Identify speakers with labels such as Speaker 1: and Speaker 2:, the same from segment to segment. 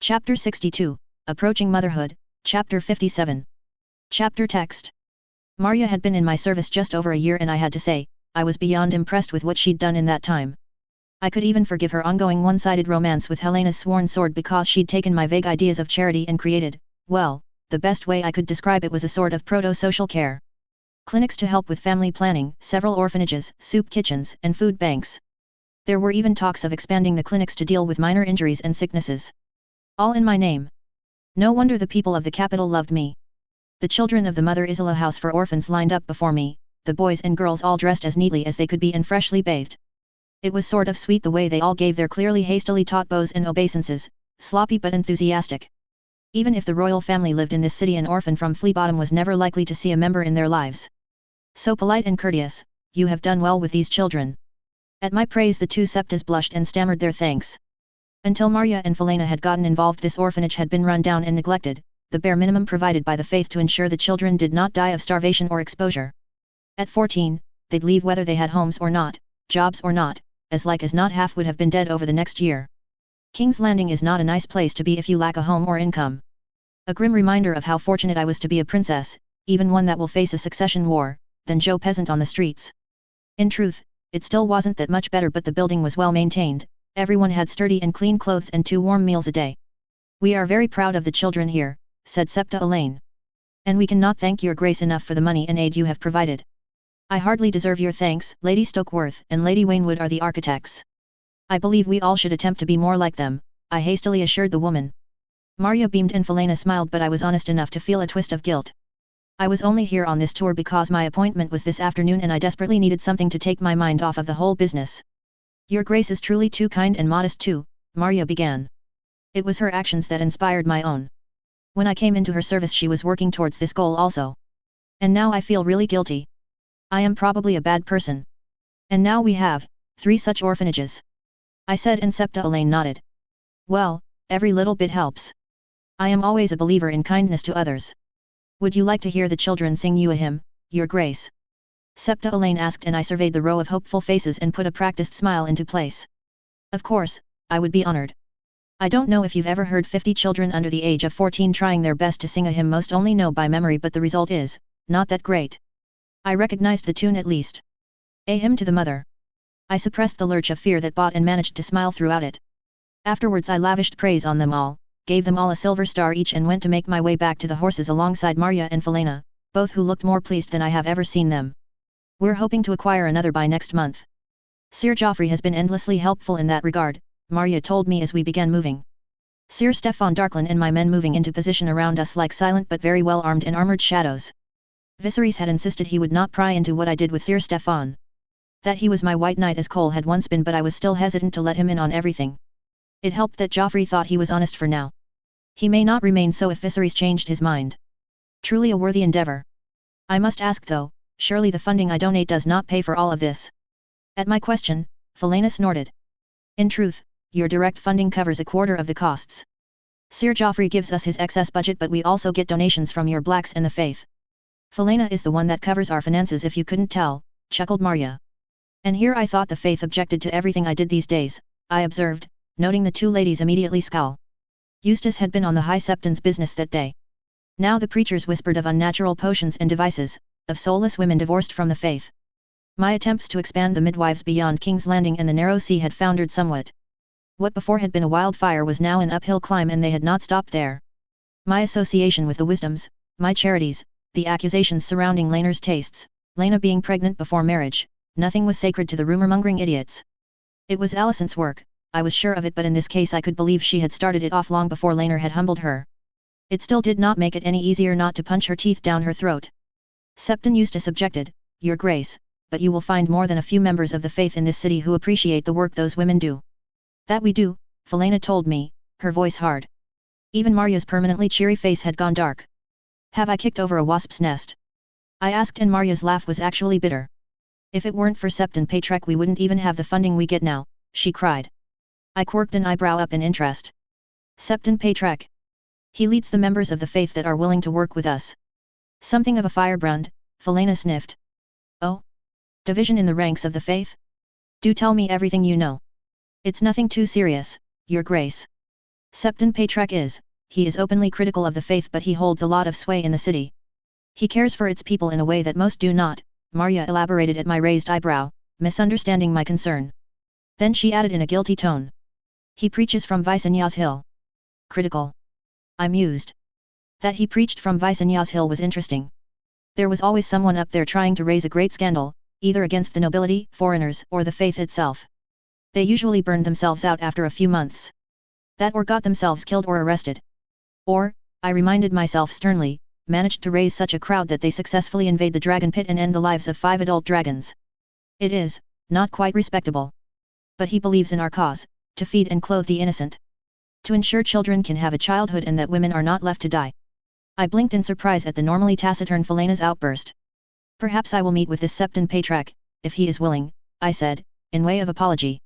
Speaker 1: Chapter 62, Approaching Motherhood, Chapter 57. Chapter Text. Marya had been in my service just over a year and I had to say, I was beyond impressed with what she'd done in that time. I could even forgive her ongoing one-sided romance with Helena's sworn sword because she'd taken my vague ideas of charity and created, well, the best way I could describe it was a sort of proto-social care. Clinics to help with family planning, several orphanages, soup kitchens, and food banks. There were even talks of expanding the clinics to deal with minor injuries and sicknesses. All in my name. No wonder the people of the capital loved me. The children of the Mother Isola House for Orphans lined up before me, the boys and girls all dressed as neatly as they could be and freshly bathed. It was sort of sweet the way they all gave their clearly hastily taught bows and obeisances, sloppy but enthusiastic. Even if the royal family lived in this city, an orphan from Flea Bottom was never likely to see a member in their lives. So polite and courteous, you have done well with these children. At my praise the two septas blushed and stammered their thanks. Until Marya and Felena had gotten involved, this orphanage had been run down and neglected, the bare minimum provided by the faith to ensure the children did not die of starvation or exposure. At 14, they'd leave whether they had homes or not, jobs or not, as like as not half would have been dead over the next year. King's Landing is not a nice place to be if you lack a home or income. A grim reminder of how fortunate I was to be a princess, even one that will face a succession war, than Joe peasant on the streets. In truth, it still wasn't that much better, but the building was well maintained, everyone had sturdy and clean clothes and 2 warm meals a day. We are very proud of the children here, said Septa Elaine. And we cannot thank your grace enough for the money and aid you have provided. I hardly deserve your thanks. Lady Stokeworth and Lady Wainwood are the architects. I believe we all should attempt to be more like them, I hastily assured the woman. Marya beamed and Felena smiled, but I was honest enough to feel a twist of guilt. I was only here on this tour because my appointment was this afternoon and I desperately needed something to take my mind off of the whole business. Your grace is truly too kind and modest too, Marya began. It was her actions that inspired my own. When I came into her service she was working towards this goal also. And now I feel really guilty. I am probably a bad person. And now we have 3 such orphanages, I said, and Septa Elaine nodded. Well, every little bit helps. I am always a believer in kindness to others. Would you like to hear the children sing you a hymn, Your Grace? Septa Elaine asked, and I surveyed the row of hopeful faces and put a practiced smile into place. Of course, I would be honored. I don't know if you've ever heard 50 children under the age of 14 trying their best to sing a hymn most only know by memory, but the result is not that great. I recognized the tune at least. A Hymn to the Mother. I suppressed the lurch of fear that bought and managed to smile throughout it. Afterwards I lavished praise on them all, gave them all a silver star each, and went to make my way back to the horses alongside Marya and Felena, both who looked more pleased than I have ever seen them. We're hoping to acquire another by next month. Sir Geoffrey has been endlessly helpful in that regard, Marya told me as we began moving. Sir Stefan Darklin and my men moving into position around us like silent but very well armed and armored shadows. Viserys had insisted he would not pry into what I did with Sir Stefan. That he was my white knight as Cole had once been, but I was still hesitant to let him in on everything. It helped that Joffrey thought he was honest for now. He may not remain so if Viserys changed his mind. Truly a worthy endeavor. I must ask though, surely the funding I donate does not pay for all of this? At my question, Felena snorted. In truth, your direct funding covers a quarter of the costs. Sir Joffrey gives us his excess budget, but we also get donations from your blacks and the faith. Felena is the one that covers our finances, if you couldn't tell, chuckled Marya. And here I thought the faith objected to everything I did these days, I observed, noting the 2 ladies immediately scowl. Eustace had been on the High Septon's business that day. Now the preachers whispered of unnatural potions and devices, of soulless women divorced from the faith. My attempts to expand the midwives beyond King's Landing and the narrow sea had foundered somewhat. What before had been a wildfire was now an uphill climb, and they had not stopped there. My association with the wisdoms, my charities, the accusations surrounding Lena's tastes, Lena being pregnant before marriage, nothing was sacred to the rumor-mongering idiots. It was Alicent's work, I was sure of it, but in this case I could believe she had started it off long before Lena had humbled her. It still did not make it any easier not to punch her teeth down her throat. Septon Eustace objected, Your Grace, but you will find more than a few members of the faith in this city who appreciate the work those women do. That we do, Felena told me, her voice hard. Even Marya's permanently cheery face had gone dark. Have I kicked over a wasp's nest? I asked, and Marya's laugh was actually bitter. If it weren't for Septon Patrek we wouldn't even have the funding we get now, she cried. I quirked an eyebrow up in interest. Septon Patrek. He leads the members of the faith that are willing to work with us. Something of a firebrand, Felena sniffed. Oh? Division in the ranks of the faith? Do tell me everything you know. It's nothing too serious, Your Grace. Septon Patriarch he is openly critical of the faith, but he holds a lot of sway in the city. He cares for its people in a way that most do not, Marya elaborated at my raised eyebrow, misunderstanding my concern. Then she added in a guilty tone. He preaches from Visanyas Hill. Critical. I mused. That he preached from Visanyas Hill was interesting. There was always someone up there trying to raise a great scandal, either against the nobility, foreigners, or the faith itself. They usually burned themselves out after a few months. That or got themselves killed or arrested. Or, I reminded myself sternly, managed to raise such a crowd that they successfully invade the dragon pit and end the lives of 5 adult dragons. It is, not quite respectable. But he believes in our cause, to feed and clothe the innocent. To ensure children can have a childhood and that women are not left to die. I blinked in surprise at the normally taciturn Philena's outburst. Perhaps I will meet with this Septon Patriarch, if he is willing, I said, in way of apology.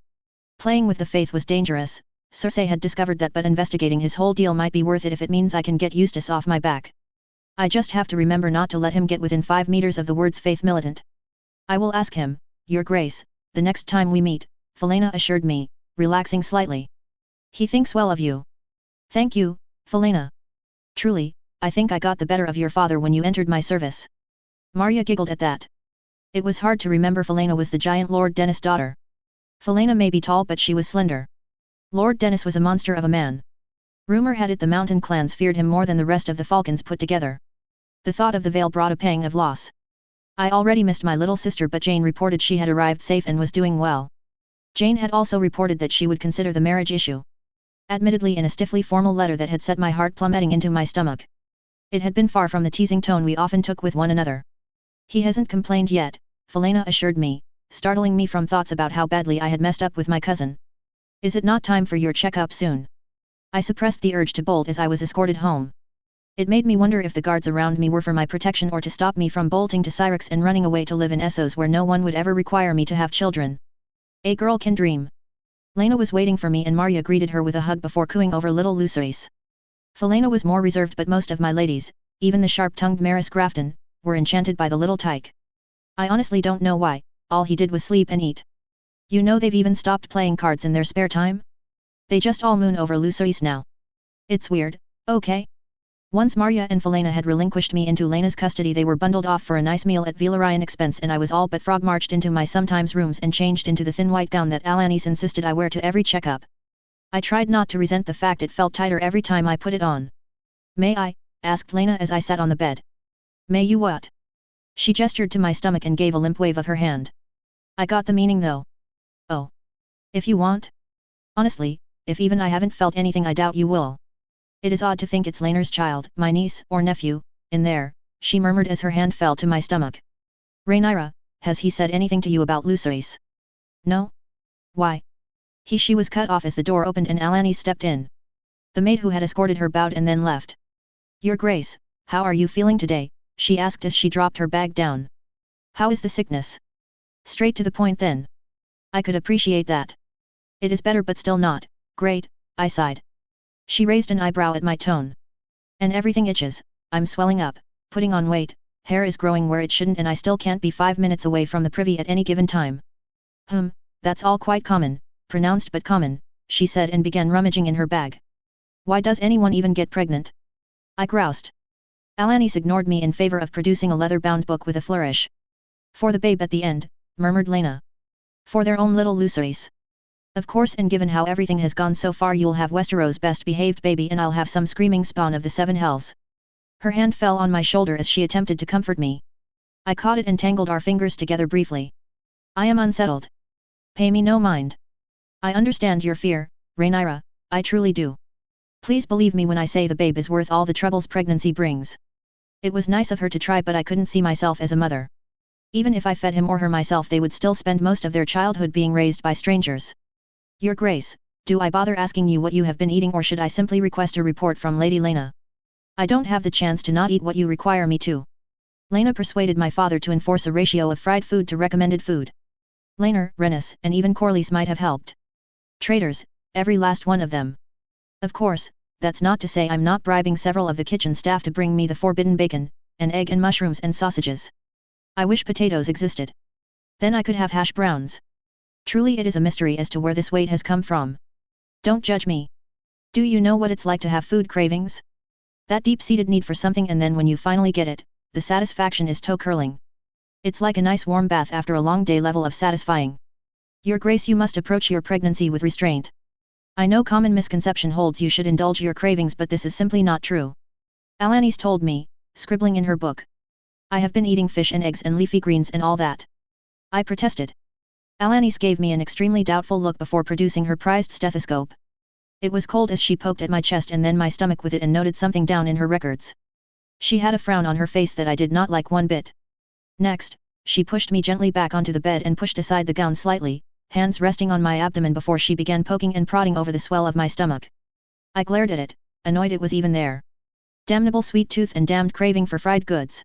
Speaker 1: Playing with the faith was dangerous, Circe had discovered that, but investigating his whole deal might be worth it if it means I can get Eustace off my back. I just have to remember not to let him get within 5 meters of the words faith militant. I will ask him, Your Grace, the next time we meet, Philena assured me, relaxing slightly. He thinks well of you. Thank you, Philena. Truly, I think I got the better of your father when you entered my service. Marya giggled at that. It was hard to remember Philena was the giant Lord Dennis' daughter. Philena may be tall, but she was slender. Lord Dennis was a monster of a man. Rumor had it the mountain clans feared him more than the rest of the Falcons put together. The thought of the Vale brought a pang of loss. I already missed my little sister, but Jane reported she had arrived safe and was doing well. Jane had also reported that she would consider the marriage issue. Admittedly in a stiffly formal letter that had set my heart plummeting into my stomach. It had been far from the teasing tone we often took with one another. He hasn't complained yet, Philena assured me, startling me from thoughts about how badly I had messed up with my cousin. Is it not time for your checkup soon? I suppressed the urge to bolt as I was escorted home. It made me wonder if the guards around me were for my protection or to stop me from bolting to Syrinx and running away to live in Essos where no one would ever require me to have children. A girl can dream. Lena was waiting for me and Marya greeted her with a hug before cooing over little Luceris. Philena was more reserved, but most of my ladies, even the sharp-tongued Maris Grafton, were enchanted by the little tyke. I honestly don't know why, all he did was sleep and eat. You know they've even stopped playing cards in their spare time? They just all moon over Luceris now. It's weird, okay? Once Marya and Philena had relinquished me into Lena's custody, they were bundled off for a nice meal at Vilarian expense, and I was all but frog-marched into my sometimes rooms and changed into the thin white gown that Alanis insisted I wear to every checkup. I tried not to resent the fact it felt tighter every time I put it on. May I? Asked Lena as I sat on the bed. May you what? She gestured to my stomach and gave a limp wave of her hand. I got the meaning though. Oh. If you want? Honestly, if even I haven't felt anything, I doubt you will. It is odd to think it's Lena's child, my niece, or nephew, in there, she murmured as her hand fell to my stomach. Rhaenyra, has he said anything to you about Luceris? No? Why? She was cut off as the door opened and Alanis stepped in. The maid who had escorted her bowed and then left. Your Grace, how are you feeling today? She asked as she dropped her bag down. How is the sickness? Straight to the point then. I could appreciate that. It is better but still not great, I sighed. She raised an eyebrow at my tone. And everything itches, I'm swelling up, putting on weight, hair is growing where it shouldn't, and I still can't be 5 minutes away from the privy at any given time. That's all quite common, pronounced but common, she said and began rummaging in her bag. Why does anyone even get pregnant? I groused. Alanis ignored me in favor of producing a leather-bound book with a flourish. For the babe at the end, murmured Lena. For their own little Luceris. Of course, and given how everything has gone so far, you'll have Westeros' best-behaved baby and I'll have some screaming spawn of the 7 hells. Her hand fell on my shoulder as she attempted to comfort me. I caught it and tangled our fingers together briefly. I am unsettled. Pay me no mind. I understand your fear, Rhaenyra, I truly do. Please believe me when I say the babe is worth all the troubles pregnancy brings. It was nice of her to try, but I couldn't see myself as a mother. Even if I fed him or her myself, they would still spend most of their childhood being raised by strangers. Your Grace, do I bother asking you what you have been eating, or should I simply request a report from Lady Lena? I don't have the chance to not eat what you require me to. Lena persuaded my father to enforce a ratio of fried food to recommended food. Laner, Rennis, and even Corlys might have helped. Traitors, every last one of them. Of course, that's not to say I'm not bribing several of the kitchen staff to bring me the forbidden bacon, and egg and mushrooms and sausages. I wish potatoes existed. Then I could have hash browns. Truly it is a mystery as to where this weight has come from. Don't judge me. Do you know what it's like to have food cravings? That deep-seated need for something, and then when you finally get it, the satisfaction is toe-curling. It's like a nice warm bath after a long day level of satisfying. Your Grace, you must approach your pregnancy with restraint. I know common misconception holds you should indulge your cravings, but this is simply not true. Alanis told me, scribbling in her book. I have been eating fish and eggs and leafy greens and all that. I protested. Alanis gave me an extremely doubtful look before producing her prized stethoscope. It was cold as she poked at my chest and then my stomach with it and noted something down in her records. She had a frown on her face that I did not like one bit. Next, she pushed me gently back onto the bed and pushed aside the gown slightly, hands resting on my abdomen before she began poking and prodding over the swell of my stomach. I glared at it, annoyed it was even there. Damnable sweet tooth and damned craving for fried goods.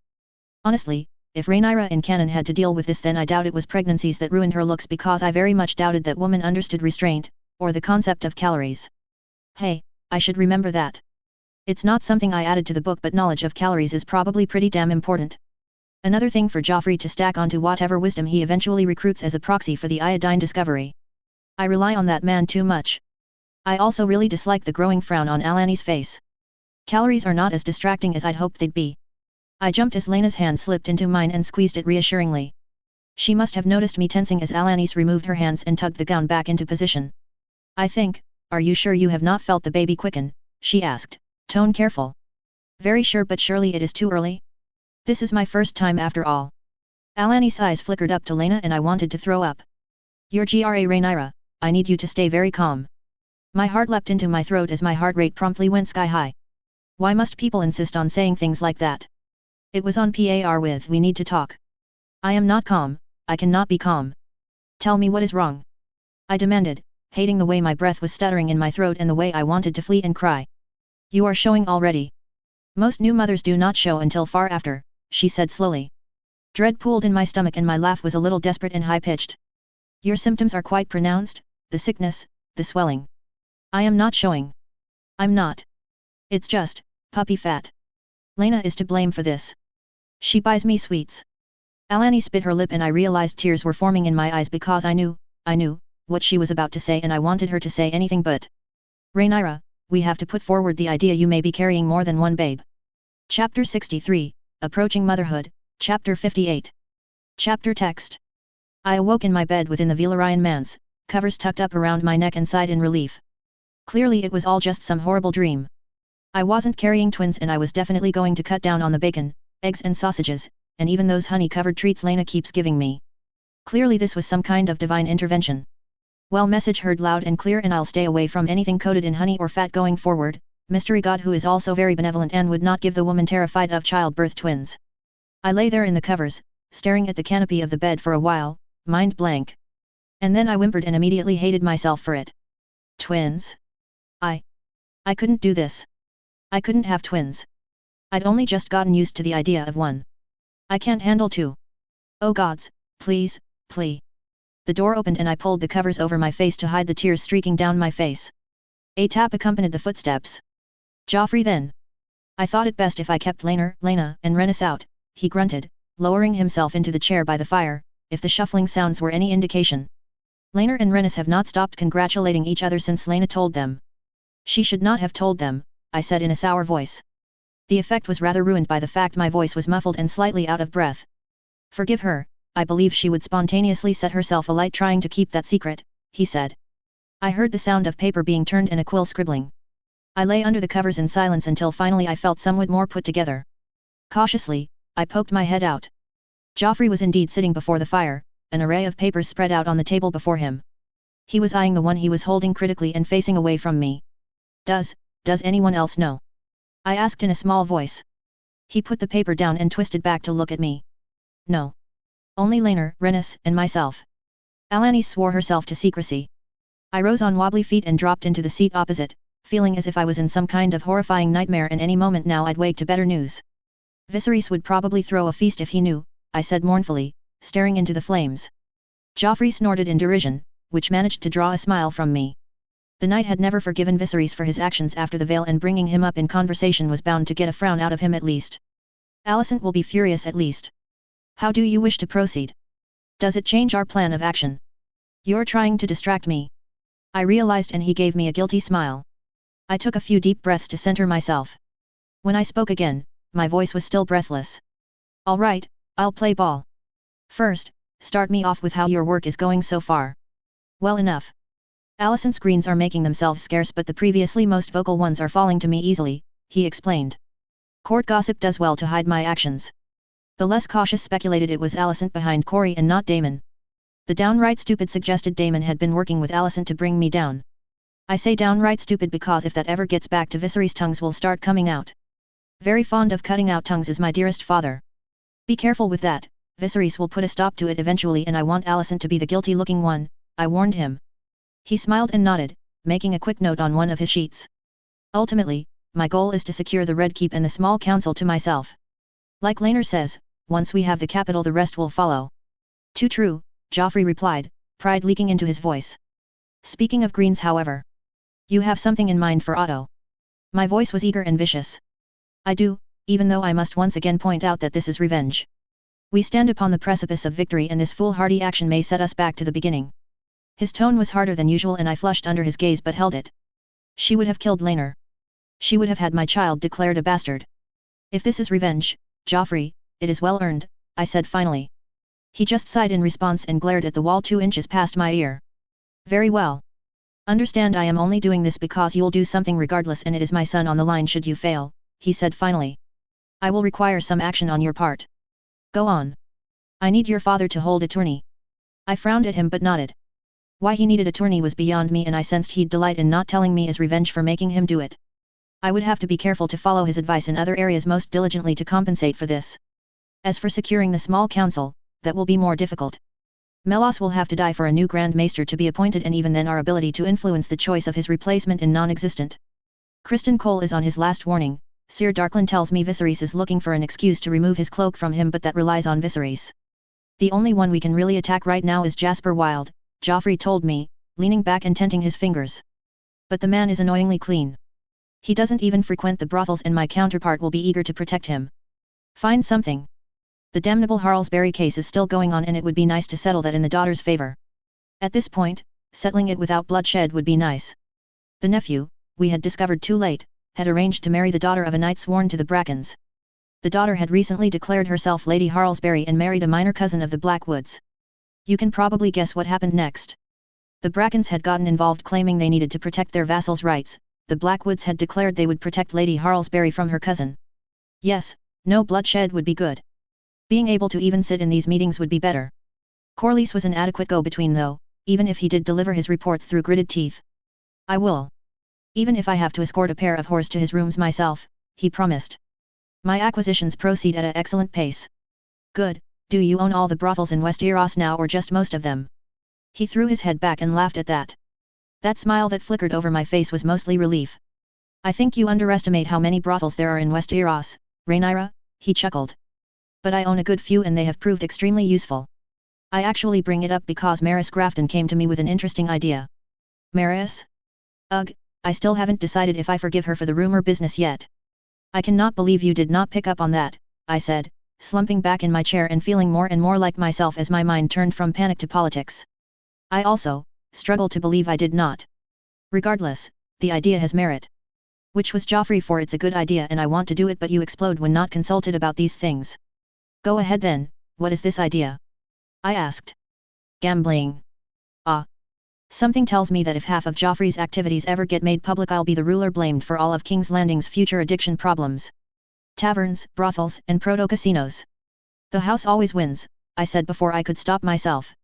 Speaker 1: Honestly, if Rhaenyra in canon had to deal with this, then I doubt it was pregnancies that ruined her looks, because I very much doubted that woman understood restraint, or the concept of calories. Hey, I should remember that. It's not something I added to the book, but knowledge of calories is probably pretty damn important. Another thing for Joffrey to stack onto whatever wisdom he eventually recruits as a proxy for the iodine discovery. I rely on that man too much. I also really dislike the growing frown on Alanis' face. Calories are not as distracting as I'd hoped they'd be. I jumped as Lena's hand slipped into mine and squeezed it reassuringly. She must have noticed me tensing as Alanis removed her hands and tugged the gown back into position. Are you sure you have not felt the baby quicken? She asked, tone careful. Very sure, but surely it is too early? This is my first time after all. Alanis' eyes flickered up to Lena and I wanted to throw up. Your Gra Rhaenyra, I need you to stay very calm. My heart leapt into my throat as my heart rate promptly went sky high. Why must people insist on saying things like that? It was on par with we need to talk. I am not calm, I cannot be calm. Tell me what is wrong. I demanded, hating the way my breath was stuttering in my throat and the way I wanted to flee and cry. You are showing already. Most new mothers do not show until far after, she said slowly. Dread pooled in my stomach and my laugh was a little desperate and high-pitched. Your symptoms are quite pronounced, the sickness, the swelling. I am not showing. I'm not. It's just, puppy fat. Lena is to blame for this. She buys me sweets. Alanis bit her lip and I realized tears were forming in my eyes because I knew what she was about to say, and I wanted her to say anything but. Rhaenyra, we have to put forward the idea you may be carrying more than one babe. Chapter 63, Approaching Motherhood, Chapter 58. Chapter text. I awoke in my bed within the Velaryon manse, covers tucked up around my neck, and sighed in relief. Clearly it was all just some horrible dream. I wasn't carrying twins and I was definitely going to cut down on the bacon, eggs and sausages, and even those honey-covered treats Lena keeps giving me. Clearly this was some kind of divine intervention. Well, message heard loud and clear, and I'll stay away from anything coated in honey or fat going forward, mystery god who is also very benevolent and would not give the woman terrified of childbirth twins. I lay there in the covers, staring at the canopy of the bed for a while, mind blank. And then I whimpered and immediately hated myself for it. Twins? I couldn't do this. I couldn't have twins. I'd only just gotten used to the idea of one. I can't handle two. Oh gods, please, please. The door opened and I pulled the covers over my face to hide the tears streaking down my face. A tap accompanied the footsteps. Joffrey then. I thought it best if I kept Lena and Rhaenys out, he grunted, lowering himself into the chair by the fire, if the shuffling sounds were any indication. Lena and Rhaenys have not stopped congratulating each other since Lena told them. She should not have told them, I said in a sour voice. The effect was rather ruined by the fact my voice was muffled and slightly out of breath. Forgive her, I believe she would spontaneously set herself alight trying to keep that secret, he said. I heard the sound of paper being turned and a quill scribbling. I lay under the covers in silence until finally I felt somewhat more put together. Cautiously, I poked my head out. Joffrey was indeed sitting before the fire, an array of papers spread out on the table before him. He was eyeing the one he was holding critically and facing away from me. Does anyone else know? I asked in a small voice. He put the paper down and twisted back to look at me. No. Only Lena, Rhaenys, and myself. Alanis swore herself to secrecy. I rose on wobbly feet and dropped into the seat opposite, feeling as if I was in some kind of horrifying nightmare and any moment now I'd wake to better news. Viserys would probably throw a feast if he knew, I said mournfully, staring into the flames. Joffrey snorted in derision, which managed to draw a smile from me. The knight had never forgiven Viserys for his actions after the Vale, and bringing him up in conversation was bound to get a frown out of him at least. Alicent will be furious at least. How do you wish to proceed? Does it change our plan of action? You're trying to distract me. I realized, and he gave me a guilty smile. I took a few deep breaths to center myself. When I spoke again, my voice was still breathless. All right, I'll play ball. First, start me off with how your work is going so far. Well enough. Alicent's greens are making themselves scarce, but the previously most vocal ones are falling to me easily, he explained. Court gossip does well to hide my actions. The less cautious speculated it was Alicent behind Corey and not Damon. The downright stupid suggested Damon had been working with Alicent to bring me down. I say downright stupid because if that ever gets back to Viserys, tongues will start coming out. Very fond of cutting out tongues is my dearest father. Be careful with that, Viserys will put a stop to it eventually, and I want Alicent to be the guilty looking one, I warned him. He smiled and nodded, making a quick note on one of his sheets. Ultimately, my goal is to secure the Red Keep and the small council to myself. Like Laenor says, once we have the capital the rest will follow. Too true, Joffrey replied, pride leaking into his voice. Speaking of greens, however. You have something in mind for Otto. My voice was eager and vicious. I do, even though I must once again point out that this is revenge. We stand upon the precipice of victory and this foolhardy action may set us back to the beginning. His tone was harder than usual and I flushed under his gaze but held it. She would have killed Laenor. She would have had my child declared a bastard. If this is revenge, Joffrey, it is well earned, I said finally. He just sighed in response and glared at the wall 2 inches past my ear. Very well. Understand I am only doing this because you'll do something regardless and it is my son on the line should you fail, he said finally. I will require some action on your part. Go on. I need your father to hold a tourney. I frowned at him but nodded. Why he needed a tourney was beyond me and I sensed he'd delight in not telling me as revenge for making him do it. I would have to be careful to follow his advice in other areas most diligently to compensate for this. As for securing the small council, that will be more difficult. Melos will have to die for a new Grand Maester to be appointed and even then our ability to influence the choice of his replacement is non-existent. Criston Cole is on his last warning. Sir Darklyn tells me Viserys is looking for an excuse to remove his cloak from him but that relies on Viserys. The only one we can really attack right now is Jasper Wilde, Joffrey told me, leaning back and tenting his fingers. But the man is annoyingly clean. He doesn't even frequent the brothels and my counterpart will be eager to protect him. Find something. The damnable Harlesbury case is still going on and it would be nice to settle that in the daughter's favor. At this point, settling it without bloodshed would be nice. The nephew, we had discovered too late, had arranged to marry the daughter of a knight sworn to the Brackens. The daughter had recently declared herself Lady Harlesbury and married a minor cousin of the Blackwoods. You can probably guess what happened next. The Brackens had gotten involved claiming they needed to protect their vassals' rights, the Blackwoods had declared they would protect Lady Harlesbury from her cousin. Yes, no bloodshed would be good. Being able to even sit in these meetings would be better. Corlys was an adequate go-between though, even if he did deliver his reports through gritted teeth. I will. Even if I have to escort a pair of horses to his rooms myself, he promised. My acquisitions proceed at an excellent pace. Good, do you own all the brothels in Westeros now or just most of them? He threw his head back and laughed at that. That smile that flickered over my face was mostly relief. I think you underestimate how many brothels there are in Westeros, Rhaenyra, he chuckled. But I own a good few and they have proved extremely useful. I actually bring it up because Maris Grafton came to me with an interesting idea. Maris? Ugh, I still haven't decided if I forgive her for the rumor business yet. I cannot believe you did not pick up on that, I said, slumping back in my chair and feeling more and more like myself as my mind turned from panic to politics. I also struggle to believe I did not. Regardless, the idea has merit. Which was Joffrey, for it's a good idea and I want to do it, but you explode when not consulted about these things. Go ahead then, what is this idea? I asked. Gambling. Ah. Something tells me that if half of Joffrey's activities ever get made public I'll be the ruler blamed for all of King's Landing's future addiction problems. Taverns, brothels, and proto-casinos. The house always wins, I said before I could stop myself.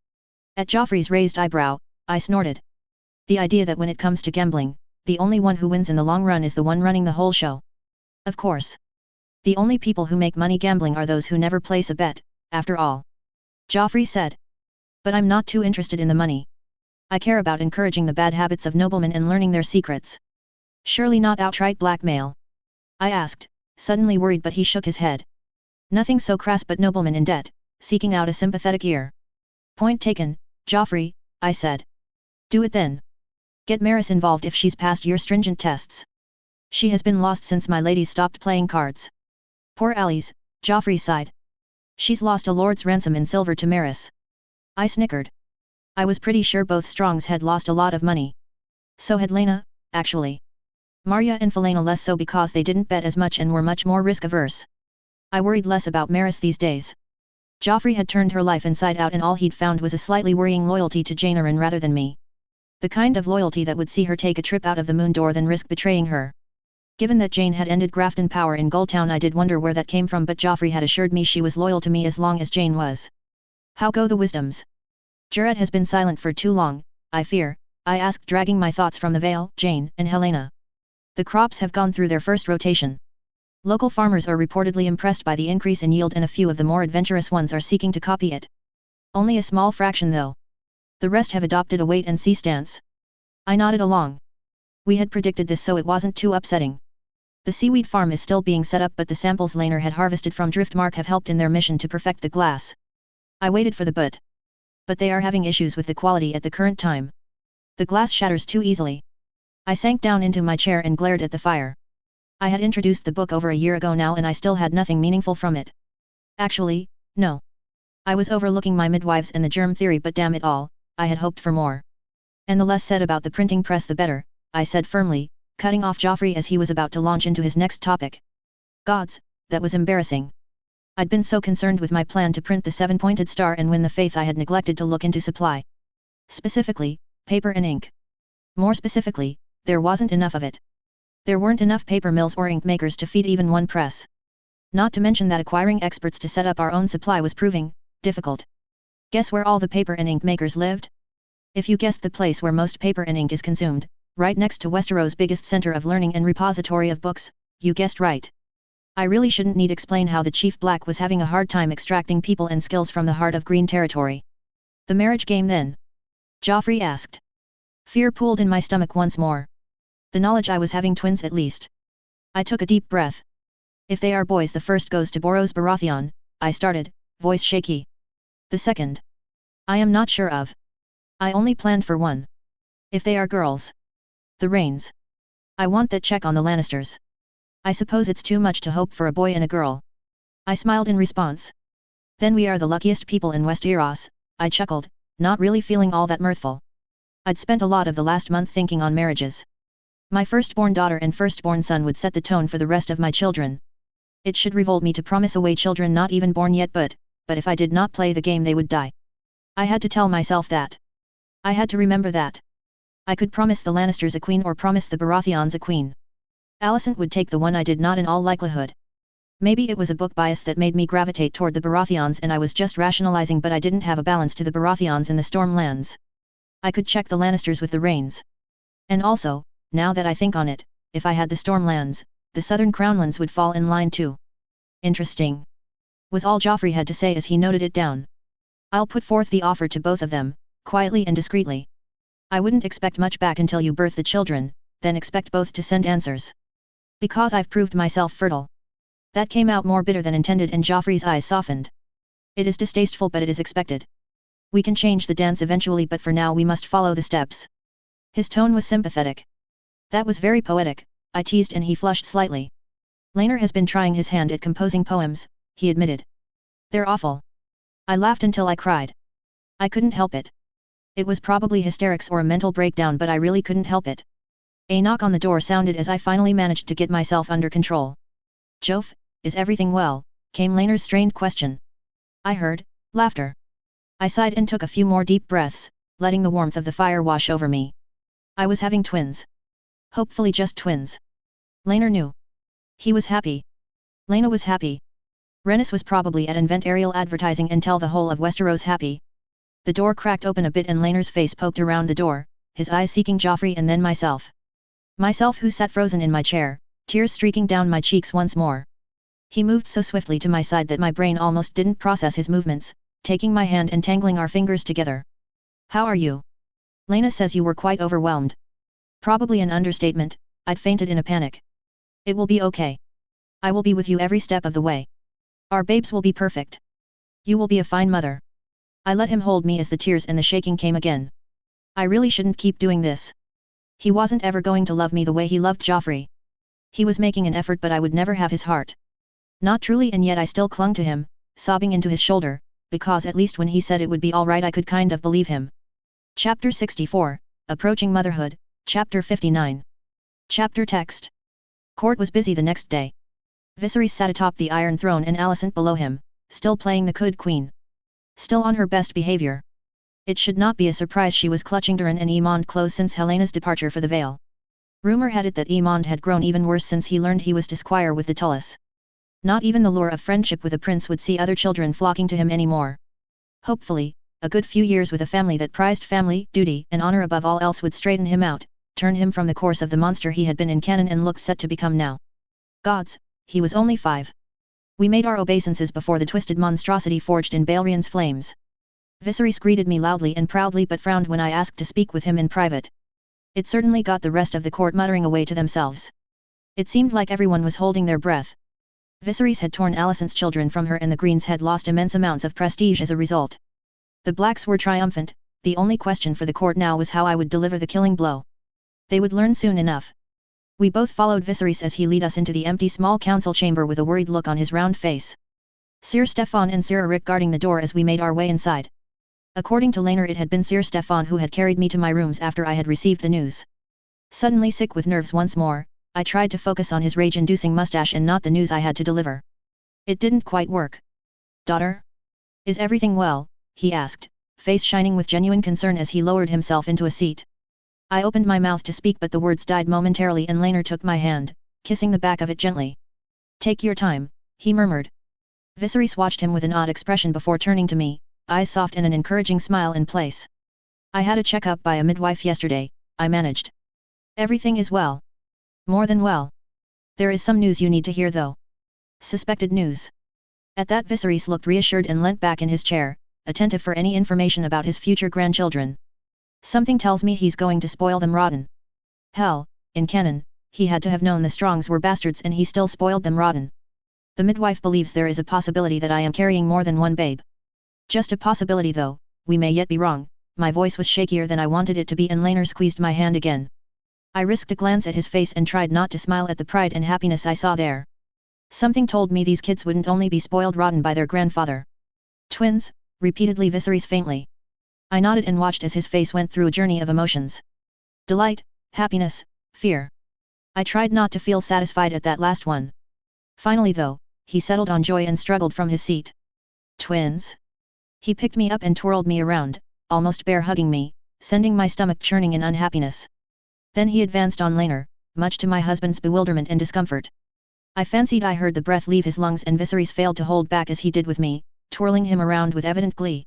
Speaker 1: At Joffrey's raised eyebrow, I snorted. The idea that when it comes to gambling, the only one who wins in the long run is the one running the whole show. Of course. The only people who make money gambling are those who never place a bet, after all. Joffrey said. But I'm not too interested in the money. I care about encouraging the bad habits of noblemen and learning their secrets. Surely not outright blackmail? I asked, suddenly worried, but he shook his head. Nothing so crass but noblemen in debt, seeking out a sympathetic ear. Point taken, Joffrey, I said. Do it then. Get Maris involved if she's passed your stringent tests. She has been lost since my ladies stopped playing cards. Poor Alice, Joffrey sighed. She's lost a lord's ransom in silver to Maris. I snickered. I was pretty sure both Strongs had lost a lot of money. So had Laena, actually. Marya and Felena less so because they didn't bet as much and were much more risk-averse. I worried less about Maris these days. Joffrey had turned her life inside out and all he'd found was a slightly worrying loyalty to Jainaran rather than me. The kind of loyalty that would see her take a trip out of the moon door than risk betraying her. Given that Jane had ended Grafton power in Gulltown, I did wonder where that came from, but Joffrey had assured me she was loyal to me as long as Jane was. How go the wisdoms? Jared has been silent for too long, I fear, I asked, dragging my thoughts from the Vale, Jane, and Helena. The crops have gone through their first rotation. Local farmers are reportedly impressed by the increase in yield and a few of the more adventurous ones are seeking to copy it. Only a small fraction though. The rest have adopted a wait-and-see stance. I nodded along. We had predicted this, so it wasn't too upsetting. The seaweed farm is still being set up, but the samples Laner had harvested from Driftmark have helped in their mission to perfect the glass. I waited for the but they are having issues with the quality at the current time. The glass shatters too easily. I sank down into my chair and glared at the fire. I had introduced the book over a year ago now and I still had nothing meaningful from it. Actually, no. I was overlooking my midwives and the germ theory, but damn it all, I had hoped for more. And the less said about the printing press the better, I said firmly, cutting off Joffrey as he was about to launch into his next topic. Gods, that was embarrassing. I'd been so concerned with my plan to print the 7-pointed star and win the faith I had neglected to look into supply. Specifically, paper and ink. More specifically, there wasn't enough of it. There weren't enough paper mills or ink makers to feed even one press. Not to mention that acquiring experts to set up our own supply was proving difficult. Guess where all the paper and ink makers lived? If you guessed the place where most paper and ink is consumed, right next to Westeros' biggest center of learning and repository of books, you guessed right. I really shouldn't need explain how the Chief Black was having a hard time extracting people and skills from the heart of Green territory. The marriage game then? Joffrey asked. Fear pooled in my stomach once more. The knowledge I was having twins at least. I took a deep breath. If they are boys, the first goes to Boros Baratheon, I started, voice shaky. The second? I am not sure of. I only planned for one. If they are girls? The Rains. I want that check on the Lannisters. I suppose it's too much to hope for a boy and a girl. I smiled in response. Then we are the luckiest people in Westeros, I chuckled, not really feeling all that mirthful. I'd spent a lot of the last month thinking on marriages. My firstborn daughter and firstborn son would set the tone for the rest of my children. It should revolt me to promise away children not even born yet, but if I did not play the game they would die. I had to tell myself that. I had to remember that. I could promise the Lannisters a queen or promise the Baratheons a queen. Alicent would take the one I did not in all likelihood. Maybe it was a book bias that made me gravitate toward the Baratheons and I was just rationalizing, but I didn't have a balance to the Baratheons in the Stormlands. I could check the Lannisters with the Rains. And also, now that I think on it, if I had the Stormlands, the Southern Crownlands would fall in line too. Interesting. Was all Joffrey had to say as he noted it down. I'll put forth the offer to both of them, quietly and discreetly. I wouldn't expect much back until you birth the children, then expect both to send answers. Because I've proved myself fertile. That came out more bitter than intended and Joffrey's eyes softened. It is distasteful, but it is expected. We can change the dance eventually, but for now we must follow the steps. His tone was sympathetic. That was very poetic, I teased, and he flushed slightly. Laner has been trying his hand at composing poems, he admitted. They're awful. I laughed until I cried. I couldn't help it. It was probably hysterics or a mental breakdown, but I really couldn't help it. A knock on the door sounded as I finally managed to get myself under control. Joff, is everything well? Came Laner's strained question. I heard laughter. I sighed and took a few more deep breaths, letting the warmth of the fire wash over me. I was having twins. Hopefully just twins. Laner knew. He was happy. Lena was happy. Rennis was probably at Invent Aerial Advertising and tell the whole of Westeros happy. The door cracked open a bit and Laner's face poked around the door, his eyes seeking Joffrey and then myself. Myself, who sat frozen in my chair, tears streaking down my cheeks once more. He moved so swiftly to my side that my brain almost didn't process his movements, taking my hand and tangling our fingers together. How are you? Lena says you were quite overwhelmed. Probably an understatement, I'd fainted in a panic. It will be okay. I will be with you every step of the way. Our babes will be perfect. You will be a fine mother. I let him hold me as the tears and the shaking came again. I really shouldn't keep doing this. He wasn't ever going to love me the way he loved Joffrey. He was making an effort, but I would never have his heart. Not truly, and yet I still clung to him, sobbing into his shoulder, because at least when he said it would be all right I could kind of believe him. Chapter 64, Approaching Motherhood, Chapter 59. Chapter text. Court was busy the next day. Viserys sat atop the Iron Throne and Alicent below him, still playing the good queen. Still on her best behavior. It should not be a surprise she was clutching Durin and Aemond close since Helena's departure for the Vale. Rumor had it that Aemond had grown even worse since he learned he was to squire with the Tullus. Not even the lure of friendship with a prince would see other children flocking to him anymore. Hopefully, a good few years with a family that prized family, duty, and honor above all else would straighten him out, turn him from the course of the monster he had been in canon and looked set to become now. Gods, he was only 5. We made our obeisances before the twisted monstrosity forged in Balrion's flames. Viserys greeted me loudly and proudly but frowned when I asked to speak with him in private. It certainly got the rest of the court muttering away to themselves. It seemed like everyone was holding their breath. Viserys had torn Alicent's children from her and the Greens had lost immense amounts of prestige as a result. The Blacks were triumphant, the only question for the court now was how I would deliver the killing blow. They would learn soon enough. We both followed Viserys as he led us into the empty small council chamber with a worried look on his round face. Sir Stefan and Sir Eric guarding the door as we made our way inside. According to Laenor, it had been Sir Stefan who had carried me to my rooms after I had received the news. Suddenly sick with nerves once more, I tried to focus on his rage-inducing mustache and not the news I had to deliver. It didn't quite work. "Daughter? Is everything well?" he asked, face shining with genuine concern as he lowered himself into a seat. I opened my mouth to speak but the words died momentarily and Laenor took my hand, kissing the back of it gently. "Take your time," he murmured. Viserys watched him with an odd expression before turning to me, eyes soft and an encouraging smile in place. "I had a checkup by a midwife yesterday," I managed. "Everything is well." "More than well. There is some news you need to hear though." "Suspected news?" At that Viserys looked reassured and leant back in his chair, attentive for any information about his future grandchildren. "Something tells me he's going to spoil them rotten." Hell, in canon, he had to have known the Strongs were bastards and he still spoiled them rotten. The midwife believes there is a possibility that I am carrying more than one babe. "Just a possibility though, we may yet be wrong." My voice was shakier than I wanted it to be and Laenor squeezed my hand again. I risked a glance at his face and tried not to smile at the pride and happiness I saw there. Something told me these kids wouldn't only be spoiled rotten by their grandfather. "Twins?" repeatedly Viserys faintly. I nodded and watched as his face went through a journey of emotions. Delight, happiness, fear. I tried not to feel satisfied at that last one. Finally though, he settled on joy and struggled from his seat. "Twins?" He picked me up and twirled me around, almost bear hugging me, sending my stomach churning in unhappiness. Then he advanced on Laenor, much to my husband's bewilderment and discomfort. I fancied I heard the breath leave his lungs and Viserys failed to hold back as he did with me, twirling him around with evident glee.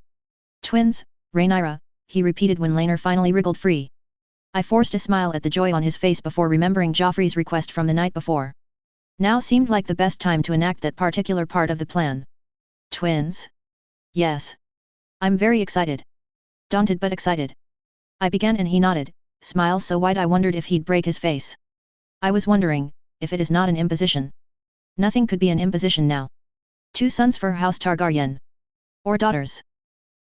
Speaker 1: "Twins, Rhaenyra," he repeated when Laenor finally wriggled free. I forced a smile at the joy on his face before remembering Joffrey's request from the night before. Now seemed like the best time to enact that particular part of the plan. "Twins?" "Yes. I'm very excited." Daunted but excited. I began and he nodded, smile so wide I wondered if he'd break his face. I was wondering, if it is not an imposition. Nothing could be an imposition now. 2 sons for House Targaryen. Or daughters.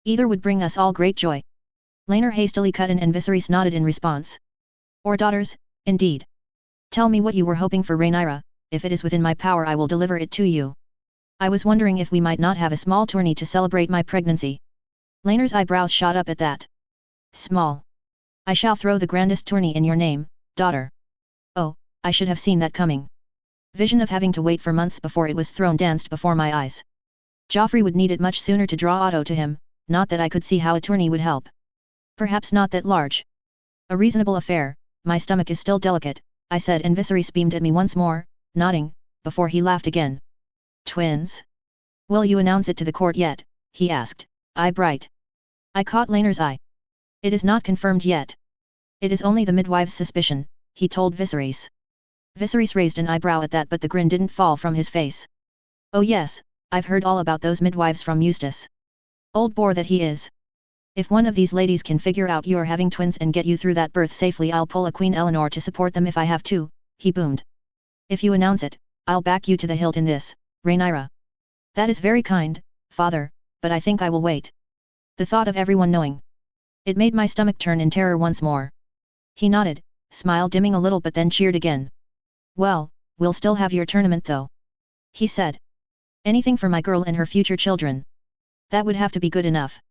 Speaker 1: Either would bring us all great joy. Laenor hastily cut in and Viserys nodded in response. "Or daughters, indeed. Tell me what you were hoping for, Rhaenyra. If it is within my power I will deliver it to you." I was wondering if we might not have a small tourney to celebrate my pregnancy. Laenor's eyebrows shot up at that. "Small? I shall throw the grandest tourney in your name, daughter." Oh, I should have seen that coming. Vision of having to wait for months before it was thrown danced before my eyes. Joffrey would need it much sooner to draw Otto to him, not that I could see how a tourney would help. Perhaps not that large. "A reasonable affair, my stomach is still delicate," I said and Viserys beamed at me once more, nodding, before he laughed again. "Twins? Will you announce it to the court yet?" he asked, eye bright. I caught Laenor's eye. "It is not confirmed yet. It is only the midwife's suspicion," he told Viserys. Viserys raised an eyebrow at that but the grin didn't fall from his face. "Oh yes, I've heard all about those midwives from Eustace. Old bore that he is. If one of these ladies can figure out you're having twins and get you through that birth safely I'll pull a Queen Eleanor to support them if I have to," he boomed. "If you announce it, I'll back you to the hilt in this, Rhaenyra." "That is very kind, father, but I think I will wait." The thought of everyone knowing. It made my stomach turn in terror once more. He nodded, smile dimming a little but then cheered again. "Well, we'll still have your tournament though," he said. "Anything for my girl and her future children. That would have to be good enough."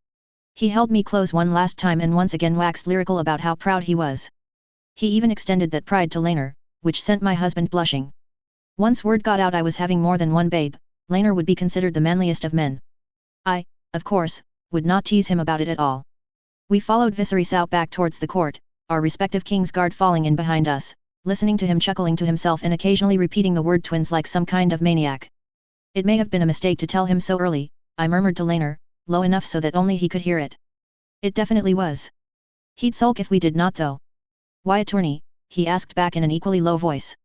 Speaker 1: He held me close one last time and once again waxed lyrical about how proud he was. He even extended that pride to Laenor, which sent my husband blushing. Once word got out I was having more than one babe, Laner would be considered the manliest of men. I, of course, would not tease him about it at all. We followed Viserys out back towards the court, our respective king's guard falling in behind us, listening to him chuckling to himself and occasionally repeating the word twins like some kind of maniac. It may have been a mistake to tell him so early, I murmured to Laner, low enough so that only he could hear it. It definitely was. He'd sulk if we did not though. Why a tourney? He asked back in an equally low voice.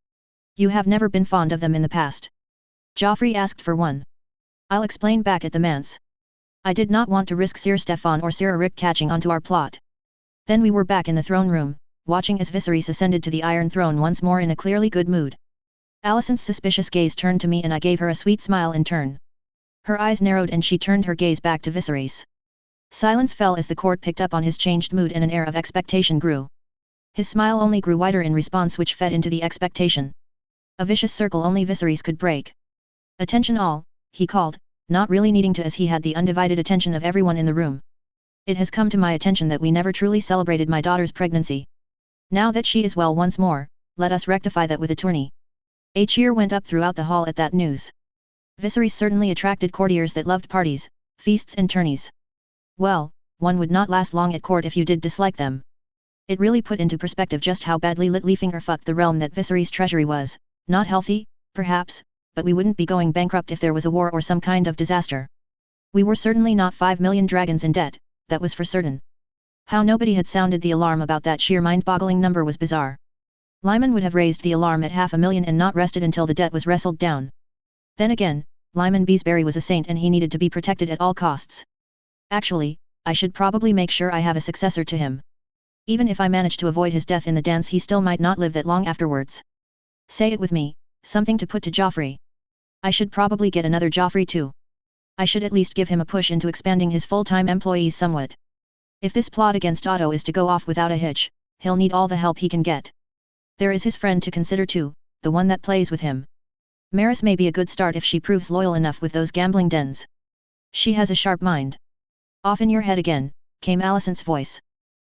Speaker 1: You have never been fond of them in the past. Joffrey asked for one. I'll explain back at the manse. I did not want to risk Sir Stefan or Sir Rick catching onto our plot. Then we were back in the throne room, watching as Viserys ascended to the Iron Throne once more in a clearly good mood. Alicent's suspicious gaze turned to me and I gave her a sweet smile in turn. Her eyes narrowed and she turned her gaze back to Viserys. Silence fell as the court picked up on his changed mood and an air of expectation grew. His smile only grew wider in response, which fed into the expectation. A vicious circle only Viserys could break. Attention all, he called, not really needing to as he had the undivided attention of everyone in the room. It has come to my attention that we never truly celebrated my daughter's pregnancy. Now that she is well once more, let us rectify that with a tourney. A cheer went up throughout the hall at that news. Viserys certainly attracted courtiers that loved parties, feasts and tourneys. Well, one would not last long at court if you did dislike them. It really put into perspective just how badly Littlefinger fucked the realm that Viserys' treasury was, not healthy, perhaps, but we wouldn't be going bankrupt if there was a war or some kind of disaster. We were certainly not 5 million dragons in debt, that was for certain. How nobody had sounded the alarm about that sheer mind-boggling number was bizarre. Lyman would have raised the alarm at 500,000 and not rested until the debt was wrestled down. Then again, Lyman Beesbury was a saint and he needed to be protected at all costs. Actually, I should probably make sure I have a successor to him. Even if I manage to avoid his death in the dance, he still might not live that long afterwards. Say it with me, something to put to Joffrey. I should probably get another Joffrey too. I should at least give him a push into expanding his full-time employees somewhat. If this plot against Otto is to go off without a hitch, he'll need all the help he can get. There is his friend to consider too, the one that plays with him. Maris may be a good start if she proves loyal enough with those gambling dens. She has a sharp mind. Off in your head again, came Alicent's voice.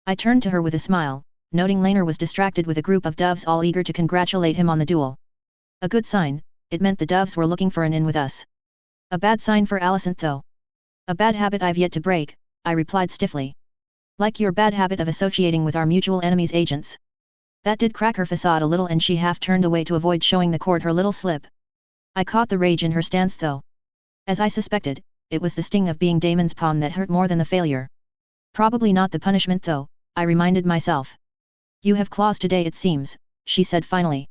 Speaker 1: I turned to her with a smile, noting Laner was distracted with a group of doves all eager to congratulate him on the duel. A good sign, it meant the doves were looking for an in with us. A bad sign for Alicent though. A bad habit I've yet to break, I replied stiffly. Like your bad habit of associating with our mutual enemy's agents. That did crack her facade a little and she half turned away to avoid showing the court her little slip. I caught the rage in her stance though. As I suspected, it was the sting of being Daemon's pawn that hurt more than the failure. Probably not the punishment though, I reminded myself. You have claws today it seems, she said finally.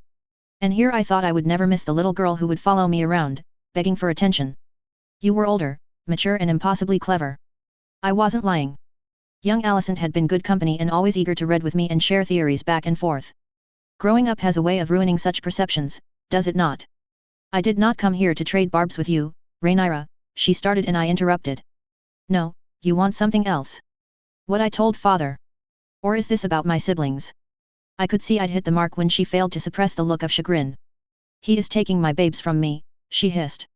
Speaker 1: And here I thought I would never miss the little girl who would follow me around, begging for attention. You were older, mature and impossibly clever. I wasn't lying. Young Alicent had been good company and always eager to read with me and share theories back and forth. Growing up has a way of ruining such perceptions, does it not? I did not come here to trade barbs with you, Rhaenyra, she started and I interrupted. No, you want something else. What I told father. Or is this about my siblings? I could see I'd hit the mark when she failed to suppress the look of chagrin. He is taking my babes from me, she hissed.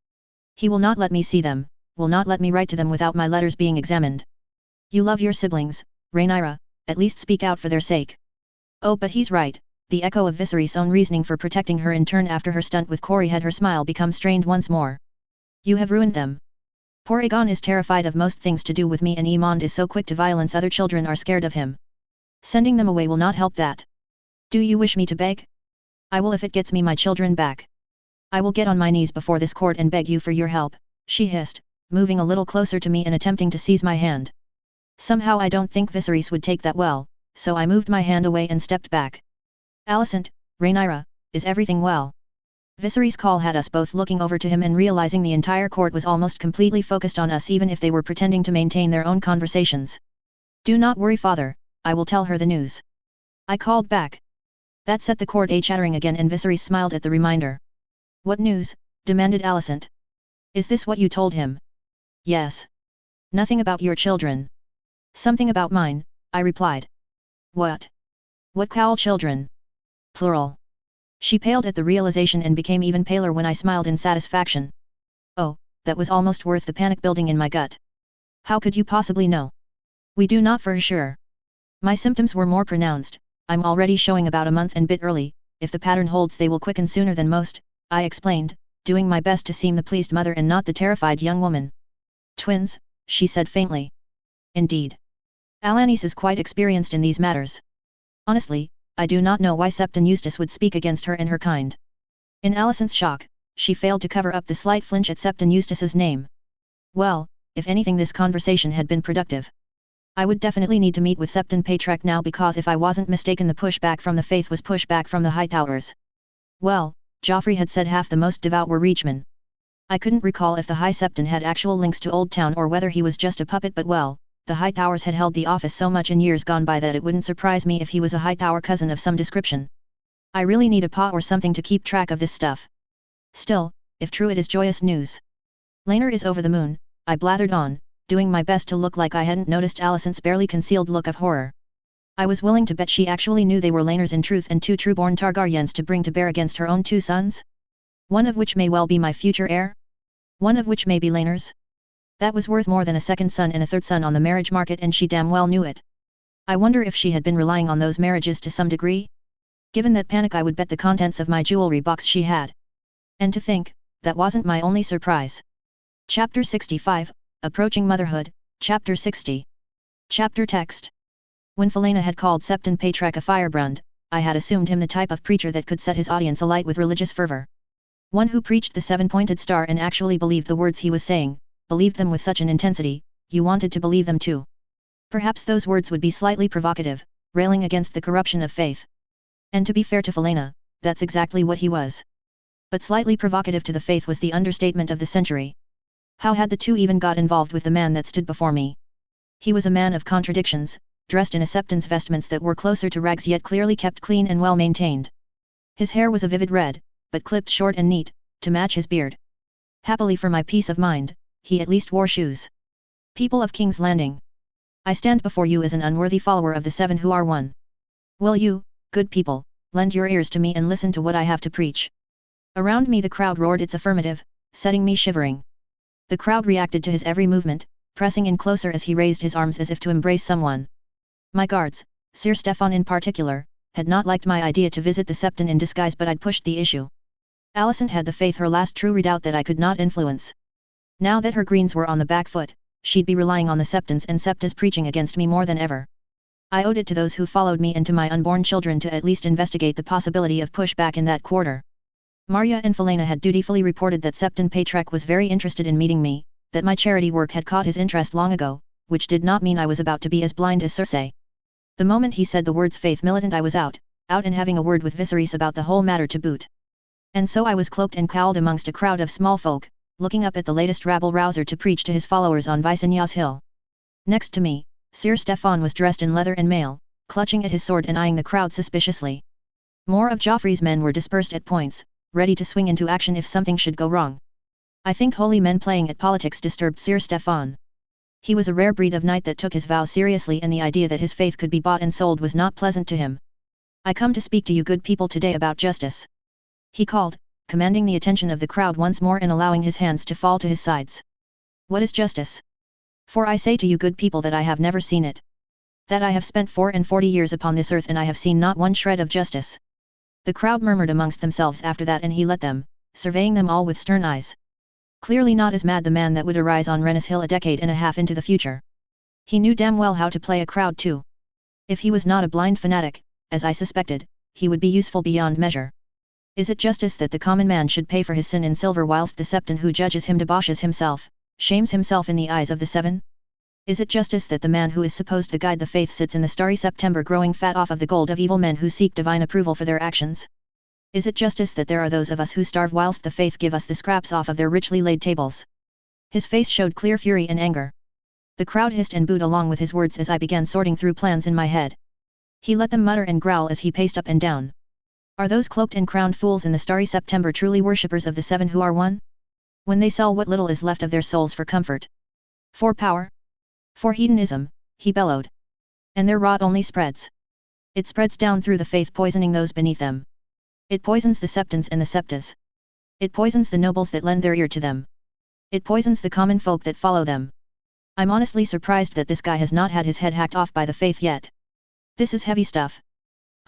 Speaker 1: He will not let me see them, will not let me write to them without my letters being examined. You love your siblings, Rhaenyra, at least speak out for their sake. Oh but he's right, the echo of Viserys' own reasoning for protecting her in turn after her stunt with Corey had her smile become strained once more. You have ruined them. Poor Aegon is terrified of most things to do with me and Aemond is so quick to violence other children are scared of him. Sending them away will not help that. Do you wish me to beg? I will if it gets me my children back. I will get on my knees before this court and beg you for your help, she hissed, moving a little closer to me and attempting to seize my hand. Somehow I don't think Viserys would take that well, so I moved my hand away and stepped back. Alicent, Rhaenyra, is everything well? Viserys' call had us both looking over to him and realizing the entire court was almost completely focused on us even if they were pretending to maintain their own conversations. Do not worry father, I will tell her the news. I called back. That set the court chattering again and Viserys smiled at the reminder. What news? Demanded Alicent. Is this what you told him? Yes. Nothing about your children. Something about mine, I replied. What? What cowl children? Plural. She paled at the realization and became even paler when I smiled in satisfaction. Oh, that was almost worth the panic building in my gut. How could you possibly know? We do not for sure. My symptoms were more pronounced, I'm already showing about a month and bit early, if the pattern holds they will quicken sooner than most, I explained, doing my best to seem the pleased mother and not the terrified young woman. Twins, she said faintly. Indeed. Alanis is quite experienced in these matters. Honestly, I do not know why Septon Eustace would speak against her and her kind. In Alicent's shock, she failed to cover up the slight flinch at Septon Eustace's name. Well, if anything this conversation had been productive. I would definitely need to meet with Septon Patrick now because if I wasn't mistaken the pushback from the faith was pushback from the Hightowers. Well, Joffrey had said half the most devout were Reachmen. I couldn't recall if the High Septon had actual links to Old Town or whether he was just a puppet but well, the Hightowers had held the office so much in years gone by that it wouldn't surprise me if he was a Hightower cousin of some description. I really need a paw or something to keep track of this stuff. Still, if true it is joyous news. Laenor is over the moon, I blathered on, doing my best to look like I hadn't noticed Alicent's barely concealed look of horror. I was willing to bet she actually knew they were Laenors in truth and 2 true-born Targaryens to bring to bear against her own 2 sons? One of which may well be my future heir? One of which may be Laenor's? That was worth more than a second son and a third son on the marriage market and she damn well knew it. I wonder if she had been relying on those marriages to some degree? Given that panic I would bet the contents of my jewelry box she had. And to think, that wasn't my only surprise. Chapter 65, Approaching Motherhood, Chapter 60. Chapter Text. When Felena had called Septon Patrick a firebrand, I had assumed him the type of preacher that could set his audience alight with religious fervor. One who preached the 7-pointed star and actually believed the words he was saying, believed them with such an intensity, you wanted to believe them too. Perhaps those words would be slightly provocative, railing against the corruption of faith. And to be fair to Felena, that's exactly what he was. But slightly provocative to the faith was the understatement of the century. How had the two even got involved with the man that stood before me? He was a man of contradictions, dressed in a Septon's vestments that were closer to rags yet clearly kept clean and well maintained. His hair was a vivid red, but clipped short and neat, to match his beard. Happily for my peace of mind, he at least wore shoes. People of King's Landing. I stand before you as an unworthy follower of the 7 who are one. Will you, good people, lend your ears to me and listen to what I have to preach? Around me the crowd roared its affirmative, setting me shivering. The crowd reacted to his every movement, pressing in closer as he raised his arms as if to embrace someone. My guards, Sir Stefan in particular, had not liked my idea to visit the Septon in disguise but I'd pushed the issue. Alicent had the faith her last true redoubt that I could not influence. Now that her greens were on the back foot, she'd be relying on the Septons and Septas preaching against me more than ever. I owed it to those who followed me and to my unborn children to at least investigate the possibility of pushback in that quarter. Marya and Felena had dutifully reported that Septon Patrick was very interested in meeting me, that my charity work had caught his interest long ago, which did not mean I was about to be as blind as Cersei. The moment he said the words faith militant I was out and having a word with Viserys about the whole matter to boot. And so I was cloaked and cowled amongst a crowd of small folk, looking up at the latest rabble-rouser to preach to his followers on Visenya Hill. Next to me, Sir Stefan was dressed in leather and mail, clutching at his sword and eyeing the crowd suspiciously. More of Joffrey's men were dispersed at points, ready to swing into action if something should go wrong. I think holy men playing at politics disturbed Sir Stefan. He was a rare breed of knight that took his vow seriously and the idea that his faith could be bought and sold was not pleasant to him. I come to speak to you good people today about justice. He called, commanding the attention of the crowd once more and allowing his hands to fall to his sides. What is justice? For I say to you good people that I have never seen it. That I have spent 44 years upon this earth and I have seen not one shred of justice. The crowd murmured amongst themselves after that and he let them, surveying them all with stern eyes. Clearly not as mad the man that would arise on Rennes Hill a decade and a half into the future. He knew damn well how to play a crowd too. If he was not a blind fanatic, as I suspected, he would be useful beyond measure. Is it justice that the common man should pay for his sin in silver whilst the Septon who judges him debauches himself, shames himself in the eyes of the 7? Is it justice that the man who is supposed to guide the faith sits in the starry September growing fat off of the gold of evil men who seek divine approval for their actions? Is it justice that there are those of us who starve whilst the faith give us the scraps off of their richly laid tables? His face showed clear fury and anger. The crowd hissed and booed along with his words as I began sorting through plans in my head. He let them mutter and growl as he paced up and down. Are those cloaked and crowned fools in the starry September truly worshippers of the 7 who are one? When they sell what little is left of their souls for comfort? For power? For hedonism, he bellowed. And their rot only spreads. It spreads down through the faith poisoning those beneath them. It poisons the Septons and the Septas. It poisons the nobles that lend their ear to them. It poisons the common folk that follow them. I'm honestly surprised that this guy has not had his head hacked off by the faith yet. This is heavy stuff.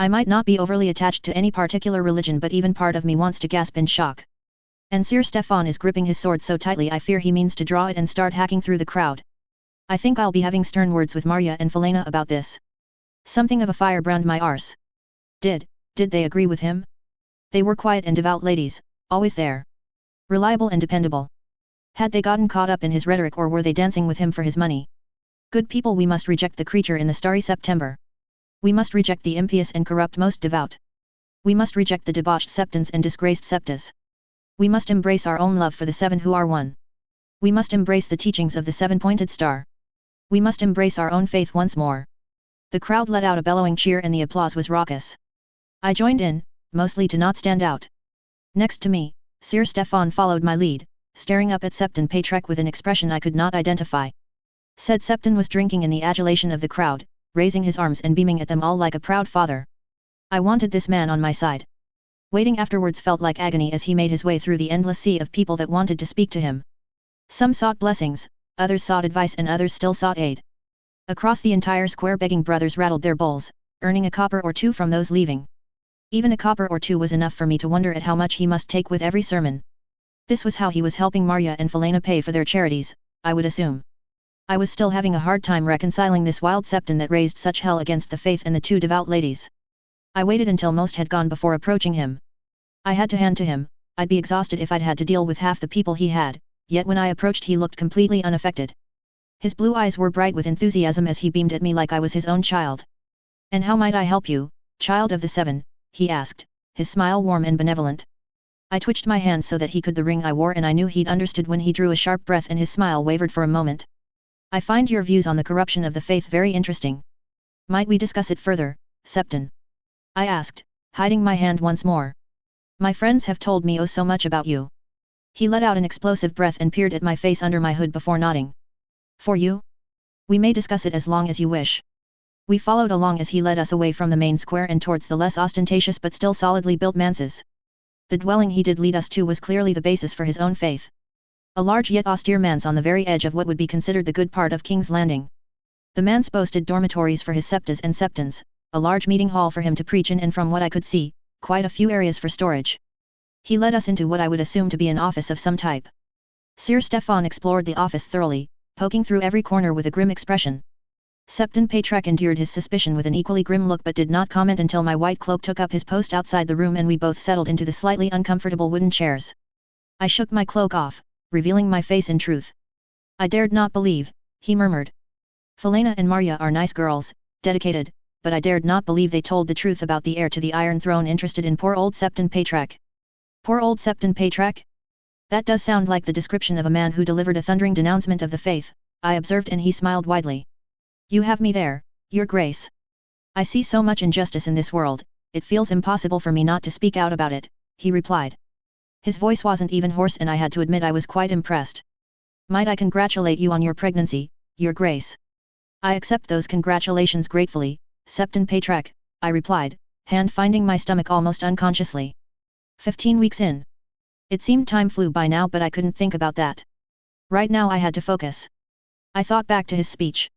Speaker 1: I might not be overly attached to any particular religion, but even part of me wants to gasp in shock. And Sir Stefan is gripping his sword so tightly I fear he means to draw it and start hacking through the crowd. I think I'll be having stern words with Marya and Felena about this. Something of a firebrand my arse. Did they agree with him? They were quiet and devout ladies, always there. Reliable and dependable. Had they gotten caught up in his rhetoric, or were they dancing with him for his money? Good people, we must reject the creature in the starry September. We must reject the impious and corrupt most devout. We must reject the debauched septons and disgraced septas. We must embrace our own love for the seven who are one. We must embrace the teachings of the seven-pointed star. We must embrace our own faith once more. The crowd let out a bellowing cheer and the applause was raucous. I joined in, mostly to not stand out. Next to me, Sir Stefan followed my lead, staring up at Septon Patrek with an expression I could not identify. Said Septon was drinking in the adulation of the crowd, raising his arms and beaming at them all like a proud father. I wanted this man on my side. Waiting afterwards felt like agony as he made his way through the endless sea of people that wanted to speak to him. Some sought blessings, others sought advice, and others still sought aid. Across the entire square begging brothers rattled their bowls, earning a copper or two from those leaving. Even a copper or two was enough for me to wonder at how much he must take with every sermon. This was how he was helping Marya and Felena pay for their charities, I would assume. I was still having a hard time reconciling this wild septon that raised such hell against the faith and the two devout ladies. I waited until most had gone before approaching him. I had to hand to him, I'd be exhausted if I'd had to deal with half the people he had, yet when I approached he looked completely unaffected. His blue eyes were bright with enthusiasm as he beamed at me like I was his own child. "And how might I help you, child of the seven?" he asked, his smile warm and benevolent. I twitched my hand so that he could the ring I wore, and I knew he'd understood when he drew a sharp breath and his smile wavered for a moment. "I find your views on the corruption of the faith very interesting. Might we discuss it further, Septon?" I asked, hiding my hand once more. "My friends have told me oh so much about you." He let out an explosive breath and peered at my face under my hood before nodding. "For you? We may discuss it as long as you wish." We followed along as he led us away from the main square and towards the less ostentatious but still solidly built manses. The dwelling he did lead us to was clearly the basis for his own faith. A large yet austere manse on the very edge of what would be considered the good part of King's Landing. The manse boasted dormitories for his septas and septons, a large meeting hall for him to preach in, and from what I could see, quite a few areas for storage. He led us into what I would assume to be an office of some type. Sir Stefan explored the office thoroughly, poking through every corner with a grim expression. Septon Patrek endured his suspicion with an equally grim look but did not comment until my white cloak took up his post outside the room and we both settled into the slightly uncomfortable wooden chairs. I shook my cloak off, revealing my face in truth. "I dared not believe," he murmured. "Felena and Marya are nice girls, dedicated, but I dared not believe they told the truth about the heir to the Iron Throne interested in poor old Septon Patrek." "Poor old Septon Patrek? That does sound like the description of a man who delivered a thundering denouncement of the faith," I observed, and he smiled widely. "You have me there, Your Grace. I see so much injustice in this world, it feels impossible for me not to speak out about it," he replied. His voice wasn't even hoarse, and I had to admit I was quite impressed. "Might I congratulate you on your pregnancy, Your Grace?" "I accept those congratulations gratefully, Septon Patrek," I replied, hand finding my stomach almost unconsciously. 15 weeks in. It seemed time flew by now, but I couldn't think about that. Right now I had to focus. I thought back to his speech.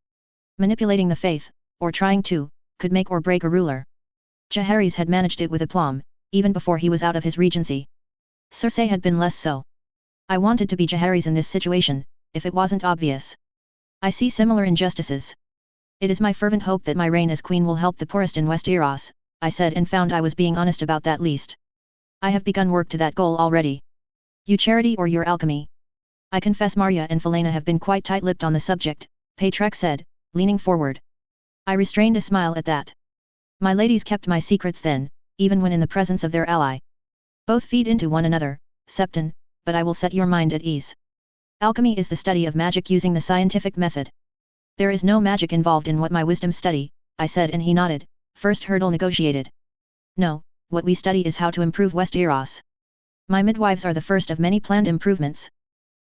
Speaker 1: Manipulating the faith, or trying to, could make or break a ruler. Jaehaerys had managed it with aplomb, even before he was out of his regency. Cersei had been less so. I wanted to be Jaehaerys in this situation, if it wasn't obvious. I see similar injustices. It is my fervent hope that my reign as queen will help the poorest in Westeros, I said, and found I was being honest about that least. I have begun work to that goal already. You charity or your alchemy? I confess Marya and Felena have been quite tight-lipped on the subject, Patrek said, leaning forward. I restrained a smile at that. My ladies kept my secrets then, even when in the presence of their ally. Both feed into one another, Septon, but I will set your mind at ease. Alchemy is the study of magic using the scientific method. There is no magic involved in what my wisdom study, I said, and he nodded. First hurdle negotiated. No, what we study is how to improve Westeros. My midwives are the first of many planned improvements.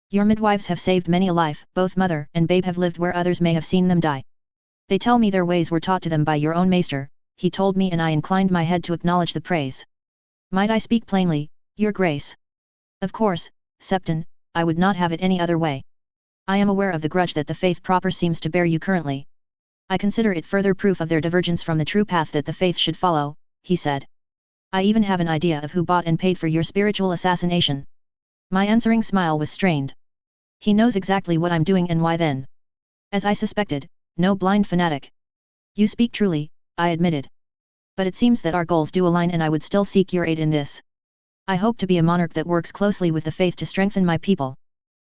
Speaker 1: Your midwives have saved many a life, both mother and babe have lived where others may have seen them die. They tell me their ways were taught to them by your own maester, he told me, and I inclined my head to acknowledge the praise. Might I speak plainly, Your Grace? Of course, Septon, I would not have it any other way. I am aware of the grudge that the faith proper seems to bear you currently. I consider it further proof of their divergence from the true path that the faith should follow, he said. I even have an idea of who bought and paid for your spiritual assassination. My answering smile was strained. He knows exactly what I'm doing and why then. As I suspected, no blind fanatic. You speak truly, I admitted. But it seems that our goals do align and I would still seek your aid in this. I hope to be a monarch that works closely with the faith to strengthen my people.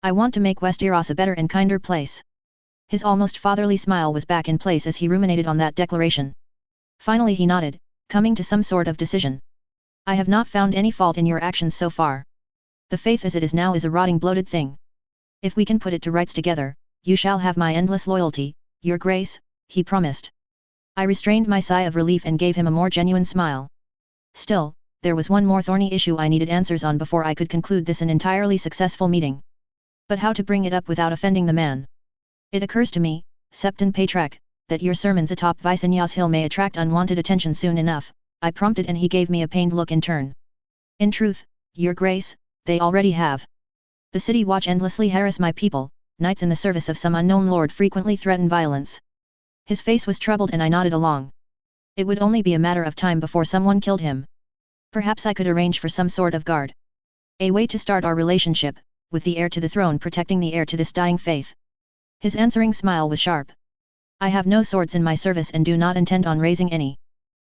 Speaker 1: I want to make Westeros a better and kinder place. His almost fatherly smile was back in place as he ruminated on that declaration. Finally he nodded, coming to some sort of decision. I have not found any fault in your actions so far. The faith as it is now is a rotting bloated thing. If we can put it to rights together, you shall have my endless loyalty, your grace, he promised. I restrained my sigh of relief and gave him a more genuine smile. Still, there was one more thorny issue I needed answers on before I could conclude this an entirely successful meeting. But how to bring it up without offending the man? It occurs to me, Septon Patriarch, that your sermons atop Visanyas Hill may attract unwanted attention soon enough, I prompted and he gave me a pained look in turn. In truth, your grace, they already have. The city watch endlessly harass my people, knights in the service of some unknown lord frequently threaten violence. His face was troubled and I nodded along. It would only be a matter of time before someone killed him. Perhaps I could arrange for some sort of guard. A way to start our relationship, with the heir to the throne protecting the heir to this dying faith. His answering smile was sharp. I have no swords in my service and do not intend on raising any.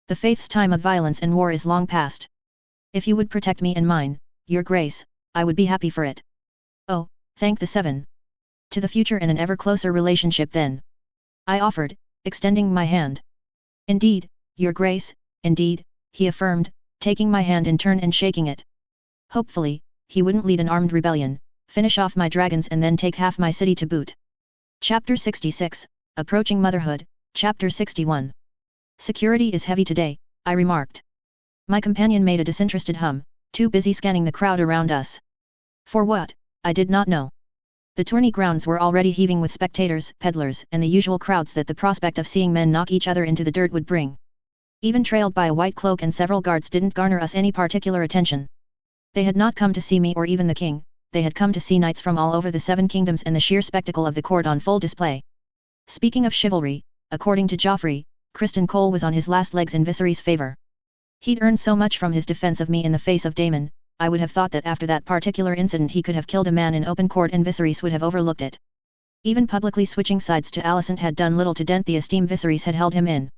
Speaker 1: The faith's time of violence and war is long past. If you would protect me and mine, your grace, I would be happy for it. Oh, thank the seven. To the future and an ever closer relationship then. I offered, extending my hand. Indeed, your grace, indeed, he affirmed, taking my hand in turn and shaking it. Hopefully, he wouldn't lead an armed rebellion, finish off my dragons and then take half my city to boot. Chapter 66, Approaching Motherhood, Chapter 61. Security is heavy today, I remarked. My companion made a disinterested hum, too busy scanning the crowd around us. For what, I did not know. The tourney grounds were already heaving with spectators, peddlers, and the usual crowds that the prospect of seeing men knock each other into the dirt would bring. Even trailed by a white cloak and several guards didn't garner us any particular attention. They had not come to see me or even the king, they had come to see knights from all over the Seven Kingdoms and the sheer spectacle of the court on full display. Speaking of chivalry, according to Joffrey, Criston Cole was on his last legs in Viserys' favor. He'd earned so much from his defense of me in the face of Daemon, I would have thought that after that particular incident he could have killed a man in open court and Viserys would have overlooked it. Even publicly switching sides to Alicent had done little to dent the esteem Viserys had held him in.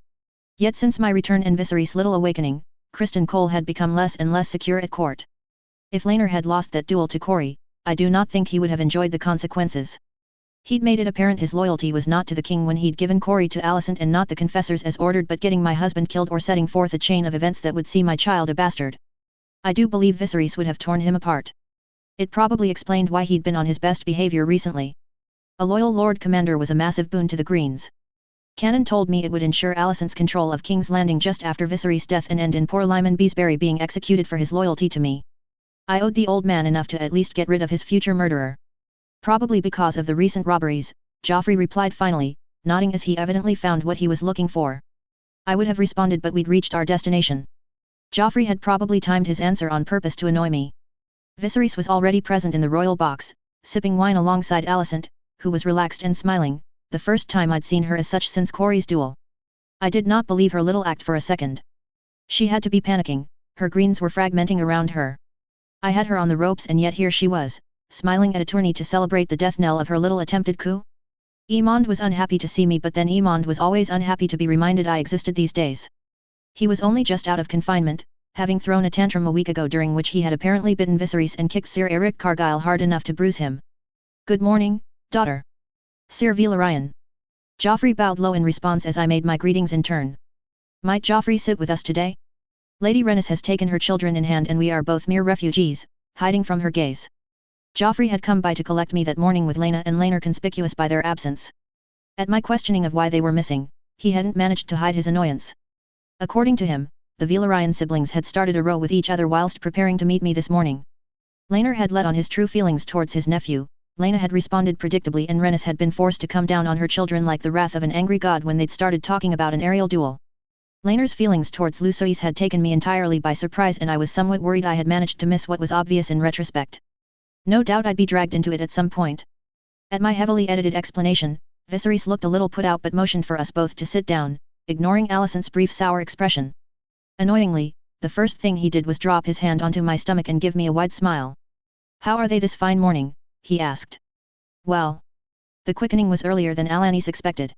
Speaker 1: Yet since my return and Viserys' little awakening, Criston Cole had become less and less secure at court. If Laenor had lost that duel to Corey, I do not think he would have enjoyed the consequences. He'd made it apparent his loyalty was not to the king when he'd given Corey to Alicent and not the confessors as ordered but getting my husband killed or setting forth a chain of events that would see my child a bastard. I do believe Viserys would have torn him apart. It probably explained why he'd been on his best behavior recently. A loyal Lord Commander was a massive boon to the Greens. Cannon told me it would ensure Alicent's control of King's Landing just after Viserys' death and end in poor Lyman Beesbury being executed for his loyalty to me. I owed the old man enough to at least get rid of his future murderer. Probably because of the recent robberies, Joffrey replied finally, nodding as he evidently found what he was looking for. I would have responded but we'd reached our destination. Joffrey had probably timed his answer on purpose to annoy me. Viserys was already present in the royal box, sipping wine alongside Alicent, who was relaxed and smiling, the first time I'd seen her as such since Corey's duel. I did not believe her little act for a second. She had to be panicking, her greens were fragmenting around her. I had her on the ropes and yet here she was, smiling at a tourney to celebrate the death knell of her little attempted coup? Aemond was unhappy to see me but then Aemond was always unhappy to be reminded I existed these days. He was only just out of confinement, having thrown a tantrum a week ago during which he had apparently bitten Viserys and kicked Sir Eric Cargyle hard enough to bruise him. Good morning, daughter. Sir Velaryon. Joffrey bowed low in response as I made my greetings in turn. Might Joffrey sit with us today? Lady Rhaenys has taken her children in hand and we are both mere refugees, hiding from her gaze. Joffrey had come by to collect me that morning with Laena and Laenor conspicuous by their absence. At my questioning of why they were missing, he hadn't managed to hide his annoyance. According to him, the Velaryon siblings had started a row with each other whilst preparing to meet me this morning. Laenor had let on his true feelings towards his nephew, Laena had responded predictably and Rhaenys had been forced to come down on her children like the wrath of an angry god when they'd started talking about an aerial duel. Laenor's feelings towards Lucerys had taken me entirely by surprise and I was somewhat worried I had managed to miss what was obvious in retrospect. No doubt I'd be dragged into it at some point. At my heavily edited explanation, Viserys looked a little put out but motioned for us both to sit down, ignoring Alicent's brief sour expression. Annoyingly, the first thing he did was drop his hand onto my stomach and give me a wide smile. "How are they this fine morning?" he asked. "Well." The quickening was earlier than Alanis expected.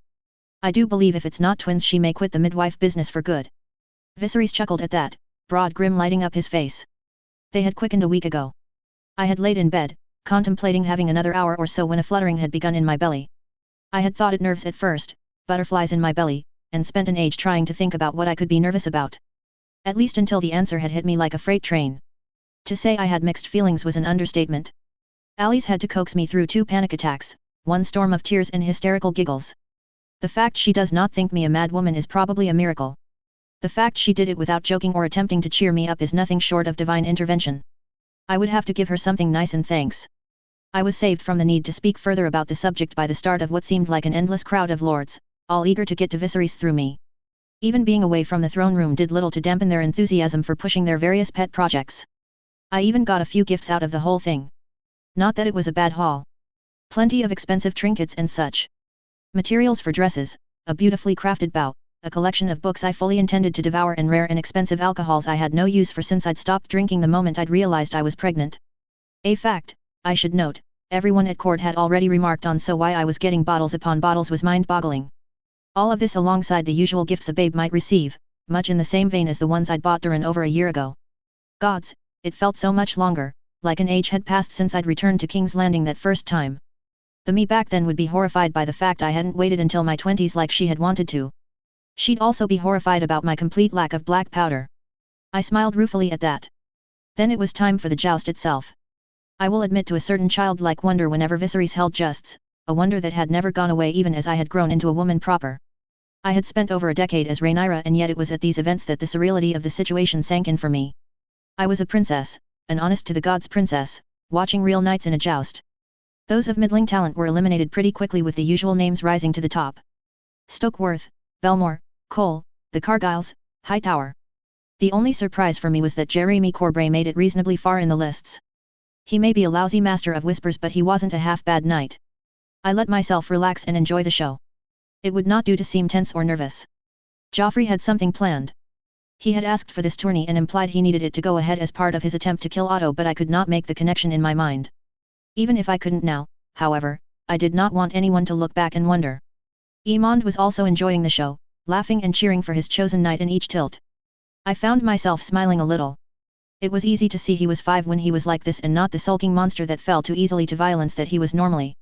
Speaker 1: "I do believe if it's not twins she may quit the midwife business for good." Viserys chuckled at that, broad grin lighting up his face. They had quickened a week ago. I had laid in bed, contemplating having another hour or so when a fluttering had begun in my belly. I had thought it nerves at first, butterflies in my belly, and spent an age trying to think about what I could be nervous about. At least until the answer had hit me like a freight train. To say I had mixed feelings was an understatement. Alice had to coax me through 2 panic attacks, 1 storm of tears and hysterical giggles. The fact she does not think me a mad woman is probably a miracle. The fact she did it without joking or attempting to cheer me up is nothing short of divine intervention. I would have to give her something nice in thanks. I was saved from the need to speak further about the subject by the start of what seemed like an endless crowd of lords, all eager to get to Viserys through me. Even being away from the throne room did little to dampen their enthusiasm for pushing their various pet projects. I even got a few gifts out of the whole thing. Not that it was a bad haul. Plenty of expensive trinkets and such. Materials for dresses, a beautifully crafted bow, a collection of books I fully intended to devour, and rare and expensive alcohols I had no use for since I'd stopped drinking the moment I'd realized I was pregnant. A fact, I should note, everyone at court had already remarked on, so why I was getting bottles upon bottles was mind-boggling. All of this alongside the usual gifts a babe might receive, much in the same vein as the ones I'd bought Durin over a year ago. Gods, it felt so much longer, like an age had passed since I'd returned to King's Landing that first time. The me back then would be horrified by the fact I hadn't waited until my 20s like she had wanted to. She'd also be horrified about my complete lack of black powder. I smiled ruefully at that. Then it was time for the joust itself. I will admit to a certain childlike wonder whenever Viserys held justs, a wonder that had never gone away even as I had grown into a woman proper. I had spent over a decade as Rhaenyra, and yet it was at these events that the surreality of the situation sank in for me. I was a princess, an honest to the gods princess, watching real knights in a joust. Those of middling talent were eliminated pretty quickly, with the usual names rising to the top. Stokeworth, Belmore, Cole, the Cargyles, Hightower. The only surprise for me was that Jeremy Corbray made it reasonably far in the lists. He may be a lousy master of whispers, but he wasn't a half-bad knight. I let myself relax and enjoy the show. It would not do to seem tense or nervous. Joffrey had something planned. He had asked for this tourney and implied he needed it to go ahead as part of his attempt to kill Otto, but I could not make the connection in my mind. Even if I couldn't now, however, I did not want anyone to look back and wonder. Aemond was also enjoying the show, laughing and cheering for his chosen knight in each tilt. I found myself smiling a little. It was easy to see he was 5 when he was like this, and not the sulking monster that fell too easily to violence that he was normally.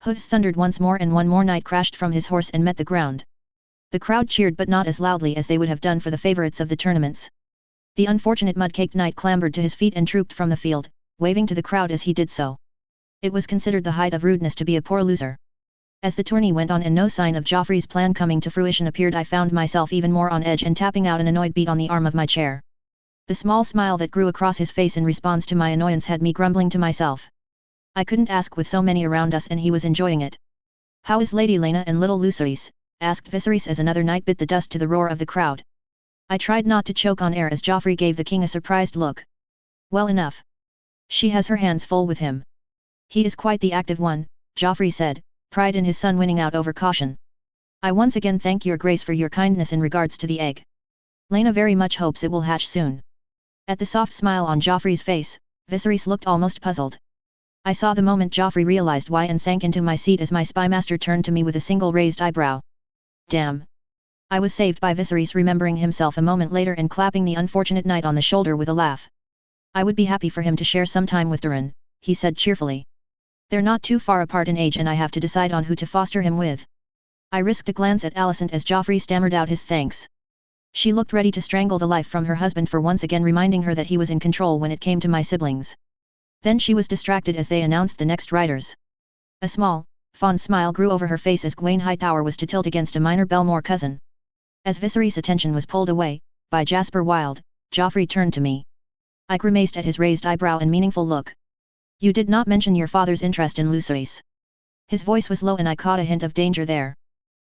Speaker 1: Hooves thundered once more, and one more knight crashed from his horse and met the ground. The crowd cheered, but not as loudly as they would have done for the favorites of the tournaments. The unfortunate mud-caked knight clambered to his feet and trooped from the field, waving to the crowd as he did so. It was considered the height of rudeness to be a poor loser. As the tourney went on and no sign of Joffrey's plan coming to fruition appeared, I found myself even more on edge and tapping out an annoyed beat on the arm of my chair. The small smile that grew across his face in response to my annoyance had me grumbling to myself. I couldn't ask with so many around us, and he was enjoying it. "How is Lady Laena and little Lucerys?" asked Viserys as another knight bit the dust to the roar of the crowd. I tried not to choke on air as Joffrey gave the king a surprised look. "Well enough. She has her hands full with him. He is quite the active one," Joffrey said, pride in his son winning out over caution. "I once again thank your grace for your kindness in regards to the egg. Laena very much hopes it will hatch soon." At the soft smile on Joffrey's face, Viserys looked almost puzzled. I saw the moment Joffrey realized why and sank into my seat as my spymaster turned to me with a single raised eyebrow. "Damn." I was saved by Viserys remembering himself a moment later and clapping the unfortunate knight on the shoulder with a laugh. "I would be happy for him to share some time with Durin," he said cheerfully. "They're not too far apart in age, and I have to decide on who to foster him with." I risked a glance at Alicent as Joffrey stammered out his thanks. She looked ready to strangle the life from her husband for once again reminding her that he was in control when it came to my siblings. Then she was distracted as they announced the next riders. A small, fond smile grew over her face as Gwaine Hightower was to tilt against a minor Belmore cousin. As Viserys' attention was pulled away, by Jasper Wilde, Joffrey turned to me. I grimaced at his raised eyebrow and meaningful look. "You did not mention your father's interest in Lucerys." His voice was low and I caught a hint of danger there.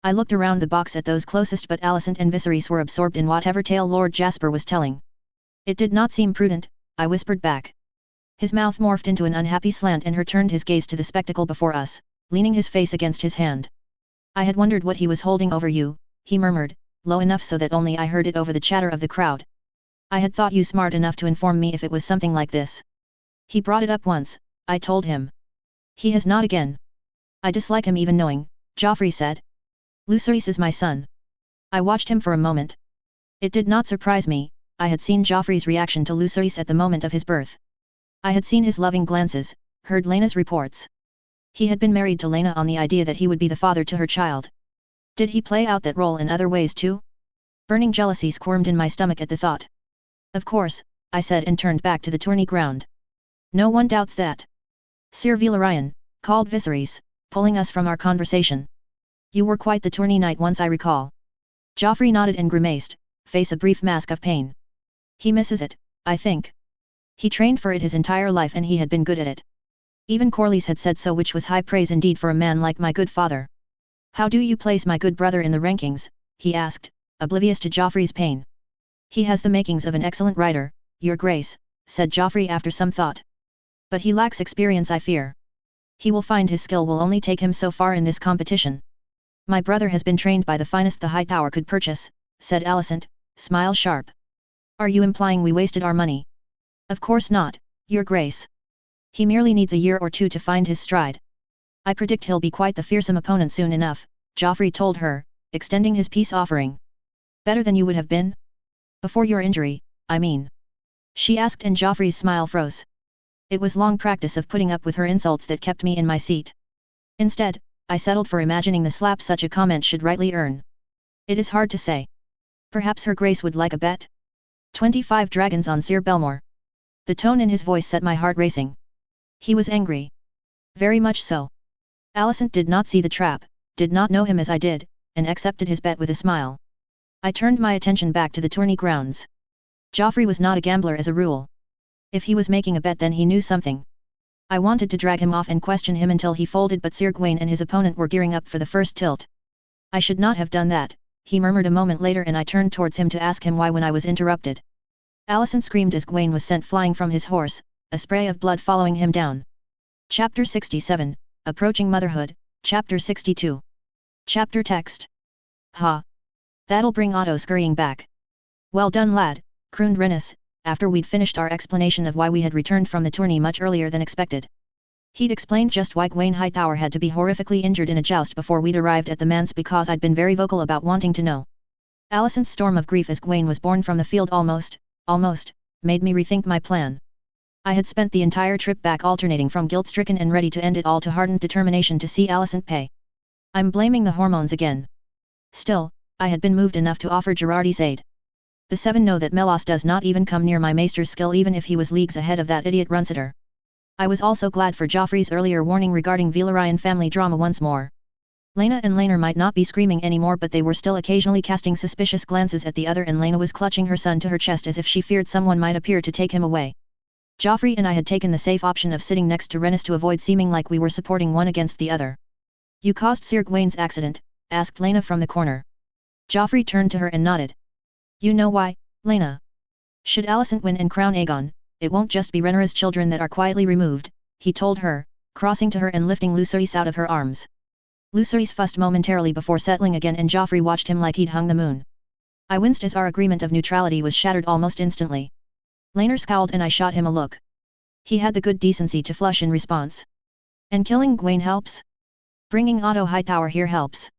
Speaker 1: I looked around the box at those closest, but Alicent and Viserys were absorbed in whatever tale Lord Jasper was telling. "It did not seem prudent," I whispered back. His mouth morphed into an unhappy slant and turned his gaze to the spectacle before us, leaning his face against his hand. "I had wondered what he was holding over you," he murmured, low enough so that only I heard it over the chatter of the crowd. I had thought you smart enough to inform me if it was something like this. He brought it up once, I told him. He has not again. I dislike him even knowing, Joffrey said. Lucerys is my son. I watched him for a moment. It did not surprise me, I had seen Joffrey's reaction to Lucerys at the moment of his birth. I had seen his loving glances, heard Laena's reports. He had been married to Laena on the idea that he would be the father to her child. Did he play out that role in other ways too? Burning jealousy squirmed in my stomach at the thought. Of course, I said and turned back to the tourney ground. No one doubts that. Sir Velaryon, called Viserys, pulling us from our conversation. You were quite the tourney knight once I recall. Joffrey nodded and grimaced, face a brief mask of pain. He misses it, I think. He trained for it his entire life and he had been good at it. Even Corlys had said so, which was high praise indeed for a man like my good father. How do you place my good brother in the rankings? He asked, oblivious to Joffrey's pain. He has the makings of an excellent rider, your grace, said Joffrey after some thought. But he lacks experience, I fear. He will find his skill will only take him so far in this competition. My brother has been trained by the finest the Hightower could purchase, said Alicent, smile sharp. Are you implying we wasted our money? Of course not, your grace. He merely needs a year or two to find his stride. I predict he'll be quite the fearsome opponent soon enough, Joffrey told her, extending his peace offering. Better than you would have been? Before your injury, I mean. She asked and Joffrey's smile froze. It was long practice of putting up with her insults that kept me in my seat. Instead, I settled for imagining the slap such a comment should rightly earn. It is hard to say. Perhaps her grace would like a bet? 25 dragons on Sir Belmore. The tone in his voice set my heart racing. He was angry. Very much so. Alicent did not see the trap, did not know him as I did, and accepted his bet with a smile. I turned my attention back to the tourney grounds. Joffrey was not a gambler as a rule. If he was making a bet then he knew something. I wanted to drag him off and question him until he folded, but Sir Gawain and his opponent were gearing up for the first tilt. I should not have done that, he murmured a moment later, and I turned towards him to ask him why when I was interrupted. Alicent screamed as Gawain was sent flying from his horse, a spray of blood following him down. Chapter 67, Approaching Motherhood, Chapter 62. Chapter text. Ha! That'll bring Otto scurrying back. Well done, lad, crooned Rhaenys, after we'd finished our explanation of why we had returned from the tourney much earlier than expected. He'd explained just why Gawain Hightower had to be horrifically injured in a joust before we'd arrived at the manse because I'd been very vocal about wanting to know. Alicent's storm of grief as Gawain was borne from the field almost, made me rethink my plan. I had spent the entire trip back alternating from guilt-stricken and ready to end it all to hardened determination to see Alicent pay. I'm blaming the hormones again. Still, I had been moved enough to offer Gerardi's aid. The seven know that Melos does not even come near my maester's skill even if he was leagues ahead of that idiot Runsiter. I was also glad for Joffrey's earlier warning regarding Velaryon family drama once more. Laena and Laenor might not be screaming anymore, but they were still occasionally casting suspicious glances at the other, and Laena was clutching her son to her chest as if she feared someone might appear to take him away. Joffrey and I had taken the safe option of sitting next to Rhaenys to avoid seeming like we were supporting one against the other. You caused Sir Gawain's accident? Asked Laena from the corner. Joffrey turned to her and nodded. You know why, Laena? Should Alicent win and crown Aegon, it won't just be Rhaenyra's children that are quietly removed, he told her, crossing to her and lifting Lucerys out of her arms. Lucerys fussed momentarily before settling again, and Joffrey watched him like he'd hung the moon. I winced as our agreement of neutrality was shattered almost instantly. Laenor scowled and I shot him a look. He had the good decency to flush in response. And killing Gawain helps? Bringing Otto Hightower here helps?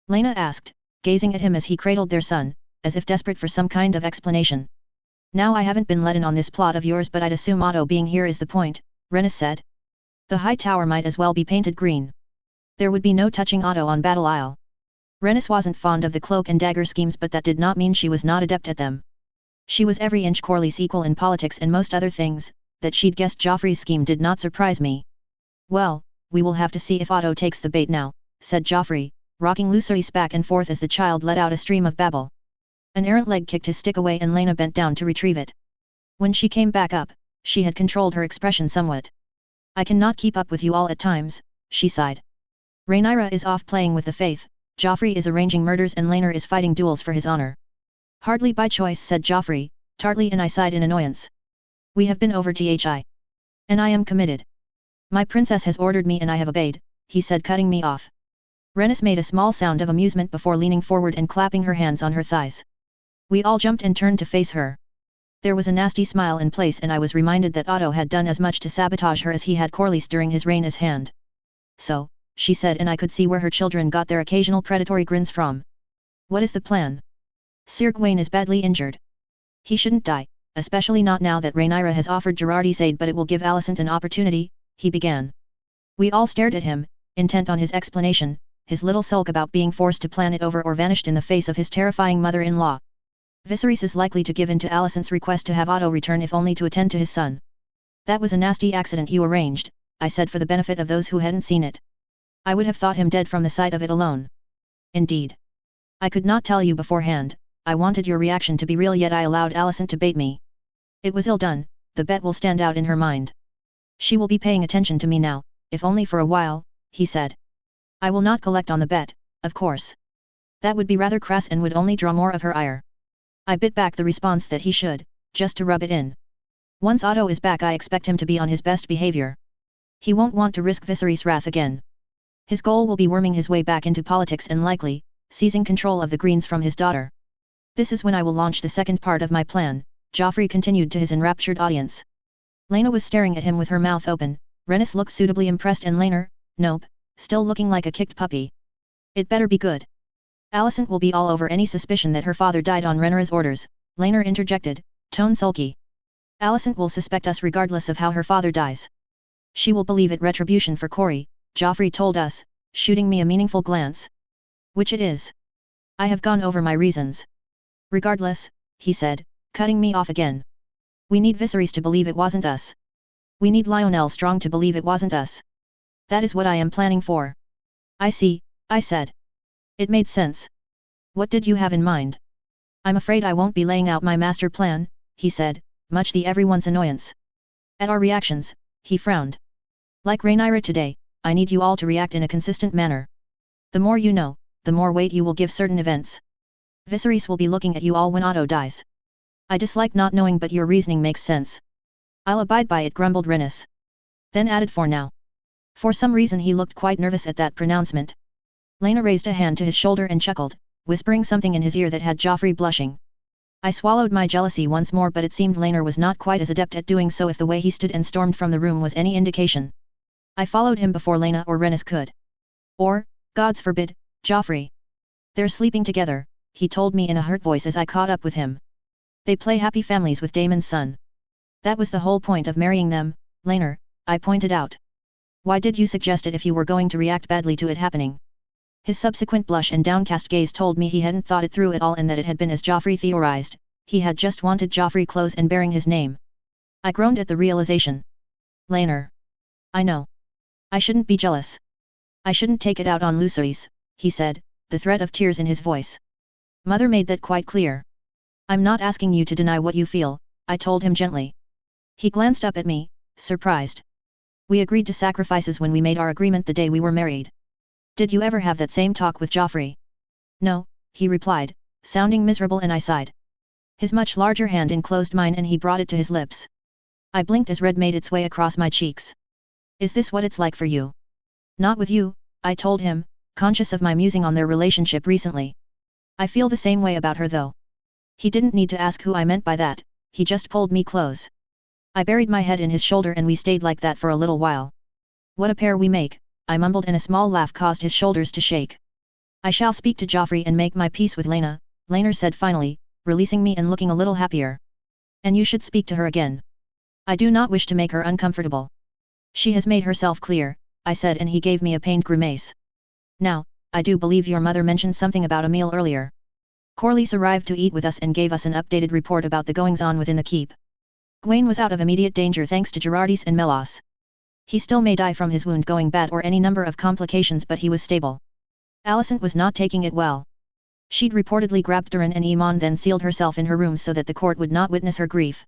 Speaker 1: Laena asked, gazing at him as he cradled their son, as if desperate for some kind of explanation. Now I haven't been let in on this plot of yours, but I'd assume Otto being here is the point, Rhaenys said. The Hightower might as well be painted green. There would be no touching Otto on Battle Isle. Rhaenys wasn't fond of the cloak and dagger schemes, but that did not mean she was not adept at them. She was every inch Corlys' equal in politics and most other things. That she'd guessed Joffrey's scheme did not surprise me. Well, we will have to see if Otto takes the bait now, said Joffrey, rocking Lucerys back and forth as the child let out a stream of babble. An errant leg kicked his stick away and Laena bent down to retrieve it. When she came back up, she had controlled her expression somewhat. I cannot keep up with you all at times, she sighed. Rhaenyra is off playing with the faith, Joffrey is arranging murders, and Laenor is fighting duels for his honor. Hardly by choice, said Joffrey, tartly, and I sighed in annoyance. We have been over THI. And I am committed. My princess has ordered me and I have obeyed, he said, cutting me off. Rhaenys made a small sound of amusement before leaning forward and clapping her hands on her thighs. We all jumped and turned to face her. There was a nasty smile in place and I was reminded that Otto had done as much to sabotage her as he had Corlys during his reign as Hand. So, she said, and I could see where her children got their occasional predatory grins from. What is the plan? Sir Gawain is badly injured. He shouldn't die, especially not now that Rhaenyra has offered Gerardis aid, but it will give Alicent an opportunity, he began. We all stared at him, intent on his explanation. His little sulk about being forced to plan it over or vanished in the face of his terrifying mother-in-law. Viserys is likely to give in to Alicent's request to have Otto return if only to attend to his son. That was a nasty accident you arranged, I said for the benefit of those who hadn't seen it. I would have thought him dead from the sight of it alone. Indeed. I could not tell you beforehand, I wanted your reaction to be real, yet I allowed Alicent to bait me. It was ill done, the bet will stand out in her mind. She will be paying attention to me now, if only for a while, he said. I will not collect on the bet, of course. That would be rather crass and would only draw more of her ire. I bit back the response that he should, just to rub it in. Once Otto is back I expect him to be on his best behavior. He won't want to risk Viserys' wrath again. His goal will be worming his way back into politics and likely, seizing control of the Greens from his daughter. This is when I will launch the second part of my plan, Joffrey continued to his enraptured audience. Laena was staring at him with her mouth open, Rhaenys looked suitably impressed and Laenor, nope, still looking like a kicked puppy. It better be good. Alicent will be all over any suspicion that her father died on Rhaenyra's orders, Laenor interjected, tone sulky. Alicent will suspect us regardless of how her father dies. She will believe it retribution for Corey, Joffrey told us, shooting me a meaningful glance. Which it is. I have gone over my reasons. Regardless, he said, cutting me off again. We need Viserys to believe it wasn't us. We need Lionel Strong to believe it wasn't us. That is what I am planning for. I see, I said. It made sense. What did you have in mind? I'm afraid I won't be laying out my master plan, he said, much to everyone's annoyance. At our reactions, he frowned. Like Rhaenyra today, I need you all to react in a consistent manner. The more you know, the more weight you will give certain events. Viserys will be looking at you all when Otto dies. I dislike not knowing, but your reasoning makes sense. I'll abide by it, grumbled Rhaenys. Then added for now. For some reason he looked quite nervous at that pronouncement. Laena raised a hand to his shoulder and chuckled, whispering something in his ear that had Joffrey blushing. I swallowed my jealousy once more, but it seemed Laenor was not quite as adept at doing so if the way he stood and stormed from the room was any indication. I followed him before Laena or Rhaenys could. Or, gods forbid, Joffrey. They're sleeping together, he told me in a hurt voice as I caught up with him. They play happy families with Daemon's son. That was the whole point of marrying them, Laenor, I pointed out. Why did you suggest it if you were going to react badly to it happening? His subsequent blush and downcast gaze told me he hadn't thought it through at all and that it had been as Joffrey theorized, he had just wanted Joffrey close and bearing his name. I groaned at the realization. Laenor. I know. I shouldn't be jealous. I shouldn't take it out on Lucerys, he said, the threat of tears in his voice. Mother made that quite clear. I'm not asking you to deny what you feel, I told him gently. He glanced up at me, surprised. We agreed to sacrifices when we made our agreement the day we were married. Did you ever have that same talk with Joffrey? No, he replied, sounding miserable, and I sighed. His much larger hand enclosed mine and he brought it to his lips. I blinked as red made its way across my cheeks. Is this what it's like for you? Not with you, I told him, conscious of my musing on their relationship recently. I feel the same way about her though. He didn't need to ask who I meant by that, he just pulled me close. I buried my head in his shoulder and we stayed like that for a little while. What a pair we make, I mumbled, and a small laugh caused his shoulders to shake. I shall speak to Joffrey and make my peace with Laena, Laenor said finally, releasing me and looking a little happier. And you should speak to her again. I do not wish to make her uncomfortable. She has made herself clear, I said, and he gave me a pained grimace. Now, I do believe your mother mentioned something about a meal earlier. Corlys arrived to eat with us and gave us an updated report about the goings-on within the keep. Gawain was out of immediate danger thanks to Gerardis and Melos. He still may die from his wound going bad or any number of complications, but he was stable. Alicent was not taking it well. She'd reportedly grabbed Durin and Iman, then sealed herself in her room so that the court would not witness her grief.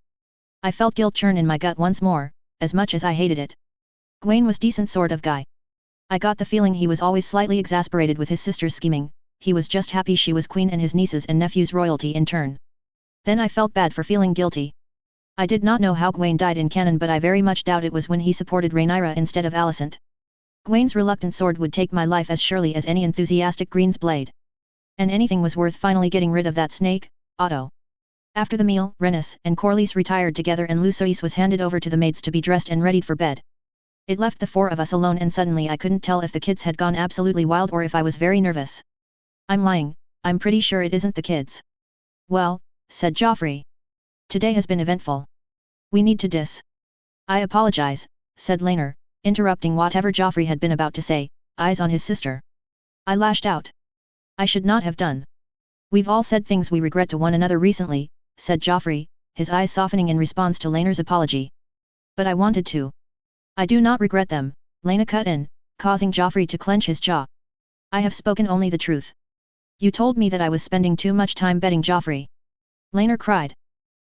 Speaker 1: I felt guilt churn in my gut once more, as much as I hated it. Gawain was decent sort of guy. I got the feeling he was always slightly exasperated with his sister's scheming, he was just happy she was queen and his nieces and nephews royalty in turn. Then I felt bad for feeling guilty. I did not know how Gawain died in canon, but I very much doubt it was when he supported Rhaenyra instead of Alicent. Gawain's reluctant sword would take my life as surely as any enthusiastic Green's blade. And anything was worth finally getting rid of that snake, Otto. After the meal, Renus and Corlys retired together and Lucerys was handed over to the maids to be dressed and readied for bed. It left the four of us alone and suddenly I couldn't tell if the kids had gone absolutely wild or if I was very nervous. I'm lying, I'm pretty sure it isn't the kids. Well, said Joffrey. Today has been eventful. We need to I apologize, said Laenor, interrupting whatever Joffrey had been about to say, eyes on his sister. I lashed out. I should not have done. We've all said things we regret to one another recently, said Joffrey, his eyes softening in response to Laenor's apology. But I wanted to. I do not regret them, Laena cut in, causing Joffrey to clench his jaw. I have spoken only the truth. You told me that I was spending too much time betting Joffrey. Laenor cried.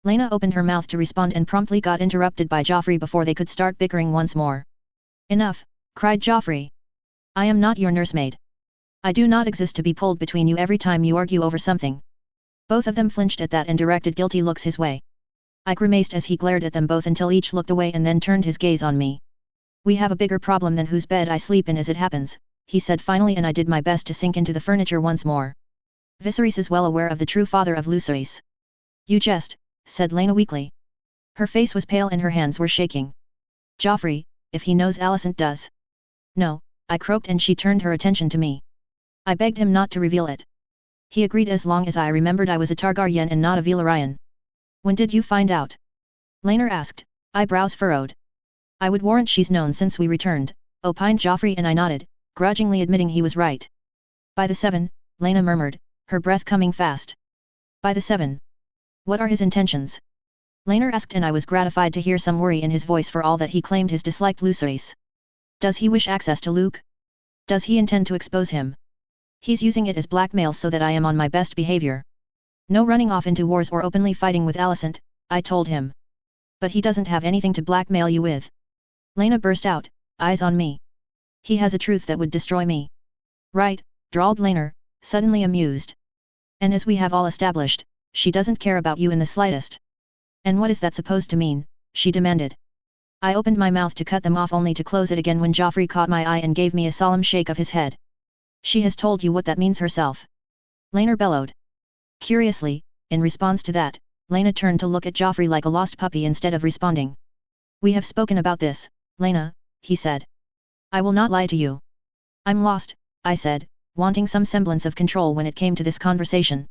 Speaker 1: Laena opened her mouth to respond and promptly got interrupted by Joffrey before they could start bickering once more. Enough, cried Joffrey. I am not your nursemaid. I do not exist to be pulled between you every time you argue over something. Both of them flinched at that and directed guilty looks his way. I grimaced as he glared at them both until each looked away and then turned his gaze on me. We have a bigger problem than whose bed I sleep in as it happens, he said finally, and I did my best to sink into the furniture once more. Viserys is well aware of the true father of Lucerys. You jest, said Laena weakly. Her face was pale and her hands were shaking. Joffrey, if he knows Alicent does. No, I croaked and she turned her attention to me. I begged him not to reveal it. He agreed as long as I remembered I was a Targaryen and not a Velaryon. When did you find out? Laenor asked, eyebrows furrowed. I would warrant she's known since we returned, opined Joffrey, and I nodded, grudgingly admitting he was right. By the 7, Laena murmured, her breath coming fast. By the 7. What are his intentions? Laenor asked, and I was gratified to hear some worry in his voice for all that he claimed his disliked Lucerys. Does he wish access to Luke? Does he intend to expose him? He's using it as blackmail so that I am on my best behavior. No running off into wars or openly fighting with Alicent, I told him. But he doesn't have anything to blackmail you with. Laena burst out, eyes on me. He has a truth that would destroy me. Right, drawled Laenor, suddenly amused. And as we have all established, she doesn't care about you in the slightest. And what is that supposed to mean? She demanded. I opened my mouth to cut them off only to close it again when Joffrey caught my eye and gave me a solemn shake of his head. She has told you what that means herself. Laenor bellowed. Curiously, in response to that, Laena turned to look at Joffrey like a lost puppy instead of responding. We have spoken about this, Laena, he said. I will not lie to you. I'm lost, I said, wanting some semblance of control when it came to this conversation.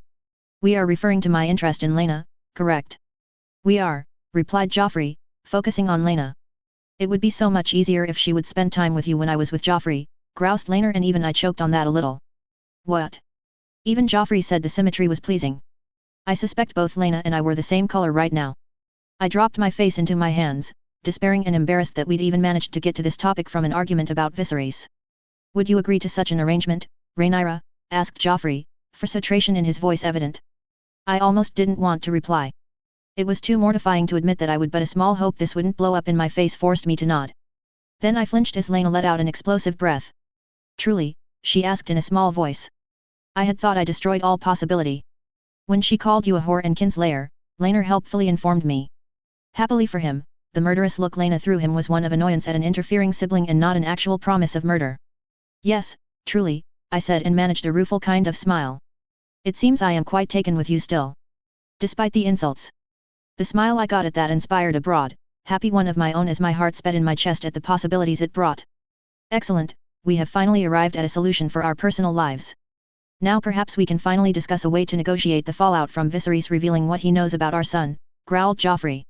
Speaker 1: We are referring to my interest in Laena, correct? We are, replied Joffrey, focusing on Laena. It would be so much easier if she would spend time with you when I was with Joffrey, groused Laenor, and even I choked on that a little. What? Even Joffrey said the symmetry was pleasing. I suspect both Laena and I were the same color right now. I dropped my face into my hands, despairing and embarrassed that we'd even managed to get to this topic from an argument about Viserys. Would you agree to such an arrangement, Rhaenyra? Asked Joffrey, frustration in his voice evident. I almost didn't want to reply. It was too mortifying to admit that I would, but a small hope this wouldn't blow up in my face forced me to nod. Then I flinched as Laena let out an explosive breath. Truly? She asked in a small voice. I had thought I destroyed all possibility. When she called you a whore and kinslayer, Laenor helpfully informed me. Happily for him, the murderous look Laena threw him was one of annoyance at an interfering sibling and not an actual promise of murder. Yes, truly, I said and managed a rueful kind of smile. It seems I am quite taken with you still. Despite the insults. The smile I got at that inspired a broad, happy one of my own as my heart sped in my chest at the possibilities it brought. Excellent, we have finally arrived at a solution for our personal lives. Now perhaps we can finally discuss a way to negotiate the fallout from Viserys revealing what he knows about our son, growled Joffrey.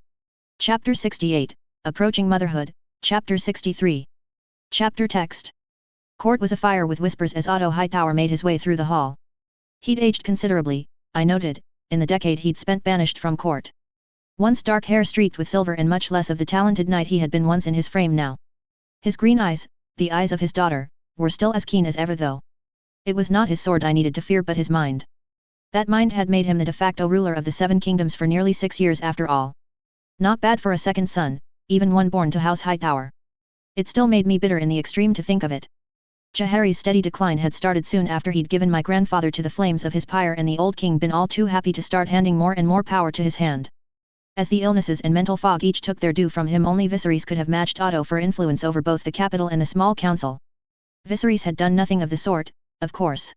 Speaker 1: Chapter 68, Approaching Motherhood, Chapter 63. Chapter Text. Court was afire with whispers as Otto Hightower made his way through the hall. He'd aged considerably, I noted, in the decade he'd spent banished from court. Once dark hair streaked with silver and much less of the talented knight he had been once in his frame now. His green eyes, the eyes of his daughter, were still as keen as ever though. It was not his sword I needed to fear but his mind. That mind had made him the de facto ruler of the 7 kingdoms for nearly 6 years after all. Not bad for a second son, even one born to House Hightower. It still made me bitter in the extreme to think of it. Jaehaerys' steady decline had started soon after he'd given my grandfather to the flames of his pyre and the old king been all too happy to start handing more and more power to his hand. As the illnesses and mental fog each took their due from him, only Viserys could have matched Otto for influence over both the capital and the small council. Viserys had done nothing of the sort, of course.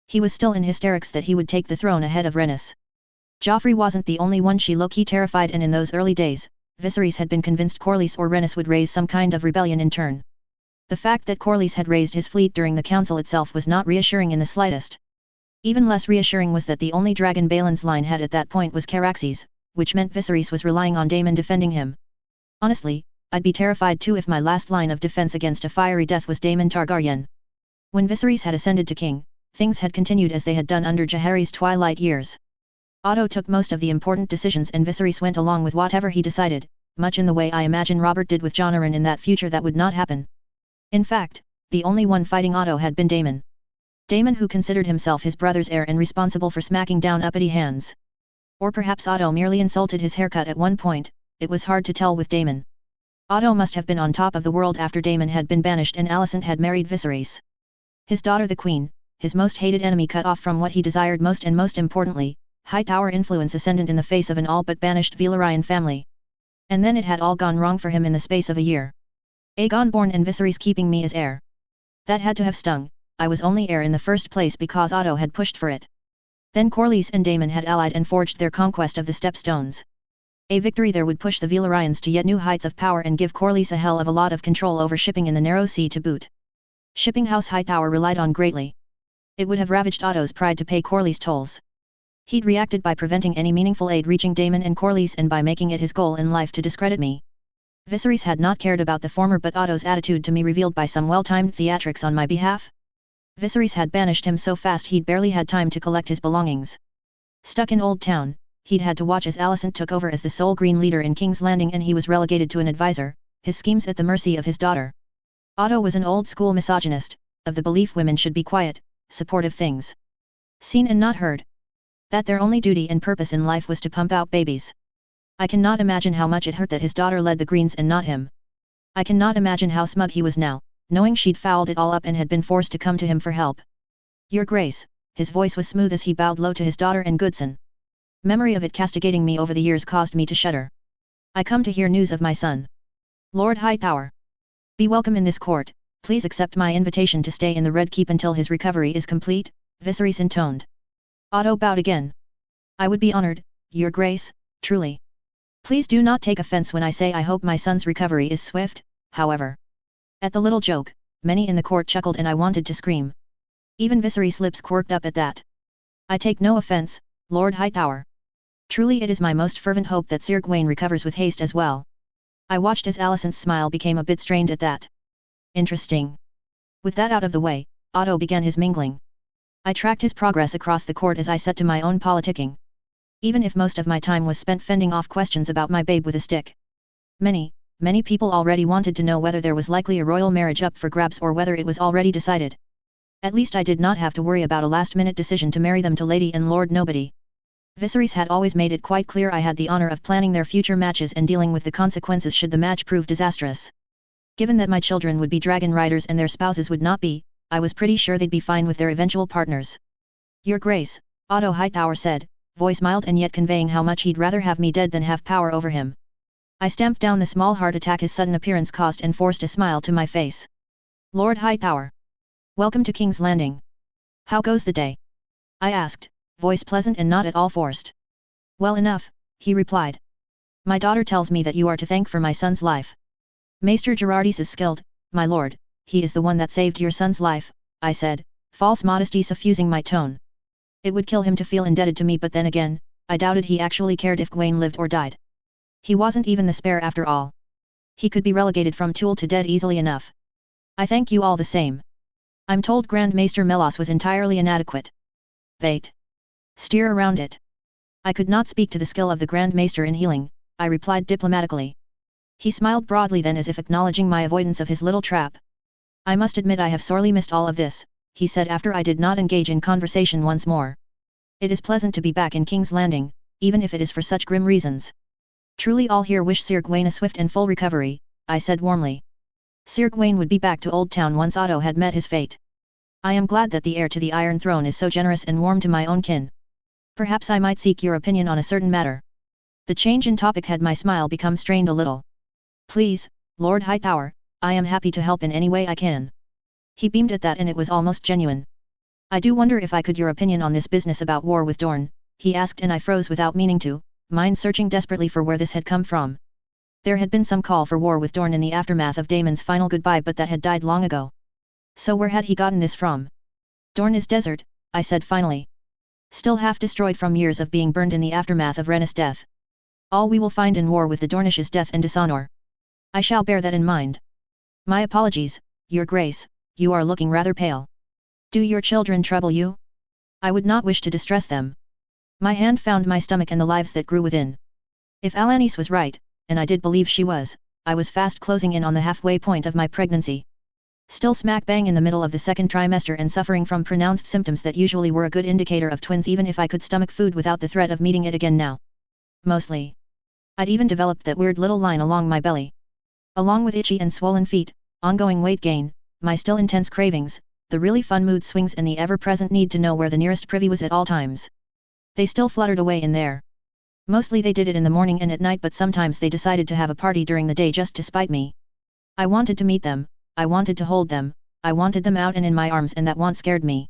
Speaker 1: He was still in hysterics that he would take the throne ahead of Rhaenys. Joffrey wasn't the only one she low-key terrified, and in those early days, Viserys had been convinced Corlys or Rhaenys would raise some kind of rebellion in turn. The fact that Corlys had raised his fleet during the council itself was not reassuring in the slightest. Even less reassuring was that the only dragon Baelin's line had at that point was Caraxes, which meant Viserys was relying on Daemon defending him. Honestly, I'd be terrified too if my last line of defense against a fiery death was Daemon Targaryen. When Viserys had ascended to king, things had continued as they had done under Jaehaerys' twilight years. Otto took most of the important decisions and Viserys went along with whatever he decided, much in the way I imagine Robert did with Jon Arryn in that future that would not happen. In fact, the only one fighting Otto had been Daemon. Daemon, who considered himself his brother's heir and responsible for smacking down uppity hands. Or perhaps Otto merely insulted his haircut at one point, it was hard to tell with Daemon. Otto must have been on top of the world after Daemon had been banished and Alicent had married Viserys. His daughter the Queen, his most hated enemy, cut off from what he desired most, and most importantly, high tower influence ascendant in the face of an all but banished Valyrian family. And then it had all gone wrong for him in the space of a year. Aegon born and Viserys keeping me as heir. That had to have stung. I was only heir in the first place because Otto had pushed for it. Then Corlys and Daemon had allied and forged their conquest of the Stepstones. A victory there would push the Valyrians to yet new heights of power and give Corlys a hell of a lot of control over shipping in the Narrow Sea to boot. Shipping House Hightower relied on greatly. It would have ravaged Otto's pride to pay Corlys tolls. He'd reacted by preventing any meaningful aid reaching Daemon and Corlys and by making it his goal in life to discredit me. Viserys had not cared about the former, but Otto's attitude to me revealed by some well-timed theatrics on my behalf. Viserys had banished him so fast he'd barely had time to collect his belongings. Stuck in Old Town, he'd had to watch as Alicent took over as the sole Green leader in King's Landing and he was relegated to an advisor, his schemes at the mercy of his daughter. Otto was an old-school misogynist, of the belief women should be quiet, supportive things. Seen and not heard. That their only duty and purpose in life was to pump out babies. I cannot imagine how much it hurt that his daughter led the Greens and not him. I cannot imagine how smug he was now, knowing she'd fouled it all up and had been forced to come to him for help. Your Grace, his voice was smooth as he bowed low to his daughter and Goodson. Memory of it castigating me over the years caused me to shudder. I come to hear news of my son. Lord Hightower. Be welcome in this court, please accept my invitation to stay in the Red Keep until his recovery is complete, Viserys intoned. Otto bowed again. I would be honored, Your Grace, truly. Please do not take offense when I say I hope my son's recovery is swift, however. At the little joke, many in the court chuckled and I wanted to scream. Even Viserys' lips quirked up at that. I take no offense, Lord Hightower. Truly it is my most fervent hope that Sir Gawain recovers with haste as well. I watched as Alicent's smile became a bit strained at that. Interesting. With that out of the way, Otto began his mingling. I tracked his progress across the court as I set to my own politicking. Even if most of my time was spent fending off questions about my babe with a stick. Many people already wanted to know whether there was likely a royal marriage up for grabs or whether it was already decided. At least I did not have to worry about a last-minute decision to marry them to Lady and Lord Nobody. Viserys had always made it quite clear I had the honor of planning their future matches and dealing with the consequences should the match prove disastrous. Given that my children would be dragon riders and their spouses would not be, I was pretty sure they'd be fine with their eventual partners. Your Grace, Otto Hightower said, voice mild and yet conveying how much he'd rather have me dead than have power over him. I stamped down the small heart attack his sudden appearance caused and forced a smile to my face. Lord Hightower. Welcome to King's Landing. How goes the day? I asked, voice pleasant and not at all forced. Well enough, he replied. My daughter tells me that you are to thank for my son's life. Maester Gerardis is skilled, my lord, he is the one that saved your son's life, I said, false modesty suffusing my tone. It would kill him to feel indebted to me, but then again, I doubted he actually cared if Gawain lived or died. He wasn't even the spare after all. He could be relegated from Tool to dead easily enough. I thank you all the same. I'm told Grand Maester Melos was entirely inadequate. Wait. Steer around it. I could not speak to the skill of the Grand Maester in healing, I replied diplomatically. He smiled broadly then as if acknowledging my avoidance of his little trap. I must admit I have sorely missed all of this, he said after I did not engage in conversation once more. It is pleasant to be back in King's Landing, even if it is for such grim reasons. Truly all here wish Sir Gawain a swift and full recovery, I said warmly. Sir Gawain would be back to Old Town once Otto had met his fate. I am glad that the heir to the Iron Throne is so generous and warm to my own kin. Perhaps I might seek your opinion on a certain matter. The change in topic had my smile become strained a little. Please, Lord Hightower, I am happy to help in any way I can. He beamed at that and it was almost genuine. I do wonder if I could your opinion on this business about war with Dorne, he asked, and I froze without meaning to, mind searching desperately for where this had come from. There had been some call for war with Dorn in the aftermath of Damon's final goodbye, but that had died long ago. So where had he gotten this from? Dorn is desert, I said finally. Still half destroyed from years of being burned in the aftermath of Renna's death. All we will find in war with the Dornish's death and dishonor. I shall bear that in mind. My apologies, Your Grace, you are looking rather pale. Do your children trouble you? I would not wish to distress them. My hand found my stomach and the lives that grew within. If Alanis was right, and I did believe she was, I was fast closing in on the halfway point of my pregnancy. Still smack bang in the middle of the second trimester and suffering from pronounced symptoms that usually were a good indicator of twins even if I could stomach food without the threat of meeting it again now. Mostly. I'd even developed that weird little line along my belly. Along with itchy and swollen feet, ongoing weight gain, my still intense cravings, the really fun mood swings and the ever-present need to know where the nearest privy was at all times. They still fluttered away in there. Mostly they did it in the morning and at night, but sometimes they decided to have a party during the day just to spite me. I wanted to meet them, I wanted to hold them, I wanted them out and in my arms, and that want scared me.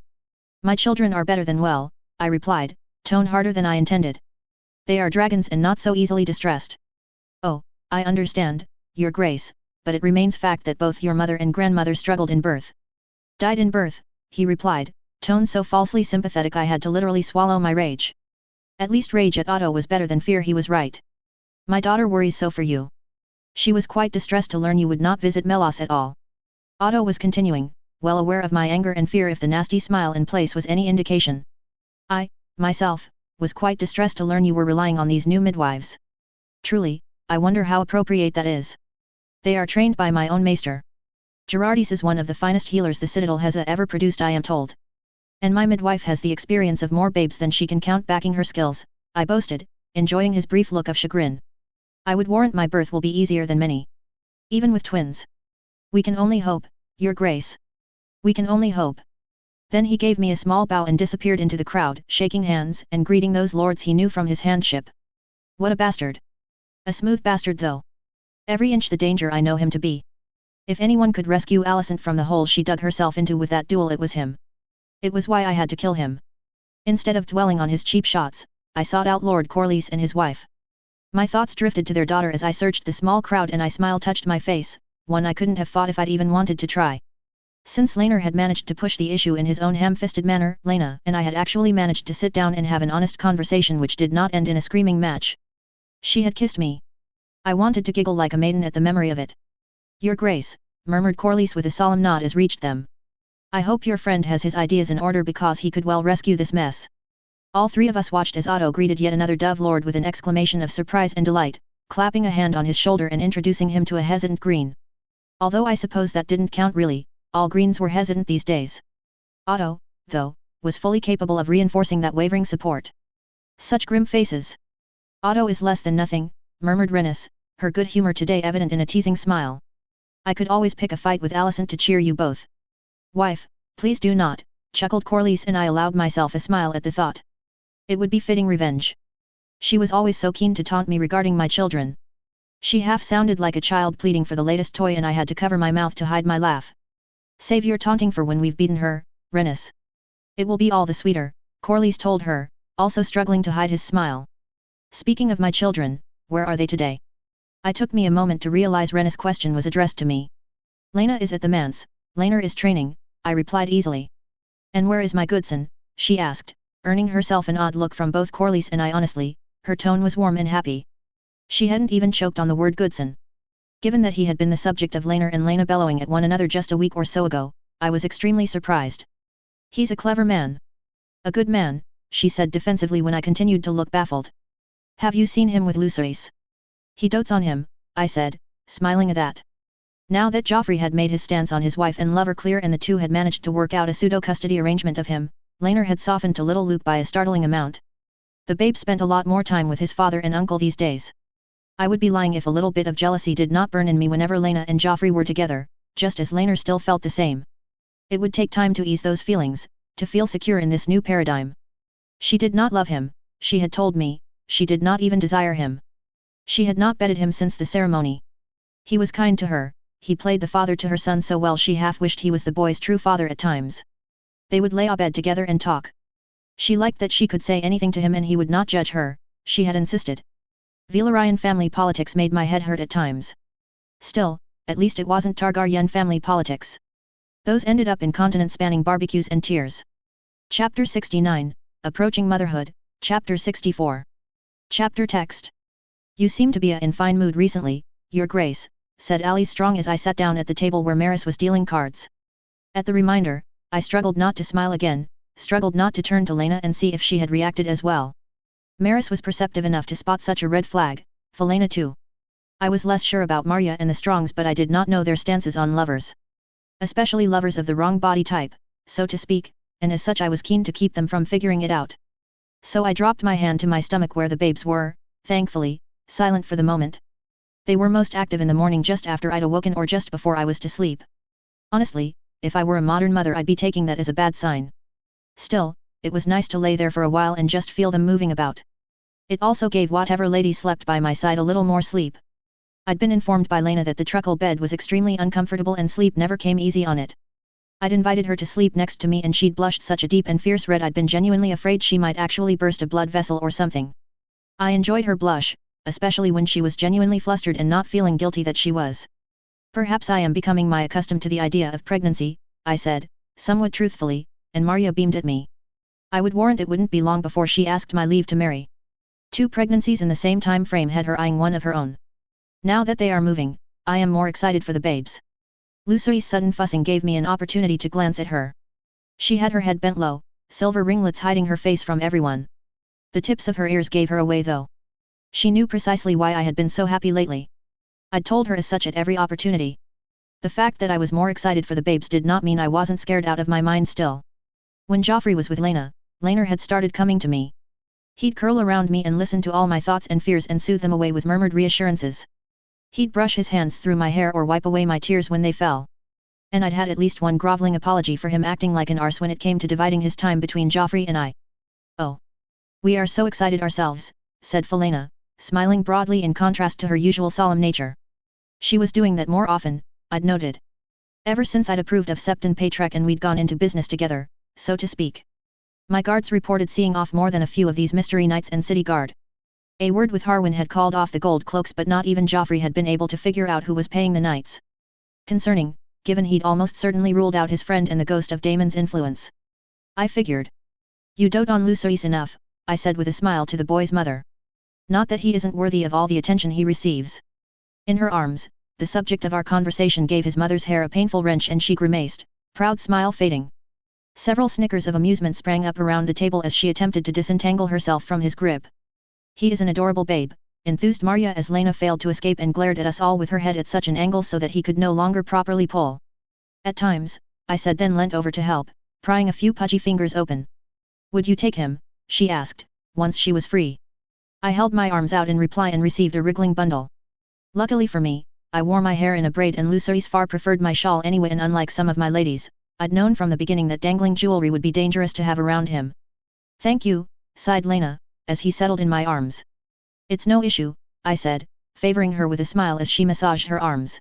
Speaker 1: My children are better than well, I replied, tone harder than I intended. They are dragons and not so easily distressed. Oh, I understand, Your Grace, but it remains fact that both your mother and grandmother struggled in birth. Died in birth, he replied, tone so falsely sympathetic I had to literally swallow my rage. At least rage at Otto was better than fear. He was right. My daughter worries so for you. She was quite distressed to learn you would not visit Melos at all. Otto was continuing, well aware of my anger and fear if the nasty smile in place was any indication. I, myself, was quite distressed to learn you were relying on these new midwives. Truly, I wonder how appropriate that is. They are trained by my own maester. Gerardis is one of the finest healers the Citadel has ever produced, I am told. And my midwife has the experience of more babes than she can count backing her skills, I boasted, enjoying his brief look of chagrin. I would warrant my birth will be easier than many. Even with twins. We can only hope, Your Grace. We can only hope. Then he gave me a small bow and disappeared into the crowd, shaking hands and greeting those lords he knew from his handship. What a bastard. A smooth bastard though. Every inch the danger I know him to be. If anyone could rescue Alicent from the hole she dug herself into with that duel, it was him. It was why I had to kill him. Instead of dwelling on his cheap shots, I sought out Lord Corlys and his wife. My thoughts drifted to their daughter as I searched the small crowd, and a smile touched my face, one I couldn't have fought if I'd even wanted to try. Since Laenor had managed to push the issue in his own ham-fisted manner, Laena and I had actually managed to sit down and have an honest conversation which did not end in a screaming match. She had kissed me. I wanted to giggle like a maiden at the memory of it. Your Grace, murmured Corlys with a solemn nod as reached them. I hope your friend has his ideas in order, because he could well rescue this mess. All three of us watched as Otto greeted yet another Dove Lord with an exclamation of surprise and delight, clapping a hand on his shoulder and introducing him to a hesitant Green. Although I suppose that didn't count really, all Greens were hesitant these days. Otto, though, was fully capable of reinforcing that wavering support. Such grim faces. Otto is less than nothing, murmured Rennis, her good humor today evident in a teasing smile. I could always pick a fight with Alicent to cheer you both. Wife, please do not, chuckled Corlys, and I allowed myself a smile at the thought. It would be fitting revenge. She was always so keen to taunt me regarding my children. She half sounded like a child pleading for the latest toy, and I had to cover my mouth to hide my laugh. Save your taunting for when we've beaten her, Rennis. It will be all the sweeter, Corlys told her, also struggling to hide his smile. Speaking of my children, where are they today? I took me a moment to realize Rennis' question was addressed to me. Laena is at the manse, Laenor is training, I replied easily. And where is my goodson? She asked, earning herself an odd look from both Corlys and I. Honestly, her tone was warm and happy. She hadn't even choked on the word goodson. Given that he had been the subject of Laenor and Laena bellowing at one another just a week or so ago, I was extremely surprised. He's a clever man. A good man, she said defensively when I continued to look baffled. Have you seen him with Lucerys? He dotes on him, I said, smiling at that. Now that Joffrey had made his stance on his wife and lover clear and the two had managed to work out a pseudo-custody arrangement of him, Laenor had softened to little Luke by a startling amount. The babe spent a lot more time with his father and uncle these days. I would be lying if a little bit of jealousy did not burn in me whenever Laena and Joffrey were together, just as Laenor still felt the same. It would take time to ease those feelings, to feel secure in this new paradigm. She did not love him, she had told me, she did not even desire him. She had not bedded him since the ceremony. He was kind to her, he played the father to her son so well she half wished he was the boy's true father at times. They would lay abed together and talk. She liked that she could say anything to him and he would not judge her, she had insisted. Velaryon family politics made my head hurt at times. Still, at least it wasn't Targaryen family politics. Those ended up in continent-spanning barbecues and tears. Chapter 69, Approaching Motherhood, Chapter 64. Chapter text. You seem to be in fine mood recently, Your Grace, said Alice Strong as I sat down at the table where Maris was dealing cards. At the reminder, I struggled not to smile again, struggled not to turn to Lena and see if she had reacted as well. Maris was perceptive enough to spot such a red flag, Felena too. I was less sure about Marya and the Strongs, but I did not know their stances on lovers. Especially lovers of the wrong body type, so to speak, and as such I was keen to keep them from figuring it out. So I dropped my hand to my stomach where the babes were, thankfully, silent for the moment. They were most active in the morning just after I'd awoken or just before I was to sleep. Honestly, if I were a modern mother I'd be taking that as a bad sign. Still, it was nice to lay there for a while and just feel them moving about. It also gave whatever lady slept by my side a little more sleep. I'd been informed by Lena that the truckle bed was extremely uncomfortable and sleep never came easy on it. I'd invited her to sleep next to me and she'd blushed such a deep and fierce red I'd been genuinely afraid she might actually burst a blood vessel or something. I enjoyed her blush, especially when she was genuinely flustered and not feeling guilty that she was. Perhaps I am becoming my accustomed to the idea of pregnancy, I said, somewhat truthfully, and Marya beamed at me. I would warrant it wouldn't be long before she asked my leave to marry. 2 pregnancies in the same time frame had her eyeing one of her own. Now that they are moving, I am more excited for the babes. Lucery's sudden fussing gave me an opportunity to glance at her. She had her head bent low, silver ringlets hiding her face from everyone. The tips of her ears gave her away though. She knew precisely why I had been so happy lately. I'd told her as such at every opportunity. The fact that I was more excited for the babes did not mean I wasn't scared out of my mind still. When Joffrey was with Lena, Laenor had started coming to me. He'd curl around me and listen to all my thoughts and fears and soothe them away with murmured reassurances. He'd brush his hands through my hair or wipe away my tears when they fell. And I'd had at least one groveling apology for him acting like an arse when it came to dividing his time between Joffrey and I. Oh. We are so excited ourselves, said Felena, smiling broadly in contrast to her usual solemn nature. She was doing that more often, I'd noted. Ever since I'd approved of Septon Patrek and we'd gone into business together, so to speak. My guards reported seeing off more than a few of these mystery knights and city guard. A word with Harwin had called off the gold cloaks, but not even Joffrey had been able to figure out who was paying the knights. Concerning, given he'd almost certainly ruled out his friend and the ghost of Daemon's influence. I figured. You dote on Lucerys enough, I said with a smile to the boy's mother. Not that he isn't worthy of all the attention he receives. In her arms, the subject of our conversation gave his mother's hair a painful wrench and she grimaced, proud smile fading. Several snickers of amusement sprang up around the table as she attempted to disentangle herself from his grip. He is an adorable babe, enthused Marya as Lena failed to escape and glared at us all with her head at such an angle so that he could no longer properly pull. At times, I said, then leant over to help, prying a few pudgy fingers open. Would you take him? She asked, once she was free. I held my arms out in reply and received a wriggling bundle. Luckily for me, I wore my hair in a braid and Lucerys far preferred my shawl anyway, and unlike some of my ladies, I'd known from the beginning that dangling jewelry would be dangerous to have around him. Thank you, sighed Lena, as he settled in my arms. It's no issue, I said, favoring her with a smile as she massaged her arms.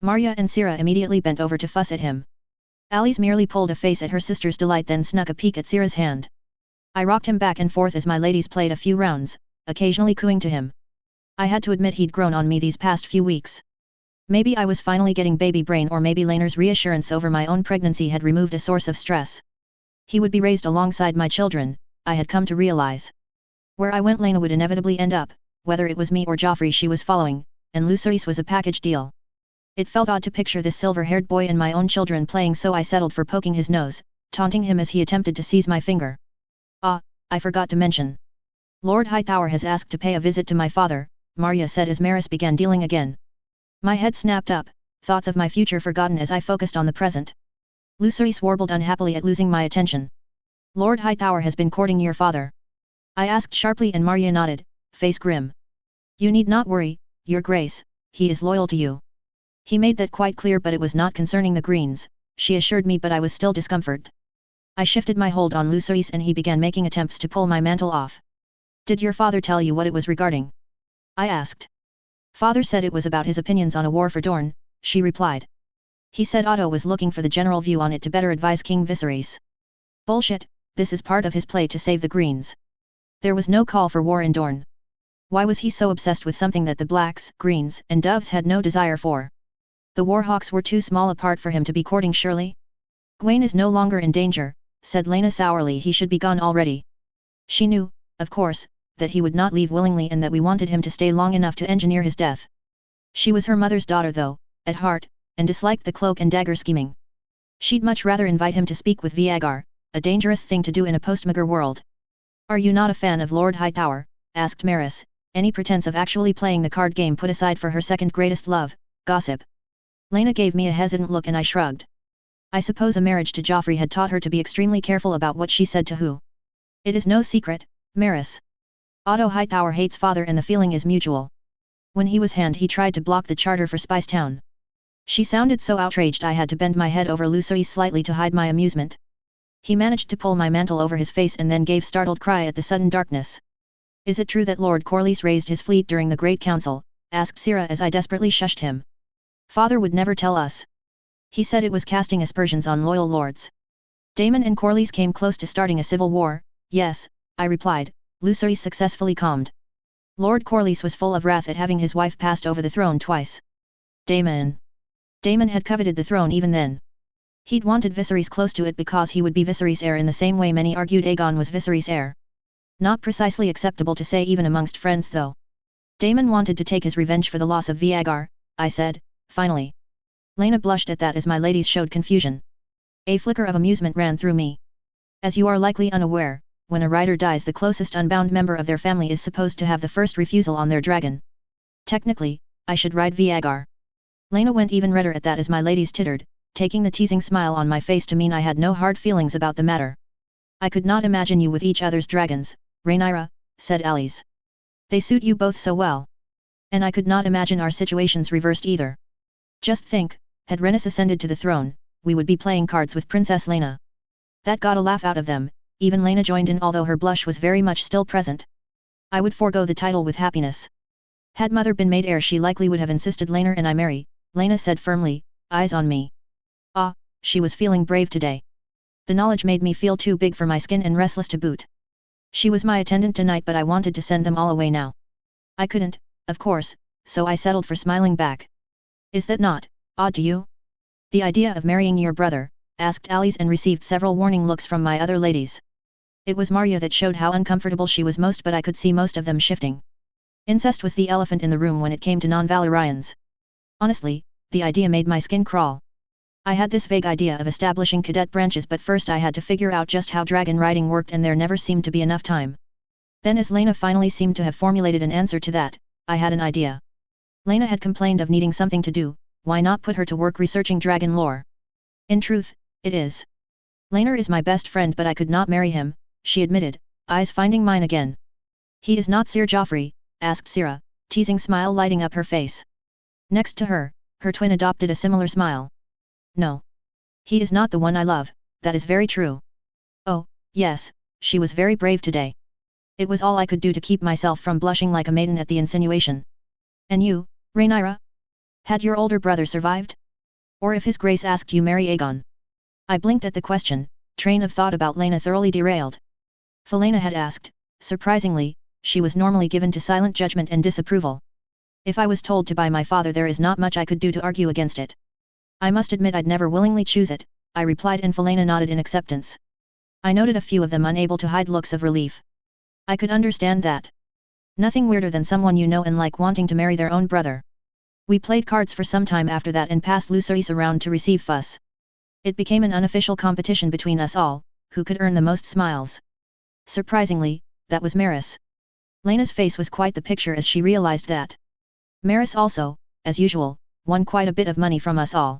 Speaker 1: Marya and Sira immediately bent over to fuss at him. Alice merely pulled a face at her sister's delight, then snuck a peek at Sira's hand. I rocked him back and forth as my ladies played a few rounds, occasionally cooing to him. I had to admit he'd grown on me these past few weeks. Maybe I was finally getting baby brain, or maybe Laenor's reassurance over my own pregnancy had removed a source of stress. He would be raised alongside my children, I had come to realize. Where I went Lena would inevitably end up, whether it was me or Joffrey she was following, and Lucerys was a package deal. It felt odd to picture this silver-haired boy and my own children playing, so I settled for poking his nose, taunting him as he attempted to seize my finger. Ah, I forgot to mention. Lord Hightower has asked to pay a visit to my father, Marya said as Maris began dealing again. My head snapped up, thoughts of my future forgotten as I focused on the present. Lucerys warbled unhappily at losing my attention. Lord Hightower has been courting your father? I asked sharply and Marya nodded, face grim. You need not worry, Your Grace, he is loyal to you. He made that quite clear, but it was not concerning the Greens, she assured me, but I was still discomforted. I shifted my hold on Lucerys and he began making attempts to pull my mantle off. Did your father tell you what it was regarding? I asked. Father said it was about his opinions on a war for Dorne, she replied. He said Otto was looking for the general view on it to better advise King Viserys. Bullshit, this is part of his play to save the Greens. There was no call for war in Dorne. Why was he so obsessed with something that the Blacks, Greens, and Doves had no desire for? The Warhawks were too small a part for him to be courting Shirley? Gwaine is no longer in danger, said Lena sourly. He should be gone already. She knew, of course, that he would not leave willingly and that we wanted him to stay long enough to engineer his death. She was her mother's daughter though, at heart, and disliked the cloak and dagger scheming. She'd much rather invite him to speak with Viagar, a dangerous thing to do in a post-Magar world. Are you not a fan of Lord Hightower? Asked Maris, any pretense of actually playing the card game put aside for her second greatest love, gossip. Lena gave me a hesitant look and I shrugged. I suppose a marriage to Joffrey had taught her to be extremely careful about what she said to who. It is no secret, Maris. Otto Hightower hates father and the feeling is mutual. When he was hand he tried to block the charter for Spicetown. She sounded so outraged I had to bend my head over Lucerys slightly to hide my amusement. He managed to pull my mantle over his face and then gave startled cry at the sudden darkness. Is it true that Lord Corlys raised his fleet during the Great Council? Asked Sira as I desperately shushed him. Father would never tell us. He said it was casting aspersions on loyal lords. Daemon and Corlys came close to starting a civil war. Yes, I replied, Lucerys successfully calmed. Lord Corlys was full of wrath at having his wife passed over the throne twice. Daemon had coveted the throne even then. He'd wanted Viserys close to it because he would be Viserys' heir in the same way many argued Aegon was Viserys' heir. Not precisely acceptable to say even amongst friends though. Daemon wanted to take his revenge for the loss of Viagar, I said, finally. Lena blushed at that as my ladies showed confusion. A flicker of amusement ran through me. As you are likely unaware, when a rider dies the closest unbound member of their family is supposed to have the first refusal on their dragon. Technically, I should ride Viagar. Lena went even redder at that as my ladies tittered, taking the teasing smile on my face to mean I had no hard feelings about the matter. I could not imagine you with each other's dragons, Rhaenyra, said Alice. They suit you both so well. And I could not imagine our situations reversed either. Just think, had Rhaenys ascended to the throne, we would be playing cards with Princess Lena. That got a laugh out of them, even Lena joined in although her blush was very much still present. I would forego the title with happiness. Had mother been made heir she likely would have insisted Lena and I marry, Lena said firmly, eyes on me. Ah, she was feeling brave today. The knowledge made me feel too big for my skin and restless to boot. She was my attendant tonight but I wanted to send them all away now. I couldn't, of course, so I settled for smiling back. Is that not odd to you? The idea of marrying your brother, asked Alice and received several warning looks from my other ladies. It was Marya that showed how uncomfortable she was most but I could see most of them shifting. Incest was the elephant in the room when it came to non-Valyrians. Honestly, the idea made my skin crawl. I had this vague idea of establishing cadet branches but first I had to figure out just how dragon riding worked and there never seemed to be enough time. Then as Lena finally seemed to have formulated an answer to that, I had an idea. Lena had complained of needing something to do, why not put her to work researching dragon lore? In truth, it is. Lena is my best friend but I could not marry him, she admitted, eyes finding mine again. He is not Sir Joffrey, asked Sira, teasing smile lighting up her face. Next to her, her twin adopted a similar smile. No. He is not the one I love, that is very true. Oh, yes, she was very brave today. It was all I could do to keep myself from blushing like a maiden at the insinuation. And you, Rhaenyra? Had your older brother survived? Or if his grace asked you marry Aegon? I blinked at the question, train of thought about Lena thoroughly derailed. Felena had asked, surprisingly, she was normally given to silent judgment and disapproval. If I was told to by my father there is not much I could do to argue against it. I must admit I'd never willingly choose it, I replied and Felena nodded in acceptance. I noted a few of them unable to hide looks of relief. I could understand that. Nothing weirder than someone you know and like wanting to marry their own brother. We played cards for some time after that and passed Lucerys around to receive fuss. It became an unofficial competition between us all, who could earn the most smiles. Surprisingly, that was Maris. Lena's face was quite the picture as she realized that. Maris also, as usual, won quite a bit of money from us all.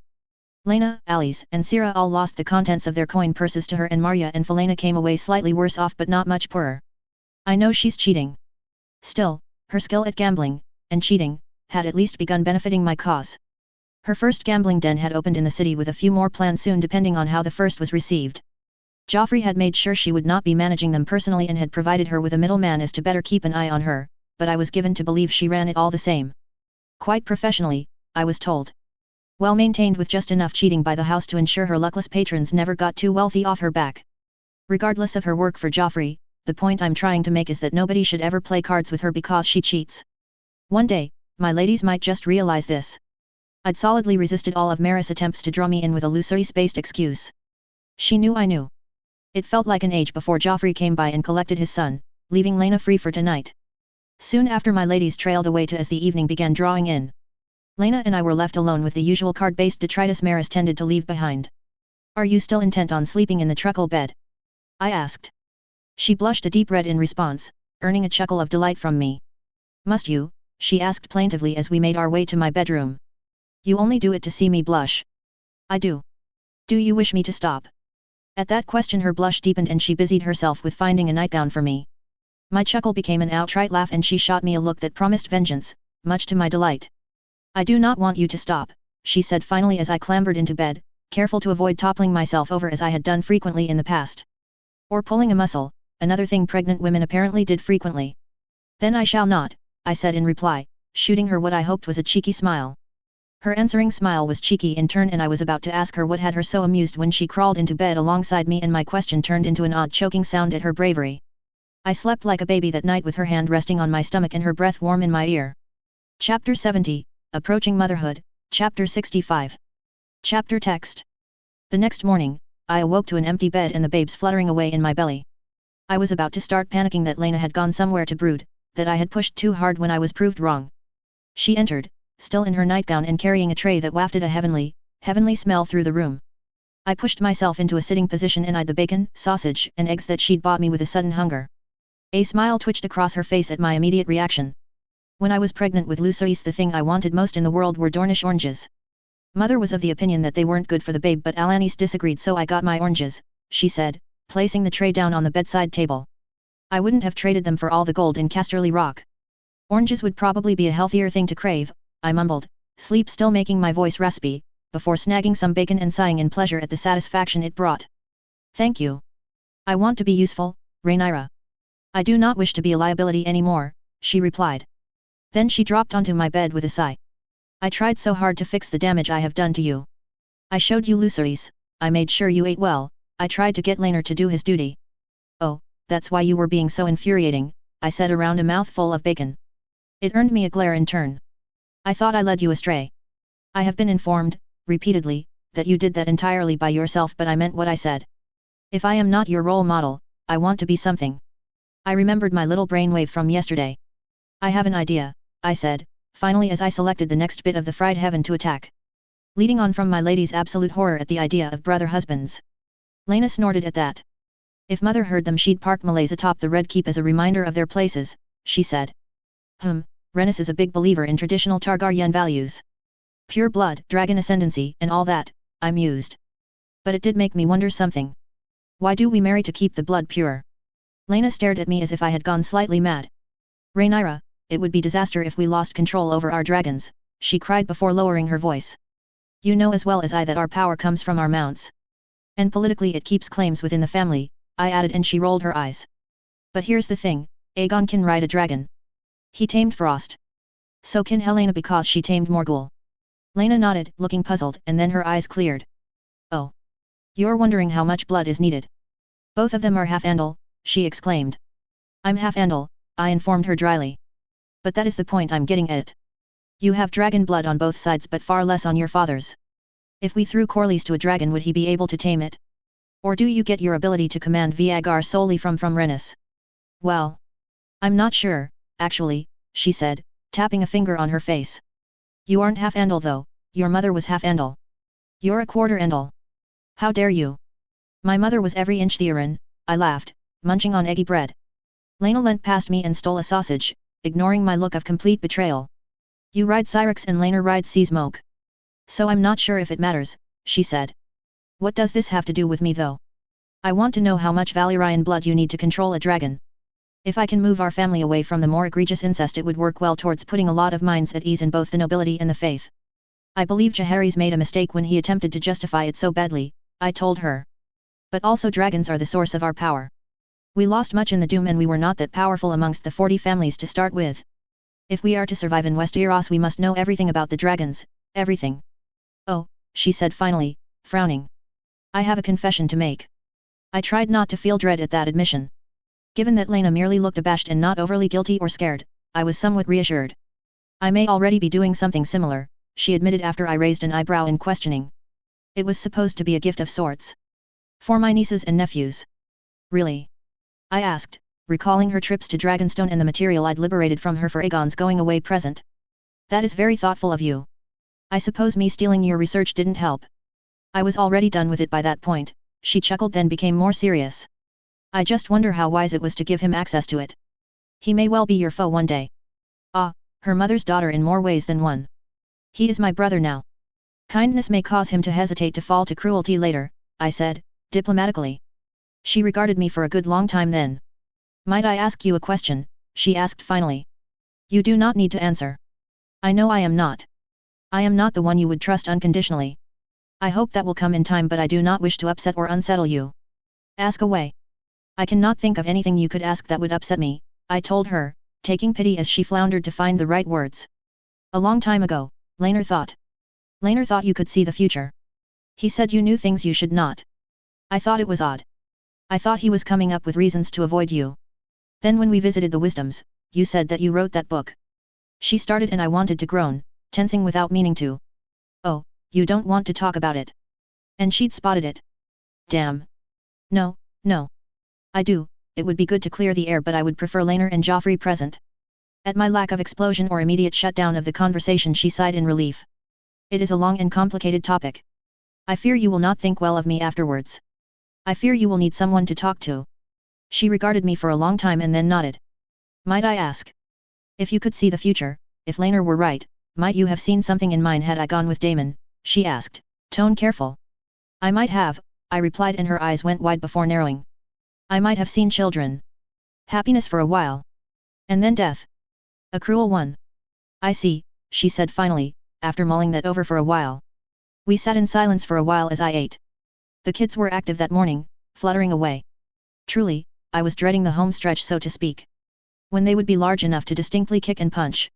Speaker 1: Lena, Alice, and Sira all lost the contents of their coin purses to her and Marya and Felena came away slightly worse off but not much poorer. I know she's cheating. Still, her skill at gambling, and cheating, had at least begun benefiting my cause. Her first gambling den had opened in the city with a few more planned soon depending on how the first was received. Joffrey had made sure she would not be managing them personally and had provided her with a middleman as to better keep an eye on her, but I was given to believe she ran it all the same. Quite professionally, I was told. Well maintained with just enough cheating by the house to ensure her luckless patrons never got too wealthy off her back. Regardless of her work for Joffrey, the point I'm trying to make is that nobody should ever play cards with her because she cheats. One day, my ladies might just realize this. I'd solidly resisted all of Maris' attempts to draw me in with a Lucerys-based excuse. She knew I knew. It felt like an age before Joffrey came by and collected his son, leaving Lena free for tonight. Soon after my ladies trailed away as the evening began drawing in. Lena and I were left alone with the usual card-based detritus Maris tended to leave behind. Are you still intent on sleeping in the truckle bed? I asked. She blushed a deep red in response, earning a chuckle of delight from me. Must you? She asked plaintively as we made our way to my bedroom. You only do it to see me blush. I do. Do you wish me to stop? At that question her blush deepened and she busied herself with finding a nightgown for me. My chuckle became an outright laugh and she shot me a look that promised vengeance, much to my delight. I do not want you to stop, she said finally as I clambered into bed, careful to avoid toppling myself over as I had done frequently in the past. Or pulling a muscle, another thing pregnant women apparently did frequently. Then I shall not, I said in reply, shooting her what I hoped was a cheeky smile. Her answering smile was cheeky in turn and I was about to ask her what had her so amused when she crawled into bed alongside me and my question turned into an odd choking sound at her bravery. I slept like a baby that night with her hand resting on my stomach and her breath warm in my ear. Chapter 70, Approaching Motherhood, Chapter 65. Chapter Text. The next morning, I awoke to an empty bed and the babes fluttering away in my belly. I was about to start panicking that Lena had gone somewhere to brood, that I had pushed too hard when I was proved wrong. She entered, still in her nightgown and carrying a tray that wafted a heavenly smell through the room. I pushed myself into a sitting position and eyed the bacon, sausage, and eggs that she'd bought me with a sudden hunger. A smile twitched across her face at my immediate reaction. When I was pregnant with Lucerys the thing I wanted most in the world were Dornish oranges. Mother was of the opinion that they weren't good for the babe but Alanis disagreed so I got my oranges, she said, placing the tray down on the bedside table. I wouldn't have traded them for all the gold in Casterly Rock. Oranges would probably be a healthier thing to crave, I mumbled, sleep still making my voice raspy, before snagging some bacon and sighing in pleasure at the satisfaction it brought. Thank you. I want to be useful, Rhaenyra. I do not wish to be a liability anymore, she replied. Then she dropped onto my bed with a sigh. I tried so hard to fix the damage I have done to you. I showed you Lucerys, I made sure you ate well, I tried to get Laenor to do his duty. Oh, that's why you were being so infuriating, I said around a mouthful of bacon. It earned me a glare in turn. I thought I led you astray. I have been informed, repeatedly, that you did that entirely by yourself but I meant what I said. If I am not your role model, I want to be something. I remembered my little brainwave from yesterday. I have an idea, I said, finally as I selected the next bit of the fried heaven to attack. Leading on from my lady's absolute horror at the idea of brother husbands. Lena snorted at that. If mother heard them she'd park Malays atop the Red Keep as a reminder of their places, she said. Rhaenys is a big believer in traditional Targaryen values. Pure blood, dragon ascendancy, and all that, I mused. But it did make me wonder something. Why do we marry to keep the blood pure? Lena stared at me as if I had gone slightly mad. Rhaenyra, it would be disaster if we lost control over our dragons, she cried before lowering her voice. You know as well as I that our power comes from our mounts. And politically it keeps claims within the family, I added and she rolled her eyes. But here's the thing, Aegon can ride a dragon. He tamed Frost. So can Helena because she tamed Morgul. Lena nodded, looking puzzled, and then her eyes cleared. Oh. You're wondering how much blood is needed. Both of them are half-Andal, she exclaimed. I'm half-Andal, I informed her dryly. But that is the point I'm getting at. You have dragon blood on both sides but far less on your father's. If we threw Corlys to a dragon would he be able to tame it? Or do you get your ability to command Viagar solely from Rhaenys? Well. I'm not sure, actually, she said, tapping a finger on her face. You aren't half-Andal though, your mother was half-Andal. You're a quarter Andal. How dare you? My mother was every inch Theorin, I laughed, munching on eggy bread. Lena leant past me and stole a sausage, ignoring my look of complete betrayal. You ride Syrax and Laenor rides Seasmoke. So I'm not sure if it matters, she said. What does this have to do with me though? I want to know how much Valyrian blood you need to control a dragon. If I can move our family away from the more egregious incest it would work well towards putting a lot of minds at ease in both the nobility and the faith. I believe Jaehaerys made a mistake when he attempted to justify it so badly, I told her. But also dragons are the source of our power. We lost much in the Doom and we were not that powerful amongst the 40 families to start with. If we are to survive in Westeros we must know everything about the dragons, everything. Oh, she said finally, frowning. I have a confession to make. I tried not to feel dread at that admission. Given that Lena merely looked abashed and not overly guilty or scared, I was somewhat reassured. I may already be doing something similar, she admitted after I raised an eyebrow in questioning. It was supposed to be a gift of sorts. For my nieces and nephews. Really? I asked, recalling her trips to Dragonstone and the material I'd liberated from her for Aegon's going away present. That is very thoughtful of you. I suppose me stealing your research didn't help. I was already done with it by that point, she chuckled, then became more serious. I just wonder how wise it was to give him access to it. He may well be your foe one day. Ah, her mother's daughter in more ways than one. He is my brother now. Kindness may cause him to hesitate to fall to cruelty later, I said, diplomatically. She regarded me for a good long time then. Might I ask you a question, she asked finally. You do not need to answer. I know I am not. I am not the one you would trust unconditionally. I hope that will come in time, but I do not wish to upset or unsettle you. Ask away. I cannot think of anything you could ask that would upset me, I told her, taking pity as she floundered to find the right words. A long time ago, Laner thought. Laner thought you could see the future. He said you knew things you should not. I thought it was odd. I thought he was coming up with reasons to avoid you. Then when we visited the Wisdoms, you said that you wrote that book. She started and I wanted to groan, tensing without meaning to. Oh, you don't want to talk about it. And she'd spotted it. Damn. No, no. I do, it would be good to clear the air, but I would prefer Laner and Joffrey present. At my lack of explosion or immediate shutdown of the conversation, she sighed in relief. It is a long and complicated topic. I fear you will not think well of me afterwards. I fear you will need someone to talk to. She regarded me for a long time and then nodded. Might I ask? If you could see the future, if Laner were right, might you have seen something in mine had I gone with Daemon? She asked, tone careful. I might have, I replied, and her eyes went wide before narrowing. I might have seen children. Happiness for a while. And then death. A cruel one. I see, she said finally, after mulling that over for a while. We sat in silence for a while as I ate. The kids were active that morning, fluttering away. Truly, I was dreading the home stretch, so to speak. When they would be large enough to distinctly kick and punch.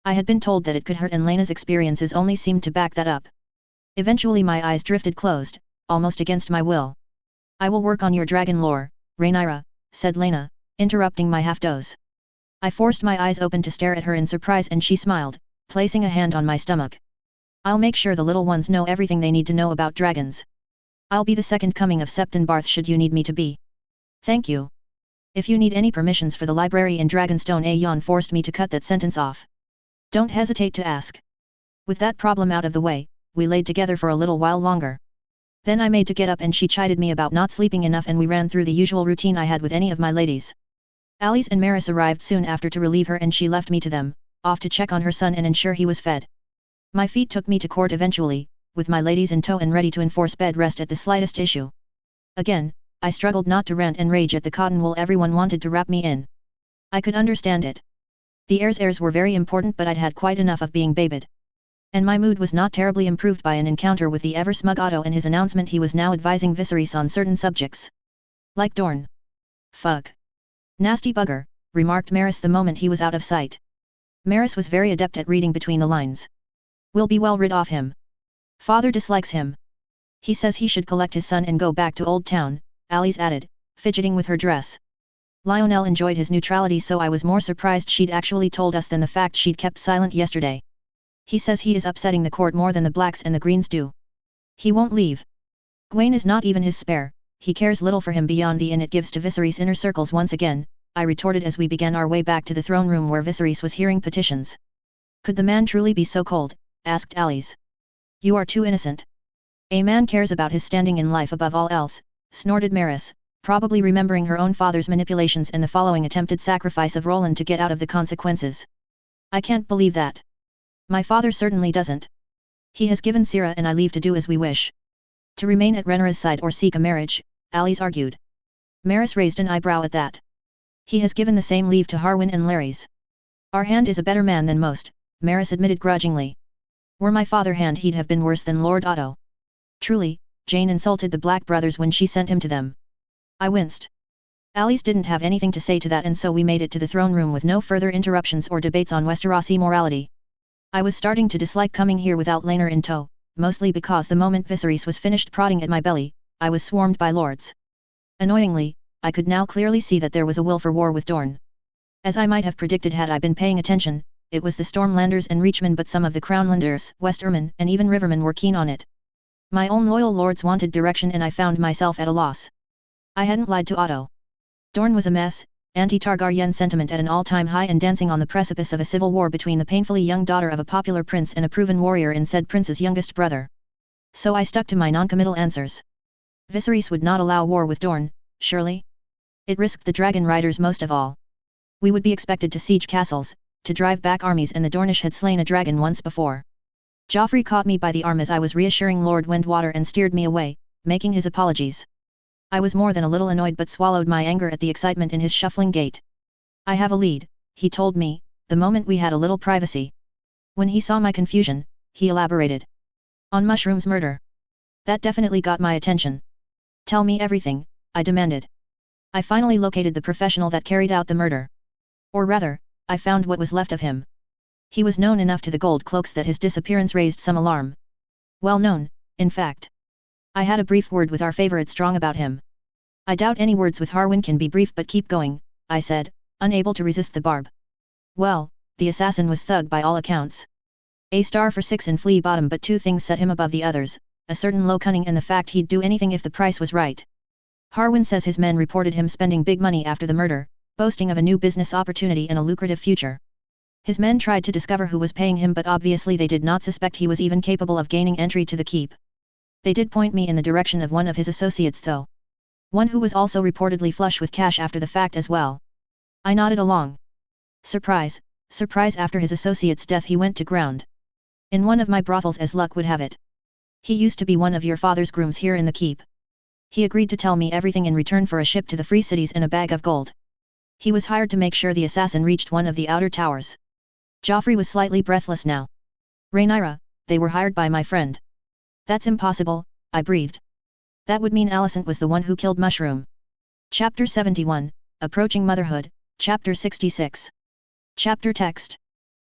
Speaker 1: I had been told that it could hurt, and Lena's experiences only seemed to back that up. Eventually my eyes drifted closed, almost against my will. I will work on your dragon lore, Rhaenyra, said Lena, interrupting my half-doze. I forced my eyes open to stare at her in surprise, and she smiled, placing a hand on my stomach. I'll make sure the little ones know everything they need to know about dragons. I'll be the second coming of Septon Barth should you need me to be. Thank you. If you need any permissions for the library in Dragonstone, Aeon forced me to cut that sentence off. Don't hesitate to ask. With that problem out of the way, we laid together for a little while longer. Then I made to get up and she chided me about not sleeping enough, and we ran through the usual routine I had with any of my ladies. Alice and Maris arrived soon after to relieve her, and she left me to them, off to check on her son and ensure he was fed. My feet took me to court eventually, with my ladies in tow and ready to enforce bed rest at the slightest issue. Again, I struggled not to rant and rage at the cotton wool everyone wanted to wrap me in. I could understand it. The heirs were very important, but I'd had quite enough of being babied. And my mood was not terribly improved by an encounter with the ever-smug Otto and his announcement he was now advising Viserys on certain subjects. Like Dorne. Fuck. Nasty bugger, remarked Maris the moment he was out of sight. Maris was very adept at reading between the lines. We'll be well rid of him. Father dislikes him. He says he should collect his son and go back to Old Town, Alice added, fidgeting with her dress. Lionel enjoyed his neutrality, so I was more surprised she'd actually told us than the fact she'd kept silent yesterday. He says he is upsetting the court more than the Blacks and the Greens do. He won't leave. Gwaine is not even his spare, he cares little for him beyond the inn it gives to Viserys' inner circles once again, I retorted as we began our way back to the throne room where Viserys was hearing petitions. Could the man truly be so cold? Asked Alice. You are too innocent. A man cares about his standing in life above all else, snorted Maris, probably remembering her own father's manipulations and the following attempted sacrifice of Roland to get out of the consequences. I can't believe that. My father certainly doesn't. He has given Sira and I leave to do as we wish. To remain at Rhaenyra's side or seek a marriage, Alice argued. Maris raised an eyebrow at that. He has given the same leave to Harwin and Larys. Our hand is a better man than most, Maris admitted grudgingly. Were my father hand, he'd have been worse than Lord Otto. Truly, Jane insulted the Black brothers when she sent him to them. I winced. Alice didn't have anything to say to that, and so we made it to the throne room with no further interruptions or debates on Westerosi morality. I was starting to dislike coming here without Laner in tow, mostly because the moment Viserys was finished prodding at my belly, I was swarmed by lords. Annoyingly, I could now clearly see that there was a will for war with Dorne. As I might have predicted had I been paying attention, it was the Stormlanders and Reachmen, but some of the Crownlanders, Westermen, and even Rivermen were keen on it. My own loyal lords wanted direction and I found myself at a loss. I hadn't lied to Otto. Dorne was a mess, anti-Targaryen sentiment at an all-time high and dancing on the precipice of a civil war between the painfully young daughter of a popular prince and a proven warrior in said prince's youngest brother. So I stuck to my non-committal answers. Viserys would not allow war with Dorne, surely? It risked the dragon riders most of all. We would be expected to siege castles, to drive back armies, and the Dornish had slain a dragon once before. Joffrey caught me by the arm as I was reassuring Lord Windwater and steered me away, making his apologies. I was more than a little annoyed but swallowed my anger at the excitement in his shuffling gait. I have a lead, he told me, the moment we had a little privacy. When he saw my confusion, he elaborated. On Mushroom's murder. That definitely got my attention. Tell me everything, I demanded. I finally located the professional that carried out the murder. Or rather, I found what was left of him. He was known enough to the Gold Cloaks that his disappearance raised some alarm. Well known, in fact. I had a brief word with our favorite Strong about him. I doubt any words with Harwin can be brief, but keep going, I said, unable to resist the barb. Well, the assassin was thug by all accounts. A star for 6 in Flea Bottom, but 2 things set him above the others, a certain low cunning and the fact he'd do anything if the price was right. Harwin says his men reported him spending big money after the murder, boasting of a new business opportunity and a lucrative future. His men tried to discover who was paying him, but obviously they did not suspect he was even capable of gaining entry to the keep. They did point me in the direction of one of his associates though. One who was also reportedly flush with cash after the fact as well. I nodded along. Surprise, surprise, after his associate's death he went to ground. In one of my brothels as luck would have it. He used to be one of your father's grooms here in the keep. He agreed to tell me everything in return for a ship to the Free Cities and a bag of gold. He was hired to make sure the assassin reached one of the outer towers. Joffrey was slightly breathless now. Rhaenyra, they were hired by my friend. That's impossible, I breathed. That would mean Alicent was the one who killed Mushroom. Chapter 71, Approaching Motherhood, Chapter 66. Chapter text.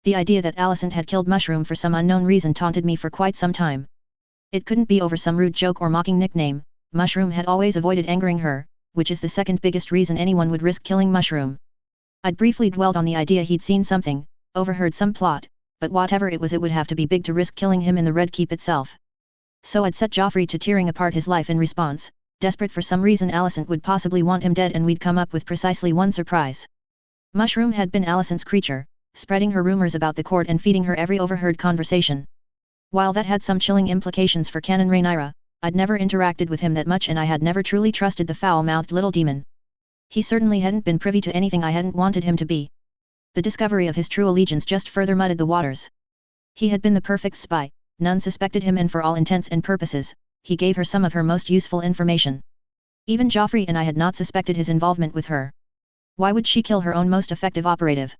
Speaker 1: The idea that Alicent had killed Mushroom for some unknown reason taunted me for quite some time. It couldn't be over some rude joke or mocking nickname. Mushroom had always avoided angering her, which is the second biggest reason anyone would risk killing Mushroom. I'd briefly dwelled on the idea he'd seen something, overheard some plot, but whatever it was it would have to be big to risk killing him in the Red Keep itself. So I'd set Joffrey to tearing apart his life in response, desperate for some reason Alicent would possibly want him dead, and we'd come up with precisely one surprise. Mushroom had been Alicent's creature, spreading her rumors about the court and feeding her every overheard conversation. While that had some chilling implications for Canon Rhaenyra, I'd never interacted with him that much and I had never truly trusted the foul-mouthed little demon. He certainly hadn't been privy to anything I hadn't wanted him to be. The discovery of his true allegiance just further muddied the waters. He had been the perfect spy, none suspected him, and for all intents and purposes, he gave her some of her most useful information. Even Joffrey and I had not suspected his involvement with her. Why would she kill her own most effective operative?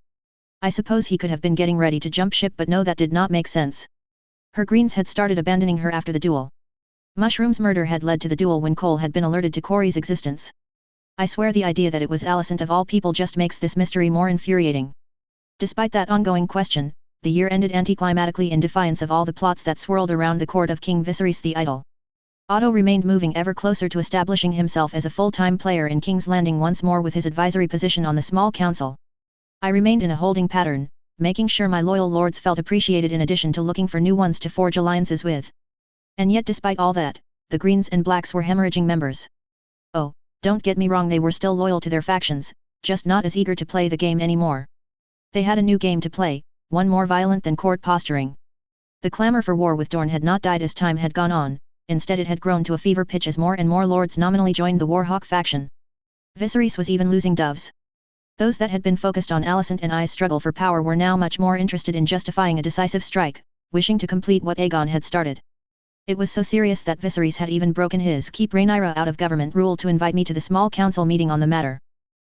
Speaker 1: I suppose he could have been getting ready to jump ship, but no, that did not make sense. Her greens had started abandoning her after the duel. Mushroom's murder had led to the duel when Cole had been alerted to Corey's existence. I swear the idea that it was Alicent of all people just makes this mystery more infuriating. Despite that ongoing question, the year ended anticlimactically in defiance of all the plots that swirled around the court of King Viserys the Idle. Otto remained moving ever closer to establishing himself as a full-time player in King's Landing once more with his advisory position on the small council. I remained in a holding pattern, making sure my loyal lords felt appreciated in addition to looking for new ones to forge alliances with. And yet despite all that, the Greens and Blacks were hemorrhaging members. Oh, don't get me wrong, they were still loyal to their factions, just not as eager to play the game anymore. They had a new game to play, one more violent than court posturing. The clamor for war with Dorne had not died as time had gone on, instead it had grown to a fever pitch as more and more lords nominally joined the Warhawk faction. Viserys was even losing doves. Those that had been focused on Alicent and I's struggle for power were now much more interested in justifying a decisive strike, wishing to complete what Aegon had started. It was so serious that Viserys had even broken his keep Rhaenyra out of government rule to invite me to the small council meeting on the matter.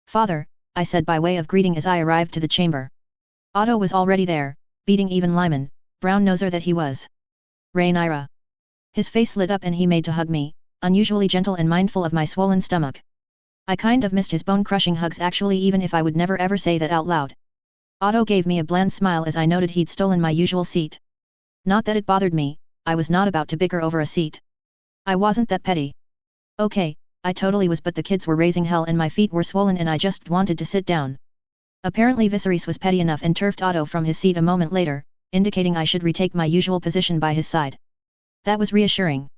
Speaker 1: Father, I said by way of greeting as I arrived to the chamber. Otto was already there, beating even Lyman, brown-noser that he was. Rhaenyra. His face lit up and he made to hug me, unusually gentle and mindful of my swollen stomach. I kind of missed his bone-crushing hugs actually, even if I would never ever say that out loud. Otto gave me a bland smile as I noted he'd stolen my usual seat. Not that it bothered me, I was not about to bicker over a seat. I wasn't that petty. Okay, I totally was, but the kids were raising hell and my feet were swollen and I just wanted to sit down. Apparently Viserys was petty enough and turfed Otto from his seat a moment later, indicating I should retake my usual position by his side. That was reassuring.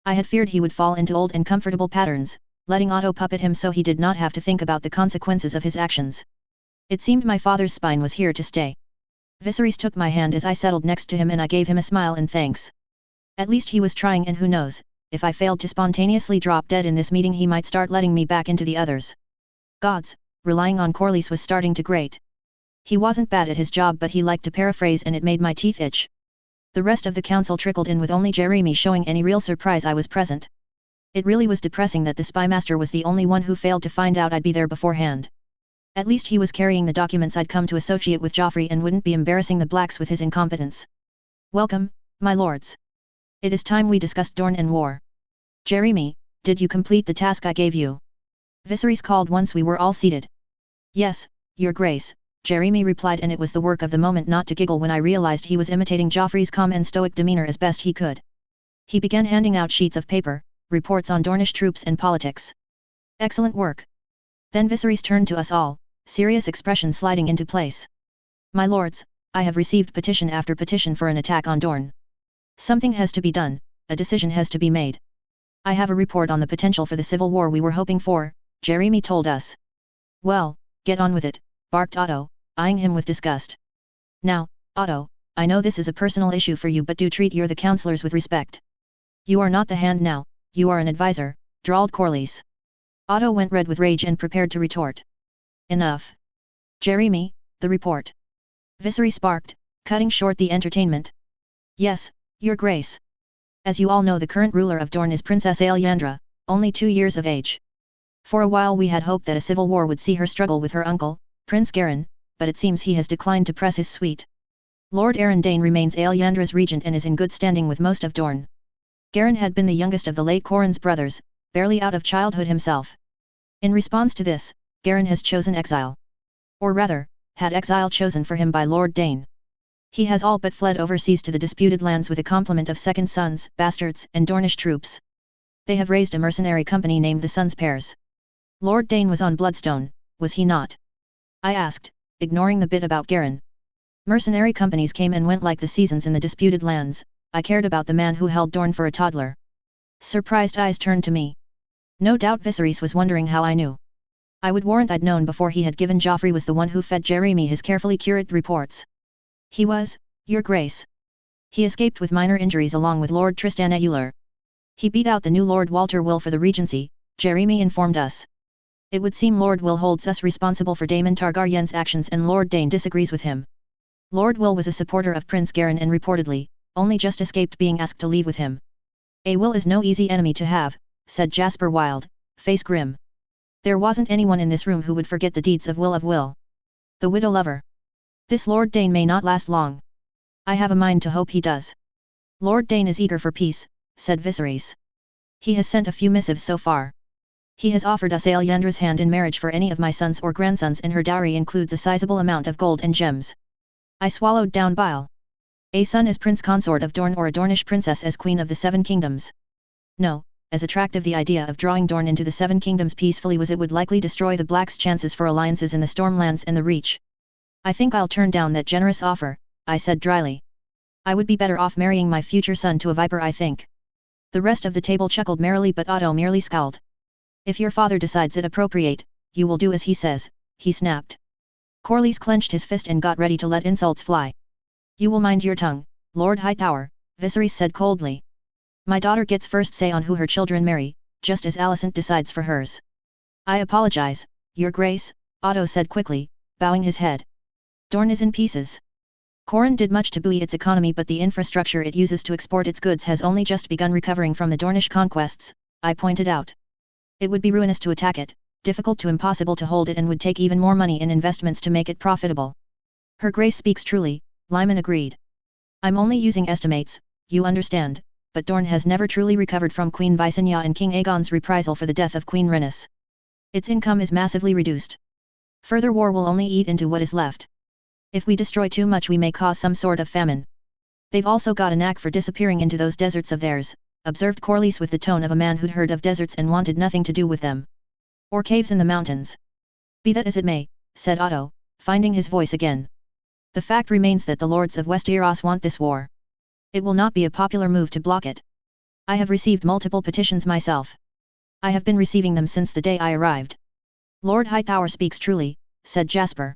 Speaker 1: I had feared he would fall into old and comfortable patterns, letting Otto puppet him so he did not have to think about the consequences of his actions. It seemed my father's spine was here to stay. Viserys took my hand as I settled next to him and I gave him a smile and thanks. At least he was trying, and who knows, if I failed to spontaneously drop dead in this meeting he might start letting me back into the others. Gods, relying on Corlys was starting to grate. He wasn't bad at his job but he liked to paraphrase and it made my teeth itch. The rest of the council trickled in with only Jeremy showing any real surprise I was present. It really was depressing that the spymaster was the only one who failed to find out I'd be there beforehand. At least he was carrying the documents I'd come to associate with Joffrey and wouldn't be embarrassing the Blacks with his incompetence. Welcome, my lords. It is time we discussed Dorne and war. Jeremy, did you complete the task I gave you? Viserys called once we were all seated. Yes, Your Grace, Jeremy replied, and it was the work of the moment not to giggle when I realized he was imitating Joffrey's calm and stoic demeanor as best he could. He began handing out sheets of paper, reports on Dornish troops and politics. Excellent work. Then Viserys turned to us all, serious expression sliding into place. My lords, I have received petition after petition for an attack on Dorne. Something has to be done, a decision has to be made. I have a report on the potential for the civil war we were hoping for, Jeremy told us. Well, get on with it, barked Otto, eyeing him with disgust. Now, Otto, I know this is a personal issue for you but do treat the councillors with respect. You are not the hand now, you are an advisor, drawled Corlys. Otto went red with rage and prepared to retort. Enough. Jeremy, the report. Viserys barked, cutting short the entertainment. Yes, Your Grace. As you all know, the current ruler of Dorne is Princess Aelyandra, only 2 years of age. For a while we had hoped that a civil war would see her struggle with her uncle, Prince Garin, but it seems he has declined to press his suite. Lord Aron Dane remains Aelyandra's regent and is in good standing with most of Dorne. Garin had been the youngest of the late Corran's brothers, barely out of childhood himself. In response to this, Garin has chosen exile. Or rather, had exile chosen for him by Lord Dane. He has all but fled overseas to the disputed lands with a complement of second sons, bastards, and Dornish troops. They have raised a mercenary company named the Sons Pairs. Lord Dane was on Bloodstone, was he not? I asked, ignoring the bit about Garin. Mercenary companies came and went like the seasons in the disputed lands. I cared about the man who held Dorne for a toddler. Surprised eyes turned to me. No doubt Viserys was wondering how I knew. I would warrant I'd known before he had given Joffrey was the one who fed Jeremy his carefully curated reports. He was, Your Grace. He escaped with minor injuries along with Lord Tristan Aguilar. He beat out the new Lord Walter Will for the regency, Jeremy informed us. It would seem Lord Will holds us responsible for Daemon Targaryen's actions and Lord Dane disagrees with him. Lord Will was a supporter of Prince Garin and reportedly, only just escaped being asked to leave with him. A Will is no easy enemy to have, said Jasper Wilde, face grim. There wasn't anyone in this room who would forget the deeds of Will. The widow lover. This Lord Dane may not last long. I have a mind to hope he does. Lord Dane is eager for peace, said Viserys. He has sent a few missives so far. He has offered us Aelyandra's hand in marriage for any of my sons or grandsons and her dowry includes a sizable amount of gold and gems. I swallowed down bile. A son as prince consort of Dorne or a Dornish princess as queen of the Seven Kingdoms. No, as attractive the idea of drawing Dorne into the Seven Kingdoms peacefully was, it would likely destroy the Blacks' chances for alliances in the Stormlands and the Reach. I think I'll turn down that generous offer, I said dryly. I would be better off marrying my future son to a viper, I think. The rest of the table chuckled merrily but Otto merely scowled. If your father decides it appropriate, you will do as he says, he snapped. Corlys clenched his fist and got ready to let insults fly. You will mind your tongue, Lord Hightower, Viserys said coldly. My daughter gets first say on who her children marry, just as Alicent decides for hers. I apologize, Your Grace, Otto said quickly, bowing his head. Dorne is in pieces. Corran did much to buoy its economy but the infrastructure it uses to export its goods has only just begun recovering from the Dornish conquests, I pointed out. It would be ruinous to attack it, difficult to impossible to hold it and would take even more money in investments to make it profitable. Her Grace speaks truly, Lyman agreed. I'm only using estimates, you understand, but Dorne has never truly recovered from Queen Visenya and King Aegon's reprisal for the death of Queen Rhaenys. Its income is massively reduced. Further war will only eat into what is left. If we destroy too much we may cause some sort of famine. They've also got a knack for disappearing into those deserts of theirs, observed Corlys with the tone of a man who'd heard of deserts and wanted nothing to do with them. Or caves in the mountains. Be that as it may, said Otto, finding his voice again. The fact remains that the lords of Westeros want this war. It will not be a popular move to block it. I have received multiple petitions myself. I have been receiving them since the day I arrived. Lord Hightower speaks truly, said Jasper.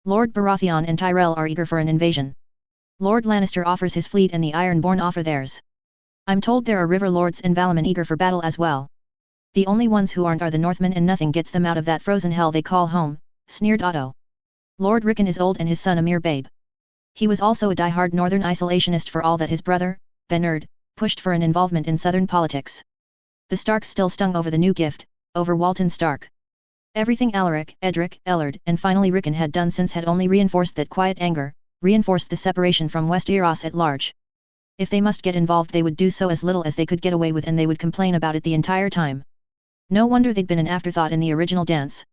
Speaker 1: Lord Baratheon and Tyrell are eager for an invasion. Lord Lannister offers his fleet and the Ironborn offer theirs. I'm told there are river lords in Valamon eager for battle as well. The only ones who aren't are the Northmen, and nothing gets them out of that frozen hell they call home, sneered Otto. Lord Rickon is old and his son a mere babe. He was also a die-hard northern isolationist for all that his brother, Bernard, pushed for an involvement in southern politics. The Starks still stung over the new gift, over Walton Stark. Everything Alaric, Edric, Ellard and finally Rickon had done since had only reinforced that quiet anger, reinforced the separation from Westeros at large. If they must get involved they would do so as little as they could get away with, and they would complain about it the entire time. No wonder they'd been an afterthought in the original dance.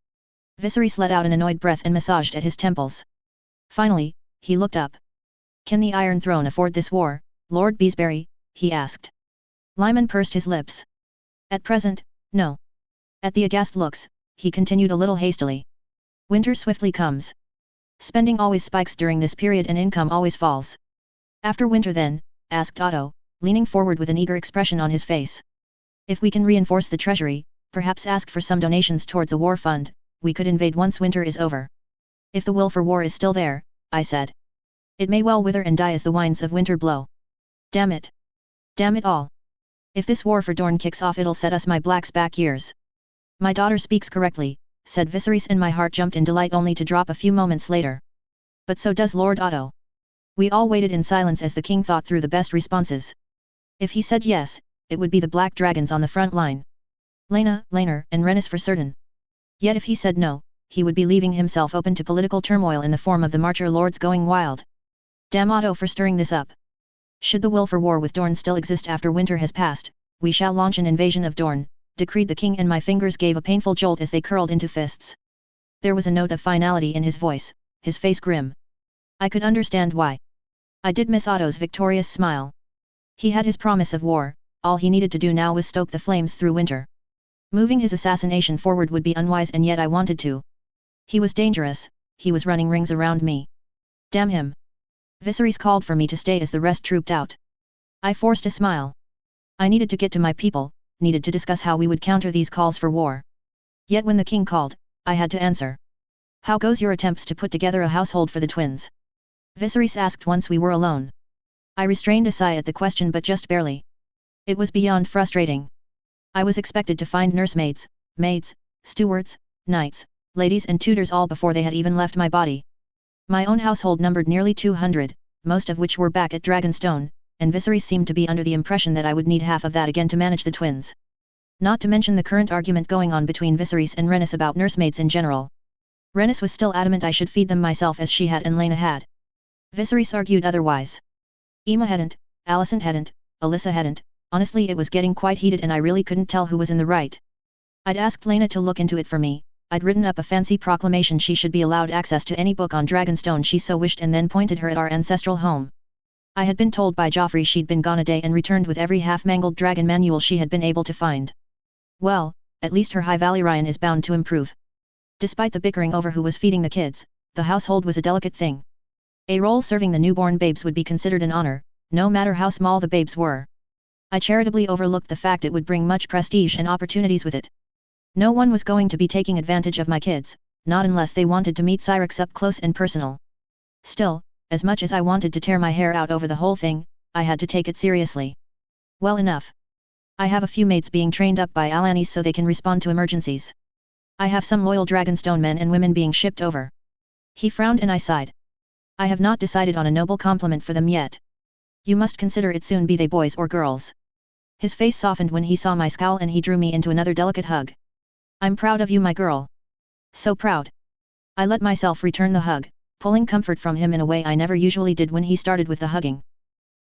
Speaker 1: Viserys let out an annoyed breath and massaged at his temples. Finally, he looked up. Can the Iron Throne afford this war, Lord Beesbury? He asked. Lyman pursed his lips. At present, no. At the aghast looks, he continued a little hastily. Winter swiftly comes. Spending always spikes during this period and income always falls. After winter then, asked Otto, leaning forward with an eager expression on his face. If we can reinforce the treasury, perhaps ask for some donations towards a war fund, we could invade once winter is over. If the will for war is still there, I said. It may well wither and die as the winds of winter blow. Damn it. Damn it all. If this war for Dorne kicks off it'll set us my blacks back years. My daughter speaks correctly, said Viserys, and my heart jumped in delight only to drop a few moments later. But so does Lord Otto. We all waited in silence as the king thought through the best responses. If he said yes, it would be the Black Dragons on the front line. Laena, Laenor and Rhaenys for certain. Yet if he said no, he would be leaving himself open to political turmoil in the form of the Marcher Lords going wild. Damn Otto for stirring this up. Should the will for war with Dorne still exist after winter has passed, we shall launch an invasion of Dorne, decreed the king, and my fingers gave a painful jolt as they curled into fists. There was a note of finality in his voice, his face grim. I could understand why. I did miss Otto's victorious smile. He had his promise of war, all he needed to do now was stoke the flames through winter. Moving his assassination forward would be unwise, and yet I wanted to. He was dangerous, he was running rings around me. Damn him. Viserys called for me to stay as the rest trooped out. I forced a smile. I needed to get to my people, needed to discuss how we would counter these calls for war. Yet when the king called, I had to answer. How goes your attempts to put together a household for the twins? Viserys asked once we were alone. I restrained a sigh at the question, but just barely. It was beyond frustrating. I was expected to find nursemaids, maids, stewards, knights, ladies and tutors all before they had even left my body. My own household numbered nearly 200, most of which were back at Dragonstone, and Viserys seemed to be under the impression that I would need half of that again to manage the twins. Not to mention the current argument going on between Viserys and Rhaenys about nursemaids in general. Rhaenys was still adamant I should feed them myself as she had and Laena had. Viserys argued otherwise. Emma hadn't, Alicent hadn't, Alyssa hadn't. Honestly, it was getting quite heated and I really couldn't tell who was in the right. I'd asked Laena to look into it for me, I'd written up a fancy proclamation she should be allowed access to any book on Dragonstone she so wished, and then pointed her at our ancestral home. I had been told by Joffrey she'd been gone a day and returned with every half-mangled dragon manual she had been able to find. Well, at least her High Valyrian is bound to improve. Despite the bickering over who was feeding the kids, the household was a delicate thing. A role serving the newborn babes would be considered an honor, no matter how small the babes were. I charitably overlooked the fact it would bring much prestige and opportunities with it. No one was going to be taking advantage of my kids, not unless they wanted to meet Syrinx up close and personal. Still, as much as I wanted to tear my hair out over the whole thing, I had to take it seriously. Well enough. I have a few mates being trained up by Alanis so they can respond to emergencies. I have some loyal Dragonstone men and women being shipped over. He frowned and I sighed. I have not decided on a noble compliment for them yet. You must consider it soon, be they boys or girls. His face softened when he saw my scowl and he drew me into another delicate hug. I'm proud of you, my girl. So proud. I let myself return the hug, pulling comfort from him in a way I never usually did when he started with the hugging.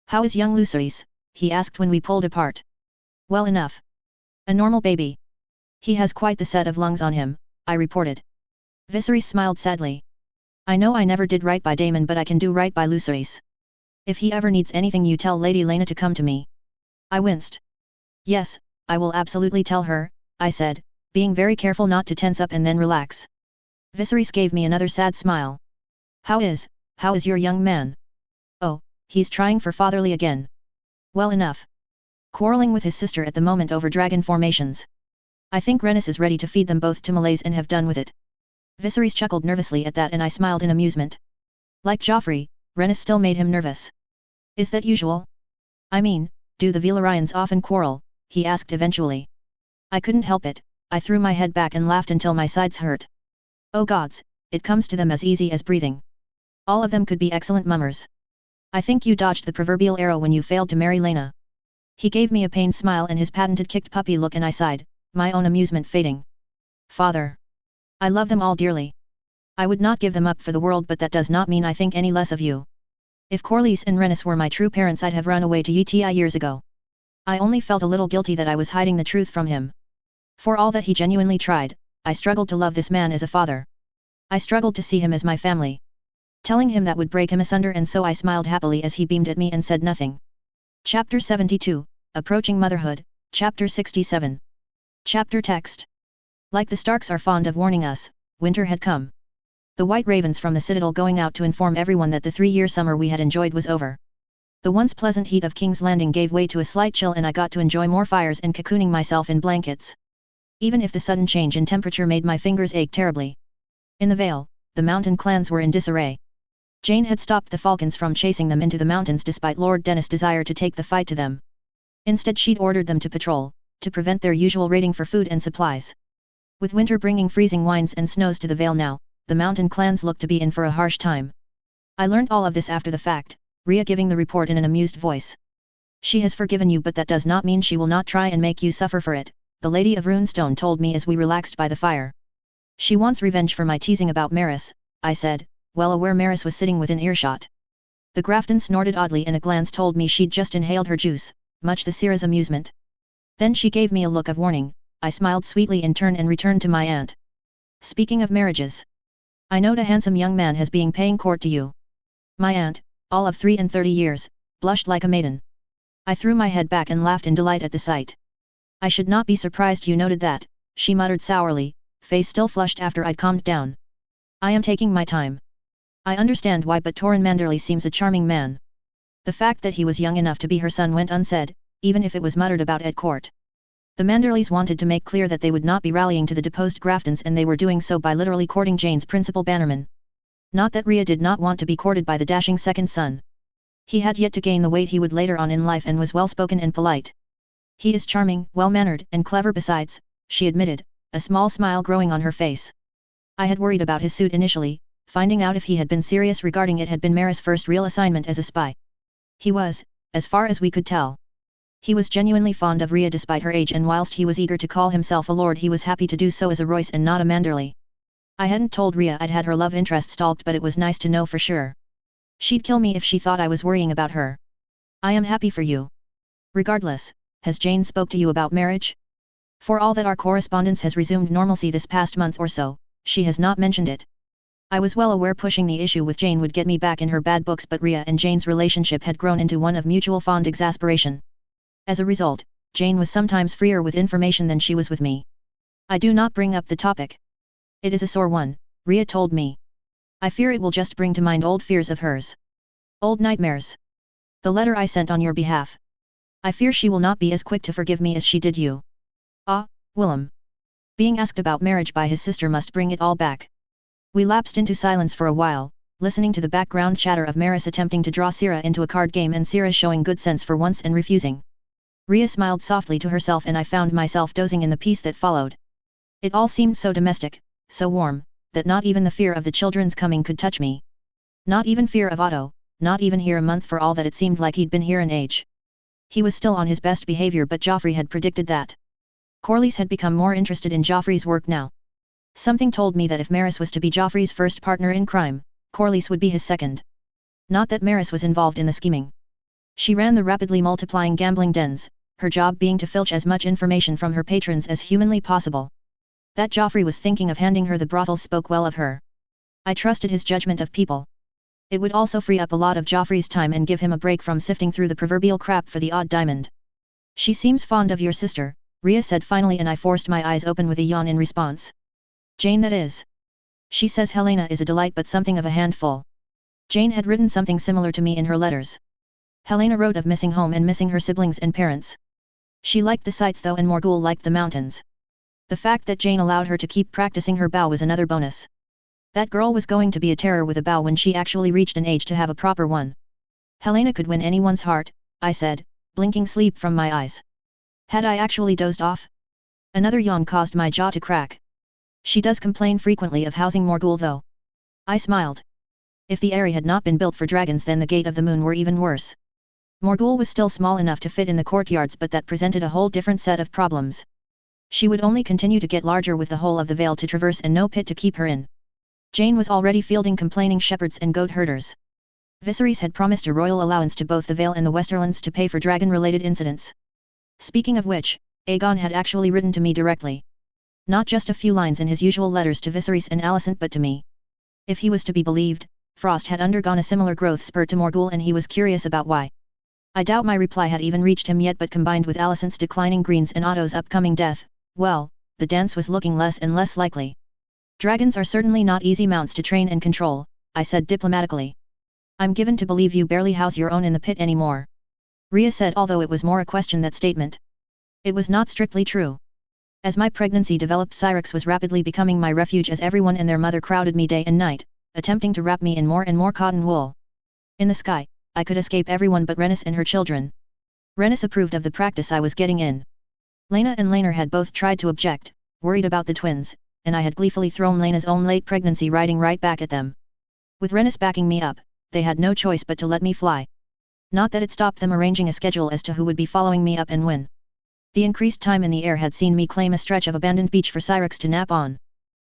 Speaker 1: How is young Lucerys? He asked when we pulled apart. Well enough. A normal baby. He has quite the set of lungs on him, I reported. Viserys smiled sadly. I know I never did right by Daemon, but I can do right by Lucerys. If he ever needs anything, you tell Lady Laena to come to me. I winced. Yes, I will absolutely tell her, I said, being very careful not to tense up and then relax. Viserys gave me another sad smile. How is your young man? Oh, he's trying for fatherly again. Well enough. Quarreling with his sister at the moment over dragon formations. I think Rhaenys is ready to feed them both to Malays and have done with it. Viserys chuckled nervously at that and I smiled in amusement. Like Joffrey, Rhaenys still made him nervous. Is that usual? I mean, do the Valyrians often quarrel? He asked eventually. I couldn't help it, I threw my head back and laughed until my sides hurt. Oh gods, it comes to them as easy as breathing. All of them could be excellent mummers. I think you dodged the proverbial arrow when you failed to marry Laena. He gave me a pained smile and his patented kicked puppy look and I sighed, my own amusement fading. Father. I love them all dearly. I would not give them up for the world, but that does not mean I think any less of you. If Corlys and Rhaenys were my true parents, I'd have run away to Uti years ago. I only felt a little guilty that I was hiding the truth from him. For all that he genuinely tried, I struggled to love this man as a father. I struggled to see him as my family. Telling him that would break him asunder, and so I smiled happily as he beamed at me and said nothing. Chapter 72, Approaching Motherhood, Chapter 67. Chapter text. Like the Starks are fond of warning us, winter had come. The white ravens from the citadel going out to inform everyone that the 3-year summer we had enjoyed was over. The once pleasant heat of King's Landing gave way to a slight chill and I got to enjoy more fires and cocooning myself in blankets. Even if the sudden change in temperature made my fingers ache terribly. In the Vale, the mountain clans were in disarray. Jane had stopped the falcons from chasing them into the mountains despite Lord Dennis' desire to take the fight to them. Instead she'd ordered them to patrol, to prevent their usual raiding for food and supplies. With winter bringing freezing winds and snows to the Vale now, the mountain clans looked to be in for a harsh time. I learned all of this after the fact, Rhea giving the report in an amused voice. She has forgiven you, but that does not mean she will not try and make you suffer for it, the Lady of Runestone told me as we relaxed by the fire. She wants revenge for my teasing about Maris, I said, well aware Maris was sitting within earshot. The Grafton snorted oddly and a glance told me she'd just inhaled her juice, much to Syrah's amusement. Then she gave me a look of warning. I smiled sweetly in turn and returned to my aunt. Speaking of marriages. I note a handsome young man has been paying court to you. My aunt, all of 33 years, blushed like a maiden. I threw my head back and laughed in delight at the sight. I should not be surprised you noted that, she muttered sourly, face still flushed after I'd calmed down. I am taking my time. I understand why, but Torrhen Manderley seems a charming man. The fact that he was young enough to be her son went unsaid, even if it was muttered about at court. The Manderleys wanted to make clear that they would not be rallying to the deposed Graftons, and they were doing so by literally courting Jane's principal bannerman. Not that Rhea did not want to be courted by the dashing second son. He had yet to gain the weight he would later on in life and was well-spoken and polite. He is charming, well-mannered, and clever besides, she admitted, a small smile growing on her face. I had worried about his suit initially, finding out if he had been serious regarding it had been Maris' first real assignment as a spy. He was, as far as we could tell. He was genuinely fond of Rhea despite her age, and whilst he was eager to call himself a lord, he was happy to do so as a Royce and not a Manderley. I hadn't told Rhea I'd had her love interest stalked, but it was nice to know for sure. She'd kill me if she thought I was worrying about her. I am happy for you. Regardless, has Jane spoke to you about marriage? For all that our correspondence has resumed normalcy this past month or so, she has not mentioned it. I was well aware pushing the issue with Jane would get me back in her bad books, but Rhea and Jane's relationship had grown into one of mutual fond exasperation. As a result, Jane was sometimes freer with information than she was with me. I do not bring up the topic. It is a sore one, Rhea told me. I fear it will just bring to mind old fears of hers. Old nightmares. The letter I sent on your behalf. I fear she will not be as quick to forgive me as she did you. Ah, Willem. Being asked about marriage by his sister must bring it all back. We lapsed into silence for a while, listening to the background chatter of Maris attempting to draw Syrah into a card game and Syrah showing good sense for once and refusing. Rhea smiled softly to herself and I found myself dozing in the peace that followed. It all seemed so domestic, so warm, that not even the fear of the children's coming could touch me. Not even fear of Otto, not even here a month for all that it seemed like he'd been here an age. He was still on his best behavior, but Joffrey had predicted that. Corlys had become more interested in Joffrey's work now. Something told me that if Maris was to be Joffrey's first partner in crime, Corlys would be his second. Not that Maris was involved in the scheming. She ran the rapidly multiplying gambling dens, her job being to filch as much information from her patrons as humanly possible. That Joffrey was thinking of handing her the brothels spoke well of her. I trusted his judgment of people. It would also free up a lot of Joffrey's time and give him a break from sifting through the proverbial crap for the odd diamond. She seems fond of your sister, Ria said finally, and I forced my eyes open with a yawn in response. Jane, that is. She says Helena is a delight but something of a handful. Jane had written something similar to me in her letters. Helena wrote of missing home and missing her siblings and parents. She liked the sights though, and Morgul liked the mountains. The fact that Jane allowed her to keep practicing her bow was another bonus. That girl was going to be a terror with a bow when she actually reached an age to have a proper one. Helena could win anyone's heart, I said, blinking sleep from my eyes. Had I actually dozed off? Another yawn caused my jaw to crack. She does complain frequently of housing Morgul though. I smiled. If the area had not been built for dragons, then the Gate of the Moon were even worse. Morgul was still small enough to fit in the courtyards, but that presented a whole different set of problems. She would only continue to get larger with the whole of the Vale to traverse and no pit to keep her in. Jane was already fielding complaining shepherds and goat herders. Viserys had promised a royal allowance to both the Vale and the Westerlands to pay for dragon-related incidents. Speaking of which, Aegon had actually written to me directly. Not just a few lines in his usual letters to Viserys and Alicent, but to me. If he was to be believed, Frost had undergone a similar growth spurt to Morgul, and he was curious about why. I doubt my reply had even reached him yet, but combined with Alicent's declining greens and Otto's upcoming death, well, the dance was looking less and less likely. Dragons are certainly not easy mounts to train and control, I said diplomatically. I'm given to believe you barely house your own in the pit anymore. Ria said, although it was more a question than statement. It was not strictly true. As my pregnancy developed, Syrinx was rapidly becoming my refuge, as everyone and their mother crowded me day and night, attempting to wrap me in more and more cotton wool. In the sky, I could escape everyone but Rhaenys and her children. Rhaenys approved of the practice I was getting in. Laena and Laenor had both tried to object, worried about the twins, and I had gleefully thrown Laena's own late pregnancy riding right back at them. With Rhaenys backing me up, they had no choice but to let me fly. Not that it stopped them arranging a schedule as to who would be following me up and when. The increased time in the air had seen me claim a stretch of abandoned beach for Syrinx to nap on.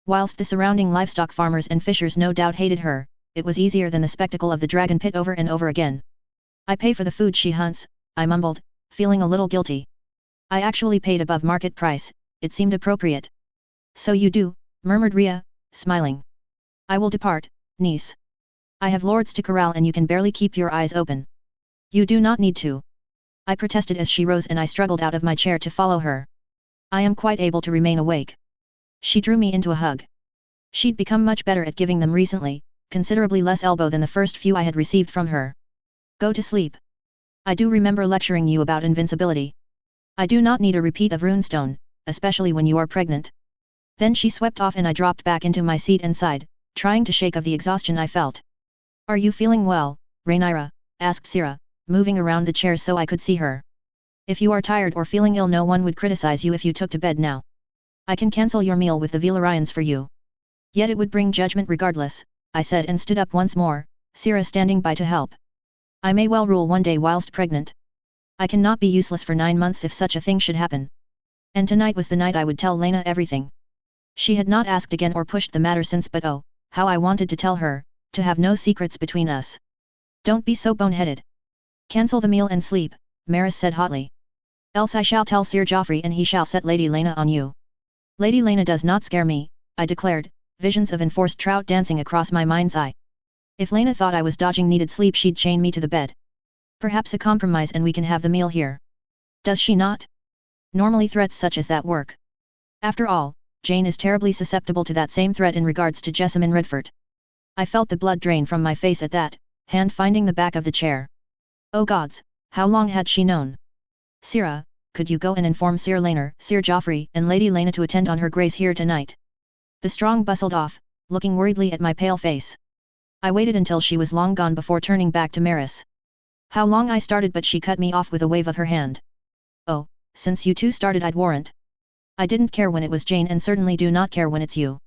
Speaker 1: Whilst the surrounding livestock farmers and fishers no doubt hated her, it was easier than the spectacle of the dragon pit over and over again. I pay for the food she hunts, I mumbled, feeling a little guilty. I actually paid above market price, it seemed appropriate. So you do, murmured Ria, smiling. I will depart, niece. I have lords to corral and you can barely keep your eyes open. You do not need to. I protested as she rose and I struggled out of my chair to follow her. I am quite able to remain awake. She drew me into a hug. She'd become much better at giving them recently, considerably less elbow than the first few I had received from her. Go to sleep. I do remember lecturing you about invincibility. I do not need a repeat of Runestone, especially when you are pregnant. Then she swept off and I dropped back into my seat and sighed, trying to shake off the exhaustion I felt. Are you feeling well, Rhaenyra? Asked Sira, moving around the chair so I could see her. If you are tired or feeling ill, no one would criticize you if you took to bed now. I can cancel your meal with the Velarayons for you. Yet it would bring judgment regardless, I said and stood up once more, Sira standing by to help. I may well rule one day whilst pregnant. I cannot be useless for 9 months if such a thing should happen. And tonight was the night I would tell Laena everything. She had not asked again or pushed the matter since, but oh, how I wanted to tell her, to have no secrets between us. Don't be so boneheaded. Cancel the meal and sleep, Maris said hotly. Else I shall tell Sir Joffrey and he shall set Lady Laena on you. Lady Laena does not scare me, I declared, visions of enforced trout dancing across my mind's eye. If Laena thought I was dodging needed sleep, she'd chain me to the bed. Perhaps a compromise and we can have the meal here. Does she not? Normally threats such as that work. After all, Jane is terribly susceptible to that same threat in regards to Jessamine Redford. I felt the blood drain from my face at that, hand finding the back of the chair. Oh gods, how long had she known? Sira, could you go and inform Sir Laenor, Sir Joffrey, and Lady Laena to attend on her grace here tonight? The strong bustled off, looking worriedly at my pale face. I waited until she was long gone before turning back to Maris. How long I started, but she cut me off with a wave of her hand. Oh, since you two started, I'd warrant. I didn't care when it was Jane and certainly do not care when it's you.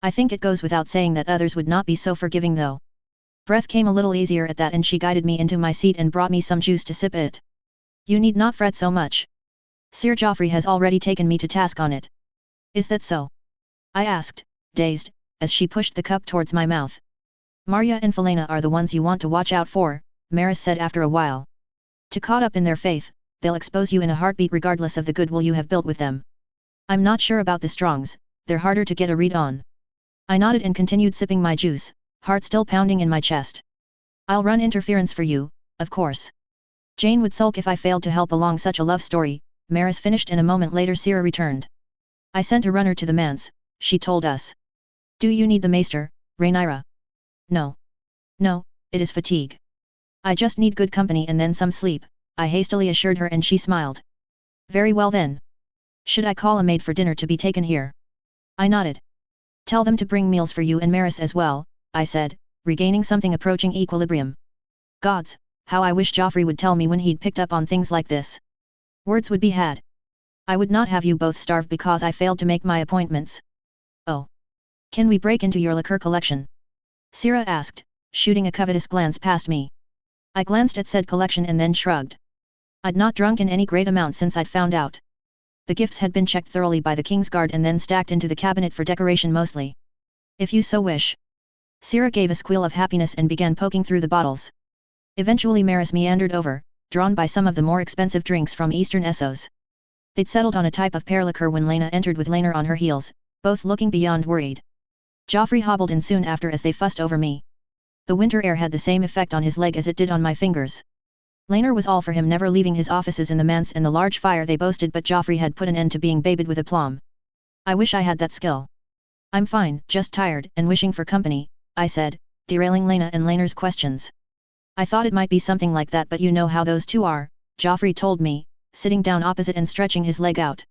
Speaker 1: I think it goes without saying that others would not be so forgiving though. Breath came a little easier at that and she guided me into my seat and brought me some juice to sip it. You need not fret so much. Sir Joffrey has already taken me to task on it. Is that so? I asked, dazed, as she pushed the cup towards my mouth. Marya and Felena are the ones you want to watch out for, Maris said after a while. To caught up in their faith, they'll expose you in a heartbeat regardless of the goodwill you have built with them. I'm not sure about the Strongs, they're harder to get a read on. I nodded and continued sipping my juice, heart still pounding in my chest. I'll run interference for you, of course. Jane would sulk if I failed to help along such a love story. Maris finished, and a moment later Sira returned. I sent a runner to the manse, she told us. Do you need the maester, Rhaenyra? No. No, it is fatigue. I just need good company and then some sleep, I hastily assured her, and she smiled. Very well then. Should I call a maid for dinner to be taken here? I nodded. Tell them to bring meals for you and Maris as well, I said, regaining something approaching equilibrium. Gods, how I wish Joffrey would tell me when he'd picked up on things like this. Words would be had. I would not have you both starve because I failed to make my appointments. Oh. Can we break into your liqueur collection? Sira asked, shooting a covetous glance past me. I glanced at said collection and then shrugged. I'd not drunk in any great amount since I'd found out. The gifts had been checked thoroughly by the Kingsguard and then stacked into the cabinet for decoration mostly. If you so wish. Sira gave a squeal of happiness and began poking through the bottles. Eventually Maris meandered over, drawn by some of the more expensive drinks from Eastern Essos. They'd settled on a type of pear liqueur when Lena entered with Laenor on her heels, both looking beyond worried. Joffrey hobbled in soon after as they fussed over me. The winter air had the same effect on his leg as it did on my fingers. Laenor was all for him never leaving his offices in the manse and the large fire they boasted, but Joffrey had put an end to being babied with aplomb. I wish I had that skill. I'm fine, just tired and wishing for company, I said, derailing Lena and Laenor's questions. I thought it might be something like that, but you know how those two are, Joffrey told me, sitting down opposite and stretching his leg out.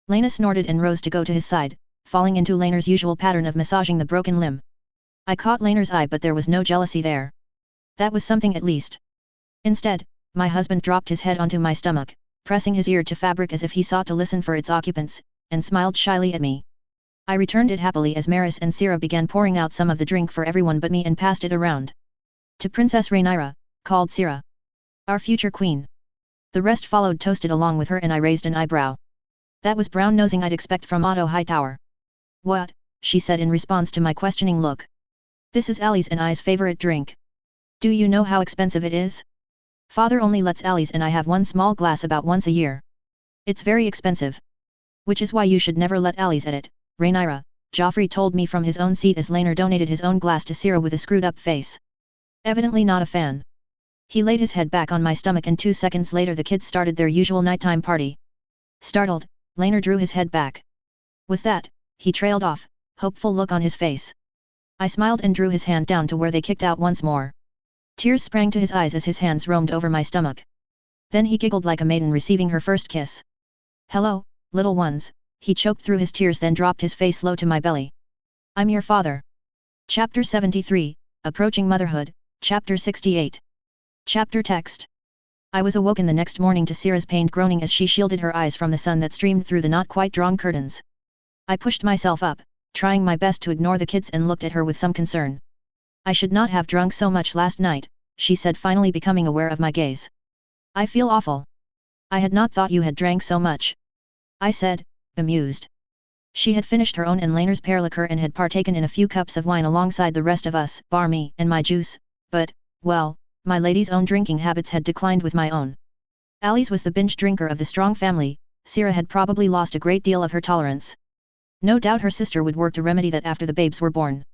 Speaker 1: Lena snorted and rose to go to his side, falling into Laenor's usual pattern of massaging the broken limb. I caught Laenor's eye, but there was no jealousy there. That was something at least. Instead, my husband dropped his head onto my stomach, pressing his ear to fabric as if he sought to listen for its occupants, and smiled shyly at me. I returned it happily as Maris and Sira began pouring out some of the drink for everyone but me and passed it around. To Princess Rhaenyra, called Sira. Our future queen. The rest followed, toasted along with her, and I raised an eyebrow. That was brown-nosing I'd expect from Otto Hightower. What? She said in response to my questioning look. This is Allie's and I's favorite drink. Do you know how expensive it is? Father only lets Allie's and I have one small glass about once a year. It's very expensive. Which is why you should never let Allie's at it, Rhaenyra, Joffrey told me from his own seat as Laenor donated his own glass to Sira with a screwed-up face. Evidently not a fan. He laid his head back on my stomach and 2 seconds later the kids started their usual nighttime party. Startled, Laenor drew his head back. Was that? He trailed off, hopeful look on his face. I smiled and drew his hand down to where they kicked out once more. Tears sprang to his eyes as his hands roamed over my stomach. Then he giggled like a maiden receiving her first kiss. Hello, little ones, he choked through his tears, then dropped his face low to my belly. I'm your father. Chapter 73, Approaching Motherhood, Chapter 68. Chapter text. I was awoken the next morning to Sira's pained groaning as she shielded her eyes from the sun that streamed through the not quite drawn curtains. I pushed myself up, trying my best to ignore the kids, and looked at her with some concern. I should not have drunk so much last night, she said, finally becoming aware of my gaze. I feel awful. I had not thought you had drank so much. I said, bemused. She had finished her own and Laenor's pear liqueur and had partaken in a few cups of wine alongside the rest of us, bar me and my juice, but, well, my lady's own drinking habits had declined with my own. Allie's was the binge drinker of the strong family. Sira had probably lost a great deal of her tolerance. No doubt her sister would work to remedy that after the babes were born.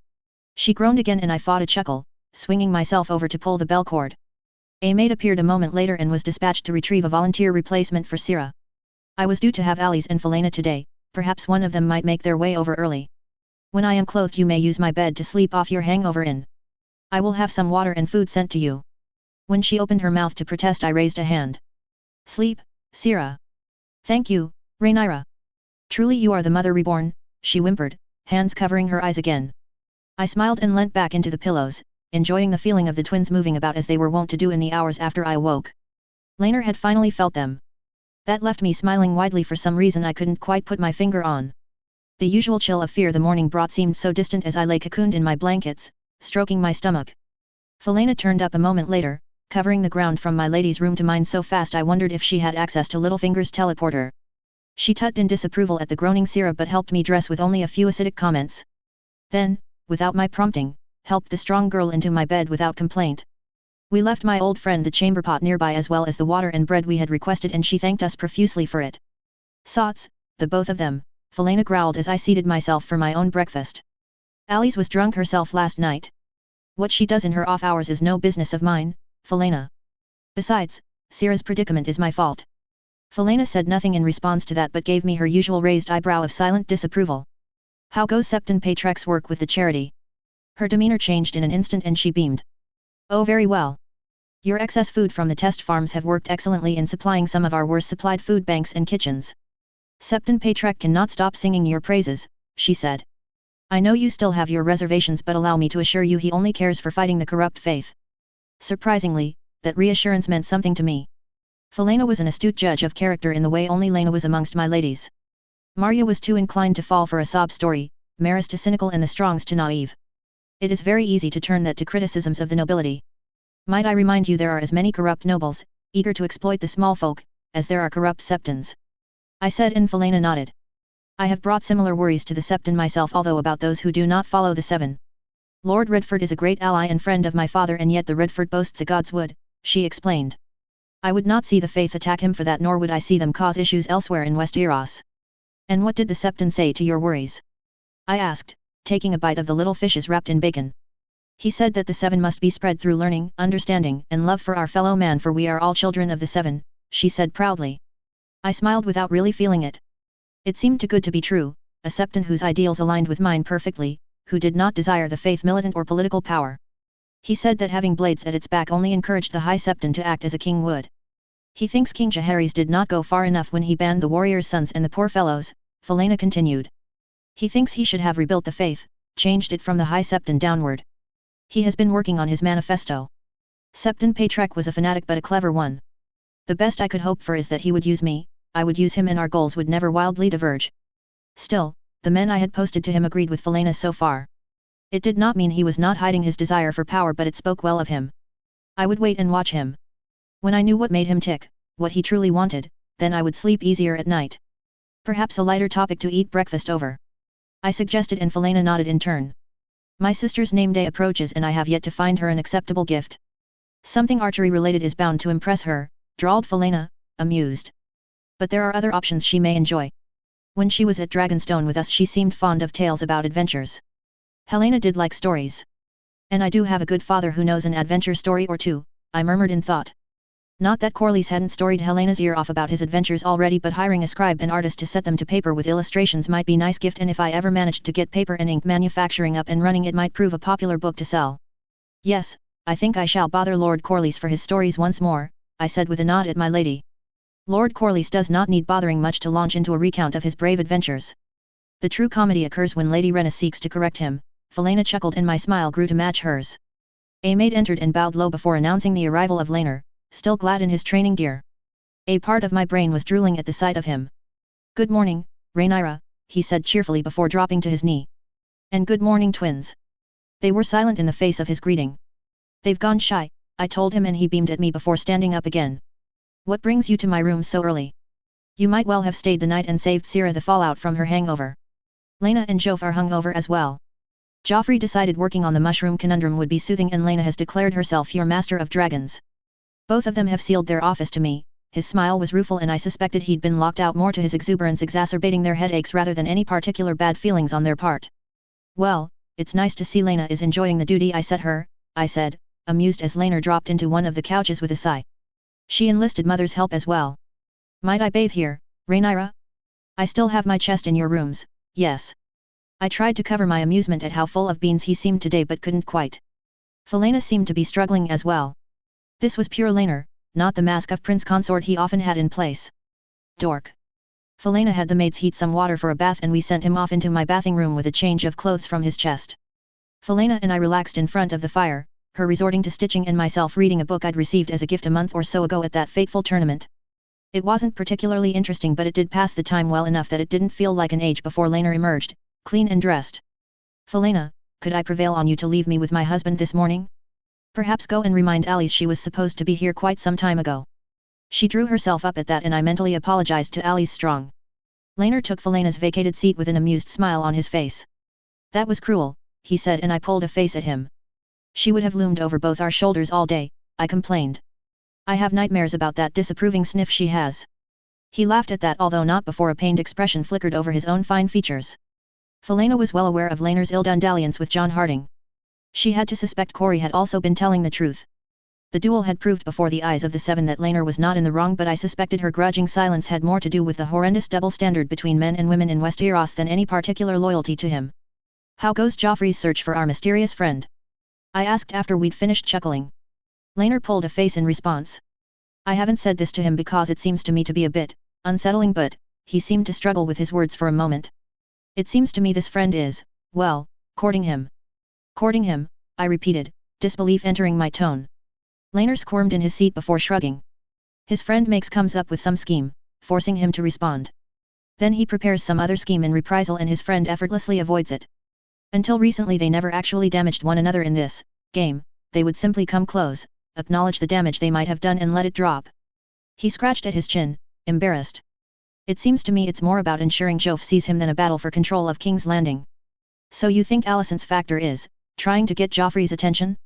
Speaker 1: She groaned again and I fought a chuckle, swinging myself over to pull the bell cord. A maid appeared a moment later and was dispatched to retrieve a volunteer replacement for Sira. I was due to have Allie's and Felena today, perhaps one of them might make their way over early. When I am clothed you may use my bed to sleep off your hangover in. I will have some water and food sent to you. When she opened her mouth to protest I raised a hand. Sleep, Sira. Thank you, Rhaenyra. Truly you are the mother reborn, she whimpered, hands covering her eyes again. I smiled and leant back into the pillows, enjoying the feeling of the twins moving about as they were wont to do in the hours after I awoke. Laenor had finally felt them. That left me smiling widely for some reason I couldn't quite put my finger on. The usual chill of fear the morning brought seemed so distant as I lay cocooned in my blankets, stroking my stomach. Felena turned up a moment later, covering the ground from my lady's room to mine so fast I wondered if she had access to Littlefinger's teleporter. She tugged in disapproval at the groaning Sira but helped me dress with only a few acidic comments. Then, without my prompting, helped the strong girl into my bed without complaint. We left my old friend the chamber pot nearby as well as the water and bread we had requested and she thanked us profusely for it. Sots, the both of them, Felena growled as I seated myself for my own breakfast. Allie's was drunk herself last night. What she does in her off hours is no business of mine, Felena. Besides, Sierra's predicament is my fault. Felena said nothing in response to that but gave me her usual raised eyebrow of silent disapproval. How goes Septon Patrek's work with the charity? Her demeanor changed in an instant and she beamed. Oh, very well. Your excess food from the test farms have worked excellently in supplying some of our worst supplied food banks and kitchens. Septon Patrek cannot stop singing your praises, she said. I know you still have your reservations, but allow me to assure you he only cares for fighting the corrupt faith. Surprisingly, that reassurance meant something to me. Felena was an astute judge of character in the way only Lena was amongst my ladies. Marya was too inclined to fall for a sob story, Maris to cynical and the Strongs to naive. It is very easy to turn that to criticisms of the nobility. Might I remind you there are as many corrupt nobles, eager to exploit the small folk, as there are corrupt Septons. I said, and Felena nodded. I have brought similar worries to the Septon myself, although about those who do not follow the seven. Lord Redford is a great ally and friend of my father, and yet the Redford boasts a God's wood, she explained. I would not see the faith attack him for that, nor would I see them cause issues elsewhere in West Eros. And what did the Septon say to your worries? I asked, taking a bite of the little fishes wrapped in bacon. He said that the seven must be spread through learning, understanding, and love for our fellow man, for we are all children of the seven, she said proudly. I smiled without really feeling it. It seemed too good to be true, a Septon whose ideals aligned with mine perfectly, who did not desire the faith militant or political power. He said that having blades at its back only encouraged the High Septon to act as a king would. He thinks King Jaehaerys did not go far enough when he banned the warriors' sons and the poor fellows, Felena continued. He thinks he should have rebuilt the faith, changed it from the High Septon downward. He has been working on his manifesto. Septon Patrek was a fanatic but a clever one. The best I could hope for is that he would use me, I would use him, and our goals would never wildly diverge. Still, the men I had posted to him agreed with Felena so far. It did not mean he was not hiding his desire for power, but it spoke well of him. I would wait and watch him. When I knew what made him tick, what he truly wanted, then I would sleep easier at night. Perhaps a lighter topic to eat breakfast over, I suggested, and Felena nodded in turn. My sister's name day approaches and I have yet to find her an acceptable gift. Something archery related is bound to impress her, drawled Felena, amused. But there are other options she may enjoy. When she was at Dragonstone with us she seemed fond of tales about adventures. Helena did like stories. And I do have a good father who knows an adventure story or two, I murmured in thought. Not that Corlys hadn't storied Helena's ear off about his adventures already, but hiring a scribe and artist to set them to paper with illustrations might be nice gift, and if I ever managed to get paper and ink manufacturing up and running it might prove a popular book to sell. Yes, I think I shall bother Lord Corlys for his stories once more, I said with a nod at my lady. Lord Corlys does not need bothering much to launch into a recount of his brave adventures. The true comedy occurs when Lady Rena seeks to correct him, Felena chuckled and my smile grew to match hers. A maid entered and bowed low before announcing the arrival of Laenor, still glad in his training gear. A part of my brain was drooling at the sight of him. Good morning, Rhaenyra, he said cheerfully before dropping to his knee. And good morning, twins. They were silent in the face of his greeting. They've gone shy, I told him, and he beamed at me before standing up again. What brings you to my room so early? You might well have stayed the night and saved Sierra the fallout from her hangover. Laena and Joff are hungover as well. Joffrey decided working on the mushroom conundrum would be soothing, and Laena has declared herself your master of dragons. Both of them have sealed their office to me. His smile was rueful and I suspected he'd been locked out, more to his exuberance exacerbating their headaches rather than any particular bad feelings on their part. Well, it's nice to see Laena is enjoying the duty I set her, I said, amused as Laenor dropped into one of the couches with a sigh. She enlisted Mother's help as well. Might I bathe here, Rhaenyra? I still have my chest in your rooms, yes. I tried to cover my amusement at how full of beans he seemed today but couldn't quite. Felena seemed to be struggling as well. This was pure Laenor, not the mask of prince consort he often had in place. Dork. Felena had the maids heat some water for a bath and we sent him off into my bathing room with a change of clothes from his chest. Felena and I relaxed in front of the fire, her resorting to stitching and myself reading a book I'd received as a gift a month or so ago at that fateful tournament. It wasn't particularly interesting, but it did pass the time well enough that it didn't feel like an age before Laenor emerged, clean and dressed. Felena, could I prevail on you to leave me with my husband this morning? Perhaps go and remind Alice she was supposed to be here quite some time ago. She drew herself up at that and I mentally apologized to Alice Strong. Laenor took Felena's vacated seat with an amused smile on his face. That was cruel, he said, and I pulled a face at him. She would have loomed over both our shoulders all day, I complained. I have nightmares about that disapproving sniff she has. He laughed at that, although not before a pained expression flickered over his own fine features. Felena was well aware of Laenor's ill-done dalliance with John Harding. She had to suspect Corey had also been telling the truth. The duel had proved before the eyes of the seven that Laener was not in the wrong, but I suspected her grudging silence had more to do with the horrendous double standard between men and women in Westeros than any particular loyalty to him. "How goes Joffrey's search for our mysterious friend?" I asked after we'd finished chuckling. Laener pulled a face in response. "I haven't said this to him because it seems to me to be a bit unsettling, but," he seemed to struggle with his words for a moment. "It seems to me this friend is, well, courting him." "Courting him?" I repeated, disbelief entering my tone. Laener squirmed in his seat before shrugging. "His friend comes up with some scheme, forcing him to respond. Then he prepares some other scheme in reprisal and his friend effortlessly avoids it. Until recently they never actually damaged one another in this game, they would simply come close, acknowledge the damage they might have done and let it drop." He scratched at his chin, embarrassed. "It seems to me it's more about ensuring Joff sees him than a battle for control of King's Landing." "So you think Alicent's factor is trying to get Joffrey's attention?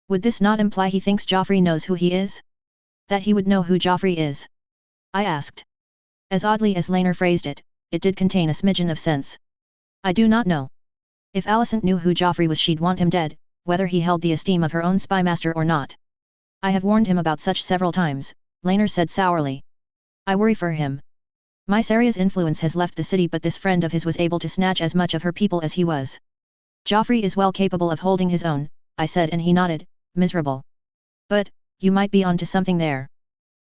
Speaker 1: Would this not imply he thinks Joffrey knows who he is? That he would know who Joffrey is?" I asked. As oddly as Laener phrased it, it did contain a smidgen of sense. "I do not know. If Alicent knew who Joffrey was, she'd want him dead, whether he held the esteem of her own spymaster or not. I have warned him about such several times," Laener said sourly. "I worry for him. Mysaria's influence has left the city, but this friend of his was able to snatch as much of her people as he was." "Joffrey is well capable of holding his own," I said, and he nodded, miserable. "But, you might be on to something there."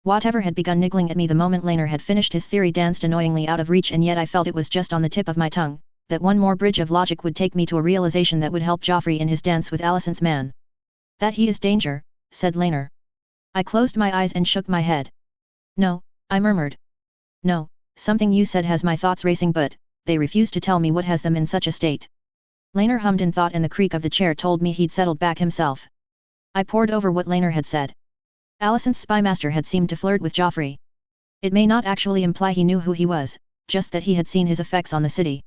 Speaker 1: Whatever had begun niggling at me the moment Laener had finished his theory danced annoyingly out of reach, and yet I felt it was just on the tip of my tongue, that one more bridge of logic would take me to a realization that would help Joffrey in his dance with Alicent's man. "That he is danger," said Laener. I closed my eyes and shook my head. "No," I murmured. "No, something you said has my thoughts racing, but they refuse to tell me what has them in such a state." Laener hummed in thought, and the creak of the chair told me he'd settled back himself. I pored over what Laener had said. Alicent's spymaster had seemed to flirt with Joffrey. It may not actually imply he knew who he was, just that he had seen his effects on the city.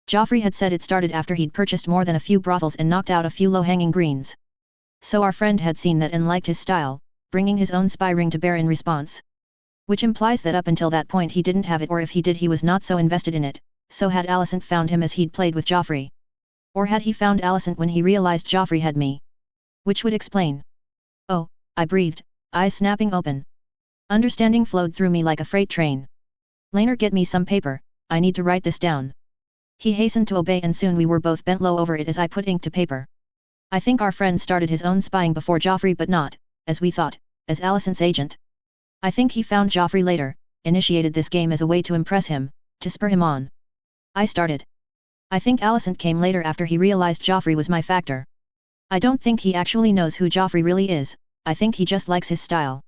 Speaker 1: Joffrey had said it started after he'd purchased more than a few brothels and knocked out a few low-hanging greens. So our friend had seen that and liked his style, bringing his own spy ring to bear in response. Which implies that up until that point he didn't have it, or if he did he was not so invested in it. So had Alicent found him as he'd played with Joffrey? Or had he found Alicent when he realized Joffrey had me? Which would explain. "Oh," I breathed, eyes snapping open. Understanding flowed through me like a freight train. "Laener, get me some paper, I need to write this down." He hastened to obey, and soon we were both bent low over it as I put ink to paper. "I think our friend started his own spying before Joffrey, but not, as we thought, as Alicent's agent. I think he found Joffrey later, initiated this game as a way to impress him, to spur him on." I started. "I think Alicent came later after he realized Joffrey was my factor. I don't think he actually knows who Joffrey really is, I think he just likes his style.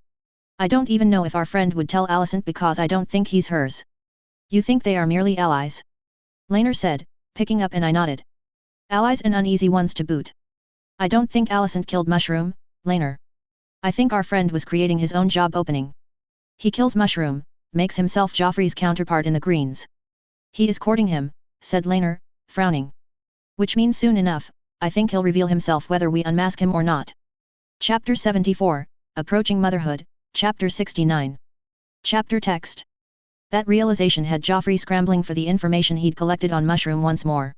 Speaker 1: I don't even know if our friend would tell Alicent because I don't think he's hers." "You think they are merely allies?" Laener said, picking up, and I nodded. "Allies, and uneasy ones to boot. I don't think Alicent killed Mushroom, Laener. I think our friend was creating his own job opening. He kills Mushroom, makes himself Joffrey's counterpart in the Greens. He is courting him," said Laener, frowning. "Which means soon enough, I think he'll reveal himself whether we unmask him or not." Chapter 74, Approaching Motherhood, Chapter 69. Chapter text. That realization had Joffrey scrambling for the information he'd collected on Mushroom once more.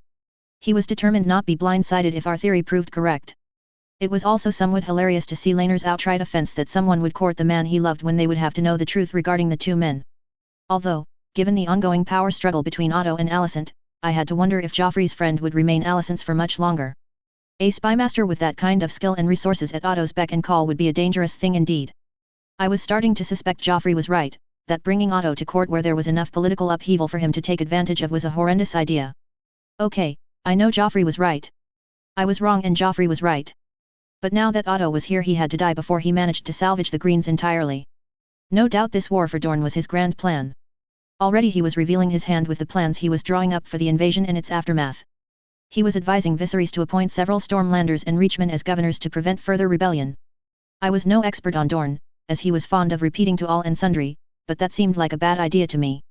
Speaker 1: He was determined not be blindsided if our theory proved correct. It was also somewhat hilarious to see Laener's outright offense that someone would court the man he loved when they would have to know the truth regarding the two men. Although, given the ongoing power struggle between Otto and Alicent, I had to wonder if Joffrey's friend would remain Alicent's for much longer. A spymaster with that kind of skill and resources at Otto's beck and call would be a dangerous thing indeed. I was starting to suspect Joffrey was right, that bringing Otto to court where there was enough political upheaval for him to take advantage of was a horrendous idea. Okay, I know Joffrey was right. I was wrong and Joffrey was right. But now that Otto was here, he had to die before he managed to salvage the Greens entirely. No doubt this war for Dorne was his grand plan. Already he was revealing his hand with the plans he was drawing up for the invasion and its aftermath. He was advising Viserys to appoint several Stormlanders and Reachmen as governors to prevent further rebellion. I was no expert on Dorne, as he was fond of repeating to all and sundry, but that seemed like a bad idea to me.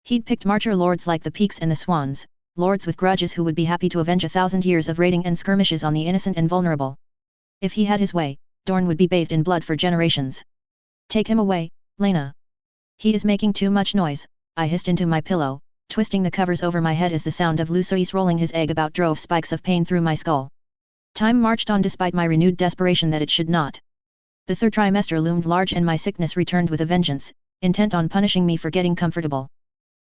Speaker 1: He'd picked marcher lords like the Peaks and the Swans, lords with grudges who would be happy to avenge 1,000 years of raiding and skirmishes on the innocent and vulnerable. If he had his way, Dorne would be bathed in blood for generations. "Take him away, Laena. He is making too much noise," I hissed into my pillow, twisting the covers over my head as the sound of Lucerys rolling his egg about drove spikes of pain through my skull. Time marched on despite my renewed desperation that it should not. The third trimester loomed large and my sickness returned with a vengeance, intent on punishing me for getting comfortable.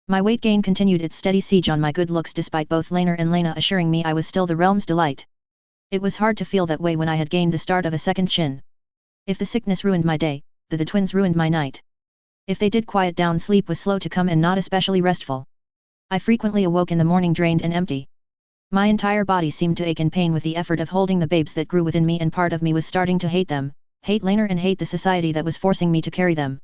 Speaker 1: My weight gain continued its steady siege on my good looks despite both Laner and Lena assuring me I was still the realm's delight. It was hard to feel that way when I had gained the start of a second chin. If the sickness ruined my day, the twins ruined my night. If they did quiet down, sleep was slow to come and not especially restful. I frequently awoke in the morning drained and empty. My entire body seemed to ache in pain with the effort of holding the babes that grew within me, and part of me was starting to hate them, hate Laner and hate the society that was forcing me to carry them.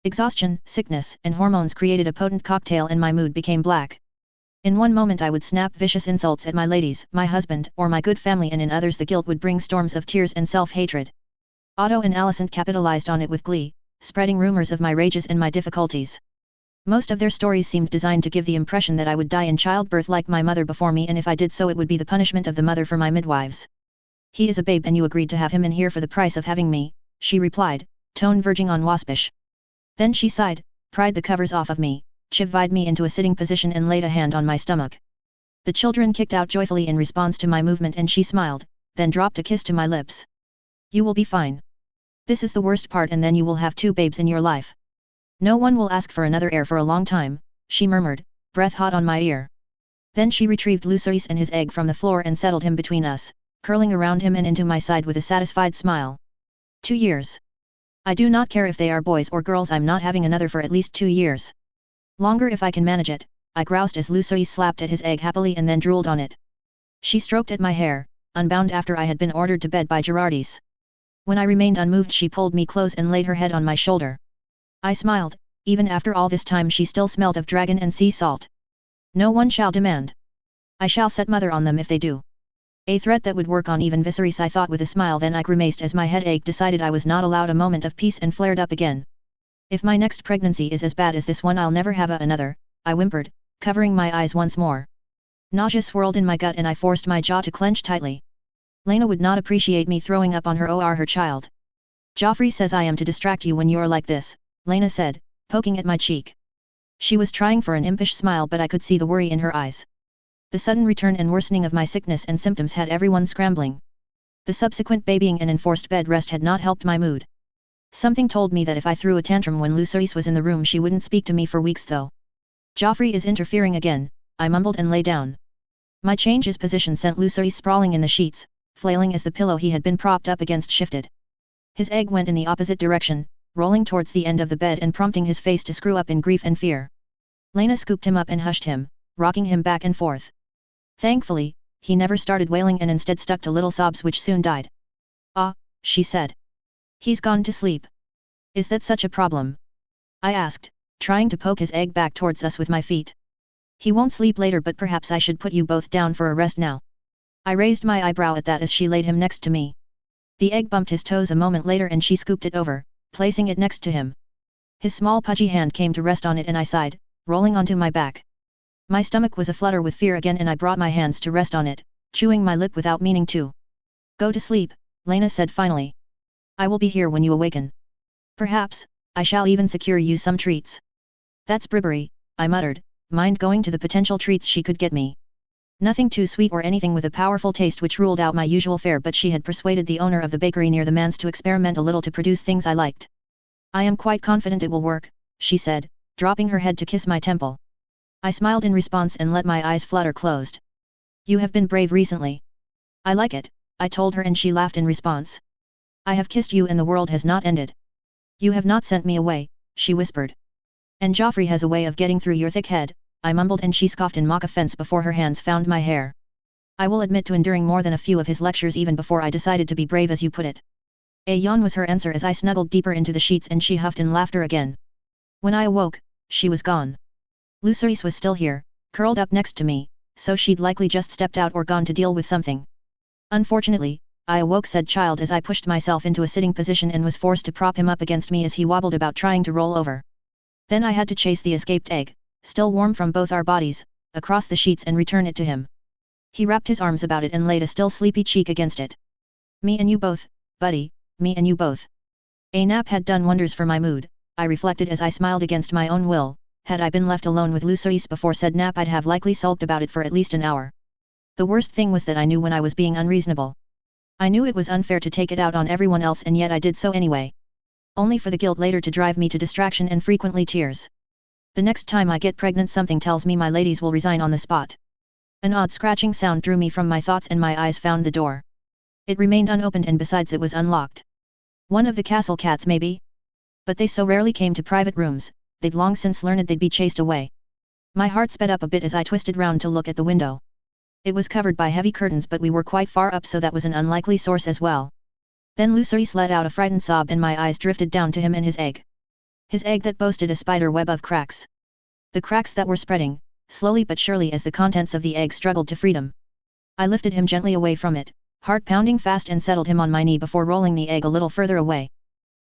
Speaker 1: Exhaustion, sickness, and hormones created a potent cocktail and my mood became black. In one moment I would snap vicious insults at my ladies, my husband, or my good family, and in others the guilt would bring storms of tears and self-hatred. Otto and Alicent capitalized on it with glee, spreading rumors of my rages and my difficulties. Most of their stories seemed designed to give the impression that I would die in childbirth like my mother before me, and if I did so it would be the punishment of the mother for my midwives. "He is a babe and you agreed to have him in here for the price of having me," she replied, tone verging on waspish. Then she sighed, pried the covers off of me, chivied me into a sitting position and laid a hand on my stomach. The children kicked out joyfully in response to my movement and she smiled, then dropped a kiss to my lips. "You will be fine. This is the worst part and then you will have 2 babes in your life. No one will ask for another heir for a long time," she murmured, breath hot on my ear. Then she retrieved Lucerys and his egg from the floor and settled him between us, curling around him and into my side with a satisfied smile. 2 years. I do not care if they are boys or girls, I'm not having another for at least 2 years. Longer if I can manage it, I groused as Lucerys slapped at his egg happily and then drooled on it. She stroked at my hair, unbound after I had been ordered to bed by Gerardis. When I remained unmoved she pulled me close and laid her head on my shoulder. I smiled, even after all this time she still smelled of dragon and sea salt. "No one shall demand. I shall set mother on them if they do." A threat that would work on even Viserys, I thought with a smile, then I grimaced as my head ached, decided I was not allowed a moment of peace and flared up again. "If my next pregnancy is as bad as this one I'll never have another," I whimpered, covering my eyes once more. Nausea swirled in my gut and I forced my jaw to clench tightly. Lena would not appreciate me throwing up on her or her child. "Joffrey says I am to distract you when you're like this," Lena said, poking at my cheek. She was trying for an impish smile but I could see the worry in her eyes. The sudden return and worsening of my sickness and symptoms had everyone scrambling. The subsequent babying and enforced bed rest had not helped my mood. Something told me that if I threw a tantrum when Lucerys was in the room she wouldn't speak to me for weeks though. "Joffrey is interfering again," I mumbled and lay down. My change's position sent Lucerys sprawling in the sheets, flailing as the pillow he had been propped up against shifted. His egg went in the opposite direction, rolling towards the end of the bed and prompting his face to screw up in grief and fear. Lena scooped him up and hushed him, rocking him back and forth. Thankfully, he never started wailing and instead stuck to little sobs which soon died. "Ah," she said. "He's gone to sleep. Is that such a problem?" I asked, trying to poke his egg back towards us with my feet. "He won't sleep later, but perhaps I should put you both down for a rest now." I raised my eyebrow at that as she laid him next to me. The egg bumped his toes a moment later and she scooped it over, placing it next to him. His small pudgy hand came to rest on it and I sighed, rolling onto my back. My stomach was aflutter with fear again and I brought my hands to rest on it, chewing my lip without meaning to. "Go to sleep," Lena said finally. "I will be here when you awaken. Perhaps, I shall even secure you some treats." "That's bribery," I muttered, mind going to the potential treats she could get me. Nothing too sweet or anything with a powerful taste which ruled out my usual fare, but she had persuaded the owner of the bakery near the manse to experiment a little to produce things I liked. "I am quite confident it will work," she said, dropping her head to kiss my temple. I smiled in response and let my eyes flutter closed. "You have been brave recently." "I like it," I told her and she laughed in response. "I have kissed you and the world has not ended." "You have not sent me away," she whispered. "And Joffrey has a way of getting through your thick head," I mumbled and she scoffed in mock offense before her hands found my hair. I will admit to enduring more than a few of his lectures even before I decided to be brave as you put it. A yawn was her answer as I snuggled deeper into the sheets and she huffed in laughter again. When I awoke, she was gone. Lucerys was still here, curled up next to me, so she'd likely just stepped out or gone to deal with something. Unfortunately, I awoke said child as I pushed myself into a sitting position and was forced to prop him up against me as he wobbled about trying to roll over. Then I had to chase the escaped egg, still warm from both our bodies, across the sheets and return it to him. He wrapped his arms about it and laid a still sleepy cheek against it. "Me and you both, buddy, me and you both." A nap had done wonders for my mood, I reflected as I smiled against my own will. Had I been left alone with Lucerys before said nap I'd have likely sulked about it for at least an hour. The worst thing was that I knew when I was being unreasonable. I knew it was unfair to take it out on everyone else and yet I did so anyway. Only for the guilt later to drive me to distraction and frequently tears. The next time I get pregnant something tells me my ladies will resign on the spot. An odd scratching sound drew me from my thoughts and my eyes found the door. It remained unopened and besides it was unlocked. One of the castle cats maybe? But they so rarely came to private rooms, they'd long since learned they'd be chased away. My heart sped up a bit as I twisted round to look at the window. It was covered by heavy curtains but we were quite far up so that was an unlikely source as well. Then Luceris let out a frightened sob and my eyes drifted down to him and his egg. His egg that boasted a spider web of cracks. The cracks that were spreading, slowly but surely as the contents of the egg struggled to freedom. I lifted him gently away from it, heart pounding fast and settled him on my knee before rolling the egg a little further away.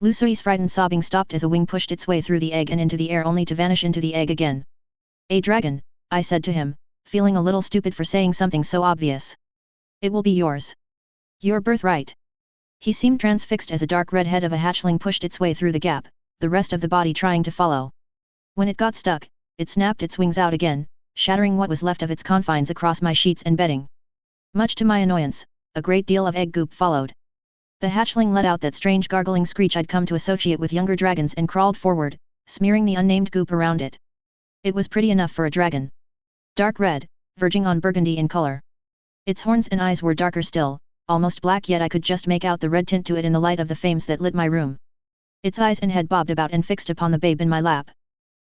Speaker 1: Luceris' frightened sobbing stopped as a wing pushed its way through the egg and into the air only to vanish into the egg again. "A dragon," I said to him, feeling a little stupid for saying something so obvious. "It will be yours. Your birthright." He seemed transfixed as a dark red head of a hatchling pushed its way through the gap, the rest of the body trying to follow. When it got stuck, it snapped its wings out again, shattering what was left of its confines across my sheets and bedding. Much to my annoyance, a great deal of egg goop followed. The hatchling let out that strange gargling screech I'd come to associate with younger dragons and crawled forward, smearing the unnamed goop around it. It was pretty enough for a dragon. Dark red, verging on burgundy in color. Its horns and eyes were darker still, almost black yet I could just make out the red tint to it in the light of the flames that lit my room. Its eyes and head bobbed about and fixed upon the babe in my lap.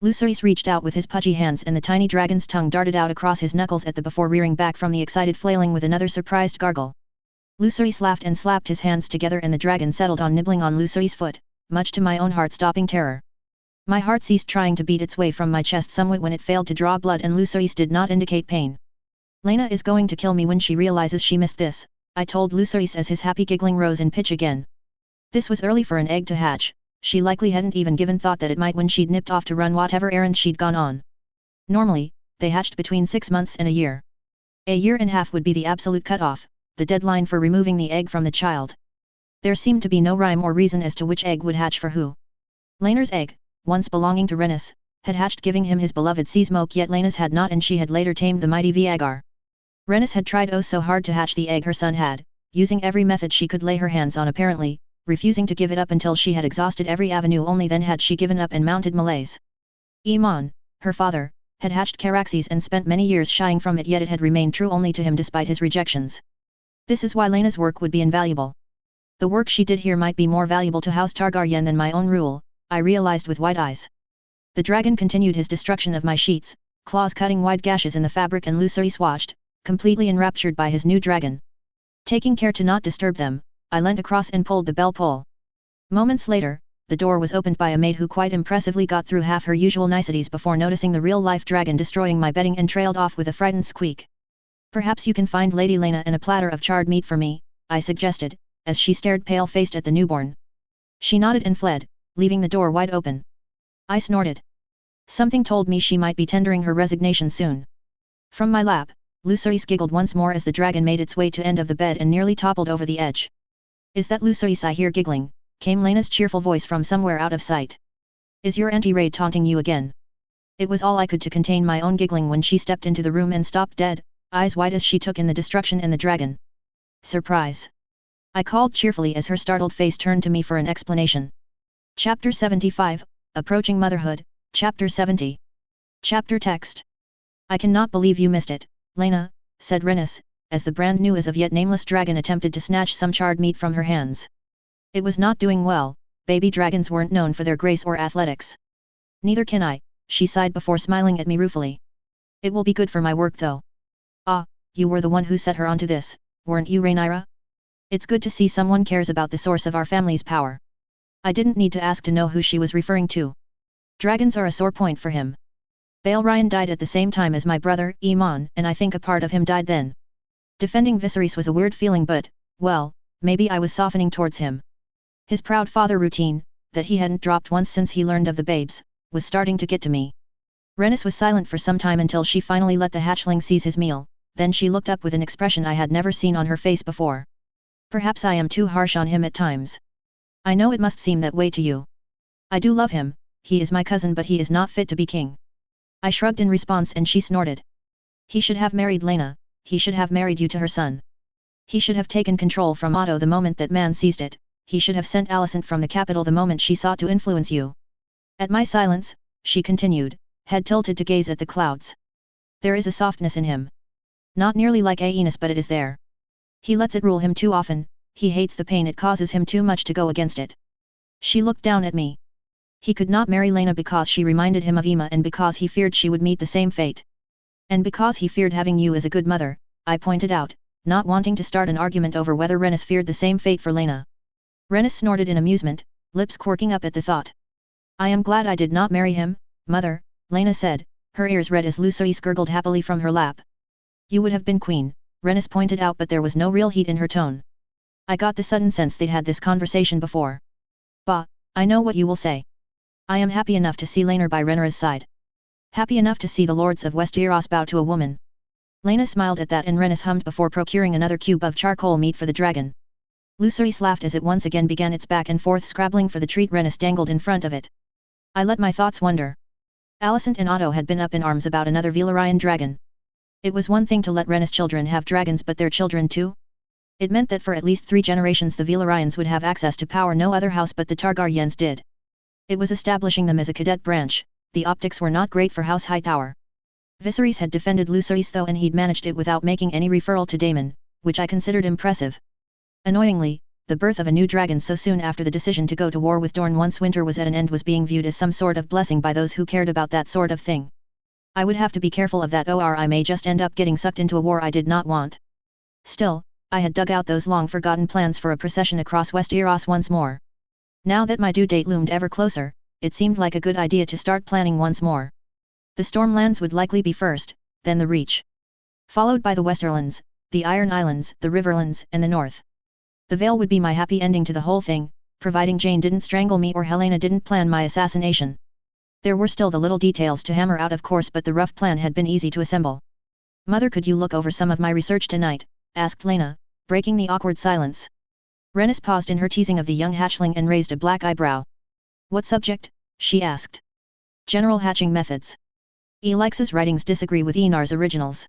Speaker 1: Luceris reached out with his pudgy hands and the tiny dragon's tongue darted out across his knuckles at the before rearing back from the excited flailing with another surprised gargle. Luceris laughed and slapped his hands together and the dragon settled on nibbling on Luceris' foot, much to my own heart-stopping terror. My heart ceased trying to beat its way from my chest somewhat when it failed to draw blood and Luceris did not indicate pain. "Lena is going to kill me when she realizes she missed this," I told Luceris as his happy giggling rose in pitch again. This was early for an egg to hatch. She likely hadn't even given thought that it might when she'd nipped off to run whatever errand she'd gone on. Normally, they hatched between 6 months and a year. A year and a half would be the absolute cutoff, the deadline for removing the egg from the child. There seemed to be no rhyme or reason as to which egg would hatch for who. Lena's egg, once belonging to Renus, had hatched giving him his beloved sea smoke yet Lena's had not and she had later tamed the mighty Viagar. Renus had tried oh so hard to hatch the egg her son had, using every method she could lay her hands on apparently, refusing to give it up until she had exhausted every avenue only then had she given up and mounted malaise. Iman, her father, had hatched Caraxes and spent many years shying from it yet it had remained true only to him despite his rejections. This is why Lena's work would be invaluable. The work she did here might be more valuable to House Targaryen than my own rule, I realized with wide eyes. The dragon continued his destruction of my sheets, claws cutting wide gashes in the fabric and Luceris watched, completely enraptured by his new dragon. Taking care to not disturb them, I leant across and pulled the bell pull. Moments later, the door was opened by a maid who quite impressively got through half her usual niceties before noticing the real-life dragon destroying my bedding and trailed off with a frightened squeak. "Perhaps you can find Lady Lena and a platter of charred meat for me," I suggested, as she stared pale-faced at the newborn. She nodded and fled, leaving the door wide open. I snorted. Something told me she might be tendering her resignation soon. From my lap, Luceris giggled once more as the dragon made its way to end of the bed and nearly toppled over the edge. "Is that Luceris I hear giggling?" came Lena's cheerful voice from somewhere out of sight. "Is your Auntie Ray taunting you again?" It was all I could to contain my own giggling when she stepped into the room and stopped dead, eyes wide as she took in the destruction and the dragon. "Surprise!" I called cheerfully as her startled face turned to me for an explanation. Chapter 75, Approaching Motherhood, Chapter 70. Chapter Text. "I cannot believe you missed it, Lena," said Renus, as the brand new as of yet nameless dragon attempted to snatch some charred meat from her hands. "It was not doing well, baby dragons weren't known for their grace or athletics." "Neither can I," she sighed before smiling at me ruefully. "It will be good for my work though." "Ah, you were the one who set her onto this, weren't you Rhaenyra? It's good to see someone cares about the source of our family's power." I didn't need to ask to know who she was referring to. Dragons are a sore point for him. Balerion died at the same time as my brother, Iman, and I think a part of him died then. Defending Viserys was a weird feeling but, well, maybe I was softening towards him. His proud father routine, that he hadn't dropped once since he learned of the babes, was starting to get to me. Renus was silent for some time until she finally let the hatchling seize his meal, then she looked up with an expression I had never seen on her face before. "Perhaps I am too harsh on him at times. I know it must seem that way to you. I do love him, he is my cousin but he is not fit to be king." I shrugged in response and she snorted. "He should have married Lena, he should have married you to her son. He should have taken control from Otto the moment that man seized it, he should have sent Alicent from the capital the moment she sought to influence you. At my silence, she continued, head tilted to gaze at the clouds. There is a softness in him. Not nearly like Aeneas, but it is there. He lets it rule him too often, he hates the pain it causes him too much to go against it. She looked down at me. He could not marry Lena because she reminded him of Emma and because he feared she would meet the same fate. And because he feared having you as a good mother, I pointed out, not wanting to start an argument over whether Rennis feared the same fate for Lena. Rennis snorted in amusement, lips quirking up at the thought. I am glad I did not marry him, mother, Lena said, her ears red as Lucerys gurgled happily from her lap. You would have been queen, Rennis pointed out, but there was no real heat in her tone. I got the sudden sense they'd had this conversation before. Bah, I know what you will say. I am happy enough to see Laenor by Rhaenyra's side. Happy enough to see the lords of Westeros bow to a woman. Lena smiled at that and Rennis hummed before procuring another cube of charcoal meat for the dragon. Lucerys laughed as it once again began its back and forth scrabbling for the treat Rennis dangled in front of it. I let my thoughts wander. Alicent and Otto had been up in arms about another Valyrian dragon. It was one thing to let Rennis' children have dragons, but their children too? It meant that for at least 3 generations the Valyrians would have access to power no other house but the Targaryens did. It was establishing them as a cadet branch. The optics were not great for House Hightower. Viserys had defended Lucerys though, and he'd managed it without making any referral to Daemon, which I considered impressive. Annoyingly, the birth of a new dragon so soon after the decision to go to war with Dorne once winter was at an end was being viewed as some sort of blessing by those who cared about that sort of thing. I would have to be careful of that, or I may just end up getting sucked into a war I did not want. Still, I had dug out those long-forgotten plans for a procession across Westeros once more. Now that my due date loomed ever closer, it seemed like a good idea to start planning once more. The Stormlands would likely be first, then the Reach. Followed by the Westerlands, the Iron Islands, the Riverlands, and the North. The Vale would be my happy ending to the whole thing, providing Jane didn't strangle me or Helena didn't plan my assassination. There were still the little details to hammer out, of course, but the rough plan had been easy to assemble. Mother, could you look over some of my research tonight? Asked Lena, breaking the awkward silence. Rennis paused in her teasing of the young hatchling and raised a black eyebrow. What subject? She asked. General hatching methods. Elix's writings disagree with Enar's originals.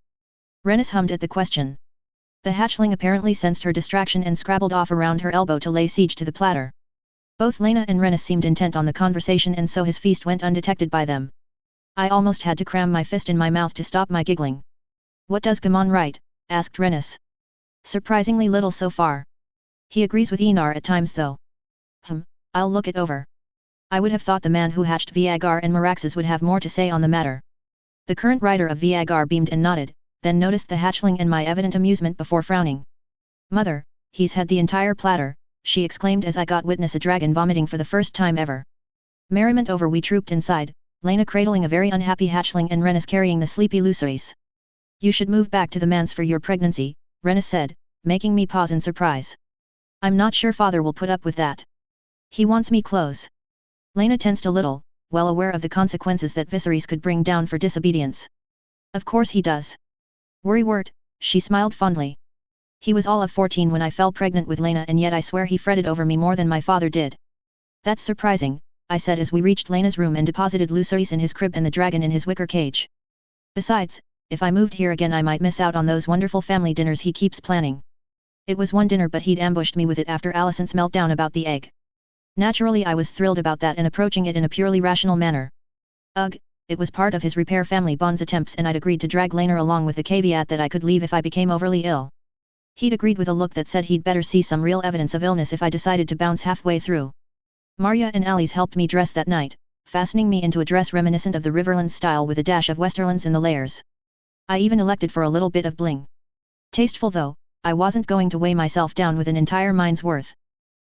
Speaker 1: Rennis hummed at the question. The hatchling apparently sensed her distraction and scrabbled off around her elbow to lay siege to the platter. Both Lena and Rennis seemed intent on the conversation, and so his feast went undetected by them. I almost had to cram my fist in my mouth to stop my giggling. What does Gamon write? Asked Rennis. Surprisingly little so far. He agrees with Enar at times though. I'll look it over. I would have thought the man who hatched Viagar and Meraxes would have more to say on the matter. The current writer of Viagar beamed and nodded, then noticed the hatchling and my evident amusement before frowning. Mother, he's had the entire platter, she exclaimed as I got witness a dragon vomiting for the first time ever. Merriment over, we trooped inside, Lena cradling a very unhappy hatchling and Rennis carrying the sleepy Lucerys. You should move back to the manse for your pregnancy, Rennis said, making me pause in surprise. I'm not sure father will put up with that. He wants me close. Lena tensed a little, well aware of the consequences that Viserys could bring down for disobedience. Of course he does. Worrywart, she smiled fondly. He was all of 14 when I fell pregnant with Lena, and yet I swear he fretted over me more than my father did. That's surprising, I said as we reached Lena's room and deposited Lucerys in his crib and the dragon in his wicker cage. Besides, if I moved here again I might miss out on those wonderful family dinners he keeps planning. It was one dinner, but he'd ambushed me with it after Alicent's meltdown about the egg. Naturally I was thrilled about that and approaching it in a purely rational manner. Ugh, it was part of his repair family bonds attempts, and I'd agreed to drag Laenor along with the caveat that I could leave if I became overly ill. He'd agreed with a look that said he'd better see some real evidence of illness if I decided to bounce halfway through. Marya and Alice helped me dress that night, fastening me into a dress reminiscent of the Riverlands style with a dash of Westerlands in the layers. I even elected for a little bit of bling. Tasteful though, I wasn't going to weigh myself down with an entire mind's worth.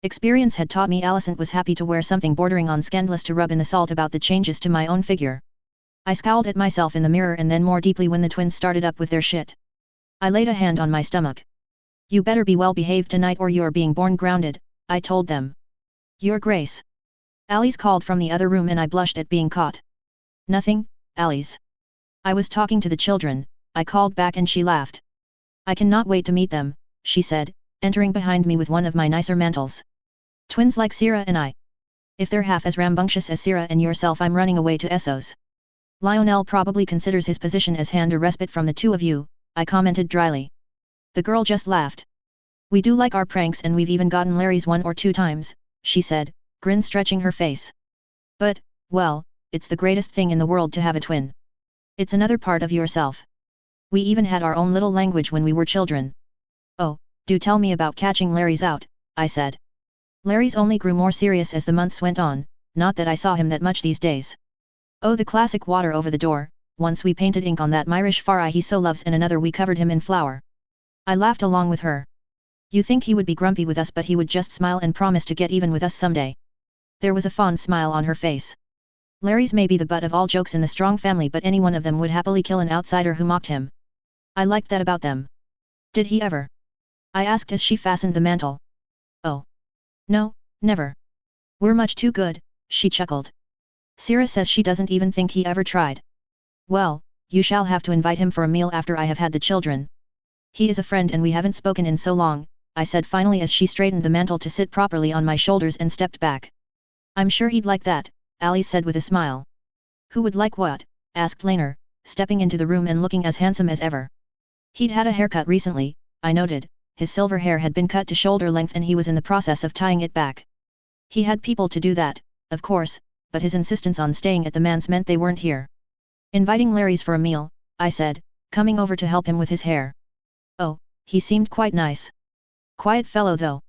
Speaker 1: Experience had taught me Alicent was happy to wear something bordering on scandalous to rub in the salt about the changes to my own figure. I scowled at myself in the mirror and then more deeply when the twins started up with their shit. I laid a hand on my stomach. You better be well behaved tonight or you're being born grounded, I told them. Your Grace. Alice called from the other room and I blushed at being caught. Nothing, Alice. I was talking to the children, I called back and she laughed. I cannot wait to meet them, she said, entering behind me with one of my nicer mantles. Twins like Syrah and I. If they're half as rambunctious as Syrah and yourself, I'm running away to Essos. Lionel probably considers his position as hand a respite from the two of you, I commented dryly. The girl just laughed. We do like our pranks and we've even gotten Larry's 1 or 2 times, she said, grin stretching her face. But, well, it's the greatest thing in the world to have a twin. It's another part of yourself. We even had our own little language when we were children. Oh, do tell me about catching Larry's out, I said. Larry's only grew more serious as the months went on, not that I saw him that much these days. Oh, the classic water over the door, once we painted ink on that Myrish Farai he so loves and another we covered him in flour. I laughed along with her. You think he would be grumpy with us but he would just smile and promise to get even with us someday. There was a fond smile on her face. Larry's may be the butt of all jokes in the Strong family but any one of them would happily kill an outsider who mocked him. I liked that about them. Did he ever? I asked as she fastened the mantle. Oh. No, never. We're much too good, she chuckled. Sira says she doesn't even think he ever tried. Well, you shall have to invite him for a meal after I have had the children. He is a friend and we haven't spoken in so long, I said finally as she straightened the mantle to sit properly on my shoulders and stepped back. I'm sure he'd like that, Alice said with a smile. Who would like what? Asked Laner, stepping into the room and looking as handsome as ever. He'd had a haircut recently, I noted, his silver hair had been cut to shoulder length and he was in the process of tying it back. He had people to do that, of course, but his insistence on staying at the manse meant they weren't here. Inviting Larry's for a meal, I said, coming over to help him with his hair. Oh, he seemed quite nice. Quiet fellow though.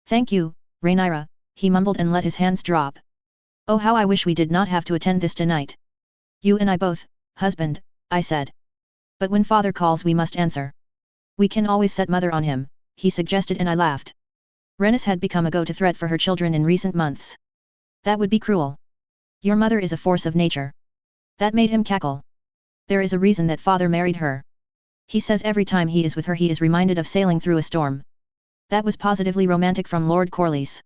Speaker 1: Thank you, Rhaenyra, he mumbled and let his hands drop. Oh how I wish we did not have to attend this tonight. You and I both, husband, I said. But when father calls we must answer. We can always set mother on him, he suggested and I laughed. Rhaenys had become a go-to threat for her children in recent months. That would be cruel. Your mother is a force of nature. That made him cackle. There is a reason that father married her. He says every time he is with her he is reminded of sailing through a storm. That was positively romantic from Lord Corlys.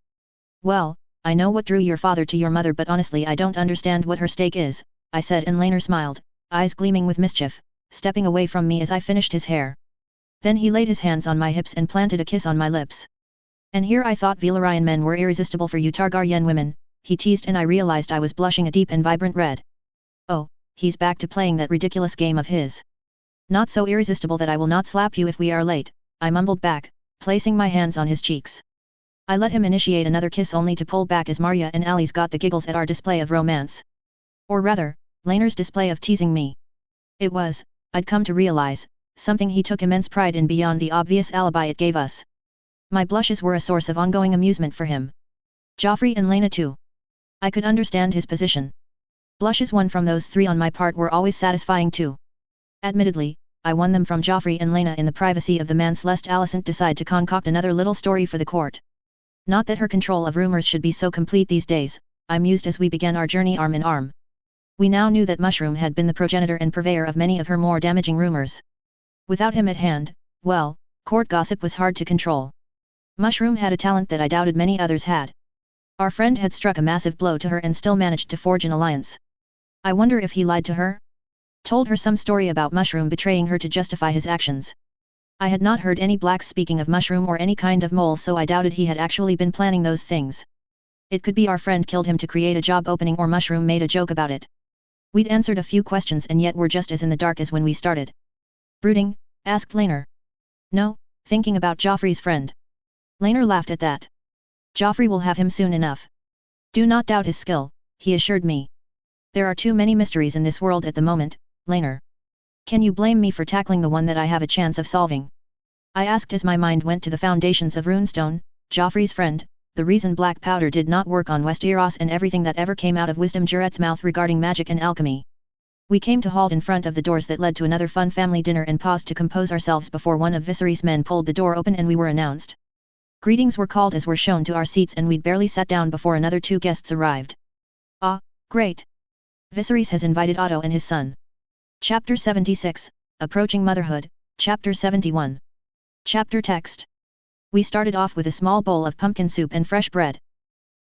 Speaker 1: Well, I know what drew your father to your mother but honestly I don't understand what her stake is, I said and Laner smiled, eyes gleaming with mischief, stepping away from me as I finished his hair. Then he laid his hands on my hips and planted a kiss on my lips. And here I thought Valyrian men were irresistible for you Targaryen women, he teased and I realized I was blushing a deep and vibrant red. Oh, he's back to playing that ridiculous game of his. Not so irresistible that I will not slap you if we are late, I mumbled back, placing my hands on his cheeks. I let him initiate another kiss only to pull back as Marya and Alice got the giggles at our display of romance. Or rather, Laner's display of teasing me. It was, I'd come to realize, something he took immense pride in beyond the obvious alibi it gave us. My blushes were a source of ongoing amusement for him. Joffrey and Laena too. I could understand his position. Blushes won from those 3 on my part were always satisfying too. Admittedly, I won them from Joffrey and Laena in the privacy of the manse lest Alicent decide to concoct another little story for the court. Not that her control of rumors should be so complete these days, I mused as we began our journey arm in arm. We now knew that Mushroom had been the progenitor and purveyor of many of her more damaging rumors. Without him at hand, well, court gossip was hard to control. Mushroom had a talent that I doubted many others had. Our friend had struck a massive blow to her and still managed to forge an alliance. I wonder if he lied to her? Told her some story about Mushroom betraying her to justify his actions. I had not heard any blacks speaking of Mushroom or any kind of mole so I doubted he had actually been planning those things. It could be our friend killed him to create a job opening or Mushroom made a joke about it. We'd answered a few questions and yet were just as in the dark as when we started. Brooding? Asked Laner. No, thinking about Joffrey's friend. Laner laughed at that. Joffrey will have him soon enough. Do not doubt his skill, he assured me. There are too many mysteries in this world at the moment, Laner. Can you blame me for tackling the one that I have a chance of solving? I asked as my mind went to the foundations of Runestone, Joffrey's friend, the reason black powder did not work on Westeros and everything that ever came out of Wisdom Juret's mouth regarding magic and alchemy. We came to halt in front of the doors that led to another fun family dinner and paused to compose ourselves before one of Viserys' men pulled the door open and we were announced. Greetings were called as were shown to our seats and we'd barely sat down before another 2 guests arrived. Ah, great! Viserys has invited Otto and his son. Chapter 76, Approaching Motherhood, Chapter 71. Chapter Text. We started off with a small bowl of pumpkin soup and fresh bread.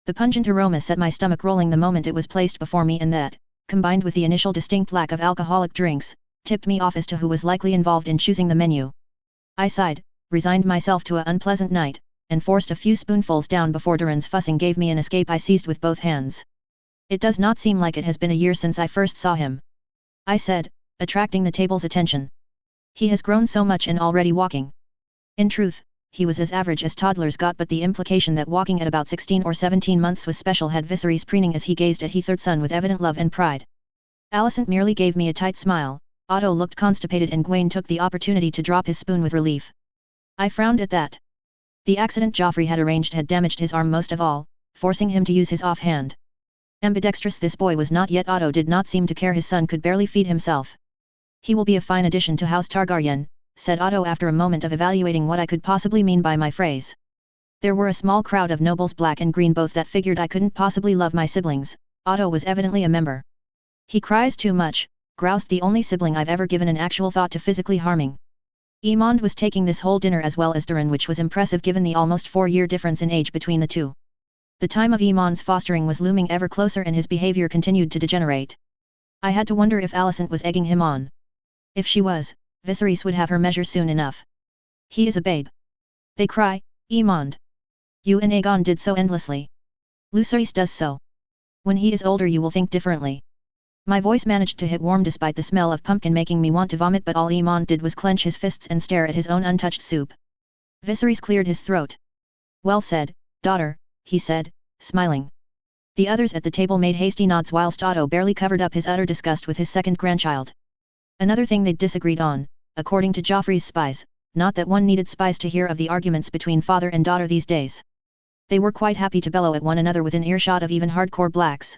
Speaker 1: The pungent aroma set my stomach rolling the moment it was placed before me and that, combined with the initial distinct lack of alcoholic drinks, tipped me off as to who was likely involved in choosing the menu. I sighed, resigned myself to an unpleasant night, and forced a few spoonfuls down before Durin's fussing gave me an escape I seized with both hands. It does not seem like it has been a year since I first saw him, I said, attracting the table's attention. He has grown so much and already walking. In truth, he was as average as toddlers got, but the implication that walking at about 16 or 17 months was special had Viserys preening as he gazed at his third son with evident love and pride. Alicent merely gave me a tight smile. Otto looked constipated and Gwaine took the opportunity to drop his spoon with relief. I frowned at that. The accident Joffrey had arranged had damaged his arm most of all, forcing him to use his offhand. Ambidextrous this boy was not yet. Otto did not seem to care his son could barely feed himself. He will be a fine addition to House Targaryen, said Otto after a moment of evaluating what I could possibly mean by my phrase. There were a small crowd of nobles black and green both that figured I couldn't possibly love my siblings. Otto was evidently a member. He cries too much, groused the only sibling I've ever given an actual thought to physically harming. Aemond was taking this whole dinner as well as Durin, which was impressive given the almost 4-year difference in age between the two. The time of Aemond's fostering was looming ever closer and his behavior continued to degenerate. I had to wonder if Alicent was egging him on. If she was, Viserys would have her measure soon enough. He is a babe. They cry, Aemond. You and Aegon did so endlessly. Lucerys does so. When he is older you will think differently. My voice managed to hit warm despite the smell of pumpkin making me want to vomit, but all Aemond did was clench his fists and stare at his own untouched soup. Viserys cleared his throat. Well said, daughter, he said, smiling. The others at the table made hasty nods whilst Otto barely covered up his utter disgust with his second grandchild. Another thing they disagreed on, according to Joffrey's spies, not that one needed spies to hear of the arguments between father and daughter these days. They were quite happy to bellow at one another within earshot of even hardcore blacks.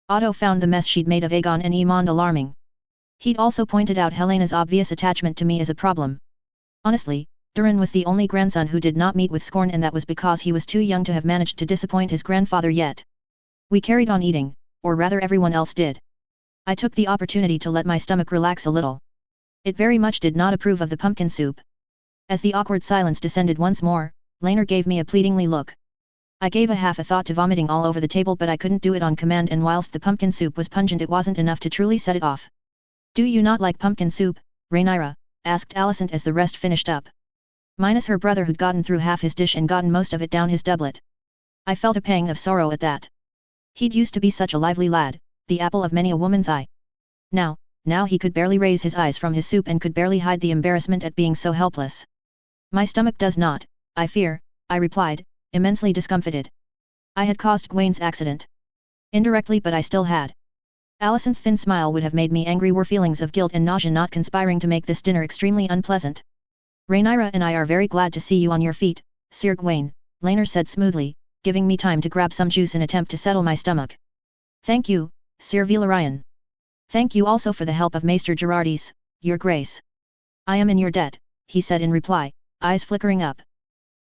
Speaker 1: Otto found the mess she'd made of Aegon and Aemond alarming. He'd also pointed out Helena's obvious attachment to me as a problem. Honestly, Durin was the only grandson who did not meet with scorn, and that was because he was too young to have managed to disappoint his grandfather yet. We carried on eating, or rather everyone else did. I took the opportunity to let my stomach relax a little. It very much did not approve of the pumpkin soup. As the awkward silence descended once more, Laenor gave me a pleadingly look. I gave a half a thought to vomiting all over the table, but I couldn't do it on command, and whilst the pumpkin soup was pungent it wasn't enough to truly set it off. Do you not like pumpkin soup, Rhaenyra? Asked Alicent as the rest finished up. Minus her brother who'd gotten through half his dish and gotten most of it down his doublet. I felt a pang of sorrow at that. He'd used to be such a lively lad, the apple of many a woman's eye. Now he could barely raise his eyes from his soup and could barely hide the embarrassment at being so helpless. My stomach does not, I fear, I replied, immensely discomfited. I had caused Gwaine's accident. Indirectly, but I still had. Alicent's thin smile would have made me angry were feelings of guilt and nausea not conspiring to make this dinner extremely unpleasant. Rhaenyra and I are very glad to see you on your feet, Sir Gwaine, Laenor said smoothly, giving me time to grab some juice in attempt to settle my stomach. Thank you, Sir Velaryon. Thank you also for the help of Maester Gerardis, your grace. I am in your debt, he said in reply, eyes flickering up.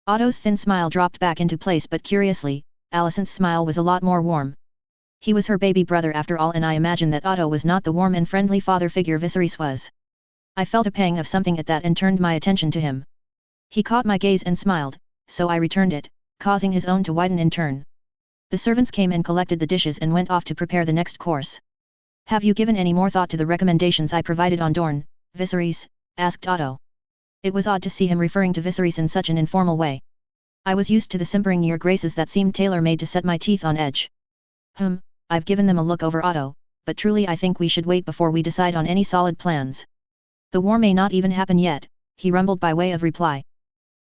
Speaker 1: Otto's thin smile dropped back into place, but curiously, Alicent's smile was a lot more warm. He was her baby brother after all, and I imagined that Otto was not the warm and friendly father figure Viserys was. I felt a pang of something at that and turned my attention to him. He caught my gaze and smiled, so I returned it, causing his own to widen in turn. The servants came and collected the dishes and went off to prepare the next course. Have you given any more thought to the recommendations I provided on Dorne, Viserys? Asked Otto. It was odd to see him referring to Viserys in such an informal way. I was used to the simpering your graces that seemed tailor-made to set my teeth on edge. I've given them a look over, Otto, but truly I think we should wait before we decide on any solid plans. The war may not even happen yet, he rumbled by way of reply.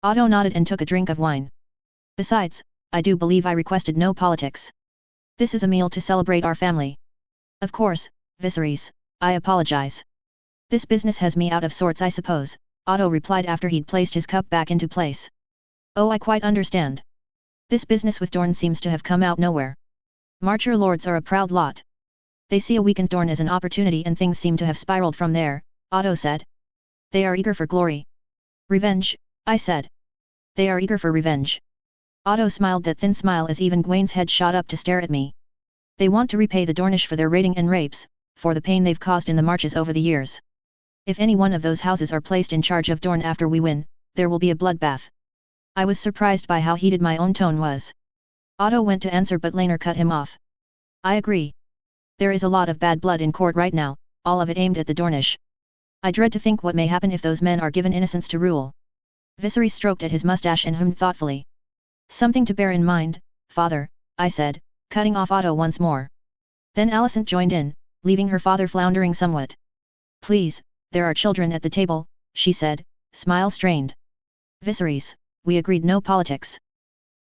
Speaker 1: Otto nodded and took a drink of wine. Besides, I do believe I requested no politics. This is a meal to celebrate our family. Of course, Viserys, I apologize. This business has me out of sorts, I suppose, Otto replied after he'd placed his cup back into place. Oh, I quite understand. This business with Dorne seems to have come out nowhere. Marcher lords are a proud lot. They see a weakened Dorne as an opportunity and things seem to have spiraled from there, Otto said. They are eager for glory. Revenge, I said. They are eager for revenge. Otto smiled that thin smile as even Gwaine's head shot up to stare at me. They want to repay the Dornish for their raiding and rapes, for the pain they've caused in the marches over the years. If any one of those houses are placed in charge of Dorne after we win, there will be a bloodbath. I was surprised by how heated my own tone was. Otto went to answer, but Laenor cut him off. I agree. There is a lot of bad blood in court right now, all of it aimed at the Dornish. I dread to think what may happen if those men are given innocence to rule. Viserys stroked at his mustache and hummed thoughtfully. Something to bear in mind, father, I said, cutting off Otto once more. Then Alicent joined in, leaving her father floundering somewhat. Please, there are children at the table, she said, smile strained. Viserys, we agreed no politics.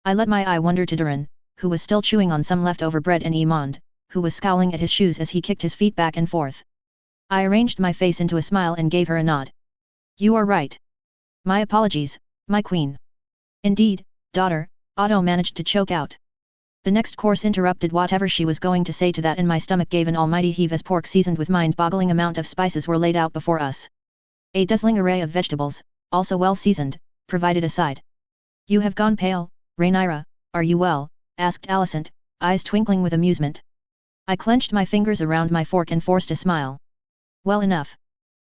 Speaker 1: I let my eye wander to Duran, who was still chewing on some leftover bread, and Imand, who was scowling at his shoes as he kicked his feet back and forth. I arranged my face into a smile and gave her a nod. You are right. My apologies, my queen. Indeed, daughter, Otto managed to choke out. The next course interrupted whatever she was going to say to that, and my stomach gave an almighty heave as pork seasoned with mind-boggling amount of spices were laid out before us. A dazzling array of vegetables, also well seasoned, provided a side. You have gone pale, Rhaenyra, are you well? Asked Alicent, eyes twinkling with amusement. I clenched my fingers around my fork and forced a smile. Well enough.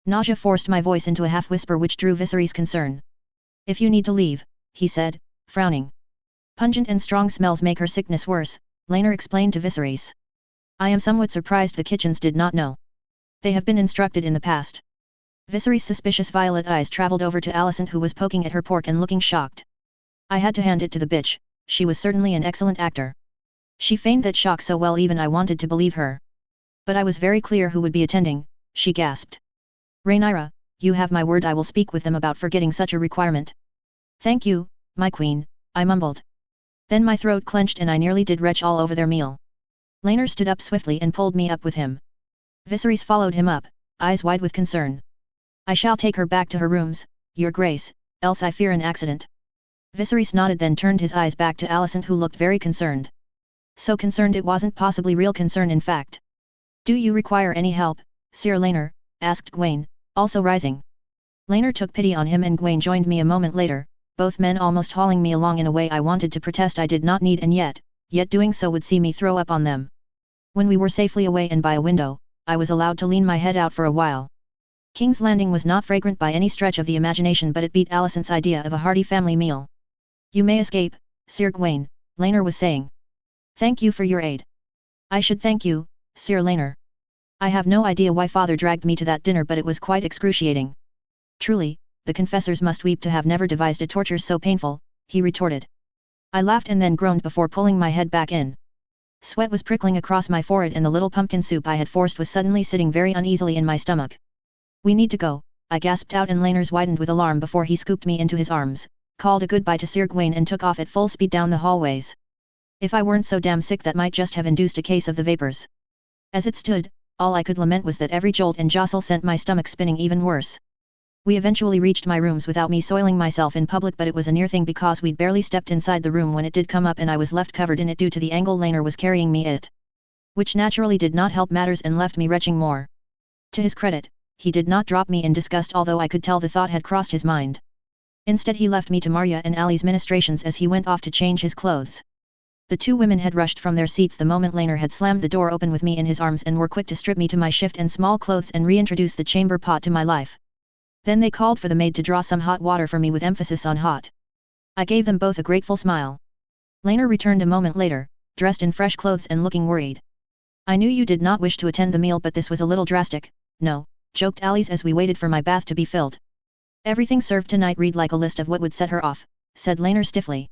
Speaker 1: Nausea forced my voice into a half-whisper which drew Viserys' concern. If you need to leave, he said, frowning. Pungent and strong smells make her sickness worse, Laenor explained to Viserys. I am somewhat surprised the kitchens did not know. They have been instructed in the past. Viserys' suspicious violet eyes travelled over to Alicent, who was poking at her pork and looking shocked. I had to hand it to the bitch, she was certainly an excellent actor. She feigned that shock so well even I wanted to believe her. But I was very clear who would be attending, she gasped. Rhaenyra, you have my word I will speak with them about forgetting such a requirement. Thank you, my queen, I mumbled. Then my throat clenched and I nearly did retch all over their meal. Laenor stood up swiftly and pulled me up with him. Viserys followed him up, eyes wide with concern. I shall take her back to her rooms, your grace, else I fear an accident. Viserys nodded, then turned his eyes back to Alicent, who looked very concerned. So concerned it wasn't possibly real concern in fact. Do you require any help, Sir Laenor? Asked Gwaine, also rising. Laenor took pity on him and Gwaine joined me a moment later, both men almost hauling me along in a way I wanted to protest I did not need, and yet doing so would see me throw up on them. When we were safely away and by a window, I was allowed to lean my head out for a while. King's Landing was not fragrant by any stretch of the imagination, but it beat Alicent's idea of a hearty family meal. You may escape, Sir Gwaine, Laenor was saying. Thank you for your aid. I should thank you, Sir Laenor. I have no idea why father dragged me to that dinner, but it was quite excruciating. Truly, the confessors must weep to have never devised a torture so painful, he retorted. I laughed and then groaned before pulling my head back in. Sweat was prickling across my forehead and the little pumpkin soup I had forced was suddenly sitting very uneasily in my stomach. We need to go, I gasped out, and Laenor's widened with alarm before he scooped me into his arms, called a goodbye to Sir Gwaine and took off at full speed down the hallways. If I weren't so damn sick that might just have induced a case of the vapors. As it stood, all I could lament was that every jolt and jostle sent my stomach spinning even worse. We eventually reached my rooms without me soiling myself in public, but it was a near thing because we'd barely stepped inside the room when it did come up and I was left covered in it due to the angle Laenor was carrying me it. Which naturally did not help matters and left me retching more. To his credit, he did not drop me in disgust, although I could tell the thought had crossed his mind. Instead he left me to Marya and Ali's ministrations as he went off to change his clothes. The two women had rushed from their seats the moment Laenor had slammed the door open with me in his arms and were quick to strip me to my shift and small clothes and reintroduce the chamber pot to my life. Then they called for the maid to draw some hot water for me with emphasis on hot. I gave them both a grateful smile. Laenor returned a moment later, dressed in fresh clothes and looking worried. I knew you did not wish to attend the meal, but this was a little drastic. No, joked Alice as we waited for my bath to be filled. Everything served tonight read like a list of what would set her off, said Laenor stiffly.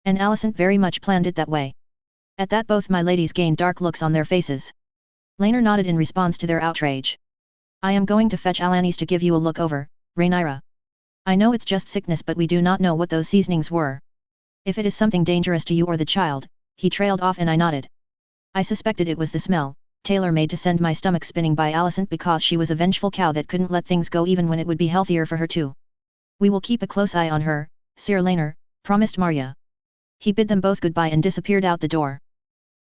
Speaker 1: And Alicent very much planned it that way. At that both my ladies gained dark looks on their faces. Laenor nodded in response to their outrage. I am going to fetch Alanis to give you a look over, Rhaenyra. I know it's just sickness, but we do not know what those seasonings were. If it is something dangerous to you or the child, he trailed off and I nodded. I suspected it was the smell, tailor-made to send my stomach spinning by Alicent because she was a vengeful cow that couldn't let things go even when it would be healthier for her too. We will keep a close eye on her, Sir Laenor, promised Marya. He bid them both goodbye and disappeared out the door.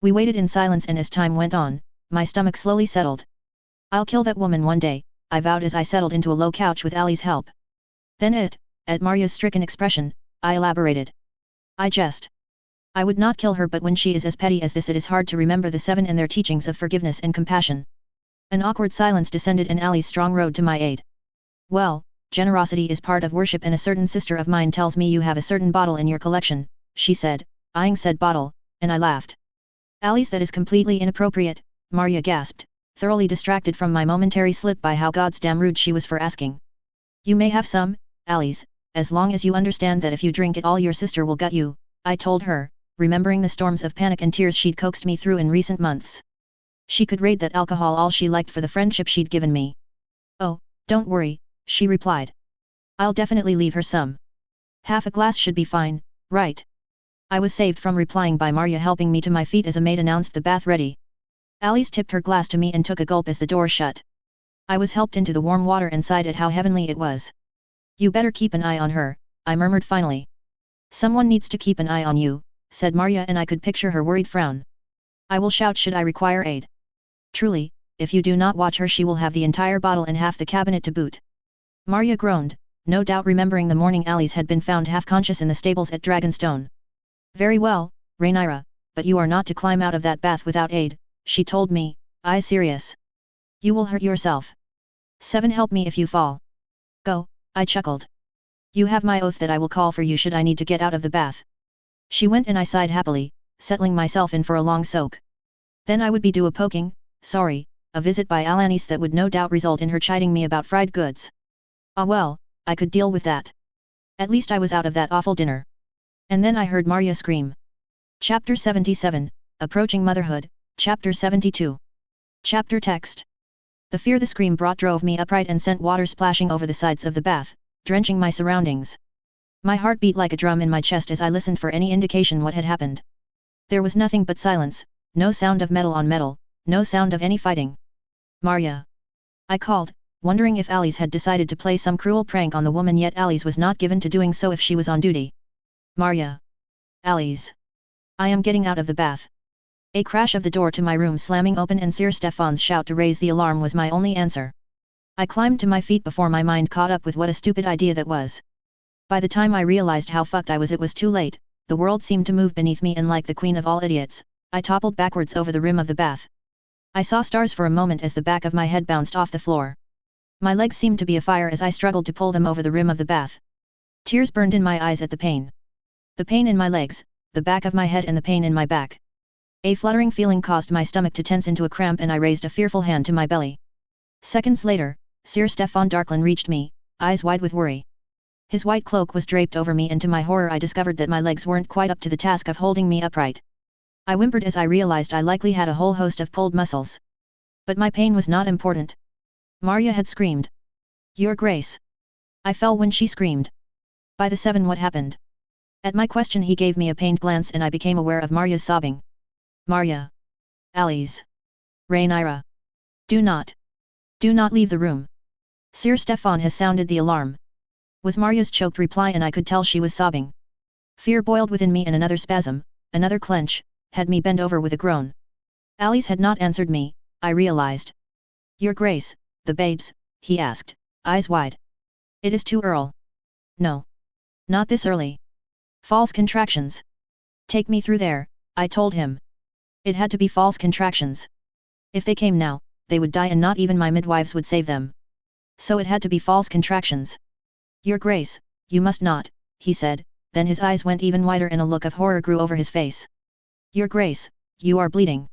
Speaker 1: We waited in silence, and as time went on, my stomach slowly settled. I'll kill that woman one day, I vowed as I settled into a low couch with Ali's help. Then at Marya's stricken expression, I elaborated. I jest. I would not kill her, but when she is as petty as this it is hard to remember the seven and their teachings of forgiveness and compassion. An awkward silence descended and Ali's strong rode to my aid. Well, generosity is part of worship, and a certain sister of mine tells me you have a certain bottle in your collection, she said, eyeing said bottle, and I laughed. Alice, that is completely inappropriate, Marya gasped, thoroughly distracted from my momentary slip by how goddamn rude she was for asking. You may have some, Alice, as long as you understand that if you drink it all your sister will gut you, I told her, remembering the storms of panic and tears she'd coaxed me through in recent months. She could rate that alcohol all she liked for the friendship she'd given me. Oh, don't worry, she replied. I'll definitely leave her some. Half a glass should be fine, right? I was saved from replying by Marya helping me to my feet as a maid announced the bath ready. Alice tipped her glass to me and took a gulp as the door shut. I was helped into the warm water and sighed at how heavenly it was. You better keep an eye on her, I murmured finally. Someone needs to keep an eye on you, said Marya, and I could picture her worried frown. I will shout should I require aid. Truly, if you do not watch her she will have the entire bottle and half the cabinet to boot. Marya groaned, no doubt remembering the morning Alice had been found half-conscious in the stables at Dragonstone. Very well, Rhaenyra, but you are not to climb out of that bath without aid, she told me, eyes serious. You will hurt yourself. 7 Help me if you fall. Go, I chuckled. You have my oath that I will call for you should I need to get out of the bath. She went and I sighed happily, settling myself in for a long soak. Then I would be due a poking, a visit by Alanis that would no doubt result in her chiding me about fried goods. Ah well, I could deal with that. At least I was out of that awful dinner. And then I heard Marya scream. Chapter 77, Approaching Motherhood, Chapter 72. Chapter text. The fear the scream brought drove me upright and sent water splashing over the sides of the bath, drenching my surroundings. My heart beat like a drum in my chest as I listened for any indication what had happened. There was nothing but silence, no sound of metal on metal, no sound of any fighting. Marya. I called, wondering if Alice had decided to play some cruel prank on the woman, yet Alice was not given to doing so if she was on duty. Marya. Alice. I am getting out of the bath. A crash of the door to my room slamming open and Sir Stefan's shout to raise the alarm was my only answer. I climbed to my feet before my mind caught up with what a stupid idea that was. By the time I realized how fucked I was, it was too late. The world seemed to move beneath me and like the queen of all idiots, I toppled backwards over the rim of the bath. I saw stars for a moment as the back of my head bounced off the floor. My legs seemed to be afire as I struggled to pull them over the rim of the bath. Tears burned in my eyes at the pain. The pain in my legs, the back of my head and the pain in my back. A fluttering feeling caused my stomach to tense into a cramp and I raised a fearful hand to my belly. Seconds later, Sir Stefan Darklin reached me, eyes wide with worry. His white cloak was draped over me and to my horror I discovered that my legs weren't quite up to the task of holding me upright. I whimpered as I realized I likely had a whole host of pulled muscles. But my pain was not important. Marya had screamed. Your Grace. I fell when she screamed. By the 7 What happened? At my question he gave me a pained glance and I became aware of Marya's sobbing. Marya. Alice. Rhaenyra. Do not leave the room. Sir Stefan has sounded the alarm. Was Marya's choked reply, and I could tell she was sobbing. Fear boiled within me and another spasm, another clench, had me bend over with a groan. Alice had not answered me, I realized. Your Grace, the babes, he asked, eyes wide. It is too early. No. Not this early. False contractions. Take me through there, I told him. It had to be false contractions. If they came now, they would die and not even my midwives would save them. So it had to be false contractions. Your Grace, you must not, he said, then his eyes went even wider and a look of horror grew over his face. Your Grace, you are bleeding.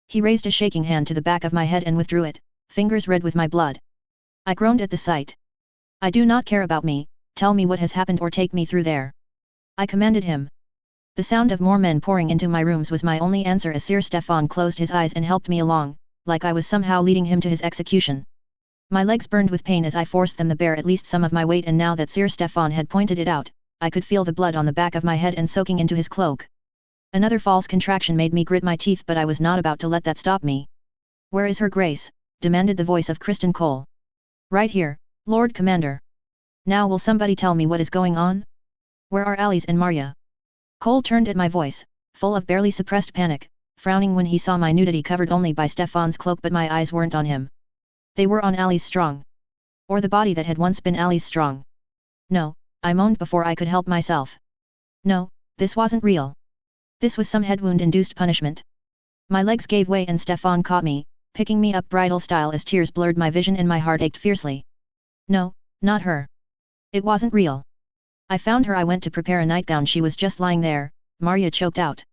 Speaker 1: He raised a shaking hand to the back of my head and withdrew it, fingers red with my blood. I groaned at the sight. I do not care about me, tell me what has happened or take me through there. I commanded him. The sound of more men pouring into my rooms was my only answer as Sir Stefan closed his eyes and helped me along, like I was somehow leading him to his execution. My legs burned with pain as I forced them to bear at least some of my weight, and now that Sir Stefan had pointed it out, I could feel the blood on the back of my head and soaking into his cloak. Another false contraction made me grit my teeth, but I was not about to let that stop me. Where is Her Grace? Demanded the voice of Kristen Cole. Right here, Lord Commander. Now will somebody tell me what is going on? Where are Alice and Marya? Cole turned at my voice, full of barely suppressed panic, frowning when he saw my nudity covered only by Stefan's cloak, but my eyes weren't on him. They were on Alice Strong. Or the body that had once been Alice Strong. No, I moaned before I could help myself. No, this wasn't real. This was some head wound-induced punishment. My legs gave way and Stefan caught me, picking me up bridal style as tears blurred my vision and my heart ached fiercely. No, not her. It wasn't real. I found her. I went to prepare a nightgown. She was just lying there, Marya choked out.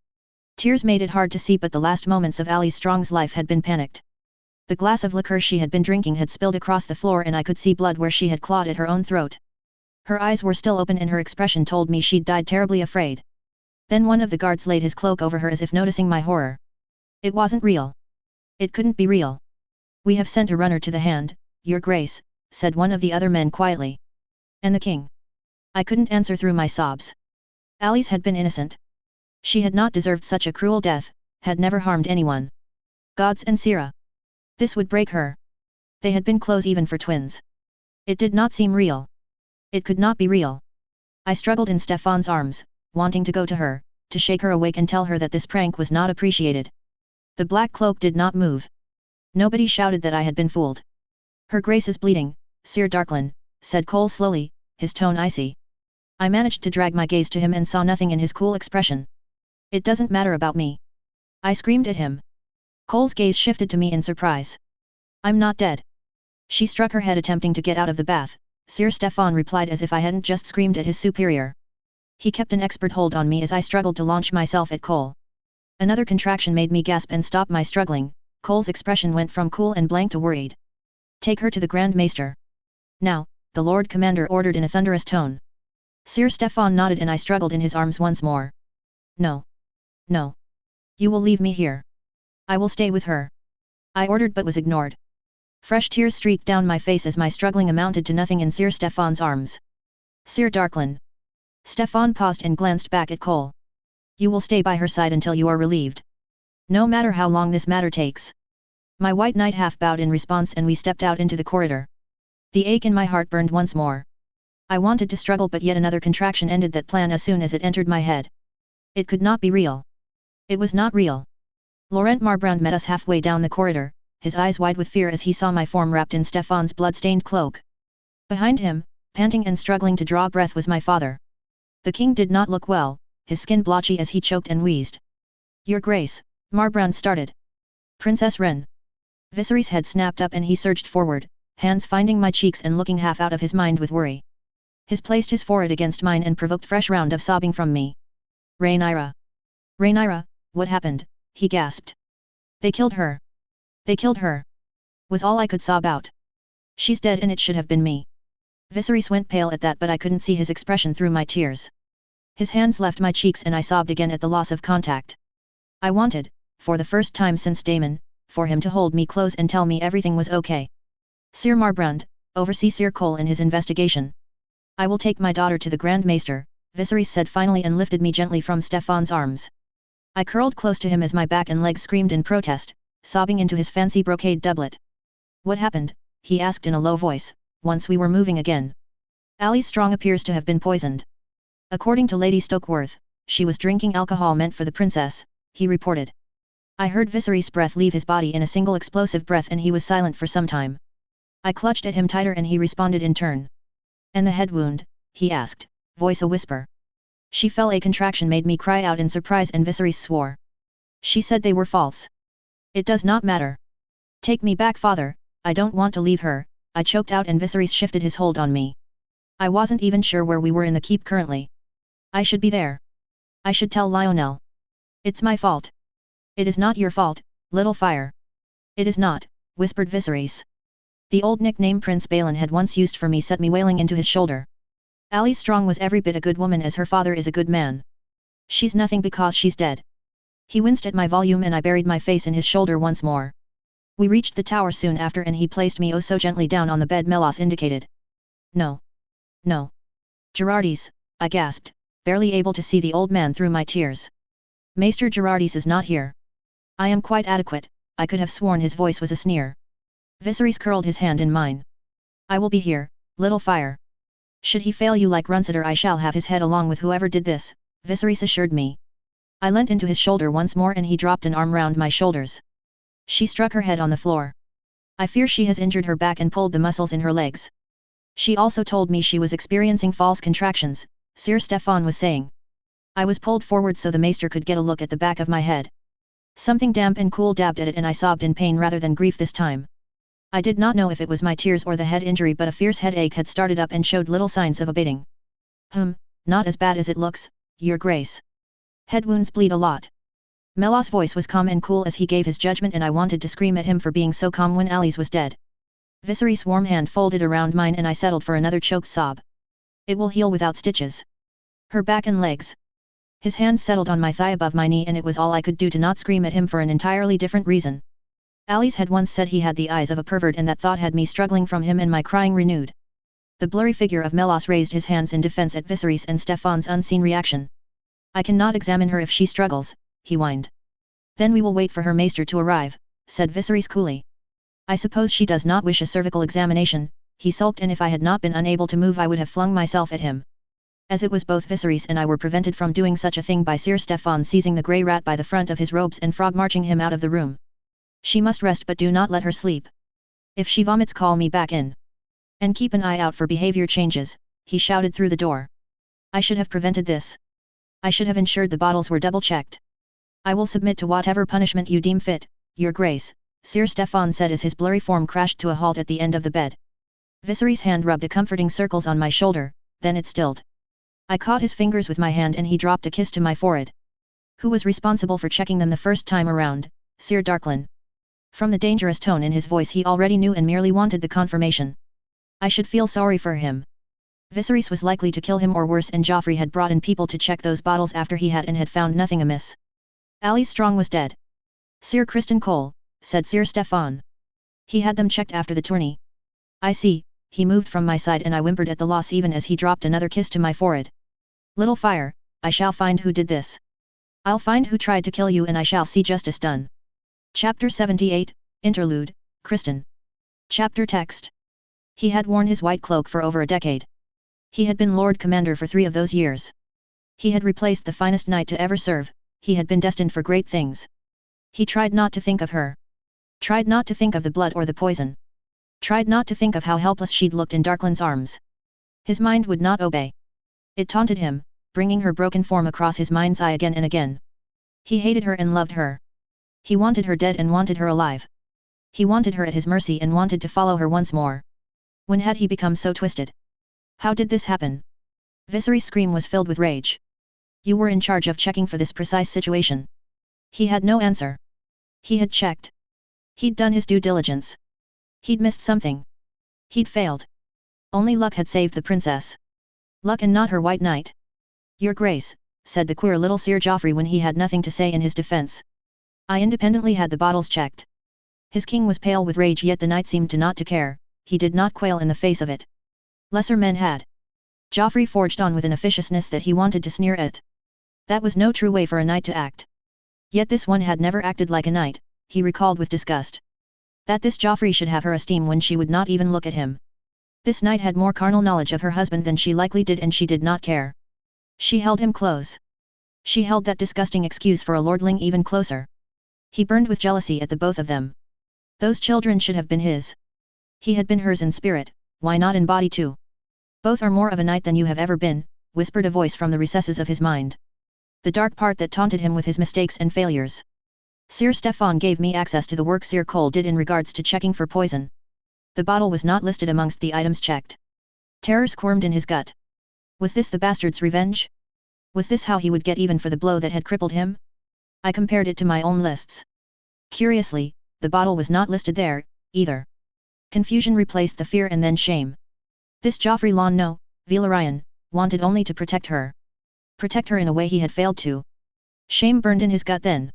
Speaker 1: Tears made it hard to see, but the last moments of Alice Strong's life had been panicked. The glass of liquor she had been drinking had spilled across the floor and I could see blood where she had clawed at her own throat. Her eyes were still open and her expression told me she'd died terribly afraid. Then one of the guards laid his cloak over her as if noticing my horror. It wasn't real. It couldn't be real. We have sent a runner to the hand, Your Grace, said one of the other men quietly. And the king? I couldn't answer through my sobs. Ali's had been innocent. She had not deserved such a cruel death, had never harmed anyone. Gods and Sira. This would break her. They had been close even for twins. It did not seem real. It could not be real. I struggled in Stefan's arms, wanting to go to her, to shake her awake and tell her that this prank was not appreciated. The black cloak did not move. Nobody shouted that I had been fooled. Her grace is bleeding, Sir Darklin, said Cole slowly, his tone icy. I managed to drag my gaze to him and saw nothing in his cool expression. It doesn't matter about me. I screamed at him. Cole's gaze shifted to me in surprise. I'm not dead. She struck her head attempting to get out of the bath. Sir Stefan replied as if I hadn't just screamed at his superior. He kept an expert hold on me as I struggled to launch myself at Cole. Another contraction made me gasp and stop my struggling. Cole's expression went from cool and blank to worried. Take her to the Grand Maester. Now, the Lord Commander ordered in a thunderous tone. Sir Stefan nodded and I struggled in his arms once more. No. No. You will leave me here. I will stay with her. I ordered but was ignored. Fresh tears streaked down my face as my struggling amounted to nothing in Sir Stefan's arms. Sir Darklin. Stefan paused and glanced back at Cole. You will stay by her side until you are relieved. No matter how long this matter takes. My white knight half bowed in response and we stepped out into the corridor. The ache in my heart burned once more. I wanted to struggle but yet another contraction ended that plan as soon as it entered my head. It could not be real. It was not real. Laurent Marbrand met us halfway down the corridor, his eyes wide with fear as he saw my form wrapped in Stefan's blood-stained cloak. Behind him, panting and struggling to draw breath was my father. The king did not look well, his skin blotchy as he choked and wheezed. Your Grace, Marbrand started. Princess Ren. Viserys' head snapped up and he surged forward, hands finding my cheeks and looking half out of his mind with worry. He placed his forehead against mine and provoked fresh round of sobbing from me. Rhaenyra. Rhaenyra, what happened? He gasped. They killed her. They killed her. Was all I could sob out. She's dead and it should have been me. Viserys went pale at that but I couldn't see his expression through my tears. His hands left my cheeks and I sobbed again at the loss of contact. I wanted, for the first time since Daemon, for him to hold me close and tell me everything was okay. Sir Marbrand, oversee Sir Cole in his investigation. I will take my daughter to the Grand Maester, Viserys said finally and lifted me gently from Stefan's arms. I curled close to him as my back and legs screamed in protest, sobbing into his fancy brocade doublet. What happened? He asked in a low voice, once we were moving again. Ali's strong appears to have been poisoned. According to Lady Stokeworth, she was drinking alcohol meant for the princess, he reported. I heard Viserys' breath leave his body in a single explosive breath and he was silent for some time. I clutched at him tighter and he responded in turn. And the head wound? He asked, voice a whisper. She fell. A contraction made me cry out in surprise and Viserys swore. She said they were false. It does not matter. Take me back, father, I don't want to leave her, I choked out and Viserys shifted his hold on me. I wasn't even sure where we were in the keep currently. I should be there. I should tell Lionel. It's my fault. It is not your fault, little fire. It is not, whispered Viserys. The old nickname Prince Balin had once used for me set me wailing into his shoulder. Ali Strong was every bit a good woman as her father is a good man. She's nothing because she's dead. He winced at my volume and I buried my face in his shoulder once more. We reached the tower soon after and he placed me oh so gently down on the bed Melos indicated. No. No. Gerardis, I gasped, barely able to see the old man through my tears. Maester Gerardis is not here. I am quite adequate, I could have sworn his voice was a sneer. Viserys curled his hand in mine. I will be here, little fire. Should he fail you like Runsitter I shall have his head along with whoever did this, Viserys assured me. I leant into his shoulder once more and he dropped an arm round my shoulders. She struck her head on the floor. I fear she has injured her back and pulled the muscles in her legs. She also told me she was experiencing false contractions, Sir Stefan was saying. I was pulled forward so the maester could get a look at the back of my head. Something damp and cool dabbed at it and I sobbed in pain rather than grief this time. I did not know if it was my tears or the head injury but a fierce headache had started up and showed little signs of abating. Not as bad as it looks, your grace. Head wounds bleed a lot. Melos' voice was calm and cool as he gave his judgment and I wanted to scream at him for being so calm when Ali's was dead. Viserys' warm hand folded around mine and I settled for another choked sob. It will heal without stitches. Her back and legs. His hand settled on my thigh above my knee and it was all I could do to not scream at him for an entirely different reason. Ali's had once said he had the eyes of a pervert and that thought had me struggling from him and my crying renewed. The blurry figure of Melos raised his hands in defense at Viserys and Stefan's unseen reaction. I cannot examine her if she struggles, he whined. Then we will wait for her maester to arrive, said Viserys coolly. I suppose she does not wish a cervical examination, he sulked, and if I had not been unable to move I would have flung myself at him. As it was, both Viserys and I were prevented from doing such a thing by Sir Stefan seizing the grey rat by the front of his robes and frog marching him out of the room. She must rest, but do not let her sleep. If she vomits, call me back in. And keep an eye out for behavior changes, he shouted through the door. I should have prevented this. I should have ensured the bottles were double-checked. I will submit to whatever punishment you deem fit, Your Grace, Sir Stefan said as his blurry form crashed to a halt at the end of the bed. Viserys' hand rubbed a comforting circles on my shoulder, then it stilled. I caught his fingers with my hand and he dropped a kiss to my forehead. Who was responsible for checking them the first time around, Sir Darklyn? From the dangerous tone in his voice he already knew and merely wanted the confirmation. I should feel sorry for him. Viserys was likely to kill him or worse, and Joffrey had brought in people to check those bottles after he had and had found nothing amiss. Ali Strong was dead. Sir Criston Cole, said Sir Stefan. He had them checked after the tourney. I see, he moved from my side and I whimpered at the loss even as he dropped another kiss to my forehead. Little fire, I shall find who did this. I'll find who tried to kill you and I shall see justice done. Chapter 78, Interlude, Criston. Chapter text. He had worn his white cloak for over a decade. He had been Lord Commander for 3 of those years. He had replaced the finest knight to ever serve, he had been destined for great things. He tried not to think of her. Tried not to think of the blood or the poison. Tried not to think of how helpless she'd looked in Darklyn's arms. His mind would not obey. It taunted him, bringing her broken form across his mind's eye again and again. He hated her and loved her. He wanted her dead and wanted her alive. He wanted her at his mercy and wanted to follow her once more. When had he become so twisted? How did this happen? Viserys' scream was filled with rage. You were in charge of checking for this precise situation. He had no answer. He had checked. He'd done his due diligence. He'd missed something. He'd failed. Only luck had saved the princess. Luck and not her white knight. Your Grace, said the queer little Sir Joffrey when he had nothing to say in his defense. I independently had the bottles checked. His king was pale with rage, yet the knight seemed to not to care. He did not quail in the face of it. Lesser men had. Joffrey forged on with an officiousness that he wanted to sneer at. That was no true way for a knight to act. Yet this one had never acted like a knight, he recalled with disgust. That this Joffrey should have her esteem when she would not even look at him. This knight had more carnal knowledge of her husband than she likely did, and she did not care. She held him close. She held that disgusting excuse for a lordling even closer. He burned with jealousy at the both of them. Those children should have been his. He had been hers in spirit, why not in body too? Both are more of a knight than you have ever been, whispered a voice from the recesses of his mind. The dark part that taunted him with his mistakes and failures. Sir Stefan gave me access to the work Sir Cole did in regards to checking for poison. The bottle was not listed amongst the items checked. Terror squirmed in his gut. Was this the bastard's revenge? Was this how he would get even for the blow that had crippled him? I compared it to my own lists. Curiously, the bottle was not listed there, either. Confusion replaced the fear and then shame. This Joffrey no, Velaryon, wanted only to protect her. Protect her in a way he had failed to. Shame burned in his gut then.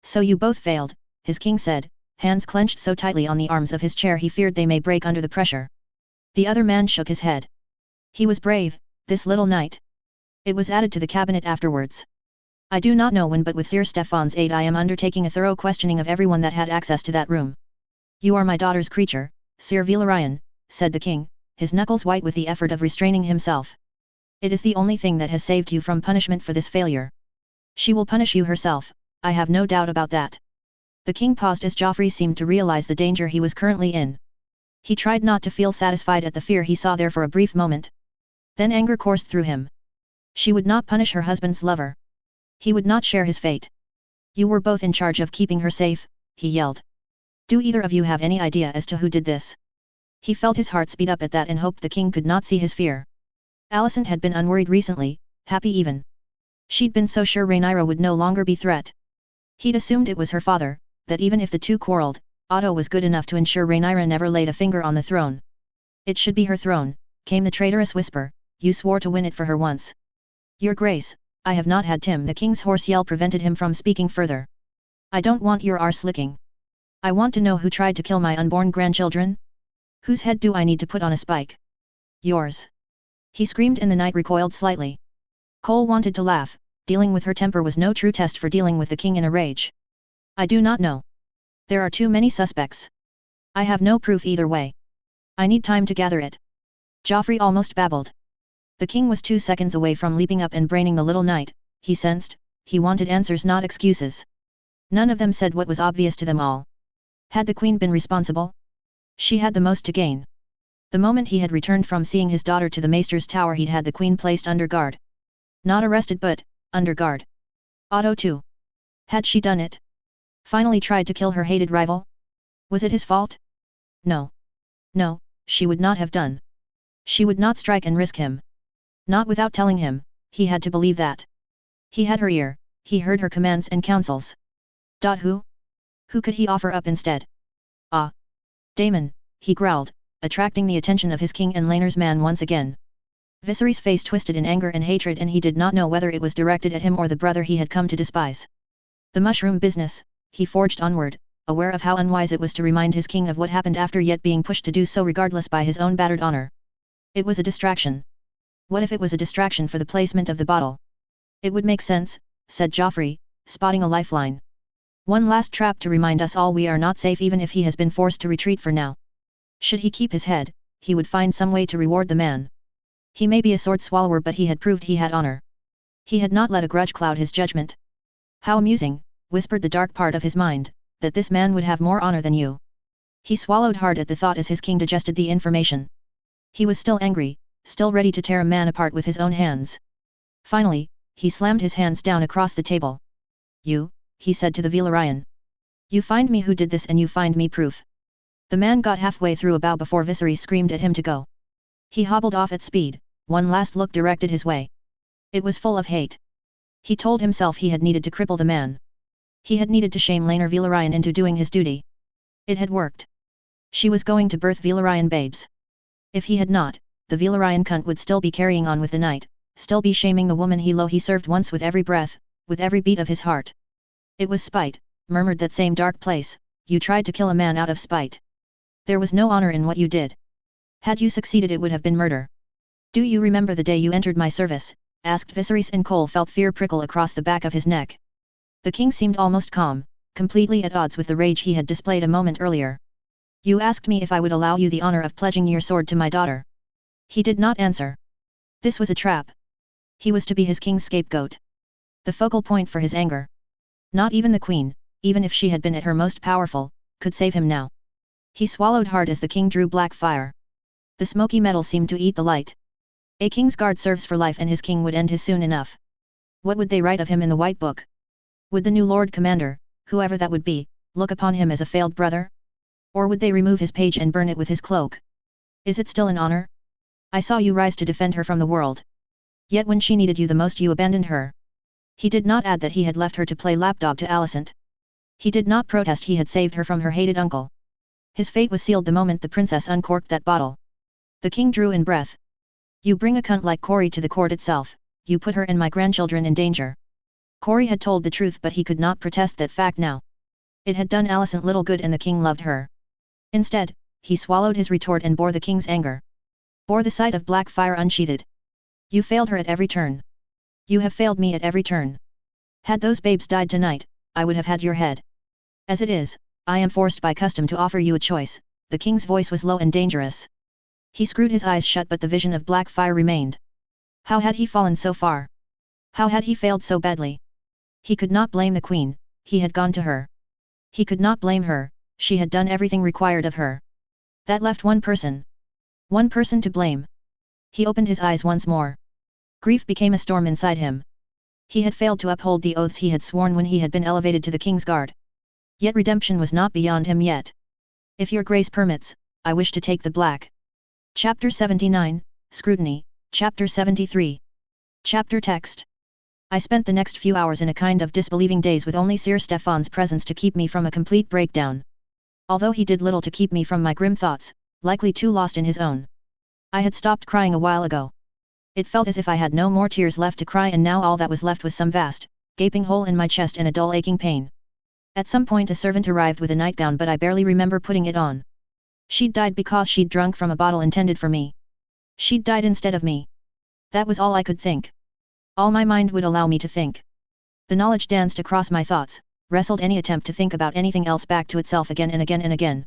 Speaker 1: So you both failed, his king said, hands clenched so tightly on the arms of his chair he feared they may break under the pressure. The other man shook his head. He was brave, this little knight. It was added to the cabinet afterwards. I do not know when, but with Sir Stefan's aid I am undertaking a thorough questioning of everyone that had access to that room. You are my daughter's creature, Sir Velaryon, said the king, his knuckles white with the effort of restraining himself. It is the only thing that has saved you from punishment for this failure. She will punish you herself, I have no doubt about that. The king paused as Joffrey seemed to realize the danger he was currently in. He tried not to feel satisfied at the fear he saw there for a brief moment. Then anger coursed through him. She would not punish her husband's lover. He would not share his fate. You were both in charge of keeping her safe, he yelled. Do either of you have any idea as to who did this? He felt his heart speed up at that and hoped the king could not see his fear. Alicent had been unworried recently, happy even. She'd been so sure Rhaenyra would no longer be threat. He'd assumed it was her father, that even if the two quarreled, Otto was good enough to ensure Rhaenyra never laid a finger on the throne. It should be her throne, came the traitorous whisper, you swore to win it for her once. Your Grace, I have not had Tim. The king's hoarse yell prevented him from speaking further. I don't want your arse licking. I want to know who tried to kill my unborn grandchildren. Whose head do I need to put on a spike? Yours. He screamed and the knight recoiled slightly. Cole wanted to laugh, dealing with her temper was no true test for dealing with the king in a rage. I do not know. There are too many suspects. I have no proof either way. I need time to gather it. Joffrey almost babbled. The king was 2 seconds away from leaping up and braining the little knight, he sensed, he wanted answers not excuses. None of them said what was obvious to them all. Had the queen been responsible? She had the most to gain. The moment he had returned from seeing his daughter to the maester's tower he'd had the queen placed under guard. Not arrested but, under guard. Otto too. Had she done it? Finally tried to kill her hated rival? Was it his fault? No. No, she would not have done. She would not strike and risk him. Not without telling him, he had to believe that. He had her ear, he heard her commands and counsels. Who? Who could he offer up instead? Ah! Daemon, he growled, attracting the attention of his king and Laener's man once again. Viserys' face twisted in anger and hatred and he did not know whether it was directed at him or the brother he had come to despise. The mushroom business, he forged onward, aware of how unwise it was to remind his king of what happened after yet being pushed to do so regardless by his own battered honor. It was a distraction. What if it was a distraction for the placement of the bottle? It would make sense, said Joffrey, spotting a lifeline. One last trap to remind us all we are not safe even if he has been forced to retreat for now. Should he keep his head, he would find some way to reward the man. He may be a sword swallower but he had proved he had honor. He had not let a grudge cloud his judgment. How amusing, whispered the dark part of his mind, that this man would have more honor than you. He swallowed hard at the thought as his king digested the information. He was still angry, still ready to tear a man apart with his own hands. Finally, he slammed his hands down across the table. You, he said to the Velaryon. You find me who did this and you find me proof. The man got halfway through a bow before Viserys screamed at him to go. He hobbled off at speed, one last look directed his way. It was full of hate. He told himself he had needed to cripple the man. He had needed to shame Laener Velaryon into doing his duty. It had worked. She was going to birth Velaryon babes. If he had not, the Velaryon cunt would still be carrying on with the night, still be shaming the woman he served once with every breath, with every beat of his heart. It was spite, murmured that same dark place, you tried to kill a man out of spite. There was no honor in what you did. Had you succeeded it would have been murder. Do you remember the day you entered my service? Asked Viserys and Cole felt fear prickle across the back of his neck. The king seemed almost calm, completely at odds with the rage he had displayed a moment earlier. You asked me if I would allow you the honor of pledging your sword to my daughter. He did not answer. This was a trap. He was to be his king's scapegoat. The focal point for his anger. Not even the queen, even if she had been at her most powerful, could save him now. He swallowed hard as the king drew black fire. The smoky metal seemed to eat the light. A king's guard serves for life and his king would end his soon enough. What would they write of him in the White Book? Would the new Lord Commander, whoever that would be, look upon him as a failed brother? Or would they remove his page and burn it with his cloak? Is it still an honor? I saw you rise to defend her from the world. Yet when she needed you the most you abandoned her. He did not add that he had left her to play lapdog to Alicent. He did not protest he had saved her from her hated uncle. His fate was sealed the moment the princess uncorked that bottle. The king drew in breath. You bring a cunt like Corey to the court itself, you put her and my grandchildren in danger. Corey had told the truth but he could not protest that fact now. It had done Alicent little good and the king loved her. Instead, he swallowed his retort and bore the king's anger. Bore the sight of black fire unsheathed. You failed her at every turn. You have failed me at every turn. Had those babes died tonight, I would have had your head. As it is, I am forced by custom to offer you a choice. The king's voice was low and dangerous. He screwed his eyes shut but the vision of black fire remained. How had he fallen so far? How had he failed so badly? He could not blame the queen, he had gone to her. He could not blame her, she had done everything required of her. That left one person. One person to blame. He opened his eyes once more. Grief became a storm inside him. He had failed to uphold the oaths he had sworn when he had been elevated to the king's guard. Yet redemption was not beyond him yet. If your grace permits, I wish to take the black. Chapter 79, Scrutiny, Chapter 73. Chapter Text. I spent the next few hours in a kind of disbelieving daze with only Sir Stefan's presence to keep me from a complete breakdown. Although he did little to keep me from my grim thoughts, likely too lost in his own. I had stopped crying a while ago. It felt as if I had no more tears left to cry and now all that was left was some vast, gaping hole in my chest and a dull aching pain. At some point a servant arrived with a nightgown but I barely remember putting it on. She'd died because she'd drunk from a bottle intended for me. She'd died instead of me. That was all I could think. All my mind would allow me to think. The knowledge danced across my thoughts, wrestled any attempt to think about anything else back to itself again and again and again.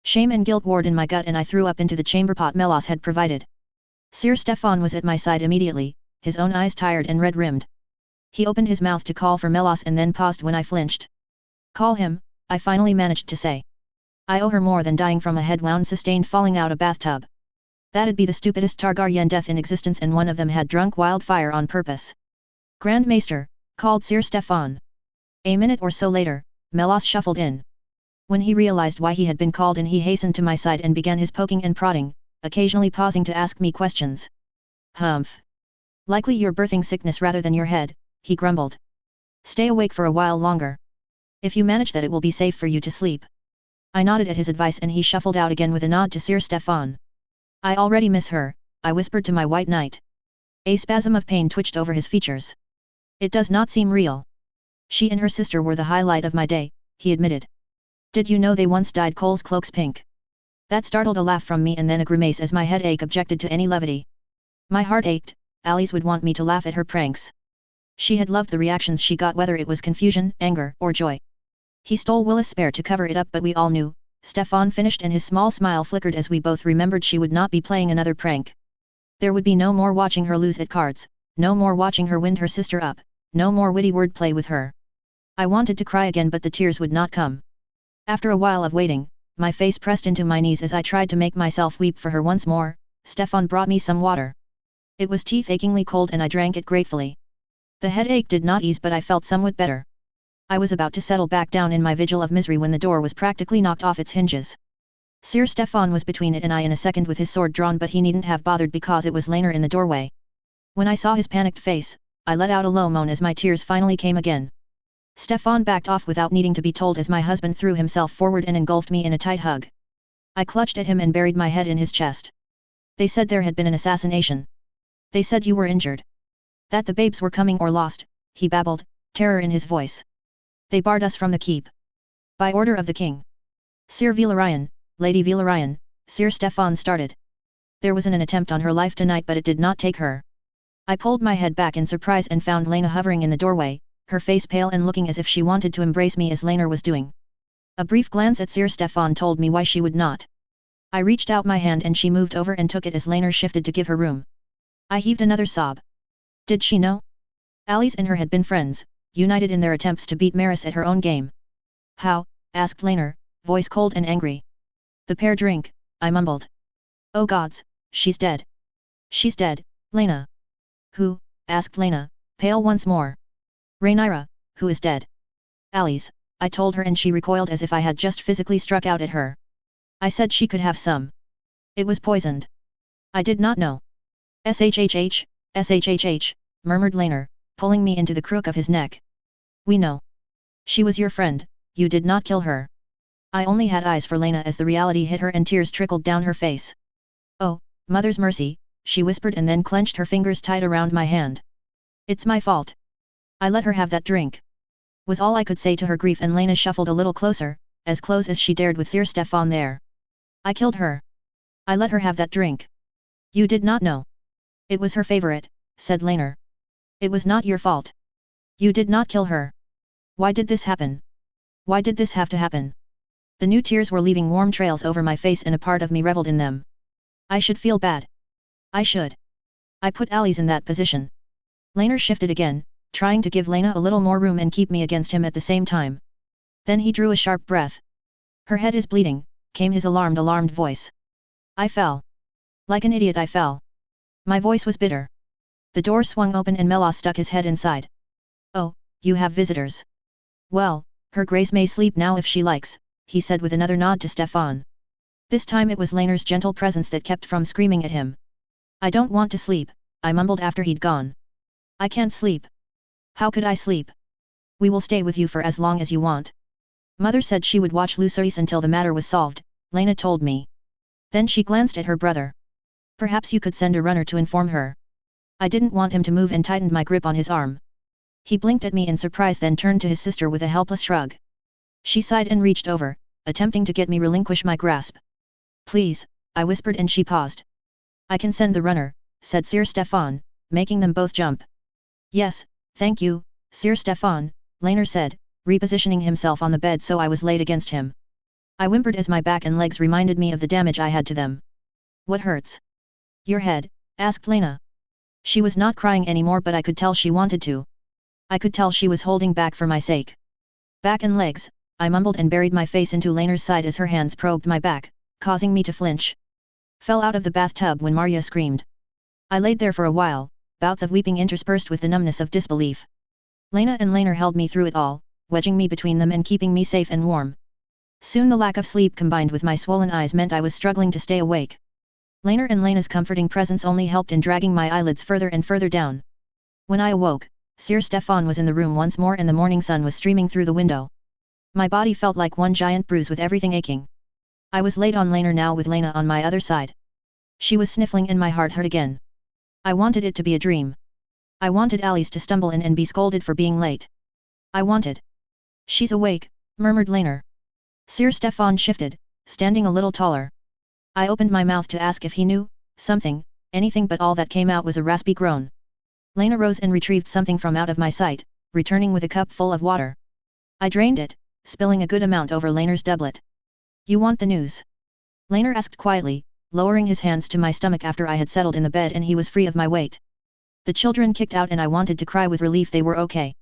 Speaker 1: Shame and guilt warred in my gut and I threw up into the chamber pot Melos had provided. Sir Stefan was at my side immediately, his own eyes tired and red-rimmed. He opened his mouth to call for Melos and then paused when I flinched. Call him, I finally managed to say. I owe her more than dying from a head wound sustained falling out a bathtub. That'd be the stupidest Targaryen death in existence and one of them had drunk wildfire on purpose. Grand Maester, called Sir Stefan. A minute or so later, Melos shuffled in. When he realized why he had been called in he hastened to my side and began his poking and prodding, occasionally pausing to ask me questions. Humph. Likely your birthing sickness rather than your head, he grumbled. Stay awake for a while longer. If you manage that it will be safe for you to sleep. I nodded at his advice and he shuffled out again with a nod to Sir Stefan. I already miss her, I whispered to my white knight. A spasm of pain twitched over his features. It does not seem real. She and her sister were the highlight of my day, he admitted. Did you know they once dyed Cole's cloaks pink? That startled a laugh from me and then a grimace as my headache objected to any levity. My heart ached, Alice would want me to laugh at her pranks. She had loved the reactions she got whether it was confusion, anger, or joy. He stole Willis' spare to cover it up but we all knew, Stefan finished and his small smile flickered as we both remembered she would not be playing another prank. There would be no more watching her lose at cards, no more watching her wind her sister up, no more witty wordplay with her. I wanted to cry again but the tears would not come. After a while of waiting, my face pressed into my knees as I tried to make myself weep for her once more. Stefan brought me some water. It was teeth-achingly cold and I drank it gratefully. The headache did not ease but I felt somewhat better. I was about to settle back down in my vigil of misery when the door was practically knocked off its hinges. Sir Stefan was between it and I in a second with his sword drawn but he needn't have bothered because it was Laner in the doorway. When I saw his panicked face, I let out a low moan as my tears finally came again. Stefan backed off without needing to be told as my husband threw himself forward and engulfed me in a tight hug. I clutched at him and buried my head in his chest. They said there had been an assassination. They said you were injured. That the babes were coming or lost, he babbled, terror in his voice. They barred us from the keep. By order of the king. Sir Velaryon, Lady Velaryon, Sir Stefan started. There was an attempt on her life tonight but it did not take her. I pulled my head back in surprise and found Lena hovering in the doorway, her face pale and looking as if she wanted to embrace me as Laner was doing. A brief glance at Sir Stefan told me why she would not. I reached out my hand and she moved over and took it as Laner shifted to give her room. I heaved another sob. Did she know? Alice and her had been friends, united in their attempts to beat Maris at her own game. How? Asked Laner, voice cold and angry. The pair drink, I mumbled. Oh gods, she's dead. She's dead, Lena. Who? Asked Lena, pale once more. Rhaenyra, who is dead. Alice, I told her and she recoiled as if I had just physically struck out at her. I said she could have some. It was poisoned. I did not know. SHHH, SHHH, murmured Laner, pulling me into the crook of his neck. We know. She was your friend, you did not kill her. I only had eyes for Lena as the reality hit her and tears trickled down her face. Oh, mother's mercy, she whispered and then clenched her fingers tight around my hand. It's my fault. I let her have that drink. Was all I could say to her grief and Lena shuffled a little closer, as close as she dared with Sir Stefan there. I killed her. I let her have that drink. You did not know. It was her favorite, said Laner. It was not your fault. You did not kill her. Why did this happen? Why did this have to happen? The new tears were leaving warm trails over my face and a part of me reveled in them. I should feel bad. I should. I put Alice in that position. Laner shifted again, trying to give Lena a little more room and keep me against him at the same time. Then he drew a sharp breath. Her head is bleeding, came his alarmed voice. I fell. Like an idiot I fell. My voice was bitter. The door swung open and Melos stuck his head inside. Oh, you have visitors. Well, her grace may sleep now if she likes, he said with another nod to Stefan. This time it was Laner's gentle presence that kept from screaming at him. I don't want to sleep, I mumbled after he'd gone. I can't sleep. How could I sleep? We will stay with you for as long as you want. Mother said she would watch Lucerys until the matter was solved, Lena told me. Then she glanced at her brother. Perhaps you could send a runner to inform her. I didn't want him to move and tightened my grip on his arm. He blinked at me in surprise then turned to his sister with a helpless shrug. She sighed and reached over, attempting to get me relinquish my grasp. Please, I whispered and she paused. I can send the runner, said Sir Stefan, making them both jump. Yes, thank you, Sir Stefan, Lainer said, repositioning himself on the bed so I was laid against him. I whimpered as my back and legs reminded me of the damage I had to them. What hurts? Your head, asked Lena. She was not crying anymore, but I could tell she wanted to. I could tell she was holding back for my sake. Back and legs, I mumbled and buried my face into Lainer's side as her hands probed my back, causing me to flinch. Fell out of the bathtub when Marya screamed. I laid there for a while, bouts of weeping interspersed with the numbness of disbelief. Lena and Lainer held me through it all, wedging me between them and keeping me safe and warm. Soon the lack of sleep combined with my swollen eyes meant I was struggling to stay awake. Lainer and Lena's comforting presence only helped in dragging my eyelids further and further down. When I awoke, Sir Stefan was in the room once more and the morning sun was streaming through the window. My body felt like one giant bruise with everything aching. I was laid on Lainer now with Lena on my other side. She was sniffling and my heart hurt again. I wanted it to be a dream. I wanted Alice to stumble in and be scolded for being late. I wanted. She's awake, murmured Lainer. Sir Stefan shifted, standing a little taller. I opened my mouth to ask if he knew something, anything, but all that came out was a raspy groan. Lena rose and retrieved something from out of my sight, returning with a cup full of water. I drained it, spilling a good amount over Lainer's doublet. You want the news? Lainer asked quietly, lowering his hands to my stomach after I had settled in the bed and he was free of my weight. The children kicked out and I wanted to cry with relief they were okay.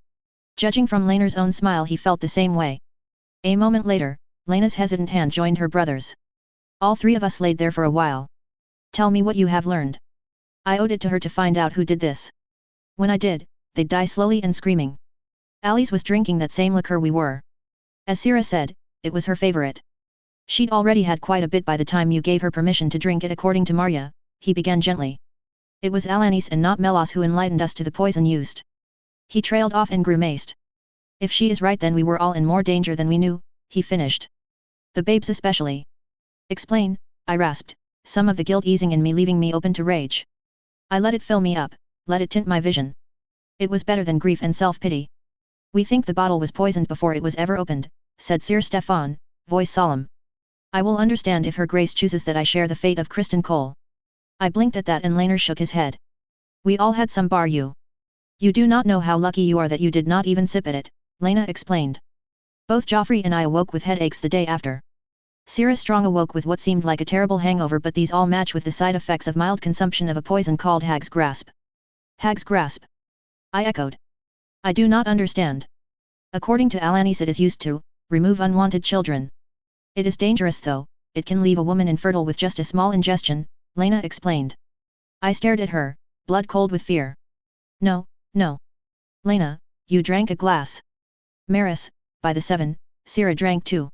Speaker 1: Judging from Lainer's own smile, he felt the same way. A moment later, Lena's hesitant hand joined her brother's. All three of us laid there for a while. Tell me what you have learned. I owed it to her to find out who did this. When I did, they'd die slowly and screaming. Alice was drinking that same liquor we were. As Sira said, it was her favorite. She'd already had quite a bit by the time you gave her permission to drink it, according to Marya, he began gently. It was Alanis and not Melos who enlightened us to the poison used. He trailed off and grimaced. If she is right, then we were all in more danger than we knew, he finished. The babes especially. Explain, I rasped, some of the guilt easing in me, leaving me open to rage. I let it fill me up, let it tint my vision. It was better than grief and self-pity. We think the bottle was poisoned before it was ever opened, said Sir Stefan, voice solemn. I will understand if her grace chooses that I share the fate of Kristen Cole. I blinked at that and Lainer shook his head. We all had some, bar you. You do not know how lucky you are that you did not even sip at it, Lena explained. Both Joffrey and I awoke with headaches the day after. Sira Strong awoke with what seemed like a terrible hangover, but these all match with the side effects of mild consumption of a poison called Hag's Grasp. Hag's Grasp? I echoed. I do not understand. According to Alanis, it is used to remove unwanted children. It is dangerous though, it can leave a woman infertile with just a small ingestion, Lena explained. I stared at her, blood cold with fear. No, no. Lena, you drank a glass. Maris, by the 7, Sira drank too.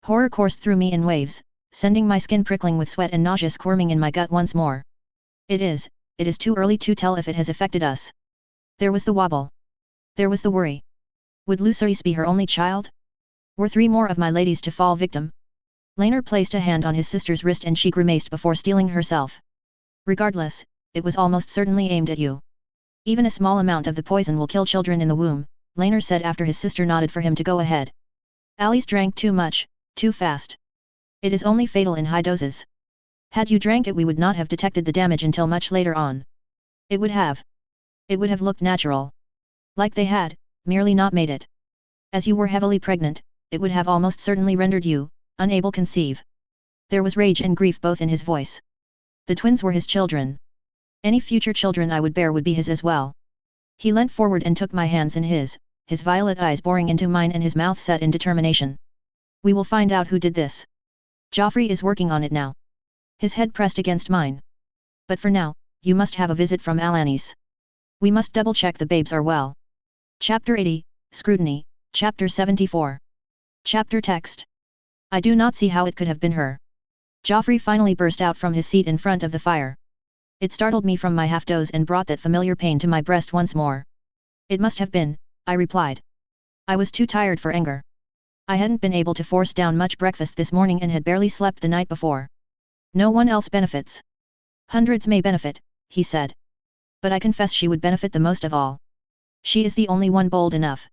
Speaker 1: Horror coursed through me in waves, sending my skin prickling with sweat and nausea squirming in my gut once more. It is too early to tell if it has affected us. There was the wobble. There was the worry. Would Lucerys be her only child? Were 3 more of my ladies to fall victim? Lainer placed a hand on his sister's wrist and she grimaced before steeling herself. Regardless, it was almost certainly aimed at you. Even a small amount of the poison will kill children in the womb, Lainer said after his sister nodded for him to go ahead. Alice drank too much, too fast. It is only fatal in high doses. Had you drank it, we would not have detected the damage until much later on. It would have looked natural. Like they had, merely not made it. As you were heavily pregnant, it would have almost certainly rendered you unable to conceive. There was rage and grief both in his voice. The twins were his children. Any future children I would bear would be his as well. He leant forward and took my hands in his violet eyes boring into mine and his mouth set in determination. We will find out who did this. Joffrey is working on it now. His head pressed against mine. But for now, you must have a visit from Alanis. We must double-check the babes are well. Chapter 80, Scrutiny, Chapter 74. Chapter text. I do not see how it could have been her. Joffrey finally burst out from his seat in front of the fire. It startled me from my half-doze and brought that familiar pain to my breast once more. It must have been, I replied. I was too tired for anger. I hadn't been able to force down much breakfast this morning and had barely slept the night before. No one else benefits. Hundreds may benefit, he said. But I confess she would benefit the most of all. She is the only one bold enough.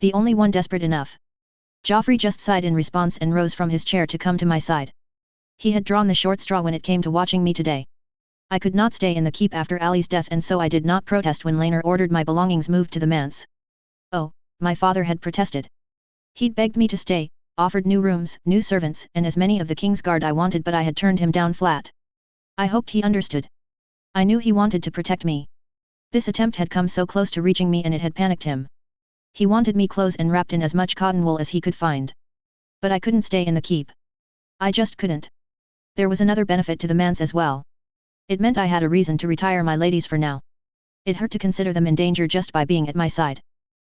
Speaker 1: The only one desperate enough. Joffrey just sighed in response and rose from his chair to come to my side. He had drawn the short straw when it came to watching me today. I could not stay in the keep after Ali's death, and so I did not protest when Laner ordered my belongings moved to the manse. Oh, my father had protested. He'd begged me to stay, offered new rooms, new servants, and as many of the king's guard I wanted, but I had turned him down flat. I hoped he understood. I knew he wanted to protect me. This attempt had come so close to reaching me and it had panicked him. He wanted me close and wrapped in as much cotton wool as he could find. But I couldn't stay in the keep. I just couldn't. There was another benefit to the manse as well. It meant I had a reason to retire my ladies for now. It hurt to consider them in danger just by being at my side.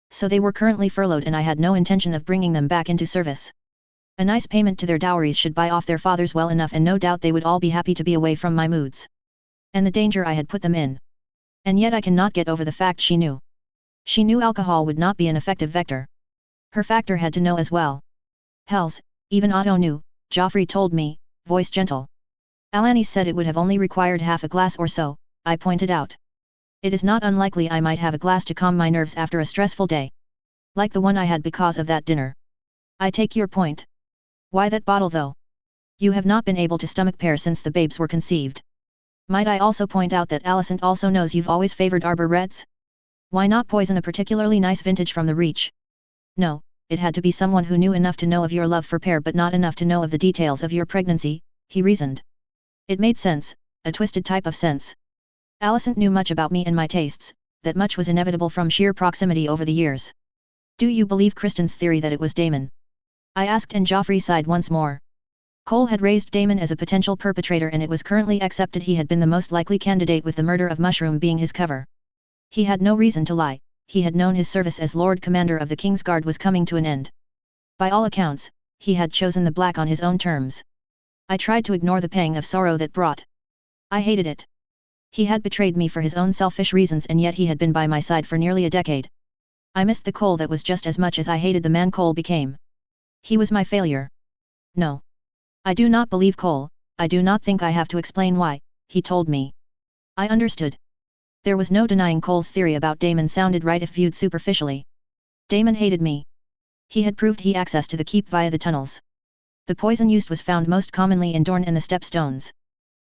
Speaker 1: So they were currently furloughed and I had no intention of bringing them back into service. A nice payment to their dowries should buy off their fathers well enough, and no doubt they would all be happy to be away from my moods. And the danger I had put them in. And yet I cannot get over the fact she knew. She knew alcohol would not be an effective vector. Her factor had to know as well. Hells, even Otto knew, Joffrey told me, voice gentle. Alanis said it would have only required half a glass or so, I pointed out. It is not unlikely I might have a glass to calm my nerves after a stressful day. Like the one I had because of that dinner. I take your point. Why that bottle though? You have not been able to stomach pear since the babes were conceived. Might I also point out that Alicent also knows you've always favored Arbor Reds? Why not poison a particularly nice vintage from the Reach? No, it had to be someone who knew enough to know of your love for pear but not enough to know of the details of your pregnancy, he reasoned. It made sense, a twisted type of sense. Alicent knew much about me and my tastes, that much was inevitable from sheer proximity over the years. Do you believe Kristen's theory that it was Daemon? I asked, and Joffrey sighed once more. Cole had raised Daemon as a potential perpetrator, and it was currently accepted he had been the most likely candidate, with the murder of Mushroom being his cover. He had no reason to lie, he had known his service as Lord Commander of the King's Guard was coming to an end. By all accounts, he had chosen the black on his own terms. I tried to ignore the pang of sorrow that brought. I hated it. He had betrayed me for his own selfish reasons, and yet he had been by my side for nearly a decade. I missed the Cole that was just as much as I hated the man Cole became. He was my failure. No. I do not believe Cole, I do not think I have to explain why, he told me. I understood. There was no denying Cole's theory about Daemon sounded right if viewed superficially. Daemon hated me. He had proved he access to the keep via the tunnels. The poison used was found most commonly in Dorne and the stepstones.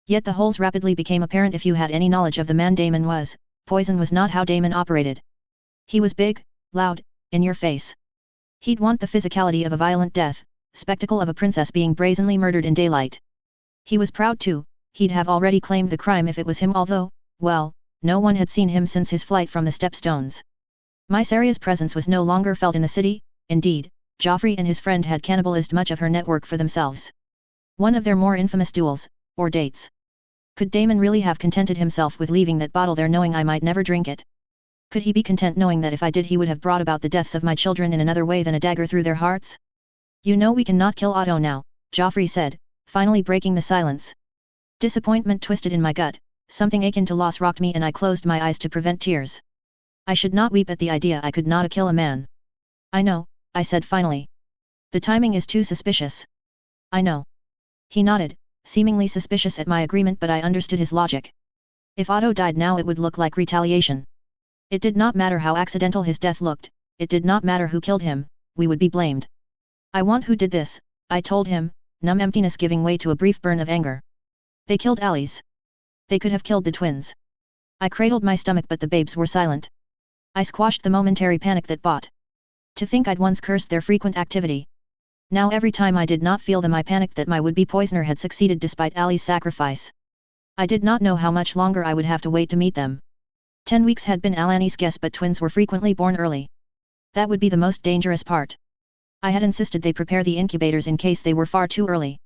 Speaker 1: Yet the holes rapidly became apparent if you had any knowledge of the man Daemon was. Poison was not how Daemon operated. He was big, loud, in your face. He'd want the physicality of a violent death, spectacle of a princess being brazenly murdered in daylight. He was proud too, he'd have already claimed the crime if it was him, although, well, no one had seen him since his flight from the stepstones. Mysaria's presence was no longer felt in the city, indeed, Joffrey and his friend had cannibalized much of her network for themselves. One of their more infamous duels, or dates. Could Daemon really have contented himself with leaving that bottle there knowing I might never drink it? Could he be content knowing that if I did he would have brought about the deaths of my children in another way than a dagger through their hearts? You know we cannot kill Otto now, Joffrey said, finally breaking the silence. Disappointment twisted in my gut, something akin to loss rocked me, and I closed my eyes to prevent tears. I should not weep at the idea I could not kill a man. I know, I said finally. The timing is too suspicious. I know. He nodded, seemingly suspicious at my agreement, but I understood his logic. If Otto died now it would look like retaliation. It did not matter how accidental his death looked, it did not matter who killed him, we would be blamed. I want who did this, I told him, numb emptiness giving way to a brief burn of anger. They killed Alice. They could have killed the twins. I cradled my stomach, but the babes were silent. I squashed the momentary panic that bought. To think I'd once cursed their frequent activity. Now every time I did not feel them I panicked that my would-be poisoner had succeeded despite Ali's sacrifice. I did not know how much longer I would have to wait to meet them. 10 weeks had been Alani's guess, but twins were frequently born early. That would be the most dangerous part. I had insisted they prepare the incubators in case they were far too early.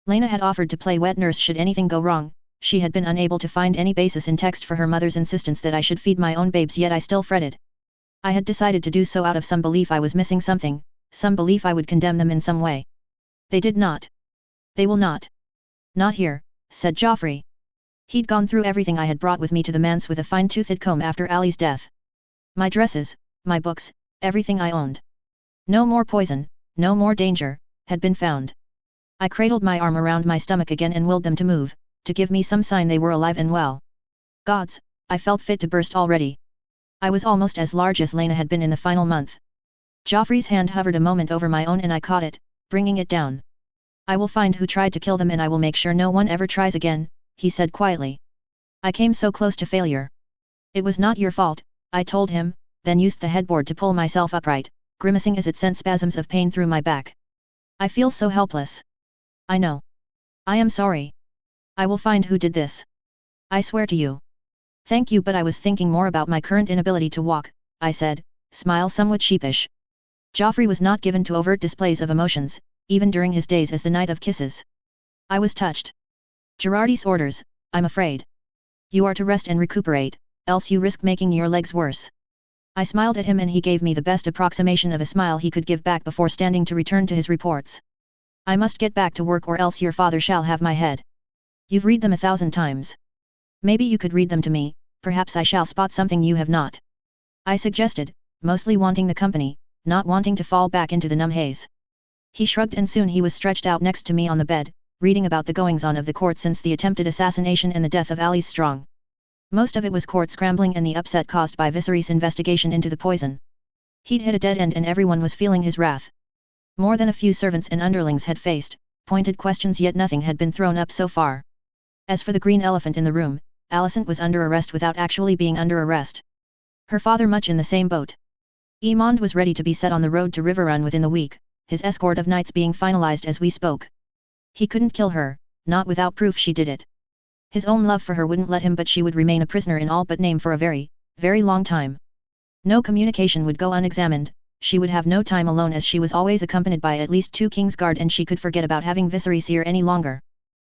Speaker 1: Lena had offered to play wet nurse should anything go wrong. She had been unable to find any basis in text for her mother's insistence that I should feed my own babes, yet I still fretted. I had decided to do so out of some belief I was missing something, some belief I would condemn them in some way. They did not. They will not. Not here, said Joffrey. He'd gone through everything I had brought with me to the manse with a fine-toothed comb after Ali's death. My dresses, my books, everything I owned. No more poison, no more danger, had been found. I cradled my arm around my stomach again and willed them to move, to give me some sign they were alive and well. Gods, I felt fit to burst already. I was almost as large as Lena had been in the final month. Joffrey's hand hovered a moment over my own and I caught it, bringing it down. I will find who tried to kill them and I will make sure no one ever tries again, he said quietly. I came so close to failure. It was not your fault, I told him, then used the headboard to pull myself upright, grimacing as it sent spasms of pain through my back. I feel so helpless. I know. I am sorry. I will find who did this. I swear to you. Thank you, but I was thinking more about my current inability to walk, I said, smile somewhat sheepish. Joffrey was not given to overt displays of emotions, even during his days as the Knight of Kisses. I was touched. Girardi's orders, I'm afraid. You are to rest and recuperate, else you risk making your legs worse. I smiled at him and he gave me the best approximation of a smile he could give back before standing to return to his reports. I must get back to work or else your father shall have my head. You've read them 1,000 times. Maybe you could read them to me, perhaps I shall spot something you have not. I suggested, mostly wanting the company, not wanting to fall back into the numb haze. He shrugged and soon he was stretched out next to me on the bed, reading about the goings-on of the court since the attempted assassination and the death of Alice Strong. Most of it was court scrambling and the upset caused by Viserys' investigation into the poison. He'd hit a dead end and everyone was feeling his wrath. More than a few servants and underlings had faced pointed questions, yet nothing had been thrown up so far. As for the green elephant in the room, Alicent was under arrest without actually being under arrest. Her father much in the same boat. Aemond was ready to be set on the road to Riverrun within the week, his escort of knights being finalized as we spoke. He couldn't kill her, not without proof she did it. His own love for her wouldn't let him, but she would remain a prisoner in all but name for a very, very long time. No communication would go unexamined, she would have no time alone as she was always accompanied by at least 2 Kingsguard, and she could forget about having Viserys here any longer.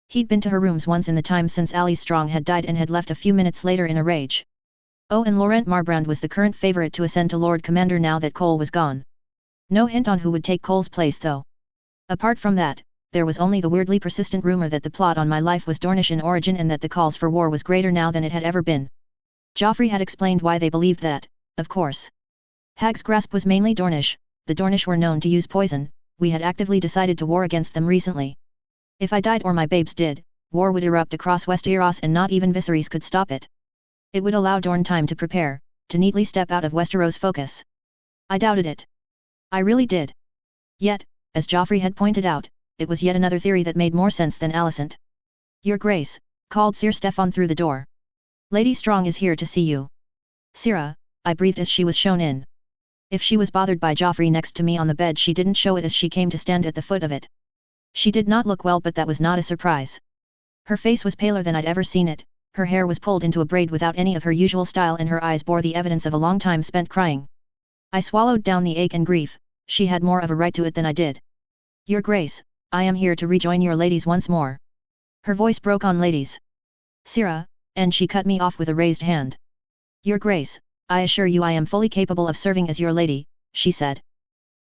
Speaker 1: He'd been to her rooms once in the time since Alice Strong had died and had left a few minutes later in a rage. Oh, and Laurent Marbrand was the current favourite to ascend to Lord Commander now that Cole was gone. No hint on who would take Cole's place though. Apart from that, there was only the weirdly persistent rumour that the plot on my life was Dornish in origin and that the calls for war was greater now than it had ever been. Joffrey had explained why they believed that, of course. Hag's grasp was mainly Dornish, the Dornish were known to use poison, we had actively decided to war against them recently. If I died or my babes did, war would erupt across Westeros and not even Viserys could stop it. It would allow Dorne time to prepare, to neatly step out of Westeros' focus. I doubted it. I really did. Yet, as Joffrey had pointed out, it was yet another theory that made more sense than Alicent. Your Grace, called Sir Stefan through the door. Lady Strong is here to see you. Sira, I breathed as she was shown in. If she was bothered by Joffrey next to me on the bed, she didn't show it as she came to stand at the foot of it. She did not look well, but that was not a surprise. Her face was paler than I'd ever seen it, her hair was pulled into a braid without any of her usual style, and her eyes bore the evidence of a long time spent crying. I swallowed down the ache and grief, she had more of a right to it than I did. Your Grace, I am here to rejoin your ladies once more. Her voice broke on ladies. Sira, and she cut me off with a raised hand. Your Grace, I assure you I am fully capable of serving as your lady, she said.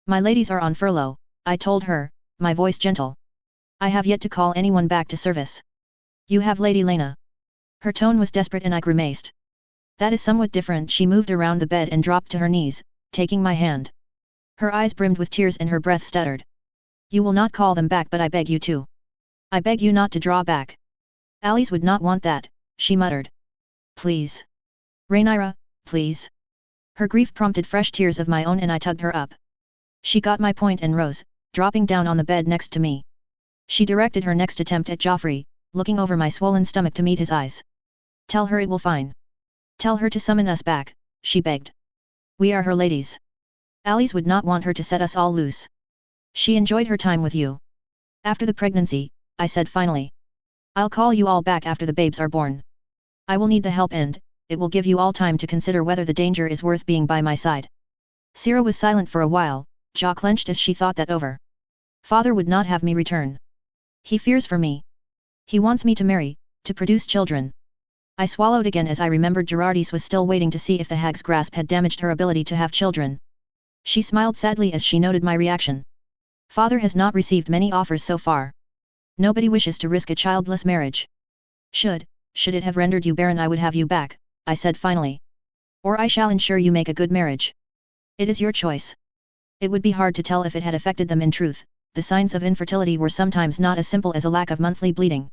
Speaker 1: My ladies are on furlough, I told her, my voice gentle. I have yet to call anyone back to service. You have Lady Lena. Her tone was desperate and I grimaced. That is somewhat different. She moved around the bed and dropped to her knees, taking my hand. Her eyes brimmed with tears and her breath stuttered. You will not call them back, but I beg you to. I beg you not to draw back. Alice would not want that, she muttered. Please. Rhaenyra, please. Her grief prompted fresh tears of my own and I tugged her up. She got my point and rose, dropping down on the bed next to me. She directed her next attempt at Joffrey, looking over my swollen stomach to meet his eyes. Tell her it will fine. Tell her to summon us back, she begged. We are her ladies. Alice would not want her to set us all loose. She enjoyed her time with you. After the pregnancy, I said finally. I'll call you all back after the babes are born. I will need the help and, it will give you all time to consider whether the danger is worth being by my side. Sira was silent for a while, jaw clenched as she thought that over. Father would not have me return. He fears for me. He wants me to marry, to produce children. I swallowed again as I remembered Girardi's was still waiting to see if the hag's grasp had damaged her ability to have children. She smiled sadly as she noted my reaction. Father has not received many offers so far. Nobody wishes to risk a childless marriage. Should it have rendered you barren, I would have you back, I said finally. Or I shall ensure you make a good marriage. It is your choice. It would be hard to tell if it had affected them in truth. The signs of infertility were sometimes not as simple as a lack of monthly bleeding.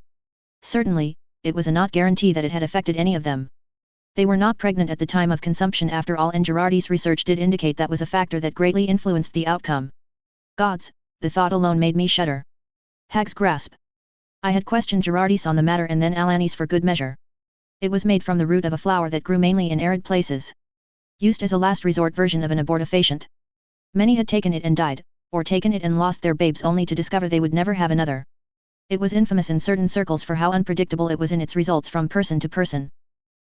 Speaker 1: Certainly, it was a not guarantee that it had affected any of them. They were not pregnant at the time of consumption after all, and Girardi's research did indicate that was a factor that greatly influenced the outcome. Gods, the thought alone made me shudder. Hag's grasp. I had questioned Girardi's on the matter and then Alanis for good measure. It was made from the root of a flower that grew mainly in arid places. Used as a last resort version of an abortifacient. Many had taken it and died, or taken it and lost their babes only to discover they would never have another. It was infamous in certain circles for how unpredictable it was in its results from person to person.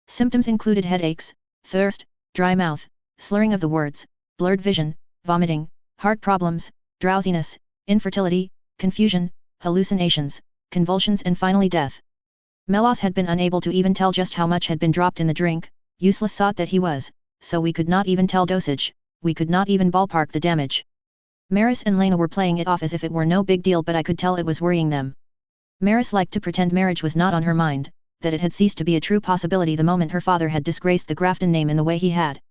Speaker 1: Symptoms included headaches, thirst, dry mouth, slurring of the words, blurred vision, vomiting, heart problems, drowsiness, infertility, confusion, hallucinations, convulsions and finally death. Melos had been unable to even tell just how much had been dropped in the drink, useless thought that he was, so we could not even tell dosage, we could not even ballpark the damage. Maris and Lena were playing it off as if it were no big deal, but I could tell it was worrying them. Maris liked to pretend marriage was not on her mind, that it had ceased to be a true possibility the moment her father had disgraced the Grafton name in the way he had.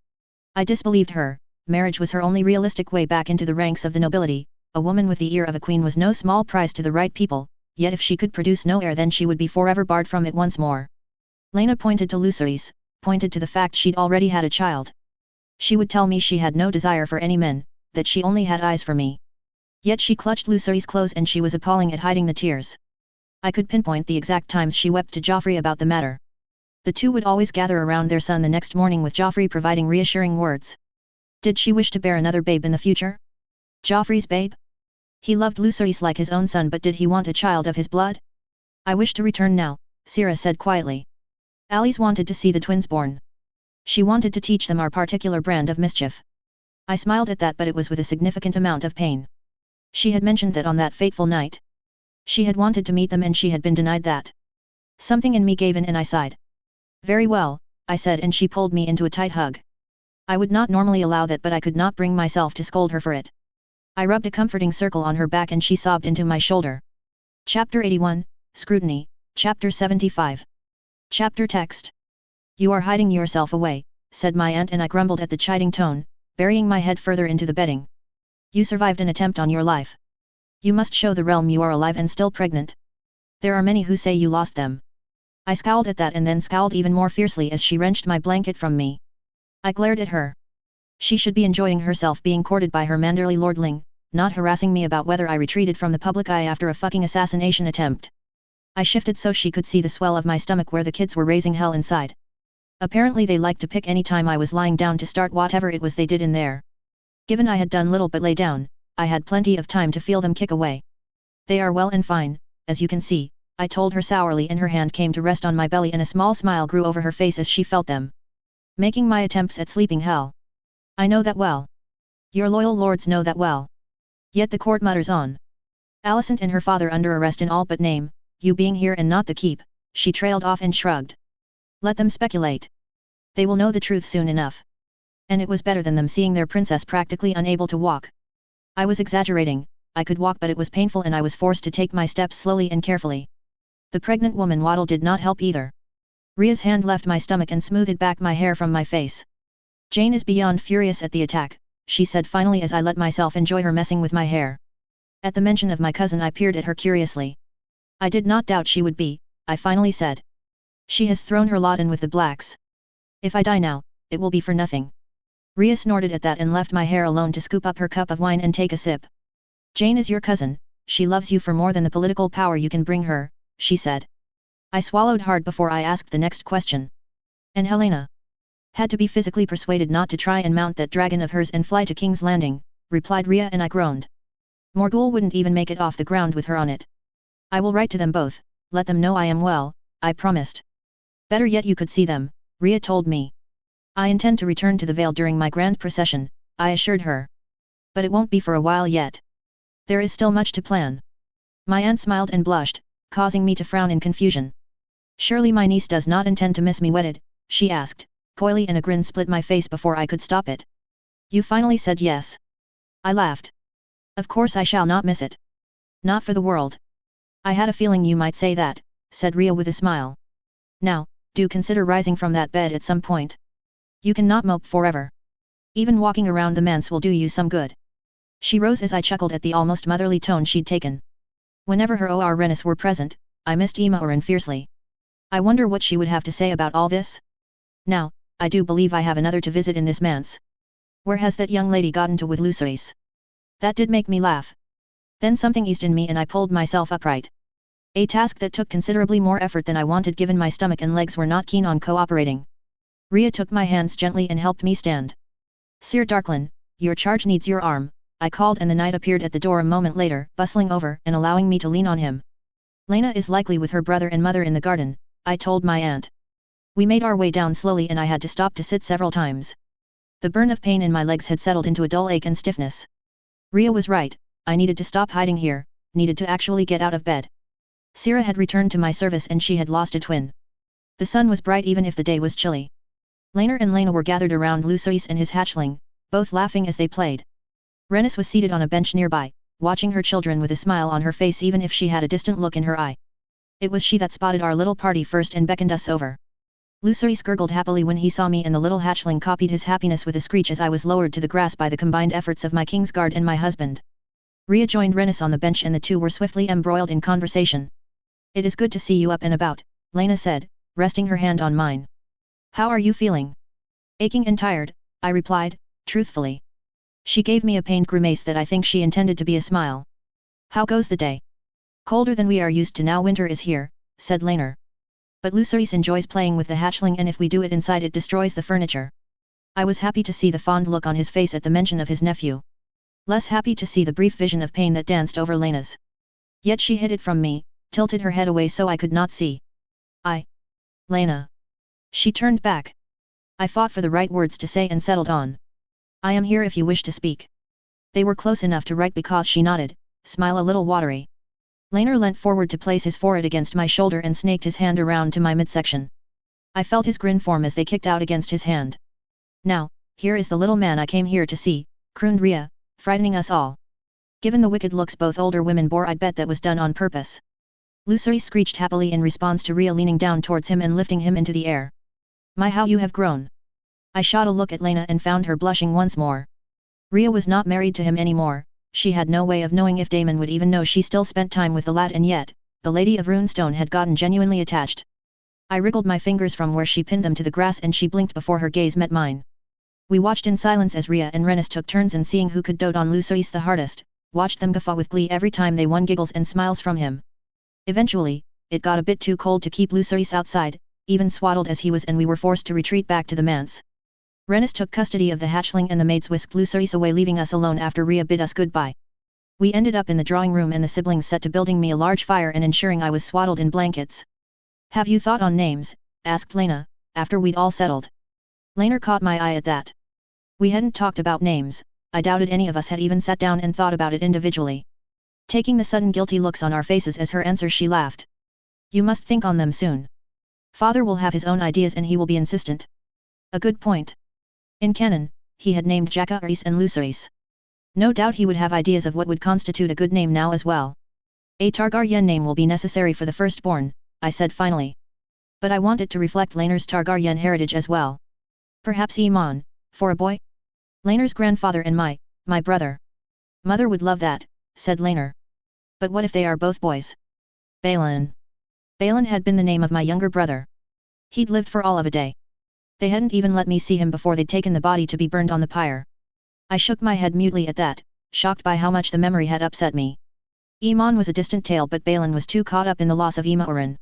Speaker 1: I disbelieved her. Marriage was her only realistic way back into the ranks of the nobility. A woman with the ear of a queen was no small prize to the right people, yet if she could produce no heir then she would be forever barred from it once more. Lena pointed to Luceris, pointed to the fact she'd already had a child. She would tell me she had no desire for any men, that she only had eyes for me. Yet she clutched Luceris' clothes and she was appalling at hiding the tears. I could pinpoint the exact times she wept to Joffrey about the matter. The two would always gather around their son the next morning with Joffrey providing reassuring words. Did she wish to bear another babe in the future? Joffrey's babe? He loved Luceris like his own son, but did he want a child of his blood? I wish to return now, Sira said quietly. Alice wanted to see the twins born. She wanted to teach them our particular brand of mischief. I smiled at that, but it was with a significant amount of pain. She had mentioned that on that fateful night. She had wanted to meet them and she had been denied that. Something in me gave in and I sighed. Very well, I said, and she pulled me into a tight hug. I would not normally allow that, but I could not bring myself to scold her for it. I rubbed a comforting circle on her back and she sobbed into my shoulder. Chapter 81, Scrutiny, Chapter 75. Chapter Text. You are hiding yourself away, said my aunt, and I grumbled at the chiding tone, burying my head further into the bedding. You survived an attempt on your life. You must show the realm you are alive and still pregnant. There are many who say you lost them. I scowled at that and then scowled even more fiercely as she wrenched my blanket from me. I glared at her. She should be enjoying herself being courted by her manderly lordling, not harassing me about whether I retreated from the public eye after a fucking assassination attempt. I shifted so she could see the swell of my stomach where the kids were raising hell inside. Apparently they liked to pick any time I was lying down to start whatever it was they did in there. Given I had done little but lay down, I had plenty of time to feel them kick away. They are well and fine, as you can see, I told her sourly, and her hand came to rest on my belly and a small smile grew over her face as she felt them. Making my attempts at sleeping hell. I know that well. Your loyal lords know that well. Yet the court mutters on. Alicent and her father under arrest in all but name, you being here and not the keep, she trailed off and shrugged. Let them speculate. They will know the truth soon enough. And it was better than them seeing their princess practically unable to walk. I was exaggerating, I could walk but it was painful and I was forced to take my steps slowly and carefully. The pregnant woman waddle did not help either. Ria's hand left my stomach and smoothed back my hair from my face. Jane is beyond furious at the attack, she said finally as I let myself enjoy her messing with my hair. At the mention of my cousin I peered at her curiously. I did not doubt she would be, I finally said. She has thrown her lot in with the blacks. If I die now, it will be for nothing. Ria snorted at that and left my hair alone to scoop up her cup of wine and take a sip. Jane is your cousin, she loves you for more than the political power you can bring her, she said. I swallowed hard before I asked the next question. And Helena? Had to be physically persuaded not to try and mount that dragon of hers and fly to King's Landing, replied Ria, and I groaned. Morgul wouldn't even make it off the ground with her on it. I will write to them both, let them know I am well, I promised. Better yet you could see them, Ria told me. I intend to return to the Vale during my grand procession, I assured her. But it won't be for a while yet. There is still much to plan. My aunt smiled and blushed, causing me to frown in confusion. Surely my niece does not intend to miss me wedded, she asked, coyly, and a grin split my face before I could stop it. You finally said yes. I laughed. Of course I shall not miss it. Not for the world. I had a feeling you might say that, said Ria with a smile. Now, do consider rising from that bed at some point. You cannot mope forever. Even walking around the manse will do you some good. She rose as I chuckled at the almost motherly tone she'd taken. Whenever her or Rennis were present, I missed Imoren fiercely. I wonder what she would have to say about all this? Now, I do believe I have another to visit in this manse. Where has that young lady gotten to with Luceris? That did make me laugh. Then something eased in me and I pulled myself upright. A task that took considerably more effort than I wanted given my stomach and legs were not keen on cooperating. Ria took my hands gently and helped me stand. Sir Darklin, your charge needs your arm, I called and the knight appeared at the door a moment later, bustling over and allowing me to lean on him. Lena is likely with her brother and mother in the garden, I told my aunt. We made our way down slowly and I had to stop to sit several times. The burn of pain in my legs had settled into a dull ache and stiffness. Ria was right, I needed to stop hiding here, needed to actually get out of bed. Sira had returned to my service and she had lost a twin. The sun was bright even if the day was chilly. Laner and Lena were gathered around Lucerys and his hatchling, both laughing as they played. Rennis was seated on a bench nearby, watching her children with a smile on her face even if she had a distant look in her eye. It was she that spotted our little party first and beckoned us over. Lucerys gurgled happily when he saw me and the little hatchling copied his happiness with a screech as I was lowered to the grass by the combined efforts of my Kingsguard and my husband. Ria joined Rennis on the bench and the two were swiftly embroiled in conversation. It is good to see you up and about, Lena said, resting her hand on mine. How are you feeling? Aching and tired, I replied, truthfully. She gave me a pained grimace that I think she intended to be a smile. How goes the day? Colder than we are used to now. Winter is here, said Laner. But Lucerys enjoys playing with the hatchling and if we do it inside it destroys the furniture. I was happy to see the fond look on his face at the mention of his nephew. Less happy to see the brief vision of pain that danced over Lena's. Yet she hid it from me, tilted her head away so I could not see. Lena. She turned back. I fought for the right words to say and settled on. I am here if you wish to speak. They were close enough to write because she nodded, smile a little watery. Laner leant forward to place his forehead against my shoulder and snaked his hand around to my midsection. I felt his grin form as they kicked out against his hand. Now, here is the little man I came here to see, crooned Ria, frightening us all. Given the wicked looks both older women bore, I'd bet that was done on purpose. Lucerys screeched happily in response to Ria leaning down towards him and lifting him into the air. My, how you have grown. I shot a look at Lena and found her blushing once more. Ria was not married to him anymore, she had no way of knowing if Damon would even know she still spent time with the lad, and yet, the Lady of Runestone had gotten genuinely attached. I wriggled my fingers from where she pinned them to the grass and she blinked before her gaze met mine. We watched in silence as Ria and Rennis took turns in seeing who could dote on Lucerys the hardest, watched them guffaw with glee every time they won giggles and smiles from him. Eventually, it got a bit too cold to keep Lucerys outside, even swaddled as he was, and we were forced to retreat back to the manse. Rennis took custody of the hatchling and the maids whisked Lucerys away, leaving us alone after Ria bid us goodbye. We ended up in the drawing room and the siblings set to building me a large fire and ensuring I was swaddled in blankets. Have you thought on names? Asked Lena, after we'd all settled. Laner caught my eye at that. We hadn't talked about names, I doubted any of us had even sat down and thought about it individually. Taking the sudden guilty looks on our faces as her answer, she laughed. You must think on them soon. Father will have his own ideas and he will be insistent. A good point. In canon, he had named Jacaris and Lucerys. No doubt he would have ideas of what would constitute a good name now as well. A Targaryen name will be necessary for the firstborn, I said finally. But I want it to reflect Laner's Targaryen heritage as well. Perhaps Aemon, for a boy? Laner's grandfather and my brother. Mother would love that, said Laner. But what if they are both boys? Balin. Balin had been the name of my younger brother. He'd lived for all of a day. They hadn't even let me see him before they'd taken the body to be burned on the pyre. I shook my head mutely at that, shocked by how much the memory had upset me. Aemon was a distant tale, but Balin was too caught up in the loss of Aemon.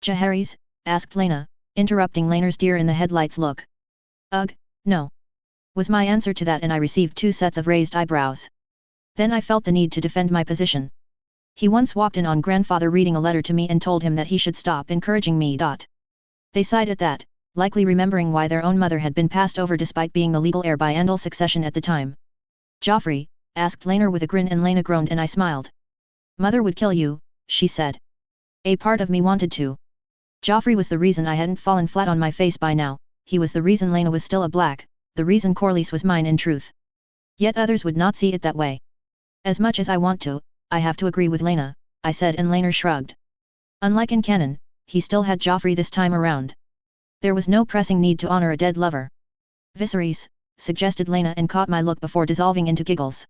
Speaker 1: Jaehaerys? Asked Lena, interrupting Laner's deer in the headlights look. Ugh, no. Was my answer to that, and I received two sets of raised eyebrows. Then I felt the need to defend my position. He once walked in on grandfather reading a letter to me and told him that he should stop encouraging me. They sighed at that, likely remembering why their own mother had been passed over despite being the legal heir by Andal succession at the time. Joffrey? Asked Laner with a grin, and Lena groaned and I smiled. Mother would kill you, she said. A part of me wanted to. Joffrey was the reason I hadn't fallen flat on my face by now, he was the reason Lena was still a black, the reason Corlys was mine in truth. Yet others would not see it that way. As much as I want to, I have to agree with Lena, I said, and Laner shrugged. Unlike in canon, he still had Joffrey this time around. There was no pressing need to honor a dead lover. Viserys, suggested Lena and caught my look before dissolving into giggles.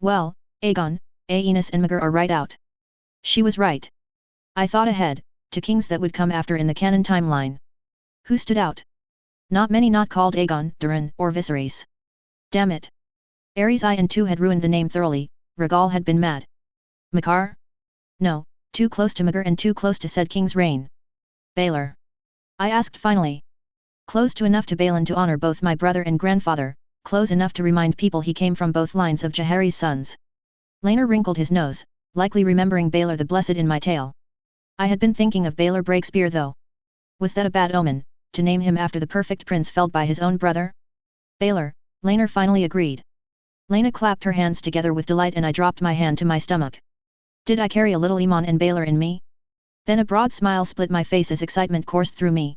Speaker 1: Well, Aegon, Aenys and Maegor are right out. She was right. I thought ahead, to kings that would come after in the canon timeline. Who stood out? Not many, not called Aegon, Durin, or Viserys. Damn it. Aerys I and II had ruined the name thoroughly, Rhaegal had been mad. Maekar? No, Too close to Magar and too close to said king's reign. Baylor. I asked finally. Close to enough to Balin to honor both my brother and grandfather, close enough to remind people he came from both lines of Jahari's sons. Laner wrinkled his nose, likely remembering Baylor the Blessed in my tale. I had been thinking of Baylor Breakspear though. Was that a bad omen, to name him after the perfect prince felled by his own brother? Baylor, Laner finally agreed. Lena clapped her hands together with delight and I dropped my hand to my stomach. Did I carry a little Iman and Baylor in me? Then a broad smile split my face as excitement coursed through me.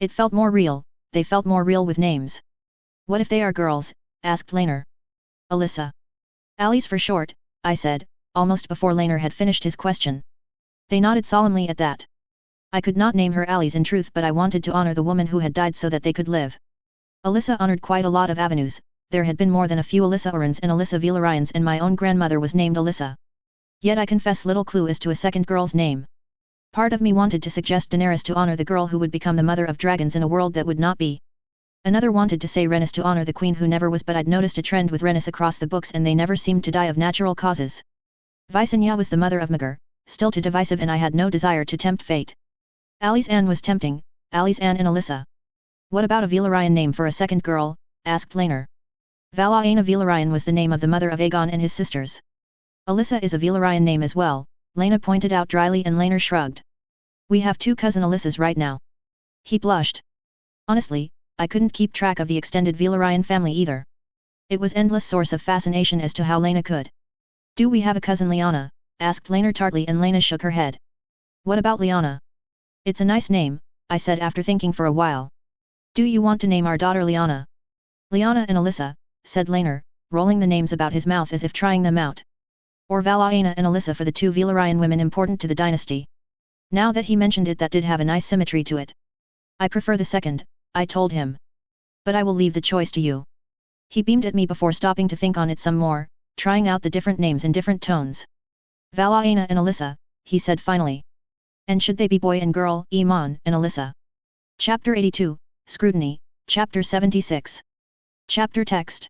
Speaker 1: It felt more real, they felt more real with names. What if they are girls? Asked Laner. Alyssa. Alice for short, I said, almost before Laner had finished his question. They nodded solemnly at that. I could not name her Alice in truth, but I wanted to honor the woman who had died so that they could live. Alyssa honored quite a lot of avenues. There had been more than a few Alyssa Orans and Alyssa Vilarians, and my own grandmother was named Alyssa. Yet I confess little clue as to a second girl's name. Part of me wanted to suggest Daenerys to honor the girl who would become the mother of dragons in a world that would not be. Another wanted to say Rhaenys to honor the queen who never was, but I'd noticed a trend with Rhaenys across the books and they never seemed to die of natural causes. Visenya was the mother of Magar, still too divisive, and I had no desire to tempt fate. Alice Anne was tempting, Alice Anne and Alyssa. What about a Velaryon name for a second girl? Asked Laner. Valaena Velaryon was the name of the mother of Aegon and his sisters. Alyssa is a Velaryon name as well, Lena pointed out dryly, and Laner shrugged. We have 2 cousin Alyssas right now. He blushed. Honestly, I couldn't keep track of the extended Velaryon family either. It was endless source of fascination as to how Lena could. Do we have a cousin Lyanna? Asked Laner tartly, and Lena shook her head. What about Lyanna? It's a nice name, I said after thinking for a while. Do you want to name our daughter Lyanna? Lyanna and Alyssa, said Laner, rolling the names about his mouth as if trying them out. Or Valaena and Alyssa for the 2 Velaryon women important to the dynasty. Now that he mentioned it, that did have a nice symmetry to it. I prefer the second, I told him. But I will leave the choice to you. He beamed at me before stopping to think on it some more, trying out the different names in different tones. Valaena and Alyssa, he said finally. And should they be boy and girl? Iman and Alyssa. Chapter 82, Scrutiny, Chapter 76. Chapter Text.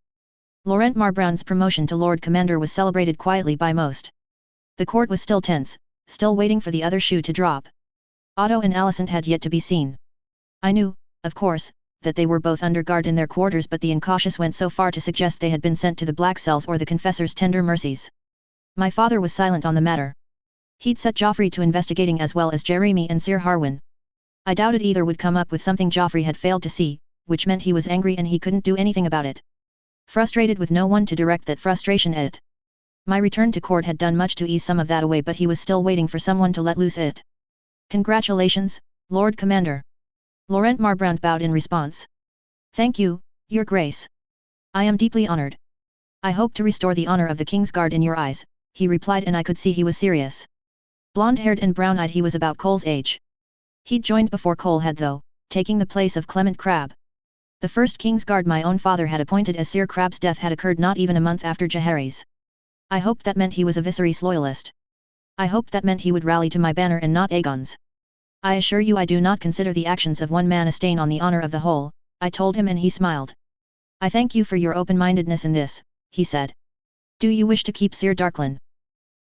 Speaker 1: Laurent Marbrand's promotion to Lord Commander was celebrated quietly by most. The court was still tense, still waiting for the other shoe to drop. Otto and Alicent had yet to be seen. I knew, of course, that they were both under guard in their quarters, but the incautious went so far to suggest they had been sent to the black cells or the confessor's tender mercies. My father was silent on the matter. He'd set Joffrey to investigating as well as Jeremy and Sir Harwin. I doubted either would come up with something Joffrey had failed to see, which meant he was angry and he couldn't do anything about it. Frustrated with no one to direct that frustration at. My return to court had done much to ease some of that away, but he was still waiting for someone to let loose it. Congratulations, Lord Commander. Laurent Marbrand bowed in response. Thank you, Your Grace. I am deeply honored. I hope to restore the honor of the King's Guard in your eyes, he replied, and I could see he was serious. Blonde-haired and brown-eyed, he was about Cole's age. He'd joined before Cole had though, taking the place of Clement Crabbe. The first King's Guard my own father had appointed as Sir Crabbe's death had occurred not even a month after Jahari's. I hoped that meant he was a Viserys loyalist. I hoped that meant he would rally to my banner and not Aegon's. I assure you I do not consider the actions of one man a stain on the honor of the whole, I told him, and he smiled. I thank you for your open-mindedness in this, he said. Do you wish to keep Sir Darklyn?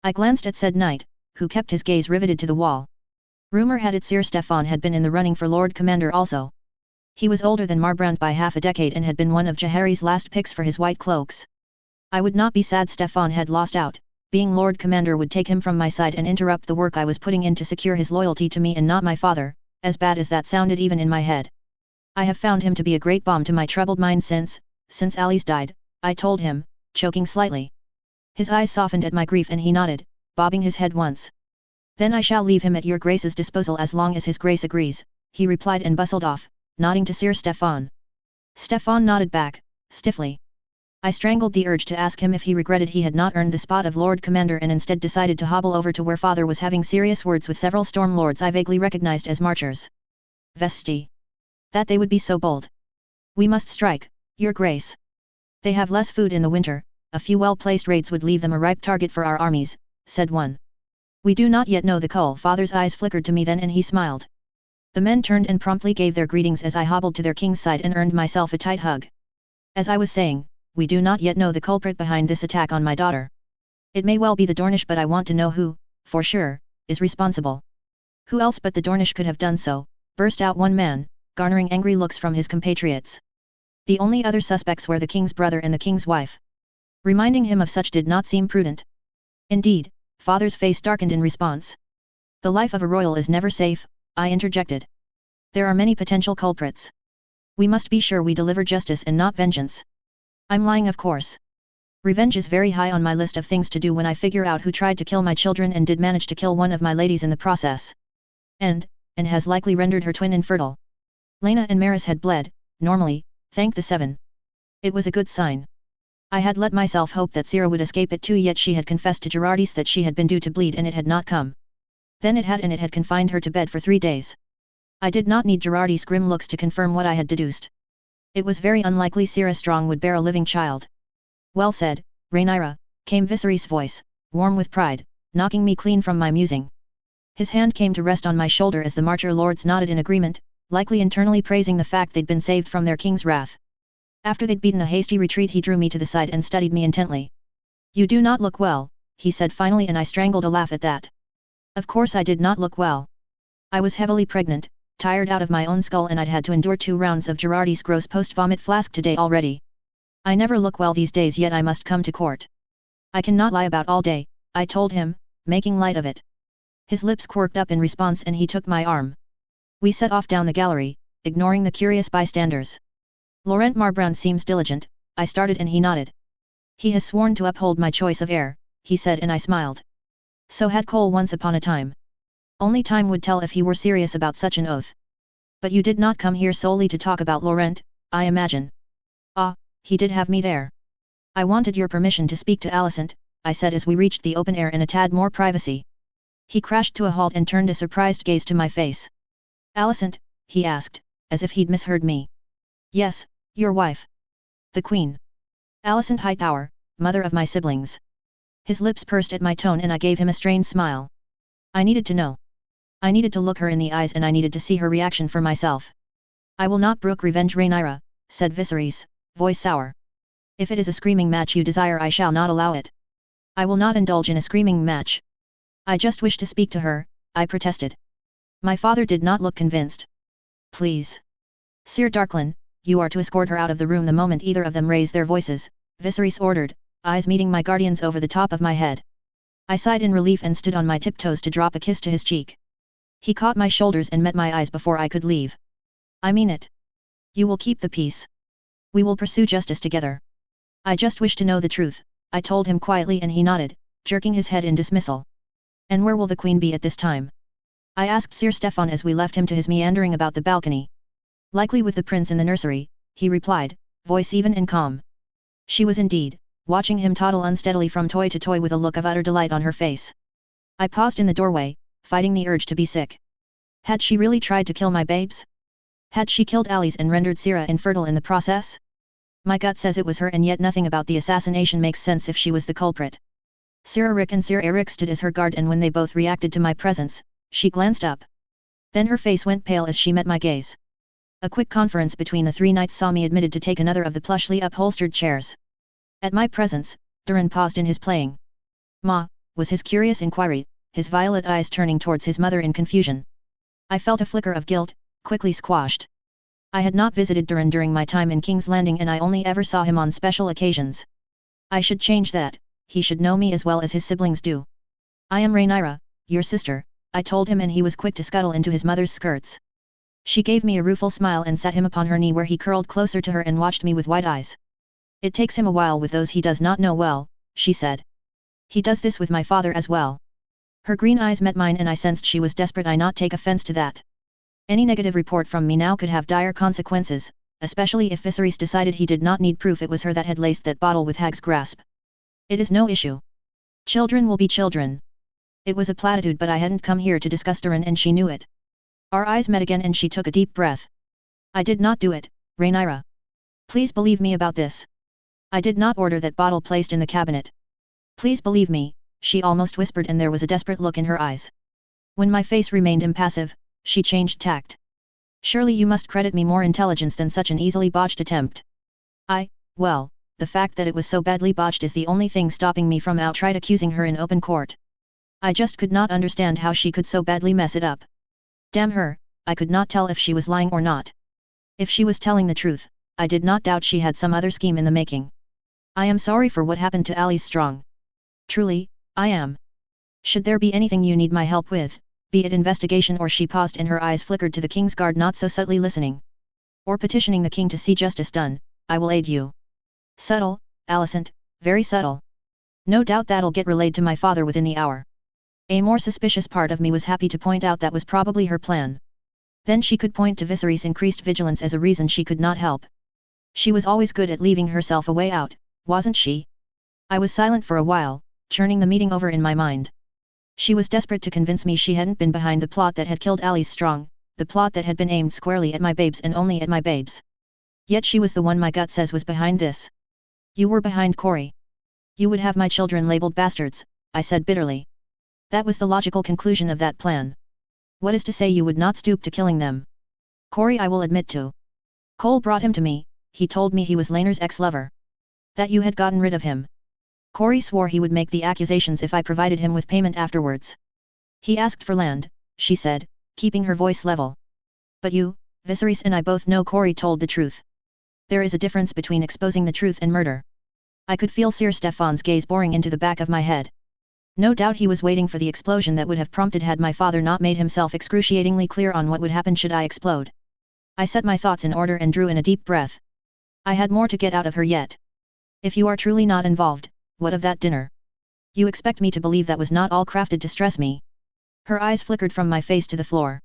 Speaker 1: I glanced at said knight, who kept his gaze riveted to the wall. Rumor had it Sir Stefan had been in the running for Lord Commander also. He was older than Marbrand by half a decade and had been one of Jahari's last picks for his white cloaks. I would not be sad Stefan had lost out. Being Lord Commander would take him from my side and interrupt the work I was putting in to secure his loyalty to me and not my father, as bad as that sounded even in my head. I have found him to be a great balm to my troubled mind since Alice died, I told him, choking slightly. His eyes softened at my grief and he nodded, bobbing his head once. Then I shall leave him at your Grace's disposal as long as his Grace agrees, he replied and bustled off, nodding to Sir Stefan. Stefan nodded back, stiffly. I strangled the urge to ask him if he regretted he had not earned the spot of Lord Commander and instead decided to hobble over to where father was having serious words with several storm lords I vaguely recognized as marchers. Vesti. That they would be so bold. We must strike, Your Grace. They have less food in the winter, a few well-placed raids would leave them a ripe target for our armies, said one. We do not yet know the call. Father's eyes flickered to me then and he smiled. The men turned and promptly gave their greetings as I hobbled to their king's side and earned myself a tight hug. As I was saying, we do not yet know the culprit behind this attack on my daughter. It may well be the Dornish, but I want to know who, for sure, is responsible. Who else but the Dornish could have done so, burst out one man, garnering angry looks from his compatriots. The only other suspects were the king's brother and the king's wife. Reminding him of such did not seem prudent. Indeed, father's face darkened in response. The life of a royal is never safe, I interjected. There are many potential culprits. We must be sure we deliver justice and not vengeance. I'm lying, of course. Revenge is very high on my list of things to do when I figure out who tried to kill my children and did manage to kill one of my ladies in the process. And has likely rendered her twin infertile. Lena and Maris had bled, normally, thank the seven. It was a good sign. I had let myself hope that Cira would escape it too, yet she had confessed to Girardis that she had been due to bleed and it had not come. Then it had, and it had confined her to bed for 3 days. I did not need Girardis' grim looks to confirm what I had deduced. It was very unlikely Cira Strong would bear a living child. Well said, Rhaenyra, came Viserys' voice, warm with pride, knocking me clean from my musing. His hand came to rest on my shoulder as the Marcher lords nodded in agreement, likely internally praising the fact they'd been saved from their king's wrath. After they'd beaten a hasty retreat, he drew me to the side and studied me intently. You do not look well, he said finally, and I strangled a laugh at that. Of course I did not look well. I was heavily pregnant, tired out of my own skull, and I'd had to endure 2 rounds of Girardis' gross post-vomit flask today already. I never look well these days, yet I must come to court. I cannot lie about all day, I told him, making light of it. His lips quirked up in response and he took my arm. We set off down the gallery, ignoring the curious bystanders. Laurent Marbrand seems diligent, I started, and he nodded. He has sworn to uphold my choice of heir, he said, and I smiled. So had Cole once upon a time. Only time would tell if he were serious about such an oath. But you did not come here solely to talk about Laurent, I imagine. Ah, he did have me there. I wanted your permission to speak to Alicent, I said as we reached the open air and a tad more privacy. He crashed to a halt and turned a surprised gaze to my face. Alicent, he asked, as if he'd misheard me. Yes, your wife. The Queen. Alicent Hightower, mother of my siblings. His lips pursed at my tone and I gave him a strained smile. I needed to know. I needed to look her in the eyes and I needed to see her reaction for myself. I will not brook revenge, Rhaenyra, said Viserys, voice sour. If it is a screaming match you desire, I shall not allow it. I will not indulge in a screaming match. I just wish to speak to her, I protested. My father did not look convinced. Please. Sir Darklyn, you are to escort her out of the room the moment either of them raise their voices, Viserys ordered, eyes meeting my guardian's over the top of my head. I sighed in relief and stood on my tiptoes to drop a kiss to his cheek. He caught my shoulders and met my eyes before I could leave. I mean it. You will keep the peace. We will pursue justice together. I just wish to know the truth, I told him quietly, and he nodded, jerking his head in dismissal. And where will the Queen be at this time? I asked Sir Stefan as we left him to his meandering about the balcony. Likely with the prince in the nursery, he replied, voice even and calm. She was indeed, watching him toddle unsteadily from toy to toy with a look of utter delight on her face. I paused in the doorway, fighting the urge to be sick. Had she really tried to kill my babes? Had she killed Alice and rendered Cira infertile in the process? My gut says it was her, and yet nothing about the assassination makes sense if she was the culprit. Sir Rick and Sir Eric stood as her guard, and when they both reacted to my presence, she glanced up. Then her face went pale as she met my gaze. A quick conference between the 3 knights saw me admitted to take another of the plushly upholstered chairs. At my presence, Durin paused in his playing. Ma, was his curious inquiry, his violet eyes turning towards his mother in confusion. I felt a flicker of guilt, quickly squashed. I had not visited Durin during my time in King's Landing, and I only ever saw him on special occasions. I should change that, he should know me as well as his siblings do. I am Rhaenyra, your sister, I told him, and he was quick to scuttle into his mother's skirts. She gave me a rueful smile and sat him upon her knee, where he curled closer to her and watched me with wide eyes. It takes him a while with those he does not know well, she said. He does this with my father as well. Her green eyes met mine and I sensed she was desperate I not take offense to that. Any negative report from me now could have dire consequences, especially if Viserys decided he did not need proof it was her that had laced that bottle with Hag's grasp. It is no issue. Children will be children. It was a platitude, but I hadn't come here to discuss Durin, and she knew it. Our eyes met again and she took a deep breath. I did not do it, Rhaenyra. Please believe me about this. I did not order that bottle placed in the cabinet. Please believe me, she almost whispered, and there was a desperate look in her eyes. When my face remained impassive, she changed tact. Surely you must credit me more intelligence than such an easily botched attempt. Well, the fact that it was so badly botched is the only thing stopping me from outright accusing her in open court. I just could not understand how she could so badly mess it up. Damn her, I could not tell if she was lying or not. If she was telling the truth, I did not doubt she had some other scheme in the making. I am sorry for what happened to Alice Strong. Truly, I am. Should there be anything you need my help with, be it investigation or she paused and her eyes flickered to the king's guard not so subtly listening. Or petitioning the king to see justice done, I will aid you. Subtle, Alicent, very subtle. No doubt that'll get relayed to my father within the hour. A more suspicious part of me was happy to point out that was probably her plan. Then she could point to Viserys' increased vigilance as a reason she could not help. She was always good at leaving herself a way out, wasn't she? I was silent for a while, churning the meeting over in my mind. She was desperate to convince me she hadn't been behind the plot that had killed Alice Strong, the plot that had been aimed squarely at my babes and only at my babes. Yet she was the one my gut says was behind this. You were behind Corey. You would have my children labeled bastards, I said bitterly. That was the logical conclusion of that plan. What is to say you would not stoop to killing them? Corey I will admit to. Cole brought him to me, he told me he was Laener's ex-lover. That you had gotten rid of him. Corey swore he would make the accusations if I provided him with payment afterwards. He asked for land, she said, keeping her voice level. But you, Viserys and I both know Corey told the truth. There is a difference between exposing the truth and murder. I could feel Sir Stefan's gaze boring into the back of my head. No doubt he was waiting for the explosion that would have prompted had my father not made himself excruciatingly clear on what would happen should I explode. I set my thoughts in order and drew in a deep breath. I had more to get out of her yet. If you are truly not involved, what of that dinner? You expect me to believe that was not all crafted to stress me? Her eyes flickered from my face to the floor.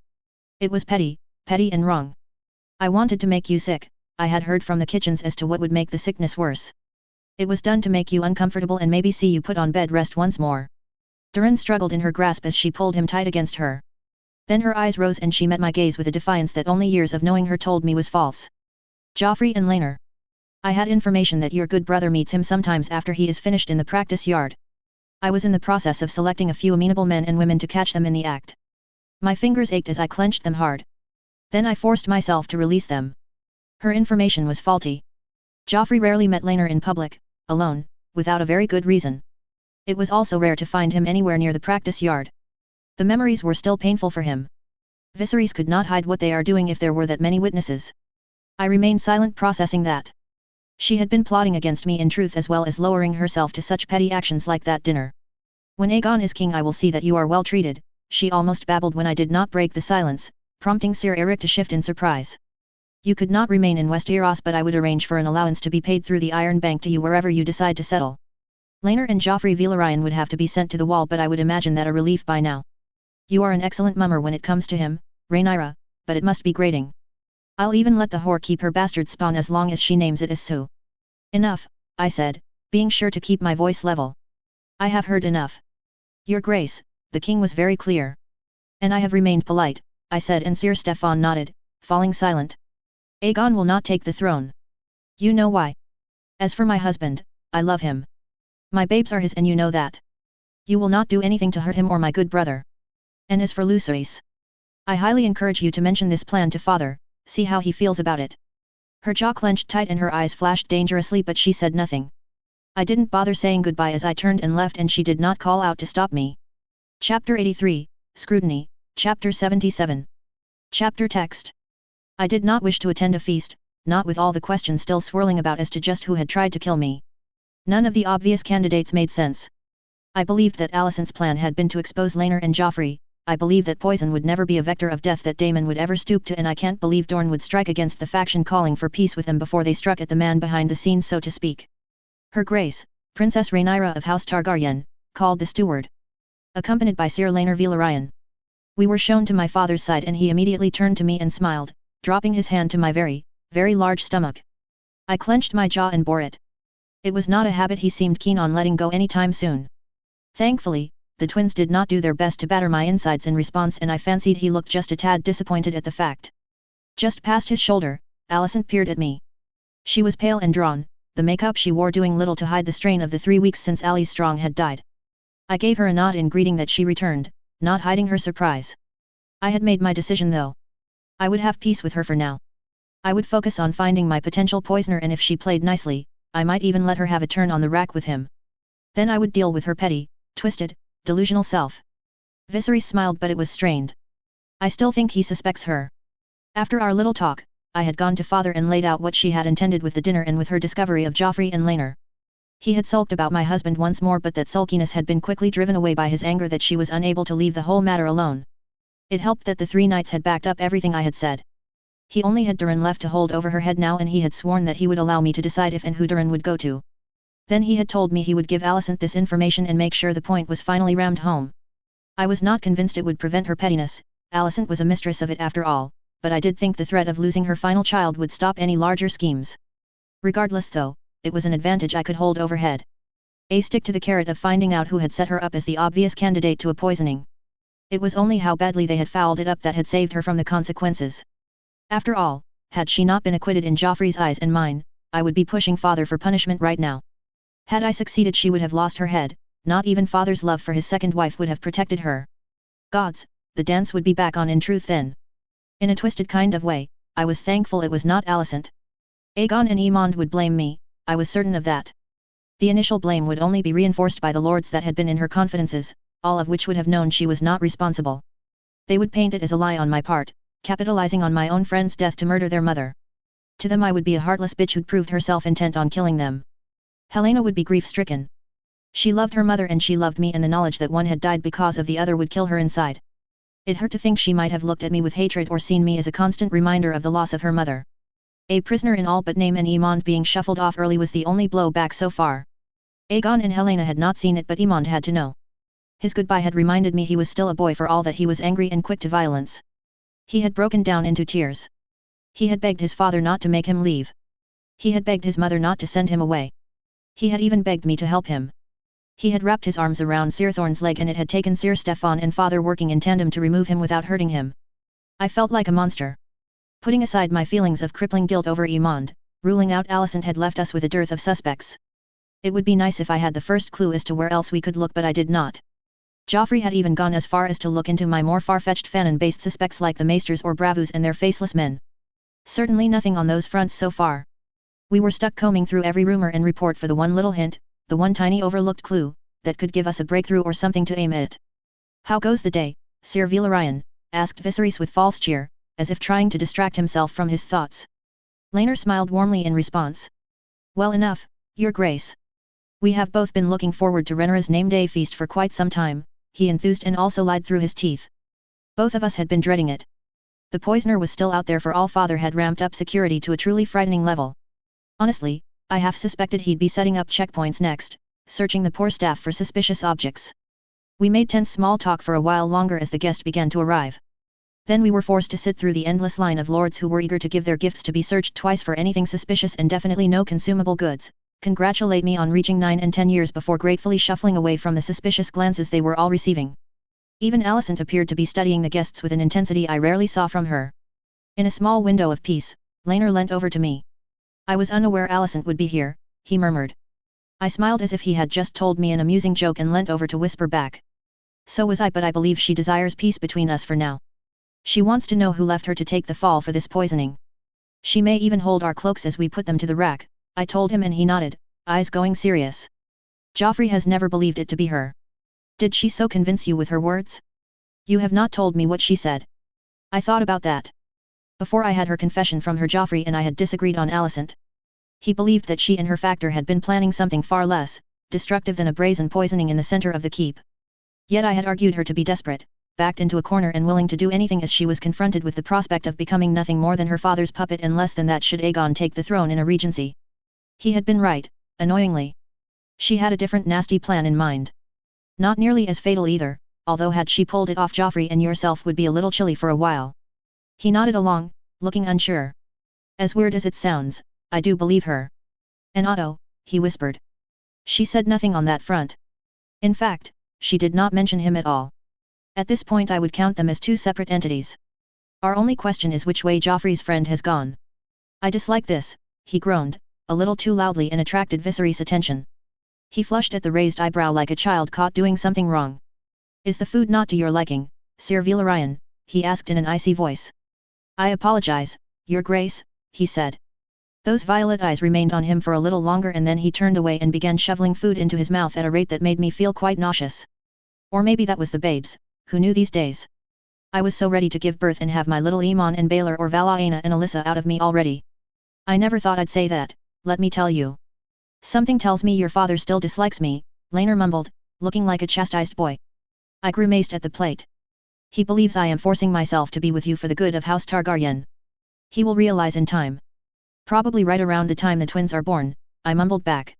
Speaker 1: It was petty, petty and wrong. I wanted to make you sick, I had heard from the kitchens as to what would make the sickness worse. It was done to make you uncomfortable and maybe see you put on bed rest once more. Durin struggled in her grasp as she pulled him tight against her. Then her eyes rose and she met my gaze with a defiance that only years of knowing her told me was false. Joffrey and Laenor. I had information that your good brother meets him sometimes after he is finished in the practice yard. I was in the process of selecting a few amenable men and women to catch them in the act. My fingers ached as I clenched them hard. Then I forced myself to release them. Her information was faulty. Joffrey rarely met Laenor in public, alone, without a very good reason. It was also rare to find him anywhere near the practice yard. The memories were still painful for him. Viserys could not hide what they are doing if there were that many witnesses. I remained silent processing that. She had been plotting against me in truth as well as lowering herself to such petty actions like that dinner. When Aegon is king I will see that you are well treated, she almost babbled when I did not break the silence, prompting Sir Eric to shift in surprise. You could not remain in Westeros but I would arrange for an allowance to be paid through the Iron Bank to you wherever you decide to settle. Laenor and Joffrey Velaryon would have to be sent to the wall but I would imagine that a relief by now. You are an excellent mummer when it comes to him, Rhaenyra, but it must be grating. I'll even let the whore keep her bastard spawn as long as she names it as Sue. Enough, I said, being sure to keep my voice level. I have heard enough. Your Grace, the king was very clear. And I have remained polite, I said and Sir Stefan nodded, falling silent. Aegon will not take the throne. You know why. As for my husband, I love him. My babes are his and you know that. You will not do anything to hurt him or my good brother. And as for Lucerys, I highly encourage you to mention this plan to father, see how he feels about it. Her jaw clenched tight and her eyes flashed dangerously but she said nothing. I didn't bother saying goodbye as I turned and left and she did not call out to stop me. Chapter 83, Scrutiny, Chapter 77. Chapter Text. I did not wish to attend a feast, not with all the questions still swirling about as to just who had tried to kill me. None of the obvious candidates made sense. I believed that Alicent's plan had been to expose Laenor and Joffrey. I believed that poison would never be a vector of death that Daemon would ever stoop to and I can't believe Dorne would strike against the faction calling for peace with them before they struck at the man behind the scenes so to speak. Her Grace, Princess Rhaenyra of House Targaryen, called the steward. Accompanied by Sir Laenor Velaryon. We were shown to my father's side and he immediately turned to me and smiled, dropping his hand to my very, very large stomach. I clenched my jaw and bore it. It was not a habit he seemed keen on letting go anytime soon. Thankfully, the twins did not do their best to batter my insides in response and I fancied he looked just a tad disappointed at the fact. Just past his shoulder, Alicent peered at me. She was pale and drawn, the makeup she wore doing little to hide the strain of the 3 weeks since Alice Strong had died. I gave her a nod in greeting that she returned, not hiding her surprise. I had made my decision though. I would have peace with her for now. I would focus on finding my potential poisoner and if she played nicely, I might even let her have a turn on the rack with him. Then I would deal with her petty, twisted, delusional self. Viserys smiled, but it was strained. I still think he suspects her. After our little talk, I had gone to father and laid out what she had intended with the dinner and with her discovery of Joffrey and Laenor. He had sulked about my husband once more, but that sulkiness had been quickly driven away by his anger that she was unable to leave the whole matter alone. It helped that the 3 knights had backed up everything I had said. He only had Durin left to hold over her head now, and he had sworn that he would allow me to decide if and who Durin would go to. Then he had told me he would give Alicent this information and make sure the point was finally rammed home. I was not convinced it would prevent her pettiness. Alicent was a mistress of it after all, but I did think the threat of losing her final child would stop any larger schemes. Regardless though, it was an advantage I could hold overhead. Stick to the carrot of finding out who had set her up as the obvious candidate to a poisoning. It was only how badly they had fouled it up that had saved her from the consequences. After all, had she not been acquitted in Joffrey's eyes and mine, I would be pushing father for punishment right now. Had I succeeded, she would have lost her head. Not even father's love for his second wife would have protected her. Gods, the dance would be back on in truth then. In a twisted kind of way, I was thankful it was not Alicent. Aegon and Aemond would blame me, I was certain of that. The initial blame would only be reinforced by the lords that had been in her confidences, all of which would have known she was not responsible. They would paint it as a lie on my part, capitalizing on my own friend's death to murder their mother. To them I would be a heartless bitch who'd proved herself intent on killing them. Helena would be grief-stricken. She loved her mother and she loved me, and the knowledge that one had died because of the other would kill her inside. It hurt to think she might have looked at me with hatred or seen me as a constant reminder of the loss of her mother. A prisoner in all but name, and Aemond being shuffled off early was the only blow back so far. Aegon and Helena had not seen it, but Aemond had to know. His goodbye had reminded me he was still a boy for all that he was angry and quick to violence. He had broken down into tears. He had begged his father not to make him leave. He had begged his mother not to send him away. He had even begged me to help him. He had wrapped his arms around Sir Thorne's leg, and it had taken Sir Stefan and father working in tandem to remove him without hurting him. I felt like a monster. Putting aside my feelings of crippling guilt over Aemond, ruling out Alicent had left us with a dearth of suspects. It would be nice if I had the first clue as to where else we could look, but I did not. Joffrey had even gone as far as to look into my more far-fetched fanon-based suspects like the Maesters or Bravos and their faceless men. Certainly nothing on those fronts so far. We were stuck combing through every rumor and report for the one little hint, the one tiny overlooked clue, that could give us a breakthrough or something to aim at. "How goes the day, Sir Velaryon?" asked Viserys with false cheer, as if trying to distract himself from his thoughts. Laenor smiled warmly in response. "Well enough, Your Grace. We have both been looking forward to Rhaenyra's name-day feast for quite some time," he enthused and also lied through his teeth. Both of us had been dreading it. The poisoner was still out there, for all father had ramped up security to a truly frightening level. Honestly, I half suspected he'd be setting up checkpoints next, searching the poor staff for suspicious objects. We made tense small talk for a while longer as the guest began to arrive. Then we were forced to sit through the endless line of lords who were eager to give their gifts to be searched twice for anything suspicious and definitely no consumable goods, congratulate me on reaching 9 and 10 years before gratefully shuffling away from the suspicious glances they were all receiving. Even Alicent appeared to be studying the guests with an intensity I rarely saw from her. In a small window of peace, Laenor leant over to me. "I was unaware Alicent would be here," he murmured. I smiled as if he had just told me an amusing joke and leant over to whisper back. "So was I, but I believe she desires peace between us for now. She wants to know who left her to take the fall for this poisoning. She may even hold our cloaks as we put them to the rack," I told him, and he nodded, eyes going serious. "Joffrey has never believed it to be her. Did she so convince you with her words? You have not told me what she said." I thought about that. Before I had her confession from her, Joffrey and I had disagreed on Alicent. He believed that she and her factor had been planning something far less destructive than a brazen poisoning in the center of the keep. Yet I had argued her to be desperate, backed into a corner and willing to do anything as she was confronted with the prospect of becoming nothing more than her father's puppet, and less than that should Aegon take the throne in a regency. He had been right, annoyingly. She had a different nasty plan in mind. Not nearly as fatal either, although had she pulled it off, Joffrey and yourself would be a little chilly for a while. He nodded along, looking unsure. "As weird as it sounds, I do believe her." "And Otto," he whispered. "She said nothing on that front. In fact, she did not mention him at all. At this point I would count them as two separate entities. Our only question is which way Joffrey's friend has gone." "I dislike this," he groaned, a little too loudly, and attracted Viserys' attention. He flushed at the raised eyebrow like a child caught doing something wrong. "Is the food not to your liking, Sir Velaryon?" he asked in an icy voice. "I apologize, Your Grace," he said. Those violet eyes remained on him for a little longer, and then he turned away and began shoveling food into his mouth at a rate that made me feel quite nauseous. Or maybe that was the babes, who knew these days. I was so ready to give birth and have my little Iman and Baylor or Valaina and Alyssa out of me already. I never thought I'd say that, let me tell you. Something tells me your father still dislikes me, Laner mumbled, looking like a chastised boy. I grimaced at the plate. He believes I am forcing myself to be with you for the good of House Targaryen. He will realize in time. Probably right around the time the twins are born, I mumbled back.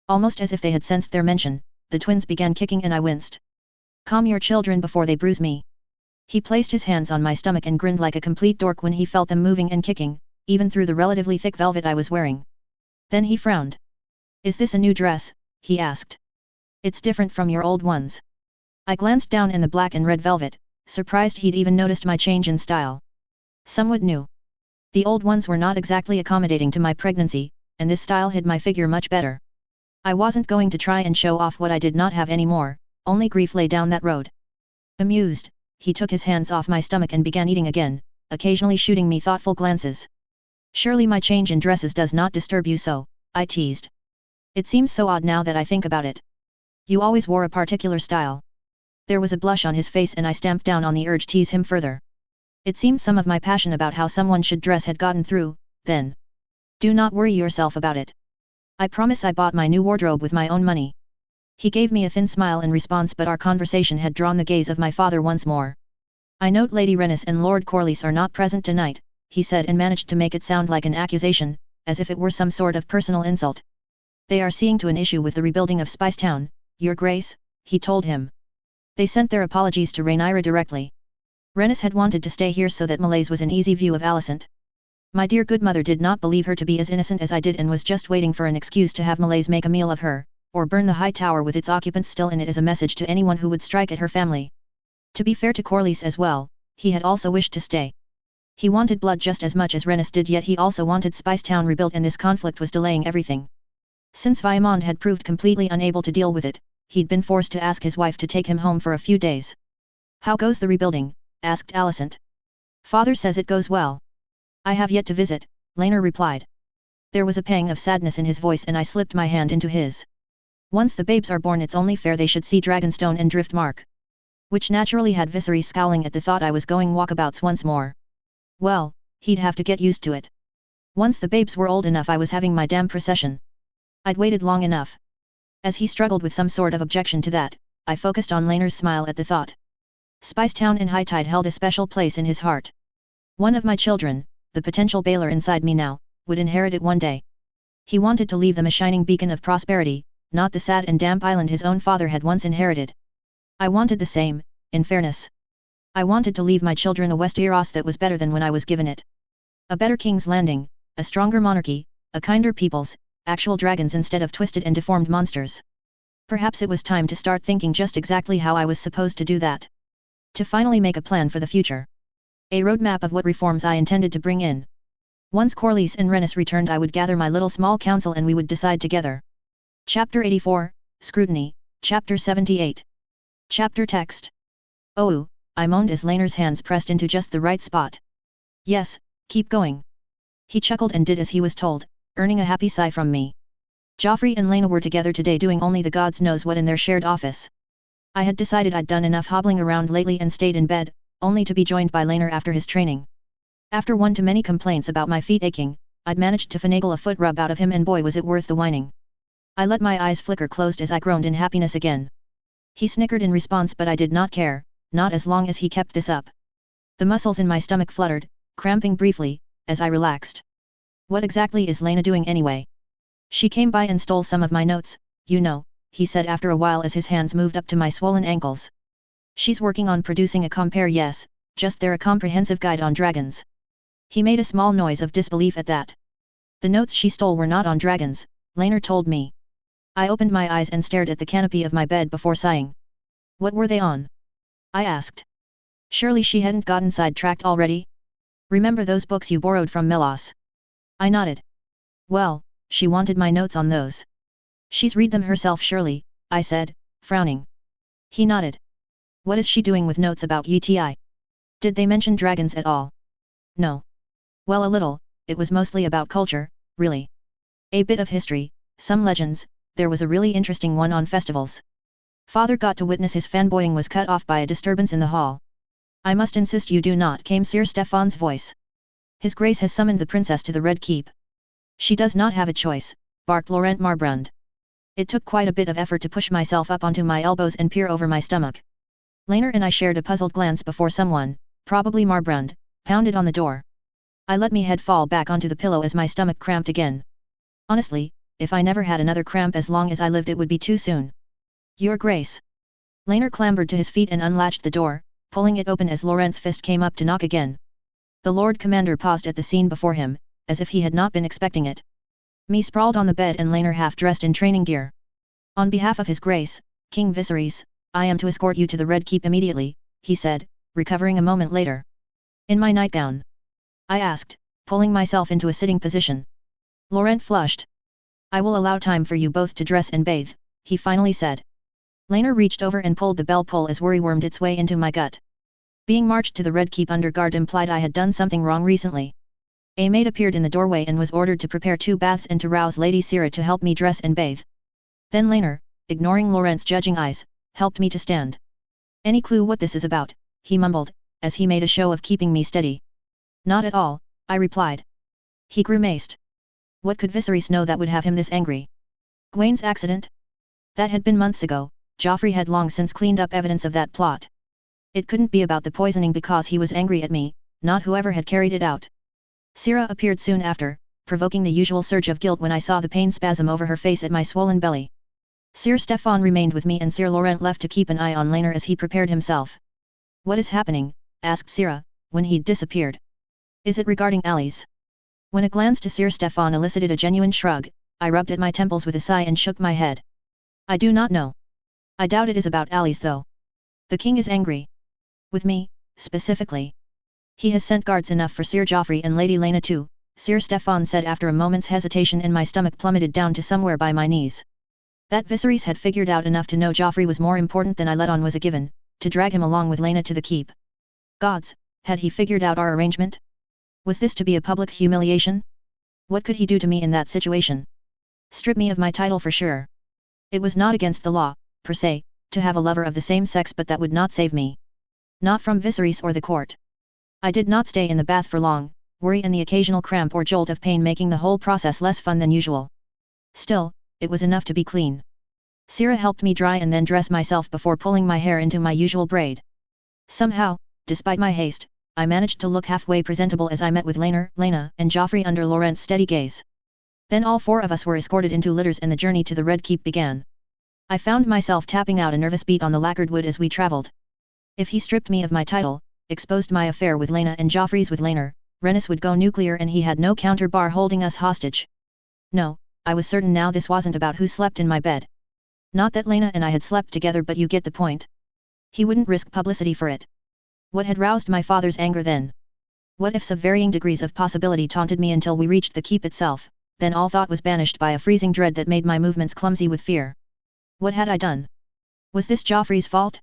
Speaker 1: Almost as if they had sensed their mention, the twins began kicking and I winced. Calm your children before they bruise me. He placed his hands on my stomach and grinned like a complete dork when he felt them moving and kicking, even through the relatively thick velvet I was wearing. Then he frowned. Is this a new dress? He asked. It's different from your old ones. I glanced down in the black and red velvet, surprised he'd even noticed my change in style. Somewhat new. The old ones were not exactly accommodating to my pregnancy, and this style hid my figure much better. I wasn't going to try and show off what I did not have anymore, only grief lay down that road. Amused, he took his hands off my stomach and began eating again, occasionally shooting me thoughtful glances. Surely my change in dresses does not disturb you so, I teased. It seems so odd now that I think about it. You always wore a particular style. There was a blush on his face and I stamped down on the urge to tease him further. It seemed some of my passion about how someone should dress had gotten through, then. Do not worry yourself about it. I promise I bought my new wardrobe with my own money. He gave me a thin smile in response, but our conversation had drawn the gaze of my father once more. I note Lady Rhaenys and Lord Corlys are not present tonight, he said, and managed to make it sound like an accusation, as if it were some sort of personal insult. They are seeing to an issue with the rebuilding of Spicetown, Your Grace, he told him. They sent their apologies to Rhaenyra directly. Rhaenys had wanted to stay here so that Maleys was an easy view of Alicent. My dear good mother did not believe her to be as innocent as I did and was just waiting for an excuse to have Maleys make a meal of her, or burn the high tower with its occupants still in it as a message to anyone who would strike at her family. To be fair to Corlys as well, he had also wished to stay. He wanted blood just as much as Rhaenys did, yet he also wanted Spicetown rebuilt, and this conflict was delaying everything. Since Vaemond had proved completely unable to deal with it, he'd been forced to ask his wife to take him home for a few days. How goes the rebuilding? Asked Alicent. Father says it goes well. I have yet to visit, Laner replied. There was a pang of sadness in his voice and I slipped my hand into his. Once the babes are born, it's only fair they should see Dragonstone and Driftmark. Which naturally had Viserys scowling at the thought I was going walkabouts once more. Well, he'd have to get used to it. Once the babes were old enough, I was having my damn procession. I'd waited long enough. As he struggled with some sort of objection to that, I focused on Laner's smile at the thought. Spicetown and Hightide held a special place in his heart. One of my children, the potential Baylor inside me now, would inherit it one day. He wanted to leave them a shining beacon of prosperity, not the sad and damp island his own father had once inherited. I wanted the same, in fairness. I wanted to leave my children a Westeros that was better than when I was given it. A better King's Landing, a stronger monarchy, a kinder peoples, actual dragons instead of twisted and deformed monsters. Perhaps it was time to start thinking just exactly how I was supposed to do that. To finally make a plan for the future. A roadmap of what reforms I intended to bring in. Once Corlys and Rhaenys returned, I would gather my little small council and we would decide together. Chapter 84, Scrutiny, Chapter 78. Chapter Text. Oh, I moaned as Laner's hands pressed into just the right spot. Yes, keep going. He chuckled and did as he was told, earning a happy sigh from me. Joffrey and Laena were together today doing only the gods knows what in their shared office. I had decided I'd done enough hobbling around lately and stayed in bed, only to be joined by Laner after his training. After one too many complaints about my feet aching, I'd managed to finagle a foot rub out of him, and boy was it worth the whining. I let my eyes flicker closed as I groaned in happiness again. He snickered in response, but I did not care, not as long as he kept this up. The muscles in my stomach fluttered, cramping briefly, as I relaxed. What exactly is Laena doing anyway? She came by and stole some of my notes, you know, he said after a while as his hands moved up to my swollen ankles. She's working on producing a compare, yes, just there, a comprehensive guide on dragons. He made a small noise of disbelief at that. The notes she stole were not on dragons, Laner told me. I opened my eyes and stared at the canopy of my bed before sighing. What were they on? I asked. Surely she hadn't gotten sidetracked already? Remember those books you borrowed from Melos? I nodded. Well, she wanted my notes on those. She's read them herself surely, I said, frowning. He nodded. What is she doing with notes about UTI? Did they mention dragons at all? No. Well, a little, it was mostly about culture, really. A bit of history, some legends, there was a really interesting one on festivals. Father got to witness his fanboying was cut off by a disturbance in the hall. I must insist you do not, came Sir Stefan's voice. His Grace has summoned the princess to the Red Keep. She does not have a choice, barked Laurent Marbrand. It took quite a bit of effort to push myself up onto my elbows and peer over my stomach. Laner and I shared a puzzled glance before someone, probably Marbrand, pounded on the door. I let my head fall back onto the pillow as my stomach cramped again. Honestly, if I never had another cramp as long as I lived it would be too soon. Your Grace. Laner clambered to his feet and unlatched the door, pulling it open as Laurent's fist came up to knock again. The Lord Commander paused at the scene before him, as if he had not been expecting it. Me sprawled on the bed and Laner half-dressed in training gear. On behalf of His Grace, King Viserys, I am to escort you to the Red Keep immediately, he said, recovering a moment later. In my nightgown? I asked, pulling myself into a sitting position. Laurent flushed. I will allow time for you both to dress and bathe, he finally said. Laner reached over and pulled the bell pull as worry wormed its way into my gut. Being marched to the Red Keep under guard implied I had done something wrong recently. A maid appeared in the doorway and was ordered to prepare 2 baths and to rouse Lady Syrah to help me dress and bathe. Then Laner, ignoring Laurent's judging eyes, helped me to stand. Any clue what this is about? He mumbled, as he made a show of keeping me steady. Not at all, I replied. He grimaced. What could Viserys know that would have him this angry? Gwain's accident? That had been months ago. Joffrey had long since cleaned up evidence of that plot. It couldn't be about the poisoning because he was angry at me, not whoever had carried it out. Syrah appeared soon after, provoking the usual surge of guilt when I saw the pain spasm over her face at my swollen belly. Sir Stefan remained with me and Sir Laurent left to keep an eye on Laner as he prepared himself. What is happening? Asked Syrah, when he'd disappeared. Is it regarding Alice? When a glance to Sir Stefan elicited a genuine shrug, I rubbed at my temples with a sigh and shook my head. I do not know. I doubt it is about Alice though. The king is angry. With me, specifically. He has sent guards enough for Sir Joffrey and Lady Laena too, Sir Stefan said after a moment's hesitation and my stomach plummeted down to somewhere by my knees. That Viserys had figured out enough to know Joffrey was more important than I let on was a given, to drag him along with Laena to the keep. Gods, had he figured out our arrangement? Was this to be a public humiliation? What could he do to me in that situation? Strip me of my title for sure. It was not against the law, per se, to have a lover of the same sex, but that would not save me. Not from Viserys or the court. I did not stay in the bath for long, worry and the occasional cramp or jolt of pain making the whole process less fun than usual. Still, it was enough to be clean. Syrah helped me dry and then dress myself before pulling my hair into my usual braid. Somehow, despite my haste, I managed to look halfway presentable as I met with Laena, and Joffrey under Laurent's steady gaze. Then all 4 of us were escorted into litters and the journey to the Red Keep began. I found myself tapping out a nervous beat on the lacquered wood as we traveled. If he stripped me of my title, exposed my affair with Laena and Joffrey's with Laner, Rennis would go nuclear and he had no counter bar holding us hostage. No, I was certain now this wasn't about who slept in my bed. Not that Laena and I had slept together, but you get the point. He wouldn't risk publicity for it. What had roused my father's anger then? What ifs of varying degrees of possibility taunted me until we reached the keep itself, then all thought was banished by a freezing dread that made my movements clumsy with fear. What had I done? Was this Joffrey's fault?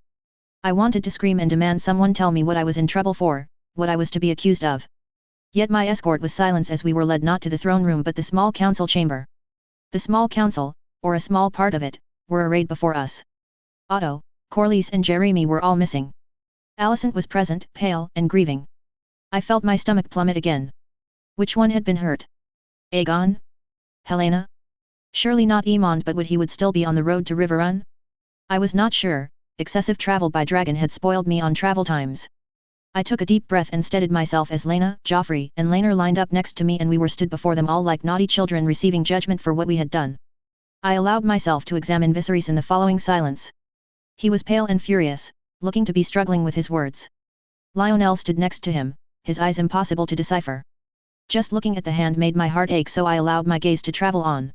Speaker 1: I wanted to scream and demand someone tell me what I was in trouble for, what I was to be accused of. Yet my escort was silence as we were led not to the throne room but the small council chamber. The small council, or a small part of it, were arrayed before us. Otto, Corlys and Jeremy were all missing. Alicent was present, pale and grieving. I felt my stomach plummet again. Which one had been hurt? Aegon? Helena? Surely not Aemond, but he would still be on the road to Riverrun? I was not sure. Excessive travel by dragon had spoiled me on travel times. I took a deep breath and steadied myself as Laena, Joffrey and Laner lined up next to me and we were stood before them all like naughty children receiving judgment for what we had done. I allowed myself to examine Viserys in the following silence. He was pale and furious, looking to be struggling with his words. Lionel stood next to him, his eyes impossible to decipher. Just looking at the hand made my heart ache, so I allowed my gaze to travel on.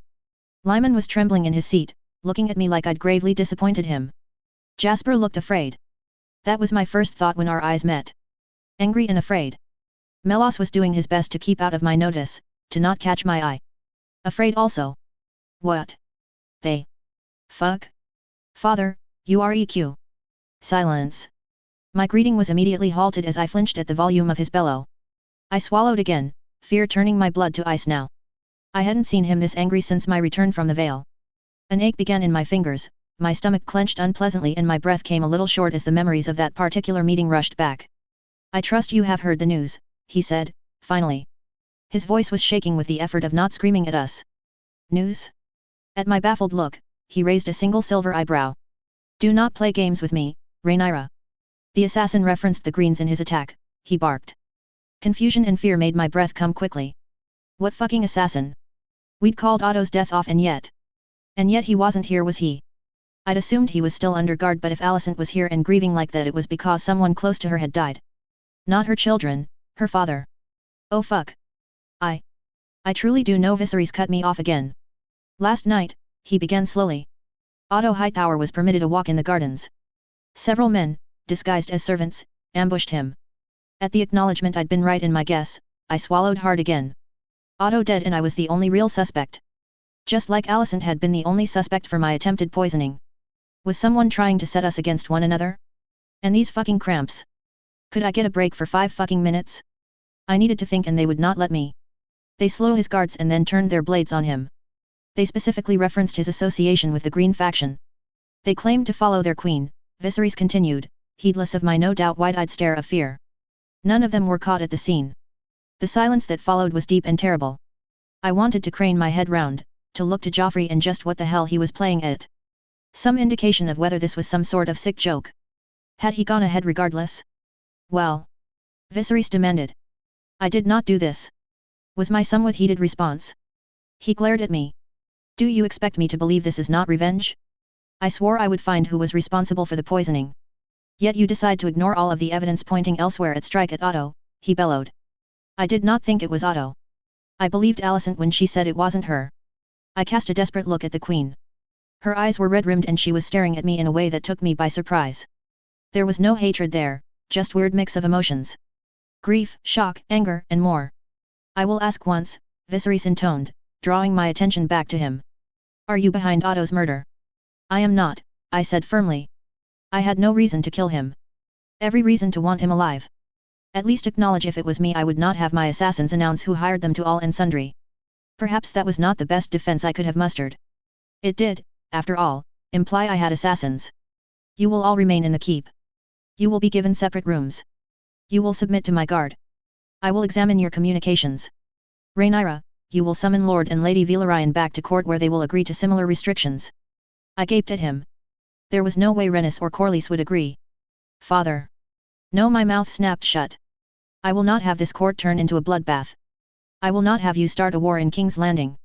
Speaker 1: Lyman was trembling in his seat, looking at me like I'd gravely disappointed him. Jasper looked afraid. That was my first thought when our eyes met. Angry and afraid. Melos was doing his best to keep out of my notice, to not catch my eye. Afraid also. What? They. Fuck? Father, you are EQ. Silence. My greeting was immediately halted as I flinched at the volume of his bellow. I swallowed again, fear turning my blood to ice now. I hadn't seen him this angry since my return from the Vale. An ache began in my fingers, my stomach clenched unpleasantly and my breath came a little short as the memories of that particular meeting rushed back. I trust you have heard the news, he said, finally. His voice was shaking with the effort of not screaming at us. News? At my baffled look, he raised a single silver eyebrow. Do not play games with me, Rhaenyra. The assassin referenced the greens in his attack, he barked. Confusion and fear made my breath come quickly. What fucking assassin? We'd called Otto's death off and yet he wasn't here, was he? I'd assumed he was still under guard, but if Alicent was here and grieving like that, it was because someone close to her had died. Not her children, her father. Oh fuck. I truly do know. Viserys cut me off again. Last night, he began slowly. Otto Hightower was permitted a walk in the gardens. Several men, disguised as servants, ambushed him. At the acknowledgement I'd been right in my guess, I swallowed hard again. Otto dead and I was the only real suspect. Just like Alicent had been the only suspect for my attempted poisoning. Was someone trying to set us against one another? And these fucking cramps. Could I get a break for 5 fucking minutes? I needed to think and they would not let me. They slew his guards and then turned their blades on him. They specifically referenced his association with the Green faction. They claimed to follow their queen, Viserys continued, heedless of my no doubt wide-eyed stare of fear. None of them were caught at the scene. The silence that followed was deep and terrible. I wanted to crane my head round, to look to Joffrey and just what the hell he was playing at. Some indication of whether this was some sort of sick joke. Had he gone ahead regardless? Well? Viserys demanded. I did not do this. Was my somewhat heated response. He glared at me. Do you expect me to believe this is not revenge? I swore I would find who was responsible for the poisoning. Yet you decide to ignore all of the evidence pointing elsewhere at strike at Otto, he bellowed. I did not think it was Otto. I believed Alicent when she said it wasn't her. I cast a desperate look at the queen. Her eyes were red-rimmed and she was staring at me in a way that took me by surprise. There was no hatred there, just weird mix of emotions. Grief, shock, anger, and more. I will ask once, Viserys intoned, drawing my attention back to him. Are you behind Otto's murder? I am not, I said firmly. I had no reason to kill him. Every reason to want him alive. At least acknowledge if it was me I would not have my assassins announce who hired them to all and sundry. Perhaps that was not the best defense I could have mustered. It did, after all, imply I had assassins. You will all remain in the keep. You will be given separate rooms. You will submit to my guard. I will examine your communications. Rhaenyra, you will summon Lord and Lady Velaryon back to court where they will agree to similar restrictions. I gaped at him. There was no way Rhaenys or Corlys would agree. Father. No, my mouth snapped shut. I will not have this court turn into a bloodbath. I will not have you start a war in King's Landing.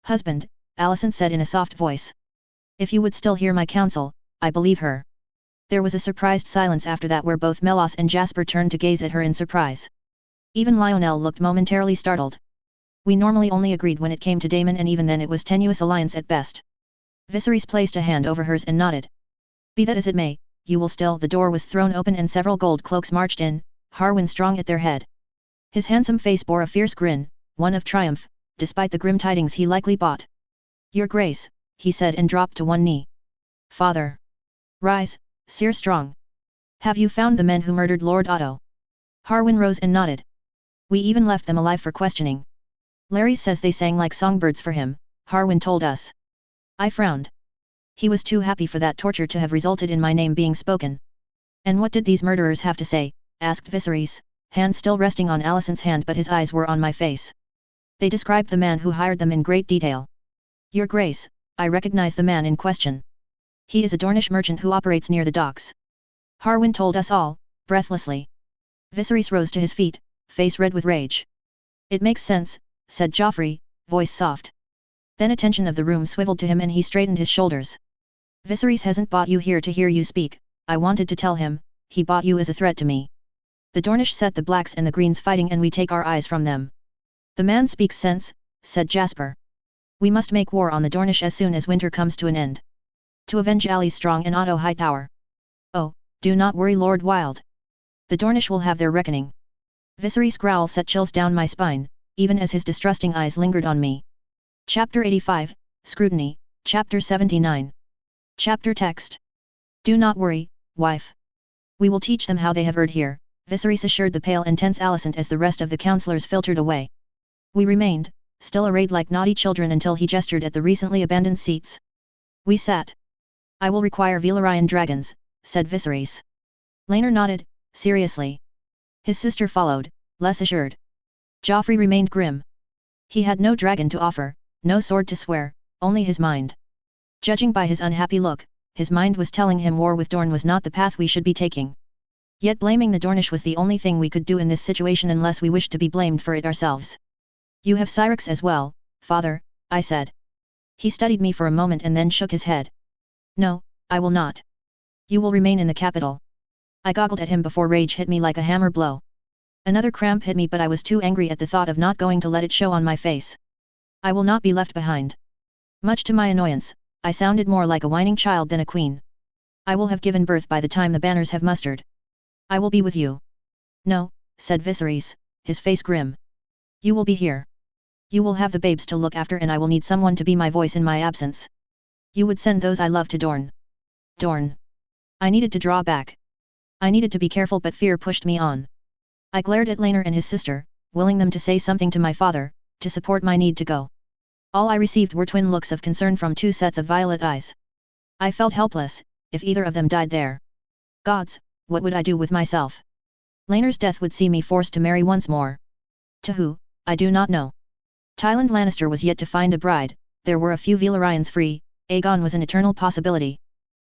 Speaker 1: Husband, Alicent said in a soft voice. If you would still hear my counsel, I believe her. There was a surprised silence after that where both Melos and Jasper turned to gaze at her in surprise. Even Lionel looked momentarily startled. We normally only agreed when it came to Daemon and even then it was tenuous alliance at best. Viserys placed a hand over hers and nodded. Be that as it may, you will still. The door was thrown open and several gold cloaks marched in, Harwin strong at their head. His handsome face bore a fierce grin, one of triumph, despite the grim tidings he likely bought. Your Grace, he said and dropped to one knee. Father. Rise, Sir Strong. Have you found the men who murdered Lord Otto? Harwin rose and nodded. We even left them alive for questioning. Larry says they sang like songbirds for him, Harwin told us. I frowned. He was too happy for that torture to have resulted in my name being spoken. And what did these murderers have to say? Asked Viserys, hand still resting on Alicent's hand but his eyes were on my face. They described the man who hired them in great detail. Your Grace, I recognize the man in question. He is a Dornish merchant who operates near the docks. Harwin told us all, breathlessly. Viserys rose to his feet, face red with rage. It makes sense, said Joffrey, voice soft. Then attention of the room swiveled to him and he straightened his shoulders. Viserys hasn't brought you here to hear you speak, I wanted to tell him, he brought you as a threat to me. The Dornish set the blacks and the greens fighting and we take our eyes from them. The man speaks sense, said Jasper. We must make war on the Dornish as soon as winter comes to an end. To avenge allies Strong and Otto Hightower. Oh, do not worry Lord Wilde. The Dornish will have their reckoning. Viserys' growl set chills down my spine, even as his distrusting eyes lingered on me. Chapter 85, Scrutiny, Chapter 79. Chapter Text. Do not worry, wife. We will teach them how they have erred here, Viserys assured the pale and tense Alicent as the rest of the councillors filtered away. We remained, still arrayed like naughty children until he gestured at the recently abandoned seats. We sat. I will require Velaryon dragons, said Viserys. Laenor nodded, seriously. His sister followed, less assured. Joffrey remained grim. He had no dragon to offer, no sword to swear, only his mind. Judging by his unhappy look, his mind was telling him war with Dorne was not the path we should be taking. Yet blaming the Dornish was the only thing we could do in this situation unless we wished to be blamed for it ourselves. You have Syrinx as well, father, I said. He studied me for a moment and then shook his head. No, I will not. You will remain in the capital. I goggled at him before rage hit me like a hammer blow. Another cramp hit me, but I was too angry at the thought of not going to let it show on my face. I will not be left behind. Much to my annoyance, I sounded more like a whining child than a queen. I will have given birth by the time the banners have mustered. I will be with you. No, said Viserys, his face grim. You will be here. You will have the babes to look after and I will need someone to be my voice in my absence. You would send those I love to Dorne. Dorne. I needed to draw back. I needed to be careful, but fear pushed me on. I glared at Laenor and his sister, willing them to say something to my father, to support my need to go. All I received were twin looks of concern from two sets of violet eyes. I felt helpless, if either of them died there. Gods, what would I do with myself? Laenor's death would see me forced to marry once more. To who, I do not know. Tywin Lannister was yet to find a bride, there were a few Velaryons free, Aegon was an eternal possibility.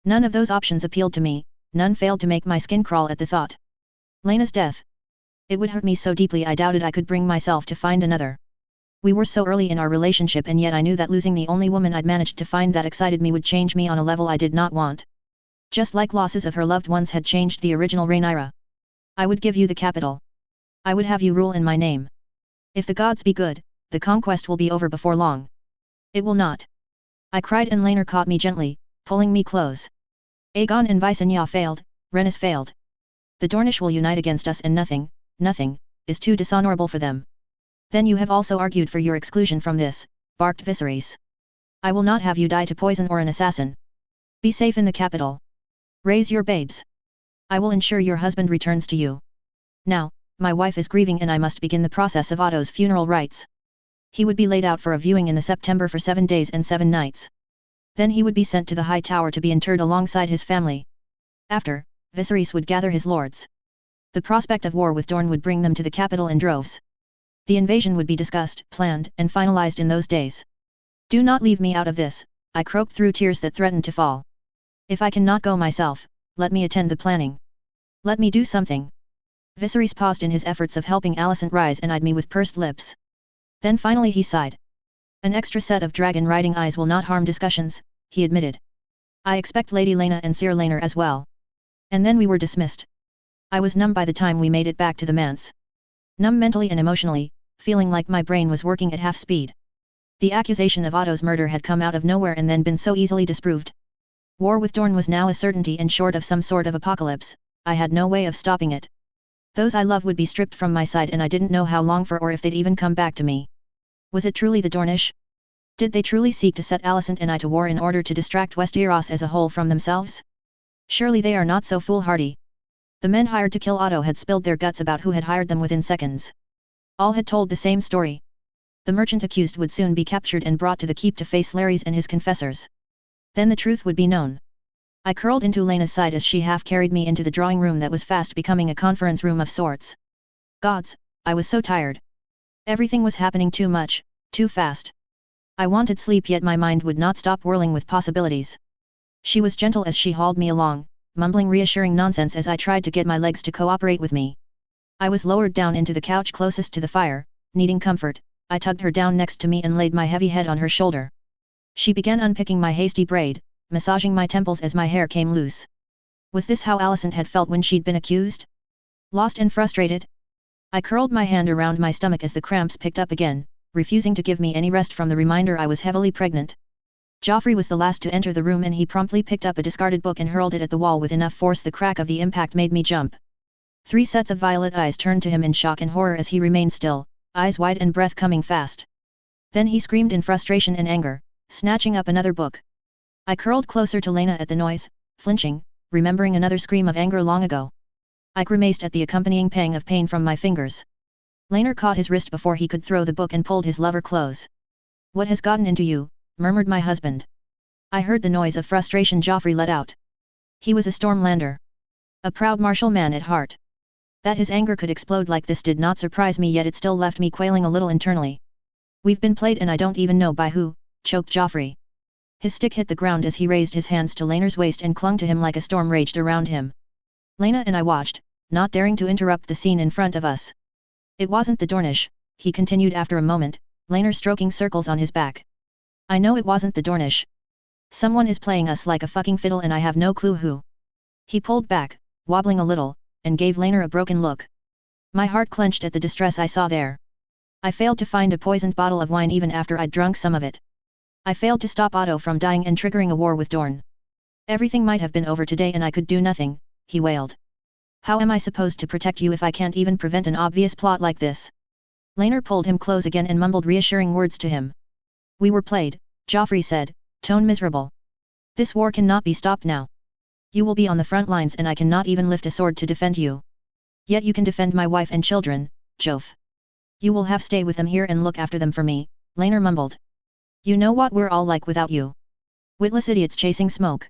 Speaker 1: None of those options appealed to me, none failed to make my skin crawl at the thought. Laena's death. It would hurt me so deeply I doubted I could bring myself to find another. We were so early in our relationship and yet I knew that losing the only woman I'd managed to find that excited me would change me on a level I did not want. Just like losses of her loved ones had changed the original Rhaenyra. I would give you the capital. I would have you rule in my name. If the gods be good, the conquest will be over before long. It will not. I cried and Laenor caught me gently, pulling me close. Aegon and Visenya failed, Rhaenys failed. The Dornish will unite against us and nothing, is too dishonorable for them. Then you have also argued for your exclusion from this, barked Viserys. I will not have you die to poison or an assassin. Be safe in the capital. Raise your babes. I will ensure your husband returns to you. Now, my wife is grieving and I must begin the process of Otto's funeral rites. He would be laid out for a viewing in the September for 7 days and 7 nights. Then he would be sent to the High Tower to be interred alongside his family. After, Viserys would gather his lords. The prospect of war with Dorne would bring them to the capital in droves. The invasion would be discussed, planned, and finalized in those days. Do not leave me out of this, I croaked through tears that threatened to fall. If I cannot go myself, let me attend the planning. Let me do something. Viserys paused in his efforts of helping Alicent rise and eyed me with pursed lips. Then finally he sighed. An extra set of dragon-riding eyes will not harm discussions, he admitted. I expect Lady Laena and Sir Laenor as well. And then we were dismissed. I was numb by the time we made it back to the manse. Numb mentally and emotionally, feeling like my brain was working at half speed. The accusation of Otto's murder had come out of nowhere and then been so easily disproved. War with Dorne was now a certainty and short of some sort of apocalypse, I had no way of stopping it. Those I loved would be stripped from my side and I didn't know how long for or if they'd even come back to me. Was it truly the Dornish? Did they truly seek to set Alicent and I to war in order to distract Westeros as a whole from themselves? Surely they are not so foolhardy. The men hired to kill Otto had spilled their guts about who had hired them within seconds. All had told the same story. The merchant accused would soon be captured and brought to the keep to face Larys and his confessors. Then the truth would be known. I curled into Laena's side as she half carried me into the drawing room that was fast becoming a conference room of sorts. Gods, I was so tired. Everything was happening too much, too fast. I wanted sleep yet my mind would not stop whirling with possibilities. She was gentle as she hauled me along, mumbling reassuring nonsense as I tried to get my legs to cooperate with me. I was lowered down into the couch closest to the fire, needing comfort. I tugged her down next to me and laid my heavy head on her shoulder. She began unpicking my hasty braid, massaging my temples as my hair came loose. Was this how Alicent had felt when she'd been accused? Lost and frustrated? I curled my hand around my stomach as the cramps picked up again, refusing to give me any rest from the reminder I was heavily pregnant. Joffrey was the last to enter the room and he promptly picked up a discarded book and hurled it at the wall with enough force the crack of the impact made me jump. 3 sets of violet eyes turned to him in shock and horror as he remained still, eyes wide and breath coming fast. Then he screamed in frustration and anger, snatching up another book. I curled closer to Laena at the noise, flinching, remembering another scream of anger long ago. I grimaced at the accompanying pang of pain from my fingers. Laenor caught his wrist before he could throw the book and pulled his lover close. What has gotten into you? Murmured my husband. I heard the noise of frustration Joffrey let out. He was a Stormlander. A proud martial man at heart. That his anger could explode like this did not surprise me, yet it still left me quailing a little internally. We've been played and I don't even know by who, choked Joffrey. His stick hit the ground as he raised his hands to Laenor's waist and clung to him like a storm raged around him. Laena and I watched, not daring to interrupt the scene in front of us. It wasn't the Dornish, he continued after a moment, Laenor stroking circles on his back. I know it wasn't the Dornish. Someone is playing us like a fucking fiddle and I have no clue who. He pulled back, wobbling a little, and gave Laenor a broken look. My heart clenched at the distress I saw there. I failed to find a poisoned bottle of wine even after I'd drunk some of it. I failed to stop Otto from dying and triggering a war with Dorne. Everything might have been over today and I could do nothing, he wailed. How am I supposed to protect you if I can't even prevent an obvious plot like this? Laenor pulled him close again and mumbled reassuring words to him. We were played, Joffrey said, tone miserable. This war cannot be stopped now. You will be on the front lines and I cannot even lift a sword to defend you. Yet you can defend my wife and children, Joff. You will have stay with them here and look after them for me, Laenor mumbled. You know what we're all like without you. Witless idiots chasing smoke.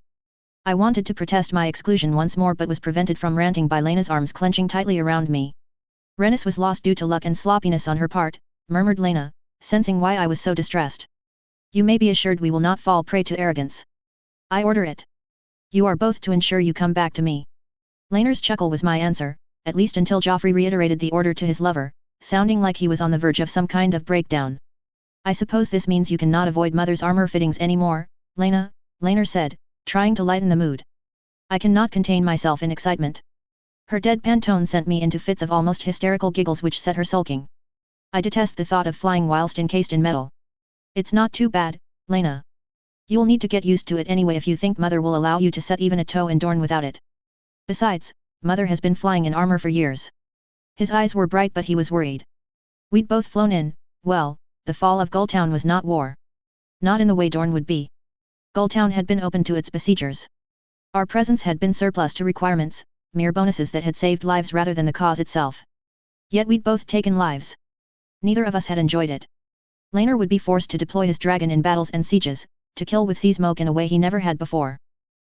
Speaker 1: I wanted to protest my exclusion once more but was prevented from ranting by Laena's arms clenching tightly around me. Rhaenys was lost due to luck and sloppiness on her part, murmured Laena, sensing why I was so distressed. You may be assured we will not fall prey to arrogance. I order it. You are both to ensure you come back to me. Laenor's chuckle was my answer, at least until Joffrey reiterated the order to his lover, sounding like he was on the verge of some kind of breakdown. I suppose this means you cannot avoid Mother's armor fittings anymore, Laena, Laenor said, trying to lighten the mood. I cannot contain myself in excitement. Her deadpan tone sent me into fits of almost hysterical giggles which set her sulking. I detest the thought of flying whilst encased in metal. It's not too bad, Laena. You'll need to get used to it anyway if you think Mother will allow you to set even a toe in Dorne without it. Besides, Mother has been flying in armor for years. His eyes were bright but he was worried. We'd both flown in, well, the fall of Gulltown was not war. Not in the way Dorne would be. Gulltown had been open to its besiegers. Our presence had been surplus to requirements, mere bonuses that had saved lives rather than the cause itself. Yet we'd both taken lives. Neither of us had enjoyed it. Laenor would be forced to deploy his dragon in battles and sieges, to kill with sea smoke in a way he never had before.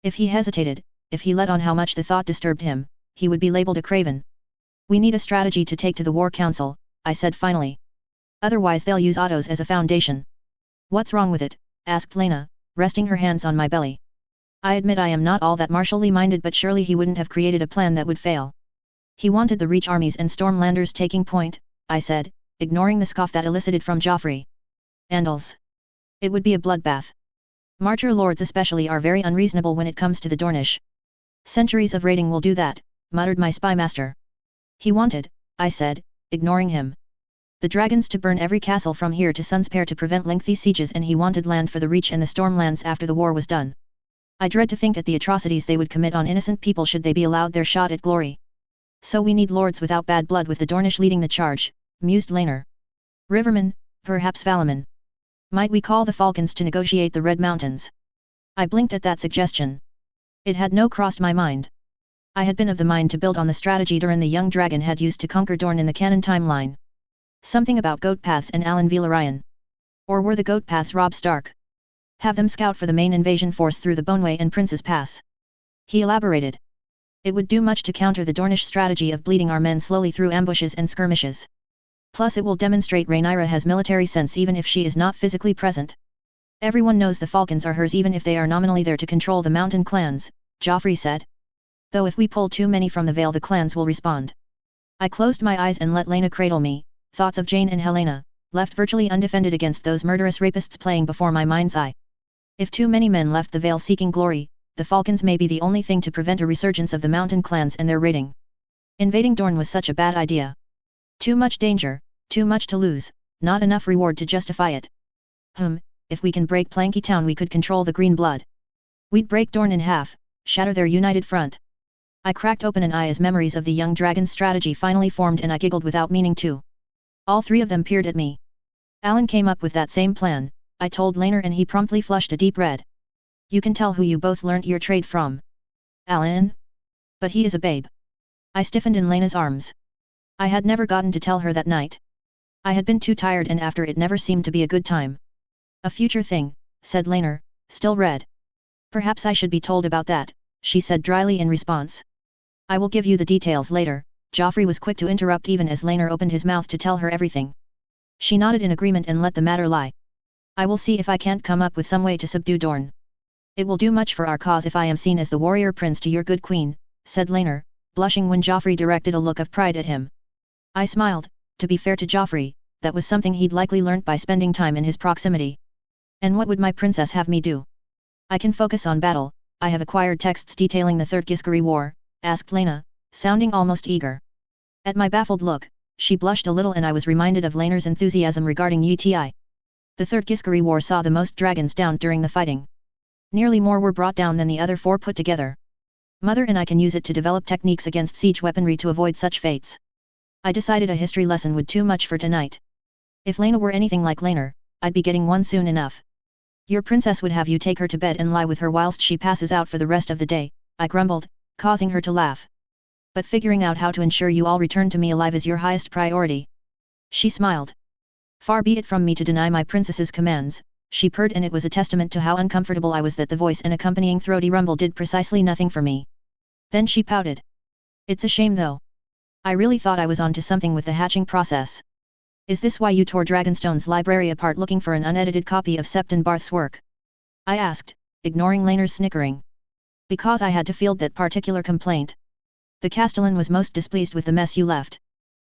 Speaker 1: If he hesitated, if he let on how much the thought disturbed him, he would be labeled a craven. We need a strategy to take to the War Council, I said finally. Otherwise they'll use Otto's as a foundation. What's wrong with it? Asked Laena, resting her hands on my belly. I admit I am not all that martially minded but surely he wouldn't have created a plan that would fail. He wanted the Reach armies and Stormlanders taking point, I said, ignoring the scoff that elicited from Joffrey. Andals. It would be a bloodbath. Marcher lords especially are very unreasonable when it comes to the Dornish. Centuries of raiding will do that, muttered my spy master. He wanted, I said, ignoring him. The dragons to burn every castle from here to Sunspear to prevent lengthy sieges and he wanted land for the Reach and the Stormlands after the war was done. I dread to think at the atrocities they would commit on innocent people should they be allowed their shot at glory. So we need lords without bad blood with the Dornish leading the charge, mused Laenor. Rivermen, perhaps Valaman. Might we call the Falcons to negotiate the Red Mountains? I blinked at that suggestion. It had no crossed my mind. I had been of the mind to build on the strategy Durin the Young Dragon had used to conquer Dorne in the canon timeline. Something about goat paths and Alan Velaryon. Or were the goat paths Robb Stark? Have them scout for the main invasion force through the Boneway and Prince's Pass. He elaborated. It would do much to counter the Dornish strategy of bleeding our men slowly through ambushes and skirmishes. Plus it will demonstrate Rhaenyra has military sense even if she is not physically present. Everyone knows the Falcons are hers even if they are nominally there to control the mountain clans, Joffrey said. Though if we pull too many from the Vale the clans will respond. I closed my eyes and let Laena cradle me, thoughts of Jane and Helena, left virtually undefended against those murderous rapists playing before my mind's eye. If too many men left the Vale seeking glory, the Falcons may be the only thing to prevent a resurgence of the mountain clans and their raiding. Invading Dorne was such a bad idea. Too much danger, too much to lose, not enough reward to justify it. If we can break Planky Town we could control the Green Blood. We'd break Dorne in half, shatter their united front. I cracked open an eye as memories of the young dragon's strategy finally formed and I giggled without meaning to. All three of them peered at me. Alan came up with that same plan, I told Laenor and he promptly flushed a deep red. You can tell who you both learnt your trade from. Alan? But he is a babe. I stiffened in Laena's arms. I had never gotten to tell her that night. I had been too tired and after it never seemed to be a good time. A future thing, said Laenor, still red. Perhaps I should be told about that, she said dryly in response. I will give you the details later. Joffrey was quick to interrupt even as Laenor opened his mouth to tell her everything. She nodded in agreement and let the matter lie. I will see if I can't come up with some way to subdue Dorne. It will do much for our cause if I am seen as the warrior prince to your good queen, said Laenor, blushing when Joffrey directed a look of pride at him. I smiled. To be fair to Joffrey, that was something he'd likely learnt by spending time in his proximity. And what would my princess have me do? I can focus on battle. I have acquired texts detailing the Third Giscari War, asked Laena, sounding almost eager. At my baffled look, she blushed a little and I was reminded of Laenor's enthusiasm regarding UTI. The Third Giscari War saw the most dragons downed during the fighting. Nearly more were brought down than the other 4 put together. Mother and I can use it to develop techniques against siege weaponry to avoid such fates. I decided a history lesson would too much for tonight. If Laena were anything like Laenor, I'd be getting one soon enough. Your princess would have you take her to bed and lie with her whilst she passes out for the rest of the day, I grumbled, causing her to laugh. But figuring out how to ensure you all return to me alive is your highest priority. She smiled. Far be it from me to deny my princess's commands, she purred, and it was a testament to how uncomfortable I was that the voice and accompanying throaty rumble did precisely nothing for me. Then she pouted. It's a shame though. I really thought I was onto something with the hatching process. Is this why you tore Dragonstone's library apart looking for an unedited copy of Septon Barth's work? I asked, ignoring Laenor's snickering. Because I had to field that particular complaint. The Castellan was most displeased with the mess you left.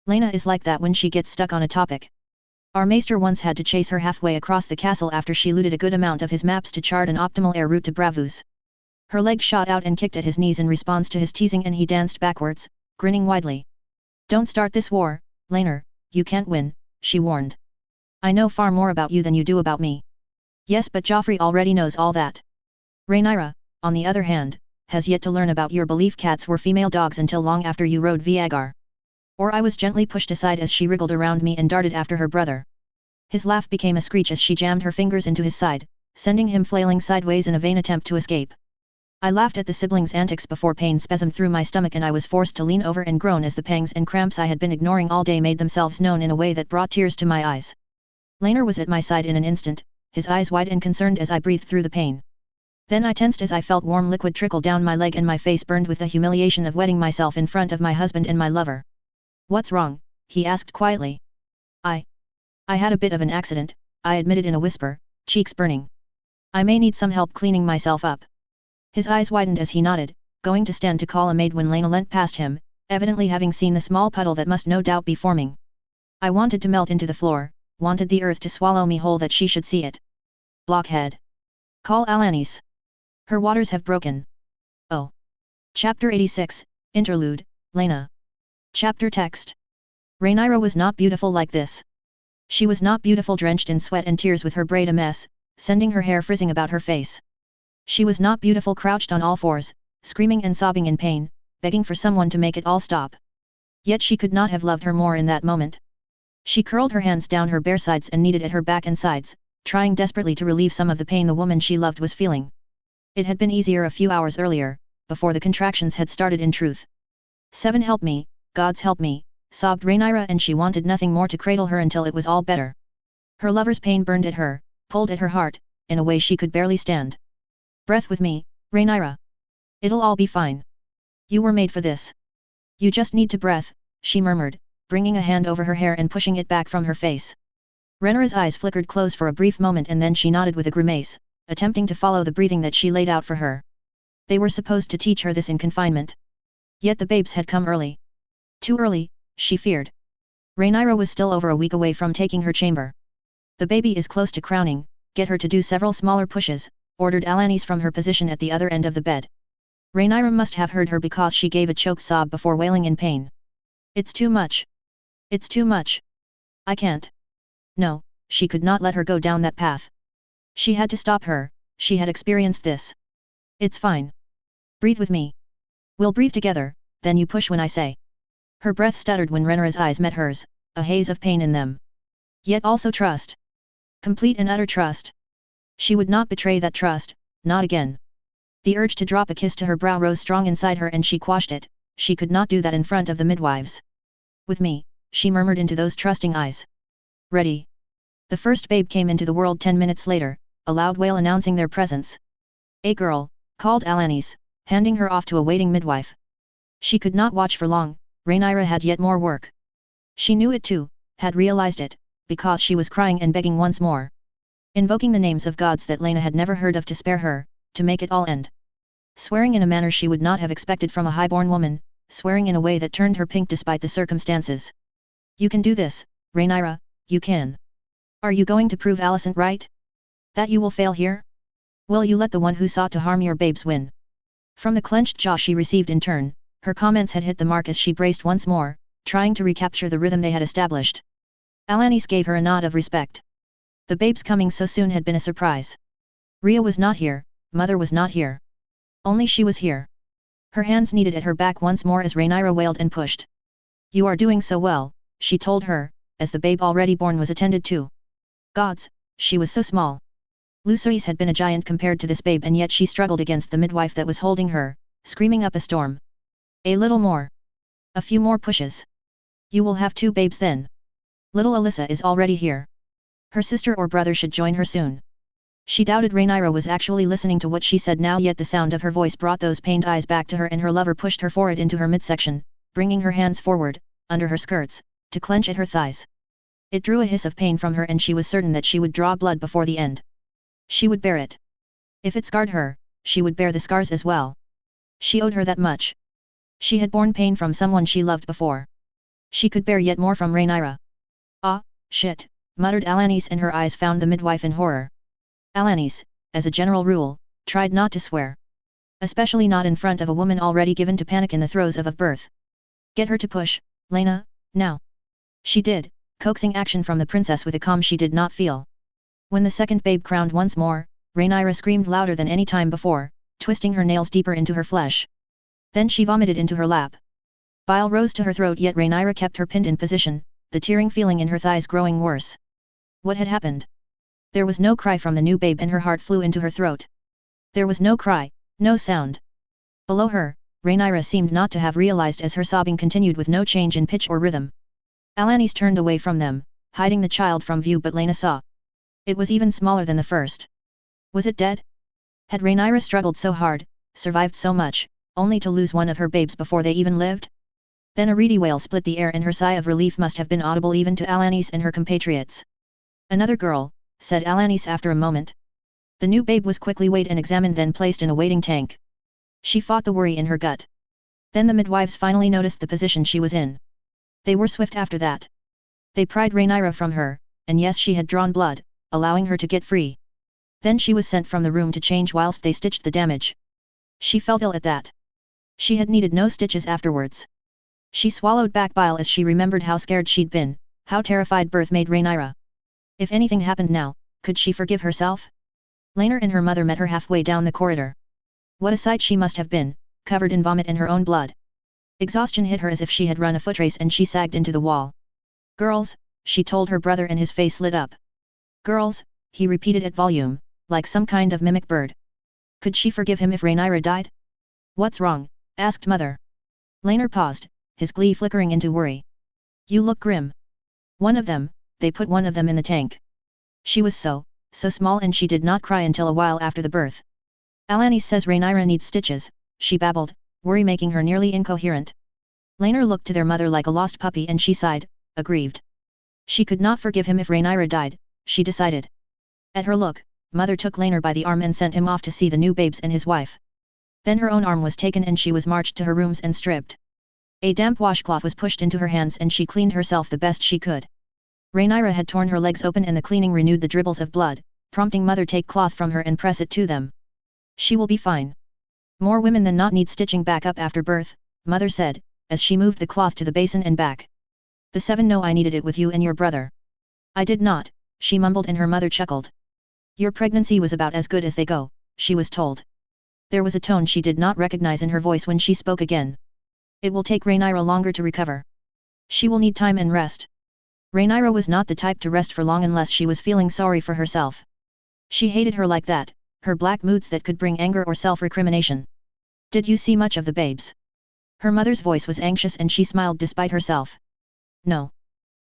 Speaker 1: Laena is like that when she gets stuck on a topic. Our maester once had to chase her halfway across the castle after she looted a good amount of his maps to chart an optimal air route to Bravus. Her leg shot out and kicked at his knees in response to his teasing, and he danced backwards, grinning widely. Don't start this war, Laenor, you can't win, she warned. I know far more about you than you do about me. Yes, but Joffrey already knows all that. Rhaenyra, on the other hand, has yet to learn about your belief cats were female dogs until long after you rode Viagar. Or I was gently pushed aside as she wriggled around me and darted after her brother. His laugh became a screech as she jammed her fingers into his side, sending him flailing sideways in a vain attempt to escape. I laughed at the siblings' antics before pain spasmed through my stomach and I was forced to lean over and groan as the pangs and cramps I had been ignoring all day made themselves known in a way that brought tears to my eyes. Laenor was at my side in an instant, his eyes wide and concerned as I breathed through the pain. Then I tensed as I felt warm liquid trickle down my leg and my face burned with the humiliation of wetting myself in front of my husband and my lover. What's wrong? He asked quietly. I had a bit of an accident, I admitted in a whisper, cheeks burning. I may need some help cleaning myself up. His eyes widened as he nodded, going to stand to call a maid when Laena leant past him, evidently having seen the small puddle that must no doubt be forming. I wanted to melt into the floor, wanted the earth to swallow me whole that she should see it. Blockhead. Call Alanis. Her waters have broken. Oh. Chapter 86, Interlude, Laena. Chapter text. Rhaenyra was not beautiful like this. She was not beautiful drenched in sweat and tears with her braid a mess, sending her hair frizzing about her face. She was not beautiful crouched on all fours, screaming and sobbing in pain, begging for someone to make it all stop. Yet she could not have loved her more in that moment. She curled her hands down her bare sides and kneaded at her back and sides, trying desperately to relieve some of the pain the woman she loved was feeling. It had been easier a few hours earlier, before the contractions had started in truth. "Seven help me, gods help me," sobbed Rhaenyra, and she wanted nothing more to cradle her until it was all better. Her lover's pain burned at her, pulled at her heart, in a way she could barely stand. "Breath with me, Rhaenyra. It'll all be fine. You were made for this. You just need to breath," she murmured, bringing a hand over her hair and pushing it back from her face. Rhaenyra's eyes flickered close for a brief moment and then she nodded with a grimace, attempting to follow the breathing that she laid out for her. They were supposed to teach her this in confinement. Yet the babes had come early. Too early, she feared. Rhaenyra was still over a week away from taking her chamber. "The baby is close to crowning, get her to do several smaller pushes," ordered Alanis from her position at the other end of the bed. Rhaenyra must have heard her because she gave a choked sob before wailing in pain. "It's too much. It's too much. I can't." No, she could not let her go down that path. She had to stop her, she had experienced this. "It's fine. Breathe with me. We'll breathe together, then you push when I say." Her breath stuttered when Rhaenyra's eyes met hers, a haze of pain in them. Yet also trust. Complete and utter trust. She would not betray that trust, not again. The urge to drop a kiss to her brow rose strong inside her and she quashed it. She could not do that in front of the midwives. "With me," she murmured into those trusting eyes. "Ready." The first babe came into the world 10 minutes later, a loud wail announcing their presence. "A girl," called Alanis, handing her off to a waiting midwife. She could not watch for long, Rhaenyra had yet more work. She knew it too, had realized it, because she was crying and begging once more. Invoking the names of gods that Lena had never heard of to spare her, to make it all end. Swearing in a manner she would not have expected from a highborn woman, swearing in a way that turned her pink despite the circumstances. "You can do this, Rhaenyra, you can. Are you going to prove Alicent right? That you will fail here? Will you let the one who sought to harm your babes win?" From the clenched jaw she received in turn, her comments had hit the mark as she braced once more, trying to recapture the rhythm they had established. Alanis gave her a nod of respect. The babes coming so soon had been a surprise. Rhea was not here, Mother was not here. Only she was here. Her hands kneaded at her back once more as Rhaenyra wailed and pushed. "You are doing so well," she told her, as the babe already born was attended to. Gods, she was so small. Lucerys had been a giant compared to this babe and yet she struggled against the midwife that was holding her, screaming up a storm. "A little more. A few more pushes. You will have 2 babes then. Little Alyssa is already here. Her sister or brother should join her soon." She doubted Rhaenyra was actually listening to what she said now, yet the sound of her voice brought those pained eyes back to her and her lover pushed her forward into her midsection, bringing her hands forward, under her skirts, to clench at her thighs. It drew a hiss of pain from her and she was certain that she would draw blood before the end. She would bear it. If it scarred her, she would bear the scars as well. She owed her that much. She had borne pain from someone she loved before. She could bear yet more from Rhaenyra. "Ah, shit," muttered Alanis and her eyes found the midwife in horror. Alanis, as a general rule, tried not to swear. Especially not in front of a woman already given to panic in the throes of birth. "Get her to push, Lena, now." She did, coaxing action from the princess with a calm she did not feel. When the second babe crowned once more, Rhaenyra screamed louder than any time before, twisting her nails deeper into her flesh. Then she vomited into her lap. Bile rose to her throat yet Rhaenyra kept her pinned in position, the tearing feeling in her thighs growing worse. What had happened? There was no cry from the new babe and her heart flew into her throat. There was no cry, no sound. Below her, Rhaenyra seemed not to have realized as her sobbing continued with no change in pitch or rhythm. Alanis turned away from them, hiding the child from view but Lena saw. It was even smaller than the first. Was it dead? Had Rhaenyra struggled so hard, survived so much, only to lose one of her babes before they even lived? Then a reedy wail split the air and her sigh of relief must have been audible even to Alanis and her compatriots. "Another girl," said Alanis after a moment. The new babe was quickly weighed and examined then placed in a waiting tank. She fought the worry in her gut. Then the midwives finally noticed the position she was in. They were swift after that. They pried Rhaenyra from her, and yes she had drawn blood, allowing her to get free. Then she was sent from the room to change whilst they stitched the damage. She felt ill at that. She had needed no stitches afterwards. She swallowed back bile as she remembered how scared she'd been, how terrified birth made Rhaenyra. If anything happened now, could she forgive herself? Lena and her mother met her halfway down the corridor. What a sight she must have been, covered in vomit and her own blood. Exhaustion hit her as if she had run a footrace and she sagged into the wall. "Girls," she told her brother and his face lit up. "Girls," he repeated at volume, like some kind of mimic bird. Could she forgive him if Rhaenyra died? "What's wrong?" asked Mother. Lena paused, his glee flickering into worry. "You look grim." "One of them," they put one of them in the tank. She was so small and she did not cry until a while after the birth. "Alanis says Rhaenyra needs stitches," she babbled, worry making her nearly incoherent. Lena looked to their mother like a lost puppy and she sighed, aggrieved. She could not forgive him if Rhaenyra died, she decided. At her look, Mother took Lena by the arm and sent him off to see the new babes and his wife. Then her own arm was taken and she was marched to her rooms and stripped. A damp washcloth was pushed into her hands and she cleaned herself the best she could. Rhaenyra had torn her legs open and the cleaning renewed the dribbles of blood, prompting Mother take cloth from her and press it to them. "She will be fine. More women than not need stitching back up after birth," Mother said, as she moved the cloth to the basin and back. "The 7 know I needed it with you and your brother." "I did not," she mumbled and her mother chuckled. "Your pregnancy was about as good as they go," she was told. There was a tone she did not recognize in her voice when she spoke again. "It will take Rhaenyra longer to recover. She will need time and rest." Rhaenyra was not the type to rest for long unless she was feeling sorry for herself. She hated her like that, her black moods that could bring anger or self-recrimination. "Did you see much of the babes?" Her mother's voice was anxious and she smiled despite herself. "No.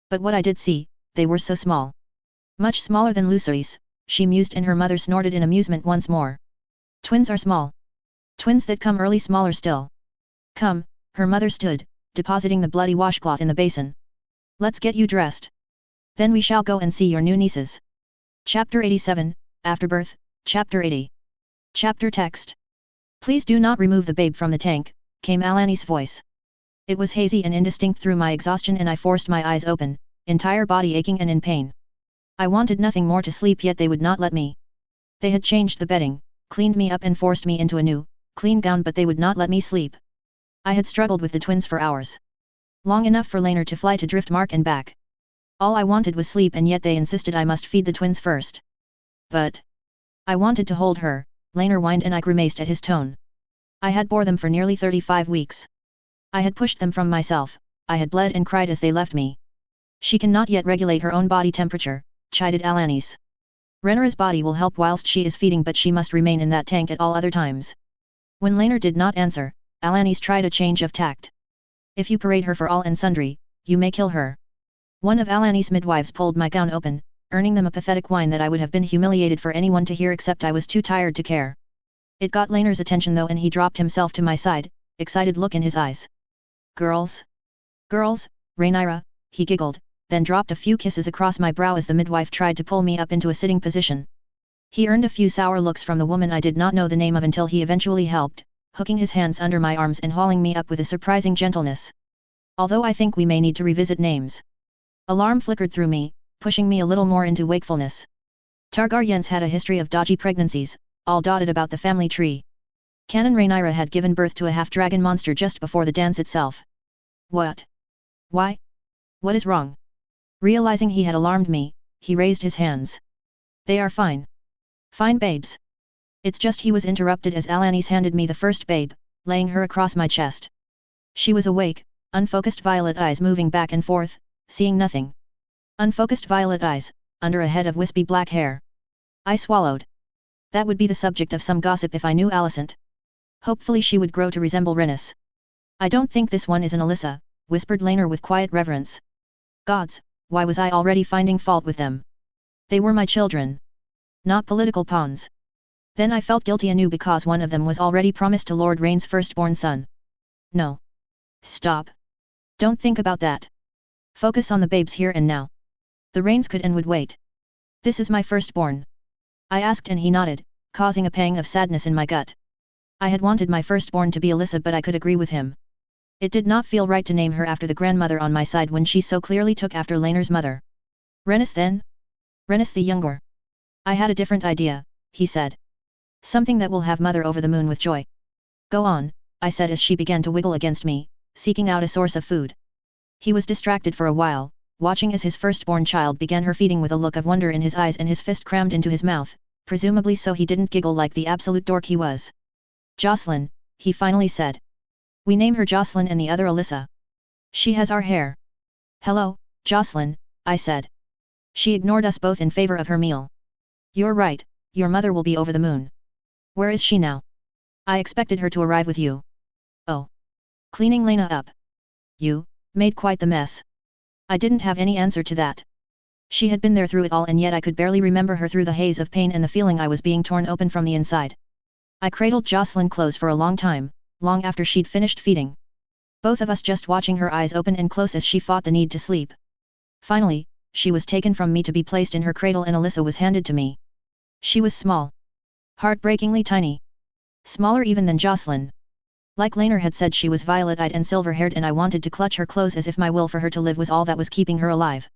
Speaker 1: But what I did see, they were so small. Much smaller than Lucerys," she mused and her mother snorted in amusement once more. Twins are small. Twins that come early smaller still. Come, her mother stood, depositing the bloody washcloth in the basin. Let's get you dressed. Then we shall go and see your new nieces. Chapter 87, Afterbirth, Chapter 80. Chapter text. Please do not remove the babe from the tank, came Alani's voice. It was hazy and indistinct through my exhaustion and I forced my eyes open, entire body aching and in pain. I wanted nothing more to sleep yet they would not let me. They had changed the bedding, cleaned me up and forced me into a new, clean gown but they would not let me sleep. I had struggled with the twins for hours. Long enough for Laner to fly to Driftmark and back. All I wanted was sleep and yet they insisted I must feed the twins first. But I wanted to hold her, Laner whined and I grimaced at his tone. I had bore them for nearly 35 weeks. I had pushed them from myself, I had bled and cried as they left me. She cannot yet regulate her own body temperature, chided Alanis. Renera's body will help whilst she is feeding but she must remain in that tank at all other times. When Laner did not answer, Alanis tried a change of tact. If you parade her for all and sundry, you may kill her. One of Alanis' midwives pulled my gown open, earning them a pathetic whine that I would have been humiliated for anyone to hear except I was too tired to care. It got Laner's attention though and he dropped himself to my side, excited look in his eyes. Girls? Girls, Rhaenyra, he giggled, then dropped a few kisses across my brow as the midwife tried to pull me up into a sitting position. He earned a few sour looks from the woman I did not know the name of until he eventually helped, hooking his hands under my arms and hauling me up with a surprising gentleness. Although I think we may need to revisit names. Alarm flickered through me, pushing me a little more into wakefulness. Targaryens had a history of dodgy pregnancies, all dotted about the family tree. Canon Rhaenyra had given birth to a half-dragon monster just before the dance itself. What? Why? What is wrong? Realizing he had alarmed me, he raised his hands. They are fine. Fine babes. It's just he was interrupted as Alanis handed me the first babe, laying her across my chest. She was awake, unfocused violet eyes moving back and forth, seeing nothing. Unfocused violet eyes, under a head of wispy black hair. I swallowed. That would be the subject of some gossip if I knew Alicent. Hopefully she would grow to resemble Rhaenys. I don't think this one is an Alyssa, whispered Laner with quiet reverence. Gods, why was I already finding fault with them? They were my children. Not political pawns. Then I felt guilty anew because one of them was already promised to Lord Rain's firstborn son. No. Stop. Don't think about that. Focus on the babes here and now. The Rains could and would wait. This is my firstborn. I asked and he nodded, causing a pang of sadness in my gut. I had wanted my firstborn to be Alyssa but I could agree with him. It did not feel right to name her after the grandmother on my side when she so clearly took after Laner's mother. Rhaenys then? Rhaenys the younger. I had a different idea, he said. Something that will have mother over the moon with joy. Go on, I said as she began to wiggle against me, seeking out a source of food. He was distracted for a while, watching as his firstborn child began her feeding with a look of wonder in his eyes and his fist crammed into his mouth, presumably so he didn't giggle like the absolute dork he was. Jocelyn, he finally said. We name her Jocelyn and the other Alyssa. She has our hair. Hello, Jocelyn, I said. She ignored us both in favor of her meal. You're right, your mother will be over the moon. Where is she now? I expected her to arrive with you. Oh. Cleaning Lena up. You made quite the mess. I didn't have any answer to that. She had been there through it all and yet I could barely remember her through the haze of pain and the feeling I was being torn open from the inside. I cradled Jocelyn close for a long time, long after she'd finished feeding. Both of us just watching her eyes open and close as she fought the need to sleep. Finally, she was taken from me to be placed in her cradle and Alyssa was handed to me. She was small. Heartbreakingly tiny. Smaller even than Jocelyn. Like Laner had said, she was violet-eyed and silver-haired and I wanted to clutch her close as if my will for her to live was all that was keeping her alive.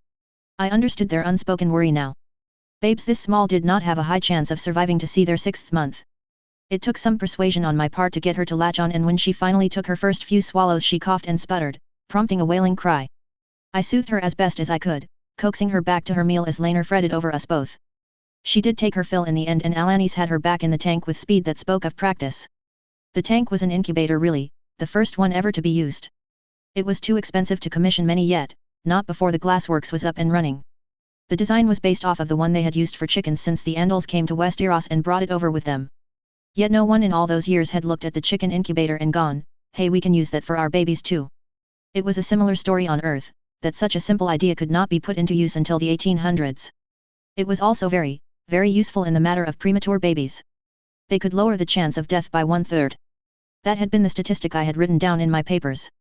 Speaker 1: I understood their unspoken worry now. Babes this small did not have a high chance of surviving to see their 6th month. It took some persuasion on my part to get her to latch on and when she finally took her first few swallows she coughed and sputtered, prompting a wailing cry. I soothed her as best as I could, coaxing her back to her meal as Laner fretted over us both. She did take her fill in the end and Alanis had her back in the tank with speed that spoke of practice. The tank was an incubator really, the first one ever to be used. It was too expensive to commission many yet, not before the glassworks was up and running. The design was based off of the one they had used for chickens since the Andals came to Westeros and brought it over with them. Yet no one in all those years had looked at the chicken incubator and gone, hey, we can use that for our babies too. It was a similar story on Earth, that such a simple idea could not be put into use until the 1800s. It was also very, very useful in the matter of premature babies. They could lower the chance of death by 1/3. That had been the statistic I had written down in my papers.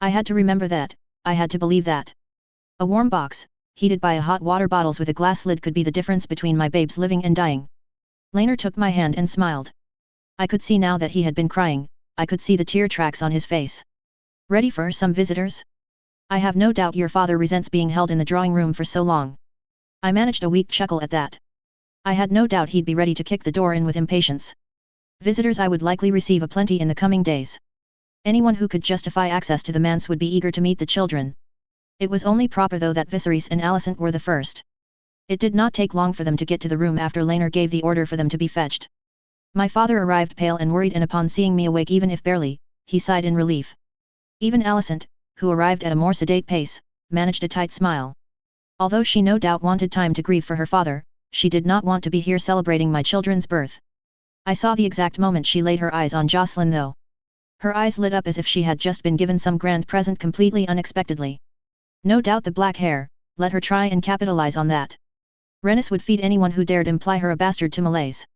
Speaker 1: I had to remember that, I had to believe that. A warm box, heated by a hot water bottles with a glass lid could be the difference between my babes living and dying. Laner took my hand and smiled. I could see now that he had been crying, I could see the tear tracks on his face. Ready for some visitors? I have no doubt your father resents being held in the drawing room for so long. I managed a weak chuckle at that. I had no doubt he'd be ready to kick the door in with impatience. Visitors I would likely receive aplenty in the coming days. Anyone who could justify access to the manse would be eager to meet the children. It was only proper though that Viserys and Alicent were the first. It did not take long for them to get to the room after Laner gave the order for them to be fetched. My father arrived pale and worried, and upon seeing me awake even if barely, he sighed in relief. Even Alicent, who arrived at a more sedate pace, managed a tight smile. Although she no doubt wanted time to grieve for her father, she did not want to be here celebrating my children's birth. I saw the exact moment she laid her eyes on Jocelyn though. Her eyes lit up as if she had just been given some grand present completely unexpectedly. No doubt the black hair, let her try and capitalize on that. Rhaenys would feed anyone who dared imply her a bastard to Malaise.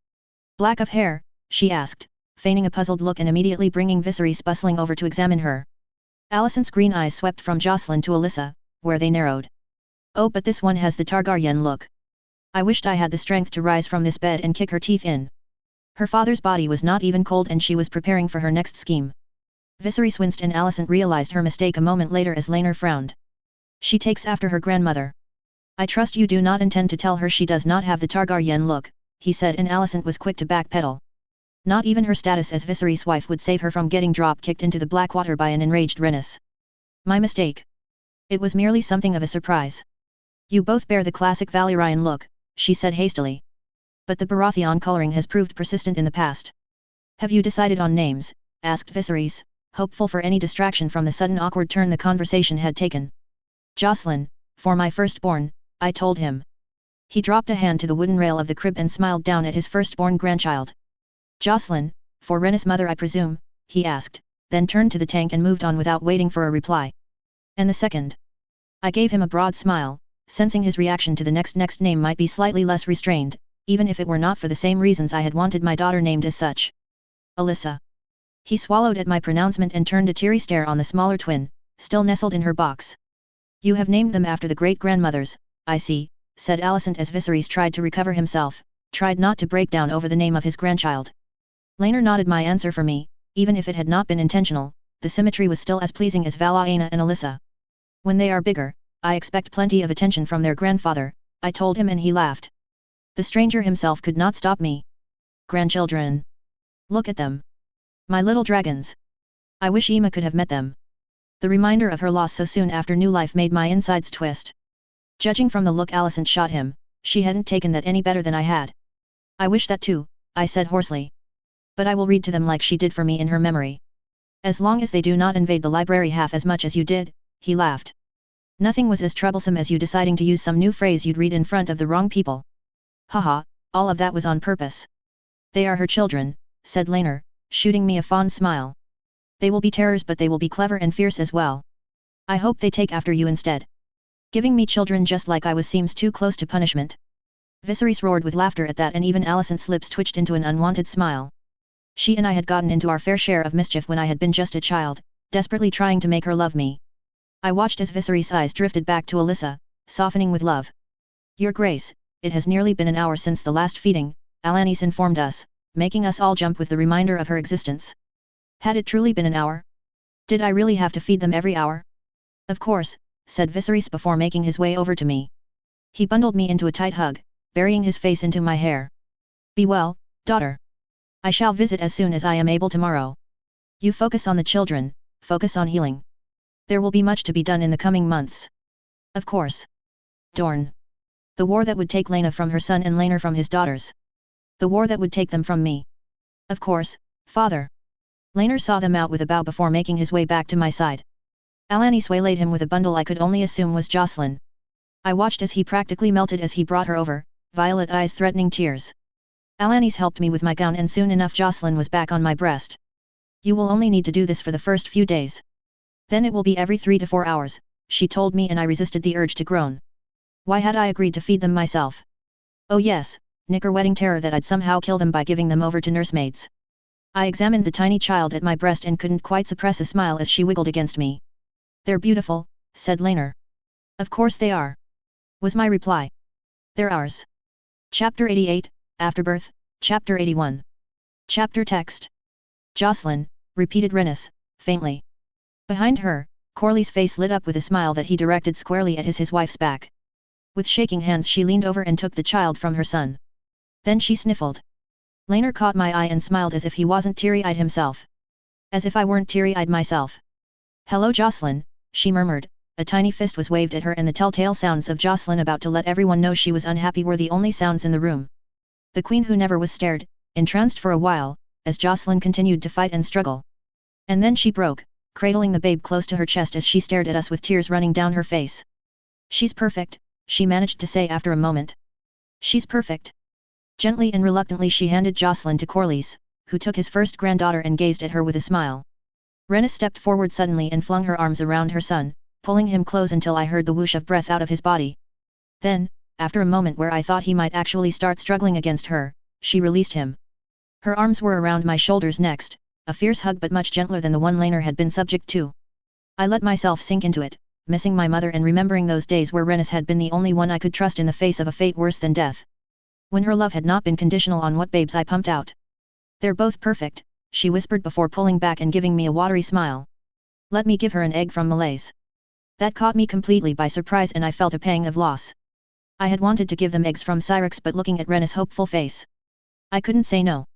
Speaker 1: Black of hair, she asked, feigning a puzzled look and immediately bringing Viserys bustling over to examine her. Alicent's green eyes swept from Jocelyn to Alyssa, where they narrowed. Oh, but this one has the Targaryen look. I wished I had the strength to rise from this bed and kick her teeth in. Her father's body was not even cold and she was preparing for her next scheme. Viserys winced and Alicent realized her mistake a moment later as Laner frowned. She takes after her grandmother. I trust you do not intend to tell her she does not have the Targaryen look, he said, and Alicent was quick to backpedal. Not even her status as Viserys' wife would save her from getting drop-kicked into the Blackwater by an enraged Rhaenys. My mistake. It was merely something of a surprise. You both bear the classic Valyrian look, she said hastily. But the Baratheon coloring has proved persistent in the past. Have you decided on names? Asked Viserys, hopeful for any distraction from the sudden awkward turn the conversation had taken. Jocelyn, for my firstborn, I told him. He dropped a hand to the wooden rail of the crib and smiled down at his firstborn grandchild. Jocelyn, for Rhaenys' mother I presume, he asked, then turned to the tank and moved on without waiting for a reply. And the second? I gave him a broad smile, sensing his reaction to the next name might be slightly less restrained, even if it were not for the same reasons I had wanted my daughter named as such. Alyssa. He swallowed at my pronouncement and turned a teary stare on the smaller twin, still nestled in her box. You have named them after the great-grandmothers, I see, said Alicent as Viserys tried to recover himself, tried not to break down over the name of his grandchild. Laner nodded my answer for me, even if it had not been intentional, the symmetry was still as pleasing as Valaena and Alyssa. When they are bigger, I expect plenty of attention from their grandfather, I told him, and he laughed. The stranger himself could not stop me. Grandchildren. Look at them. My little dragons. I wish Emma could have met them. The reminder of her loss so soon after new life made my insides twist. Judging from the look Alicent shot him, she hadn't taken that any better than I had. I wish that too, I said hoarsely. But I will read to them like she did for me in her memory. As long as they do not invade the library half as much as you did, he laughed. Nothing was as troublesome as you deciding to use some new phrase you'd read in front of the wrong people. Haha, all of that was on purpose. They are her children, said Laner, shooting me a fond smile. They will be terrors, but they will be clever and fierce as well. I hope they take after you instead. Giving me children just like I was seems too close to punishment. Viserys roared with laughter at that, and even Alicent's lips twitched into an unwanted smile. She and I had gotten into our fair share of mischief when I had been just a child, desperately trying to make her love me. I watched as Viserys' eyes drifted back to Alyssa, softening with love. Your Grace, it has nearly been an hour since the last feeding, Alanis informed us, making us all jump with the reminder of her existence. Had it truly been an hour? Did I really have to feed them every hour? Of course, said Viserys before making his way over to me. He bundled me into a tight hug, burying his face into my hair. Be well, daughter. I shall visit as soon as I am able tomorrow. You focus on the children, focus on healing. There will be much to be done in the coming months. Of course. Dorne. The war that would take Laena from her son and Laner from his daughters. The war that would take them from me. Of course, father. Laner saw them out with a bow before making his way back to my side. Alanis waylaid him with a bundle I could only assume was Jocelyn. I watched as he practically melted as he brought her over, violet eyes threatening tears. Alanis helped me with my gown and soon enough Jocelyn was back on my breast. You will only need to do this for the first few days. Then it will be every 3 to 4 hours, she told me, and I resisted the urge to groan. Why had I agreed to feed them myself? Oh yes, knicker wedding terror that I'd somehow kill them by giving them over to nursemaids. I examined the tiny child at my breast and couldn't quite suppress a smile as she wiggled against me. They're beautiful, said Laner. Of course they are, was my reply. They're ours. Chapter 88, Afterbirth, Chapter 81. Chapter text. Jocelyn, repeated Renus, faintly. Behind her, Corley's face lit up with a smile that he directed squarely at his wife's back. With shaking hands she leaned over and took the child from her son. Then she sniffled. Laner caught my eye and smiled as if he wasn't teary-eyed himself. As if I weren't teary-eyed myself. Hello Jocelyn, she murmured. A tiny fist was waved at her and the telltale sounds of Jocelyn about to let everyone know she was unhappy were the only sounds in the room. The queen who never was stared, entranced for a while, as Jocelyn continued to fight and struggle. And then she broke, cradling the babe close to her chest as she stared at us with tears running down her face. She's perfect, she managed to say after a moment. She's perfect. Gently and reluctantly she handed Jocelyn to Corlys, who took his first granddaughter and gazed at her with a smile. Renus stepped forward suddenly and flung her arms around her son, pulling him close until I heard the whoosh of breath out of his body. Then, after a moment where I thought he might actually start struggling against her, she released him. Her arms were around my shoulders next, a fierce hug but much gentler than the one Laner had been subject to. I let myself sink into it, missing my mother and remembering those days where Renus had been the only one I could trust in the face of a fate worse than death. When her love had not been conditional on what babes I pumped out. They're both perfect, she whispered before pulling back and giving me a watery smile. Let me give her an egg from Malaise. That caught me completely by surprise and I felt a pang of loss. I had wanted to give them eggs from Cyrix but looking at Renus' hopeful face, I couldn't say no.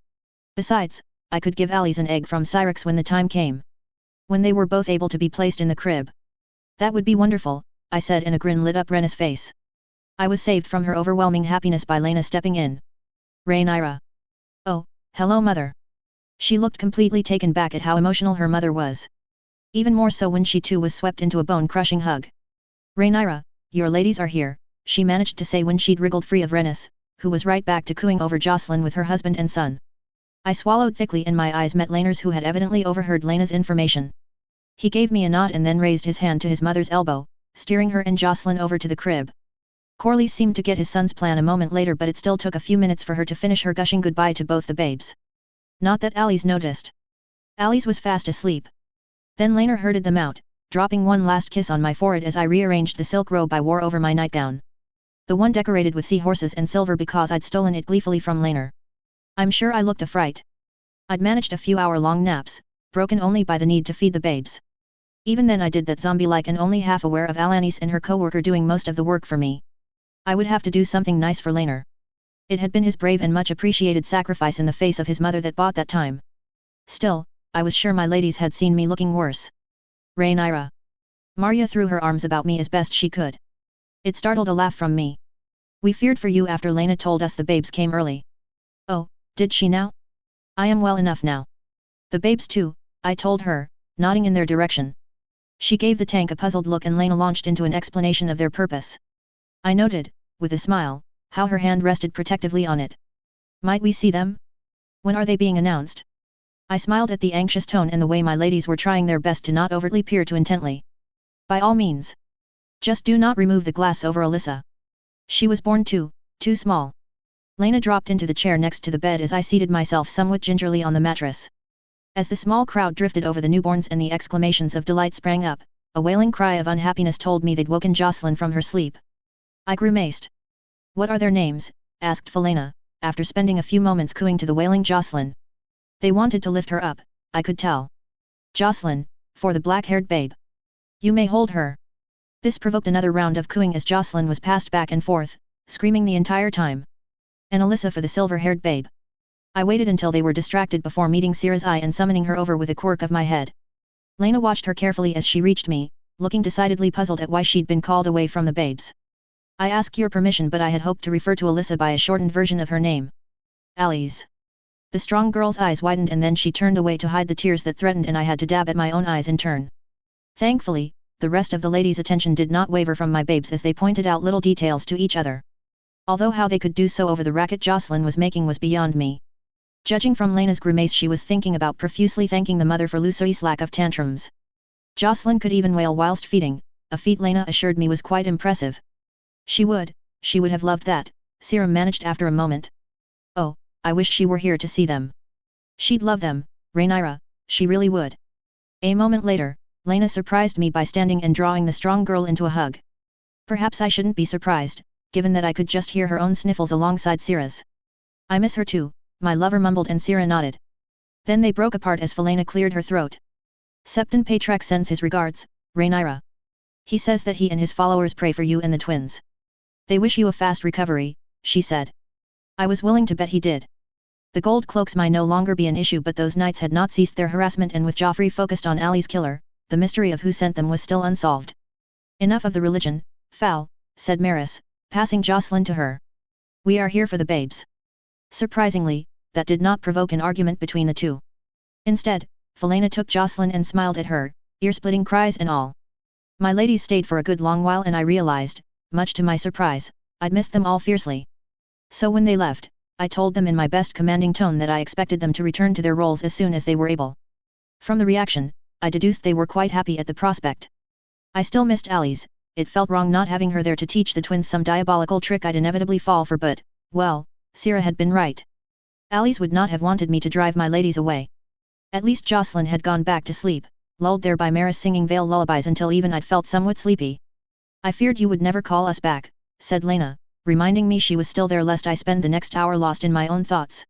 Speaker 1: Besides, I could give Alice an egg from Cyrix when the time came. When they were both able to be placed in the crib. That would be wonderful, I said and a grin lit up Renus' face. I was saved from her overwhelming happiness by Lena stepping in. Rhaenyra. Oh, hello mother. She looked completely taken back at how emotional her mother was. Even more so when she too was swept into a bone-crushing hug. Rhaenyra, your ladies are here, she managed to say when she'd wriggled free of Renus, who was right back to cooing over Jocelyn with her husband and son. I swallowed thickly and my eyes met Laner's, who had evidently overheard Lena's information. He gave me a nod and then raised his hand to his mother's elbow, steering her and Jocelyn over to the crib. Corlys seemed to get his son's plan a moment later but it still took a few minutes for her to finish her gushing goodbye to both the babes. Not that Alice noticed. Alice was fast asleep. Then Laner herded them out, dropping one last kiss on my forehead as I rearranged the silk robe I wore over my nightgown. The one decorated with seahorses and silver because I'd stolen it gleefully from Laner. I'm sure I looked a fright. I'd managed a few hour-long naps, broken only by the need to feed the babes. Even then I did that zombie-like and only half aware of Alanis and her co-worker doing most of the work for me. I would have to do something nice for Laner. It had been his brave and much appreciated sacrifice in the face of his mother that bought that time. Still, I was sure my ladies had seen me looking worse. Rhaenyra. Marya threw her arms about me as best she could. It startled a laugh from me. We feared for you after Lena told us the babes came early. Oh, did she now? I am well enough now. The babes too, I told her, nodding in their direction. She gave the tank a puzzled look and Lena launched into an explanation of their purpose. I noted, with a smile, how her hand rested protectively on it. Might we see them? When are they being announced? I smiled at the anxious tone and the way my ladies were trying their best to not overtly peer too intently. By all means. Just do not remove the glass over Alyssa. She was born too small. Lena dropped into the chair next to the bed as I seated myself somewhat gingerly on the mattress. As the small crowd drifted over the newborns and the exclamations of delight sprang up, a wailing cry of unhappiness told me they'd woken Jocelyn from her sleep. I grimaced. What are their names? Asked Felena, after spending a few moments cooing to the wailing Jocelyn. They wanted to lift her up, I could tell. Jocelyn, for the black-haired babe. You may hold her. This provoked another round of cooing as Jocelyn was passed back and forth, screaming the entire time. And Alyssa for the silver-haired babe. I waited until they were distracted before meeting Syrah's eye and summoning her over with a quirk of my head. Lena watched her carefully as she reached me, looking decidedly puzzled at why she'd been called away from the babes. I ask your permission but I had hoped to refer to Alyssa by a shortened version of her name. Alice. The strong girl's eyes widened and then she turned away to hide the tears that threatened and I had to dab at my own eyes in turn. Thankfully, the rest of the ladies' attention did not waver from my babes as they pointed out little details to each other. Although how they could do so over the racket Jocelyn was making was beyond me. Judging from Lena's grimace she was thinking about profusely thanking the mother for Lucie's lack of tantrums. Jocelyn could even wail whilst feeding, a feat Lena assured me was quite impressive. She would have loved that, Syrah managed after a moment. Oh, I wish she were here to see them. She'd love them, Rhaenyra, she really would. A moment later, Lena surprised me by standing and drawing the strong girl into a hug. Perhaps I shouldn't be surprised, given that I could just hear her own sniffles alongside Syrah's. I miss her too, my lover mumbled, and Syrah nodded. Then they broke apart as Felena cleared her throat. Septon Patrack sends his regards, Rhaenyra. He says that he and his followers pray for you and the twins. They wish you a fast recovery, she said. I was willing to bet he did. The gold cloaks might no longer be an issue, but those knights had not ceased their harassment, and with Joffrey focused on Ali's killer, the mystery of who sent them was still unsolved. Enough of the religion, Fowl, said Maris, passing Jocelyn to her. We are here for the babes. Surprisingly, that did not provoke an argument between the two. Instead, Felena took Jocelyn and smiled at her, ear-splitting cries and all. My ladies stayed for a good long while, and I realized, much to my surprise, I'd missed them all fiercely. So when they left, I told them in my best commanding tone that I expected them to return to their roles as soon as they were able. From the reaction, I deduced they were quite happy at the prospect. I still missed Ali's. It felt wrong not having her there to teach the twins some diabolical trick I'd inevitably fall for, but, well, Syrah had been right. Ali's would not have wanted me to drive my ladies away. At least Jocelyn had gone back to sleep, lulled there by Maris singing veil lullabies until even I'd felt somewhat sleepy. I feared you would never call us back, said Lena, reminding me she was still there lest I spend the next hour lost in my own thoughts.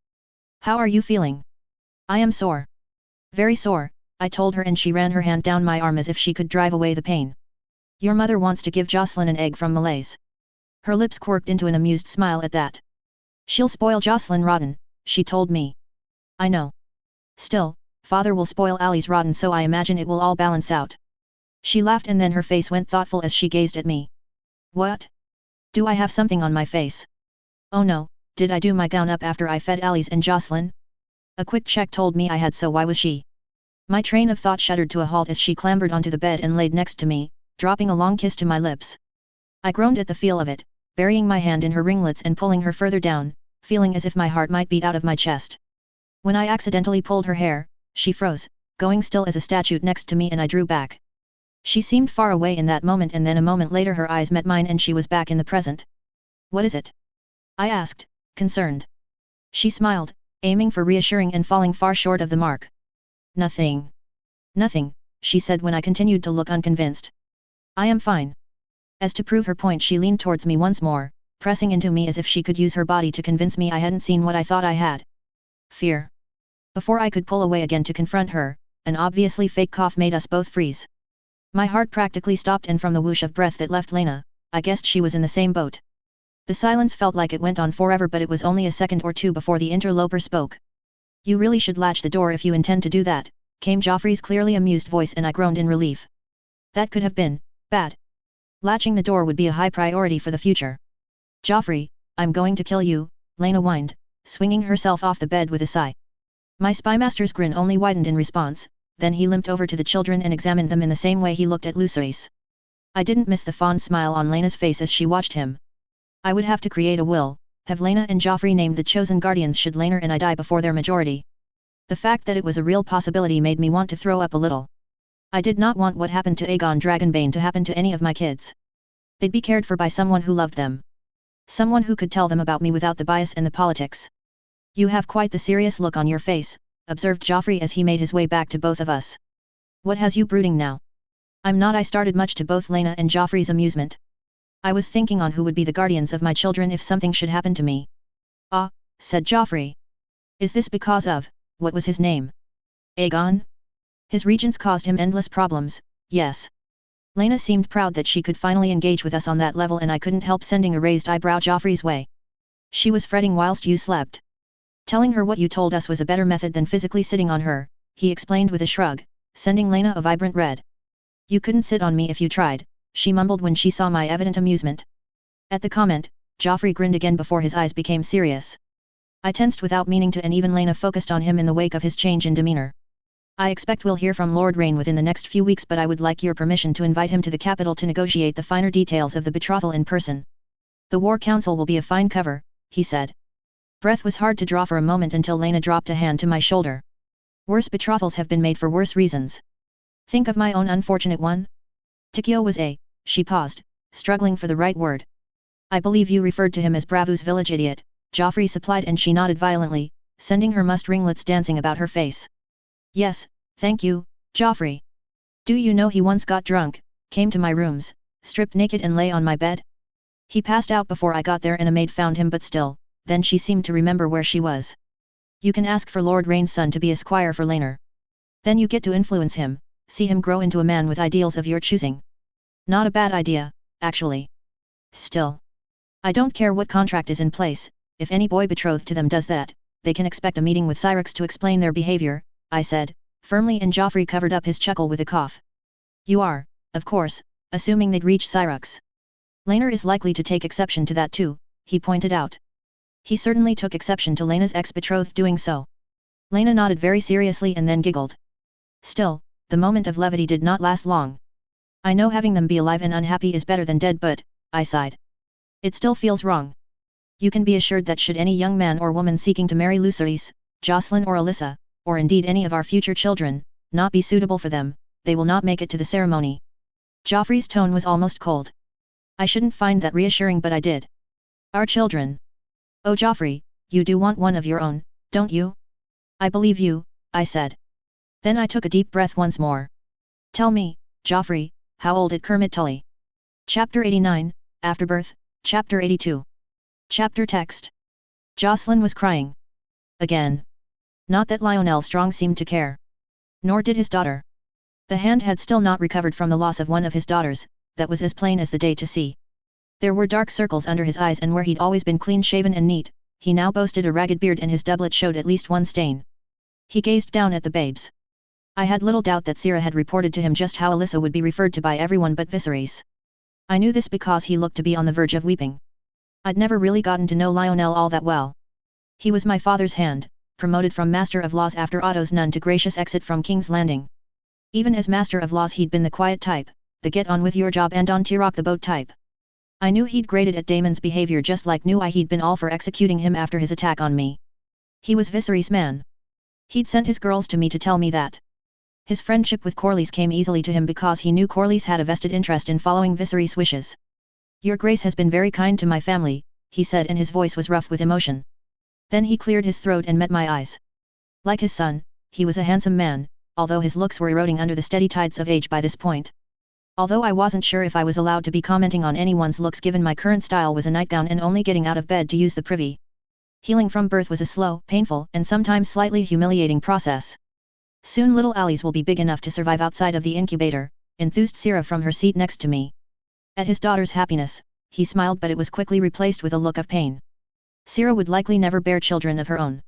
Speaker 1: How are you feeling? I am sore. Very sore, I told her, and she ran her hand down my arm as if she could drive away the pain. Your mother wants to give Jocelyn an egg from Malaise. Her lips quirked into an amused smile at that. She'll spoil Jocelyn rotten, she told me. I know. Still, father will spoil Ali's rotten, so I imagine it will all balance out. She laughed, and then her face went thoughtful as she gazed at me. What? Do I have something on my face? Oh no, did I do my gown up after I fed Ali's and Jocelyn? A quick check told me I had, so why was she? My train of thought shuddered to a halt as she clambered onto the bed and laid next to me, dropping a long kiss to my lips. I groaned at the feel of it, burying my hand in her ringlets and pulling her further down, feeling as if my heart might beat out of my chest. When I accidentally pulled her hair, she froze, going still as a statue next to me, and I drew back. She seemed far away in that moment, and then a moment later her eyes met mine and she was back in the present. What is it? I asked, concerned. She smiled, aiming for reassuring and falling far short of the mark. Nothing. Nothing, she said when I continued to look unconvinced. I am fine. As to prove her point, she leaned towards me once more, pressing into me as if she could use her body to convince me I hadn't seen what I thought I had. Fear. Before I could pull away again to confront her, an obviously fake cough made us both freeze. My heart practically stopped, and from the whoosh of breath that left Lena, I guessed she was in the same boat. The silence felt like it went on forever, but it was only a second or two before the interloper spoke. You really should latch the door if you intend to do that, came Joffrey's clearly amused voice, and I groaned in relief. That could have been bad. Latching the door would be a high priority for the future. Joffrey, I'm going to kill you, Lena whined, swinging herself off the bed with a sigh. My spymaster's grin only widened in response, then he limped over to the children and examined them in the same way he looked at Lucerys. I didn't miss the fond smile on Lena's face as she watched him. I would have to create a will, have Lena and Joffrey named the chosen guardians should Laenor and I die before their majority. The fact that it was a real possibility made me want to throw up a little. I did not want what happened to Aegon Dragonbane to happen to any of my kids. They'd be cared for by someone who loved them. Someone who could tell them about me without the bias and the politics. You have quite the serious look on your face, observed Joffrey as he made his way back to both of us. What has you brooding now? I'm not. I started, much to both Lena and Joffrey's amusement. I was thinking on who would be the guardians of my children if something should happen to me. Ah, said Joffrey. Is this because of, what was his name? Aegon? His regents caused him endless problems, yes. Lena seemed proud that she could finally engage with us on that level, and I couldn't help sending a raised eyebrow Joffrey's way. She was fretting whilst you slept. Telling her what you told us was a better method than physically sitting on her, he explained with a shrug, sending Lena a vibrant red. You couldn't sit on me if you tried, she mumbled when she saw my evident amusement. At the comment, Joffrey grinned again before his eyes became serious. I tensed without meaning to, and even Lena focused on him in the wake of his change in demeanor. I expect we'll hear from Lord Rain within the next few weeks, but I would like your permission to invite him to the capital to negotiate the finer details of the betrothal in person. The War Council will be a fine cover, he said. Breath was hard to draw for a moment until Lena dropped a hand to my shoulder. Worse betrothals have been made for worse reasons. Think of my own unfortunate one? Tikio was she paused, struggling for the right word. I believe you referred to him as Bravu's village idiot, Joffrey supplied, and she nodded violently, sending her mussed ringlets dancing about her face. Yes, thank you, Joffrey. Do you know he once got drunk, came to my rooms, stripped naked and lay on my bed? He passed out before I got there and a maid found him, but still, then she seemed to remember where she was. You can ask for Lord Rain's son to be a squire for Laenor. Then you get to influence him, see him grow into a man with ideals of your choosing. Not a bad idea, actually. Still, I don't care what contract is in place, if any boy betrothed to them does that, they can expect a meeting with Syrax to explain their behavior, I said, firmly, and Joffrey covered up his chuckle with a cough. You are, of course, assuming they'd reach Syrax. Laenor is likely to take exception to that too, he pointed out. He certainly took exception to Laena's ex-betrothed doing so. Laena nodded very seriously and then giggled. Still, the moment of levity did not last long. I know having them be alive and unhappy is better than dead, but, I sighed. It still feels wrong. You can be assured that should any young man or woman seeking to marry Lucerys, Jocelyn or Alyssa, or indeed any of our future children, not be suitable for them, they will not make it to the ceremony. Joffrey's tone was almost cold. I shouldn't find that reassuring, but I did. Our children. Oh Joffrey, you do want one of your own, don't you? I believe you, I said. Then I took a deep breath once more. Tell me, Joffrey, how old is Kermit Tully? Chapter 89, Afterbirth, Chapter 82. Chapter text. Jocelyn was crying. Again. Not that Lionel Strong seemed to care. Nor did his daughter. The hand had still not recovered from the loss of one of his daughters, that was as plain as the day to see. There were dark circles under his eyes, and where he'd always been clean-shaven and neat, he now boasted a ragged beard and his doublet showed at least one stain. He gazed down at the babes. I had little doubt that Sira had reported to him just how Alyssa would be referred to by everyone but Viserys. I knew this because he looked to be on the verge of weeping. I'd never really gotten to know Lionel all that well. He was my father's hand, promoted from Master of Laws after Otto's nun to gracious exit from King's Landing. Even as Master of Laws he'd been the quiet type, the get-on-with-your-job and on-to-rock-the-boat type. I knew he'd graded at Daemon's behavior just like knew he'd been all for executing him after his attack on me. He was Viserys' man. He'd sent his girls to me to tell me that. His friendship with Corlys came easily to him because he knew Corlys had a vested interest in following Viserys' wishes. Your Grace has been very kind to my family, he said, and his voice was rough with emotion. Then he cleared his throat and met my eyes. Like his son, he was a handsome man, although his looks were eroding under the steady tides of age by this point. Although I wasn't sure if I was allowed to be commenting on anyone's looks given my current style was a nightgown and only getting out of bed to use the privy. Healing from birth was a slow, painful, and sometimes slightly humiliating process. Soon little Alice will be big enough to survive outside of the incubator, enthused Sira from her seat next to me. At his daughter's happiness, he smiled, but it was quickly replaced with a look of pain. Sira would likely never bear children of her own.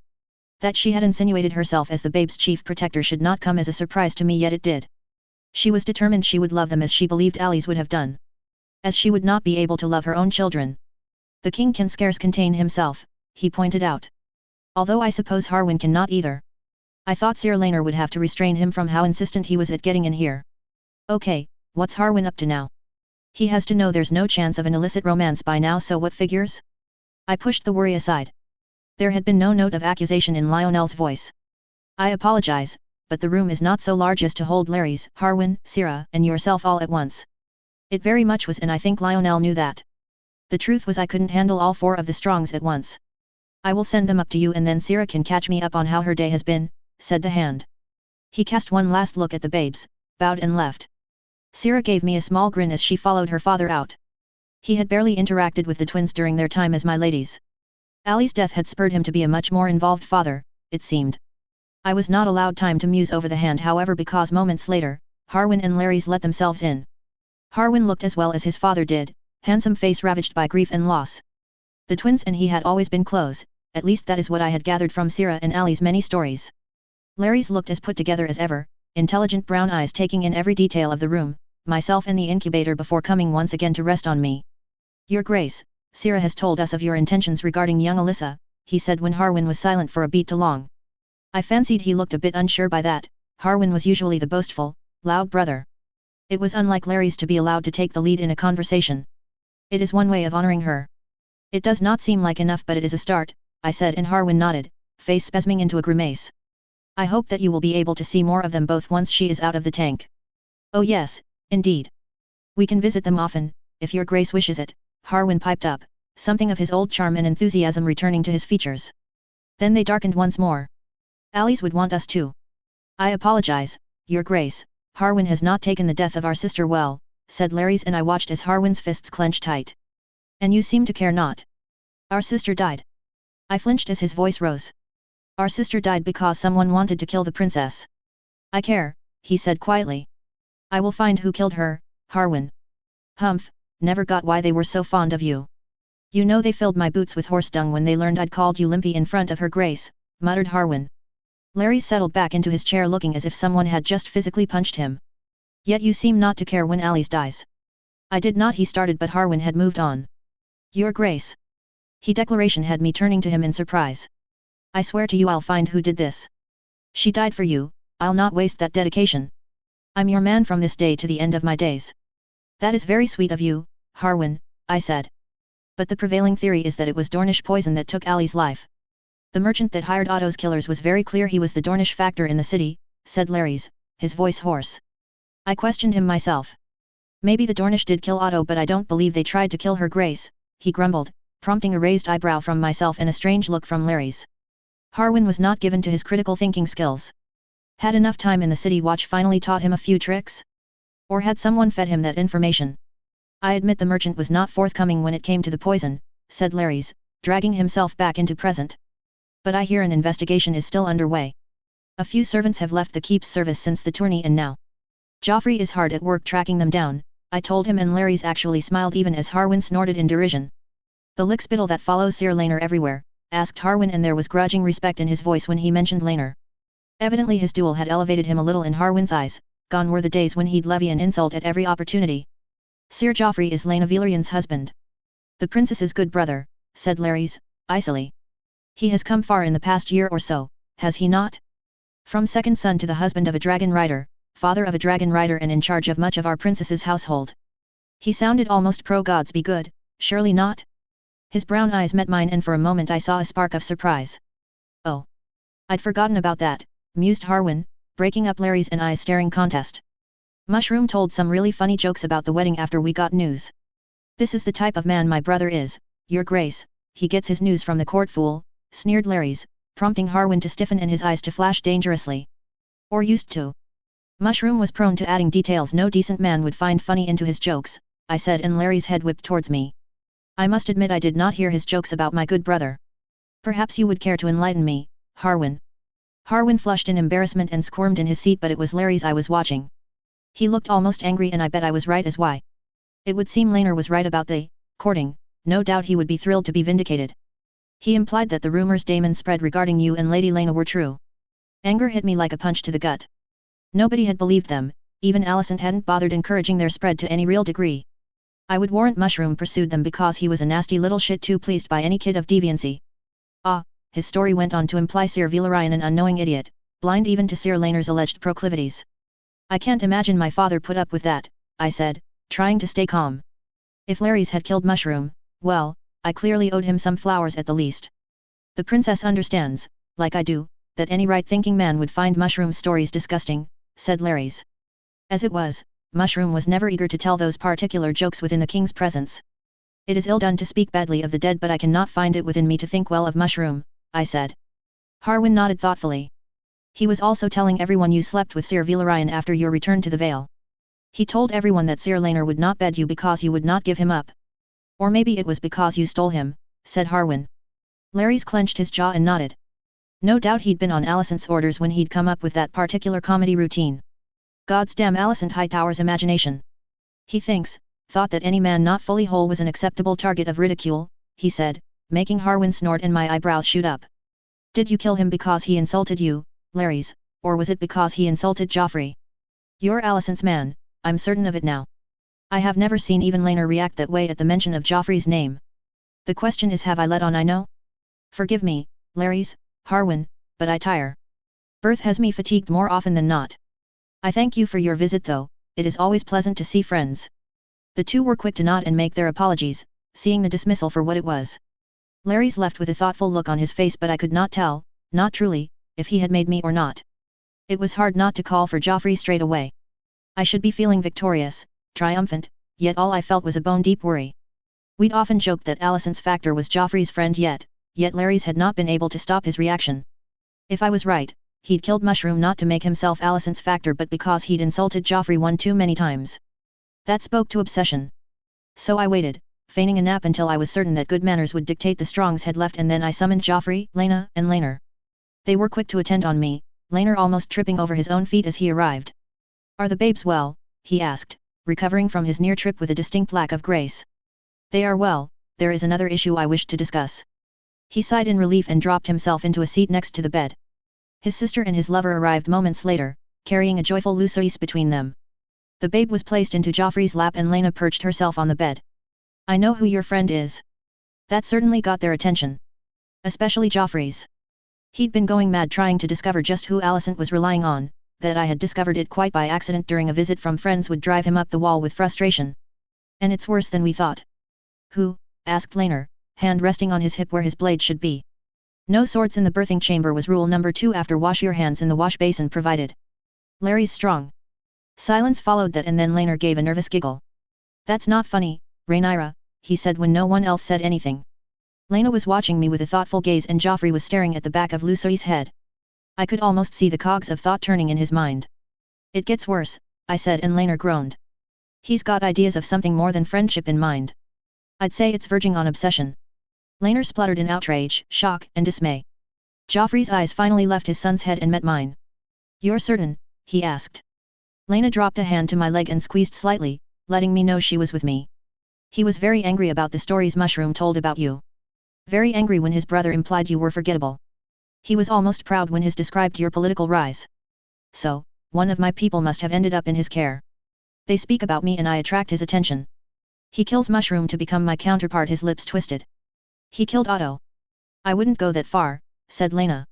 Speaker 1: That she had insinuated herself as the babe's chief protector should not come as a surprise to me, yet it did. She was determined she would love them as she believed Alice would have done. As she would not be able to love her own children. The king can scarce contain himself, he pointed out. Although I suppose Harwin cannot either. I thought Sir Laenor would have to restrain him from how insistent he was at getting in here. Okay, what's Harwin up to now? He has to know there's no chance of an illicit romance by now, so what figures? I pushed the worry aside. There had been no note of accusation in Lionel's voice. I apologize, but the room is not so large as to hold Larry's, Harwin, Sira, and yourself all at once. It very much was, and I think Lionel knew that. The truth was I couldn't handle all four of the Strongs at once. I will send them up to you and then Sira can catch me up on how her day has been, said the hand. He cast one last look at the babes, bowed and left. Sira gave me a small grin as she followed her father out. He had barely interacted with the twins during their time as my ladies. Ali's death had spurred him to be a much more involved father, it seemed. I was not allowed time to muse over the hand, however, because moments later, Harwin and Larry's let themselves in. Harwin looked as well as his father did, handsome face ravaged by grief and loss. The twins and he had always been close, at least that is what I had gathered from Sira and Ali's many stories. Larry's looked as put together as ever, intelligent brown eyes taking in every detail of the room, myself and the incubator before coming once again to rest on me. Your Grace, Sira has told us of your intentions regarding young Alyssa, he said when Harwin was silent for a beat too long. I fancied he looked a bit unsure by that. Harwin was usually the boastful, loud brother. It was unlike Larry's to be allowed to take the lead in a conversation. It is one way of honoring her. It does not seem like enough, but it is a start, I said, and Harwin nodded, face spasming into a grimace. I hope that you will be able to see more of them both once she is out of the tank. Oh yes, indeed. We can visit them often, if your Grace wishes it, Harwin piped up, something of his old charm and enthusiasm returning to his features. Then they darkened once more. Alice would want us to. I apologize, Your Grace, Harwin has not taken the death of our sister well, said Larry's, and I watched as Harwin's fists clenched tight. And you seem to care not. Our sister died. I flinched as his voice rose. Our sister died because someone wanted to kill the princess. I care, he said quietly. I will find who killed her, Harwin. Humph, never got why they were so fond of you. You know they filled my boots with horse dung when they learned I'd called you limpy in front of her grace, muttered Harwin. Larry settled back into his chair looking as if someone had just physically punched him. Yet you seem not to care when Alice dies. I did not, he started, but Harwin had moved on. Your Grace. He declaration had me turning to him in surprise. I swear to you I'll find who did this. She died for you, I'll not waste that dedication. I'm your man from this day to the end of my days. That is very sweet of you, Harwin, I said. But the prevailing theory is that it was Dornish poison that took Ali's life. The merchant that hired Otto's killers was very clear he was the Dornish factor in the city, said Larry's, his voice hoarse. I questioned him myself. Maybe the Dornish did kill Otto, but I don't believe they tried to kill her grace, he grumbled, prompting a raised eyebrow from myself and a strange look from Larry's. Harwin was not given to his critical thinking skills. Had enough time in the city watch finally taught him a few tricks? Or had someone fed him that information? I admit the merchant was not forthcoming when it came to the poison, said Larry's, dragging himself back into present. But I hear an investigation is still underway. A few servants have left the keep's service since the tourney, and now Joffrey is hard at work tracking them down, I told him, and Larry's actually smiled even as Harwin snorted in derision. The lickspittle that follows Sir Laenor everywhere? Asked Harwin, and there was grudging respect in his voice when he mentioned Laenor. Evidently his duel had elevated him a little in Harwin's eyes. Gone were the days when he'd levy an insult at every opportunity. Sir Joffrey is Laena Valerian's husband. The princess's good brother, said Larry's, icily. He has come far in the past year or so, has he not? From second son to the husband of a dragon rider, father of a dragon rider, and in charge of much of our princess's household. He sounded almost pro-gods be good, surely not? His brown eyes met mine, and for a moment I saw a spark of surprise. Oh. I'd forgotten about that, mused Harwin, breaking up Larry's and I's staring contest. Mushroom told some really funny jokes about the wedding after we got news. This is the type of man my brother is, Your Grace, he gets his news from the court, fool, sneered Larry's, prompting Harwin to stiffen and his eyes to flash dangerously. Or used to. Mushroom was prone to adding details no decent man would find funny into his jokes, I said, and Larry's head whipped towards me. I must admit I did not hear his jokes about my good brother. Perhaps you would care to enlighten me, Harwin. Harwin flushed in embarrassment and squirmed in his seat, but it was Larry's I was watching. He looked almost angry, and I bet I was right as why. It would seem Laenor was right about the courting. No doubt he would be thrilled to be vindicated. He implied that the rumors Damon spread regarding you and Lady Laena were true. Anger hit me like a punch to the gut. Nobody had believed them, even Alicent hadn't bothered encouraging their spread to any real degree. I would warrant Mushroom pursued them because he was a nasty little shit too pleased by any kid of deviancy. Ah, his story went on to imply Sir Valerian an unknowing idiot, blind even to Sir Laenor's alleged proclivities. I can't imagine my father put up with that, I said, trying to stay calm. If Larry's had killed Mushroom, well, I clearly owed him some flowers at the least. The princess understands, like I do, that any right-thinking man would find Mushroom's stories disgusting, said Larry's. As it was, Mushroom was never eager to tell those particular jokes within the king's presence. It is ill done to speak badly of the dead, but I cannot find it within me to think well of Mushroom, I said. Harwin nodded thoughtfully. He was also telling everyone you slept with Sir Valerian after your return to the Vale. He told everyone that Sir Laenor would not bed you because you would not give him up. Or maybe it was because you stole him, said Harwin. Larry's clenched his jaw and nodded. No doubt he'd been on Alicent's orders when he'd come up with that particular comedy routine. God's damn Alicent Hightower's imagination. He thought that any man not fully whole was an acceptable target of ridicule, he said, making Harwin snort and my eyebrows shoot up. Did you kill him because he insulted you, Larry's, or was it because he insulted Joffrey? You're Alicent's man, I'm certain of it now. I have never seen even Laenor react that way at the mention of Joffrey's name. The question is, have I let on I know? Forgive me, Larry's, Harwin, but I tire. Birth has me fatigued more often than not. I thank you for your visit though, it is always pleasant to see friends. The two were quick to nod and make their apologies, seeing the dismissal for what it was. Larry's left with a thoughtful look on his face, but I could not tell, not truly, if he had made me or not. It was hard not to call for Joffrey straight away. I should be feeling victorious, triumphant, yet all I felt was a bone-deep worry. We'd often joked that Alicent's factor was Joffrey's friend yet Larry's had not been able to stop his reaction. If I was right, he'd killed Mushroom not to make himself Alicent's factor but because he'd insulted Joffrey one too many times. That spoke to obsession. So I waited, feigning a nap until I was certain that good manners would dictate the Strongs had left, and then I summoned Joffrey, Laena, and Laenor. They were quick to attend on me, Laenor almost tripping over his own feet as he arrived. "Are the babes well?" he asked, recovering from his near trip with a distinct lack of grace. "They are well, there is another issue I wished to discuss." He sighed in relief and dropped himself into a seat next to the bed. His sister and his lover arrived moments later, carrying a joyful Lucerys between them. The babe was placed into Joffrey's lap and Laena perched herself on the bed. "I know who your friend is." That certainly got their attention. Especially Joffrey's. He'd been going mad trying to discover just who Alicent was relying on, that I had discovered it quite by accident during a visit from friends would drive him up the wall with frustration. "And it's worse than we thought." "Who?" asked Laenor, hand resting on his hip where his blade should be. "No swords in the birthing chamber" was rule number 2 after wash your hands in the wash basin provided. "Larry's strong." Silence followed that, and then Laenor gave a nervous giggle. "That's not funny, Rhaenyra," he said when no one else said anything. Laena was watching me with a thoughtful gaze and Joffrey was staring at the back of Lucerys' head. I could almost see the cogs of thought turning in his mind. "It gets worse," I said, and Laenor groaned. "He's got ideas of something more than friendship in mind. I'd say it's verging on obsession." Laenor spluttered in outrage, shock, and dismay. Joffrey's eyes finally left his son's head and met mine. "You're certain?" he asked. Laena dropped a hand to my leg and squeezed slightly, letting me know she was with me. "He was very angry about the stories Mushroom told about you. Very angry when his brother implied you were forgettable. He was almost proud when his described your political rise. So, one of my people must have ended up in his care. They speak about me and I attract his attention. He kills Mushroom to become my counterpart." His lips twisted. "He killed Otto." "I wouldn't go that far," said Laena.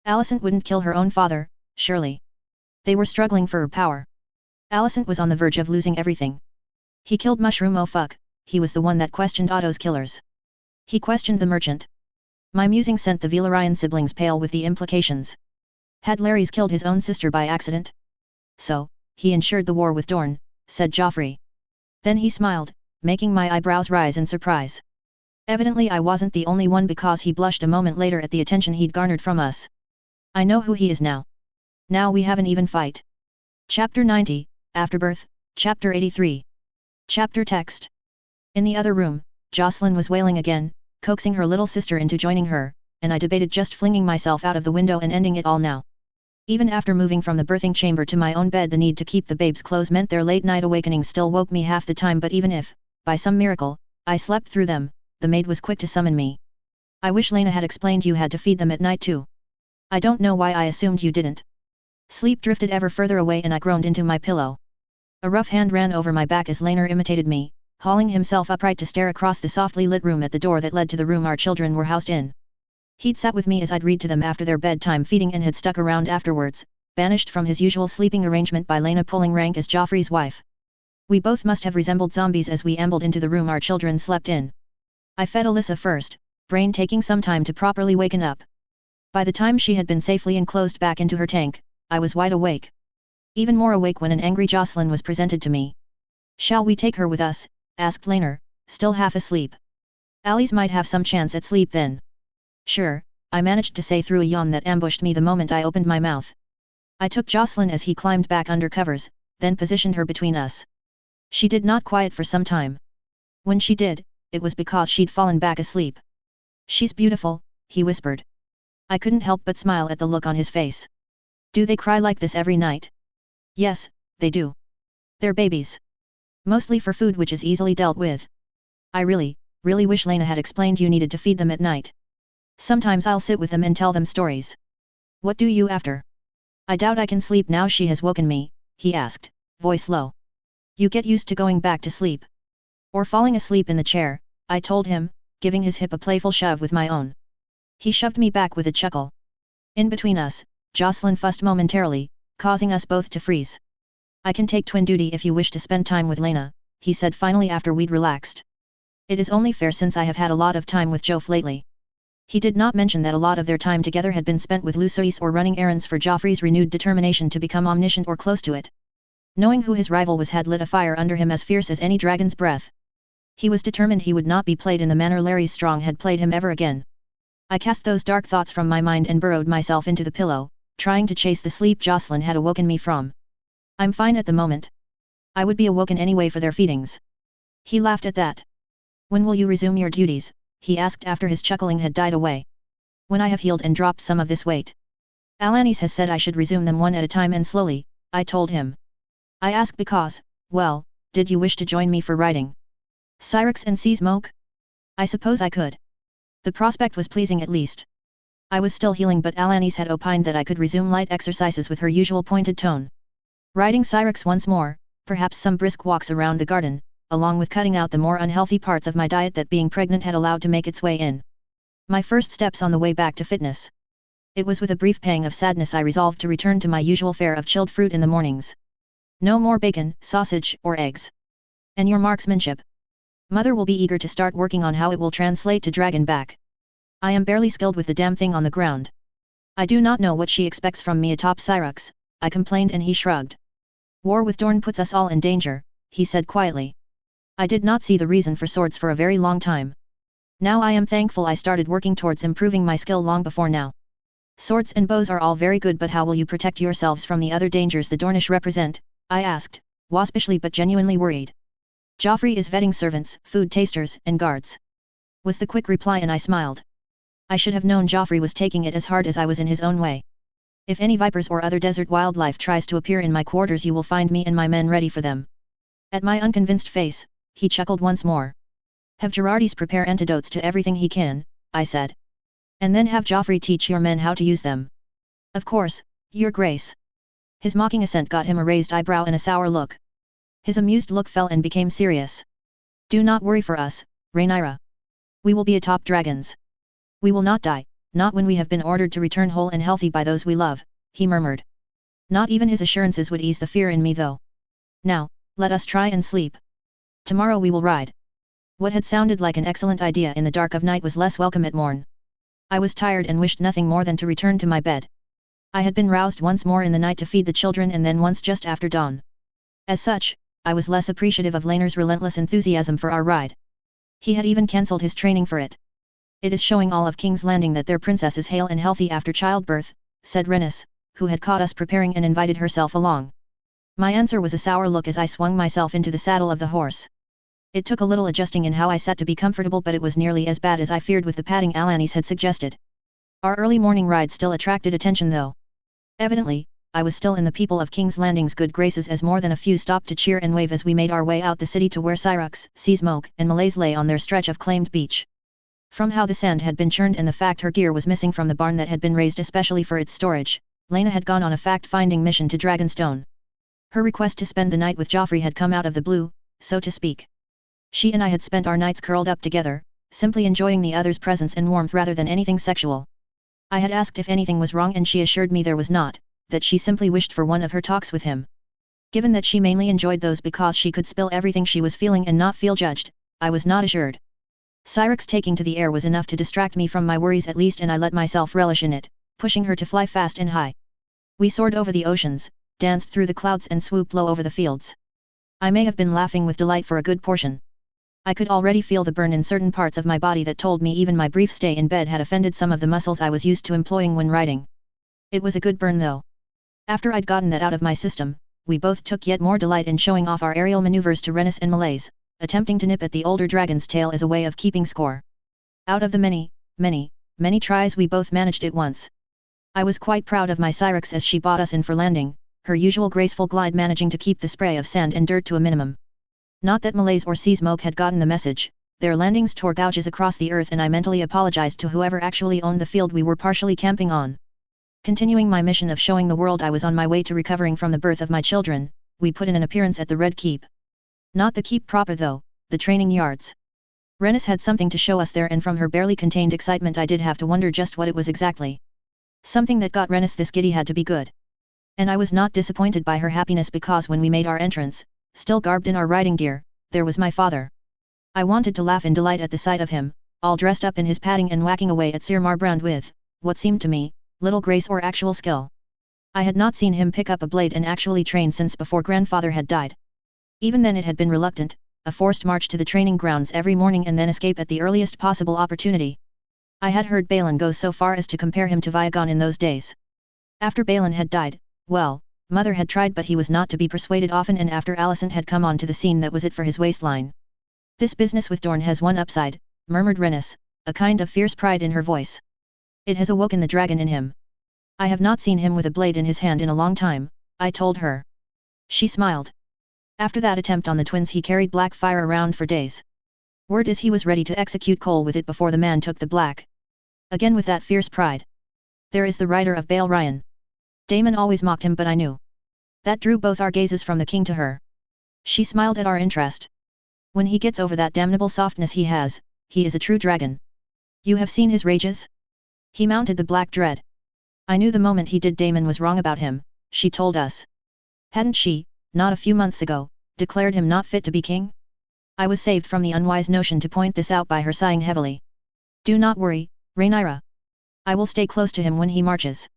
Speaker 1: "Alicent wouldn't kill her own father, surely." They were struggling for her power. Alicent was on the verge of losing everything. "He killed Mushroom, oh fuck," he was the one that questioned Otto's killers. He questioned the merchant. My musing sent the Velaryon siblings pale with the implications. Had Larys killed his own sister by accident? "So, he ensured the war with Dorne," said Joffrey. Then he smiled, making my eyebrows rise in surprise. Evidently I wasn't the only one because he blushed a moment later at the attention he'd garnered from us. "I know who he is now. Now we have an even fight." Chapter 90, Afterbirth, Chapter 83. Chapter text. In the other room, Jocelyn was wailing again, coaxing her little sister into joining her, and I debated just flinging myself out of the window and ending it all now. Even after moving from the birthing chamber to my own bed, the need to keep the babes close meant their late night awakenings still woke me half the time, but even if, by some miracle, I slept through them, the maid was quick to summon me. "I wish Laena had explained you had to feed them at night too. I don't know why I assumed you didn't." Sleep drifted ever further away and I groaned into my pillow. A rough hand ran over my back as Laenor imitated me, hauling himself upright to stare across the softly lit room at the door that led to the room our children were housed in. He'd sat with me as I'd read to them after their bedtime feeding and had stuck around afterwards, banished from his usual sleeping arrangement by Laena pulling rank as Joffrey's wife. We both must have resembled zombies as we ambled into the room our children slept in. I fed Alyssa first, brain taking some time to properly waken up. By the time she had been safely enclosed back into her tank, I was wide awake. Even more awake when an angry Jocelyn was presented to me. "Shall we take her with us?" asked Laenor, still half asleep. "Allies might have some chance at sleep then." "Sure," I managed to say through a yawn that ambushed me the moment I opened my mouth. I took Jocelyn as he climbed back under covers, then positioned her between us. She did not quiet for some time. When she did, it was because she'd fallen back asleep. "She's beautiful," he whispered. I couldn't help but smile at the look on his face. "Do they cry like this every night?" "Yes, they do. They're babies. Mostly for food, which is easily dealt with. I really wish Laena had explained you needed to feed them at night. Sometimes I'll sit with them and tell them stories." "What do you after?" "I doubt I can sleep now she has woken me," he asked, voice low. "You get used to going back to sleep. Or falling asleep in the chair," I told him, giving his hip a playful shove with my own. He shoved me back with a chuckle. In between us, Jocelyn fussed momentarily, causing us both to freeze. "I can take twin duty if you wish to spend time with Laena," he said finally after we'd relaxed. "It is only fair since I have had a lot of time with Joff lately." He did not mention that a lot of their time together had been spent with Lucerys or running errands for Joffrey's renewed determination to become omniscient or close to it. Knowing who his rival was had lit a fire under him as fierce as any dragon's breath. He was determined he would not be played in the manner Larry Strong had played him ever again. I cast those dark thoughts from my mind and burrowed myself into the pillow, trying to chase the sleep Jocelyn had awoken me from. I'm fine at the moment. I would be awoken anyway for their feedings. He laughed at that. When will you resume your duties? He asked after his chuckling had died away. When I have healed and dropped some of this weight. Alanis has said I should resume them one at a time and slowly, I told him. I ask because, well, did you wish to join me for riding Cyrix and Seasmoke? I suppose I could. The prospect was pleasing at least. I was still healing but Alanis had opined that I could resume light exercises with her usual pointed tone. Riding Cyrix once more, perhaps some brisk walks around the garden, along with cutting out the more unhealthy parts of my diet that being pregnant had allowed to make its way in. My first steps on the way back to fitness. It was with a brief pang of sadness I resolved to return to my usual fare of chilled fruit in the mornings. No more bacon, sausage, or eggs. And your marksmanship. Mother will be eager to start working on how it will translate to dragon back. I am barely skilled with the damn thing on the ground. I do not know what she expects from me atop Cyrix, I complained and he shrugged. War with Dorn puts us all in danger, he said quietly. I did not see the reason for swords for a very long time. Now I am thankful I started working towards improving my skill long before now. Swords and bows are all very good but how will you protect yourselves from the other dangers the Dornish represent? I asked, waspishly but genuinely worried. Joffrey is vetting servants, food tasters, and guards. Was the quick reply and I smiled. I should have known Joffrey was taking it as hard as I was in his own way. If any vipers or other desert wildlife tries to appear in my quarters you will find me and my men ready for them. At my unconvinced face, he chuckled once more. Have Gerardis prepare antidotes to everything he can, I said. And then have Joffrey teach your men how to use them. Of course, your grace. His mocking assent got him a raised eyebrow and a sour look. His amused look fell and became serious. Do not worry for us, Rhaenyra. We will be atop dragons. We will not die, not when we have been ordered to return whole and healthy by those we love, he murmured. Not even his assurances would ease the fear in me though. Now, let us try and sleep. Tomorrow we will ride. What had sounded like an excellent idea in the dark of night was less welcome at morn. I was tired and wished nothing more than to return to my bed. I had been roused once more in the night to feed the children and then once just after dawn. As such, I was less appreciative of Laener's relentless enthusiasm for our ride. He had even cancelled his training for it. It is showing all of King's Landing that their princess is hale and healthy after childbirth, said Rhaenys, who had caught us preparing and invited herself along. My answer was a sour look as I swung myself into the saddle of the horse. It took a little adjusting in how I sat to be comfortable but it was nearly as bad as I feared with the padding Alanis had suggested. Our early morning ride still attracted attention though. Evidently, I was still in the people of King's Landing's good graces as more than a few stopped to cheer and wave as we made our way out the city to where Cyrix, Seasmoke, and Malaise lay on their stretch of claimed beach. From how the sand had been churned and the fact her gear was missing from the barn that had been raised especially for its storage, Laena had gone on a fact-finding mission to Dragonstone. Her request to spend the night with Joffrey had come out of the blue, so to speak. She and I had spent our nights curled up together, simply enjoying the other's presence and warmth rather than anything sexual. I had asked if anything was wrong and she assured me there was not, that she simply wished for one of her talks with him. Given that she mainly enjoyed those because she could spill everything she was feeling and not feel judged, I was not assured. Cyrix taking to the air was enough to distract me from my worries at least and I let myself relish in it, pushing her to fly fast and high. We soared over the oceans, danced through the clouds and swooped low over the fields. I may have been laughing with delight for a good portion. I could already feel the burn in certain parts of my body that told me even my brief stay in bed had offended some of the muscles I was used to employing when riding. It was a good burn though. After I'd gotten that out of my system, we both took yet more delight in showing off our aerial maneuvers to Rhaenys and Malaise, attempting to nip at the older dragon's tail as a way of keeping score. Out of the many tries we both managed it once. I was quite proud of my Cyrix as she brought us in for landing, her usual graceful glide managing to keep the spray of sand and dirt to a minimum. Not that Malaise or Seasmoke had gotten the message, their landings tore gouges across the earth and I mentally apologized to whoever actually owned the field we were partially camping on. Continuing my mission of showing the world I was on my way to recovering from the birth of my children, we put in an appearance at the Red Keep. Not the keep proper though, the training yards. Rhaenys had something to show us there and from her barely contained excitement I did have to wonder just what it was exactly. Something that got Rhaenys this giddy had to be good. And I was not disappointed by her happiness because when we made our entrance, still garbed in our riding gear, there was my father. I wanted to laugh in delight at the sight of him, all dressed up in his padding and whacking away at Sir Marbrand with, what seemed to me, little grace or actual skill. I had not seen him pick up a blade and actually train since before grandfather had died. Even then it had been reluctant, a forced march to the training grounds every morning and then escape at the earliest possible opportunity. I had heard Balin go so far as to compare him to Viagon in those days. After Balin had died, well, Mother had tried but he was not to be persuaded often, and after Alicent had come on to the scene that was it for his waistline. This business with Dorn has one upside, murmured Rhaenys, a kind of fierce pride in her voice. It has awoken the dragon in him. I have not seen him with a blade in his hand in a long time, I told her. She smiled. After that attempt on the twins he carried black fire around for days. Word is he was ready to execute Cole with it before the man took the black. Again with that fierce pride. There is the rider of Bael Ryan. Daemon always mocked him, but I knew. That drew both our gazes from the king to her. She smiled at our interest. When he gets over that damnable softness he has, he is a true dragon. You have seen his rages? He mounted the Black Dread. I knew the moment he did Daemon was wrong about him, she told us. Hadn't she, not a few months ago, declared him not fit to be king? I was saved from the unwise notion to point this out by her sighing heavily. Do not worry, Rhaenyra. I will stay close to him when he marches.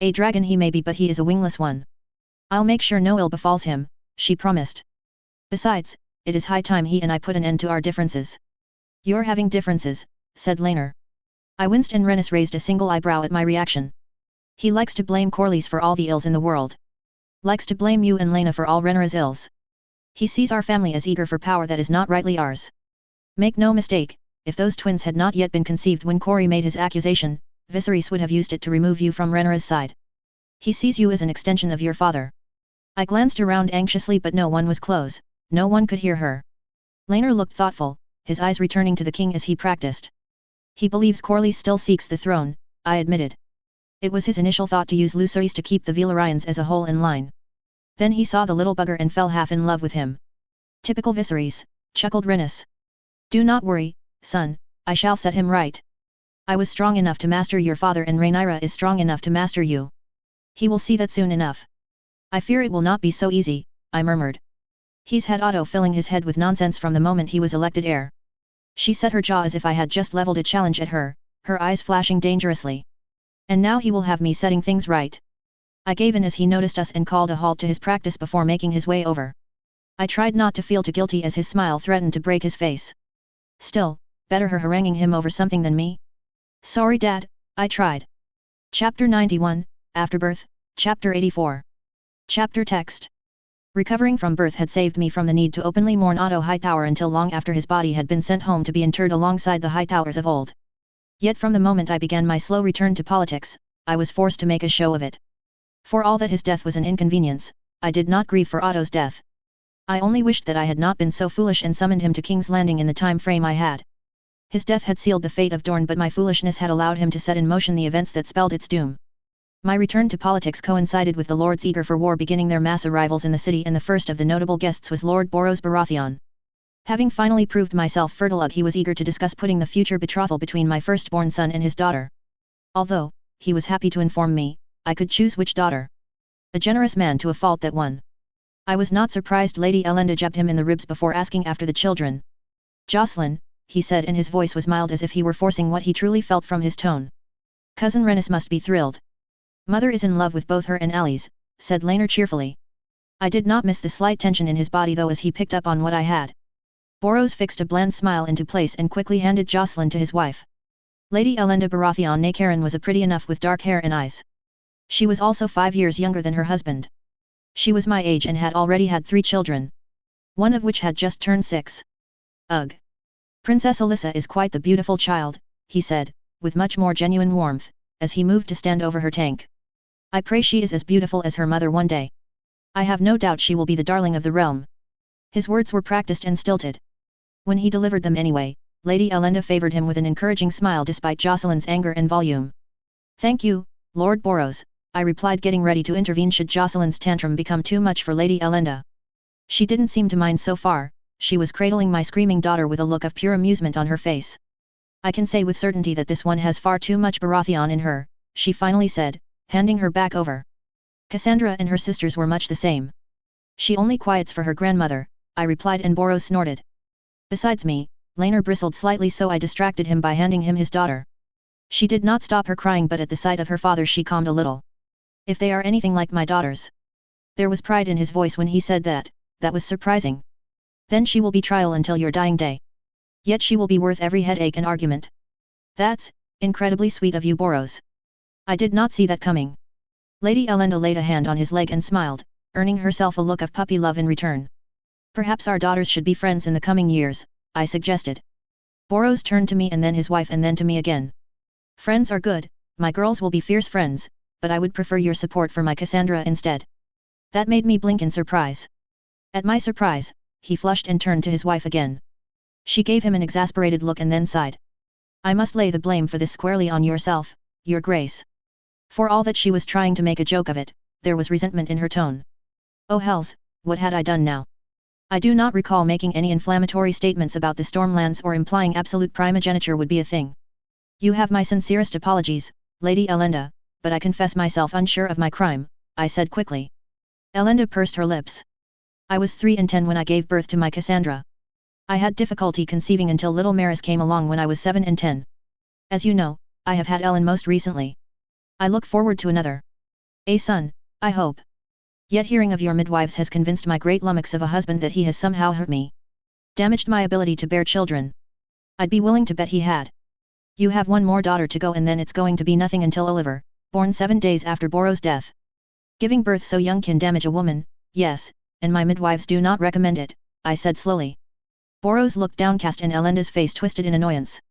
Speaker 1: A dragon he may be, but he is a wingless one. I'll make sure no ill befalls him, she promised. Besides, it is high time he and I put an end to our differences. You're having differences, said Laenor. I winced and Rhaenys raised a single eyebrow at my reaction. He likes to blame Corlys for all the ills in the world. Likes to blame you and Laena for all Rhaenyra's ills. He sees our family as eager for power that is not rightly ours. Make no mistake, if those twins had not yet been conceived when Corey made his accusation, Viserys would have used it to remove you from Rhaenyra's side. He sees you as an extension of your father. I glanced around anxiously, but no one was close, no one could hear her. Laenor looked thoughtful, his eyes returning to the king as he practiced. He believes Corlys still seeks the throne, I admitted. It was his initial thought to use Lucerys to keep the Velaryons as a whole in line. Then he saw the little bugger and fell half in love with him. Typical Viserys, chuckled Rhaenys. Do not worry, son, I shall set him right. I was strong enough to master your father and Rhaenyra is strong enough to master you. He will see that soon enough. I fear it will not be so easy, I murmured. He's had Otto filling his head with nonsense from the moment he was elected heir. She set her jaw as if I had just leveled a challenge at her, her eyes flashing dangerously. And now he will have me setting things right. I gave in as he noticed us and called a halt to his practice before making his way over. I tried not to feel too guilty as his smile threatened to break his face. Still, better her haranguing him over something than me. Sorry Dad, I tried. Chapter 91, Afterbirth, Chapter 84. Chapter Text. Recovering from birth had saved me from the need to openly mourn Otto Hightower until long after his body had been sent home to be interred alongside the Hightowers of old. Yet from the moment I began my slow return to politics, I was forced to make a show of it. For all that his death was an inconvenience, I did not grieve for Otto's death. I only wished that I had not been so foolish and summoned him to King's Landing in the time frame I had. His death had sealed the fate of Dorne, but my foolishness had allowed him to set in motion the events that spelled its doom. My return to politics coincided with the lords eager for war beginning their mass arrivals in the city, and the first of the notable guests was Lord Boros Baratheon. Having finally proved myself fertile, he was eager to discuss putting the future betrothal between my firstborn son and his daughter. Although, he was happy to inform me, I could choose which daughter. A generous man to a fault, that one. I was not surprised Lady Elenda jabbed him in the ribs before asking after the children. Jocelyn, he said, and his voice was mild as if he were forcing what he truly felt from his tone. Cousin Rhaenys must be thrilled. Mother is in love with both her and Alice, said Laenor cheerfully. I did not miss the slight tension in his body though as he picked up on what I had. Boros fixed a bland smile into place and quickly handed Jocelyn to his wife. Lady Elenda Baratheon née Karen was a pretty enough with dark hair and eyes. She was also 5 years younger than her husband. She was my age and had already had 3 children. One of which had just turned 6. Ugh. Princess Alyssa is quite the beautiful child, he said, with much more genuine warmth, as he moved to stand over her tank. I pray she is as beautiful as her mother one day. I have no doubt she will be the darling of the realm. His words were practiced and stilted. When he delivered them anyway, Lady Elenda favored him with an encouraging smile despite Jocelyn's anger and volume. Thank you, Lord Boros, I replied, getting ready to intervene should Jocelyn's tantrum become too much for Lady Elenda. She didn't seem to mind so far, she was cradling my screaming daughter with a look of pure amusement on her face. I can say with certainty that this one has far too much Baratheon in her, she finally said, handing her back over. Cassandra and her sisters were much the same. She only quiets for her grandmother, I replied, and Boros snorted. Besides me, Laenor bristled slightly, so I distracted him by handing him his daughter. She did not stop her crying, but at the sight of her father she calmed a little. If they are anything like my daughters. There was pride in his voice when he said that, that was surprising. Then she will be trial until your dying day. Yet she will be worth every headache and argument. That's incredibly sweet of you, Boros. I did not see that coming. Lady Elenda laid a hand on his leg and smiled, earning herself a look of puppy love in return. Perhaps our daughters should be friends in the coming years, I suggested. Boros turned to me and then his wife and then to me again. Friends are good, my girls will be fierce friends, but I would prefer your support for my Cassandra instead. That made me blink in surprise. At my surprise, he flushed and turned to his wife again. She gave him an exasperated look and then sighed. I must lay the blame for this squarely on yourself, Your Grace. For all that she was trying to make a joke of it, there was resentment in her tone. Oh hells, what had I done now? I do not recall making any inflammatory statements about the Stormlands or implying absolute primogeniture would be a thing. You have my sincerest apologies, Lady Elenda, but I confess myself unsure of my crime, I said quickly. Elenda pursed her lips. I was 3 and 10 when I gave birth to my Cassandra. I had difficulty conceiving until little Maris came along when I was 7 and 10. As you know, I have had Ellen most recently. I look forward to another. A son, I hope. Yet hearing of your midwives has convinced my great lummox of a husband that he has somehow hurt me. Damaged my ability to bear children. I'd be willing to bet he had. You have one more daughter to go and then it's going to be nothing until Oliver, born 7 days after Boros' death. Giving birth so young can damage a woman, yes, and my midwives do not recommend it, I said slowly. Boros looked downcast and Elenda's face twisted in annoyance.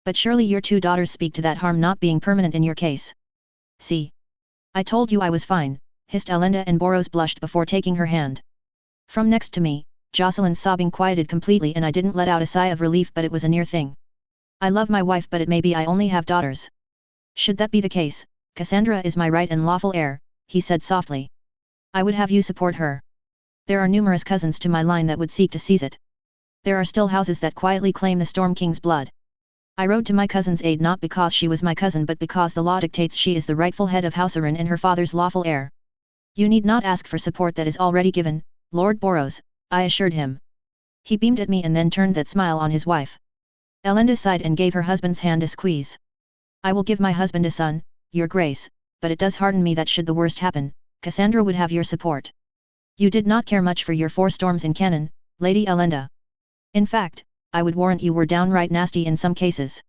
Speaker 1: But surely your 2 daughters speak to that harm not being permanent in your case. See. I told you I was fine, hissed Elenda and Boros blushed before taking her hand. From next to me, Jocelyn's sobbing quieted completely and I didn't let out a sigh of relief, but it was a near thing. I love my wife, but it may be I only have daughters. Should that be the case, Cassandra is my right and lawful heir, he said softly. I would have you support her. There are numerous cousins to my line that would seek to seize it. There are still houses that quietly claim the Storm King's blood. I rode to my cousin's aid not because she was my cousin but because the law dictates she is the rightful head of House Aran and her father's lawful heir. You need not ask for support that is already given, Lord Boros, I assured him. He beamed at me and then turned that smile on his wife. Elenda sighed and gave her husband's hand a squeeze. I will give my husband a son, Your Grace, but it does hearten me that should the worst happen, Cassandra would have your support. You did not care much for your 4 storms in canon, Lady Elenda. In fact, I would warrant you were downright nasty in some cases.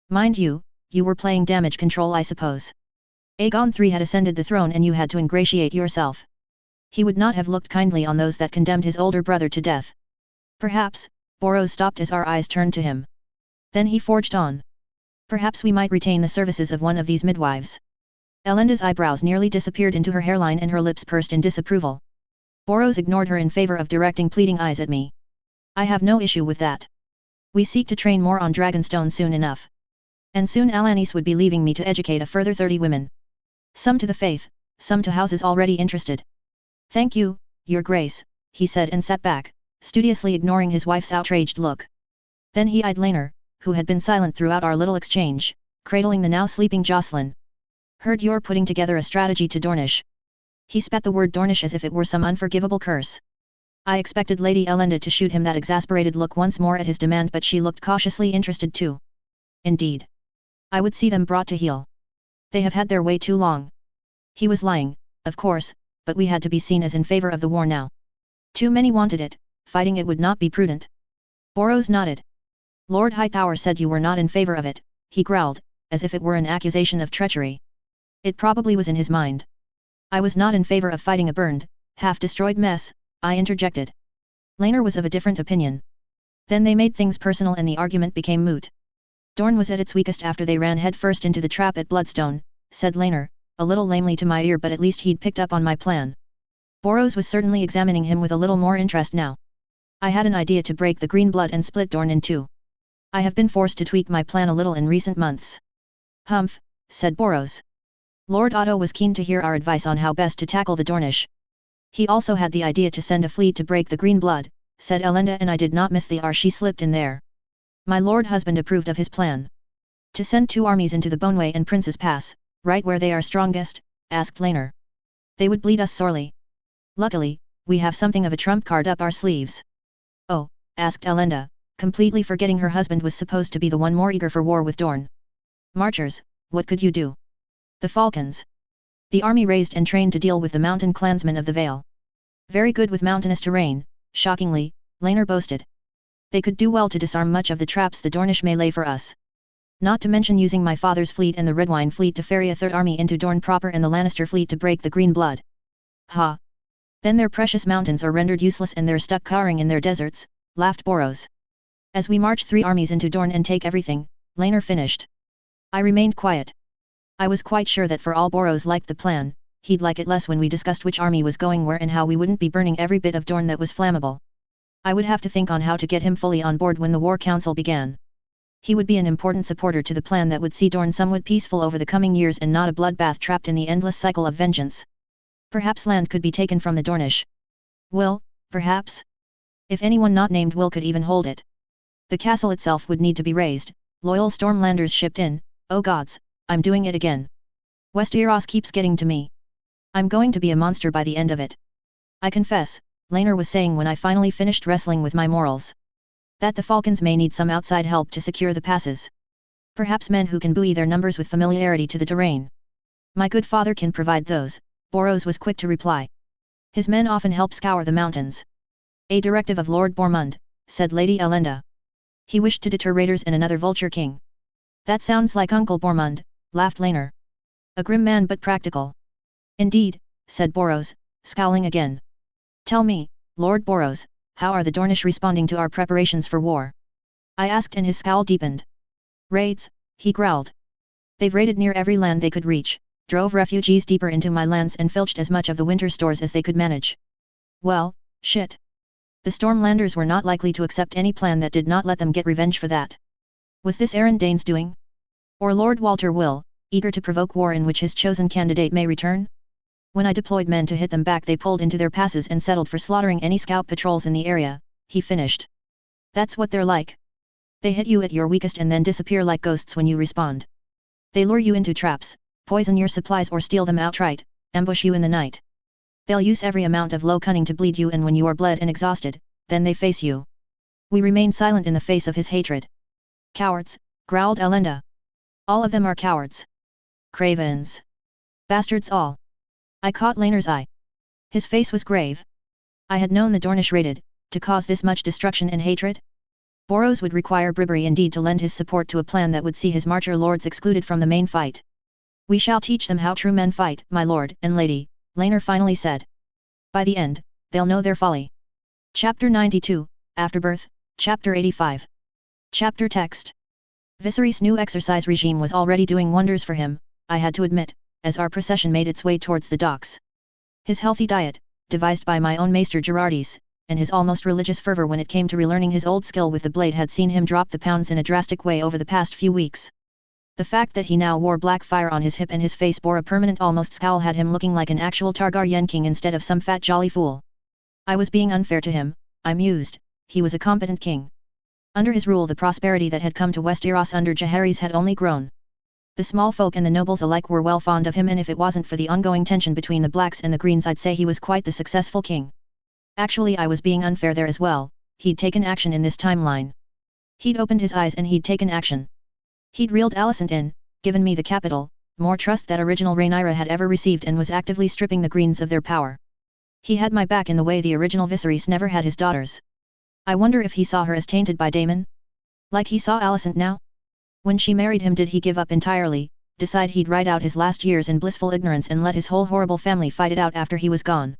Speaker 1: Mind you, you were playing damage control, I suppose. Aegon III had ascended the throne and you had to ingratiate yourself. He would not have looked kindly on those that condemned his older brother to death. Perhaps, Boros stopped as our eyes turned to him. Then he forged on. Perhaps we might retain the services of one of these midwives. Elenda's eyebrows nearly disappeared into her hairline and her lips pursed in disapproval. Boros ignored her in favor of directing pleading eyes at me. I have no issue with that. We seek to train more on Dragonstone soon enough. And soon Alanis would be leaving me to educate a further 30 women. Some to the faith, some to houses already interested. Thank you, Your Grace, he said and sat back, studiously ignoring his wife's outraged look. Then he eyed Laner, who had been silent throughout our little exchange, cradling the now sleeping Jocelyn. Heard you're putting together a strategy to Dornish. He spat the word Dornish as if it were some unforgivable curse. I expected Lady Elenda to shoot him that exasperated look once more at his demand, but she looked cautiously interested too. Indeed. I would see them brought to heel. They have had their way too long. He was lying, of course, but we had to be seen as in favor of the war now. Too many wanted it, fighting it would not be prudent. Boros nodded. Lord Hightower said you were not in favor of it, he growled, as if it were an accusation of treachery. It probably was in his mind. I was not in favor of fighting a burned, half-destroyed mess, I interjected. Laner was of a different opinion. Then they made things personal and the argument became moot. Dorne was at its weakest after they ran headfirst into the trap at Bloodstone, said Laner, a little lamely to my ear, but at least he'd picked up on my plan. Boros was certainly examining him with a little more interest now. I had an idea to break the green blood and split Dorne in 2. I have been forced to tweak my plan a little in recent months. Humph, said Boros. Lord Otto was keen to hear our advice on how best to tackle the Dornish. He also had the idea to send a fleet to break the green blood, said Elenda, and I did not miss the R she slipped in there. My lord husband approved of his plan. To send 2 armies into the Boneway and Prince's Pass, right where they are strongest, asked Laner. They would bleed us sorely. Luckily, we have something of a trump card up our sleeves. Oh, asked Elenda, completely forgetting her husband was supposed to be the one more eager for war with Dorne. Marchers, what could you do? The Falcons. The army raised and trained to deal with the mountain clansmen of the Vale. Very good with mountainous terrain, shockingly, Laner boasted. They could do well to disarm much of the traps the Dornish may lay for us. Not to mention using my father's fleet and the Redwyne fleet to ferry a third army into Dorne proper and the Lannister fleet to break the Green Blood. Ha! Then their precious mountains are rendered useless and they're stuck cowering in their deserts, laughed Boros. As we march 3 armies into Dorne and take everything, Laner finished. I remained quiet. I was quite sure that for all Boros liked the plan, he'd like it less when we discussed which army was going where and how we wouldn't be burning every bit of Dorne that was flammable. I would have to think on how to get him fully on board when the war council began. He would be an important supporter to the plan that would see Dorne somewhat peaceful over the coming years and not a bloodbath trapped in the endless cycle of vengeance. Perhaps land could be taken from the Dornish. Will, perhaps? If anyone not named Will could even hold it. The castle itself would need to be raised, loyal Stormlanders shipped in. Oh gods, I'm doing it again. Westeros keeps getting to me. I'm going to be a monster by the end of it. I confess, Laner was saying when I finally finished wrestling with my morals, that the Falcons may need some outside help to secure the passes. Perhaps men who can buoy their numbers with familiarity to the terrain. My good father can provide those, Boros was quick to reply. His men often help scour the mountains. A directive of Lord Bormund, said Lady Elenda. He wished to deter raiders and another Vulture King. That sounds like Uncle Bormund, laughed Laner. A grim man but practical. Indeed, said Boros, scowling again. Tell me, Lord Boros, how are the Dornish responding to our preparations for war? I asked and his scowl deepened. Raids, he growled. They've raided near every land they could reach, drove refugees deeper into my lands and filched as much of the winter stores as they could manage. Well, shit. The Stormlanders were not likely to accept any plan that did not let them get revenge for that. Was this Aaron Dane's doing? Or Lord Walter Will, eager to provoke war in which his chosen candidate may return? When I deployed men to hit them back they pulled into their passes and settled for slaughtering any scout patrols in the area, he finished. That's what they're like. They hit you at your weakest and then disappear like ghosts when you respond. They lure you into traps, poison your supplies or steal them outright, ambush you in the night. They'll use every amount of low cunning to bleed you and when you are bled and exhausted, then they face you. We remained silent in the face of his hatred. Cowards, growled Elenda. All of them are cowards. Cravens. Bastards all. I caught Laner's eye. His face was grave. I had known the Dornish raided, to cause this much destruction and hatred? Boros would require Bribery indeed to lend his support to a plan that would see his marcher lords excluded from the main fight. We shall teach them how true men fight, my lord and lady, Laner finally said. By the end, they'll know their folly. Chapter 92, Afterbirth, Chapter 85. Chapter Text. Viserys' new exercise regime was already doing wonders for him, I had to admit, as our procession made its way towards the docks. His healthy diet, devised by my own Maester Gerardis, and his almost religious fervor when it came to relearning his old skill with the blade had seen him drop the pounds in a drastic way over the past few weeks. The fact that he now wore black fire on his hip and his face bore a permanent almost scowl had him looking like an actual Targaryen king instead of some fat jolly fool. I was being unfair to him, I mused, he was a competent king. Under his rule the prosperity that had come to Westeros under Jaehaerys had only grown. The small folk and the nobles alike were well fond of him and if it wasn't for the ongoing tension between the blacks and the greens I'd say he was quite the successful king. Actually I was being unfair there as well, he'd taken action in this timeline. He'd opened his eyes and he'd taken action. He'd reeled Alicent in, given me the capital, more trust that original Rhaenyra had ever received and was actively stripping the Greens of their power. He had my back in the way the original Viserys never had his daughters. I wonder if he saw her as tainted by Daemon? Like he saw Alicent now? When she married him did he give up entirely, decide he'd ride out his last years in blissful ignorance and let his whole horrible family fight it out after he was gone?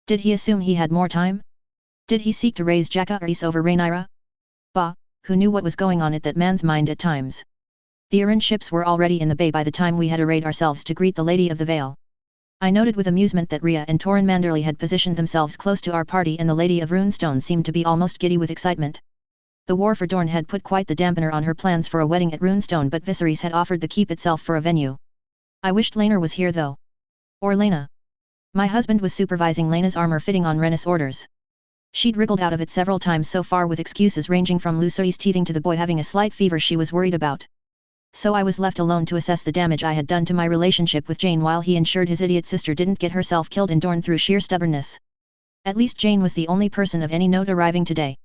Speaker 1: Did he assume he had more time? Did he seek to raise Jaehaerys over Rhaenyra? Bah, who knew what was going on at that man's mind at times? The Arryn ships were already in the bay by the time we had arrayed ourselves to greet the Lady of the Vale. I noted with amusement that Rhea and Torrin Manderly had positioned themselves close to our party and the Lady of Runestone seemed to be almost giddy with excitement. The war for Dorne had put quite the dampener on her plans for a wedding at Runestone but Viserys had offered the keep itself for a venue. I wished Laenor was here though. Or Laena. My husband was supervising Laena's armor fitting on Rhaenys' orders. She'd wriggled out of it several times so far with excuses ranging from Lucerys teething to the boy having a slight fever she was worried about. So I was left alone to assess the damage I had done to my relationship with Jane while he ensured his idiot sister didn't get herself killed in Dorne through sheer stubbornness. At least Jane was the only person of any note arriving today.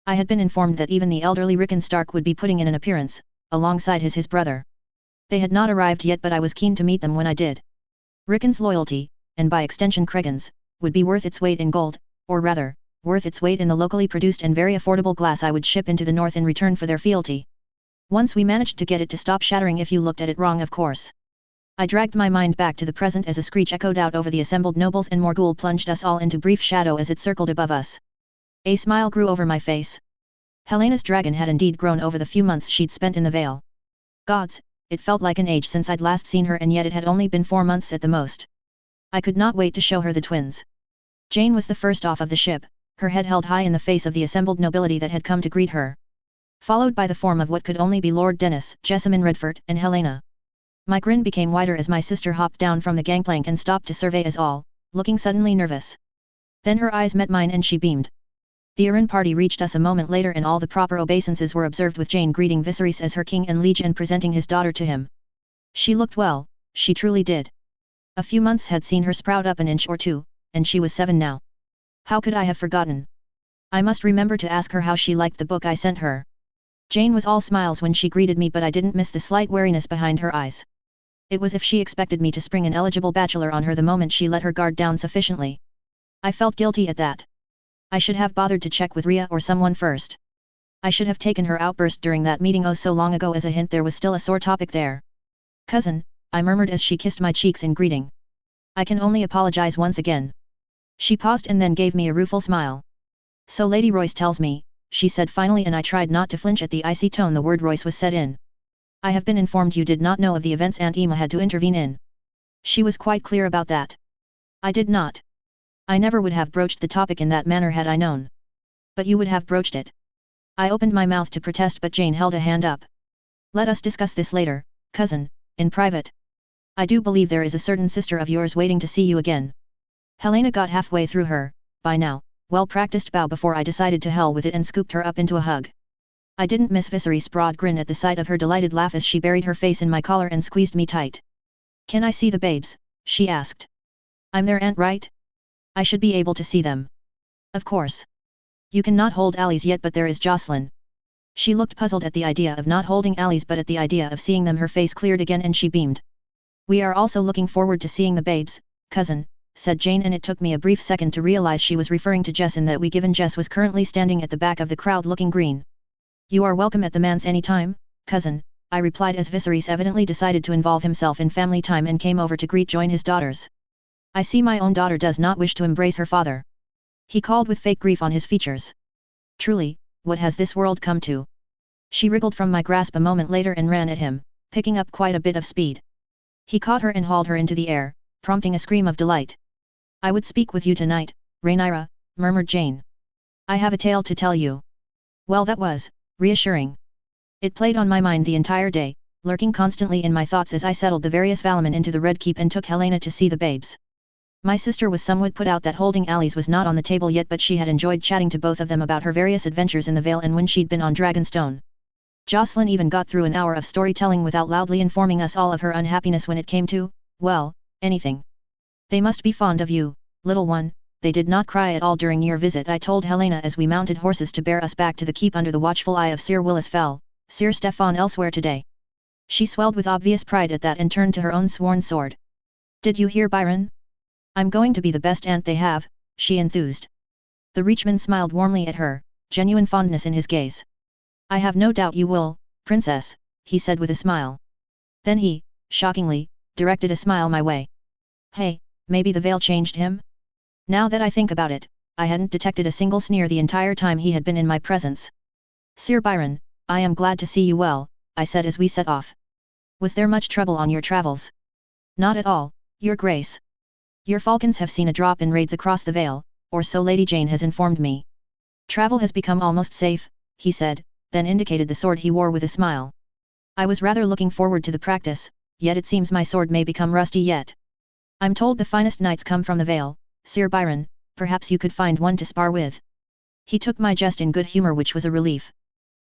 Speaker 1: I had been informed that even the elderly Rickon Stark would be putting in an appearance, alongside his brother. They had not arrived yet but I was keen to meet them when I did. Rickon's loyalty, and by extension Cregan's, would be worth its weight in gold, or rather, worth its weight in the locally produced and very affordable glass I would ship into the north in return for their fealty. Once we managed to get it to stop shattering if you looked at it wrong, of course. I dragged my mind back to the present as a screech echoed out over the assembled nobles and Morgul plunged us all into brief shadow as it circled above us. A smile grew over my face. Helena's dragon had indeed grown over the few months she'd spent in the Vale. Gods, it felt like an age since I'd last seen her, and yet it had only been 4 months at the most. I could not wait to show her the twins. Jane was the first off of the ship, her head held high in the face of the assembled nobility that had come to greet her. Followed by the form of what could only be Lord Dennis, Jessamine Redford, and Helena. My grin became wider as my sister hopped down from the gangplank and stopped to survey us all, looking suddenly nervous. Then her eyes met mine and she beamed. The Arryn party reached us a moment later and all the proper obeisances were observed, with Jane greeting Viserys as her king and liege and presenting his daughter to him. She looked well, she truly did. A few months had seen her sprout up an inch or two, and she was 7 now. How could I have forgotten? I must remember to ask her how she liked the book I sent her. Jane was all smiles when she greeted me, but I didn't miss the slight wariness behind her eyes. It was if she expected me to spring an eligible bachelor on her the moment she let her guard down sufficiently. I felt guilty at that. I should have bothered to check with Rhea or someone first. I should have taken her outburst during that meeting oh so long ago as a hint there was still a sore topic there. Cousin, I murmured as she kissed my cheeks in greeting. I can only apologize once again. She paused and then gave me a rueful smile. So Lady Royce tells me, she said finally, and I tried not to flinch at the icy tone the word Royce was said in. I have been informed you did not know of the events Aunt Emma had to intervene in. She was quite clear about that. I did not. I never would have broached the topic in that manner had I known. But you would have broached it. I opened my mouth to protest, but Jane held a hand up. Let us discuss this later, cousin, in private. I do believe there is a certain sister of yours waiting to see you again. Helena got halfway through her, by now, well-practiced bow before I decided to hell with it and scooped her up into a hug. I didn't miss Viserys' broad grin at the sight of her delighted laugh as she buried her face in my collar and squeezed me tight. Can I see the babes? She asked. I'm their aunt, right? I should be able to see them. Of course. You cannot hold Alice yet, but there is Jocelyn. She looked puzzled at the idea of not holding Alice, but at the idea of seeing them her face cleared again and she beamed. We are also looking forward to seeing the babes, cousin, said Jane, and it took me a brief second to realize she was referring to Jess and that we given Jess was currently standing at the back of the crowd looking green. You are welcome at the manse any time, cousin, I replied as Viserys evidently decided to involve himself in family time and came over to join his daughters. I see my own daughter does not wish to embrace her father. He called with fake grief on his features. Truly, what has this world come to? She wriggled from my grasp a moment later and ran at him, picking up quite a bit of speed. He caught her and hauled her into the air, prompting a scream of delight. I would speak with you tonight, Rhaenyra, murmured Jane. I have a tale to tell you. Well, that was reassuring. It played on my mind the entire day, lurking constantly in my thoughts as I settled the various Valaman into the Red Keep and took Helena to see the babes. My sister was somewhat put out that holding Alice was not on the table yet, but she had enjoyed chatting to both of them about her various adventures in the Vale and when she'd been on Dragonstone. Jocelyn even got through an hour of storytelling without loudly informing us all of her unhappiness when it came to, well, anything. They must be fond of you, little one. They did not cry at all during your visit, I told Helena as we mounted horses to bear us back to the keep under the watchful eye of Sir Willis Fell, Sir Stefan elsewhere today. She swelled with obvious pride at that and turned to her own sworn sword. Did you hear, Byron? I'm going to be the best aunt they have, she enthused. The Reachman smiled warmly at her, genuine fondness in his gaze. I have no doubt you will, princess, he said with a smile. Then he, shockingly, directed a smile my way. Hey, maybe the veil changed him? Now that I think about it, I hadn't detected a single sneer the entire time he had been in my presence. Sir Byron, I am glad to see you well, I said as we set off. Was there much trouble on your travels? Not at all, your grace. Your falcons have seen a drop in raids across the Vale, or so Lady Jane has informed me. Travel has become almost safe, he said, then indicated the sword he wore with a smile. I was rather looking forward to the practice, yet it seems my sword may become rusty yet. I'm told the finest knights come from the Vale, Sir Byron, perhaps you could find one to spar with. He took my jest in good humor, which was a relief.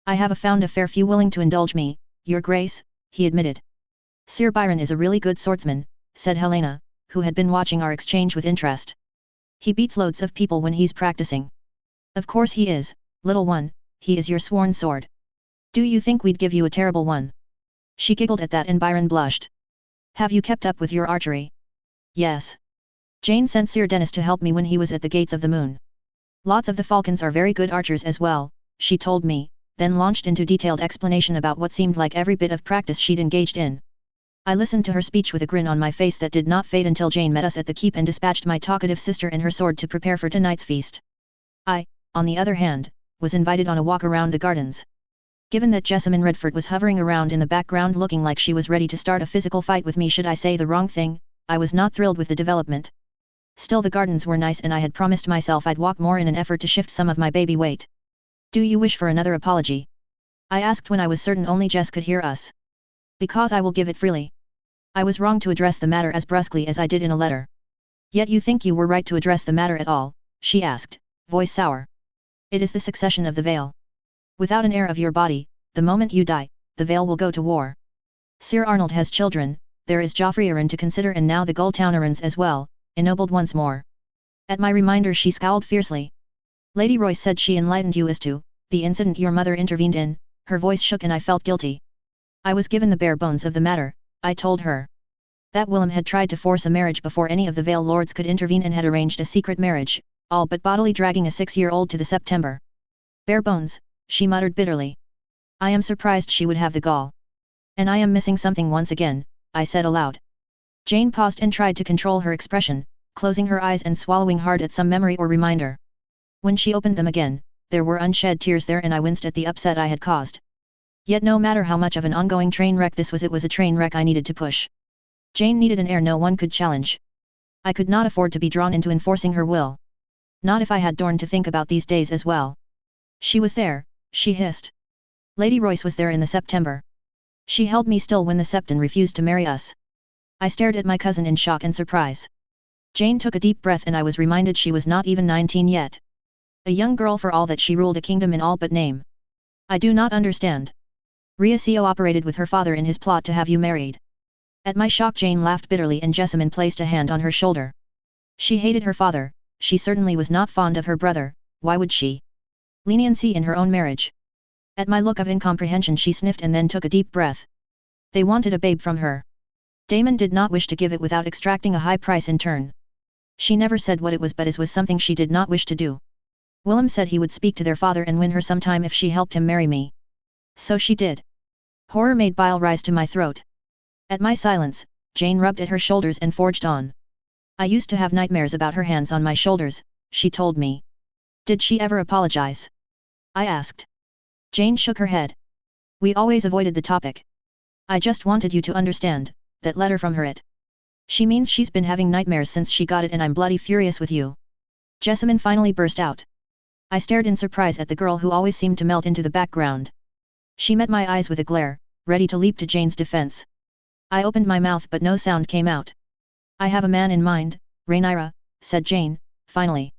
Speaker 1: I have found a fair few willing to indulge me, your grace, he admitted. Sir Byron is a really good swordsman, said Helena, who had been watching our exchange with interest. He beats loads of people when he's practicing. Of course he is, little one, he is your sworn sword. Do you think we'd give you a terrible one? She giggled at that and Byron blushed. Have you kept up with your archery? Yes. Jane sent Sir Dennis to help me when he was at the Gates of the Moon. Lots of the falcons are very good archers as well, she told me, then launched into detailed explanation about what seemed like every bit of practice she'd engaged in. I listened to her speech with a grin on my face that did not fade until Jane met us at the keep and dispatched my talkative sister and her sword to prepare for tonight's feast. I, on the other hand, was invited on a walk around the gardens. Given that Jessamine Redford was hovering around in the background looking like she was ready to start a physical fight with me should I say the wrong thing, I was not thrilled with the development. Still the gardens were nice and I had promised myself I'd walk more in an effort to shift some of my baby weight. Do you wish for another apology? I asked when I was certain only Jess could hear us. Because I will give it freely. I was wrong to address the matter as brusquely as I did in a letter. Yet you think you were right to address the matter at all, she asked, voice sour. It is the succession of the Vale. Without an heir of your body, the moment you die, the Vale will go to war. Sir Arnold has children, there is Joffrey Arryn to consider and now the Gulltown Arryns as well, ennobled once more. At my reminder she scowled fiercely. Lady Royce said she enlightened you as to the incident your mother intervened in, her voice shook and I felt guilty. I was given the bare bones of the matter, I told her. That Willem had tried to force a marriage before any of the Vale lords could intervene and had arranged a secret marriage, all but bodily dragging a 6-year-old to the September. Bare bones, she muttered bitterly. I am surprised she would have the gall. And I am missing something once again, I said aloud. Jane paused and tried to control her expression, closing her eyes and swallowing hard at some memory or reminder. When she opened them again, there were unshed tears there and I winced at the upset I had caused. Yet no matter how much of an ongoing train wreck this was, it was a train wreck I needed to push. Jane needed an heir no one could challenge. I could not afford to be drawn into enforcing her will. Not if I had Dorne to think about these days as well. She was there, she hissed. Lady Royce was there in the September. She held me still when the Septon refused to marry us. I stared at my cousin in shock and surprise. Jane took a deep breath and I was reminded she was not even 19 yet. A young girl for all that she ruled a kingdom in all but name. I do not understand. Riacio operated with her father in his plot to have you married. At my shock Jane laughed bitterly and Jessamine placed a hand on her shoulder. She hated her father, she certainly was not fond of her brother, why would she? Leniency in her own marriage. At my look of incomprehension she sniffed and then took a deep breath. They wanted a babe from her. Damon did not wish to give it without extracting a high price in turn. She never said what it was but it was something she did not wish to do. Willem said he would speak to their father and win her some time if she helped him marry me. So she did. Horror made bile rise to my throat. At my silence, Jane rubbed at her shoulders and forged on. I used to have nightmares about her hands on my shoulders, she told me. Did she ever apologize? I asked. Jane shook her head. We always avoided the topic. I just wanted you to understand, that letter from her it. She means she's been having nightmares since she got it and I'm bloody furious with you. Jessamine finally burst out. I stared in surprise at the girl who always seemed to melt into the background. She met my eyes with a glare, ready to leap to Jane's defense. I opened my mouth but no sound came out. I have a man in mind, Rhaenyra, said Jane, finally.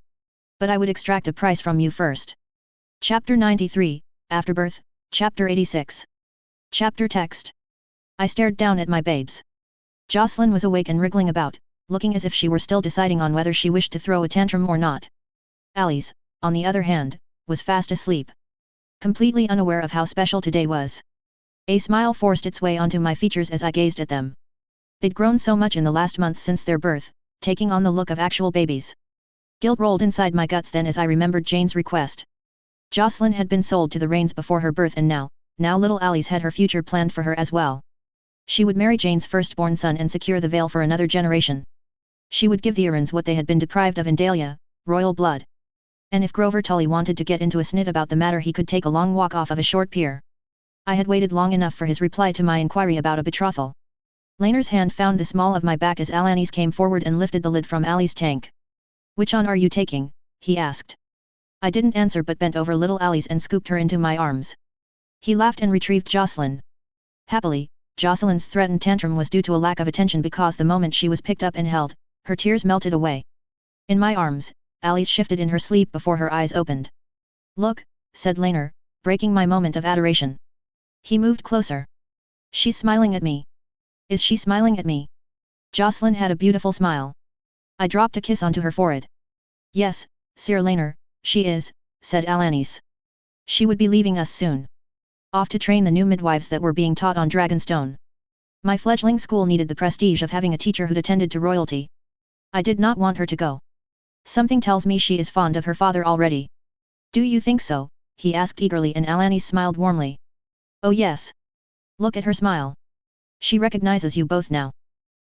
Speaker 1: But I would extract a price from you first. Chapter 93, Afterbirth, Chapter 86. Chapter text. I stared down at my babes. Jocelyn was awake and wriggling about, looking as if she were still deciding on whether she wished to throw a tantrum or not. Alice, on the other hand, was fast asleep. Completely unaware of how special today was. A smile forced its way onto my features as I gazed at them. They'd grown so much in the last month since their birth, taking on the look of actual babies. Guilt rolled inside my guts then as I remembered Jane's request. Jocelyn had been sold to the Rains before her birth and now little Alice had her future planned for her as well. She would marry Jane's firstborn son and secure the Vale for another generation. She would give the Arryns what they had been deprived of in Dahlia, royal blood. And if Grover Tully wanted to get into a snit about the matter he could take a long walk off of a short pier. I had waited long enough for his reply to my inquiry about a betrothal. Laenor's hand found the small of my back as Alanis came forward and lifted the lid from Ali's tank. Which on are you taking? He asked. I didn't answer but bent over little Alice and scooped her into my arms. He laughed and retrieved Jocelyn. Happily, Jocelyn's threatened tantrum was due to a lack of attention because the moment she was picked up and held, her tears melted away. In my arms, Alice shifted in her sleep before her eyes opened. Look, said Laenor, breaking my moment of adoration. He moved closer. She's smiling at me. Is she smiling at me? Jocelyn had a beautiful smile. I dropped a kiss onto her forehead. Yes, Sir Laenor, she is, said Alanis. She would be leaving us soon. Off to train the new midwives that were being taught on Dragonstone. My fledgling school needed the prestige of having a teacher who'd attended to royalty. I did not want her to go. Something tells me she is fond of her father already. Do you think so? He asked eagerly and Alanis smiled warmly. Oh yes. Look at her smile. She recognizes you both now.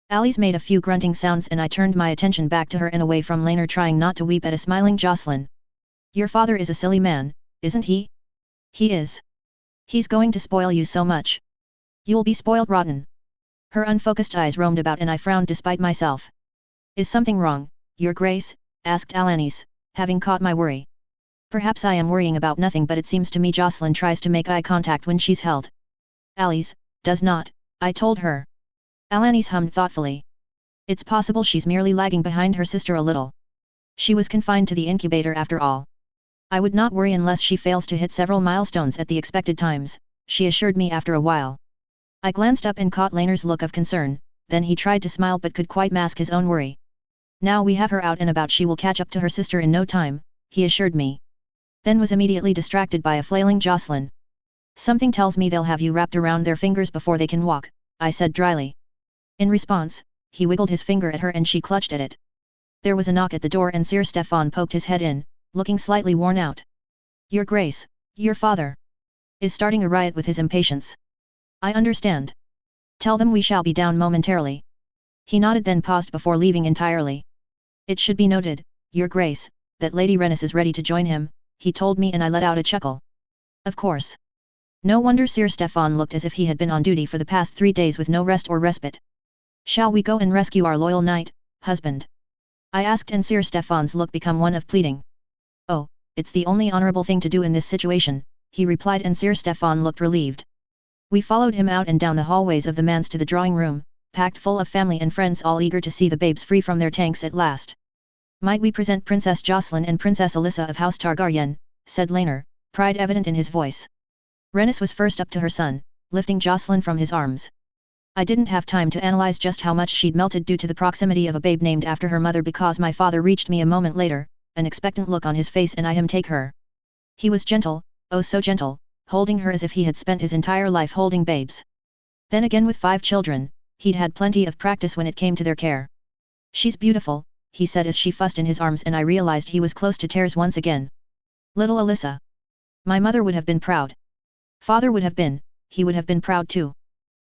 Speaker 1: Alice made a few grunting sounds and I turned my attention back to her and away from Laner trying not to weep at a smiling Jocelyn. Your father is a silly man, isn't he? He is. He's going to spoil you so much. You'll be spoiled rotten. Her unfocused eyes roamed about and I frowned despite myself. Is something wrong, Your Grace? Asked Alanis, having caught my worry. Perhaps I am worrying about nothing but it seems to me Jocelyn tries to make eye contact when she's held. Alice, does not, I told her. Alanis hummed thoughtfully. It's possible she's merely lagging behind her sister a little. She was confined to the incubator after all. I would not worry unless she fails to hit several milestones at the expected times, she assured me after a while. I glanced up and caught Laner's look of concern, then he tried to smile but could quite mask his own worry. Now we have her out and about she will catch up to her sister in no time, he assured me. Then was immediately distracted by a flailing Jocelyn. Something tells me they'll have you wrapped around their fingers before they can walk, I said dryly. In response, he wiggled his finger at her and she clutched at it. There was a knock at the door and Sir Stefan poked his head in, looking slightly worn out. Your Grace, your father is starting a riot with his impatience. I understand. Tell them we shall be down momentarily. He nodded then paused before leaving entirely. It should be noted, Your Grace, that Lady Rennis is ready to join him, he told me and I let out a chuckle. Of course. No wonder Sir Stefan looked as if he had been on duty for the past 3 days with no rest or respite. Shall we go and rescue our loyal knight, husband? I asked and Sir Stefan's look became one of pleading. Oh, it's the only honorable thing to do in this situation, he replied and Sir Stefan looked relieved. We followed him out and down the hallways of the manse to the drawing room, packed full of family and friends all eager to see the babes free from their tanks at last. Might we present Princess Jocelyn and Princess Alyssa of House Targaryen, said Laner, pride evident in his voice. Rennis was first up to her son, lifting Jocelyn from his arms. I didn't have time to analyze just how much she'd melted due to the proximity of a babe named after her mother because my father reached me a moment later, an expectant look on his face and I him take her. He was gentle, oh so gentle, holding her as if he had spent his entire life holding babes. Then again with 5 children, he'd had plenty of practice when it came to their care. She's beautiful, he said as she fussed in his arms and I realized he was close to tears once again. Little Alyssa. My mother would have been proud. Father would have been, he would have been proud too.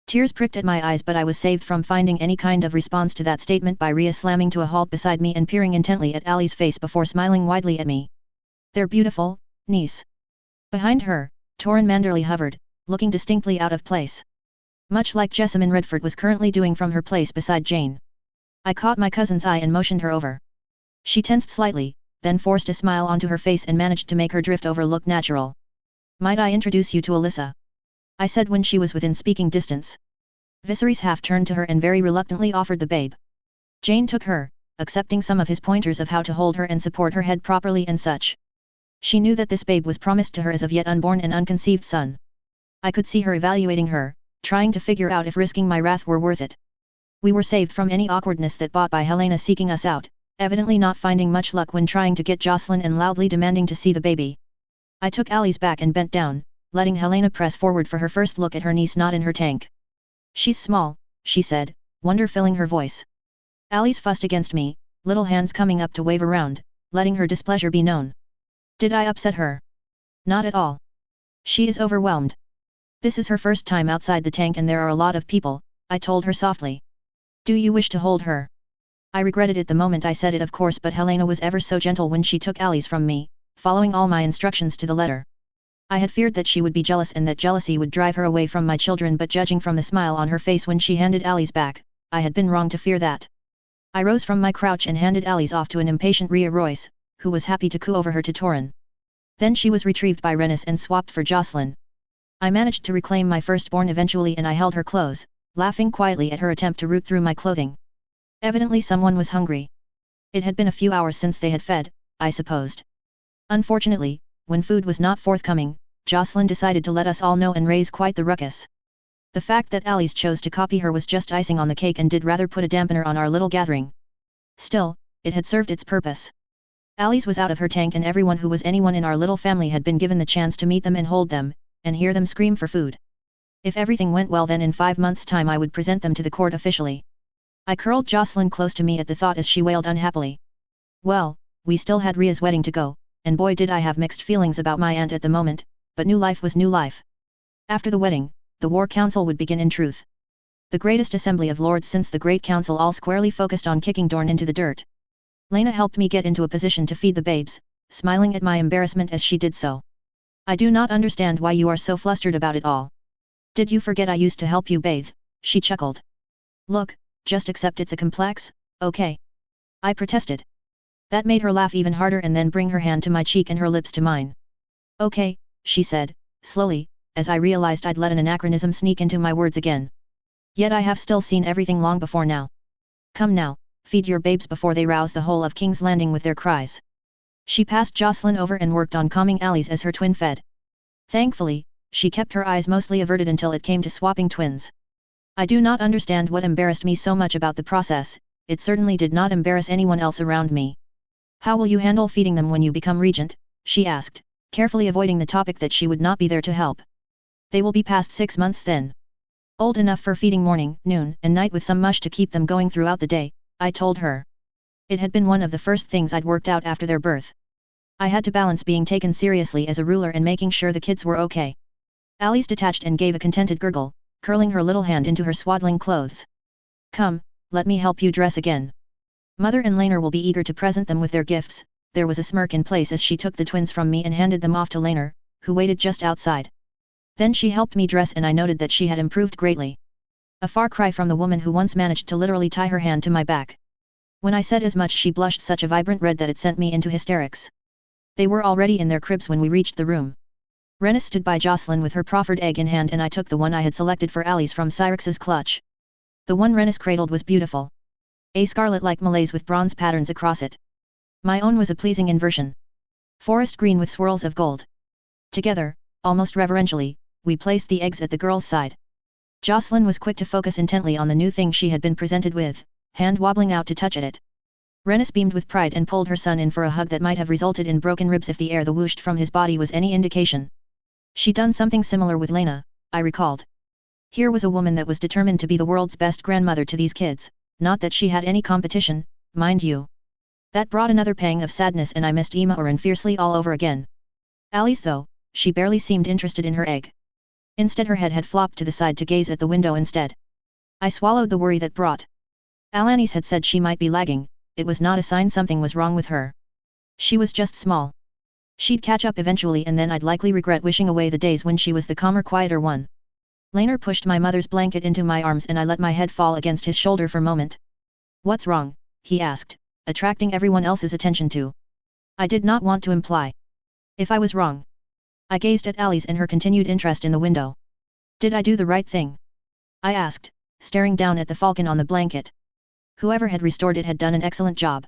Speaker 1: Tears pricked at my eyes but I was saved from finding any kind of response to that statement by Rhea slamming to a halt beside me and peering intently at Ali's face before smiling widely at me. They're beautiful, niece. Behind her, Torrin Manderley hovered, looking distinctly out of place. Much like Jessamine Redford was currently doing from her place beside Jane. I caught my cousin's eye and motioned her over. She tensed slightly, then forced a smile onto her face and managed to make her drift over look natural. Might I introduce you to Alyssa? I said when she was within speaking distance. Viserys half turned to her and very reluctantly offered the babe. Jane took her, accepting some of his pointers of how to hold her and support her head properly and such. She knew that this babe was promised to her as of yet unborn and unconceived son. I could see her evaluating her, trying to figure out if risking my wrath were worth it. We were saved from any awkwardness that brought by Helena seeking us out, evidently not finding much luck when trying to get Jocelyn and loudly demanding to see the baby. I took Ali's back and bent down, letting Helena press forward for her first look at her niece not in her tank. She's small, she said, wonder filling her voice. Ali's fussed against me, little hands coming up to wave around, letting her displeasure be known. Did I upset her? Not at all. She is overwhelmed. This is her first time outside the tank and there are a lot of people, I told her softly. Do you wish to hold her? I regretted it the moment I said it of course but Helena was ever so gentle when she took Ali's from me, following all my instructions to the letter. I had feared that she would be jealous and that jealousy would drive her away from my children but judging from the smile on her face when she handed Ali's back, I had been wrong to fear that. I rose from my crouch and handed Ali's off to an impatient Rhea Royce, who was happy to coo over her to Torrin. Then she was retrieved by Rennis and swapped for Jocelyn. I managed to reclaim my firstborn eventually and I held her close, laughing quietly at her attempt to root through my clothing. Evidently someone was hungry. It had been a few hours since they had fed, I supposed. Unfortunately, when food was not forthcoming, Jocelyn decided to let us all know and raise quite the ruckus. The fact that Alice chose to copy her was just icing on the cake and did rather put a dampener on our little gathering. Still, it had served its purpose. Alice was out of her tank and everyone who was anyone in our little family had been given the chance to meet them and hold them, and hear them scream for food. If everything went well then in 5 months' time I would present them to the court officially. I curled Jocelyn close to me at the thought as she wailed unhappily. Well, we still had Ria's wedding to go, and boy did I have mixed feelings about my aunt at the moment, but new life was new life. After the wedding, the war council would begin in truth. The greatest assembly of lords since the Great Council, all squarely focused on kicking Dorne into the dirt. Lena helped me get into a position to feed the babes, smiling at my embarrassment as she did so. I do not understand why you are so flustered about it all. Did you forget I used to help you bathe? She chuckled. Look, just accept it's a complex, okay? I protested. That made her laugh even harder and then bring her hand to my cheek and her lips to mine. Okay, she said, slowly, as I realized I'd let an anachronism sneak into my words again. Yet I have still seen everything long before now. Come now, feed your babes before they rouse the whole of King's Landing with their cries. She passed Jocelyn over and worked on calming Alice as her twin fed. Thankfully, she kept her eyes mostly averted until it came to swapping twins. I do not understand what embarrassed me so much about the process, it certainly did not embarrass anyone else around me. How will you handle feeding them when you become regent? She asked, carefully avoiding the topic that she would not be there to help. They will be past 6 months then. Old enough for feeding morning, noon, and night with some mush to keep them going throughout the day, I told her. It had been one of the first things I'd worked out after their birth. I had to balance being taken seriously as a ruler and making sure the kids were okay. Alice detached and gave a contented gurgle, curling her little hand into her swaddling clothes. Come, let me help you dress again. Mother and Laner will be eager to present them with their gifts. There was a smirk in place as she took the twins from me and handed them off to Laner, who waited just outside. Then she helped me dress and I noted that she had improved greatly. A far cry from the woman who once managed to literally tie her hand to my back. When I said as much, she blushed such a vibrant red that it sent me into hysterics. They were already in their cribs when we reached the room. Rena stood by Jocelyn with her proffered egg in hand and I took the one I had selected for Alice from Cyrix's clutch. The one Renis cradled was beautiful. A scarlet-like malaise with bronze patterns across it. My own was a pleasing inversion. Forest green with swirls of gold. Together, almost reverentially, we placed the eggs at the girl's side. Jocelyn was quick to focus intently on the new thing she had been presented with, hand wobbling out to touch at it. Renis beamed with pride and pulled her son in for a hug that might have resulted in broken ribs if the air that whooshed from his body was any indication. She'd done something similar with Lena, I recalled. Here was a woman that was determined to be the world's best grandmother to these kids, not that she had any competition, mind you. That brought another pang of sadness and I missed Emma Oren fiercely all over again. Alice though, she barely seemed interested in her egg. Instead her head had flopped to the side to gaze at the window instead. I swallowed the worry that brought. Alanis had said she might be lagging, it was not a sign something was wrong with her. She was just small. She'd catch up eventually and then I'd likely regret wishing away the days when she was the calmer, quieter one. Laner pushed my mother's blanket into my arms and I let my head fall against his shoulder for a moment. What's wrong? He asked, attracting everyone else's attention to. I did not want to imply. If I was wrong. I gazed at Alice and her continued interest in the window. Did I do the right thing? I asked, staring down at the falcon on the blanket. Whoever had restored it had done an excellent job.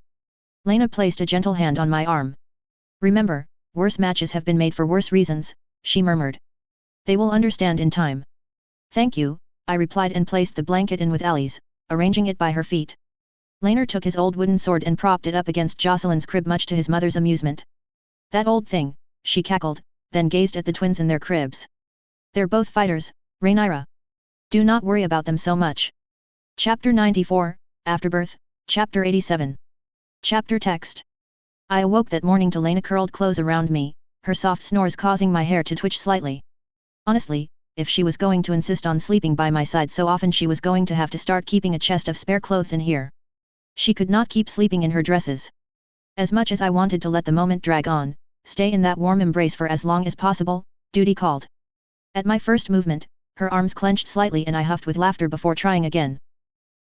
Speaker 1: Lena placed a gentle hand on my arm. Remember, worse matches have been made for worse reasons, she murmured. They will understand in time. Thank you, I replied and placed the blanket in with Alice, arranging it by her feet. Laner took his old wooden sword and propped it up against Jocelyn's crib much to his mother's amusement. That old thing, she cackled, then gazed at the twins in their cribs. They're both fighters, Rhaenyra. Do not worry about them so much. Chapter 94, Afterbirth, Chapter 87. Chapter text. I awoke that morning to Lena curled close around me, her soft snores causing my hair to twitch slightly. Honestly, if she was going to insist on sleeping by my side so often she was going to have to start keeping a chest of spare clothes in here. She could not keep sleeping in her dresses. As much as I wanted to let the moment drag on, stay in that warm embrace for as long as possible, duty called. At my first movement, her arms clenched slightly and I huffed with laughter before trying again.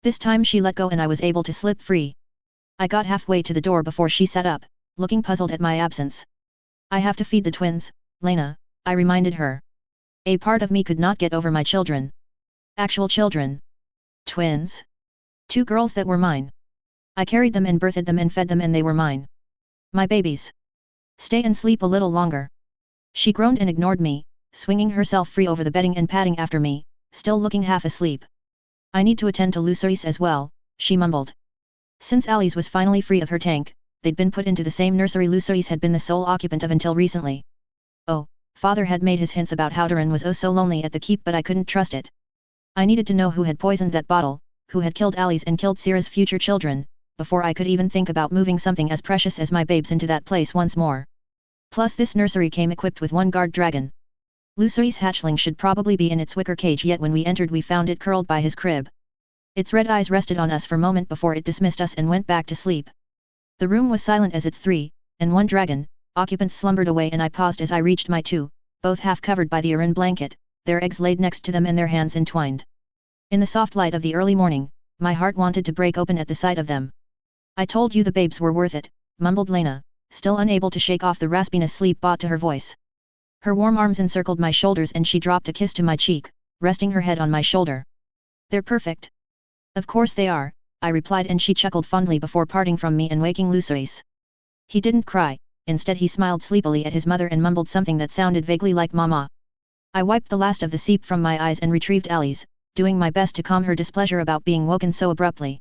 Speaker 1: This time she let go and I was able to slip free. I got halfway to the door before she sat up, looking puzzled at my absence. I have to feed the twins, Lena, I reminded her. A part of me could not get over my children. Actual children. Twins. 2 girls that were mine. I carried them and birthed them and fed them and they were mine. My babies. Stay and sleep a little longer. She groaned and ignored me, swinging herself free over the bedding and padding after me, still looking half asleep. I need to attend to Lucerys as well, she mumbled. Since Alice was finally free of her tank, they'd been put into the same nursery Lucerys had been the sole occupant of until recently. Oh, father had made his hints about how Durin was oh so lonely at the keep but I couldn't trust it. I needed to know who had poisoned that bottle, who had killed Alice and killed Syrah's future children, before I could even think about moving something as precious as my babes into that place once more. Plus this nursery came equipped with one guard dragon. Lucery's hatchling should probably be in its wicker cage, yet when we entered we found it curled by his crib. Its red eyes rested on us for a moment before it dismissed us and went back to sleep. The room was silent as its 3-and-1 dragon occupants slumbered away, and I paused as I reached my 2, both half covered by the Aran blanket, their eggs laid next to them and their hands entwined. In the soft light of the early morning, my heart wanted to break open at the sight of them. I told you the babes were worth it, mumbled Lena, still unable to shake off the raspiness sleep brought to her voice. Her warm arms encircled my shoulders and she dropped a kiss to my cheek, resting her head on my shoulder. They're perfect. Of course they are, I replied, and she chuckled fondly before parting from me and waking Luceris. He didn't cry, instead he smiled sleepily at his mother and mumbled something that sounded vaguely like mama. I wiped the last of the seep from my eyes and retrieved Ali's, doing my best to calm her displeasure about being woken so abruptly.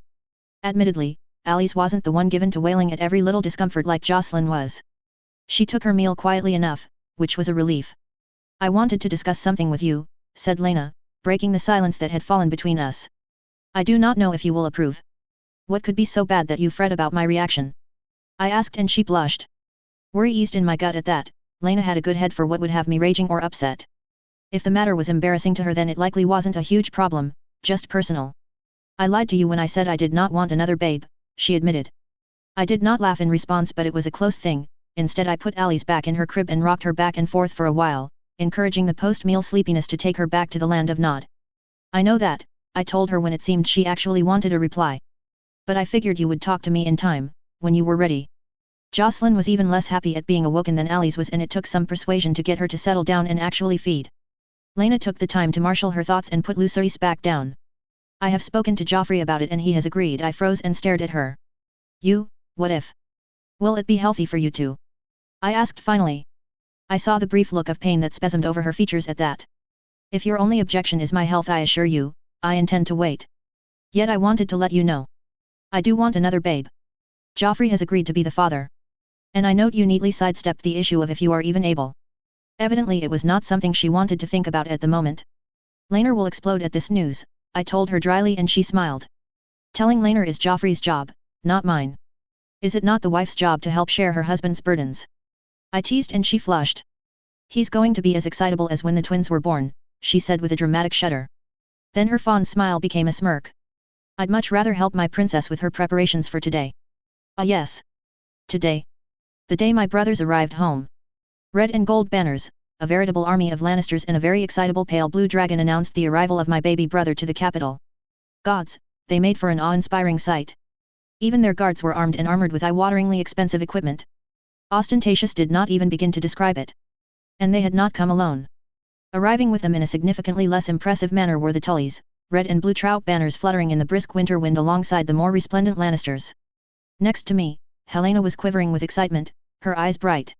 Speaker 1: Admittedly, Ali's wasn't the one given to wailing at every little discomfort like Jocelyn was. She took her meal quietly enough, which was a relief. I wanted to discuss something with you, said Lena, breaking the silence that had fallen between us. I do not know if you will approve. What could be so bad that you fret about my reaction? I asked, and she blushed. Worry eased in my gut at that. Lena had a good head for what would have me raging or upset. If the matter was embarrassing to her, then it likely wasn't a huge problem, just personal. I lied to you when I said I did not want another babe, she admitted. I did not laugh in response, but it was a close thing. Instead I put Ali's back in her crib and rocked her back and forth for a while, encouraging the post-meal sleepiness to take her back to the land of Nod. I know that, I told her when it seemed she actually wanted a reply. But I figured you would talk to me in time, when you were ready. Jocelyn was even less happy at being awoken than Ali's was, and it took some persuasion to get her to settle down and actually feed. Lena took the time to marshal her thoughts and put Luceris back down. I have spoken to Joffrey about it and he has agreed. I froze and stared at her. You, what if? Will it be healthy for you two? I asked finally. I saw the brief look of pain that spasmed over her features at that. If your only objection is my health, I assure you, I intend to wait. Yet I wanted to let you know. I do want another babe. Joffrey has agreed to be the father. And I note you neatly sidestepped the issue of if you are even able. Evidently it was not something she wanted to think about at the moment. Laner will explode at this news, I told her dryly, and she smiled. Telling Laner is Joffrey's job, not mine. Is it not the wife's job to help share her husband's burdens? I teased, and she flushed. He's going to be as excitable as when the twins were born, she said with a dramatic shudder. Then her fond smile became a smirk. I'd much rather help my princess with her preparations for today. Ah yes. Today. The day my brothers arrived home. Red and gold banners, a veritable army of Lannisters and a very excitable pale blue dragon announced the arrival of my baby brother to the capital. Gods, they made for an awe-inspiring sight. Even their guards were armed and armored with eye-wateringly expensive equipment. Ostentatious did not even begin to describe it. And they had not come alone. Arriving with them in a significantly less impressive manner were the Tullys, red and blue trout banners fluttering in the brisk winter wind alongside the more resplendent Lannisters. Next to me, Helena was quivering with excitement, her eyes bright.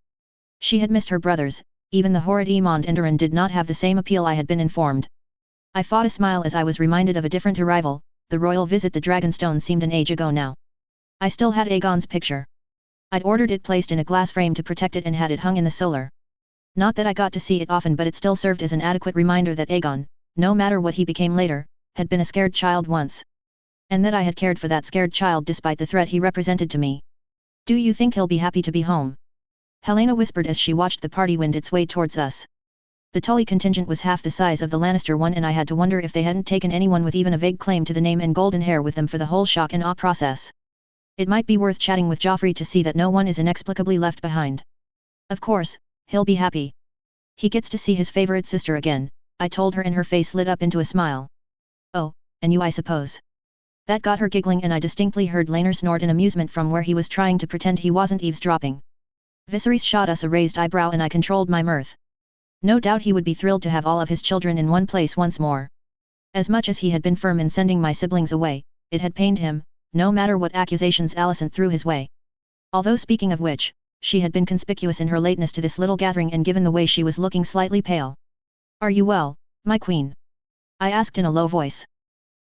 Speaker 1: She had missed her brothers. Even the horrid Aemond and Aran did not have the same appeal, I had been informed. I fought a smile as I was reminded of a different arrival. The royal visit the Dragonstone seemed an age ago now. I still had Aegon's picture. I'd ordered it placed in a glass frame to protect it and had it hung in the solar. Not that I got to see it often, but it still served as an adequate reminder that Aegon, no matter what he became later, had been a scared child once. And that I had cared for that scared child despite the threat he represented to me. Do you think he'll be happy to be home? Helena whispered as she watched the party wind its way towards us. The Tully contingent was half the size of the Lannister one, and I had to wonder if they hadn't taken anyone with even a vague claim to the name and golden hair with them for the whole shock and awe process. It might be worth chatting with Joffrey to see that no one is inexplicably left behind. Of course, he'll be happy. He gets to see his favorite sister again, I told her, and her face lit up into a smile. Oh, and you, I suppose. That got her giggling, and I distinctly heard Laner snort in amusement from where he was trying to pretend he wasn't eavesdropping. Viserys shot us a raised eyebrow, and I controlled my mirth. No doubt he would be thrilled to have all of his children in one place once more. As much as he had been firm in sending my siblings away, it had pained him, no matter what accusations Alicent threw his way. Although, speaking of which, she had been conspicuous in her lateness to this little gathering, and given the way she was looking slightly pale. Are you well, my queen? I asked in a low voice.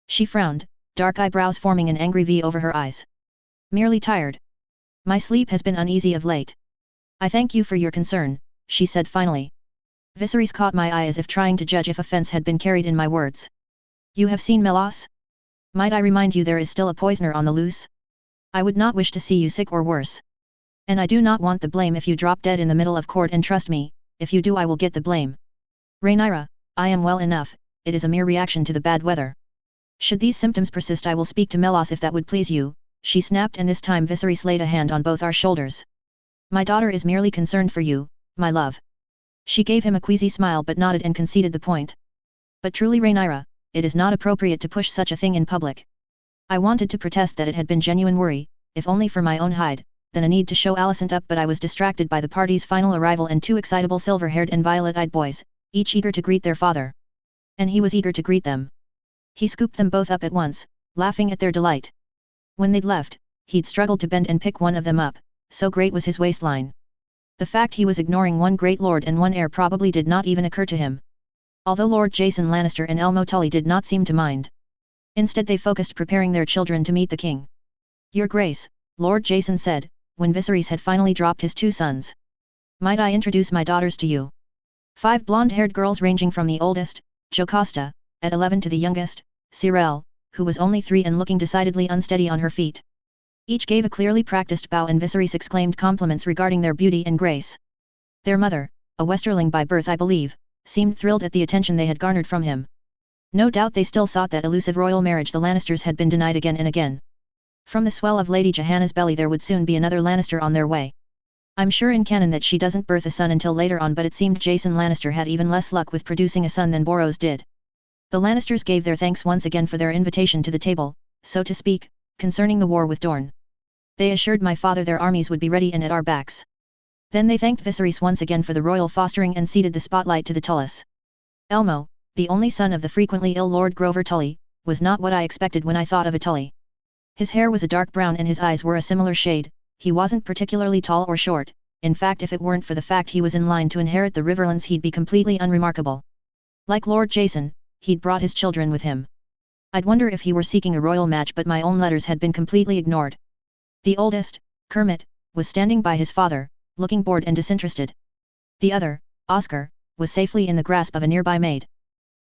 Speaker 1: She frowned, dark eyebrows forming an angry V over her eyes. Merely tired. My sleep has been uneasy of late. I thank you for your concern, she said finally. Viserys caught my eye as if trying to judge if offense had been carried in my words. You have seen Melos? Might I remind you there is still a poisoner on the loose? I would not wish to see you sick or worse. And I do not want the blame if you drop dead in the middle of court, and trust me, if you do I will get the blame. Rhaenyra, I am well enough, it is a mere reaction to the bad weather. Should these symptoms persist I will speak to Melos if that would please you, she snapped, and this time Viserys laid a hand on both our shoulders. My daughter is merely concerned for you, my love. She gave him a queasy smile but nodded and conceded the point. But truly Rhaenyra, it is not appropriate to push such a thing in public. I wanted to protest that it had been genuine worry, if only for my own hide, than a need to show Alicent up, but I was distracted by the party's final arrival and two excitable silver-haired and violet-eyed boys, each eager to greet their father. And he was eager to greet them. He scooped them both up at once, laughing at their delight. When they'd left, he'd struggled to bend and pick one of them up, so great was his waistline. The fact he was ignoring one great lord and one heir probably did not even occur to him. Although Lord Jason Lannister and Elmo Tully did not seem to mind. Instead they focused preparing their children to meet the king. Your Grace, Lord Jason said, when Viserys had finally dropped his two sons. Might I introduce my daughters to you? 5 blonde-haired girls ranging from the oldest, Jocasta, at 11 to the youngest, Cyrelle, who was only 3 and looking decidedly unsteady on her feet. Each gave a clearly practiced bow and Viserys exclaimed compliments regarding their beauty and grace. Their mother, a Westerling by birth I believe, seemed thrilled at the attention they had garnered from him. No doubt they still sought that elusive royal marriage the Lannisters had been denied again and again. From the swell of Lady Johanna's belly there would soon be another Lannister on their way. I'm sure in canon that she doesn't birth a son until later on, but it seemed Jason Lannister had even less luck with producing a son than Boros did. The Lannisters gave their thanks once again for their invitation to the table, so to speak, concerning the war with Dorne. They assured my father their armies would be ready and at our backs. Then they thanked Viserys once again for the royal fostering and ceded the spotlight to the Tullys. Elmo, the only son of the frequently ill Lord Grover Tully, was not what I expected when I thought of a Tully. His hair was a dark brown and his eyes were a similar shade. He wasn't particularly tall or short, in fact if it weren't for the fact he was in line to inherit the Riverlands he'd be completely unremarkable. Like Lord Jason, he'd brought his children with him. I'd wonder if he were seeking a royal match, but my own letters had been completely ignored. The oldest, Kermit, was standing by his father, looking bored and disinterested. The other, Oscar, was safely in the grasp of a nearby maid.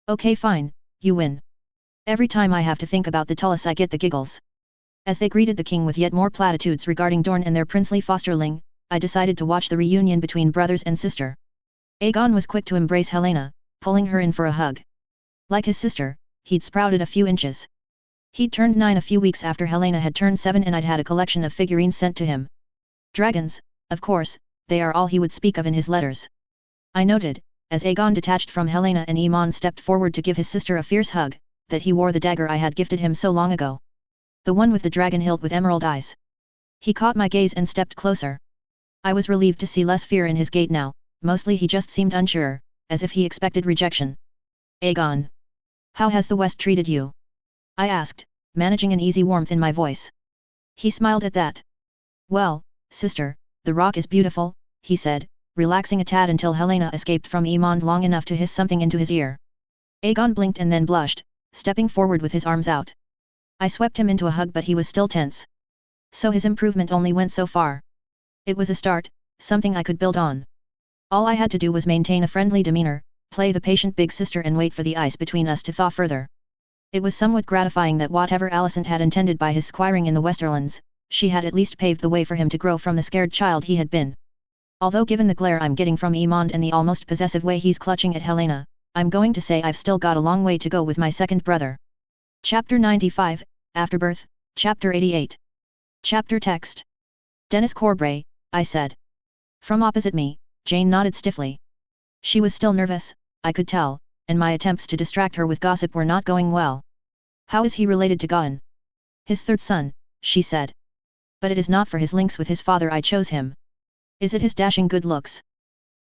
Speaker 1: Okay fine, you win. Every time I have to think about the Tullys I get the giggles. As they greeted the king with yet more platitudes regarding Dorne and their princely fosterling, I decided to watch the reunion between brothers and sister. Aegon was quick to embrace Helena, pulling her in for a hug. Like his sister, he'd sprouted a few inches. He'd turned 9 a few weeks after Helena had turned 7 and I'd had a collection of figurines sent to him. Dragons, of course, they are all he would speak of in his letters. I noted, as Aegon detached from Helena and Aemon stepped forward to give his sister a fierce hug, that he wore the dagger I had gifted him so long ago. The one with the dragon hilt with emerald eyes. He caught my gaze and stepped closer. I was relieved to see less fear in his gait now, mostly he just seemed unsure, as if he expected rejection. Aegon. How has the West treated you? I asked, managing an easy warmth in my voice. He smiled at that. Well, sister, the rock is beautiful, he said, relaxing a tad until Helena escaped from Aemon long enough to hiss something into his ear. Aegon blinked and then blushed, stepping forward with his arms out. I swept him into a hug but he was still tense. So his improvement only went so far. It was a start, something I could build on. All I had to do was maintain a friendly demeanor, play the patient big sister and wait for the ice between us to thaw further. It was somewhat gratifying that whatever Alicent had intended by his squiring in the Westerlands, she had at least paved the way for him to grow from the scared child he had been. Although given the glare I'm getting from Aemond and the almost possessive way he's clutching at Helena, I'm going to say I've still got a long way to go with my second brother. Chapter 95, Afterbirth, Chapter 88. Chapter text. Dennis Corbray, I said. From opposite me, Jane nodded stiffly. She was still nervous, I could tell, and my attempts to distract her with gossip were not going well. How is he related to Gawain? His third son, she said. But it is not for his links with his father I chose him. Is it his dashing good looks?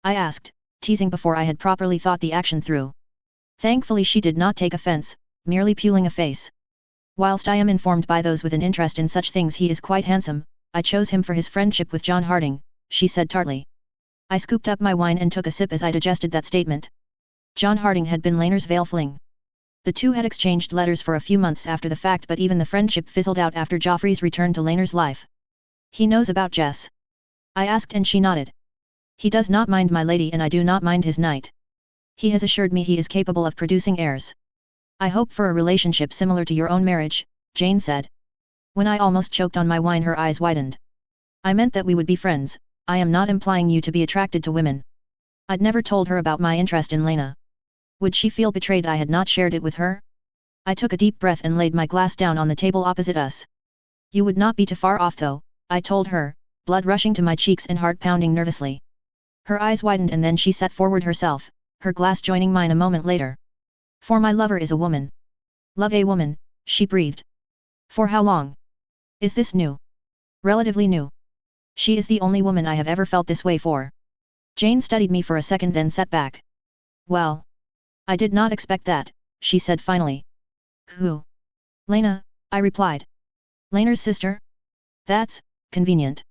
Speaker 1: I asked, teasing before I had properly thought the action through. Thankfully she did not take offense, merely pulling a face. Whilst I am informed by those with an interest in such things he is quite handsome, I chose him for his friendship with John Harding, she said tartly. I scooped up my wine and took a sip as I digested that statement. John Harding had been Laener's veil fling. The two had exchanged letters for a few months after the fact, but even the friendship fizzled out after Joffrey's return to Laener's life. He knows about Jess? I asked and she nodded. He does not mind my lady and I do not mind his knight. He has assured me he is capable of producing heirs. I hope for a relationship similar to your own marriage, Jane said. When I almost choked on my wine, her eyes widened. I meant that we would be friends. I am not implying you to be attracted to women. I'd never told her about my interest in Lena. Would she feel betrayed I had not shared it with her? I took a deep breath and laid my glass down on the table opposite us. You would not be too far off though, I told her, blood rushing to my cheeks and heart pounding nervously. Her eyes widened and then she sat forward herself, her glass joining mine a moment later. For my lover is a woman. Love a woman, she breathed. For how long? Is this new? Relatively new. She is the only woman I have ever felt this way for. Jane studied me for a second then sat back. Well. I did not expect that, she said finally. Who? Lena, I replied. Lena's sister? That's convenient.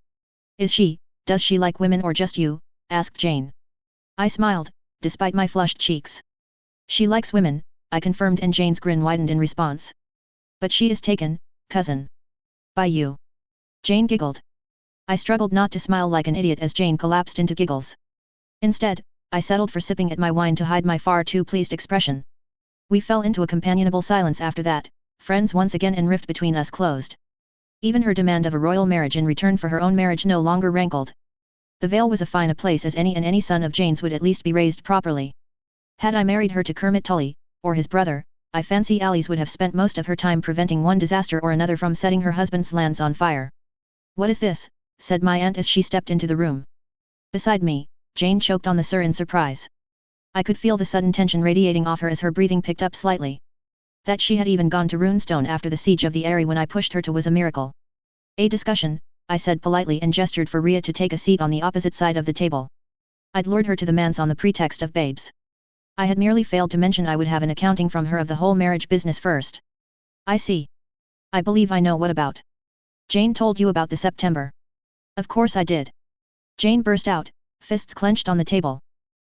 Speaker 1: Does she like women or just you? Asked Jane. I smiled, despite my flushed cheeks. She likes women, I confirmed and Jane's grin widened in response. But she is taken, cousin. By you. Jane giggled. I struggled not to smile like an idiot as Jane collapsed into giggles. Instead, I settled for sipping at my wine to hide my far too pleased expression. We fell into a companionable silence after that, friends once again, and rift between us closed. Even her demand of a royal marriage in return for her own marriage no longer rankled. The Vale was as fine a place as any, and any son of Jane's would at least be raised properly. Had I married her to Kermit Tully, or his brother, I fancy Alice would have spent most of her time preventing one disaster or another from setting her husband's lands on fire. What is this? Said my aunt as she stepped into the room. Beside me, Jane choked on the sir in surprise. I could feel the sudden tension radiating off her as her breathing picked up slightly. That she had even gone to Runestone after the siege of the Eyrie when I pushed her to was a miracle. A discussion, I said politely and gestured for Rhea to take a seat on the opposite side of the table. I'd lured her to the manse on the pretext of babes. I had merely failed to mention I would have an accounting from her of the whole marriage business first. I see. I believe I know what about. Jane told you about the September. Of course I did. Jane burst out, fists clenched on the table.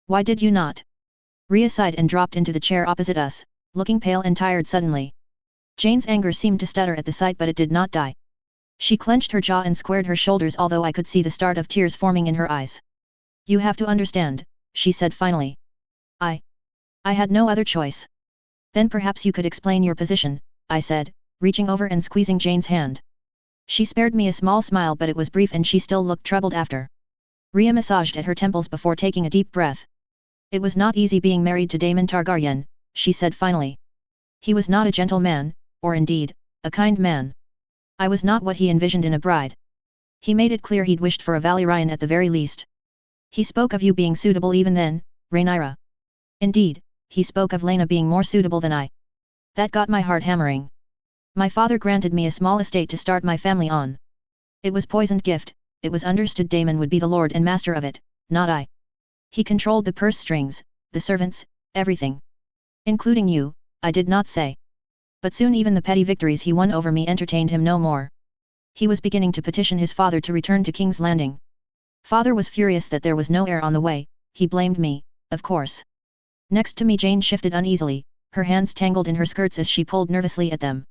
Speaker 1: Why did you not? Rhea sighed and dropped into the chair opposite us, looking pale and tired suddenly. Jane's anger seemed to stutter at the sight, but it did not die. She clenched her jaw and squared her shoulders, although I could see the start of tears forming in her eyes. You have to understand, she said finally. I had no other choice. Then perhaps you could explain your position, I said, reaching over and squeezing Jane's hand. She spared me a small smile, but it was brief and she still looked troubled after. Rhea massaged at her temples before taking a deep breath. It was not easy being married to Daemon Targaryen, she said finally. He was not a gentle man, or indeed, a kind man. I was not what he envisioned in a bride. He made it clear he'd wished for a Valyrian at the very least. He spoke of you being suitable even then, Rhaenyra. Indeed, he spoke of Lena being more suitable than I. That got my heart hammering. My father granted me a small estate to start my family on. It was poisoned gift, it was understood Daemon would be the lord and master of it, not I. He controlled the purse strings, the servants, everything. Including you, I did not say. But soon even the petty victories he won over me entertained him no more. He was beginning to petition his father to return to King's Landing. Father was furious that there was no heir on the way, he blamed me, of course. Next to me Jane shifted uneasily, her hands tangled in her skirts as she pulled nervously at them.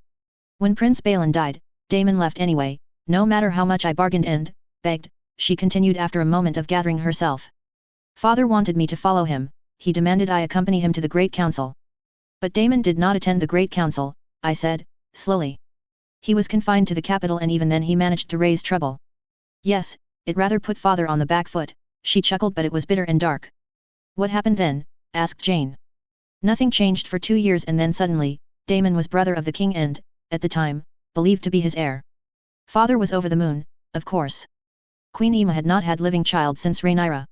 Speaker 1: When Prince Balin died, Daemon left anyway, no matter how much I bargained and begged, she continued after a moment of gathering herself. Father wanted me to follow him, he demanded I accompany him to the Great Council. But Daemon did not attend the Great Council, I said, slowly. He was confined to the capital and even then he managed to raise trouble. Yes, it rather put Father on the back foot, she chuckled, but it was bitter and dark. What happened then? Asked Jane. Nothing changed for 2 years and then suddenly, Daemon was brother of the king and, at the time, believed to be his heir. Father was over the moon, of course. Queen Aemma had not had living child since Rhaenyra.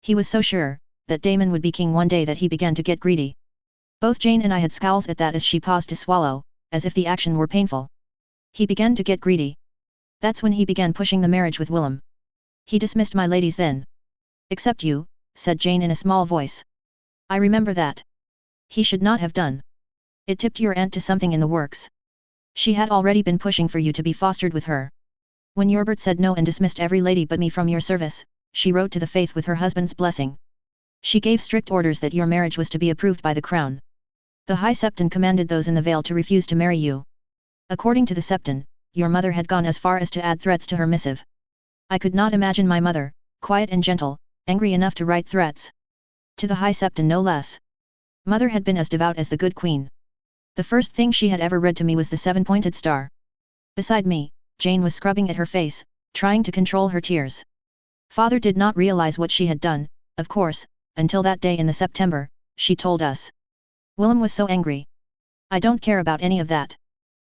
Speaker 1: He was so sure, that Daemon would be king one day that he began to get greedy. Both Jane and I had scowls at that as she paused to swallow, as if the action were painful. He began to get greedy. That's when he began pushing the marriage with Willem. He dismissed my ladies then. Except you, said Jane in a small voice. I remember that. He should not have done. It tipped your aunt to something in the works. She had already been pushing for you to be fostered with her. When Yorbert said no and dismissed every lady but me from your service, she wrote to the faith with her husband's blessing. She gave strict orders that your marriage was to be approved by the crown. The High Septon commanded those in the Vale to refuse to marry you. According to the Septon, your mother had gone as far as to add threats to her missive. I could not imagine my mother, quiet and gentle, angry enough to write threats. To the High Septon no less. Mother had been as devout as the good queen. The first thing she had ever read to me was the 7-pointed star. Beside me, Jane was scrubbing at her face, trying to control her tears. Father did not realize what she had done, of course, until that day in the September, she told us. Willem was so angry. I don't care about any of that.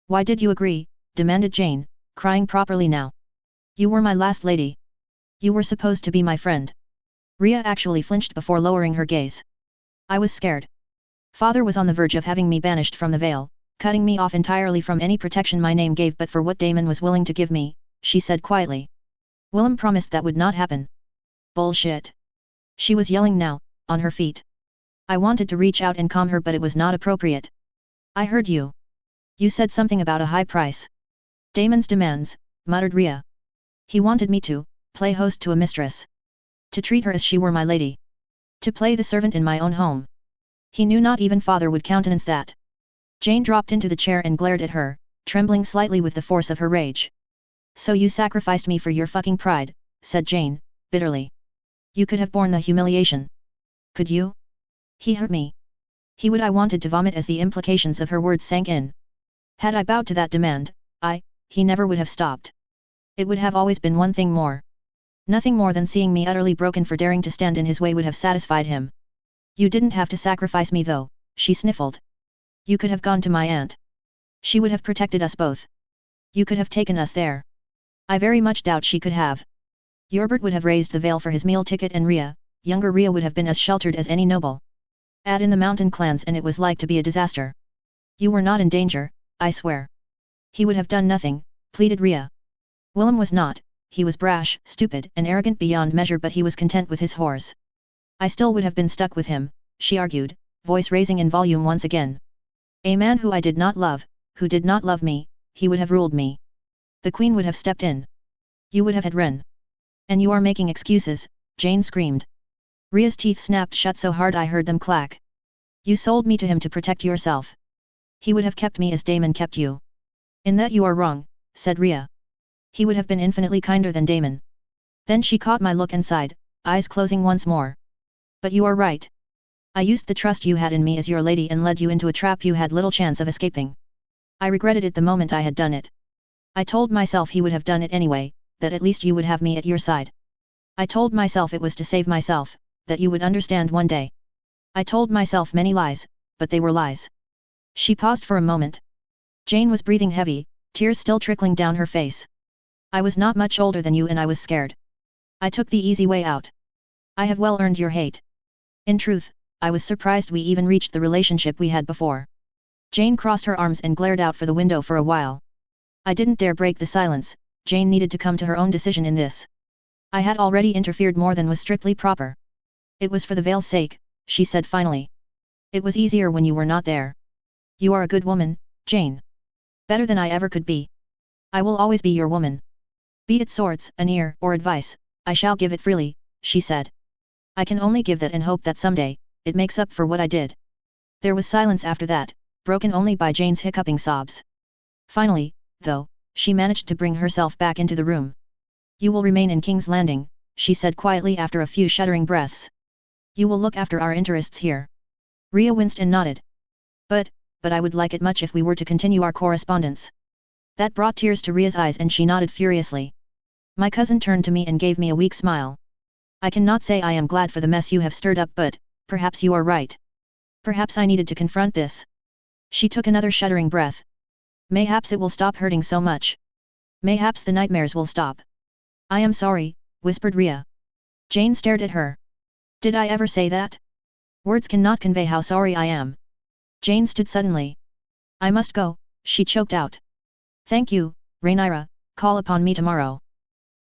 Speaker 1: Why did you agree? Demanded Jane, crying properly now. You were my last lady. You were supposed to be my friend. Rhea actually flinched before lowering her gaze. I was scared. Father was on the verge of having me banished from the Vale, cutting me off entirely from any protection my name gave but for what Damon was willing to give me, she said quietly. Willem promised that would not happen. Bullshit. She was yelling now, on her feet. I wanted to reach out and calm her but it was not appropriate. I heard you. You said something about a high price. Damon's demands, muttered Rhea. He wanted me to play host to a mistress. To treat her as she were my lady. To play the servant in my own home. He knew not even father would countenance that. Jane dropped into the chair and glared at her, trembling slightly with the force of her rage. So you sacrificed me for your fucking pride, said Jane, bitterly. You could have borne the humiliation. Could you? He hurt me. He would. I wanted to vomit as the implications of her words sank in. Had I bowed to that demand, he never would have stopped. It would have always been one thing more. Nothing more than seeing me utterly broken for daring to stand in his way would have satisfied him. You didn't have to sacrifice me though, she sniffled. You could have gone to my aunt. She would have protected us both. You could have taken us there. I very much doubt she could have. Yorbert would have raised the veil for his meal ticket and Rhea, younger Rhea would have been as sheltered as any noble. Add in the mountain clans and it was like to be a disaster. You were not in danger, I swear. He would have done nothing, pleaded Rhea. Willem was not, he was brash, stupid and arrogant beyond measure but he was content with his whores. I still would have been stuck with him, she argued, voice raising in volume once again. A man who I did not love, who did not love me, he would have ruled me. The queen would have stepped in. You would have had Ren. And you are making excuses, Jane screamed. Rhea's teeth snapped shut so hard I heard them clack. You sold me to him to protect yourself. He would have kept me as Damon kept you. In that you are wrong, said Rhea. He would have been infinitely kinder than Damon. Then she caught my look and sighed, eyes closing once more. But you are right. I used the trust you had in me as your lady and led you into a trap you had little chance of escaping. I regretted it the moment I had done it. I told myself he would have done it anyway, that at least you would have me at your side. I told myself it was to save myself, that you would understand one day. I told myself many lies, but they were lies. She paused for a moment. Jane was breathing heavy, tears still trickling down her face. I was not much older than you and I was scared. I took the easy way out. I have well earned your hate. In truth, I was surprised we even reached the relationship we had before. Jane crossed her arms and glared out for the window for a while. I didn't dare break the silence, Jane needed to come to her own decision in this. I had already interfered more than was strictly proper. It was for the Vale's sake, she said finally. It was easier when you were not there. You are a good woman, Jane. Better than I ever could be. I will always be your woman. Be it swords, an ear, or advice, I shall give it freely, she said. I can only give that and hope that someday, it makes up for what I did. There was silence after that, broken only by Jane's hiccuping sobs. Finally, though, she managed to bring herself back into the room. You will remain in King's Landing, she said quietly after a few shuddering breaths. You will look after our interests here. Rhea winced and nodded. But I would like it much if we were to continue our correspondence. That brought tears to Rhea's eyes and she nodded furiously. My cousin turned to me and gave me a weak smile. I cannot say I am glad for the mess you have stirred up but, perhaps you are right. Perhaps I needed to confront this. She took another shuddering breath. Mayhaps it will stop hurting so much. Mayhaps the nightmares will stop. I am sorry, whispered Rhea. Jane stared at her. Did I ever say that? Words cannot convey how sorry I am. Jane stood suddenly. I must go, she choked out. Thank you, Rhaenyra, call upon me tomorrow.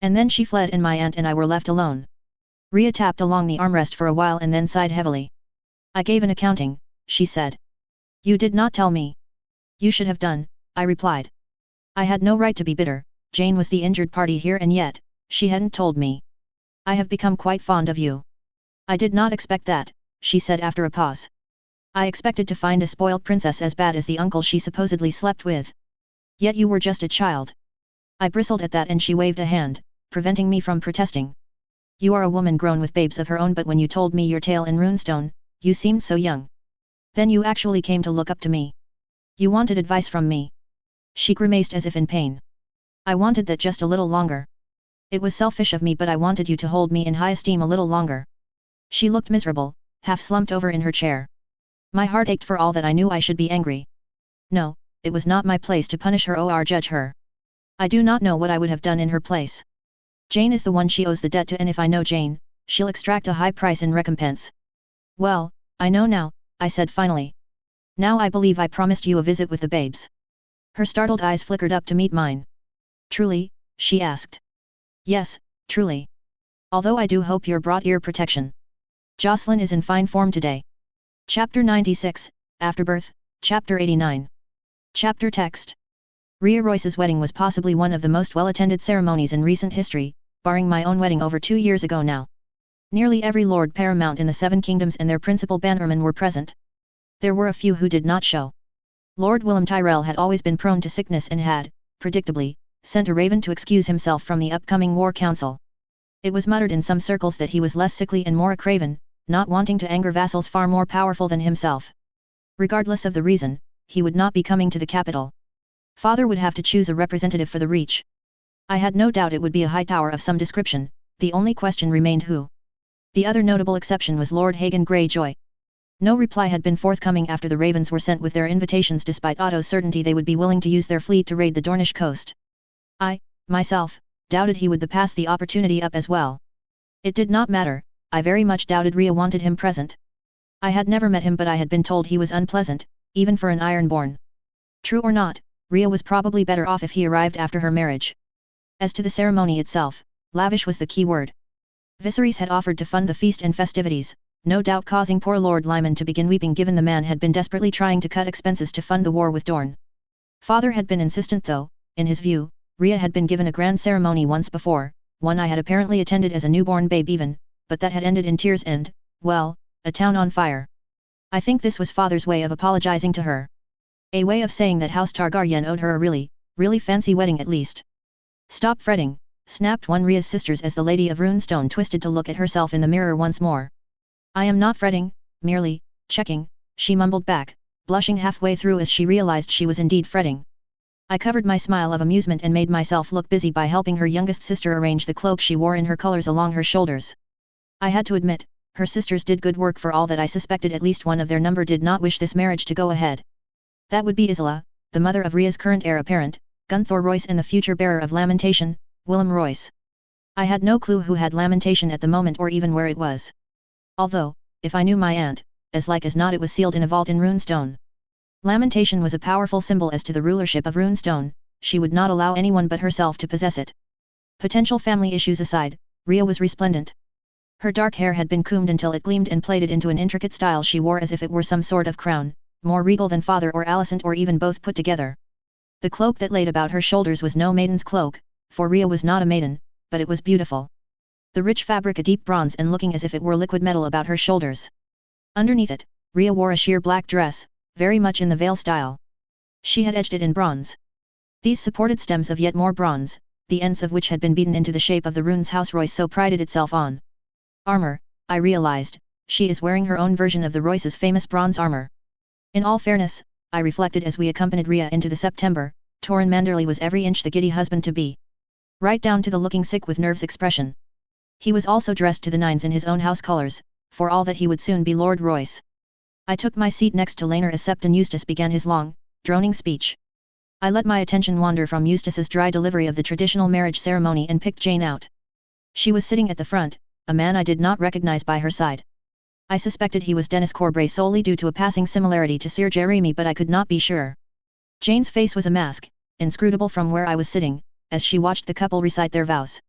Speaker 1: And then she fled and my aunt and I were left alone. Rhea tapped along the armrest for a while and then sighed heavily. I gave an accounting, she said. You did not tell me. You should have done, I replied. I had no right to be bitter, Jane was the injured party here and yet, she hadn't told me. I have become quite fond of you. I did not expect that, she said after a pause. I expected to find a spoiled princess as bad as the uncle she supposedly slept with. Yet you were just a child. I bristled at that and she waved a hand, preventing me from protesting. You are a woman grown with babes of her own but when you told me your tale in Runestone, you seemed so young. Then you actually came to look up to me. You wanted advice from me. She grimaced as if in pain. I wanted that just a little longer. It was selfish of me, but I wanted you to hold me in high esteem a little longer. She looked miserable, half slumped over in her chair. My heart ached for all that I knew I should be angry. No, it was not my place to punish her or judge her. I do not know what I would have done in her place. Jane is the one she owes the debt to, and if I know Jane, she'll extract a high price in recompense. Well, I know now, I said finally. Now I believe I promised you a visit with the babes. Her startled eyes flickered up to meet mine. Truly? She asked. Yes, truly. Although I do hope you're brought ear protection. Jocelyn is in fine form today. Chapter 96, Afterbirth, Chapter 89. Chapter text. Rhea Royce's wedding was possibly one of the most well-attended ceremonies in recent history, barring my own wedding over 2 years ago now. Nearly every Lord Paramount in the Seven Kingdoms and their principal bannermen were present. There were a few who did not show. Lord Willem Tyrell had always been prone to sickness and had, predictably, sent a raven to excuse himself from the upcoming war council. It was muttered in some circles that he was less sickly and more a craven, not wanting to anger vassals far more powerful than himself. Regardless of the reason, he would not be coming to the capital. Father would have to choose a representative for the Reach. I had no doubt it would be a high tower of some description, the only question remained who. The other notable exception was Lord Hagan Greyjoy. No reply had been forthcoming after the ravens were sent with their invitations despite Otto's certainty they would be willing to use their fleet to raid the Dornish coast. I, myself, doubted he would pass the opportunity up as well. It did not matter, I very much doubted Rhea wanted him present. I had never met him, but I had been told he was unpleasant, even for an Ironborn. True or not, Rhea was probably better off if he arrived after her marriage. As to the ceremony itself, lavish was the key word. Viserys had offered to fund the feast and festivities, no doubt causing poor Lord Lyman to begin weeping given the man had been desperately trying to cut expenses to fund the war with Dorne. Father had been insistent though, in his view, Rhea had been given a grand ceremony once before, one I had apparently attended as a newborn babe even, but that had ended in tears and, well, a town on fire. I think this was Father's way of apologizing to her. A way of saying that House Targaryen owed her a really fancy wedding at least. Stop fretting, snapped one Rhea's sisters as the Lady of Runestone twisted to look at herself in the mirror once more. I am not fretting, merely checking, she mumbled back, blushing halfway through as she realized she was indeed fretting. I covered my smile of amusement and made myself look busy by helping her youngest sister arrange the cloak she wore in her colors along her shoulders. I had to admit, her sisters did good work. For all that I suspected at least one of their number did not wish this marriage to go ahead. That would be Isola, the mother of Rhea's current heir apparent, Gunthor Royce, and the future bearer of Lamentation, Willem Royce. I had no clue who had Lamentation at the moment or even where it was. Although, if I knew my aunt, as like as not it was sealed in a vault in Runestone. Lamentation was a powerful symbol as to the rulership of Runestone, she would not allow anyone but herself to possess it. Potential family issues aside, Rhea was resplendent. Her dark hair had been combed until it gleamed and plaited into an intricate style she wore as if it were some sort of crown, more regal than Father or Alicent or even both put together. The cloak that laid about her shoulders was no maiden's cloak, for Rhea was not a maiden, but it was beautiful. The rich fabric a deep bronze and looking as if it were liquid metal about her shoulders. Underneath it, Rhea wore a sheer black dress, very much in the veil style. She had edged it in bronze. These supported stems of yet more bronze, the ends of which had been beaten into the shape of the runes House Royce so prided itself on. Armor, I realized, she is wearing her own version of the Royce's famous bronze armor. In all fairness, I reflected as we accompanied Rhea into the September, Torrhen Manderley was every inch the giddy husband-to-be. Right down to the looking sick with nerves expression. He was also dressed to the nines in his own house colours, for all that he would soon be Lord Royce. I took my seat next to Laenor as Septon Eustace began his long, droning speech. I let my attention wander from Eustace's dry delivery of the traditional marriage ceremony and picked Jane out. She was sitting at the front, a man I did not recognize by her side. I suspected he was Dennis Corbray solely due to a passing similarity to Sir Jeremy, but I could not be sure. Jane's face was a mask, inscrutable from where I was sitting, as she watched the couple recite their vows.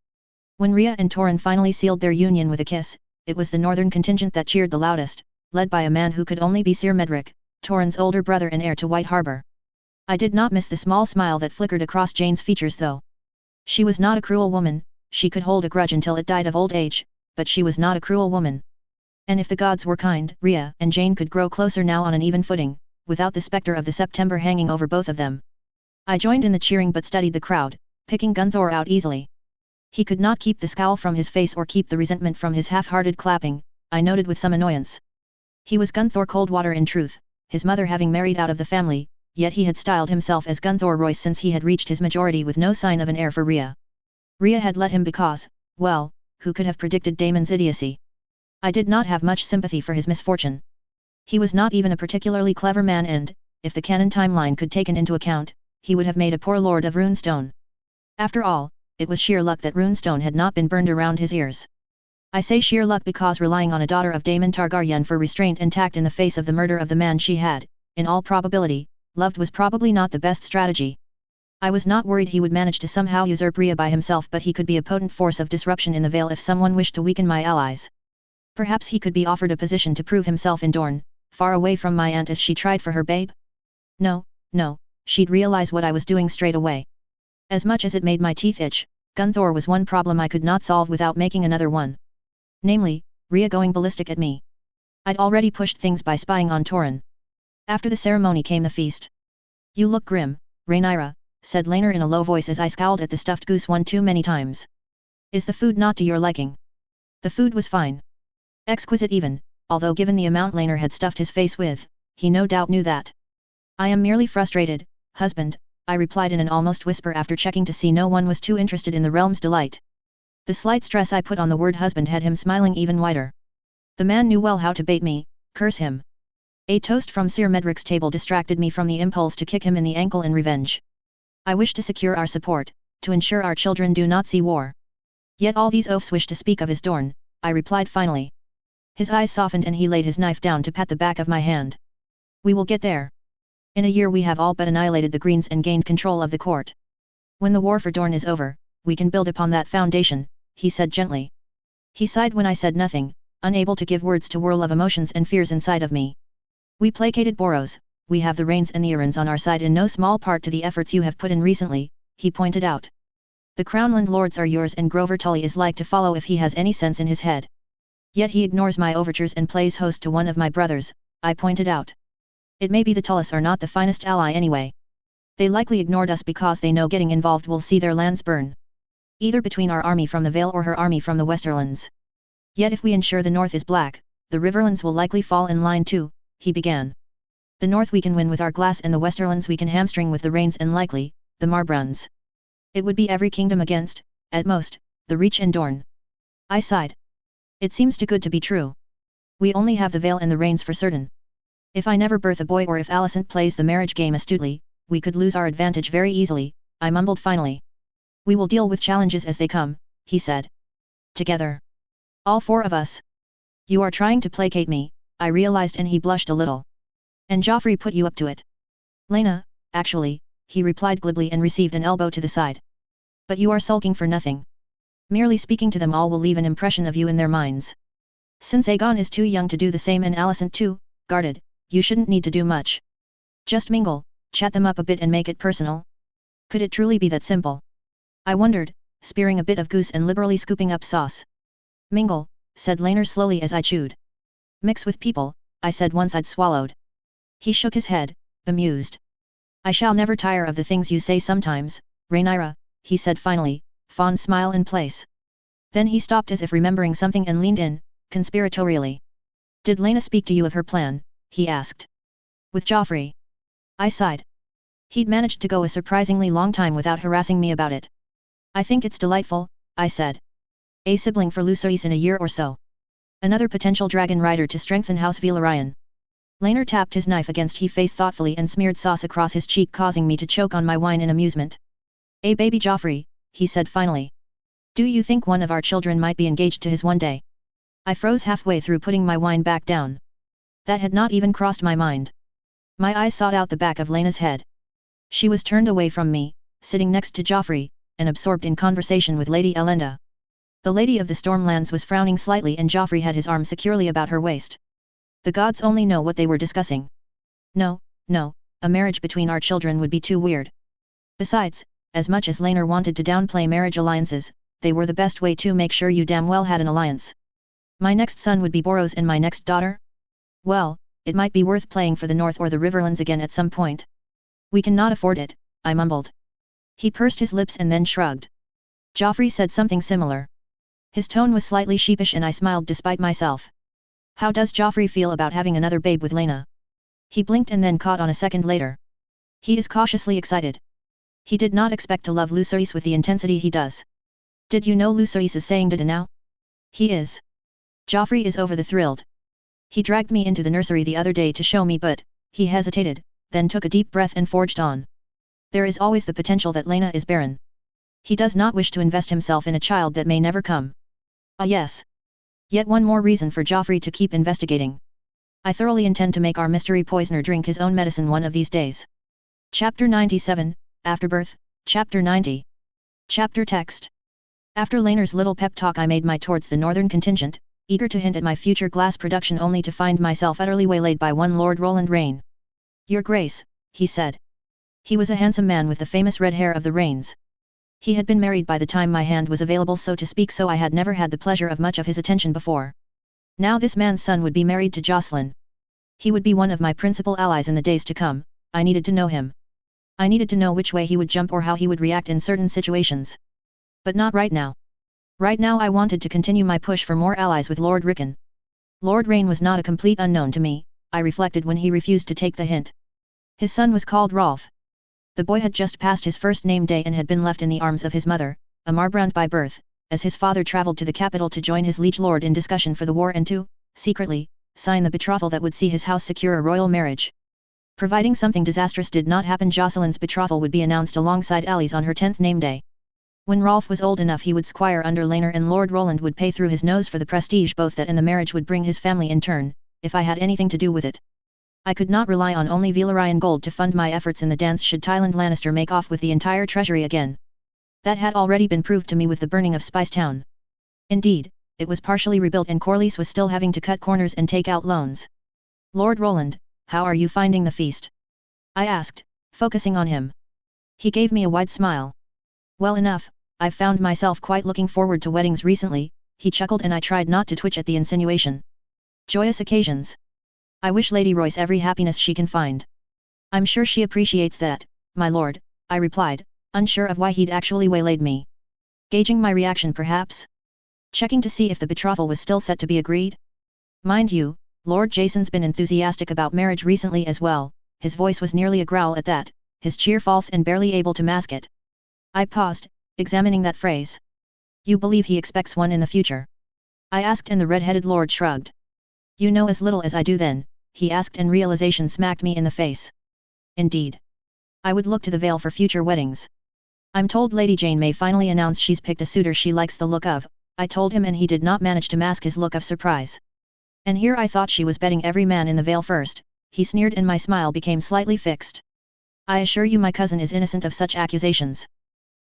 Speaker 1: When Rhea and Torrhen finally sealed their union with a kiss, it was the northern contingent that cheered the loudest, led by a man who could only be Sir Medric, Torrhen's older brother and heir to White Harbour. I did not miss the small smile that flickered across Jane's features though. She was not a cruel woman, she could hold a grudge until it died of old age, but she was not a cruel woman. And if the gods were kind, Rhea and Jane could grow closer now on an even footing, without the spectre of the September hanging over both of them. I joined in the cheering but studied the crowd, picking Gunthor out easily. He could not keep the scowl from his face or keep the resentment from his half-hearted clapping, I noted with some annoyance. He was Gunthor Coldwater in truth, his mother having married out of the family, yet he had styled himself as Gunthor Royce since he had reached his majority with no sign of an heir for Rhea. Rhea had let him because, well, who could have predicted Damon's idiocy? I did not have much sympathy for his misfortune. He was not even a particularly clever man and, if the canon timeline could taken into account, he would have made a poor lord of Runestone. After all, it was sheer luck that Runestone had not been burned around his ears. I say sheer luck because relying on a daughter of Daemon Targaryen for restraint and tact in the face of the murder of the man she had, in all probability, loved was probably not the best strategy. I was not worried he would manage to somehow usurp Rhea by himself, but he could be a potent force of disruption in the Vale if someone wished to weaken my allies. Perhaps he could be offered a position to prove himself in Dorne, far away from my aunt as she tried for her babe? No, she'd realize what I was doing straight away. As much as it made my teeth itch, Gunthor was one problem I could not solve without making another one. Namely, Rhea going ballistic at me. I'd already pushed things by spying on Torrhen. After the ceremony came the feast. You look grim, Rhaenyra, said Laenor in a low voice as I scowled at the stuffed goose one too many times. Is the food not to your liking? The food was fine. Exquisite even, although given the amount Laenor had stuffed his face with, he no doubt knew that. I am merely frustrated, husband, I replied in an almost whisper after checking to see no one was too interested in the realm's delight. The slight stress I put on the word husband had him smiling even wider. The man knew well how to bait me, curse him. A toast from Sir Medric's table distracted me from the impulse to kick him in the ankle in revenge. I wish to secure our support, to ensure our children do not see war. Yet all these oafs wish to speak of his Dorne, I replied finally. His eyes softened and he laid his knife down to pat the back of my hand. We will get there. In a year we have all but annihilated the Greens and gained control of the court. When the war for Dorne is over, we can build upon that foundation, he said gently. He sighed when I said nothing, unable to give words to whirl of emotions and fears inside of me. We placated Boros, we have the Rains and the Arryns on our side in no small part to the efforts you have put in recently, he pointed out. The Crownland lords are yours and Grover Tully is like to follow if he has any sense in his head. Yet he ignores my overtures and plays host to one of my brothers, I pointed out. It may be the Tullys are not the finest ally anyway. They likely ignored us because they know getting involved will see their lands burn. Either between our army from the Vale or her army from the Westerlands. Yet if we ensure the North is black, the Riverlands will likely fall in line too, he began. The North we can win with our glass and the Westerlands we can hamstring with the Rains and likely, the Marbrands. It would be every kingdom against, at most, the Reach and Dorne. I sighed. It seems too good to be true. We only have the Vale and the Rains for certain. If I never birth a boy or if Alicent plays the marriage game astutely, we could lose our advantage very easily, I mumbled finally. We will deal with challenges as they come, he said. Together. All four of us. You are trying to placate me, I realized and he blushed a little. And Joffrey put you up to it. Laena, actually, he replied glibly and received an elbow to the side. But you are sulking for nothing. Merely speaking to them all will leave an impression of you in their minds. Since Aegon is too young to do the same and Alicent too, guarded, you shouldn't need to do much. Just mingle, chat them up a bit and make it personal. Could it truly be that simple? I wondered, spearing a bit of goose and liberally scooping up sauce. Mingle, said Laenor slowly as I chewed. Mix with people, I said once I'd swallowed. He shook his head, bemused. I shall never tire of the things you say sometimes, Rhaenyra, he said finally, fond smile in place. Then he stopped as if remembering something and leaned in, conspiratorially. Did Laena speak to you of her plan, he asked. With Joffrey. I sighed. He'd managed to go a surprisingly long time without harassing me about it. I think it's delightful, I said. A sibling for Lucerys in a year or so. Another potential dragon rider to strengthen House Velaryon. Laenor tapped his knife against his face thoughtfully and smeared sauce across his cheek causing me to choke on my wine in amusement. A baby Joffrey, he said finally. Do you think one of our children might be engaged to his one day? I froze halfway through putting my wine back down. That had not even crossed my mind. My eyes sought out the back of Laena's head. She was turned away from me, sitting next to Joffrey, and absorbed in conversation with Lady Elenda. The Lady of the Stormlands was frowning slightly and Joffrey had his arm securely about her waist. The gods only know what they were discussing. No, a marriage between our children would be too weird. Besides, as much as Laenor wanted to downplay marriage alliances, they were the best way to make sure you damn well had an alliance. My next son would be Boros and my next daughter? Well, it might be worth playing for the North or the Riverlands again at some point. We cannot afford it, I mumbled. He pursed his lips and then shrugged. Joffrey said something similar. His tone was slightly sheepish and I smiled despite myself. How does Joffrey feel about having another babe with Laena? He blinked and then caught on a second later. He is cautiously excited. He did not expect to love Lucerys with the intensity he does. Did you know Lucerys is saying da now? He is. Joffrey is over the thrilled. He dragged me into the nursery the other day to show me, but he hesitated, then took a deep breath and forged on. There is always the potential that Lena is barren. He does not wish to invest himself in a child that may never come. Ah yes. Yet one more reason for Joffrey to keep investigating. I thoroughly intend to make our mystery poisoner drink his own medicine one of these days. Chapter 97, Afterbirth, Chapter 90. Chapter Text. After Laener's little pep talk I made my towards the northern contingent, eager to hint at my future glass production only to find myself utterly waylaid by one Lord Roland Rain. Your Grace, he said. He was a handsome man with the famous red hair of the Rains. He had been married by the time my hand was available, so to speak, so I had never had the pleasure of much of his attention before. Now this man's son would be married to Jocelyn. He would be one of my principal allies in the days to come. I needed to know him. I needed to know which way he would jump or how he would react in certain situations. But not right now. Right now I wanted to continue my push for more allies with Lord Rickon. Lord Rain was not a complete unknown to me, I reflected when he refused to take the hint. His son was called Rolf. The boy had just passed his first name day and had been left in the arms of his mother, a Marbrand by birth, as his father travelled to the capital to join his liege lord in discussion for the war and to, secretly, sign the betrothal that would see his house secure a royal marriage. Providing something disastrous did not happen, Jocelyn's betrothal would be announced alongside Ellie's on her 10th name day. When Rolf was old enough he would squire under Laener and Lord Roland would pay through his nose for the prestige both that and the marriage would bring his family in turn, if I had anything to do with it. I could not rely on only Valyrian gold to fund my efforts in the dance should Tywin Lannister make off with the entire treasury again. That had already been proved to me with the burning of Spicetown. Indeed, it was partially rebuilt and Corlys was still having to cut corners and take out loans. Lord Roland, how are you finding the feast? I asked, focusing on him. He gave me a wide smile. Well enough, I've found myself quite looking forward to weddings recently, he chuckled, and I tried not to twitch at the insinuation. Joyous occasions. I wish Lady Royce every happiness she can find. I'm sure she appreciates that, my lord, I replied, unsure of why he'd actually waylaid me. Gauging my reaction perhaps? Checking to see if the betrothal was still set to be agreed? Mind you, Lord Jason's been enthusiastic about marriage recently as well, his voice was nearly a growl at that, his cheer false and barely able to mask it. I paused, examining that phrase. You believe he expects one in the future? I asked, and the red-headed lord shrugged. You know as little as I do then, he asked, and realization smacked me in the face. Indeed. I would look to the Vale for future weddings. I'm told Lady Jane may finally announce she's picked a suitor she likes the look of, I told him, and he did not manage to mask his look of surprise. And here I thought she was betting every man in the Vale first, he sneered, and my smile became slightly fixed. I assure you my cousin is innocent of such accusations.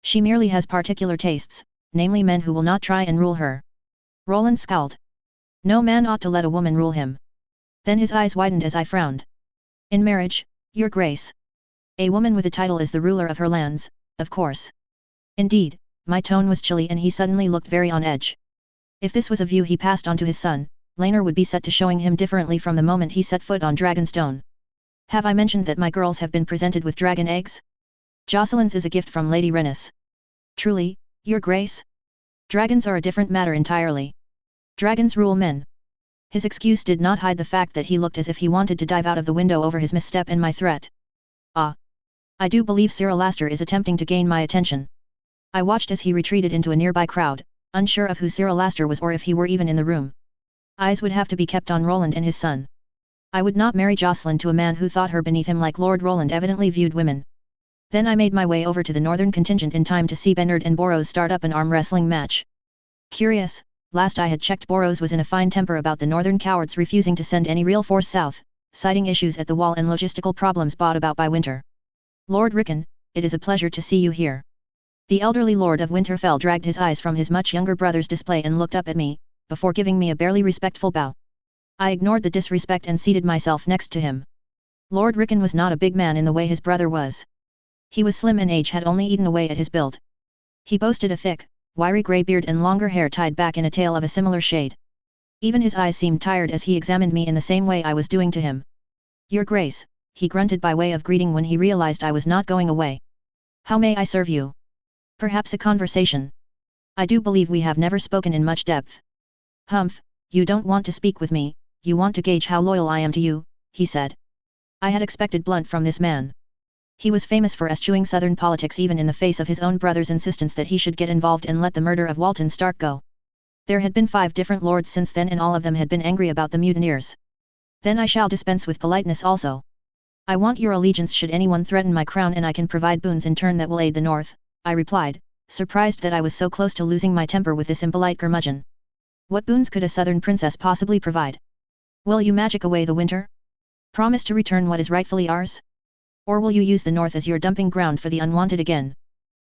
Speaker 1: She merely has particular tastes, namely men who will not try and rule her. Roland scowled. No man ought to let a woman rule him. Then his eyes widened as I frowned. In marriage, your grace. A woman with a title is the ruler of her lands, of course. Indeed, my tone was chilly and he suddenly looked very on edge. If this was a view he passed on to his son, Laener would be set to showing him differently from the moment he set foot on Dragonstone. Have I mentioned that my girls have been presented with dragon eggs? Jocelyn's is a gift from Lady Rhaenys. Truly, your grace? Dragons are a different matter entirely. Dragons rule men. His excuse did not hide the fact that he looked as if he wanted to dive out of the window over his misstep and my threat. Ah. I do believe Cyril Laster is attempting to gain my attention. I watched as he retreated into a nearby crowd, unsure of who Cyril Laster was or if he were even in the room. Eyes would have to be kept on Roland and his son. I would not marry Jocelyn to a man who thought her beneath him like Lord Roland evidently viewed women. Then I made my way over to the northern contingent in time to see Bernard and Boros start up an arm wrestling match. Curious, last I had checked Boros was in a fine temper about the northern cowards refusing to send any real force south, citing issues at the wall and logistical problems brought about by winter. Lord Rickon, it is a pleasure to see you here. The elderly Lord of Winterfell dragged his eyes from his much younger brother's display and looked up at me, before giving me a barely respectful bow. I ignored the disrespect and seated myself next to him. Lord Rickon was not a big man in the way his brother was. He was slim and age had only eaten away at his build. He boasted a thick, wiry grey beard and longer hair tied back in a tail of a similar shade. Even his eyes seemed tired as he examined me in the same way I was doing to him. Your Grace, he grunted by way of greeting when he realized I was not going away. How may I serve you? Perhaps a conversation. I do believe we have never spoken in much depth. Humph, you don't want to speak with me, you want to gauge how loyal I am to you, he said. I had expected blunt from this man. He was famous for eschewing southern politics even in the face of his own brother's insistence that he should get involved and let the murder of Walton Stark go. There had been 5 different lords since then and all of them had been angry about the mutineers. Then I shall dispense with politeness also. I want your allegiance should anyone threaten my crown and I can provide boons in turn that will aid the North, I replied, surprised that I was so close to losing my temper with this impolite curmudgeon. What boons could a southern princess possibly provide? Will you magic away the winter? Promise to return what is rightfully ours? Or will you use the North as your dumping ground for the unwanted again?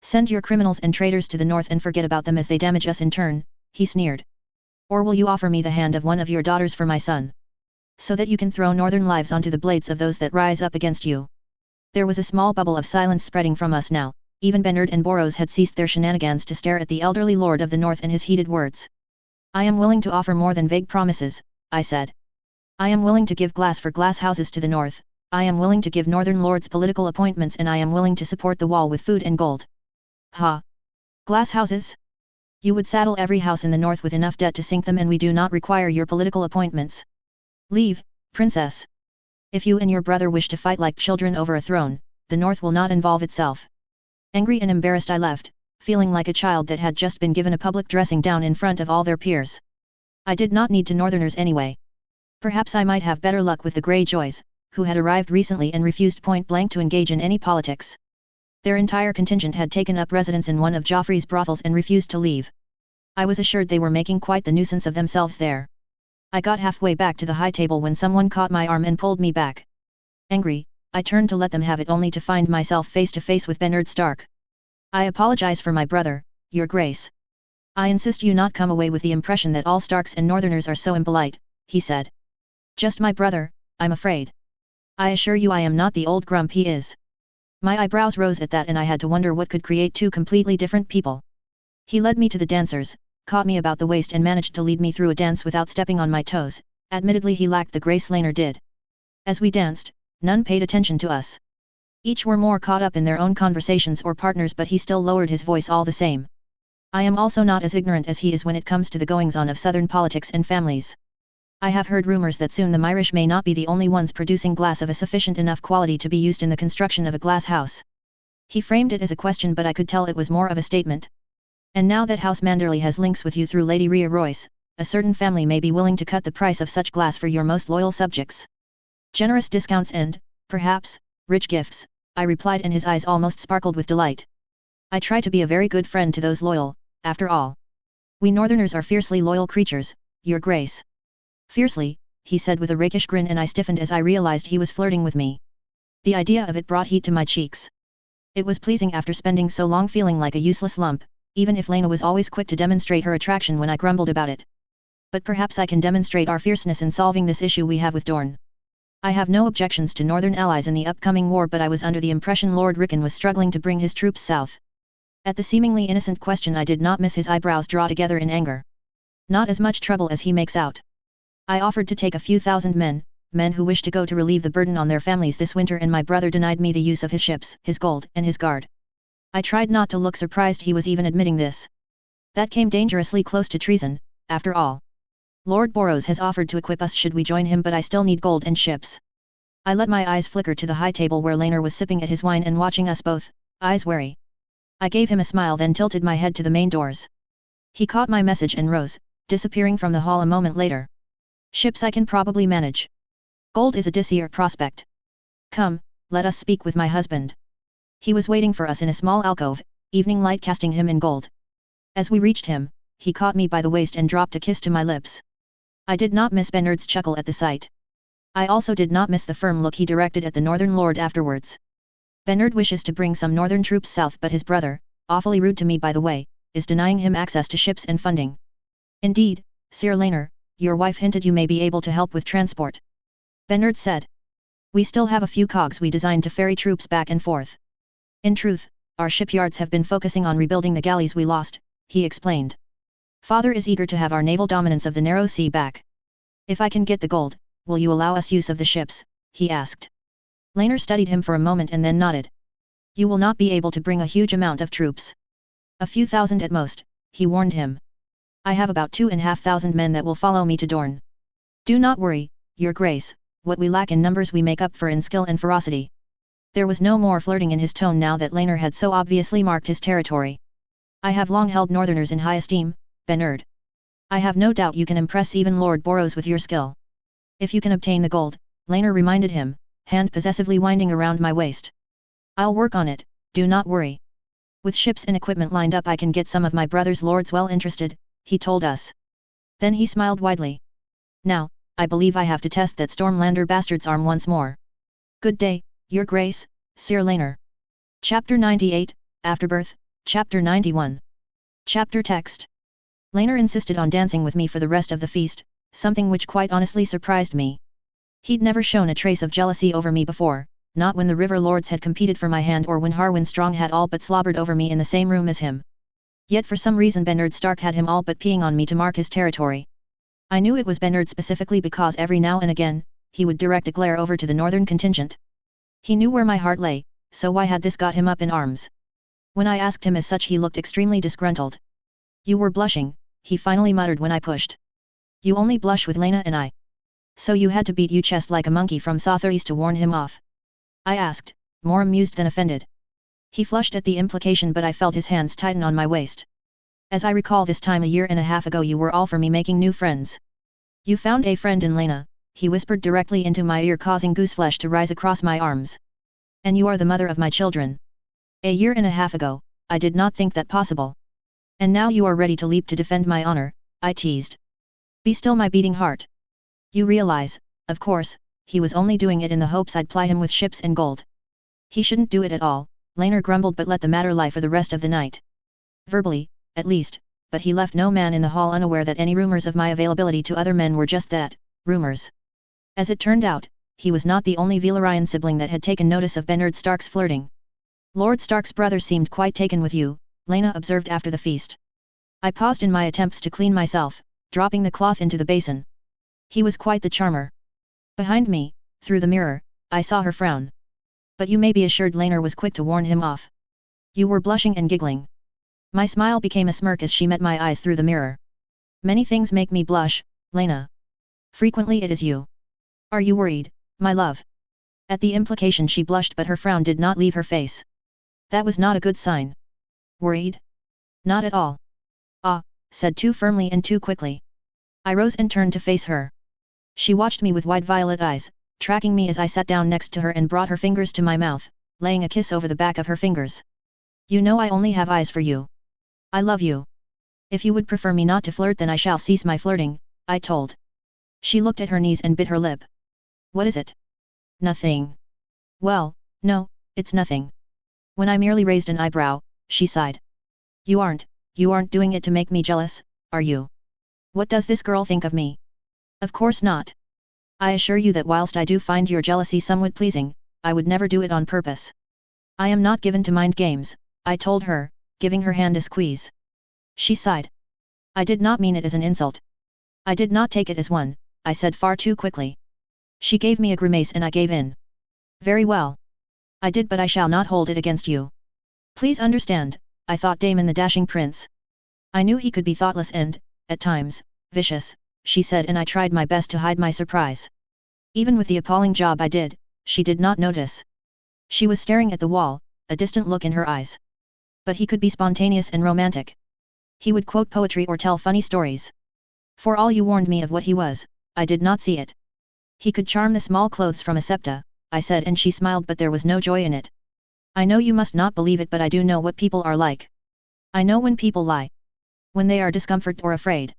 Speaker 1: Send your criminals and traitors to the North and forget about them as they damage us in turn, he sneered. Or will you offer me the hand of one of your daughters for my son? So that you can throw northern lives onto the blades of those that rise up against you. There was a small bubble of silence spreading from us now, even Bernard and Boros had ceased their shenanigans to stare at the elderly lord of the North and his heated words. I am willing to offer more than vague promises, I said. I am willing to give glass for glass houses to the North, I am willing to give northern lords political appointments and I am willing to support the wall with food and gold. Ha! Glass houses? You would saddle every house in the North with enough debt to sink them and we do not require your political appointments. Leave, princess. If you and your brother wish to fight like children over a throne, the North will not involve itself. Angry and embarrassed I left, feeling like a child that had just been given a public dressing down in front of all their peers. I did not need to Northerners anyway. Perhaps I might have better luck with the Greyjoys, who had arrived recently and refused point blank to engage in any politics. Their entire contingent had taken up residence in one of Joffrey's brothels and refused to leave. I was assured they were making quite the nuisance of themselves there. I got halfway back to the high table when someone caught my arm and pulled me back. Angry, I turned to let them have it only to find myself face to face with Bernard Stark. I apologize for my brother, your grace. I insist you not come away with the impression that all Starks and Northerners are so impolite, he said. Just my brother, I'm afraid. I assure you I am not the old grump he is. My eyebrows rose at that and I had to wonder what could create 2 completely different people. He led me to the dancers, caught me about the waist and managed to lead me through a dance without stepping on my toes, admittedly he lacked the grace Laenor did. As we danced, none paid attention to us. Each were more caught up in their own conversations or partners but he still lowered his voice all the same. I am also not as ignorant as he is when it comes to the goings-on of southern politics and families. I have heard rumors that soon the Myrish may not be the only ones producing glass of a sufficient enough quality to be used in the construction of a glass house. He framed it as a question but I could tell it was more of a statement. And now that House Manderley has links with you through Lady Rhea Royce, a certain family may be willing to cut the price of such glass for your most loyal subjects. Generous discounts and, perhaps, rich gifts, I replied and his eyes almost sparkled with delight. I try to be a very good friend to those loyal, after all. We Northerners are fiercely loyal creatures, your grace. Fiercely, he said with a rakish grin and I stiffened as I realized he was flirting with me. The idea of it brought heat to my cheeks. It was pleasing after spending so long feeling like a useless lump, even if Laena was always quick to demonstrate her attraction when I grumbled about it. But perhaps I can demonstrate our fierceness in solving this issue we have with Dorne. I have no objections to Northern allies in the upcoming war but I was under the impression Lord Rickon was struggling to bring his troops south. At the seemingly innocent question I did not miss his eyebrows draw together in anger. Not as much trouble as he makes out. I offered to take a few thousand men who wish to go to relieve the burden on their families this winter and my brother denied me the use of his ships, his gold, and his guard. I tried not to look surprised he was even admitting this. That came dangerously close to treason, after all. Lord Boros has offered to equip us should we join him but I still need gold and ships. I let my eyes flicker to the high table where Laenor was sipping at his wine and watching us both, eyes wary. I gave him a smile then tilted my head to the main doors. He caught my message and rose, disappearing from the hall a moment later. Ships I can probably manage. Gold is a dicier prospect. Come, let us speak with my husband. He was waiting for us in a small alcove, evening light casting him in gold. As we reached him, he caught me by the waist and dropped a kiss to my lips. I did not miss Bernard's chuckle at the sight. I also did not miss the firm look he directed at the Northern Lord afterwards. Bernard wishes to bring some Northern troops south but his brother, awfully rude to me by the way, is denying him access to ships and funding. Indeed, Sir Laenor, your wife hinted you may be able to help with transport. Bernard said. We still have a few cogs we designed to ferry troops back and forth. In truth, our shipyards have been focusing on rebuilding the galleys we lost, he explained. Father is eager to have our naval dominance of the narrow sea back. If I can get the gold, will you allow us use of the ships, he asked. Laenor studied him for a moment and then nodded. You will not be able to bring a huge amount of troops. A few thousand at most, he warned him. I have about 2,500 men that will follow me to Dorne. Do not worry, your grace, what we lack in numbers we make up for in skill and ferocity. There was no more flirting in his tone now that Laner had so obviously marked his territory. I have long held Northerners in high esteem, Bernard. I have no doubt you can impress even Lord Boros with your skill. If you can obtain the gold, Laner reminded him, hand possessively winding around my waist. I'll work on it, do not worry. With ships and equipment lined up I can get some of my brother's lords well interested, he told us. Then he smiled widely. Now, I believe I have to test that Stormlander bastard's arm once more. Good day, Your Grace, Sir Laner. Chapter 98, Afterbirth, Chapter 91. Chapter text. Laner insisted on dancing with me for the rest of the feast, something which quite honestly surprised me. He'd never shown a trace of jealousy over me before, not when the River Lords had competed for my hand or when Harwin Strong had all but slobbered over me in the same room as him. Yet for some reason Bernard Stark had him all but peeing on me to mark his territory. I knew it was Bernard specifically because every now and again, he would direct a glare over to the northern contingent. He knew where my heart lay, so why had this got him up in arms? When I asked him as such he looked extremely disgruntled. You were blushing, he finally muttered when I pushed. You only blush with Lena and I. So you had to beat your chest like a monkey from Sotheres to warn him off? I asked, more amused than offended. He flushed at the implication but I felt his hands tighten on my waist. As I recall this time a year and a half ago you were all for me making new friends. You found a friend in Lena, he whispered directly into my ear causing gooseflesh to rise across my arms. And you are the mother of my children. A year and a half ago, I did not think that possible. And now you are ready to leap to defend my honor, I teased. Be still my beating heart. You realize, of course, he was only doing it in the hopes I'd ply him with ships and gold. He shouldn't do it at all, Laner grumbled but let the matter lie for the rest of the night. Verbally, at least, but he left no man in the hall unaware that any rumors of my availability to other men were just that, rumors. As it turned out, he was not the only Velaryon sibling that had taken notice of Bernard Stark's flirting. Lord Stark's brother seemed quite taken with you, Lena observed after the feast. I paused in my attempts to clean myself, dropping the cloth into the basin. He was quite the charmer. Behind me, through the mirror, I saw her frown. But you may be assured Laner was quick to warn him off. You were blushing and giggling. My smile became a smirk as she met my eyes through the mirror. Many things make me blush, Lena. Frequently it is you. Are you worried, my love? At the implication she blushed but her frown did not leave her face. That was not a good sign. Worried? Not at all. Ah, said too firmly and too quickly. I rose and turned to face her. She watched me with wide violet eyes, tracking me as I sat down next to her and brought her fingers to my mouth, laying a kiss over the back of her fingers. You know I only have eyes for you. I love you. If you would prefer me not to flirt then I shall cease my flirting, I told. She looked at her knees and bit her lip. What is it? Nothing. Well, no, it's nothing. When I merely raised an eyebrow, she sighed. You aren't doing it to make me jealous, are you? What does this girl think of me? Of course not. I assure you that whilst I do find your jealousy somewhat pleasing, I would never do it on purpose. I am not given to mind games, I told her, giving her hand a squeeze. She sighed. I did not mean it as an insult. I did not take it as one, I said far too quickly. She gave me a grimace and I gave in. Very well. I did but I shall not hold it against you. Please understand, I thought Damon the dashing prince. I knew he could be thoughtless and, at times, vicious, she said and I tried my best to hide my surprise. Even with the appalling job I did, she did not notice. She was staring at the wall, a distant look in her eyes. But he could be spontaneous and romantic. He would quote poetry or tell funny stories. For all you warned me of what he was, I did not see it. He could charm the small clothes from a septa, I said and she smiled but there was no joy in it. I know you must not believe it but I do know what people are like. I know when people lie. When they are discomforted or afraid.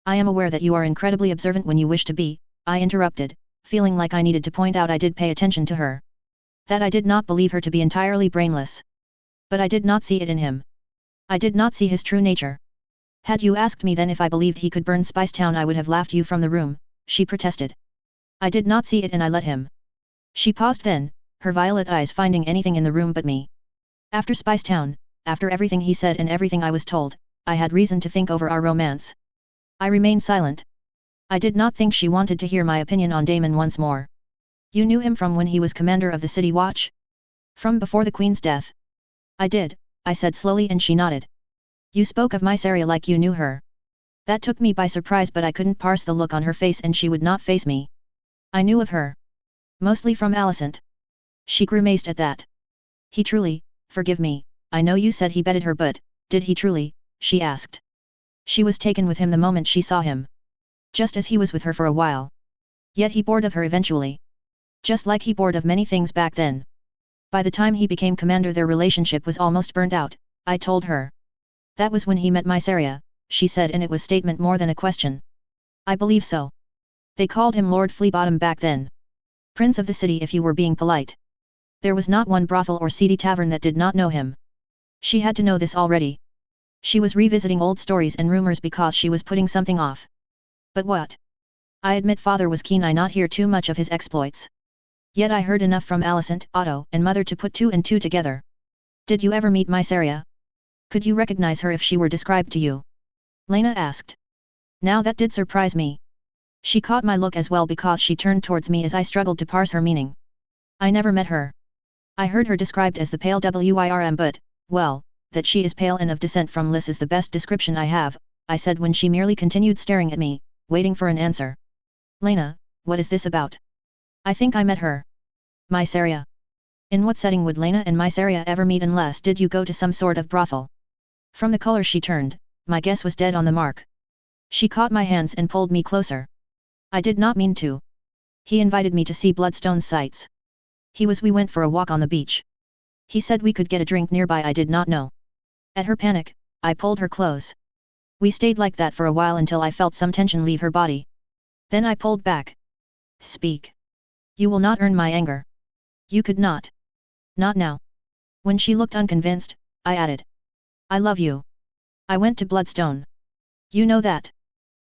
Speaker 1: I am aware that you are incredibly observant when you wish to be, I interrupted, feeling like I needed to point out I did pay attention to her. That I did not believe her to be entirely brainless. But I did not see it in him. I did not see his true nature. Had you asked me then if I believed he could burn Spicetown I would have laughed you from the room, she protested. I did not see it and I let him. She paused then, her violet eyes finding anything in the room but me. After Spicetown, after everything he said and everything I was told, I had reason to think over our romance. I remained silent. I did not think she wanted to hear my opinion on Damon once more. You knew him from when he was commander of the City Watch? From before the Queen's death. I did, I said slowly and she nodded. You spoke of my Saria like you knew her. That took me by surprise but I couldn't parse the look on her face and she would not face me. I knew of her. Mostly from Alicent. She grimaced at that. He truly, forgive me, I know you said he bedded her but, did he truly, she asked. She was taken with him the moment she saw him. Just as he was with her for a while. Yet he bored of her eventually. Just like he bored of many things back then. By the time he became commander their relationship was almost burnt out, I told her. That was when he met Mysaria, she said, and it was statement more than a question. I believe so. They called him Lord Fleabottom back then. Prince of the city if you were being polite. There was not one brothel or seedy tavern that did not know him. She had to know this already. She was revisiting old stories and rumors because she was putting something off. But what? I admit father was keen I not hear too much of his exploits. Yet I heard enough from Alicent, Otto, and mother to put two and two together. Did you ever meet Mysaria? Could you recognize her if she were described to you? Lena asked. Now that did surprise me. She caught my look as well because she turned towards me as I struggled to parse her meaning. I never met her. I heard her described as the pale Wyrm but, well, that she is pale and of descent from Lys is the best description I have, I said when she merely continued staring at me, waiting for an answer. Lena, what is this about? I think I met her. Mysaria. In what setting would Lena and Mysaria ever meet unless did you go to some sort of brothel? From the color she turned, my guess was dead on the mark. She caught my hands and pulled me closer. I did not mean to. He invited me to see Bloodstone's sights. We went for a walk on the beach. He said we could get a drink nearby. I did not know. At her panic, I pulled her close. We stayed like that for a while until I felt some tension leave her body. Then I pulled back. Speak. You will not earn my anger. You could not. Not now. When she looked unconvinced, I added. I love you. I went to Bloodstone. You know that.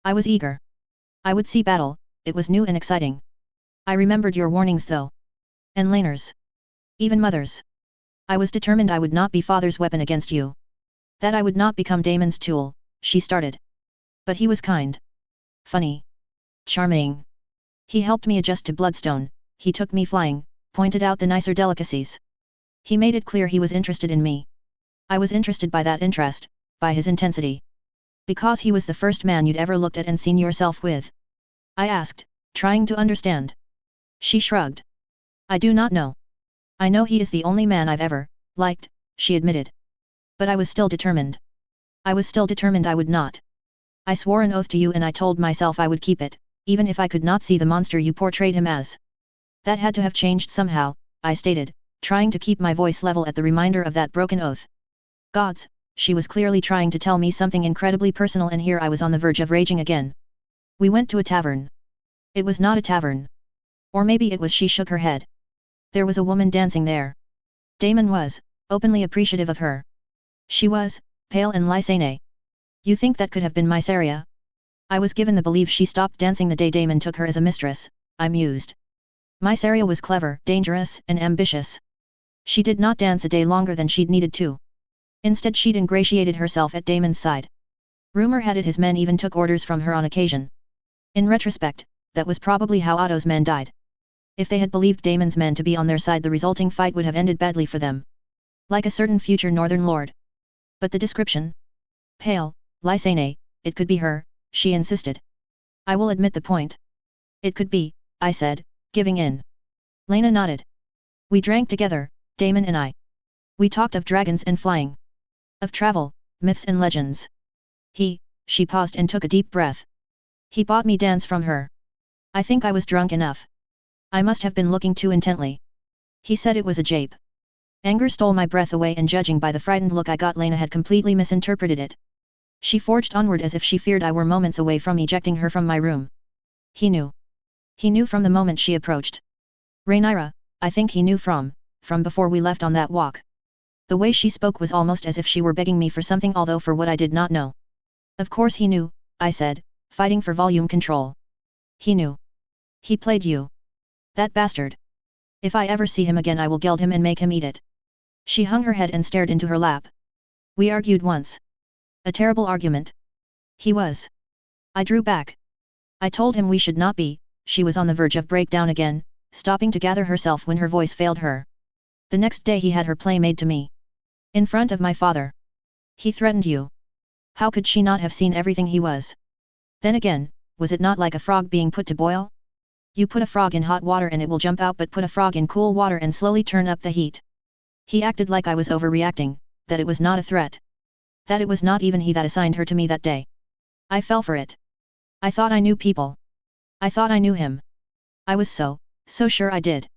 Speaker 1: I was eager. I would see battle, it was new and exciting. I remembered your warnings though. And Laner's. Even Mother's. I was determined I would not be father's weapon against you. That I would not become Damon's tool, she started. But he was kind. Funny. Charming. He helped me adjust to Bloodstone, he took me flying, pointed out the nicer delicacies. He made it clear he was interested in me. I was interested by that interest, by his intensity. Because he was the first man you'd ever looked at and seen yourself with. I asked, trying to understand. She shrugged. I do not know. I know he is the only man I've ever liked, she admitted. But I was still determined. I was still determined I would not. I swore an oath to you and I told myself I would keep it, even if I could not see the monster you portrayed him as. That had to have changed somehow, I stated, trying to keep my voice level at the reminder of that broken oath. Gods, she was clearly trying to tell me something incredibly personal and here I was on the verge of raging again. We went to a tavern. It was not a tavern. Or maybe it was. She shook her head. There was a woman dancing there. Damon was, openly appreciative of her. She was, pale and Lysane. You think that could have been Mysaria? I was given the belief she stopped dancing the day Damon took her as a mistress, I mused. Mysaria was clever, dangerous, and ambitious. She did not dance a day longer than she'd needed to. Instead she'd ingratiated herself at Damon's side. Rumor had it his men even took orders from her on occasion. In retrospect, that was probably how Otto's men died. If they had believed Damon's men to be on their side the resulting fight would have ended badly for them. Like a certain future northern lord. But the description? Pale, Lysane, it could be her, she insisted. I will admit the point. It could be, I said, giving in. Lena nodded. We drank together, Damon and I. We talked of dragons and flying. Of travel, myths and legends. She paused and took a deep breath. He bought me dance from her. I think I was drunk enough. I must have been looking too intently. He said it was a jape. Anger stole my breath away and judging by the frightened look I got Lena had completely misinterpreted it. She forged onward as if she feared I were moments away from ejecting her from my room. He knew. He knew from the moment she approached. Rhaenyra, I think he knew from before we left on that walk. The way she spoke was almost as if she were begging me for something although for what I did not know. Of course he knew, I said, fighting for volume control. He knew. He played you. That bastard. If I ever see him again I will geld him and make him eat it. She hung her head and stared into her lap. We argued once. A terrible argument. He was. I drew back. I told him we should not be. She was on the verge of breakdown again, stopping to gather herself when her voice failed her. The next day he had her play made to me. In front of my father. He threatened you. How could she not have seen everything he was? Then again, was it not like a frog being put to boil? You put a frog in hot water and it will jump out, but put a frog in cool water and slowly turn up the heat. He acted like I was overreacting, that it was not a threat. That it was not even he that assigned her to me that day. I fell for it. I thought I knew people. I thought I knew him. I was so sure I did.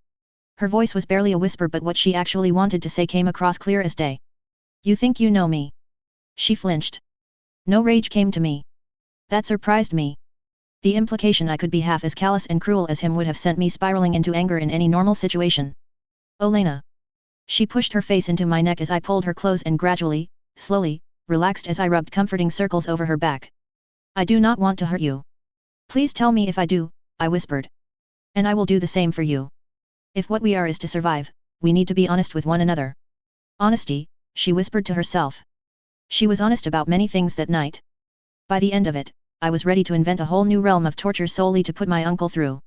Speaker 1: Her voice was barely a whisper, but what she actually wanted to say came across clear as day. You think you know me? She flinched. No rage came to me. That surprised me. The implication I could be half as callous and cruel as him would have sent me spiraling into anger in any normal situation. Olena. She pushed her face into my neck as I pulled her close and gradually, slowly, relaxed as I rubbed comforting circles over her back. I do not want to hurt you. Please tell me if I do, I whispered. And I will do the same for you. If what we are is to survive, we need to be honest with one another. Honesty, she whispered to herself. She was honest about many things that night. By the end of it, I was ready to invent a whole new realm of torture solely to put my uncle through.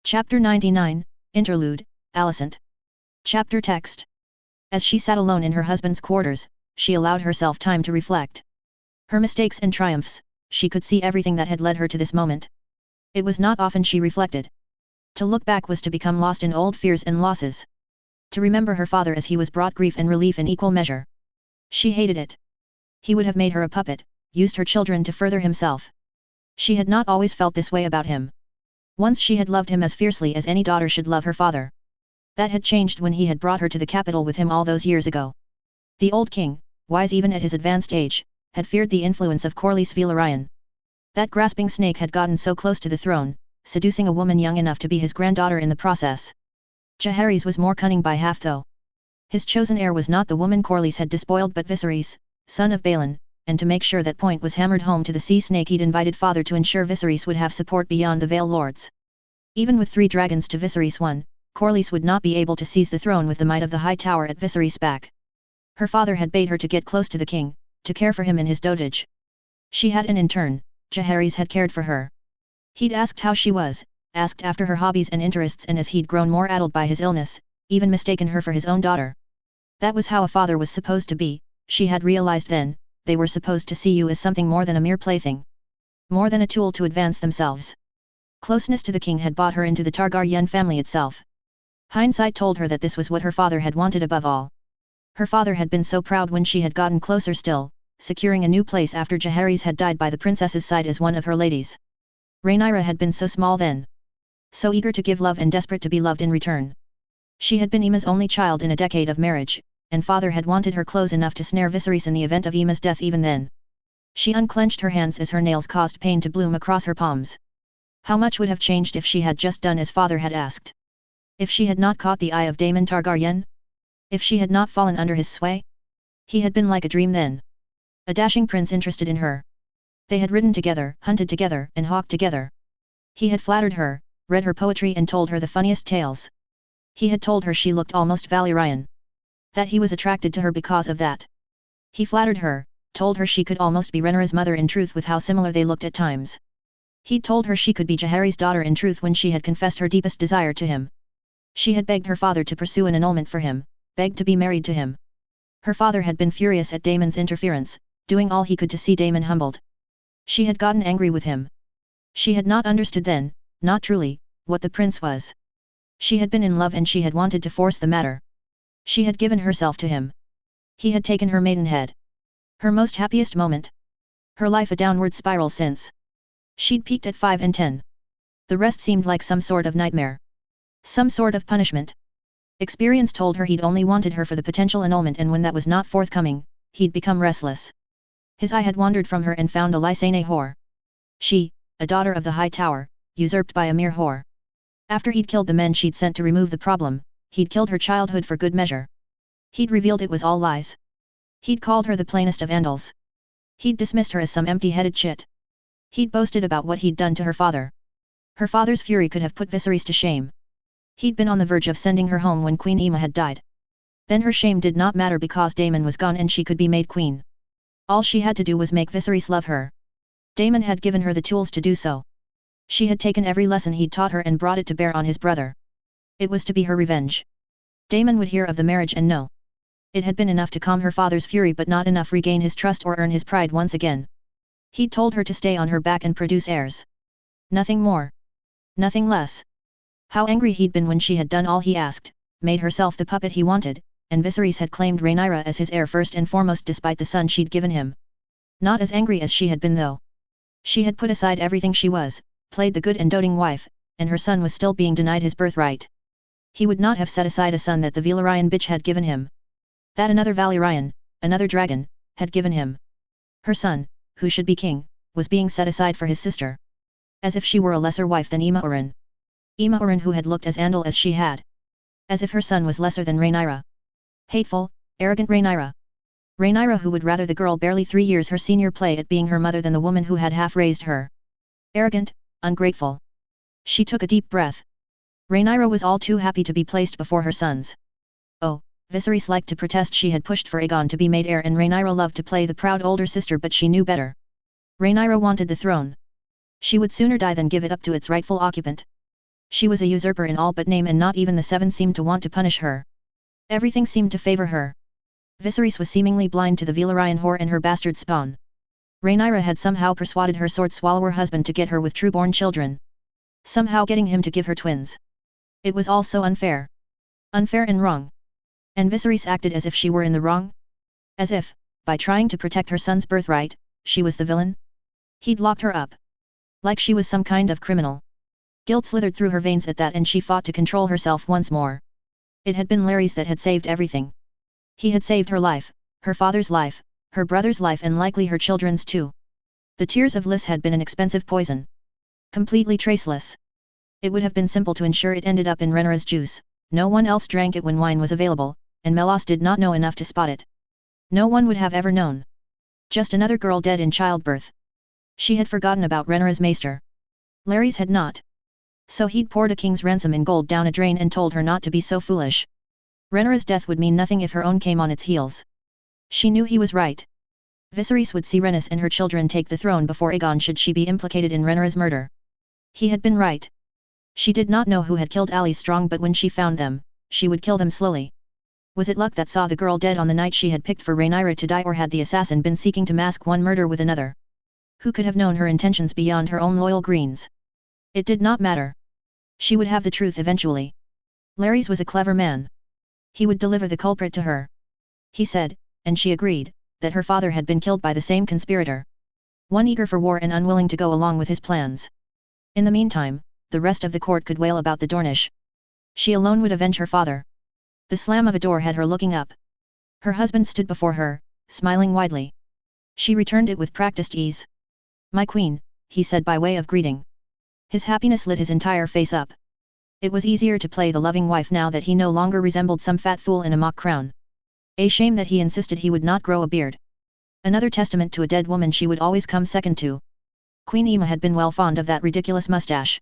Speaker 1: Chapter 99, Interlude, Alicent. Chapter text. As she sat alone in her husband's quarters, she allowed herself time to reflect. Her mistakes and triumphs, she could see everything that had led her to this moment. It was not often she reflected. To look back was to become lost in old fears and losses. To remember her father as he was brought grief and relief in equal measure. She hated it. He would have made her a puppet, used her children to further himself. She had not always felt this way about him. Once she had loved him as fiercely as any daughter should love her father. That had changed when he had brought her to the capital with him all those years ago. The old king, wise even at his advanced age, had feared the influence of Corlys Velaryon. That grasping snake had gotten so close to the throne, seducing a woman young enough to be his granddaughter in the process. Jaehaerys was more cunning by half though. His chosen heir was not the woman Corlys had despoiled but Viserys, son of Balon, and to make sure that point was hammered home to the sea snake, he'd invited father to ensure Viserys would have support beyond the Vale Lords. Even with 3 dragons to Viserys 1, Corlys would not be able to seize the throne with the might of the high tower at Viserys' back. Her father had bade her to get close to the king, to care for him in his dotage. She had, and in turn, Jaehaerys had cared for her. He'd asked how she was, asked after her hobbies and interests, and as he'd grown more addled by his illness, even mistaken her for his own daughter. That was how a father was supposed to be, she had realized then. They were supposed to see you as something more than a mere plaything. More than a tool to advance themselves. Closeness to the king had brought her into the Targaryen family itself. Hindsight told her that this was what her father had wanted above all. Her father had been so proud when she had gotten closer still, securing a new place after Jaehaerys had died by the princess's side as one of her ladies. Rhaenyra had been so small then. So eager to give love and desperate to be loved in return. She had been Emma's only child in a decade of marriage, and father had wanted her close enough to snare Viserys in the event of Emma's death even then. She unclenched her hands as her nails caused pain to bloom across her palms. How much would have changed if she had just done as father had asked? If she had not caught the eye of Daemon Targaryen? If she had not fallen under his sway? He had been like a dream then. A dashing prince interested in her. They had ridden together, hunted together, and hawked together. He had flattered her, read her poetry and told her the funniest tales. He had told her she looked almost Valyrian. That he was attracted to her because of that. He flattered her, told her she could almost be Rhaenyra's mother in truth with how similar they looked at times. He'd told her she could be Jaehaerys' daughter in truth when she had confessed her deepest desire to him. She had begged her father to pursue an annulment for him, begged to be married to him. Her father had been furious at Daemon's interference, doing all he could to see Daemon humbled. She had gotten angry with him. She had not understood then, not truly, what the prince was. She had been in love and she had wanted to force the matter. She had given herself to him. He had taken her maidenhead. Her most happiest moment. Her life a downward spiral since. She'd peaked at 5 and 10. The rest seemed like some sort of nightmare. Some sort of punishment. Experience told her he'd only wanted her for the potential annulment, and when that was not forthcoming, he'd become restless. His eye had wandered from her and found a Lysane whore. She, a daughter of the High Tower, usurped by a mere whore. After he'd killed the men she'd sent to remove the problem, he'd killed her childhood for good measure. He'd revealed it was all lies. He'd called her the plainest of Andals. He'd dismissed her as some empty-headed chit. He'd boasted about what he'd done to her father. Her father's fury could have put Viserys to shame. He'd been on the verge of sending her home when Queen Aemma had died. Then her shame did not matter because Daemon was gone and she could be made queen. All she had to do was make Viserys love her. Daemon had given her the tools to do so. She had taken every lesson he'd taught her and brought it to bear on his brother. It was to be her revenge. Daemon would hear of the marriage and know. It had been enough to calm her father's fury but not enough regain his trust or earn his pride once again. He'd told her to stay on her back and produce heirs. Nothing more. Nothing less. How angry he'd been when she had done all he asked, made herself the puppet he wanted, and Viserys had claimed Rhaenyra as his heir first and foremost despite the son she'd given him. Not as angry as she had been though. She had put aside everything she was, played the good and doting wife, and her son was still being denied his birthright. He would not have set aside a son that the Valyrian bitch had given him. That another Valyrian, another dragon, had given him. Her son, who should be king, was being set aside for his sister. As if she were a lesser wife than Aemma Oren. Aemma Oren who had looked as Andal as she had. As if her son was lesser than Rhaenyra. Hateful, arrogant Rhaenyra. Rhaenyra who would rather the girl barely 3 years her senior play at being her mother than the woman who had half raised her. Arrogant, ungrateful. She took a deep breath. Rhaenyra was all too happy to be placed before her sons. Oh, Viserys liked to protest she had pushed for Aegon to be made heir and Rhaenyra loved to play the proud older sister but she knew better. Rhaenyra wanted the throne. She would sooner die than give it up to its rightful occupant. She was a usurper in all but name and not even the Seven seemed to want to punish her. Everything seemed to favor her. Viserys was seemingly blind to the Valyrian whore and her bastard spawn. Rhaenyra had somehow persuaded her sword-swallower husband to get her with true-born children. Somehow getting him to give her twins. It was all so unfair. Unfair and wrong. And Viserys acted as if she were in the wrong? As if, by trying to protect her son's birthright, she was the villain? He'd locked her up. Like she was some kind of criminal. Guilt slithered through her veins at that and she fought to control herself once more. It had been Larry's that had saved everything. He had saved her life, her father's life, her brother's life and likely her children's too. The tears of Lys had been an expensive poison. Completely traceless. It would have been simple to ensure it ended up in Rhaenyra's juice, no one else drank it when wine was available, and Melos did not know enough to spot it. No one would have ever known. Just another girl dead in childbirth. She had forgotten about Rhaenyra's maester. Larry's had not. So he'd poured a king's ransom in gold down a drain and told her not to be so foolish. Rhaenyra's death would mean nothing if her own came on its heels. She knew he was right. Viserys would see Rhaenys and her children take the throne before Aegon should she be implicated in Rhaenyra's murder. He had been right. She did not know who had killed Ali Strong but when she found them, she would kill them slowly. Was it luck that saw the girl dead on the night she had picked for Rhaenyra to die or had the assassin been seeking to mask one murder with another? Who could have known her intentions beyond her own loyal greens? It did not matter. She would have the truth eventually. Larry's was a clever man. He would deliver the culprit to her. He said, and she agreed, that her father had been killed by the same conspirator. One eager for war and unwilling to go along with his plans. In the meantime, the rest of the court could wail about the Dornish. She alone would avenge her father. The slam of a door had her looking up. Her husband stood before her, smiling widely. She returned it with practiced ease. "My queen," he said by way of greeting. His happiness lit his entire face up. It was easier to play the loving wife now that he no longer resembled some fat fool in a mock crown. A shame that he insisted he would not grow a beard. Another testament to a dead woman she would always come second to. Queen Aemma had been well fond of that ridiculous mustache.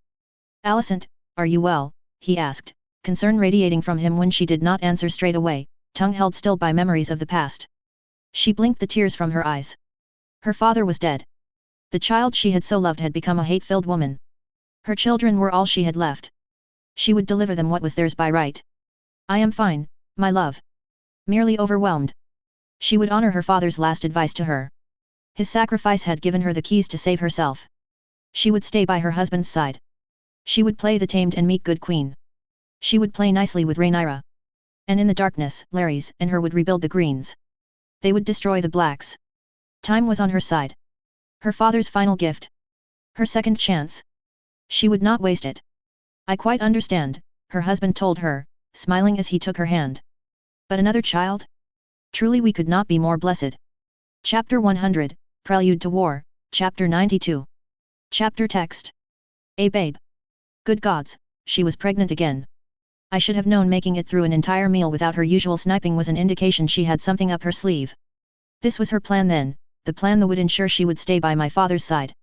Speaker 1: "Alicent, are you well?" he asked, concern radiating from him when she did not answer straight away, tongue held still by memories of the past. She blinked the tears from her eyes. Her father was dead. The child she had so loved had become a hate-filled woman. Her children were all she had left. She would deliver them what was theirs by right. "I am fine, my love." Merely overwhelmed. She would honor her father's last advice to her. His sacrifice had given her the keys to save herself. She would stay by her husband's side. She would play the tamed and meek good queen. She would play nicely with Rhaenyra. And in the darkness, Larys and her would rebuild the Greens. They would destroy the Blacks. Time was on her side. Her father's final gift. Her second chance. She would not waste it. "I quite understand," her husband told her, smiling as he took her hand. "But another child? Truly we could not be more blessed." Chapter 100, Prelude to War, Chapter 92. Chapter text. "A babe. Good gods, she was pregnant again. I should have known making it through an entire meal without her usual sniping was an indication she had something up her sleeve. This was her plan then, the plan that would ensure she would stay by my father's side.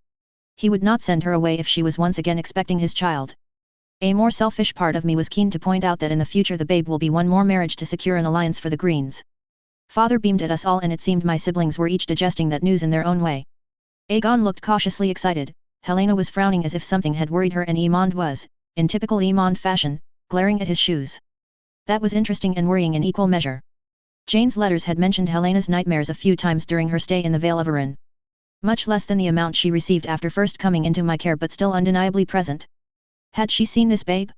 Speaker 1: He would not send her away if she was once again expecting his child. A more selfish part of me was keen to point out that in the future the babe will be one more marriage to secure an alliance for the Greens." Father beamed at us all and it seemed my siblings were each digesting that news in their own way. Aegon looked cautiously excited, Helena was frowning as if something had worried her and Aemond was, in typical Aemond fashion, glaring at his shoes. That was interesting and worrying in equal measure. Jane's letters had mentioned Helena's nightmares a few times during her stay in the Vale of Arryn. Much less than the amount she received after first coming into my care but still undeniably present. Had she seen this babe?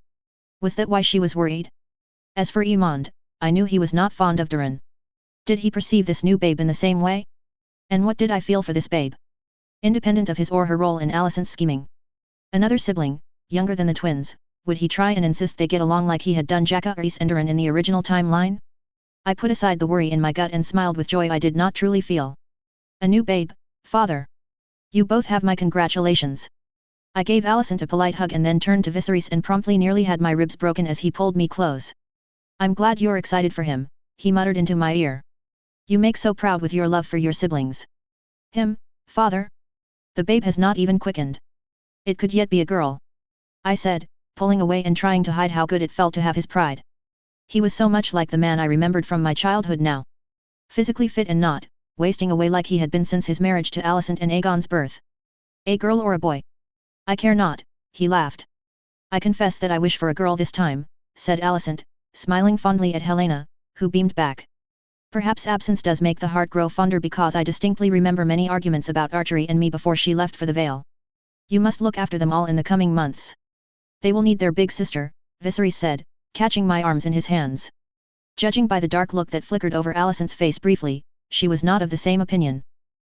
Speaker 1: Was that why she was worried? As for Iemand, I knew he was not fond of Duran. Did he perceive this new babe in the same way? And what did I feel for this babe? Independent of his or her role in Alicent's scheming. Another sibling, younger than the twins, would he try and insist they get along like he had done Jacaerys and Duran in the original timeline? I put aside the worry in my gut and smiled with joy I did not truly feel. A new babe, father. You both have my congratulations. I gave Alicent a polite hug and then turned to Viserys and promptly nearly had my ribs broken as he pulled me close. I'm glad you're excited for him, he muttered into my ear. You make so proud with your love for your siblings. Him, father? The babe has not even quickened. It could yet be a girl. I said, pulling away and trying to hide how good it felt to have his pride. He was so much like the man I remembered from my childhood now. Physically fit and not, wasting away like he had been since his marriage to Alicent and Aegon's birth. A girl or a boy? I care not, he laughed. I confess that I wish for a girl this time, said Alicent, smiling fondly at Helena, who beamed back. Perhaps absence does make the heart grow fonder because I distinctly remember many arguments about archery and me before she left for the Vale. You must look after them all in the coming months. They will need their big sister, Viserys said, catching my arms in his hands. Judging by the dark look that flickered over Alicent's face briefly, she was not of the same opinion.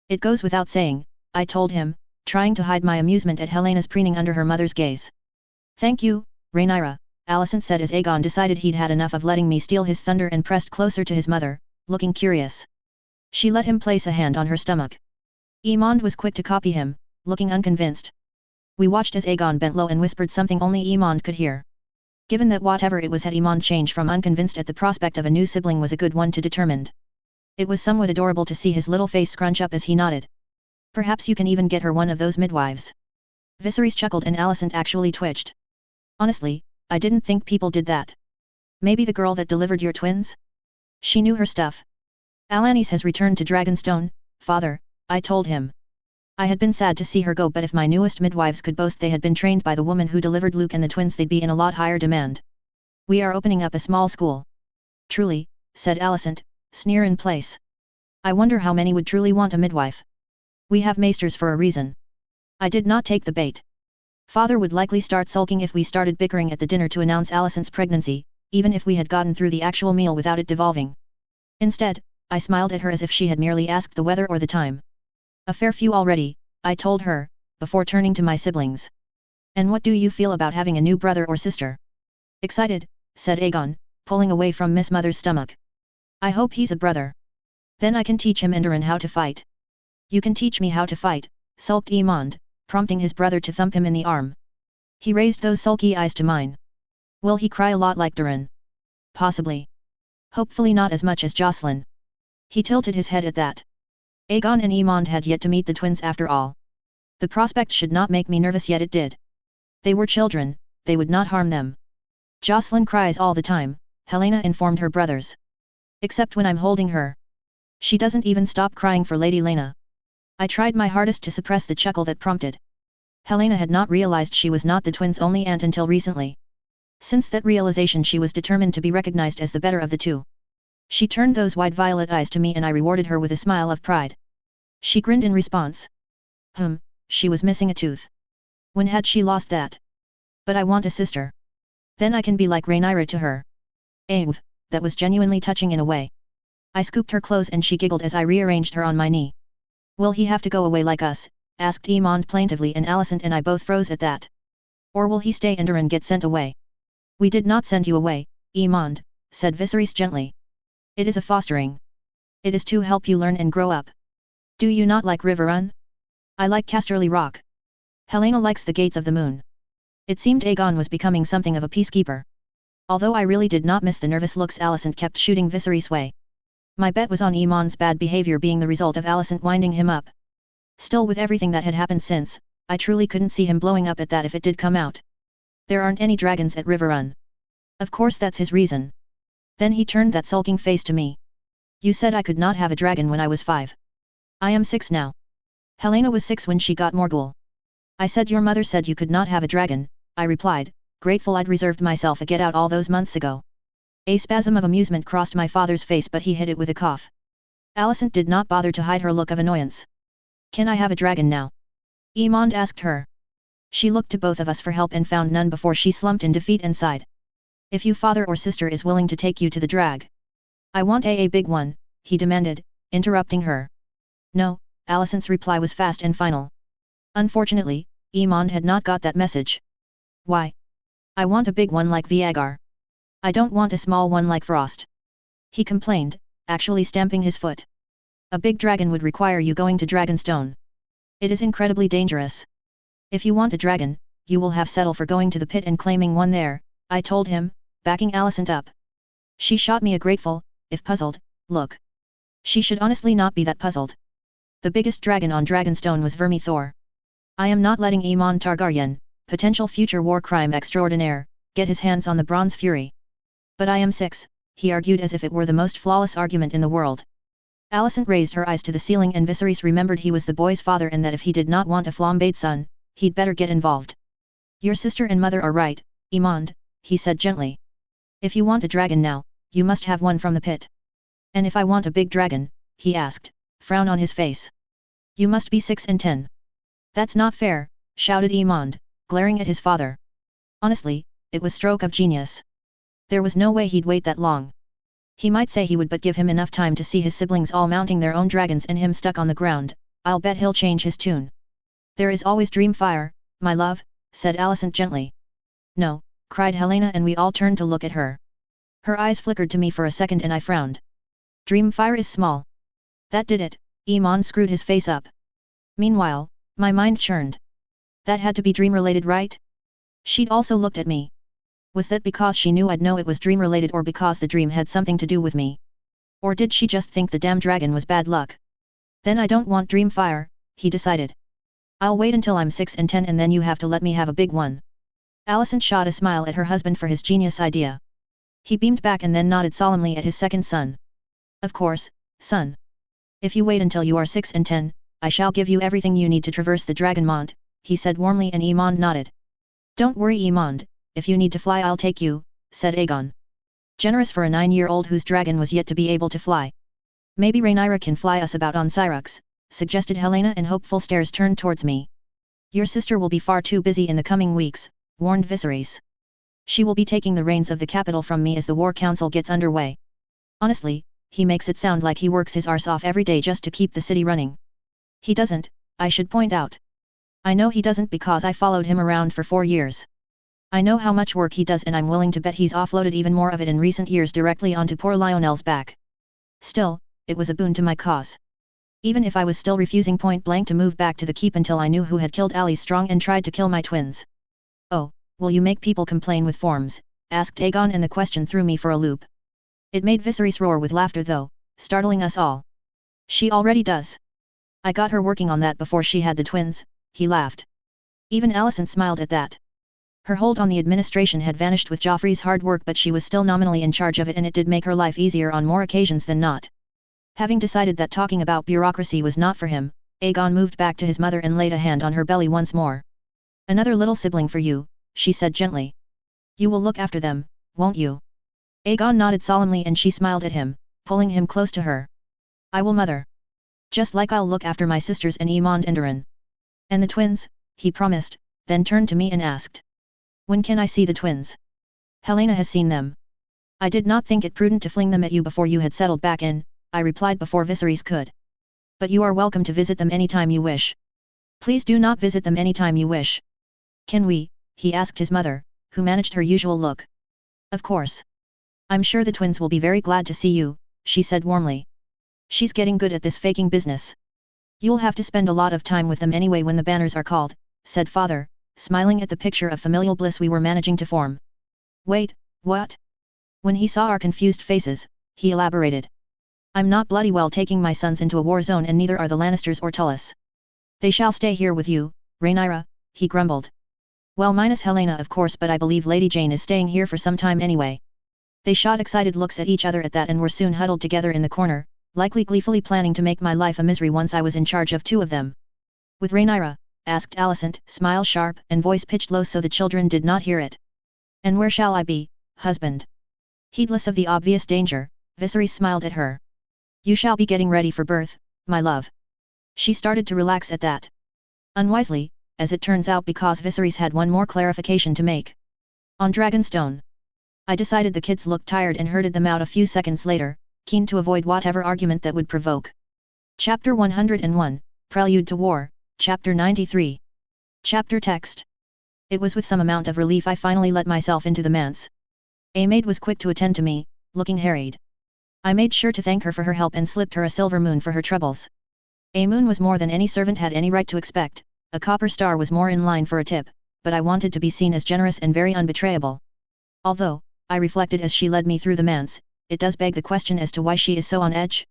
Speaker 1: It goes without saying, I told him, trying to hide my amusement at Helena's preening under her mother's gaze. Thank you, Rhaenyra, Alicent said as Aegon decided he'd had enough of letting me steal his thunder and pressed closer to his mother, looking curious. She let him place a hand on her stomach. Aemond was quick to copy him, looking unconvinced. We watched as Aegon bent low and whispered something only Aemond could hear. Given that whatever it was had Aemond changed from unconvinced at the prospect of a new sibling was a good one to determined. It was somewhat adorable to see his little face scrunch up as he nodded. Perhaps you can even get her one of those midwives. Viserys chuckled and Alicent actually twitched. Honestly, I didn't think people did that. Maybe the girl that delivered your twins? She knew her stuff. Alanis has returned to Dragonstone, father, I told him. I had been sad to see her go, but if my newest midwives could boast they had been trained by the woman who delivered Luke and the twins, they'd be in a lot higher demand. We are opening up a small school. Truly, said Alicent, sneer in place. I wonder how many would truly want a midwife. We have maesters for a reason. I did not take the bait. Father would likely start sulking if we started bickering at the dinner to announce Alicent's pregnancy, even if we had gotten through the actual meal without it devolving. Instead, I smiled at her as if she had merely asked the weather or the time. A fair few already, I told her, before turning to my siblings. And what do you feel about having a new brother or sister? Excited, said Aegon, pulling away from Miss Mother's stomach. I hope he's a brother. Then I can teach him and Duran how to fight. You can teach me how to fight, sulked Aemond, prompting his brother to thump him in the arm. He raised those sulky eyes to mine. Will he cry a lot like Duran? Possibly. Hopefully not as much as Jocelyn. He tilted his head at that. Aegon and Aemond had yet to meet the twins after all. The prospect should not make me nervous, yet it did. They were children, they would not harm them. Jocelyn cries all the time, Helena informed her brothers. Except when I'm holding her. She doesn't even stop crying for Lady Lena. I tried my hardest to suppress the chuckle that prompted. Helena had not realized she was not the twins' only aunt until recently. Since that realization she was determined to be recognized as the better of the two. She turned those wide violet eyes to me and I rewarded her with a smile of pride. She grinned in response. She was missing a tooth. When had she lost that? But I want a sister. Then I can be like Rhaenyra to her. That was genuinely touching in a way. I scooped her close and she giggled as I rearranged her on my knee. Will he have to go away like us? Asked Aemond plaintively, and Alicent and I both froze at that. Or will he stay and Duran get sent away? We did not send you away, Aemond, said Viserys gently. It is a fostering. It is to help you learn and grow up. Do you not like Riverrun? I like Casterly Rock. Helena likes the Gates of the Moon. It seemed Aegon was becoming something of a peacekeeper. Although I really did not miss the nervous looks Alicent kept shooting Viserys' way. My bet was on Aemond's bad behavior being the result of Alicent winding him up. Still, with everything that had happened since, I truly couldn't see him blowing up at that if it did come out. There aren't any dragons at Riverrun. Of course that's his reason. Then he turned that sulking face to me. You said I could not have a dragon when I was 5. I am 6 now. Helena was 6 when she got Morgul. I said your mother said you could not have a dragon, I replied, grateful I'd reserved myself a get out all those months ago. A spasm of amusement crossed my father's face, but he hid it with a cough. Alicent did not bother to hide her look of annoyance. Can I have a dragon now? Aemond asked her. She looked to both of us for help and found none before she slumped in defeat and sighed. If you father or sister is willing to take you to the drag. I want a big one, he demanded, interrupting her. No, Alicent's reply was fast and final. Unfortunately, Iman had not got that message. Why? I want a big one like Viagar. I don't want a small one like Frost. He complained, actually stamping his foot. A big dragon would require you going to Dragonstone. It is incredibly dangerous. If you want a dragon, you will have settle for going to the pit and claiming one there, I told him, backing Alicent up. She shot me a grateful, if puzzled, look. She should honestly not be that puzzled. The biggest dragon on Dragonstone was Vermithor. I am not letting Aemon Targaryen, potential future war crime extraordinaire, get his hands on the Bronze Fury. But I am 6, he argued as if it were the most flawless argument in the world. Alicent raised her eyes to the ceiling and Viserys remembered he was the boy's father and that if he did not want a flambéed son, he'd better get involved. Your sister and mother are right, Aemond, he said gently. If you want a dragon now, you must have one from the pit. And if I want a big dragon, he asked, frown on his face. You must be 6 and 10. That's not fair, shouted Aemond, glaring at his father. Honestly, it was stroke of genius. There was no way he'd wait that long. He might say he would but give him enough time to see his siblings all mounting their own dragons and him stuck on the ground, I'll bet he'll change his tune. There is always Dreamfire, my love, said Alicent gently. No, cried Helena and we all turned to look at her. Her eyes flickered to me for a second and I frowned. Dreamfire is small. That did it, Aemon screwed his face up. Meanwhile, my mind churned. That had to be dream-related, right? She'd also looked at me. Was that because she knew I'd know it was dream-related or because the dream had something to do with me? Or did she just think the damn dragon was bad luck? Then I don't want Dreamfire, he decided. I'll wait until I'm 6 and 10 and then you have to let me have a big one. Alicent shot a smile at her husband for his genius idea. He beamed back and then nodded solemnly at his second son. Of course, son. If you wait until you are 6 and 10, I shall give you everything you need to traverse the Dragonmont, he said warmly and Aemond nodded. Don't worry Aemond, if you need to fly I'll take you, said Aegon. Generous for a 9-year-old whose dragon was yet to be able to fly. Maybe Rhaenyra can fly us about on Syrax, suggested Helena and hopeful stares turned towards me. Your sister will be far too busy in the coming weeks, warned Viserys. She will be taking the reins of the capital from me as the war council gets underway. Honestly, he makes it sound like he works his arse off every day just to keep the city running. He doesn't, I should point out. I know he doesn't because I followed him around for 4 years. I know how much work he does and I'm willing to bet he's offloaded even more of it in recent years directly onto poor Lionel's back. Still, it was a boon to my cause. Even if I was still refusing point blank to move back to the keep until I knew who had killed Ali Strong and tried to kill my twins. Oh, will you make people complain with forms? Asked Aegon and the question threw me for a loop. It made Viserys roar with laughter though, startling us all. She already does. I got her working on that before she had the twins, he laughed. Even Alicent smiled at that. Her hold on the administration had vanished with Joffrey's hard work but she was still nominally in charge of it and it did make her life easier on more occasions than not. Having decided that talking about bureaucracy was not for him, Aegon moved back to his mother and laid a hand on her belly once more. Another little sibling for you, she said gently. You will look after them, won't you? Aegon nodded solemnly and she smiled at him, pulling him close to her. I will, mother. Just like I'll look after my sisters and Aemond and Doran. And the twins, he promised, then turned to me and asked. When can I see the twins? Helena has seen them. I did not think it prudent to fling them at you before you had settled back in, I replied before Viserys could. But you are welcome to visit them anytime you wish. Please do not visit them anytime you wish. Can we? He asked his mother, who managed her usual look. Of course. I'm sure the twins will be very glad to see you, she said warmly. She's getting good at this faking business. You'll have to spend a lot of time with them anyway when the banners are called, said father, smiling at the picture of familial bliss we were managing to form. Wait, what? When he saw our confused faces, he elaborated. I'm not bloody well taking my sons into a war zone and neither are the Lannisters or Tullis. They shall stay here with you, Rhaenyra, he grumbled. Well, minus Helena of course, but I believe Lady Jane is staying here for some time anyway. They shot excited looks at each other at that and were soon huddled together in the corner, likely gleefully planning to make my life a misery once I was in charge of 2 of them. With Rhaenyra? Asked Alicent, smile sharp and voice pitched low so the children did not hear it. And where shall I be, husband? Heedless of the obvious danger, Viserys smiled at her. You shall be getting ready for birth, my love. She started to relax at that. Unwisely, as it turns out because Viserys had one more clarification to make. On Dragonstone. I decided the kids looked tired and herded them out a few seconds later, keen to avoid whatever argument that would provoke. Chapter 101, Prelude to War, Chapter 93. Chapter Text. It was with some amount of relief I finally let myself into the manse. A maid was quick to attend to me, looking harried. I made sure to thank her for her help and slipped her a silver moon for her troubles. A moon was more than any servant had any right to expect, a copper star was more in line for a tip, but I wanted to be seen as generous and very unbetrayable. Although, I reflected as she led me through the manse, it does beg the question as to why she is so on edge.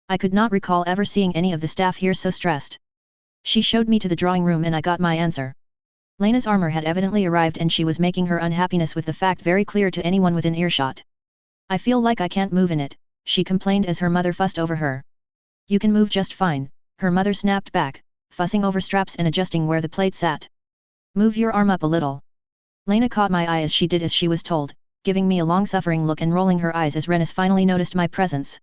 Speaker 1: I could not recall ever seeing any of the staff here so stressed. She showed me to the drawing room and I got my answer. Lena's armor had evidently arrived and she was making her unhappiness with the fact very clear to anyone within earshot. I feel like I can't move in it, she complained as her mother fussed over her. You can move just fine, her mother snapped back, fussing over straps and adjusting where the plate sat. Move your arm up a little. Lena caught my eye as she did as she was told, giving me a long-suffering look and rolling her eyes as Rennis finally noticed my presence.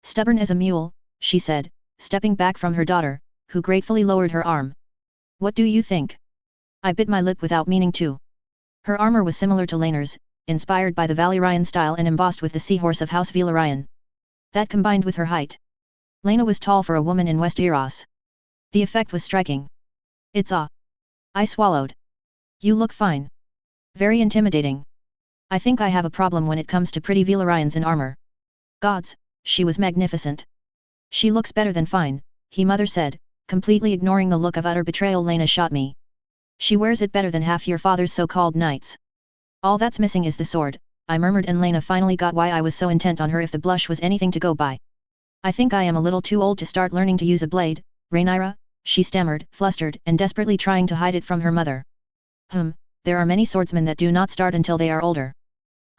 Speaker 1: Stubborn as a mule, she said, stepping back from her daughter, who gratefully lowered her arm. What do you think? I bit my lip without meaning to. Her armor was similar to Lena's, inspired by the Valyrian style and embossed with the seahorse of House Valyrian. That combined with her height. Lena was tall for a woman in Westeros. The effect was striking. It's I swallowed. You look fine. Very intimidating. I think I have a problem when it comes to pretty Valyrians in armor. Gods, she was magnificent. She looks better than fine, mother said, completely ignoring the look of utter betrayal Lena shot me. She wears it better than half your father's so-called knights. All that's missing is the sword, I murmured, and Lena finally got why I was so intent on her if the blush was anything to go by. I think I am a little too old to start learning to use a blade, Rhaenyra, she stammered, flustered and desperately trying to hide it from her mother. There are many swordsmen that do not start until they are older.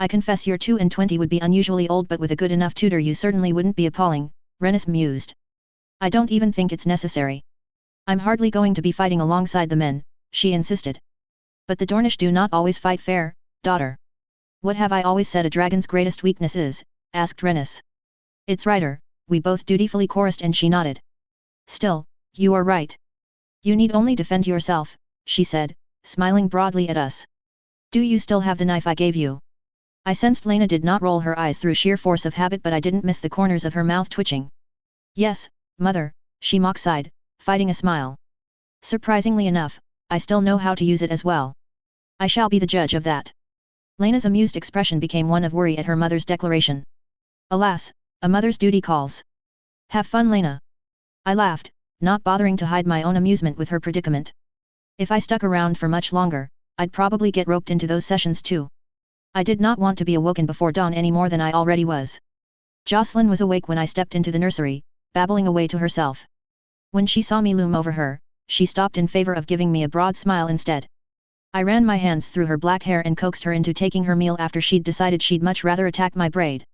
Speaker 1: I confess your 22 would be unusually old, but with a good enough tutor you certainly wouldn't be appalling, Rennis mused. I don't even think it's necessary. I'm hardly going to be fighting alongside the men, she insisted. But the Dornish do not always fight fair, daughter. What have I always said a dragon's greatest weakness is? Asked Rennis. It's righter, we both dutifully chorused and she nodded. Still, you are right. You need only defend yourself, she said, smiling broadly at us. Do you still have the knife I gave you? I sensed Lena did not roll her eyes through sheer force of habit, but I didn't miss the corners of her mouth twitching. Yes, mother, she mock-sighed, fighting a smile. Surprisingly enough, I still know how to use it as well. I shall be the judge of that. Lena's amused expression became one of worry at her mother's declaration. Alas, a mother's duty calls. Have fun, Lena. I laughed, not bothering to hide my own amusement with her predicament. If I stuck around for much longer, I'd probably get roped into those sessions too. I did not want to be awoken before dawn any more than I already was. Jocelyn was awake when I stepped into the nursery, babbling away to herself. When she saw me loom over her, she stopped in favor of giving me a broad smile instead. I ran my hands through her black hair and coaxed her into taking her meal after she'd decided she'd much rather attack my braid.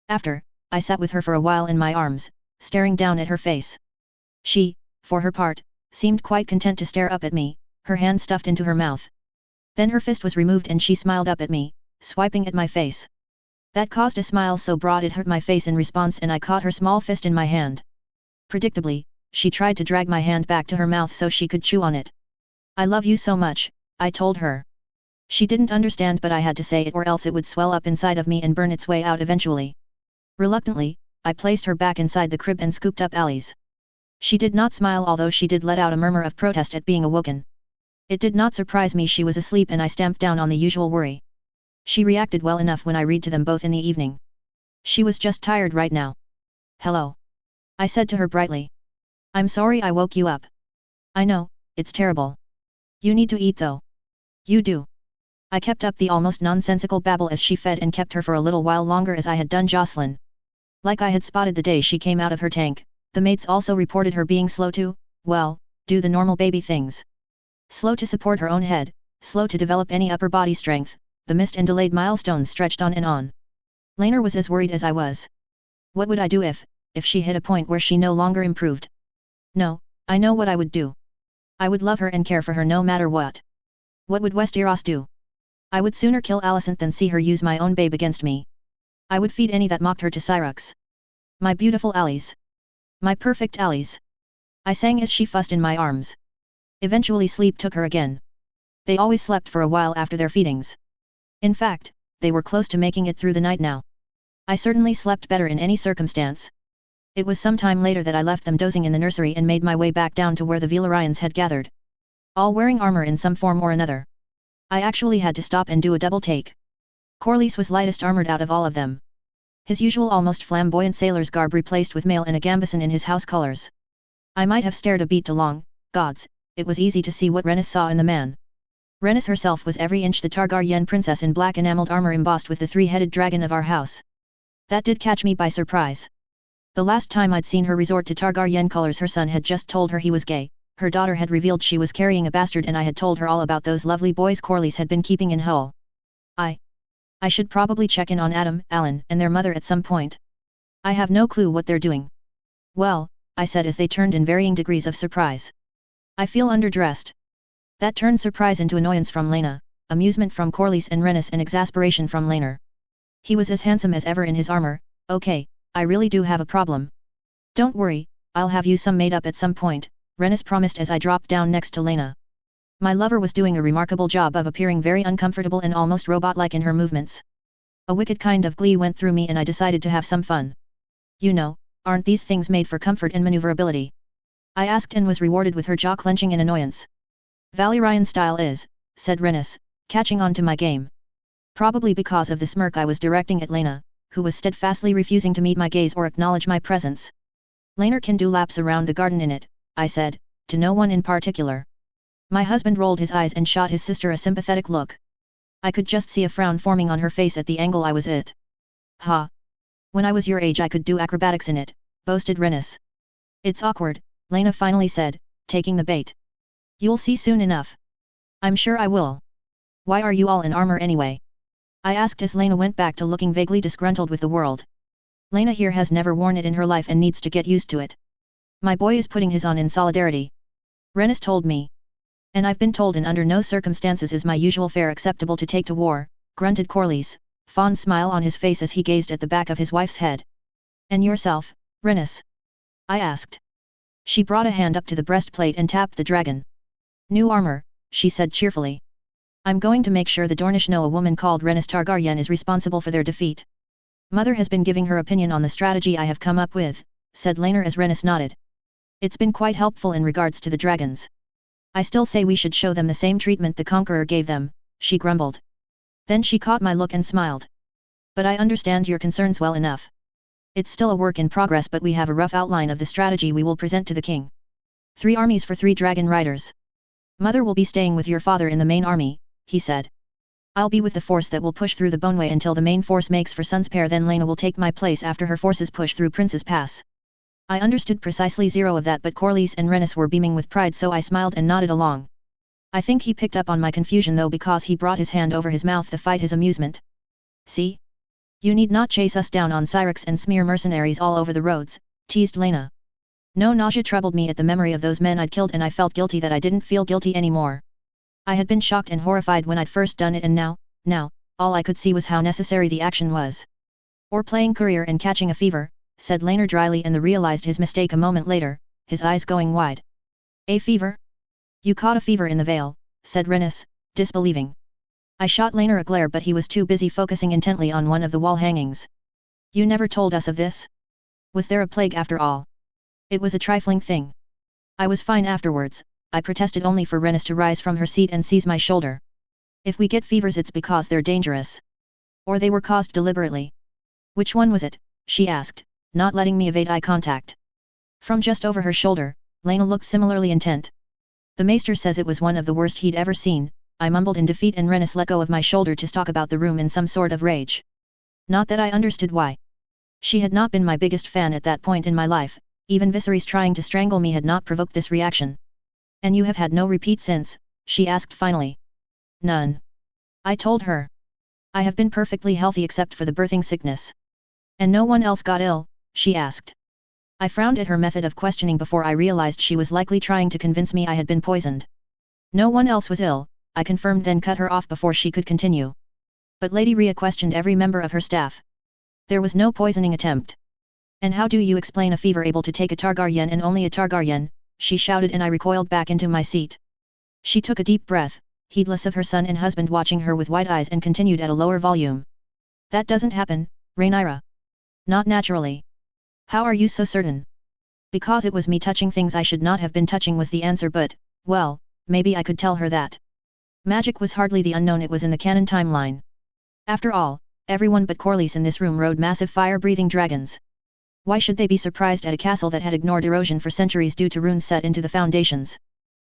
Speaker 1: After, I sat with her for a while in my arms, staring down at her face. She, for her part, seemed quite content to stare up at me, her hand stuffed into her mouth. Then her fist was removed and she smiled up at me, swiping at my face. That caused a smile so broad it hurt my face in response, and I caught her small fist in my hand. Predictably, she tried to drag my hand back to her mouth so she could chew on it. I love you so much, I told her. She didn't understand, but I had to say it or else it would swell up inside of me and burn its way out eventually. Reluctantly, I placed her back inside the crib and scooped up Alice. She did not smile, although she did let out a murmur of protest at being awoken. It did not surprise me she was asleep, and I stamped down on the usual worry. She reacted well enough when I read to them both in the evening. She was just tired right now. Hello. I said to her brightly. I'm sorry I woke you up. I know, it's terrible. You need to eat though. You do. I kept up the almost nonsensical babble as she fed and kept her for a little while longer, as I had done Jocelyn. Like I had spotted the day she came out of her tank, the mates also reported her being slow to, well, do the normal baby things. Slow to support her own head, slow to develop any upper body strength, the missed and delayed milestones stretched on and on. Lena was as worried as I was. What would I do if she hit a point where she no longer improved? No, I know what I would do. I would love her and care for her no matter what. What would Westeros do? I would sooner kill Alicent than see her use my own babe against me. I would feed any that mocked her to Syrax. My beautiful Alice. My perfect Alice. I sang as she fussed in my arms. Eventually sleep took her again. They always slept for a while after their feedings. In fact, they were close to making it through the night now. I certainly slept better in any circumstance. It was some time later that I left them dozing in the nursery and made my way back down to where the Velarians had gathered. All wearing armor in some form or another. I actually had to stop and do a double take. Corlys was lightest armored out of all of them. His usual almost flamboyant sailor's garb replaced with mail and a gambeson in his house colors. I might have stared a beat too long, gods, it was easy to see what Rhaenys saw in the man. Rhaenys herself was every inch the Targaryen princess in black enameled armor embossed with the three-headed dragon of our house. That did catch me by surprise. The last time I'd seen her resort to Targaryen colors her son had just told her he was gay, her daughter had revealed she was carrying a bastard and I had told her all about those lovely boys Corlys had been keeping in Hull. I should probably check in on Adam, Alan, and their mother at some point. I have no clue what they're doing. Well, I said as they turned in varying degrees of surprise. I feel underdressed. That turned surprise into annoyance from Laena, amusement from Corlys and Rhaenys and exasperation from Laenor. He was as handsome as ever in his armor. Okay, I really do have a problem. Don't worry, I'll have you some made up at some point, Rhaenys promised as I dropped down next to Laena. My lover was doing a remarkable job of appearing very uncomfortable and almost robot-like in her movements. A wicked kind of glee went through me and I decided to have some fun. You know, aren't these things made for comfort and maneuverability? I asked and was rewarded with her jaw clenching in annoyance. Valyrian style is, said Rhaenys, catching on to my game. Probably because of the smirk I was directing at Laena, who was steadfastly refusing to meet my gaze or acknowledge my presence. Laenor can do laps around the garden in it, I said, to no one in particular. My husband rolled his eyes and shot his sister a sympathetic look. I could just see a frown forming on her face at the angle I was at. Ha! When I was your age I could do acrobatics in it, boasted Rhaenys. It's awkward, Laena finally said, taking the bait. You'll see soon enough. I'm sure I will. Why are you all in armor anyway? I asked as Laena went back to looking vaguely disgruntled with the world. Laena here has never worn it in her life and needs to get used to it. My boy is putting his on in solidarity. Rhaenys told me. And I've been told in under no circumstances is my usual fare acceptable to take to war, grunted Corlys, fond smile on his face as he gazed at the back of his wife's head. And yourself, Rhaenys? I asked. She brought a hand up to the breastplate and tapped the dragon. New armor, she said cheerfully. I'm going to make sure the Dornish know a woman called Rhaenys Targaryen is responsible for their defeat. Mother has been giving her opinion on the strategy I have come up with, said Laenor as Rhaenys nodded. It's been quite helpful in regards to the dragons. I still say we should show them the same treatment the Conqueror gave them, she grumbled. Then she caught my look and smiled. But I understand your concerns well enough. It's still a work in progress but we have a rough outline of the strategy we will present to the king. 3 armies for 3 dragon riders. Mother will be staying with your father in the main army, he said. I'll be with the force that will push through the Boneway until the main force makes for Sunspear, then Laena will take my place after her forces push through Prince's Pass. I understood precisely 0 of that but Corlys and Rhaenys were beaming with pride so I smiled and nodded along. I think he picked up on my confusion though because he brought his hand over his mouth to fight his amusement. See? You need not chase us down on Syrinx and smear mercenaries all over the roads, teased Laena. No nausea troubled me at the memory of those men I'd killed and I felt guilty that I didn't feel guilty anymore. I had been shocked and horrified when I'd first done it and now, all I could see was how necessary the action was. Or playing courier and catching a fever, said Laenor dryly and realized his mistake a moment later, his eyes going wide. A fever? You caught a fever in the Vale, said Rhaenys, disbelieving. I shot Laenor a glare but he was too busy focusing intently on one of the wall hangings. You never told us of this? Was there a plague after all? It was a trifling thing. I was fine afterwards, I protested only for Rhaenys to rise from her seat and seize my shoulder. If we get fevers it's because they're dangerous. Or they were caused deliberately. Which one was it? She asked, not letting me evade eye contact. From just over her shoulder, Laena looked similarly intent. The maester says it was one of the worst he'd ever seen, I mumbled in defeat and Rhaenys let go of my shoulder to stalk about the room in some sort of rage. Not that I understood why. She had not been my biggest fan at that point in my life, even Viserys trying to strangle me had not provoked this reaction. And you have had no repeat since, she asked finally. None. I told her. I have been perfectly healthy except for the birthing sickness. And no one else got ill, she asked. I frowned at her method of questioning before I realized she was likely trying to convince me I had been poisoned. No one else was ill, I confirmed then cut her off before she could continue. But Lady Rhea questioned every member of her staff. There was no poisoning attempt. And how do you explain a fever able to take a Targaryen and only a Targaryen, she shouted and I recoiled back into my seat. She took a deep breath, heedless of her son and husband watching her with wide eyes and continued at a lower volume. That doesn't happen, Rhaenyra. Not naturally. How are you so certain? Because it was me touching things I should not have been touching was the answer, but, well, maybe I could tell her that. Magic was hardly the unknown, it was in the canon timeline. After all, everyone but Corlys in this room rode massive fire-breathing dragons. Why should they be surprised at a castle that had ignored erosion for centuries due to runes set into the foundations?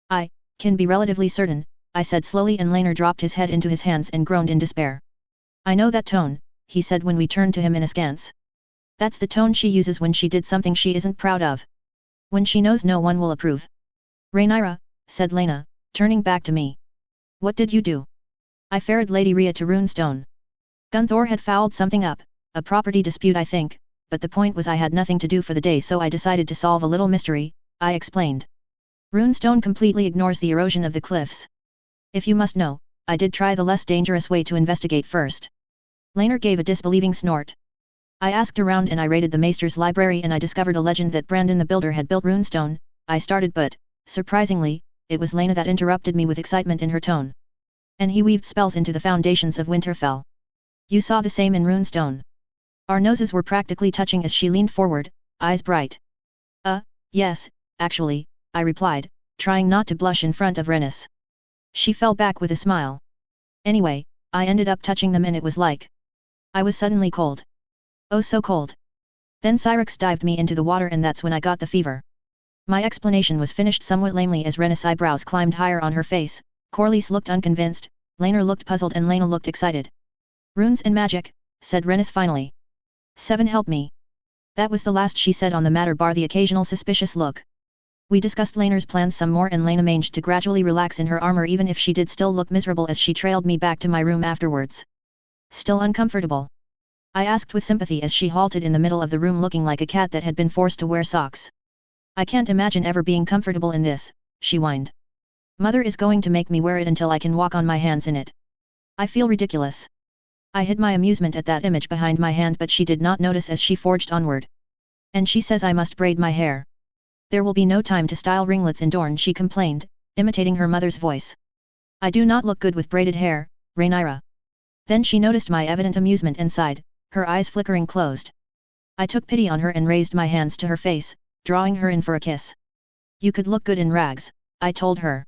Speaker 1: I can be relatively certain, I said slowly, and Laenor dropped his head into his hands and groaned in despair. I know that tone, he said when we turned to him in askance. That's the tone she uses when she did something she isn't proud of. When she knows no one will approve. Rhaenyra, said Laena, turning back to me. What did you do? I ferried Lady Rhea to Runestone. Gunthor had fouled something up, a property dispute I think, but the point was I had nothing to do for the day, so I decided to solve a little mystery, I explained. Runestone completely ignores the erosion of the cliffs. If you must know, I did try the less dangerous way to investigate first. Laenor gave a disbelieving snort. I asked around and I raided the Maester's library and I discovered a legend that Brandon the Builder had built Runestone. I started, but, surprisingly, it was Laena that interrupted me with excitement in her tone. And he weaved spells into the foundations of Winterfell. You saw the same in Runestone. Our noses were practically touching as she leaned forward, eyes bright. Yes, actually, I replied, trying not to blush in front of Rhaenys. She fell back with a smile. Anyway, I ended up touching them and it was like I was suddenly cold. Oh, so cold. Then Syrinx dived me into the water and that's when I got the fever. My explanation was finished somewhat lamely as Rhaenys' eyebrows climbed higher on her face. Corlys looked unconvinced, Laenor looked puzzled and Laena looked excited. Runes and magic, said Rhaenys finally. 7 help me. That was the last she said on the matter, bar the occasional suspicious look. We discussed Laenor's plans some more and Laena managed to gradually relax in her armor, even if she did still look miserable as she trailed me back to my room afterwards. Still uncomfortable? I asked with sympathy as she halted in the middle of the room looking like a cat that had been forced to wear socks. I can't imagine ever being comfortable in this, she whined. Mother is going to make me wear it until I can walk on my hands in it. I feel ridiculous. I hid my amusement at that image behind my hand, but she did not notice as she forged onward. And she says I must braid my hair. There will be no time to style ringlets in Dorne, she complained, imitating her mother's voice. I do not look good with braided hair, Rhaenyra. Then she noticed my evident amusement and sighed, her eyes flickering closed. I took pity on her and raised my hands to her face, drawing her in for a kiss. You could look good in rags, I told her.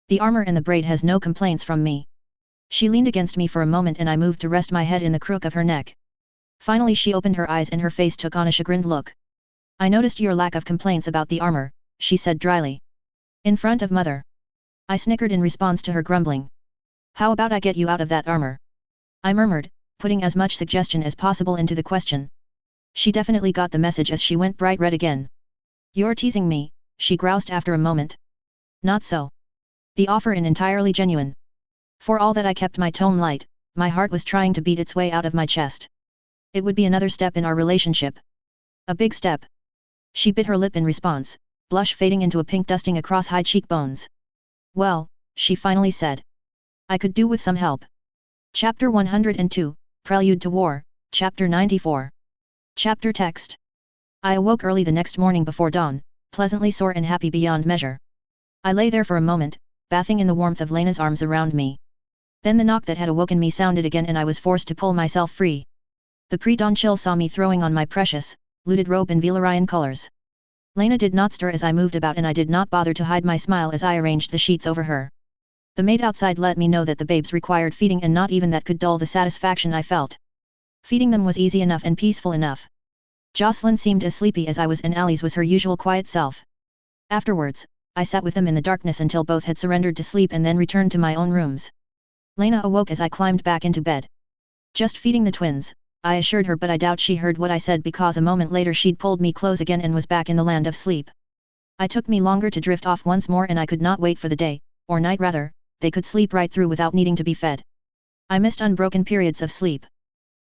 Speaker 1: The armor and the braid has no complaints from me. She leaned against me for a moment and I moved to rest my head in the crook of her neck. Finally she opened her eyes and her face took on a chagrined look. I noticed your lack of complaints about the armor, she said dryly. In front of Mother. I snickered in response to her grumbling. How about I get you out of that armor? I murmured, putting as much suggestion as possible into the question. She definitely got the message as she went bright red again. You're teasing me, she groused after a moment. Not so. The offer is entirely genuine. For all that I kept my tone light, my heart was trying to beat its way out of my chest. It would be another step in our relationship. A big step. She bit her lip in response, blush fading into a pink dusting across high cheekbones. Well, she finally said. I could do with some help. Chapter 102, Prelude to War, Chapter 94. Chapter text. I awoke early the next morning before dawn, pleasantly sore and happy beyond measure. I lay there for a moment, bathing in the warmth of Laena's arms around me. Then the knock that had awoken me sounded again and I was forced to pull myself free. The pre-dawn chill saw me throwing on my precious, looted robe in Valyrian colors. Laena did not stir as I moved about and I did not bother to hide my smile as I arranged the sheets over her. The maid outside let me know that the babes required feeding and not even that could dull the satisfaction I felt. Feeding them was easy enough and peaceful enough. Jocelyn seemed as sleepy as I was and Alice was her usual quiet self. Afterwards, I sat with them in the darkness until both had surrendered to sleep and then returned to my own rooms. Laena awoke as I climbed back into bed. Just feeding the twins, I assured her, but I doubt she heard what I said because a moment later she'd pulled me close again and was back in the land of sleep. It took me longer to drift off once more and I could not wait for the day, or night rather, they could sleep right through without needing to be fed. I missed unbroken periods of sleep.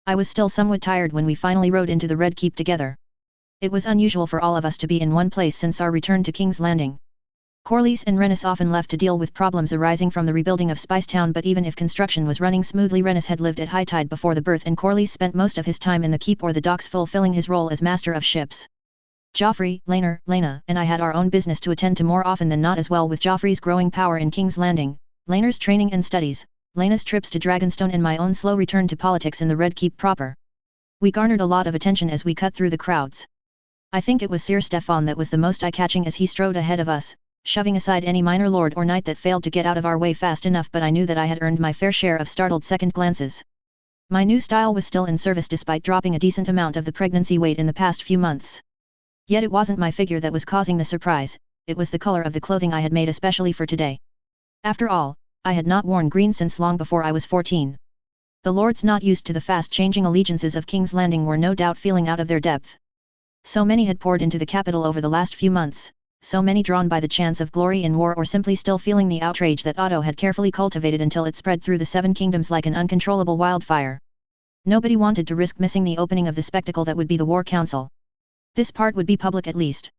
Speaker 1: I was still somewhat tired when we finally rode into the Red Keep together. It was unusual for all of us to be in one place since our return to King's Landing. Corlys and Rhaenys often left to deal with problems arising from the rebuilding of Spicetown, but even if construction was running smoothly, Rhaenys had lived at high tide before the birth and Corlys spent most of his time in the keep or the docks fulfilling his role as master of ships. Joffrey, Laena, and I had our own business to attend to more often than not, as well with Joffrey's growing power in King's Landing, Laenor's training and studies, Lena's trips to Dragonstone and my own slow return to politics in the Red Keep proper. We garnered a lot of attention as we cut through the crowds. I think it was Sir Stefan that was the most eye-catching as he strode ahead of us, shoving aside any minor lord or knight that failed to get out of our way fast enough, but I knew that I had earned my fair share of startled second glances. My new style was still in service despite dropping a decent amount of the pregnancy weight in the past few months. Yet it wasn't my figure that was causing the surprise, it was the color of the clothing I had made especially for today. After all, I had not worn green since long before I was 14. The lords not used to the fast-changing allegiances of King's Landing were no doubt feeling out of their depth. So many had poured into the capital over the last few months, so many drawn by the chance of glory in war or simply still feeling the outrage that Otto had carefully cultivated until it spread through the Seven Kingdoms like an uncontrollable wildfire. Nobody wanted to risk missing the opening of the spectacle that would be the War Council. This part would be public at least.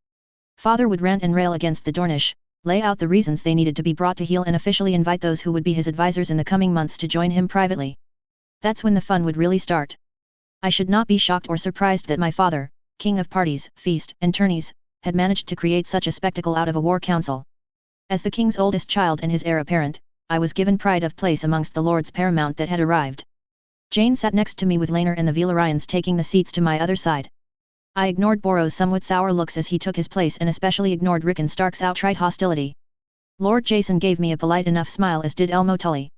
Speaker 1: Father would rant and rail against the Dornish, lay out the reasons they needed to be brought to heel and officially invite those who would be his advisors in the coming months to join him privately. That's when the fun would really start. I should not be shocked or surprised that my father, king of parties, feast, and tourneys, had managed to create such a spectacle out of a war council. As the king's oldest child and his heir apparent, I was given pride of place amongst the lords paramount that had arrived. Jane sat next to me with Laenor and the Velarayons taking the seats to my other side. I ignored Borrow's somewhat sour looks as he took his place and especially ignored Rickon Stark's outright hostility. Lord Jason gave me a polite enough smile as did Elmo Tully.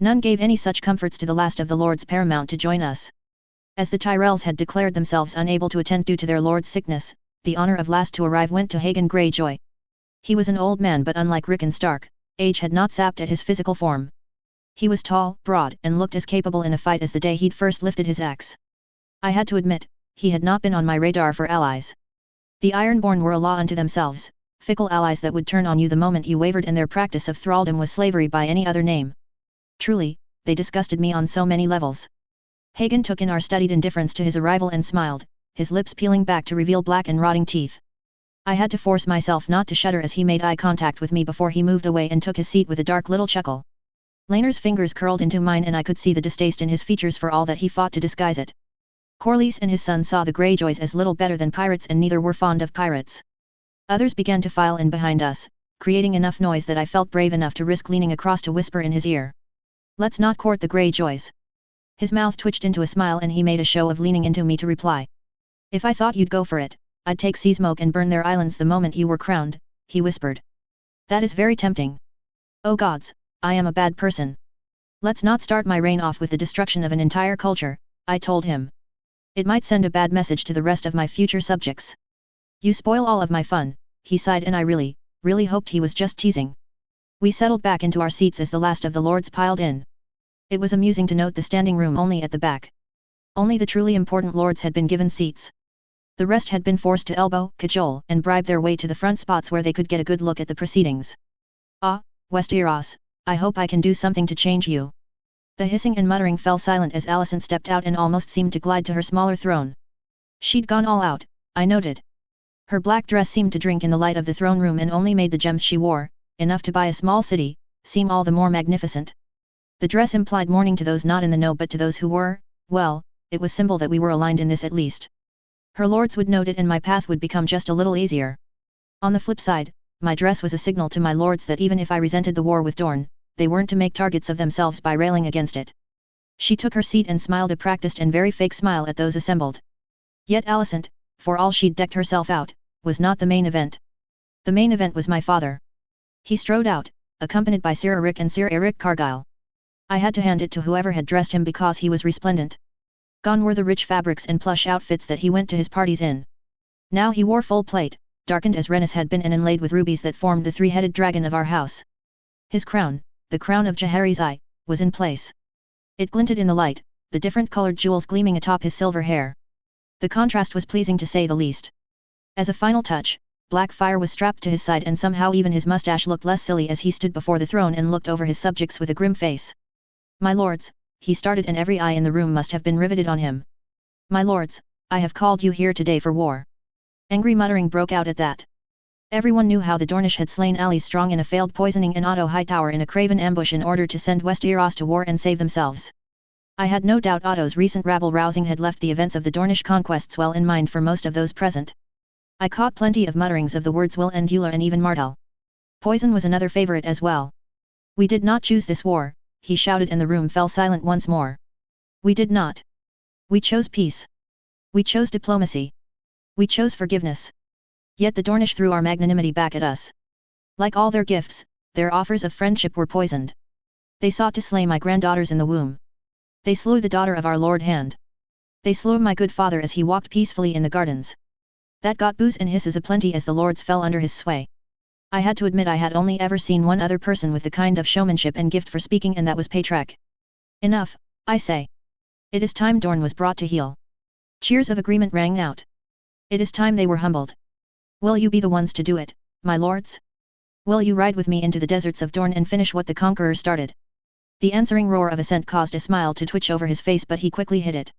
Speaker 1: None gave any such comforts to the last of the lords paramount to join us. As the Tyrells had declared themselves unable to attend due to their lord's sickness, the honor of last to arrive went to Hagen Greyjoy. He was an old man but unlike Rickon Stark, age had not sapped at his physical form. He was tall, broad, and looked as capable in a fight as the day he'd first lifted his axe. I had to admit, he had not been on my radar for allies. The Ironborn were a law unto themselves, fickle allies that would turn on you the moment you wavered, and their practice of thraldom was slavery by any other name. Truly, they disgusted me on so many levels. Hagen took in our studied indifference to his arrival and smiled, his lips peeling back to reveal black and rotting teeth. I had to force myself not to shudder as he made eye contact with me before he moved away and took his seat with a dark little chuckle. Laenor's fingers curled into mine and I could see the distaste in his features for all that he fought to disguise it. Corlys and his son saw the Greyjoys as little better than pirates and neither were fond of pirates. Others began to file in behind us, creating enough noise that I felt brave enough to risk leaning across to whisper in his ear. "Let's not court the Greyjoys." His mouth twitched into a smile and he made a show of leaning into me to reply. "If I thought you'd go for it, I'd take Seasmoke and burn their islands the moment you were crowned," he whispered. "That is very tempting. Oh gods, I am a bad person. Let's not start my reign off with the destruction of an entire culture," I told him. "It might send a bad message to the rest of my future subjects." "You spoil all of my fun," he sighed, and I really hoped he was just teasing. We settled back into our seats as the last of the lords piled in. It was amusing to note the standing room only at the back. Only the truly important lords had been given seats. The rest had been forced to elbow, cajole, and bribe their way to the front spots where they could get a good look at the proceedings. "Ah, Westeros, I hope I can do something to change you." The hissing and muttering fell silent as Alicent stepped out and almost seemed to glide to her smaller throne. She'd gone all out, I noted. Her black dress seemed to drink in the light of the throne room and only made the gems she wore, enough to buy a small city, seem all the more magnificent. The dress implied mourning to those not in the know, but to those who were, well, it was symbol that we were aligned in this at least. Her lords would note it and my path would become just a little easier. On the flip side, my dress was a signal to my lords that even if I resented the war with Dorne, they weren't to make targets of themselves by railing against it. She took her seat and smiled a practiced and very fake smile at those assembled. Yet Alicent, for all she'd decked herself out, was not the main event. The main event was my father. He strode out, accompanied by Sir Eric and Sir Eric Cargyle. I had to hand it to whoever had dressed him because he was resplendent. Gone were the rich fabrics and plush outfits that he went to his parties in. Now he wore full plate, darkened as Rhaenys had been and inlaid with rubies that formed the three-headed dragon of our house. His crown, the crown of Jaehaerys I, was in place. It glinted in the light, the different colored jewels gleaming atop his silver hair. The contrast was pleasing to say the least. As a final touch, black fire was strapped to his side and somehow even his mustache looked less silly as he stood before the throne and looked over his subjects with a grim face. "My lords," he started, and every eye in the room must have been riveted on him. "My lords, I have called you here today for war." Angry muttering broke out at that. Everyone knew how the Dornish had slain allies strong in a failed poisoning and Otto Hightower in a craven ambush in order to send Westeros to war and save themselves. I had no doubt Otto's recent rabble-rousing had left the events of the Dornish conquests well in mind for most of those present. I caught plenty of mutterings of the words Will and Eula and even Martell. Poison was another favorite as well. "We did not choose this war," he shouted, and the room fell silent once more. We did not. We chose peace. We chose diplomacy. We chose forgiveness. Yet the Dornish threw our magnanimity back at us. Like all their gifts, their offers of friendship were poisoned. They sought to slay my granddaughters in the womb. They slew the daughter of our Lord Hand. They slew my good father as he walked peacefully in the gardens. That got boos and hisses aplenty as the lords fell under his sway. I had to admit I had only ever seen one other person with the kind of showmanship and gift for speaking, and that was Patrek. Enough, I say. It is time Dorne was brought to heel. Cheers of agreement rang out. It is time they were humbled. Will you be the ones to do it, my lords? Will you ride with me into the deserts of Dorne and finish what the conqueror started? The answering roar of assent caused a smile to twitch over his face, but he quickly hid it.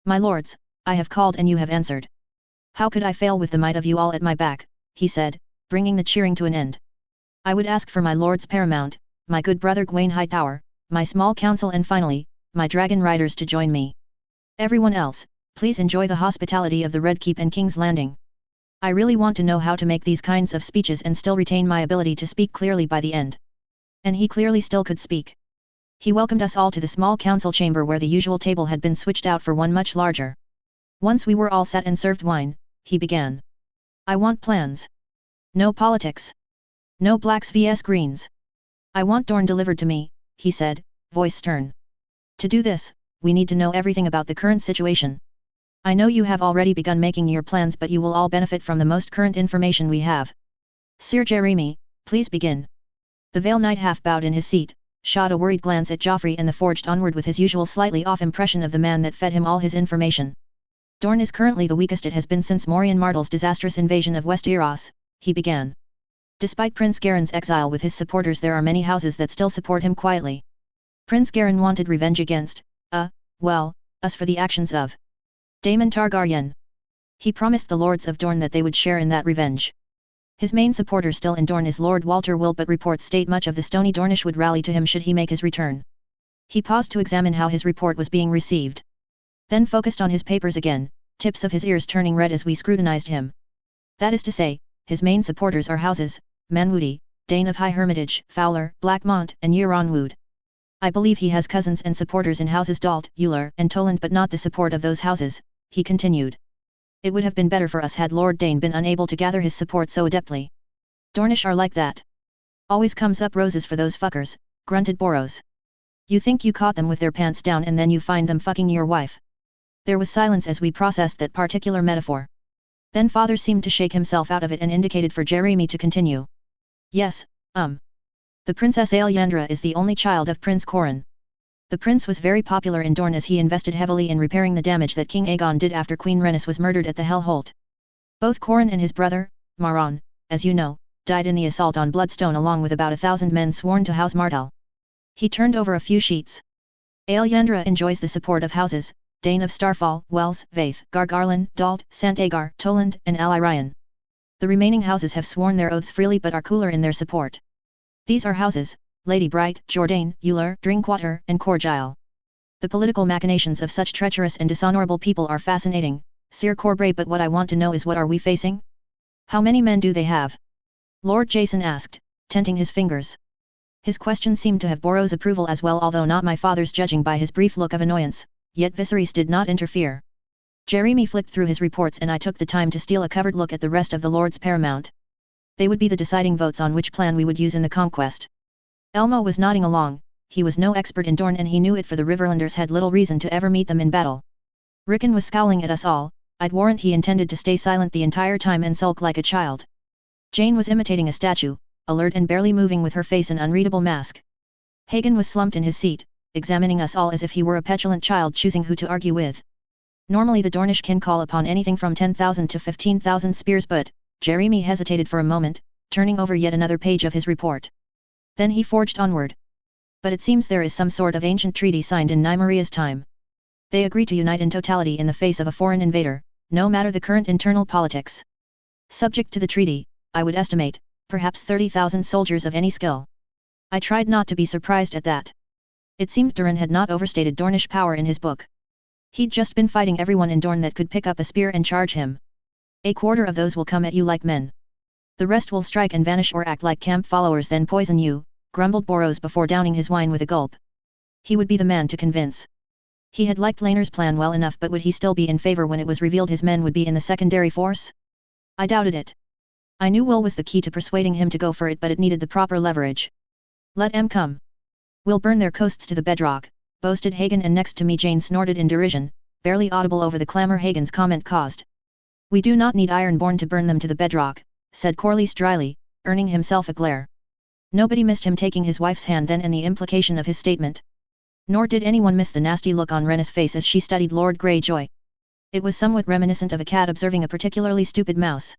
Speaker 1: My lords, I have called and you have answered. How could I fail with the might of you all at my back, he said, bringing the cheering to an end. I would ask for my lords paramount, my good brother Gwaine Hightower, my small council, and finally, my dragon riders to join me. Everyone else, please enjoy the hospitality of the Red Keep and King's Landing. I really want to know how to make these kinds of speeches and still retain my ability to speak clearly by the end. And he clearly still could speak. He welcomed us all to the small council chamber where the usual table had been switched out for one much larger. Once we were all sat and served wine, he began. I want plans. No politics. No blacks vs greens. I want Dorne delivered to me, he said, voice stern. To do this, we need to know everything about the current situation. I know you have already begun making your plans, but you will all benefit from the most current information we have. Sir Jeremy, please begin. The Vale Knight half bowed in his seat, shot a worried glance at Joffrey, and the forged onward with his usual slightly off impression of the man that fed him all his information. Dorne is currently the weakest it has been since Morian Martell's disastrous invasion of Westeros, he began. Despite Prince Garen's exile with his supporters, there are many houses that still support him quietly. Prince Garen wanted revenge against, us for the actions of Daemon Targaryen. He promised the lords of Dorne that they would share in that revenge. His main supporter still in Dorne is Lord Walter Will, but reports state much of the stony Dornish would rally to him should he make his return. He paused to examine how his report was being received. Then focused on his papers again, tips of his ears turning red as we scrutinized him. That is to say, his main supporters are houses, Manwoody, Dane of High Hermitage, Fowler, Blackmont, and Euronwood. I believe he has cousins and supporters in houses Dalt, Euler, and Toland, but not the support of those houses, he continued. It would have been better for us had Lord Dane been unable to gather his support so adeptly. Dornish are like that. Always comes up roses for those fuckers, grunted Boros. You think you caught them with their pants down and then you find them fucking your wife. There was silence as we processed that particular metaphor. Then father seemed to shake himself out of it and indicated for Jeremy to continue. Yes, The Princess Aelyandra is the only child of Prince Corran. The prince was very popular in Dorne as he invested heavily in repairing the damage that King Aegon did after Queen Rhaenys was murdered at the Hell Holt. Both Corran and his brother, Maron, as you know, died in the assault on Bloodstone along with about 1,000 men sworn to House Martell. He turned over a few sheets. Aelyandra enjoys the support of houses, Dane of Starfall, Wells, Vaith, Gargarlan, Dalt, Sant Agar, Toland, and Alyrian. The remaining houses have sworn their oaths freely but are cooler in their support. These are houses, Lady Bright, Jourdain, Euler, Drinkwater, and Corgile. The political machinations of such treacherous and dishonorable people are fascinating, Sir Corbray, but what I want to know is what are we facing? How many men do they have? Lord Jason asked, tenting his fingers. His question seemed to have Boros' approval as well, although not my father's, judging by his brief look of annoyance, yet Viserys did not interfere. Jeremy flicked through his reports and I took the time to steal a covered look at the rest of the Lords Paramount. They would be the deciding votes on which plan we would use in the conquest. Elmo was nodding along. He was no expert in Dorne and he knew it, for the Riverlanders had little reason to ever meet them in battle. Rickon was scowling at us all. I'd warrant he intended to stay silent the entire time and sulk like a child. Jane was imitating a statue, alert and barely moving with her face an unreadable mask. Hagen was slumped in his seat, examining us all as if he were a petulant child choosing who to argue with. Normally the Dornish can call upon anything from 10,000 to 15,000 spears, but Jeremy hesitated for a moment, turning over yet another page of his report. Then he forged onward. But it seems there is some sort of ancient treaty signed in Nymeria's time. They agree to unite in totality in the face of a foreign invader, no matter the current internal politics. Subject to the treaty, I would estimate, perhaps 30,000 soldiers of any skill. I tried not to be surprised at that. It seemed Durin had not overstated Dornish power in his book. He'd just been fighting everyone in Dorne that could pick up a spear and charge him. A quarter of those will come at you like men. The rest will strike and vanish or act like camp followers, then poison you, grumbled Boros before downing his wine with a gulp. He would be the man to convince. He had liked Laner's plan well enough, but would he still be in favor when it was revealed his men would be in the secondary force? I doubted it. I knew Will was the key to persuading him to go for it, but it needed the proper leverage. Let 'em come. We'll burn their coasts to the bedrock, boasted Hagen, and next to me Jane snorted in derision, barely audible over the clamor Hagen's comment caused. We do not need Ironborn to burn them to the bedrock, said Corlys dryly, earning himself a glare. Nobody missed him taking his wife's hand then and the implication of his statement. Nor did anyone miss the nasty look on Renna's face as she studied Lord Greyjoy. It was somewhat reminiscent of a cat observing a particularly stupid mouse.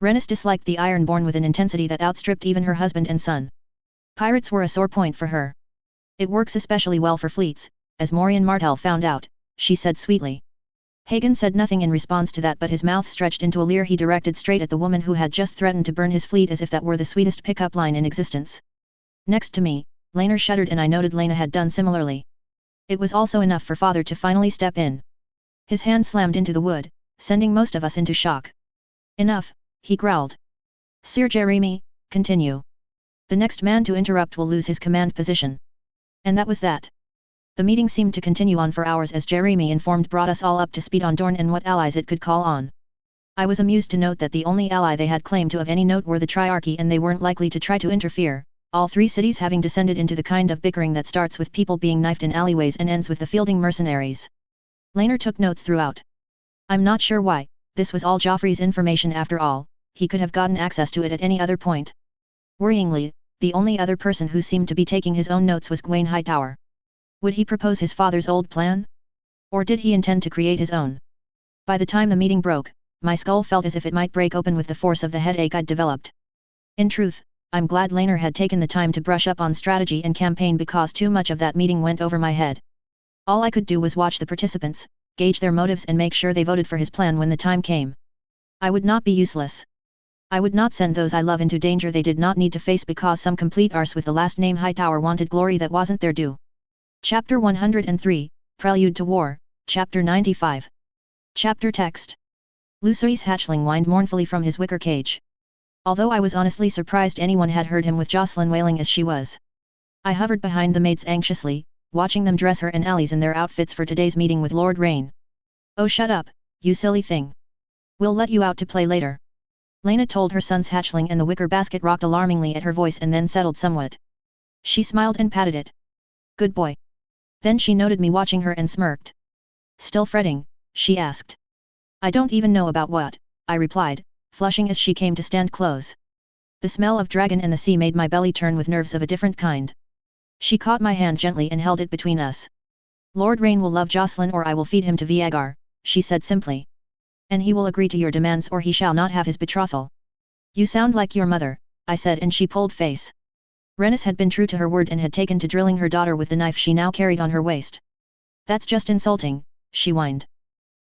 Speaker 1: Rennis disliked the Ironborn with an intensity that outstripped even her husband and son. Pirates were a sore point for her. It works especially well for fleets, as Morian Martell found out, she said sweetly. Hagen said nothing in response to that, but his mouth stretched into a leer he directed straight at the woman who had just threatened to burn his fleet, as if that were the sweetest pickup line in existence. Next to me, Laner shuddered, and I noted Lena had done similarly. It was also enough for father to finally step in. His hand slammed into the wood, sending most of us into shock. Enough, he growled. Sir Jeremy, continue. The next man to interrupt will lose his command position. And that was that. The meeting seemed to continue on for hours as Jeremy informed brought us all up to speed on Dorne and what allies it could call on. I was amused to note that the only ally they had claimed to of any note were the Triarchy, and they weren't likely to try to interfere, all three cities having descended into the kind of bickering that starts with people being knifed in alleyways and ends with the fielding mercenaries. Laner took notes throughout. I'm not sure why, this was all Joffrey's information after all, he could have gotten access to it at any other point. Worryingly, the only other person who seemed to be taking his own notes was Gwaine Hightower. Would he propose his father's old plan? Or did he intend to create his own? By the time the meeting broke, my skull felt as if it might break open with the force of the headache I'd developed. In truth, I'm glad Laner had taken the time to brush up on strategy and campaign, because too much of that meeting went over my head. All I could do was watch the participants, gauge their motives and make sure they voted for his plan when the time came. I would not be useless. I would not send those I love into danger they did not need to face because some complete arse with the last name Hightower wanted glory that wasn't their due. Chapter 103, Prelude to War, Chapter 95. Chapter Text. Lucerys hatchling whined mournfully from his wicker cage. Although I was honestly surprised anyone had heard him with Jocelyn wailing as she was. I hovered behind the maids anxiously, watching them dress her and Alice in their outfits for today's meeting with Lord Rain. Oh, shut up, you silly thing. We'll let you out to play later. Lena told her son's hatchling, and the wicker basket rocked alarmingly at her voice and then settled somewhat. She smiled and patted it. Good boy. Then she noted me watching her and smirked. Still fretting? She asked. I don't even know about what, I replied, flushing as she came to stand close. The smell of dragon and the sea made my belly turn with nerves of a different kind. She caught my hand gently and held it between us. Lord Rain will love Jocelyn or I will feed him to Viagar, she said simply. And he will agree to your demands or he shall not have his betrothal. You sound like your mother, I said, and she pulled face. Rennis had been true to her word and had taken to drilling her daughter with the knife she now carried on her waist. That's just insulting, she whined.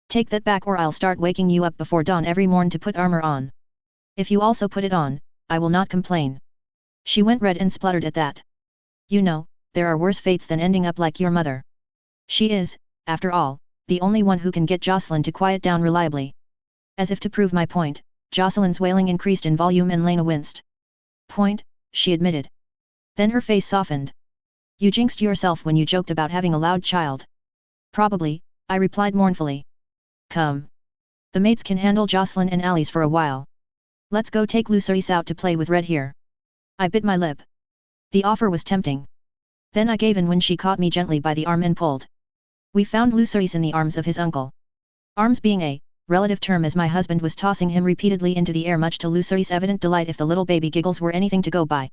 Speaker 1: Take that back or I'll start waking you up before dawn every morn to put armor on. If you also put it on, I will not complain. She went red and spluttered at that. You know, there are worse fates than ending up like your mother. She is, after all, the only one who can get Jocelyn to quiet down reliably. As if to prove my point, Jocelyn's wailing increased in volume and Lena winced. Point, she admitted. Then her face softened. You jinxed yourself when you joked about having a loud child. Probably, I replied mournfully. Come. The maids can handle Jocelyn and Alice for a while. Let's go take Lucerys out to play with Red here. I bit my lip. The offer was tempting. Then I gave in when she caught me gently by the arm and pulled. We found Lucerys in the arms of his uncle. Arms being a relative term, as my husband was tossing him repeatedly into the air, much to Lucerys' evident delight if the little baby giggles were anything to go by.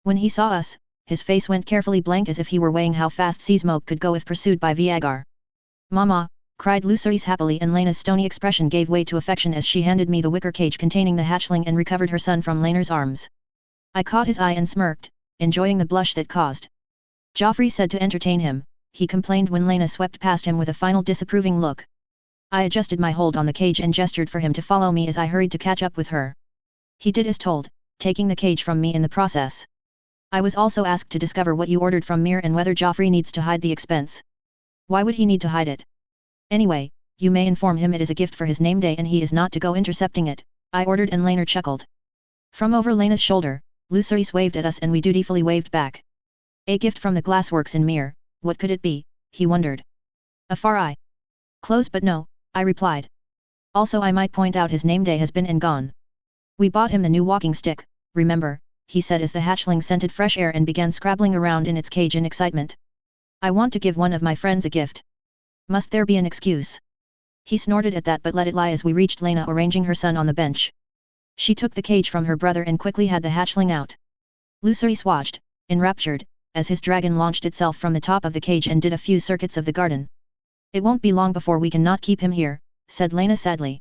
Speaker 1: When he saw us, his face went carefully blank as if he were weighing how fast Seasmoke could go if pursued by Viagar. Mama, cried Lucerys happily, and Lena's stony expression gave way to affection as she handed me the wicker cage containing the hatchling and recovered her son from Laner's arms. I caught his eye and smirked, enjoying the blush that caused. Joffrey said to entertain him, he complained when Lena swept past him with a final disapproving look. I adjusted my hold on the cage and gestured for him to follow me as I hurried to catch up with her. He did as told, taking the cage from me in the process. I was also asked to discover what you ordered from Mir and whether Joffrey needs to hide the expense. Why would he need to hide it? Anyway, you may inform him it is a gift for his name day and he is not to go intercepting it, I ordered, and Laner chuckled. From over Lena's shoulder, Lucerys waved at us and we dutifully waved back. A gift from the glassworks in Mir, what could it be, he wondered. A far eye. Close but no, I replied. Also I might point out his name day has been and gone. We bought him the new walking stick, remember, he said as the hatchling scented fresh air and began scrabbling around in its cage in excitement. I want to give one of my friends a gift. Must there be an excuse? He snorted at that but let it lie as we reached Lena arranging her son on the bench. She took the cage from her brother and quickly had the hatchling out. Lucerys watched, enraptured, as his dragon launched itself from the top of the cage and did a few circuits of the garden. It won't be long before we can not keep him here, said Lena sadly.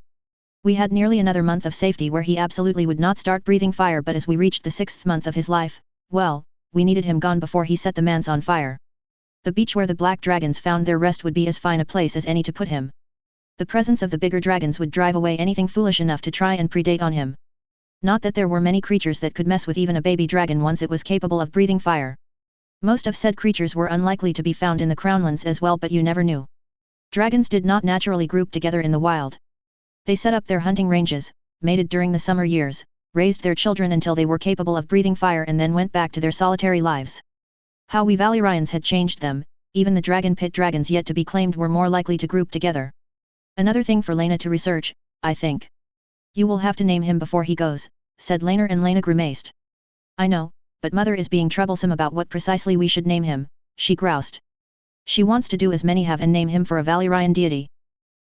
Speaker 1: We had nearly another month of safety where he absolutely would not start breathing fire, but as we reached the 6th month of his life, well, we needed him gone before he set the mans on fire. The beach where the black dragons found their rest would be as fine a place as any to put him. The presence of the bigger dragons would drive away anything foolish enough to try and predate on him. Not that there were many creatures that could mess with even a baby dragon once it was capable of breathing fire. Most of said creatures were unlikely to be found in the Crownlands as well, but you never knew. Dragons did not naturally group together in the wild. They set up their hunting ranges, mated during the summer years, raised their children until they were capable of breathing fire and then went back to their solitary lives. How we Valyrians had changed them, even the dragon pit dragons yet to be claimed were more likely to group together. Another thing for Lena to research, I think. You will have to name him before he goes, said Lena, and Lena grimaced. I know, but mother is being troublesome about what precisely we should name him, she groused. She wants to do as many have and name him for a Valyrian deity.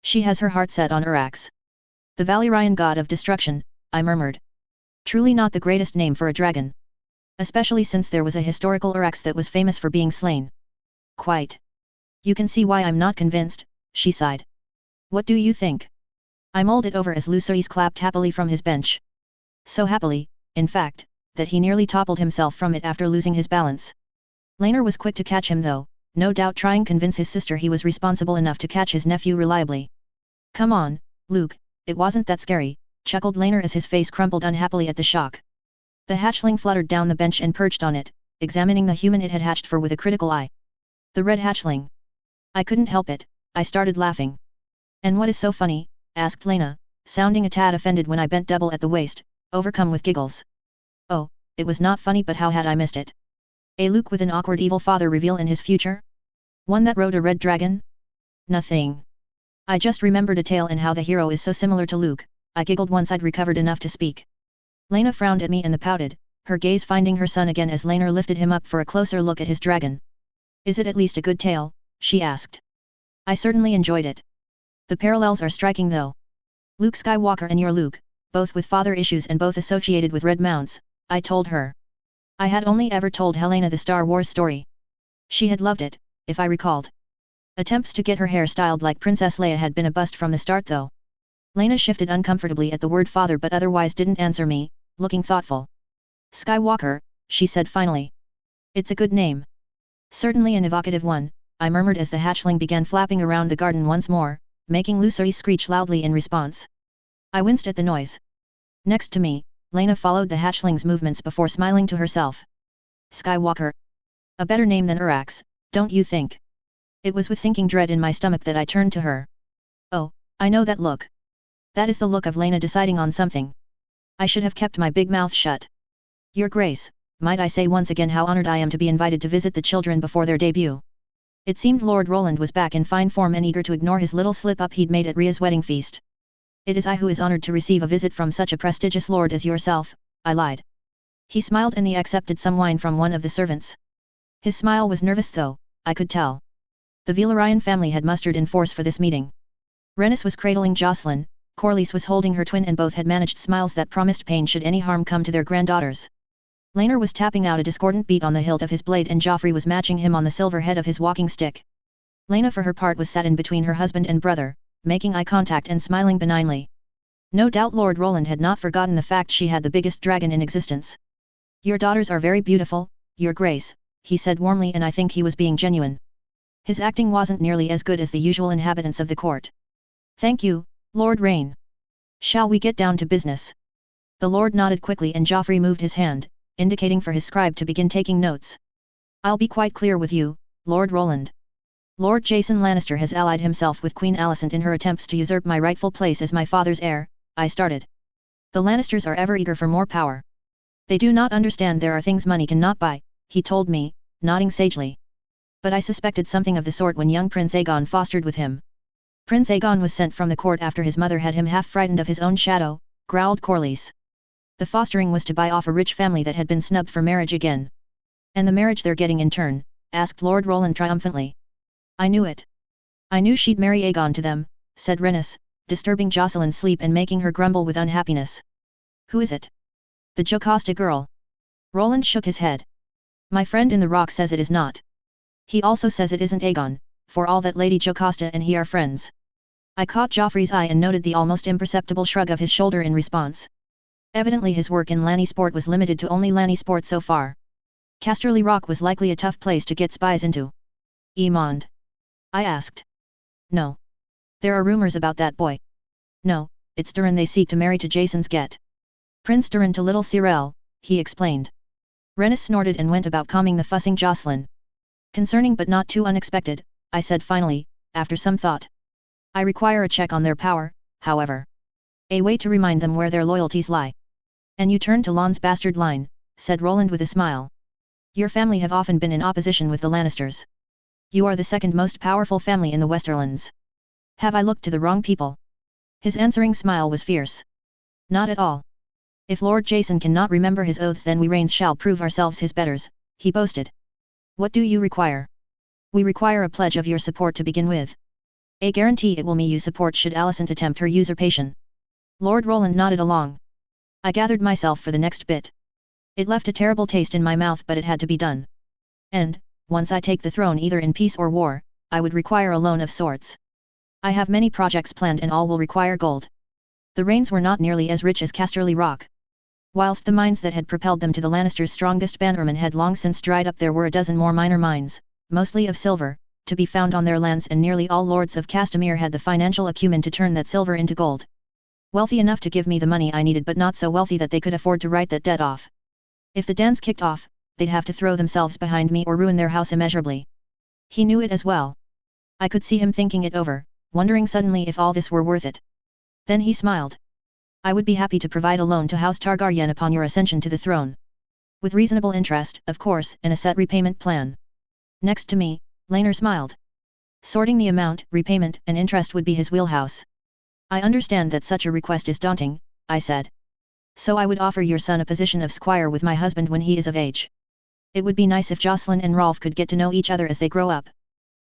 Speaker 1: She has her heart set on Urax. The Valyrian god of destruction, I murmured. Truly not the greatest name for a dragon. Especially since there was a historical Urax that was famous for being slain. Quite. You can see why I'm not convinced, she sighed. What do you think? I mulled it over as Lucerys clapped happily from his bench. So happily, in fact, that he nearly toppled himself from it after losing his balance. Laner was quick to catch him though, no doubt trying to convince his sister he was responsible enough to catch his nephew reliably. Come on, Luke, it wasn't that scary, chuckled Laner as his face crumpled unhappily at the shock. The hatchling fluttered down the bench and perched on it, examining the human it had hatched for with a critical eye. The red hatchling. I couldn't help it, I started laughing. And what is so funny? Asked Lena, sounding a tad offended when I bent double at the waist, overcome with giggles. Oh, it was not funny, but how had I missed it? A Luke with an awkward evil father reveal in his future? One that rode a red dragon? Nothing. I just remembered a tale and how the hero is so similar to Luke, I giggled once I'd recovered enough to speak. Lena frowned at me and pouted, her gaze finding her son again as Laner lifted him up for a closer look at his dragon. Is it at least a good tale? She asked. I certainly enjoyed it. The parallels are striking though. Luke Skywalker and your Luke, both with father issues and both associated with red mounts, I told her. I had only ever told Helena the Star Wars story. She had loved it, if I recalled. Attempts to get her hair styled like Princess Leia had been a bust from the start though. Lena shifted uncomfortably at the word father but otherwise didn't answer me, looking thoughtful. Skywalker, she said finally. It's a good name. Certainly an evocative one, I murmured as the hatchling began flapping around the garden once more, making Lucerys screech loudly in response. I winced at the noise. Next to me, Lena followed the hatchling's movements before smiling to herself. Skywalker. A better name than Urax, don't you think? It was with sinking dread in my stomach that I turned to her. Oh, I know that look. That is the look of Lena deciding on something. I should have kept my big mouth shut. Your Grace, might I say once again how honored I am to be invited to visit the children before their debut. It seemed Lord Roland was back in fine form and eager to ignore his little slip-up he'd made at Rhea's wedding feast. It is I who is honored to receive a visit from such a prestigious lord as yourself, I lied. He smiled and he accepted some wine from one of the servants. His smile was nervous though, I could tell. The Valyrian family had mustered in force for this meeting. Rhaenys was cradling Jocelyn, Corlys was holding her twin and both had managed smiles that promised pain should any harm come to their granddaughters. Laner was tapping out a discordant beat on the hilt of his blade and Joffrey was matching him on the silver head of his walking stick. Lena for her part was sat in between her husband and brother, making eye contact and smiling benignly. No doubt Lord Roland had not forgotten the fact she had the biggest dragon in existence. Your daughters are very beautiful, Your Grace, he said warmly, and I think he was being genuine. His acting wasn't nearly as good as the usual inhabitants of the court. Thank you, Lord Rain. Shall we get down to business? The Lord nodded quickly and Joffrey moved his hand, indicating for his scribe to begin taking notes. I'll be quite clear with you, Lord Roland. Lord Jason Lannister has allied himself with Queen Alicent in her attempts to usurp my rightful place as my father's heir, I started. The Lannisters are ever eager for more power. They do not understand there are things money cannot buy, he told me, nodding sagely. But I suspected something of the sort when young Prince Aegon fostered with him. Prince Aegon was sent from the court after his mother had him half frightened of his own shadow, growled Corlys. The fostering was to buy off a rich family that had been snubbed for marriage again. And the marriage they're getting in turn, asked Lord Roland triumphantly. I knew it. I knew she'd marry Aegon to them, said Rhaenys, disturbing Jocelyn's sleep and making her grumble with unhappiness. Who is it? The Jocasta girl. Roland shook his head. My friend in the rock says it is not. He also says it isn't Aegon, for all that Lady Jocasta and he are friends. I caught Joffrey's eye and noted the almost imperceptible shrug of his shoulder in response. Evidently his work in Lanny Sport was limited to only Lanny Sport so far. Casterly Rock was likely a tough place to get spies into. Emond? I asked. No. There are rumors about that boy. No, it's Durin they seek to marry to Jason's get. Prince Durin to little Cyrell, he explained. Rhaenys snorted and went about calming the fussing Jocelyn. Concerning but not too unexpected, I said finally, after some thought. I require a check on their power, however. A way to remind them where their loyalties lie. And you turn to Lon's bastard line, said Roland with a smile. Your family have often been in opposition with the Lannisters. You are the second most powerful family in the Westerlands. Have I looked to the wrong people? His answering smile was fierce. Not at all. If Lord Jason cannot remember his oaths, then we Rains shall prove ourselves his betters, he boasted. What do you require? We require a pledge of your support to begin with. A guarantee it will me you support should Alicent attempt her usurpation. Lord Roland nodded along. I gathered myself for the next bit. It left a terrible taste in my mouth, but it had to be done. And, once I take the throne either in peace or war, I would require a loan of sorts. I have many projects planned and all will require gold. The Rains were not nearly as rich as Casterly Rock. Whilst the mines that had propelled them to the Lannisters' strongest bannermen had long since dried up, there were a dozen more minor mines, mostly of silver, to be found on their lands, and nearly all lords of Castamere had the financial acumen to turn that silver into gold. Wealthy enough to give me the money I needed, but not so wealthy that they could afford to write that debt off. If the dance kicked off, they'd have to throw themselves behind me or ruin their house immeasurably. He knew it as well. I could see him thinking it over, wondering suddenly if all this were worth it. Then he smiled. I would be happy to provide a loan to House Targaryen upon your ascension to the throne. With reasonable interest, of course, and a set repayment plan. Next to me, Laenor smiled. Sorting the amount, repayment, and interest would be his wheelhouse. I understand that such a request is daunting, I said. So I would offer your son a position of squire with my husband when he is of age. It would be nice if Jocelyn and Rolf could get to know each other as they grow up.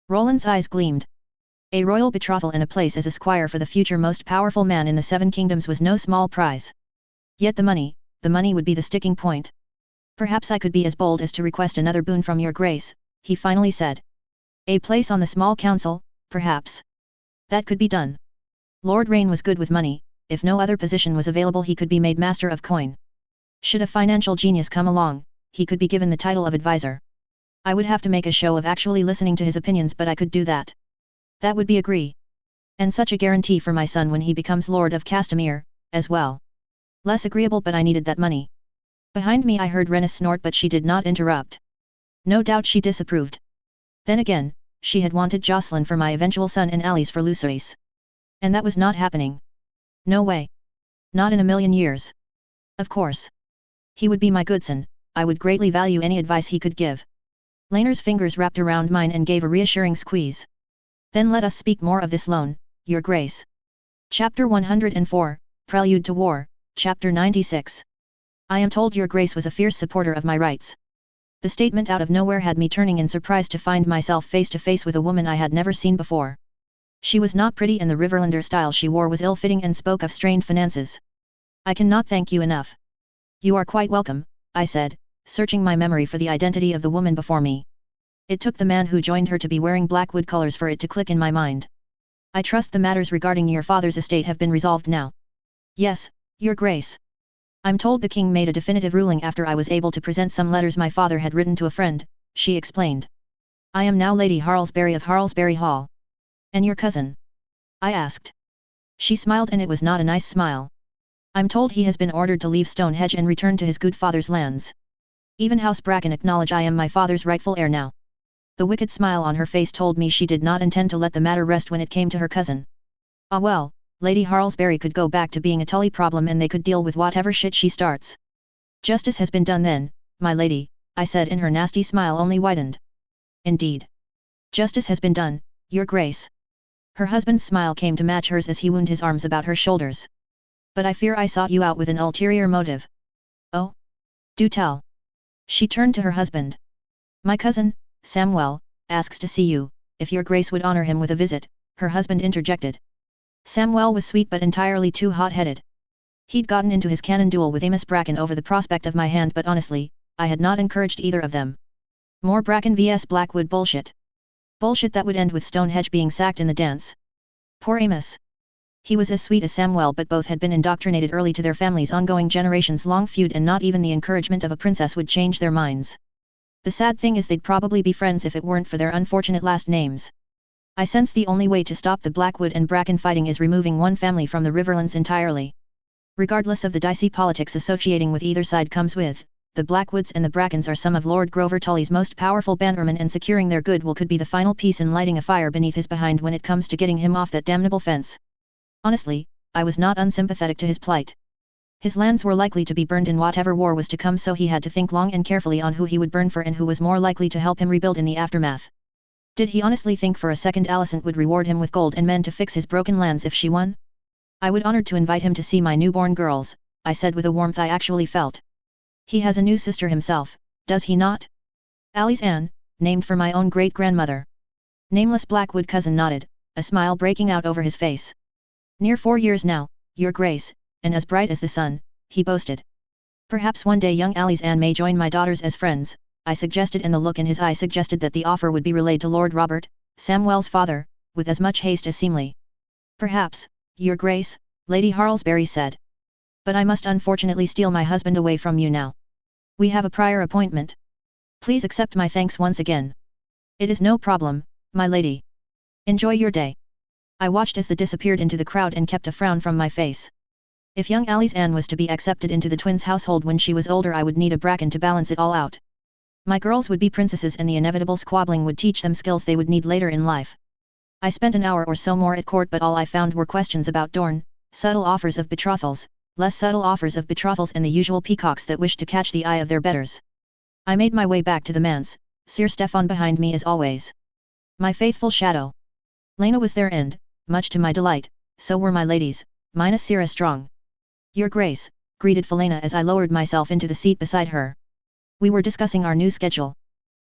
Speaker 1: Roland's eyes gleamed. A royal betrothal and a place as a squire for the future most powerful man in the Seven Kingdoms was no small prize. Yet the money would be the sticking point. Perhaps I could be as bold as to request another boon from your grace, he finally said. A place on the small council, perhaps. That could be done. Lord Rain was good with money. If no other position was available, he could be made master of coin. Should a financial genius come along, he could be given the title of advisor. I would have to make a show of actually listening to his opinions, but I could do that. That would be agree. And such a guarantee for my son when he becomes Lord of Castamere, as well. Less agreeable, but I needed that money. Behind me I heard Rhaenys snort, but she did not interrupt. No doubt she disapproved. Then again, she had wanted Jocelyn for my eventual son and Alice for Lucerys. And that was not happening. No way. Not in a million years. Of course. He would be my goodson. I would greatly value any advice he could give. Laenor's fingers wrapped around mine and gave a reassuring squeeze. Then let us speak more of this loan, your grace. Chapter 104, Prelude to War, Chapter 96. I am told your grace was a fierce supporter of my rights. The statement out of nowhere had me turning in surprise to find myself face to face with a woman I had never seen before. She was not pretty, and the Riverlander style she wore was ill-fitting and spoke of strained finances. I cannot thank you enough. You are quite welcome, I said, searching my memory for the identity of the woman before me. It took the man who joined her to be wearing Blackwood colors for it to click in my mind. I trust the matters regarding your father's estate have been resolved now. Yes, your grace. I'm told the king made a definitive ruling after I was able to present some letters my father had written to a friend, she explained. I am now Lady Harlesbury of Harlesbury Hall. And your cousin? I asked. She smiled, and it was not a nice smile. I'm told he has been ordered to leave Stonehenge and return to his good father's lands. Even House Bracken acknowledge I am my father's rightful heir now. The wicked smile on her face told me she did not intend to let the matter rest when it came to her cousin. Ah well, Lady Harlesbury could go back to being a Tully problem and they could deal with whatever shit she starts. Justice has been done then, my lady, I said, and her nasty smile only widened. Indeed. Justice has been done, Your Grace. Her husband's smile came to match hers as he wound his arms about her shoulders. But I fear I sought you out with an ulterior motive. Oh? Do tell. She turned to her husband. My cousin, Samuel, asks to see you, if Your Grace would honor him with a visit, her husband interjected. Samuel was sweet but entirely too hot-headed. He'd gotten into his canon duel with Amos Bracken over the prospect of my hand, but honestly, I had not encouraged either of them. More Bracken vs Blackwood bullshit. Bullshit that would end with Stonehenge being sacked in the dance. Poor Amos. He was as sweet as Samuel, but both had been indoctrinated early to their family's ongoing generations-long feud, and not even the encouragement of a princess would change their minds. The sad thing is they'd probably be friends if it weren't for their unfortunate last names. I sense the only way to stop the Blackwood and Bracken fighting is removing one family from the Riverlands entirely. Regardless of the dicey politics associating with either side comes with, the Blackwoods and the Brackens are some of Lord Grover Tully's most powerful bannermen, and securing their goodwill could be the final piece in lighting a fire beneath his behind when it comes to getting him off that damnable fence. Honestly, I was not unsympathetic to his plight. His lands were likely to be burned in whatever war was to come, so he had to think long and carefully on who he would burn for and who was more likely to help him rebuild in the aftermath. Did he honestly think for a second Alicent would reward him with gold and men to fix his broken lands if she won? I would honored to invite him to see my newborn girls, I said with a warmth I actually felt. He has a new sister himself, does he not? Alice Anne, named for my own great-grandmother. Nameless Blackwood cousin nodded, a smile breaking out over his face. Near 4 years now, Your Grace, and as bright as the sun, he boasted. Perhaps one day young Alice Anne may join my daughters as friends, I suggested, and the look in his eye suggested that the offer would be relayed to Lord Robert, Samuel's father, with as much haste as seemly. Perhaps, Your Grace, Lady Harlesbury said. But I must unfortunately steal my husband away from you now. We have a prior appointment. Please accept my thanks once again. It is no problem, my lady. Enjoy your day. I watched as they disappeared into the crowd and kept a frown from my face. If young Alice Anne was to be accepted into the twins' household when she was older, I would need a Bracken to balance it all out. My girls would be princesses, and the inevitable squabbling would teach them skills they would need later in life. I spent an hour or so more at court, but all I found were questions about Dorne, subtle offers of betrothals, less subtle offers of betrothals, and the usual peacocks that wished to catch the eye of their betters. I made my way back to the manse, Sir Stefan behind me as always. My faithful shadow. Lena was there, and, much to my delight, so were my ladies, minus Sira Strong. Your Grace, greeted Felena as I lowered myself into the seat beside her. We were discussing our new schedule.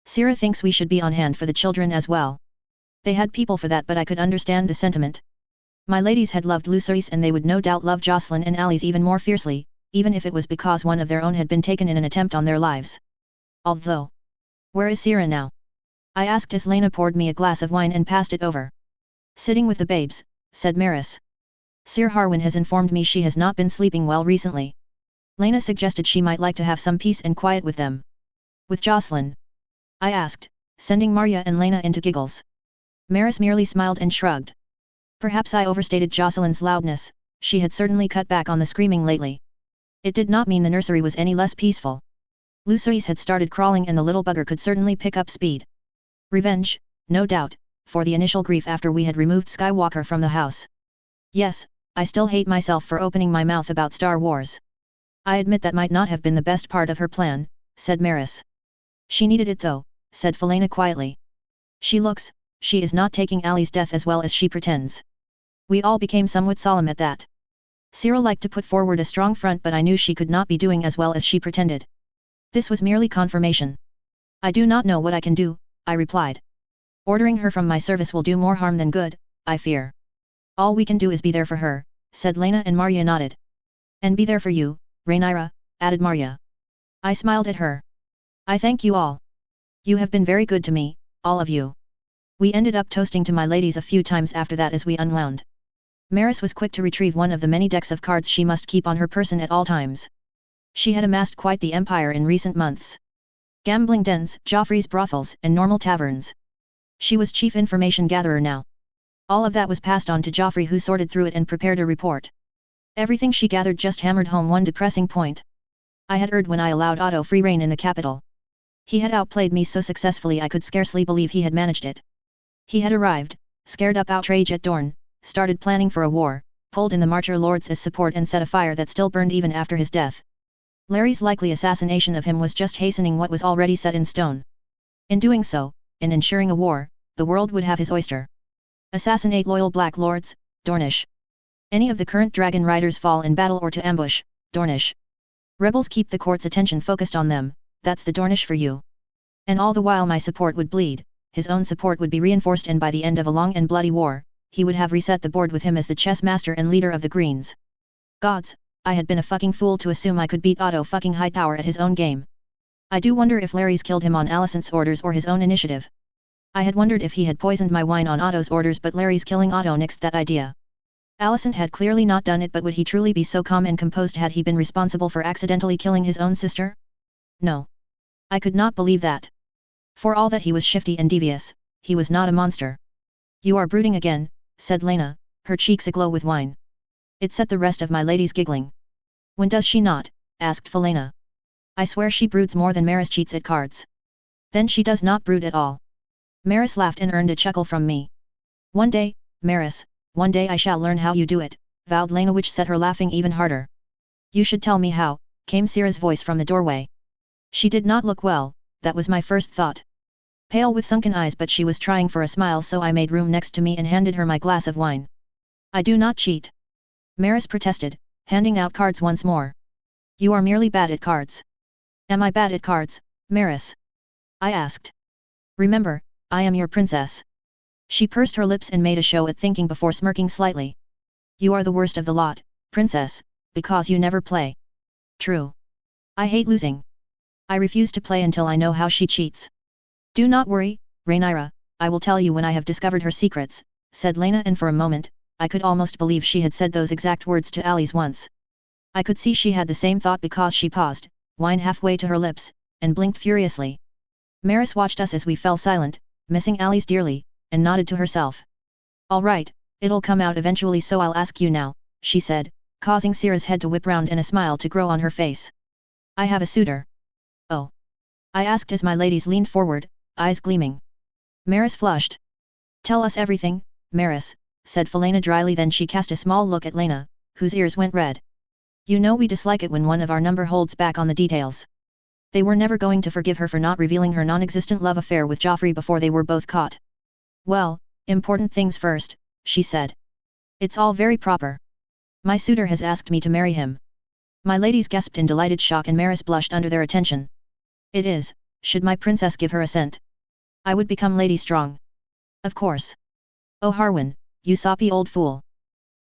Speaker 1: Sira thinks we should be on hand for the children as well. They had people for that, but I could understand the sentiment. My ladies had loved Lucerys, and they would no doubt love Jocelyn and Alice even more fiercely, even if it was because one of their own had been taken in an attempt on their lives. Although, where is Sira now? I asked as Lena poured me a glass of wine and passed it over. Sitting with the babes, said Maris. Sir Harwin has informed me she has not been sleeping well recently. Lena suggested she might like to have some peace and quiet with them. With Jocelyn? I asked, sending Marya and Lena into giggles. Maris merely smiled and shrugged. Perhaps I overstated Jocelyn's loudness, she had certainly cut back on the screaming lately. It did not mean the nursery was any less peaceful. Lucerys had started crawling, and the little bugger could certainly pick up speed. Revenge, no doubt, for the initial grief after we had removed Skywalker from the house. Yes, I still hate myself for opening my mouth about Star Wars. I admit that might not have been the best part of her plan, said Maris. She needed it though, said Felena quietly. She is not taking Ali's death as well as she pretends. We all became somewhat solemn at that. Cyril liked to put forward a strong front, but I knew she could not be doing as well as she pretended. This was merely confirmation. I do not know what I can do, I replied. Ordering her from my service will do more harm than good, I fear. All we can do is be there for her, said Lena, and Marya nodded. And be there for you, Rhaenyra, added Marya. I smiled at her. I thank you all. You have been very good to me, all of you. We ended up toasting to my ladies a few times after that as we unwound. Maris was quick to retrieve one of the many decks of cards she must keep on her person at all times. She had amassed quite the empire in recent months. Gambling dens, Joffrey's brothels, and normal taverns. She was chief information gatherer now. All of that was passed on to Joffrey, who sorted through it and prepared a report. Everything she gathered just hammered home one depressing point. I had erred when I allowed Otto free rein in the capital. He had outplayed me so successfully I could scarcely believe he had managed it. He had arrived, scared up outrage at Dorne, started planning for a war, pulled in the Marcher Lords as support, and set a fire that still burned even after his death. Larry's likely assassination of him was just hastening what was already set in stone. In doing so, in ensuring a war, the world would have his oyster. Assassinate loyal Black Lords, Dornish. Any of the current dragon riders fall in battle or to ambush, Dornish. Rebels keep the court's attention focused on them, that's the Dornish for you. And all the while my support would bleed, his own support would be reinforced, and by the end of a long and bloody war, he would have reset the board with him as the chess master and leader of the Greens. Gods, I had been a fucking fool to assume I could beat Otto fucking Hightower at his own game. I do wonder if Larry's killed him on Alicent's orders or his own initiative. I had wondered if he had poisoned my wine on Otto's orders, but Larry's killing Otto nixed that idea. Alicent had clearly not done it, but would he truly be so calm and composed had he been responsible for accidentally killing his own sister? No. I could not believe that. For all that he was shifty and devious, he was not a monster. You are brooding again, said Lena, her cheeks aglow with wine. It set the rest of my ladies giggling. When does she not? Asked Felena. I swear she broods more than Maris cheats at cards. Then she does not brood at all. Maris laughed and earned a chuckle from me. One day, Maris, one day I shall learn how you do it, vowed Lena, which set her laughing even harder. You should tell me how, came Syrah's voice from the doorway. She did not look well, that was my first thought. Pale with sunken eyes, but she was trying for a smile, so I made room next to me and handed her my glass of wine. I do not cheat. Maris protested, handing out cards once more. You are merely bad at cards. Am I bad at cards, Maris? I asked. Remember, I am your princess. She pursed her lips and made a show at thinking before smirking slightly. You are the worst of the lot, princess, because you never play. True. I hate losing. I refuse to play until I know how she cheats. Do not worry, Rhaenyra, I will tell you when I have discovered her secrets, said Lena, and for a moment, I could almost believe she had said those exact words to Alice once. I could see she had the same thought because she paused, wine halfway to her lips, and blinked furiously. Maris watched us as we fell silent, missing Alice dearly, and nodded to herself. All right, it'll come out eventually, so I'll ask you now, she said, causing Syrah's head to whip round and a smile to grow on her face. I have a suitor. Oh. I asked as my ladies leaned forward, eyes gleaming. Maris flushed. Tell us everything, Maris, said Felena dryly, then she cast a small look at Lena, whose ears went red. You know we dislike it when one of our number holds back on the details. They were never going to forgive her for not revealing her non-existent love affair with Joffrey before they were both caught. Well, important things first, she said. It's all very proper. My suitor has asked me to marry him. My ladies gasped in delighted shock and Maris blushed under their attention. It is, should my princess give her assent? I would become Lady Strong. Of course. Oh Harwin, you soppy old fool.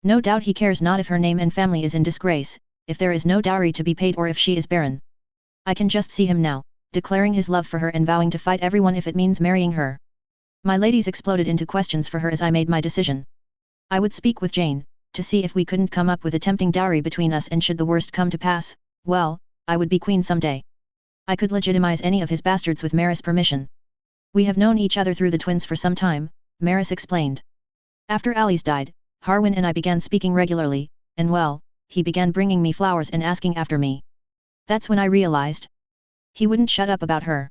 Speaker 1: No doubt he cares not if her name and family is in disgrace, if there is no dowry to be paid, or if she is barren. I can just see him now, declaring his love for her and vowing to fight everyone if it means marrying her. My ladies exploded into questions for her as I made my decision. I would speak with Jane, to see if we couldn't come up with a tempting dowry between us, and should the worst come to pass, well, I would be queen someday. I could legitimize any of his bastards with Maris' permission. We have known each other through the twins for some time, Maris explained. After Alice died, Harwin and I began speaking regularly, and well, he began bringing me flowers and asking after me. That's when I realized. He wouldn't shut up about her.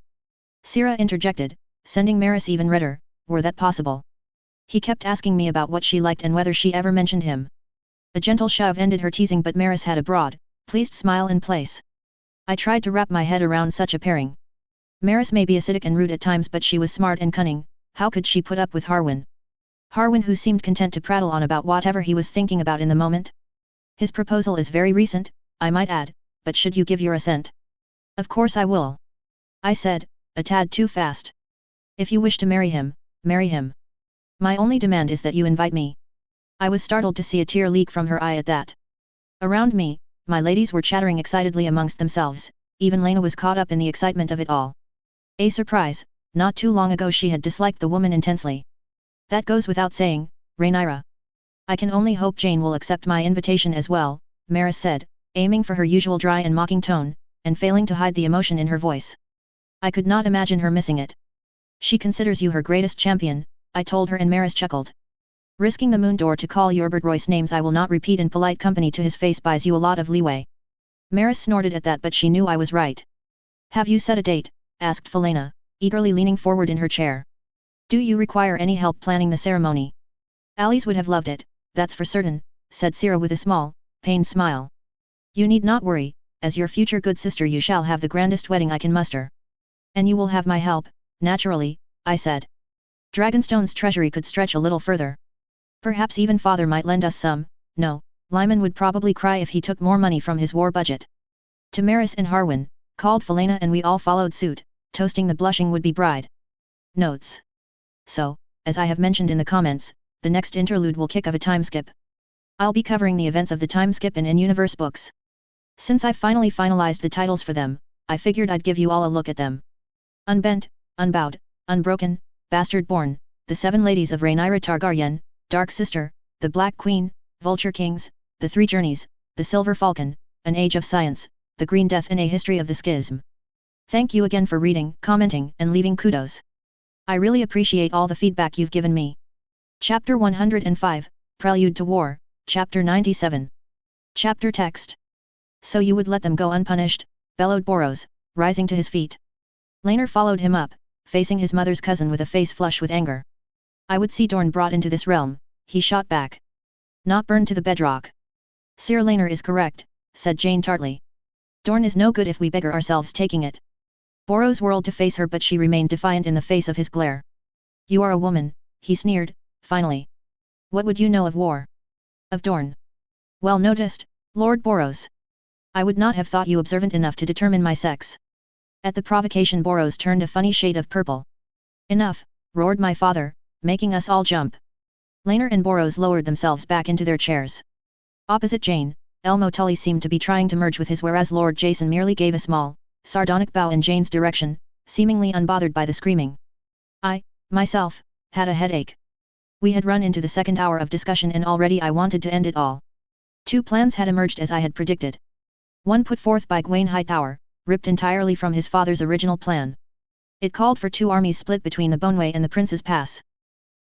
Speaker 1: Syrah interjected, sending Maris even redder, were that possible. He kept asking me about what she liked and whether she ever mentioned him. A gentle shove ended her teasing, but Maris had a broad, pleased smile in place. I tried to wrap my head around such a pairing. Maris may be acidic and rude at times, but she was smart and cunning. How could she put up with Harwin? Harwin, who seemed content to prattle on about whatever he was thinking about in the moment. His proposal is very recent, I might add, but should you give your assent? Of course I will. I said, a tad too fast. If you wish to marry him, marry him. My only demand is that you invite me. I was startled to see a tear leak from her eye at that. Around me, my ladies were chattering excitedly amongst themselves, even Lena was caught up in the excitement of it all. A surprise, not too long ago she had disliked the woman intensely. That goes without saying, Rhaenyra. I can only hope Jane will accept my invitation as well, Maris said, aiming for her usual dry and mocking tone, and failing to hide the emotion in her voice. I could not imagine her missing it. She considers you her greatest champion, I told her, and Maris chuckled. Risking the moon door to call Yorbert Royce names I will not repeat in polite company to his face buys you a lot of leeway. Maris snorted at that, but she knew I was right. Have you set a date? Asked Felena, eagerly leaning forward in her chair. Do you require any help planning the ceremony? Alice would have loved it, that's for certain, said Syrah with a small, pained smile. You need not worry, as your future good sister you shall have the grandest wedding I can muster. And you will have my help, naturally, I said. Dragonstone's treasury could stretch a little further. Perhaps even father might lend us some. No, Lyman would probably cry if he took more money from his war budget. Tamaris and Harwin, called Felena, and we all followed suit, toasting the blushing would-be bride. Notes. So, as I have mentioned in the comments, the next interlude will kick of a timeskip. I'll be covering the events of the timeskip in in-universe books. Since I finally finalized the titles for them, I figured I'd give you all a look at them. Unbent, Unbowed, Unbroken, Bastard-born, The Seven Ladies of Rhaenyra Targaryen, Dark Sister, The Black Queen, Vulture Kings, The Three Journeys, The Silver Falcon, An Age of Science, The Green Death, and A History of the Schism. Thank you again for reading, commenting, and leaving kudos. I really appreciate all the feedback you've given me. Chapter 105, Prelude to War, Chapter 97. Chapter text. So you would let them go unpunished, bellowed Boros, rising to his feet. Laenor followed him up, facing his mother's cousin with a face flush with anger. I would see Dorne brought into this realm, he shot back. Not burned to the bedrock. Sir Laenor is correct, said Jane tartly. Dorne is no good if we beggar ourselves taking it. Boros whirled to face her, but she remained defiant in the face of his glare. You are a woman, he sneered, finally. What would you know of war? Of Dorne? Well noticed, Lord Boros. I would not have thought you observant enough to determine my sex. At the provocation Boros turned a funny shade of purple. Enough, roared my father, making us all jump. Laenor and Boros lowered themselves back into their chairs. Opposite Jane, Elmo Tully seemed to be trying to merge with his, whereas Lord Jason merely gave a small, sardonic bow in Jane's direction, seemingly unbothered by the screaming. I, myself, had a headache. We had run into the second hour of discussion and already I wanted to end it all. Two plans had emerged as I had predicted. One put forth by Gwaine Hightower, ripped entirely from his father's original plan. It called for two armies split between the Boneway and the Prince's Pass.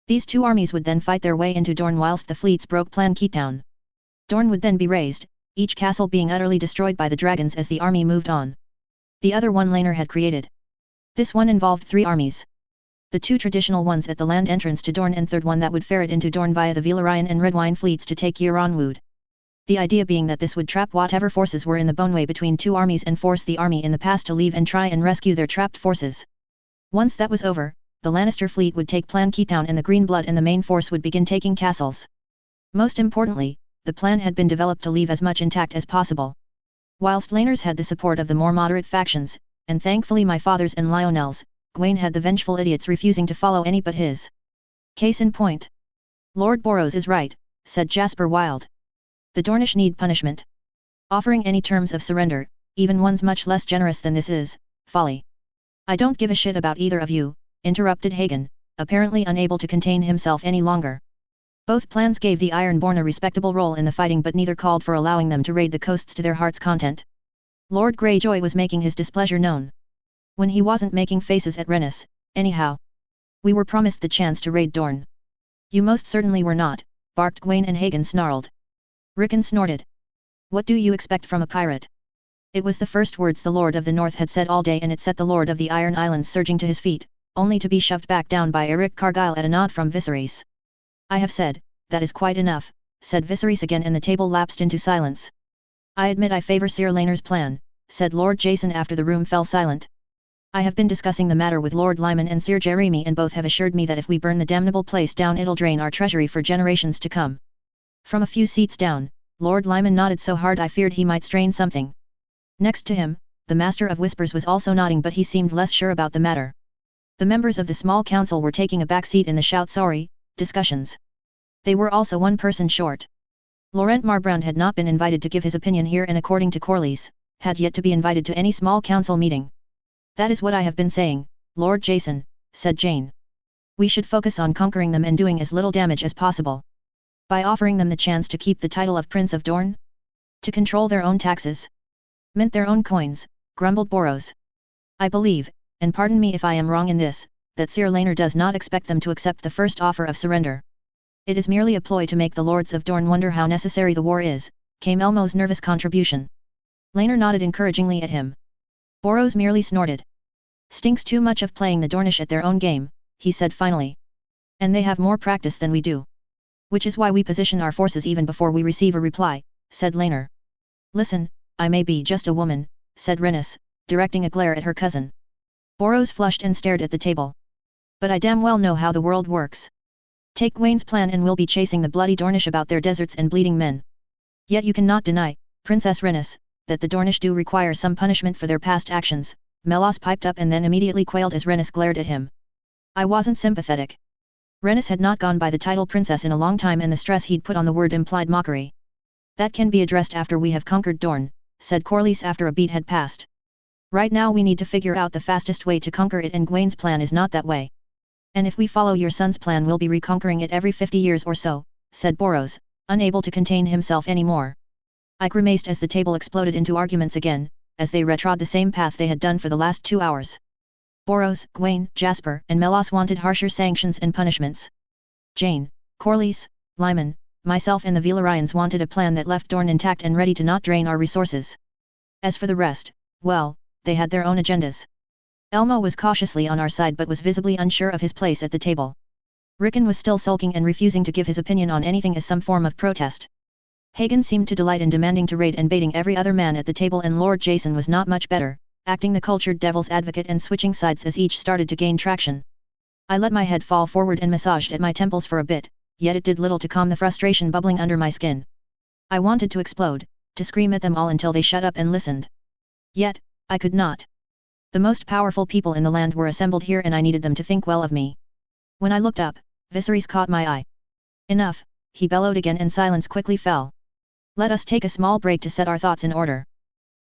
Speaker 1: These two armies would then fight their way into Dorne whilst the fleets broke Plan Keatown. Dorne would then be razed, each castle being utterly destroyed by the dragons as the army moved on. The other one Laenor had created. This one involved three armies. The two traditional ones at the land entrance to Dorne, and third one that would ferret into Dorne via the Velaryon and Redwyne fleets to take Euron Wood. The idea being that this would trap whatever forces were in the Boneway between two armies and force the army in the pass to leave and try and rescue their trapped forces. Once that was over, the Lannister fleet would take Plan Keatown and the Green Blood, and the main force would begin taking castles. Most importantly, the plan had been developed to leave as much intact as possible. Whilst Laenor's had the support of the more moderate factions, and thankfully my father's and Lionel's, Gwaine had the vengeful idiots refusing to follow any but his. Case in point. Lord Boros is right, said Jasper Wilde. The Dornish need punishment. Offering any terms of surrender, even ones much less generous than this, is folly. I don't give a shit about either of you, interrupted Hagen, apparently unable to contain himself any longer. Both plans gave the Ironborn a respectable role in the fighting, but neither called for allowing them to raid the coasts to their heart's content. Lord Greyjoy was making his displeasure known. When he wasn't making faces at Rhaenys, anyhow. We were promised the chance to raid Dorne. You most certainly were not, barked Gwaine, and Hagen snarled. Rickon snorted. What do you expect from a pirate? It was the first words the Lord of the North had said all day, and it set the Lord of the Iron Islands surging to his feet, only to be shoved back down by Eric Cargyle at a nod from Viserys. I have said, that is quite enough, said Viserys again, and the table lapsed into silence. I admit I favor Sir Laenor's plan, said Lord Jason after the room fell silent. I have been discussing the matter with Lord Lyman and Sir Jeremy, and both have assured me that if we burn the damnable place down it'll drain our treasury for generations to come. From a few seats down, Lord Lyman nodded so hard I feared he might strain something. Next to him, the Master of Whispers was also nodding, but he seemed less sure about the matter. The members of the small council were taking a back seat in the shout sorry discussions. They were also one person short. Laurent Marbrand had not been invited to give his opinion here, and according to Corlys, had yet to be invited to any small council meeting. That is what I have been saying, Lord Jason, said Jane. We should focus on conquering them and doing as little damage as possible. By offering them the chance to keep the title of Prince of Dorne? To control their own taxes? Mint their own coins, grumbled Boros. I believe, and pardon me if I am wrong in this, that Sir Laenor does not expect them to accept the first offer of surrender. It is merely a ploy to make the Lords of Dorne wonder how necessary the war is, came Elmo's nervous contribution. Laenor nodded encouragingly at him. Boros merely snorted. Stinks too much of playing the Dornish at their own game, he said finally. And they have more practice than we do. Which is why we position our forces even before we receive a reply, said Laenor. Listen, I may be just a woman, said Rhaenys, directing a glare at her cousin. Boros flushed and stared at the table. But I damn well know how the world works. Take Gwain's plan and we'll be chasing the bloody Dornish about their deserts and bleeding men. Yet you cannot deny, Princess Rhaenys, that the Dornish do require some punishment for their past actions, Melos piped up and then immediately quailed as Rhaenys glared at him. I wasn't sympathetic. Rhaenys had not gone by the title princess in a long time and the stress he'd put on the word implied mockery. That can be addressed after we have conquered Dorne, said Corlys after a beat had passed. Right now we need to figure out the fastest way to conquer it and Gwain's plan is not that way. And if we follow your son's plan we'll be reconquering it every 50 years or so, said Boros, unable to contain himself anymore. I grimaced as the table exploded into arguments again, as they retrod the same path they had done for the last 2 hours. Boros, Gwain, Jasper and Melos wanted harsher sanctions and punishments. Jane, Corlys, Lyman, myself and the Velarayons wanted a plan that left Dorne intact and ready to not drain our resources. As for the rest, well, they had their own agendas. Elmo was cautiously on our side but was visibly unsure of his place at the table. Rickon was still sulking and refusing to give his opinion on anything as some form of protest. Hagen seemed to delight in demanding to raid and baiting every other man at the table and Lord Jason was not much better, acting the cultured devil's advocate and switching sides as each started to gain traction. I let my head fall forward and massaged at my temples for a bit, yet it did little to calm the frustration bubbling under my skin. I wanted to explode, to scream at them all until they shut up and listened. Yet, I could not. The most powerful people in the land were assembled here and I needed them to think well of me. When I looked up, Viserys caught my eye. Enough, he bellowed again and silence quickly fell. Let us take a small break to set our thoughts in order.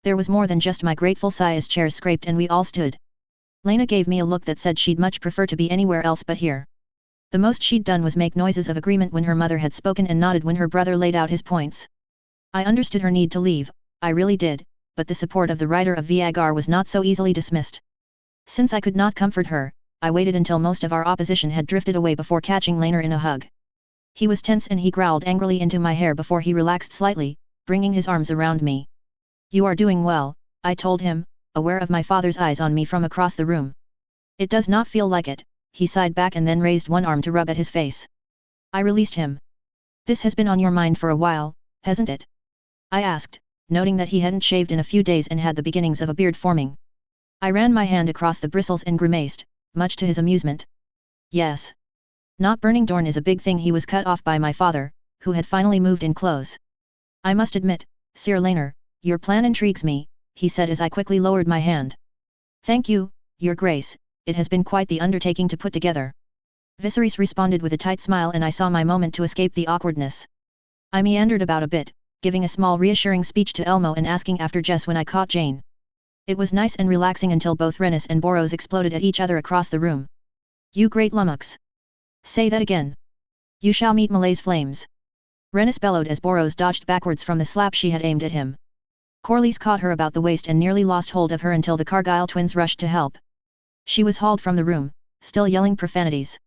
Speaker 1: There was more than just my grateful sigh as chairs scraped and we all stood. Lena gave me a look that said she'd much prefer to be anywhere else but here. The most she'd done was make noises of agreement when her mother had spoken and nodded when her brother laid out his points. I understood her need to leave, I really did, but the support of the writer of Viagar was not so easily dismissed. Since I could not comfort her, I waited until most of our opposition had drifted away before catching Laner in a hug. He was tense and he growled angrily into my hair before he relaxed slightly, bringing his arms around me. You are doing well, I told him, aware of my father's eyes on me from across the room. It does not feel like it, he sighed back and then raised one arm to rub at his face. I released him. This has been on your mind for a while, hasn't it? I asked, noting that he hadn't shaved in a few days and had the beginnings of a beard forming. I ran my hand across the bristles and grimaced, much to his amusement. Yes. Not burning Dorne is a big thing. He was cut off by my father, who had finally moved in close. I must admit, Sir Laner, your plan intrigues me, he said as I quickly lowered my hand. Thank you, Your Grace, it has been quite the undertaking to put together. Viserys responded with a tight smile and I saw my moment to escape the awkwardness. I meandered about a bit, giving a small reassuring speech to Elmo and asking after Jess when I caught Jane. It was nice and relaxing until both Rhaenys and Boros exploded at each other across the room. You great lummox! Say that again. You shall meet Malay's flames. Rhaenys bellowed as Boros dodged backwards from the slap she had aimed at him. Corlys caught her about the waist and nearly lost hold of her until the Cargyle twins rushed to help. She was hauled from the room, still yelling profanities.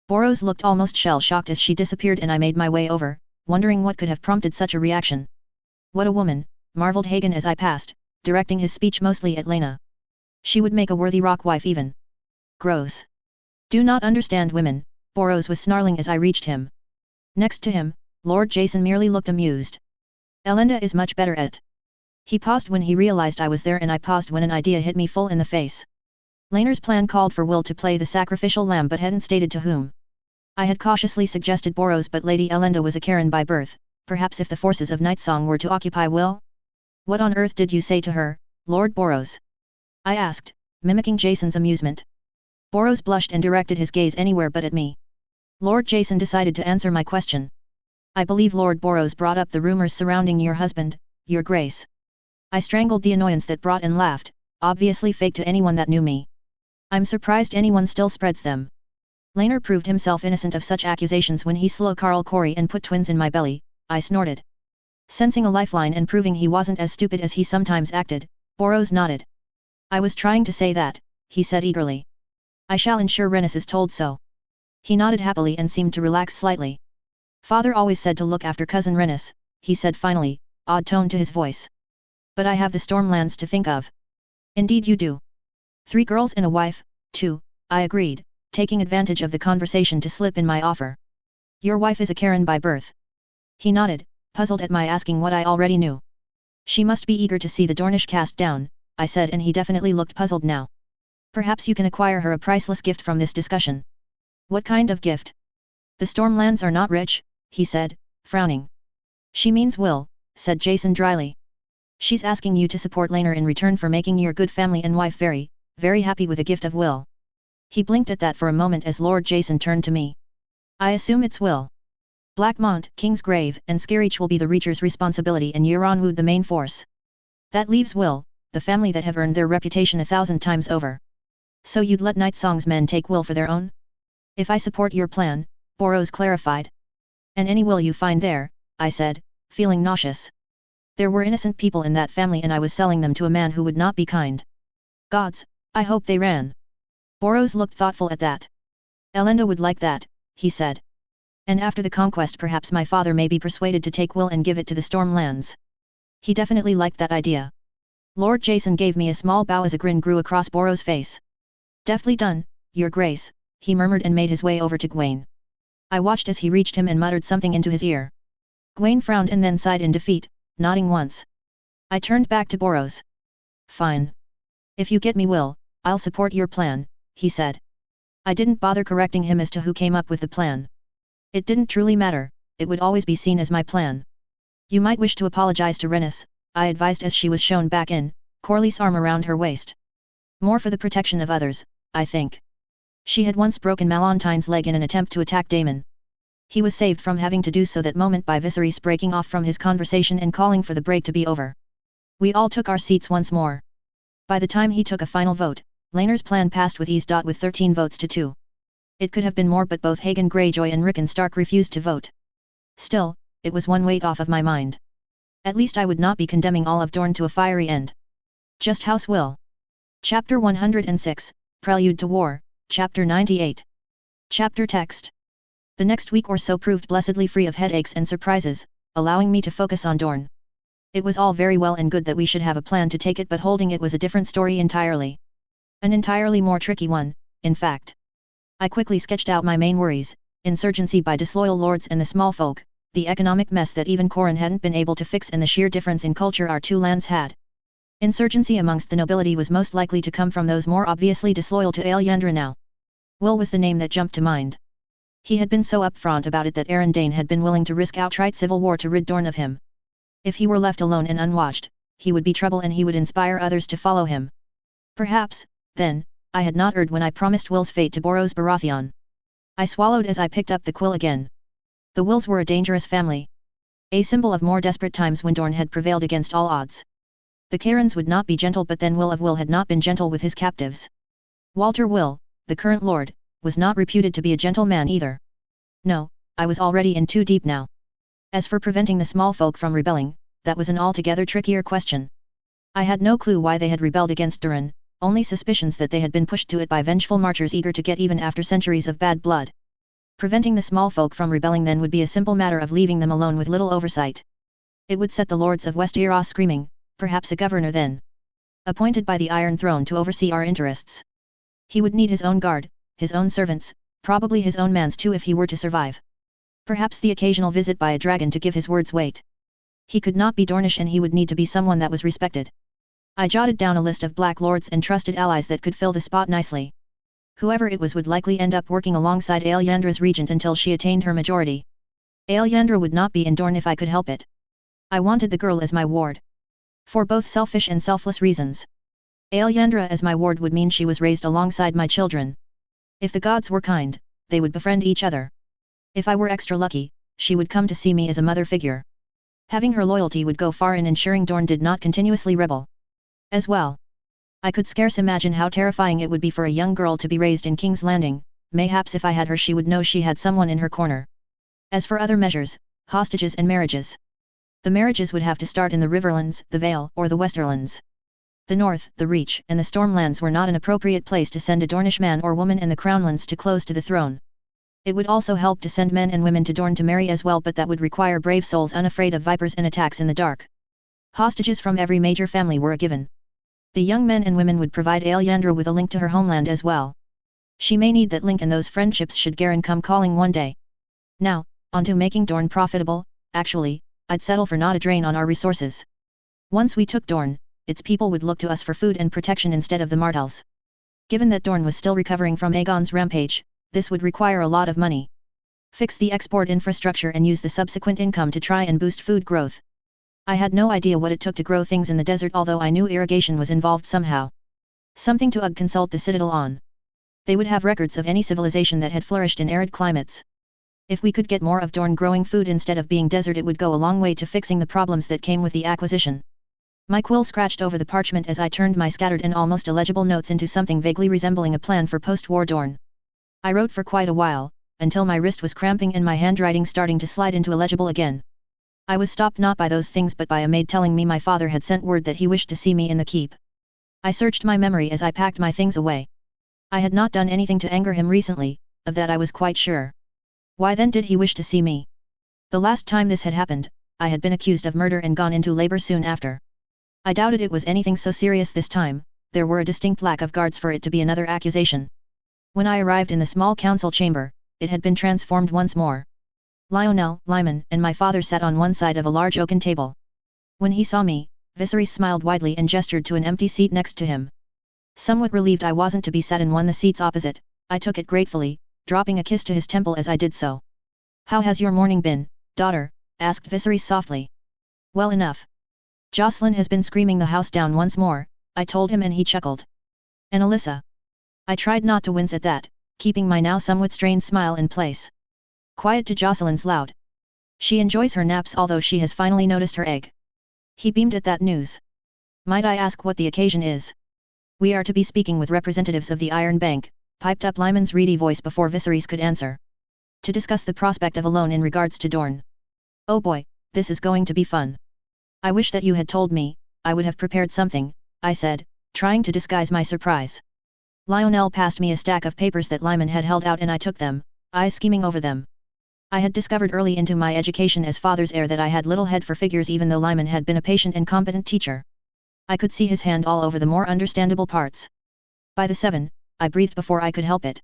Speaker 1: Boros looked almost shell-shocked as she disappeared and I made my way over, wondering what could have prompted such a reaction. What a woman, marveled Hagen as I passed, directing his speech mostly at Lena. She would make a worthy rock wife even. Gross. Do not understand women, Boros was snarling as I reached him. Next to him, Lord Jason merely looked amused. Elenda is much better at. He paused when he realized I was there and I paused when an idea hit me full in the face. Laner's plan called for Will to play the sacrificial lamb but hadn't stated to whom. I had cautiously suggested Boros but Lady Elenda was a Karen by birth, perhaps if the forces of Nightsong were to occupy Will? What on earth did you say to her, Lord Boros? I asked, mimicking Jason's amusement. Boros blushed and directed his gaze anywhere but at me. Lord Jason decided to answer my question. I believe Lord Boros brought up the rumors surrounding your husband, Your Grace. I strangled the annoyance that brought and laughed, obviously fake to anyone that knew me. I'm surprised anyone still spreads them. Laner proved himself innocent of such accusations when he slew Carl Corey and put twins in my belly, I snorted. Sensing a lifeline and proving he wasn't as stupid as he sometimes acted, Boros nodded. I was trying to say that, he said eagerly. I shall ensure Rhaenys is told so. He nodded happily and seemed to relax slightly. Father always said to look after cousin Rhaenys, he said finally, odd tone to his voice. But I have the Stormlands to think of. Indeed you do. 3 girls and a wife, too, I agreed, taking advantage of the conversation to slip in my offer. Your wife is a Karen by birth. He nodded, puzzled at my asking what I already knew. She must be eager to see the Dornish cast down, I said and he definitely looked puzzled now. Perhaps you can acquire her a priceless gift from this discussion. What kind of gift? The Stormlands are not rich, he said, frowning. She means Will, said Jason dryly. She's asking you to support Laner in return for making your good family and wife very, very happy with a gift of Will. He blinked at that for a moment as Lord Jason turned to me. I assume it's Will. Blackmont, Kingsgrave, and Scareach will be the Reacher's responsibility and Euronwood the main force. That leaves Will, the family that have earned their reputation 1,000 times over. So you'd let Night Song's men take Will for their own? If I support your plan, Boros clarified. And any Will you find there, I said, feeling nauseous. There were innocent people in that family and I was selling them to a man who would not be kind. Gods, I hope they ran. Boros looked thoughtful at that. Elenda would like that, he said. And after the conquest perhaps my father may be persuaded to take Will and give it to the Stormlands. He definitely liked that idea. Lord Jason gave me a small bow as a grin grew across Boros' face. Deftly done, Your Grace, he murmured and made his way over to Gwaine. I watched as he reached him and muttered something into his ear. Gwaine frowned and then sighed in defeat, nodding once. I turned back to Boros. Fine. If you get me Will, I'll support your plan, he said. I didn't bother correcting him as to who came up with the plan. It didn't truly matter, it would always be seen as my plan. You might wish to apologize to Rennis, I advised as she was shown back in, Corley's arm around her waist. More for the protection of others, I think. She had once broken Malantine's leg in an attempt to attack Damon. He was saved from having to do so that moment by Viserys breaking off from his conversation and calling for the break to be over. We all took our seats once more. By the time he took a final vote, Laner's plan passed with ease. With 13 votes to 2. It could have been more but both Hagen Greyjoy and Rickon Stark refused to vote. Still, it was one weight off of my mind. At least I would not be condemning all of Dorne to a fiery end. Just House Will. Chapter 106, Prelude to War, Chapter 98. Chapter text. The next week or so proved blessedly free of headaches and surprises, allowing me to focus on Dorne. It was all very well and good that we should have a plan to take it, but holding it was a different story entirely. An entirely more tricky one, in fact. I quickly sketched out my main worries: insurgency by disloyal lords and the small folk, the economic mess that even Corran hadn't been able to fix, and the sheer difference in culture our two lands had. Insurgency amongst the nobility was most likely to come from those more obviously disloyal to Aelyandra now. Will was the name that jumped to mind. He had been so upfront about it that Aaron Dane had been willing to risk outright civil war to rid Dorne of him. If he were left alone and unwatched, he would be trouble and he would inspire others to follow him. Perhaps, then, I had not erred when I promised Will's fate to Boros Baratheon. I swallowed as I picked up the quill again. The Wills were a dangerous family. A symbol of more desperate times when Dorne had prevailed against all odds. The Cairns would not be gentle, but then Will of Will had not been gentle with his captives. Walter Will, the current lord, was not reputed to be a gentle man either. No, I was already in too deep now. As for preventing the small folk from rebelling, that was an altogether trickier question. I had no clue why they had rebelled against Durin, only suspicions that they had been pushed to it by vengeful marchers eager to get even after centuries of bad blood. Preventing the small folk from rebelling then would be a simple matter of leaving them alone with little oversight. It would set the lords of West Eros screaming, perhaps a governor then. Appointed by the Iron Throne to oversee our interests. He would need his own guard, his own servants, probably his own mans too if he were to survive. Perhaps the occasional visit by a dragon to give his words weight. He could not be Dornish and he would need to be someone that was respected. I jotted down a list of Black Lords and trusted allies that could fill the spot nicely. Whoever it was would likely end up working alongside Aelyandra's regent until she attained her majority. Aelyandra would not be in Dorne if I could help it. I wanted the girl as my ward. For both selfish and selfless reasons. Aelyandra as my ward would mean she was raised alongside my children. If the gods were kind, they would befriend each other. If I were extra lucky, she would come to see me as a mother figure. Having her loyalty would go far in ensuring Dorne did not continuously rebel. As well. I could scarce imagine how terrifying it would be for a young girl to be raised in King's Landing. Mayhaps if I had her she would know she had someone in her corner. As for other measures, hostages and marriages. The marriages would have to start in the Riverlands, the Vale, or the Westerlands. The North, the Reach, and the Stormlands were not an appropriate place to send a Dornish man or woman, and the Crownlands to close to the throne. It would also help to send men and women to Dorne to marry as well, but that would require brave souls unafraid of vipers and attacks in the dark. Hostages from every major family were a given. The young men and women would provide Aelyandra with a link to her homeland as well. She may need that link, and those friendships should Garen come calling one day. Now, on to making Dorne profitable. Actually, I'd settle for not a drain on our resources. Once we took Dorne, its people would look to us for food and protection instead of the Martells. Given that Dorne was still recovering from Aegon's rampage, this would require a lot of money. Fix the export infrastructure and use the subsequent income to try and boost food growth. I had no idea what it took to grow things in the desert, although I knew irrigation was involved somehow. Something to consult the Citadel on. They would have records of any civilization that had flourished in arid climates. If we could get more of Dorne growing food instead of being desert, it would go a long way to fixing the problems that came with the acquisition. My quill scratched over the parchment as I turned my scattered and almost illegible notes into something vaguely resembling a plan for post-war Dorne. I wrote for quite a while, until my wrist was cramping and my handwriting starting to slide into illegible again. I was stopped not by those things but by a maid telling me my father had sent word that he wished to see me in the keep. I searched my memory as I packed my things away. I had not done anything to anger him recently, of that I was quite sure. Why then did he wish to see me? The last time this had happened, I had been accused of murder and gone into labor soon after. I doubted it was anything so serious this time. There were a distinct lack of guards for it to be another accusation. When I arrived in the small council chamber, it had been transformed once more. Lionel, Lyman, and my father sat on one side of a large oaken table. When he saw me, Viserys smiled widely and gestured to an empty seat next to him. Somewhat relieved I wasn't to be sat in one of the seats opposite, I took it gratefully, dropping a kiss to his temple as I did so. "How has your morning been, daughter?" asked Viserys softly. "Well enough. Jocelyn has been screaming the house down once more," I told him, and he chuckled. "And Alyssa?" I tried not to wince at that, keeping my now somewhat strained smile in place. "Quiet to Jocelyn's loud. She enjoys her naps, although she has finally noticed her egg." He beamed at that news. "Might I ask what the occasion is?" "We are to be speaking with representatives of the Iron Bank," piped up Lyman's reedy voice before Viserys could answer. "To discuss the prospect of a loan in regards to Dorne." "Oh boy, this is going to be fun. I wish that you had told me, I would have prepared something," I said, trying to disguise my surprise. Lionel passed me a stack of papers that Lyman had held out and I took them, eyes scheming over them. I had discovered early into my education as father's heir that I had little head for figures, even though Lyman had been a patient and competent teacher. I could see his hand all over the more understandable parts. "By the 7, I breathed before I could help it.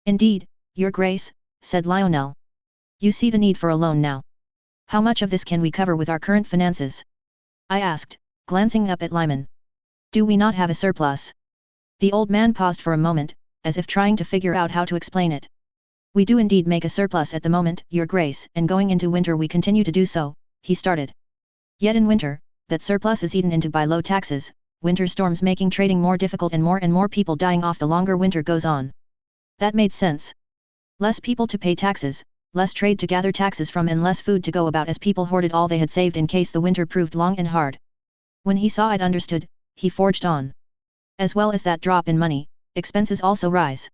Speaker 1: "Indeed, Your Grace," said Lionel. "You see the need for a loan now. How much of this can we cover with our current finances?" I asked, glancing up at Lyman. "Do we not have a surplus?" The old man paused for a moment, as if trying to figure out how to explain it. "We do indeed make a surplus at the moment, Your Grace, and going into winter we continue to do so," he started. "Yet in winter, that surplus is eaten into by low taxes, winter storms making trading more difficult and more people dying off the longer winter goes on." That made sense. Less people to pay taxes, less trade to gather taxes from, and less food to go about as people hoarded all they had saved in case the winter proved long and hard. When he saw I'd understood, he forged on. "As well as that drop in money, expenses also rise.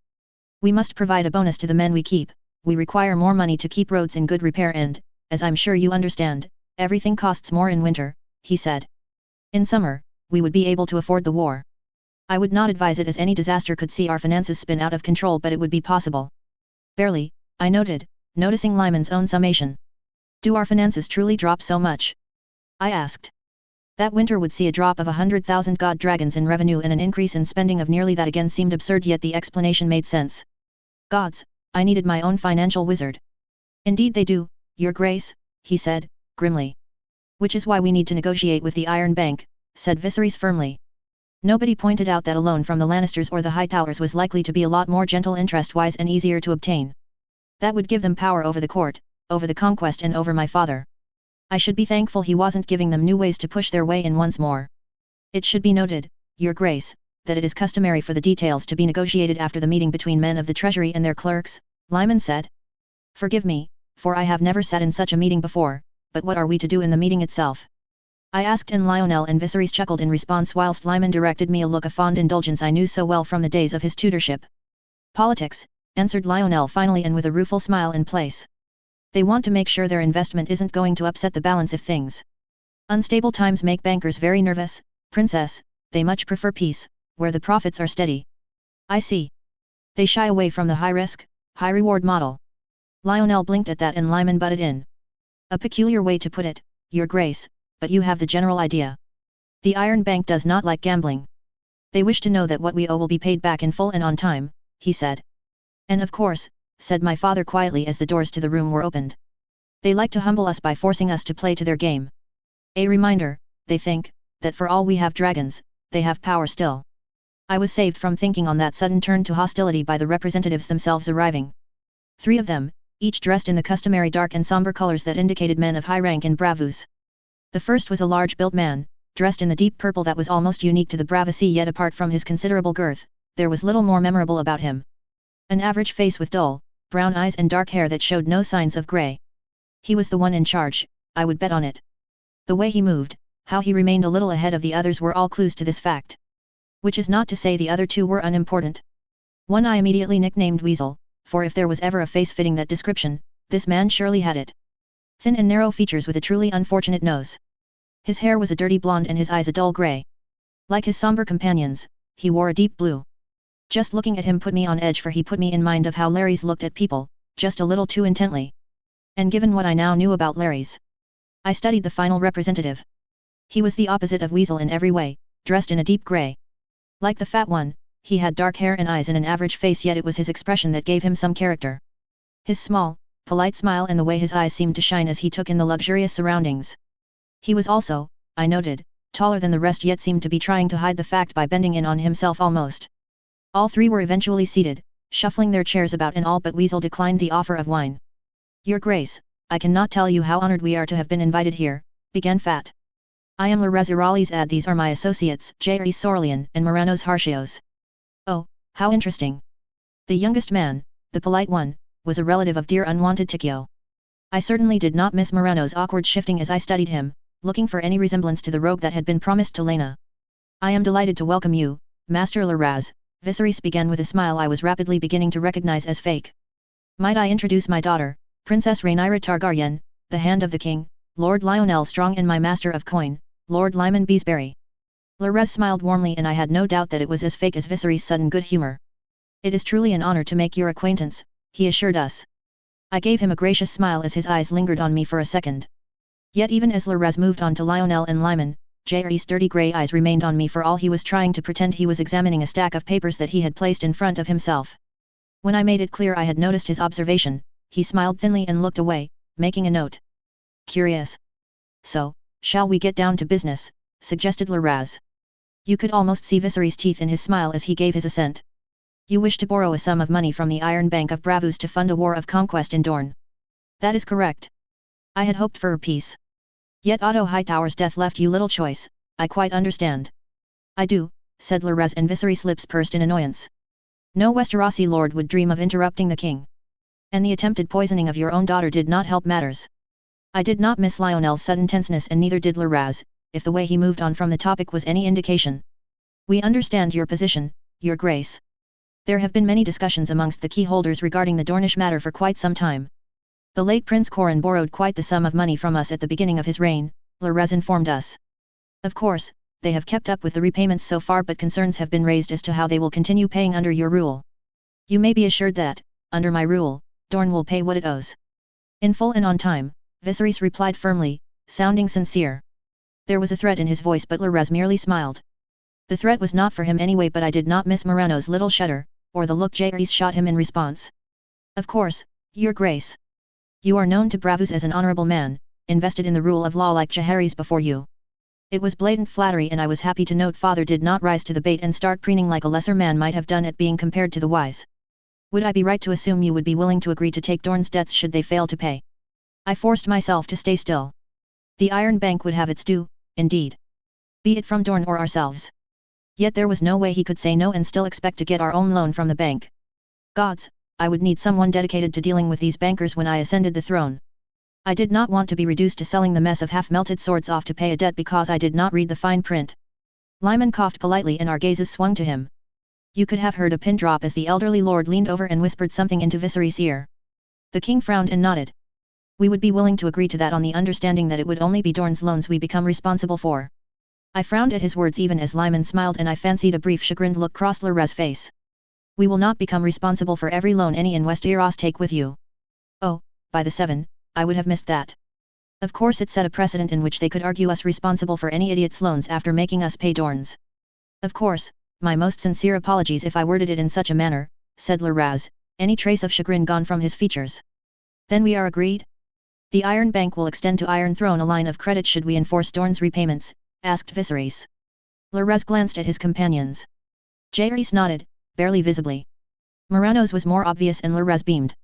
Speaker 1: We must provide a bonus to the men we keep, we require more money to keep roads in good repair and, as I'm sure you understand, everything costs more in winter," he said. "In summer, we would be able to afford the war. I would not advise it, as any disaster could see our finances spin out of control, but it would be possible." "Barely," I noted, noticing Lyman's own summation. "Do our finances truly drop so much?" I asked. That winter would see a drop of 100,000 god dragons in revenue and an increase in spending of nearly that again seemed absurd, yet the explanation made sense. Gods, I needed my own financial wizard. "Indeed they do, Your Grace," he said, grimly. "Which is why we need to negotiate with the Iron Bank," said Viserys firmly. Nobody pointed out that a loan from the Lannisters or the Hightowers was likely to be a lot more gentle interest-wise and easier to obtain. That would give them power over the court, over the conquest, and over my father. I should be thankful he wasn't giving them new ways to push their way in once more. "It should be noted, Your Grace, that it is customary for the details to be negotiated after the meeting between men of the Treasury and their clerks," Lyman said. "Forgive me, for I have never sat in such a meeting before, but what are we to do in the meeting itself?" I asked, and Lionel and Viserys chuckled in response whilst Lyman directed me a look of fond indulgence I knew so well from the days of his tutorship. "Politics," answered Lionel finally, and with a rueful smile in place. "They want to make sure their investment isn't going to upset the balance if things. Unstable times make bankers very nervous, Princess, they much prefer peace, where the profits are steady." "I see. They shy away from the high-risk, high-reward model." Lionel blinked at that and Lyman butted in. "A peculiar way to put it, Your Grace, but you have the general idea. The Iron Bank does not like gambling. They wish to know that what we owe will be paid back in full and on time," he said. "And of course," said my father quietly as the doors to the room were opened. "They like to humble us by forcing us to play to their game. A reminder, they think, that for all we have dragons, they have power still." I was saved from thinking on that sudden turn to hostility by the representatives themselves arriving. 3 of them, each dressed in the customary dark and somber colors that indicated men of high rank in Bravus. The first was a large-built man, dressed in the deep purple that was almost unique to the Bravasi, yet apart from his considerable girth, there was little more memorable about him. An average face with dull, brown eyes and dark hair that showed no signs of grey. He was the one in charge, I would bet on it. The way he moved, how he remained a little ahead of the others were all clues to this fact. Which is not to say the other 2 were unimportant. One I immediately nicknamed Weasel, for if there was ever a face fitting that description, this man surely had it. Thin and narrow features with a truly unfortunate nose. His hair was a dirty blonde and his eyes a dull grey. Like his somber companions, he wore a deep blue. Just looking at him put me on edge, for he put me in mind of how Larrys looked at people, just a little too intently. And given what I now knew about Larrys, I studied the final representative. He was the opposite of Weasel in every way, dressed in a deep grey. Like the fat one, he had dark hair and eyes and an average face, yet it was his expression that gave him some character. His small, polite smile and the way his eyes seemed to shine as he took in the luxurious surroundings. He was also, I noted, taller than the rest, yet seemed to be trying to hide the fact by bending in on himself almost. All 3 were eventually seated, shuffling their chairs about, and all but Weasel declined the offer of wine. Your Grace, I cannot tell you how honored we are to have been invited here, began Fat. I am Larez Irali's ad, these are my associates, J.R.E. Sorlian and Moranos Harshios. Oh, how interesting. The youngest man, the polite one, was a relative of dear unwanted Tikio. I certainly did not miss Moranos' awkward shifting as I studied him, looking for any resemblance to the rogue that had been promised to Lena. I am delighted to welcome you, Master Larez, Viserys began with a smile I was rapidly beginning to recognize as fake. Might I introduce my daughter, Princess Rhaenyra Targaryen, the hand of the king, Lord Lionel Strong, and my master of coin, Lord Lyman Beesbury. Larez smiled warmly, and I had no doubt that it was as fake as Viserys' sudden good humor. It is truly an honor to make your acquaintance, he assured us. I gave him a gracious smile as his eyes lingered on me for a second. Yet even as Larez moved on to Lionel and Lyman, J.R.E.'s dirty grey eyes remained on me, for all he was trying to pretend he was examining a stack of papers that he had placed in front of himself. When I made it clear I had noticed his observation, he smiled thinly and looked away, making a note. Curious. So, shall we get down to business, suggested Larez. You could almost see Viserys' teeth in his smile as he gave his assent. You wish to borrow a sum of money from the Iron Bank of Bravus to fund a war of conquest in Dorne. That is correct. I had hoped for a peace. Yet Otto Hightower's death left you little choice, I quite understand. I do, said Larez, and Viserys' lips pursed in annoyance. No Westerosi lord would dream of interrupting the king. And the attempted poisoning of your own daughter did not help matters. I did not miss Lionel's sudden tenseness, and neither did Larez, if the way he moved on from the topic was any indication. We understand your position, your grace. There have been many discussions amongst the key holders regarding the Dornish matter for quite some time. The late Prince Corin borrowed quite the sum of money from us at the beginning of his reign, Larez informed us. Of course, they have kept up with the repayments so far, but concerns have been raised as to how they will continue paying under your rule. You may be assured that, under my rule, Dorne will pay what it owes. In full and on time, Viserys replied firmly, sounding sincere. There was a threat in his voice, but Larez merely smiled. The threat was not for him anyway, but I did not miss Morano's little shudder, or the look Jaehaerys shot him in response. Of course, your grace. You are known to Bravus as an honorable man, invested in the rule of law like Jaehaerys before you. It was blatant flattery, and I was happy to note father did not rise to the bait and start preening like a lesser man might have done at being compared to the wise. Would I be right to assume you would be willing to agree to take Dorne's debts should they fail to pay? I forced myself to stay still. The Iron Bank would have its due, indeed. Be it from Dorne or ourselves. Yet there was no way he could say no and still expect to get our own loan from the bank. Gods, I would need someone dedicated to dealing with these bankers when I ascended the throne. I did not want to be reduced to selling the mess of half-melted swords off to pay a debt because I did not read the fine print. Lyman coughed politely and our gazes swung to him. You could have heard a pin drop as the elderly lord leaned over and whispered something into Viserys' ear. The king frowned and nodded. We would be willing to agree to that on the understanding that it would only be Dorne's loans we become responsible for. I frowned at his words even as Lyman smiled, and I fancied a brief chagrined look crossed Larez's face. We will not become responsible for every loan any in Westeros take with you. Oh, by the seven, I would have missed that. Of course it set a precedent in which they could argue us responsible for any idiot's loans after making us pay Dorne's. Of course, my most sincere apologies if I worded it in such a manner, said Larez, any trace of chagrin gone from his features. Then we are agreed? The Iron Bank will extend to Iron Throne a line of credit should we enforce Dorne's repayments, asked Viserys. Larez glanced at his companions. Jairus nodded, barely visibly. Morano's was more obvious and Larraz beamed.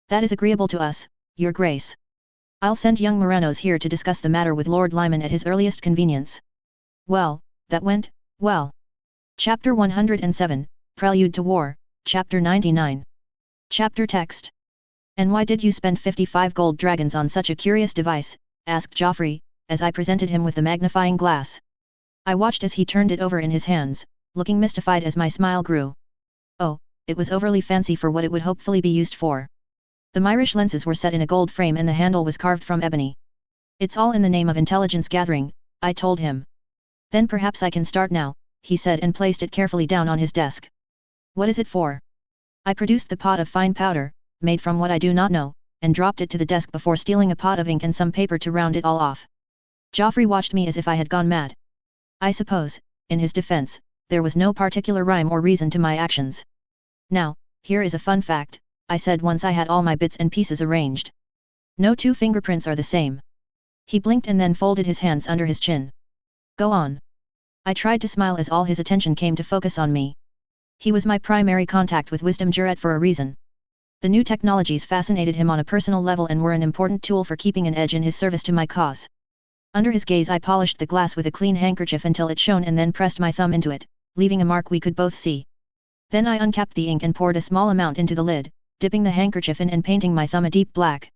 Speaker 1: That is agreeable to us, Your Grace. I'll send young Morano's here to discuss the matter with Lord Lyman at his earliest convenience. Well, that went, well. Chapter 107, Prelude to War, Chapter 99. Chapter text. And why did you spend 55 gold dragons on such a curious device, asked Joffrey, as I presented him with the magnifying glass. I watched as he turned it over in his hands, looking mystified as my smile grew. Oh, it was overly fancy for what it would hopefully be used for. The Myrish lenses were set in a gold frame and the handle was carved from ebony. It's all in the name of intelligence gathering, I told him. Then perhaps I can start now, he said and placed it carefully down on his desk. What is it for? I produced the pot of fine powder, made from what I do not know, and dropped it to the desk before stealing a pot of ink and some paper to round it all off. Joffrey watched me as if I had gone mad. I suppose, in his defense, there was no particular rhyme or reason to my actions. Now, here is a fun fact, I said once I had all my bits and pieces arranged. No two fingerprints are the same. He blinked and then folded his hands under his chin. Go on. I tried to smile as all his attention came to focus on me. He was my primary contact with Wisdom Juret for a reason. The new technologies fascinated him on a personal level and were an important tool for keeping an edge in his service to my cause. Under his gaze I polished the glass with a clean handkerchief until it shone and then pressed my thumb into it, leaving a mark we could both see. Then I uncapped the ink and poured a small amount into the lid, dipping the handkerchief in and painting my thumb a deep black.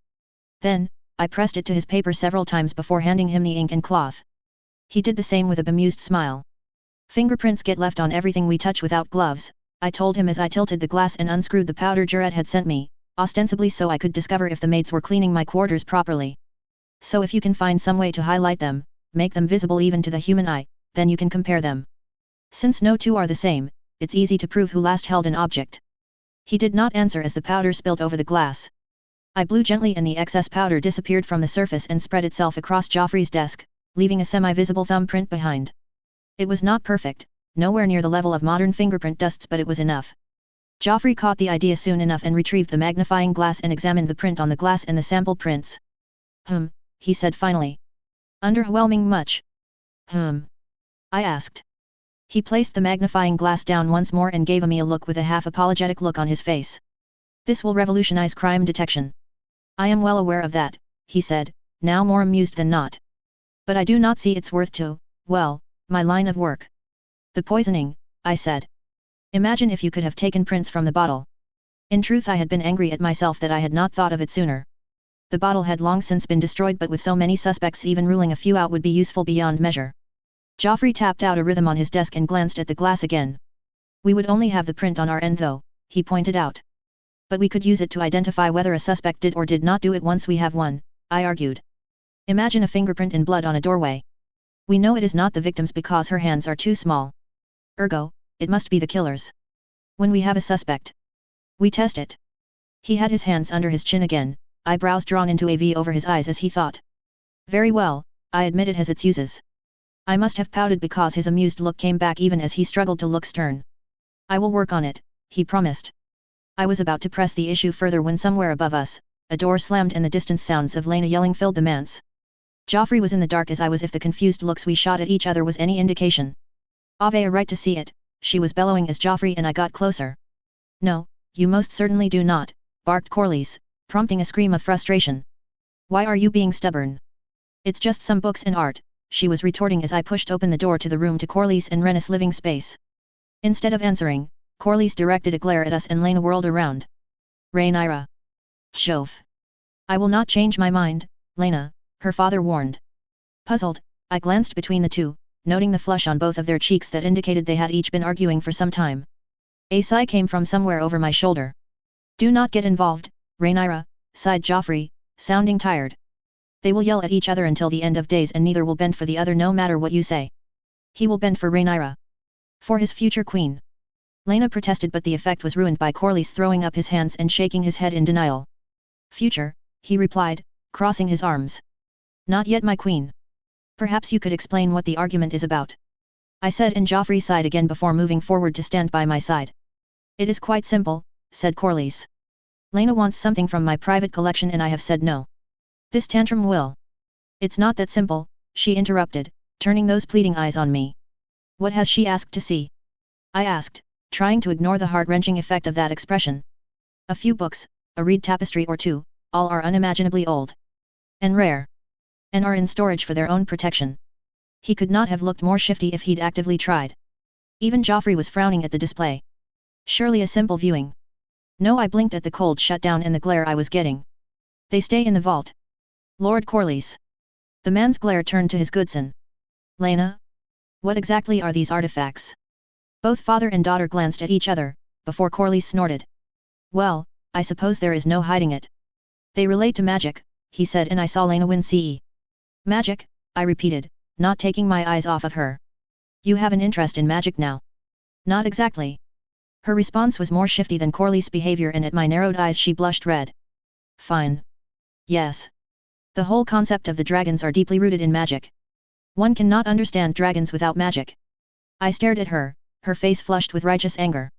Speaker 1: Then, I pressed it to his paper several times before handing him the ink and cloth. He did the same with a bemused smile. Fingerprints get left on everything we touch without gloves, I told him as I tilted the glass and unscrewed the powder Juret had sent me, ostensibly so I could discover if the maids were cleaning my quarters properly. So if you can find some way to highlight them, make them visible even to the human eye, then you can compare them. Since no two are the same, it's easy to prove who last held an object. He did not answer as the powder spilt over the glass. I blew gently and the excess powder disappeared from the surface and spread itself across Joffrey's desk, leaving a semi-visible thumbprint behind. It was not perfect, nowhere near the level of modern fingerprint dusts, but it was enough. Joffrey caught the idea soon enough and retrieved the magnifying glass and examined the print on the glass and the sample prints. He said finally. Underwhelming much? I asked. He placed the magnifying glass down once more and gave me a look with a half-apologetic look on his face. This will revolutionize crime detection. I am well aware of that, he said, now more amused than not. But I do not see its worth to, well, my line of work. The poisoning, I said. Imagine if you could have taken prints from the bottle. In truth I had been angry at myself that I had not thought of it sooner. The bottle had long since been destroyed, but with so many suspects even ruling a few out would be useful beyond measure. Joffrey tapped out a rhythm on his desk and glanced at the glass again. We would only have the print on our end though, he pointed out. But we could use it to identify whether a suspect did or did not do it once we have one, I argued. Imagine a fingerprint in blood on a doorway. We know it is not the victim's because her hands are too small. Ergo, it must be the killer's. When we have a suspect, we test it. He had his hands under his chin again, eyebrows drawn into a V over his eyes as he thought. Very well, I admit it has its uses. I must have pouted because his amused look came back even as he struggled to look stern. I will work on it, he promised. I was about to press the issue further when somewhere above us, a door slammed and the distant sounds of Lena yelling filled the manse. Joffrey was in the dark as I was if the confused looks we shot at each other was any indication. I've a right to see it, she was bellowing as Joffrey and I got closer. No, you most certainly do not, barked Corlys, prompting a scream of frustration. Why are you being stubborn? It's just some books and art, she was retorting as I pushed open the door to the room to Corlys and Rennis' living space. Instead of answering, Corlys directed a glare at us and Lena whirled around. Rhaenyra. Shove. I will not change my mind, Lena, her father warned. Puzzled, I glanced between the two, noting the flush on both of their cheeks that indicated they had each been arguing for some time. A sigh came from somewhere over my shoulder. Do not get involved, Rhaenyra, sighed Joffrey, sounding tired. They will yell at each other until the end of days and neither will bend for the other no matter what you say. He will bend for Rhaenyra. For his future queen. Lena protested, but the effect was ruined by Corlys throwing up his hands and shaking his head in denial. Future, he replied, crossing his arms. Not yet my queen. Perhaps you could explain what the argument is about. I said, and Joffrey sighed again before moving forward to stand by my side. It is quite simple, said Corlys. Lena wants something from my private collection and I have said no. This tantrum will. It's not that simple, she interrupted, turning those pleading eyes on me. What has she asked to see? I asked, trying to ignore the heart-wrenching effect of that expression. A few books, a reed tapestry or two, all are unimaginably old. And rare. And are in storage for their own protection. He could not have looked more shifty if he'd actively tried. Even Joffrey was frowning at the display. Surely a simple viewing. No, I blinked at the cold shutdown and the glare I was getting. They stay in the vault. Lord Corlys. The man's glare turned to his Goodson. Lena? What exactly are these artifacts? Both father and daughter glanced at each other, before Corlys snorted. Well, I suppose there is no hiding it. They relate to magic, he said, and I saw Lena wince. Magic, I repeated, not taking my eyes off of her. You have an interest in magic now? Not exactly. Her response was more shifty than Corlys' behavior, and at my narrowed eyes she blushed red. Fine. Yes. The whole concept of the dragons are deeply rooted in magic. One cannot understand dragons without magic. I stared at her, her face flushed with righteous anger.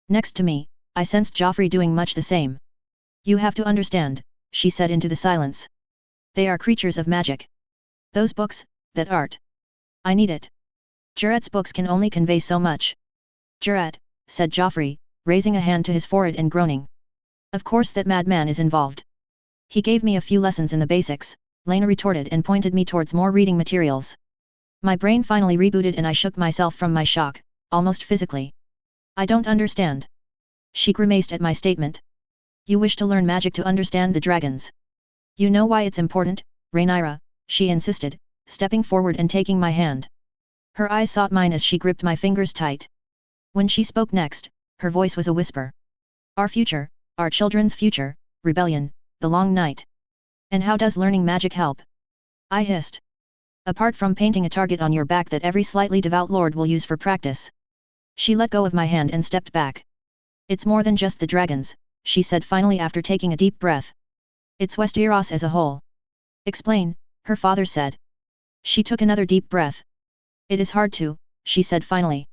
Speaker 1: Next to me, I sensed Joffrey doing much the same. You have to understand, she said into the silence. They are creatures of magic. Those books, that art. I need it. Juret's books can only convey so much. Juret, said Joffrey, raising a hand to his forehead and groaning. Of course that madman is involved. He gave me a few lessons in the basics, Lena retorted and pointed me towards more reading materials. My brain finally rebooted and I shook myself from my shock, almost physically. I don't understand. She grimaced at my statement. You wish to learn magic to understand the dragons. You know why it's important, Rhaenyra, she insisted, stepping forward and taking my hand. Her eyes sought mine as she gripped my fingers tight. When she spoke next, her voice was a whisper. Our future, our children's future, rebellion, the long night. And how does learning magic help? I hissed. Apart from painting a target on your back that every slightly devout lord will use for practice. She let go of my hand and stepped back. It's more than just the dragons, she said finally after taking a deep breath. It's Westeros as a whole. Explain, her father said. She took another deep breath. It is hard to, she said finally.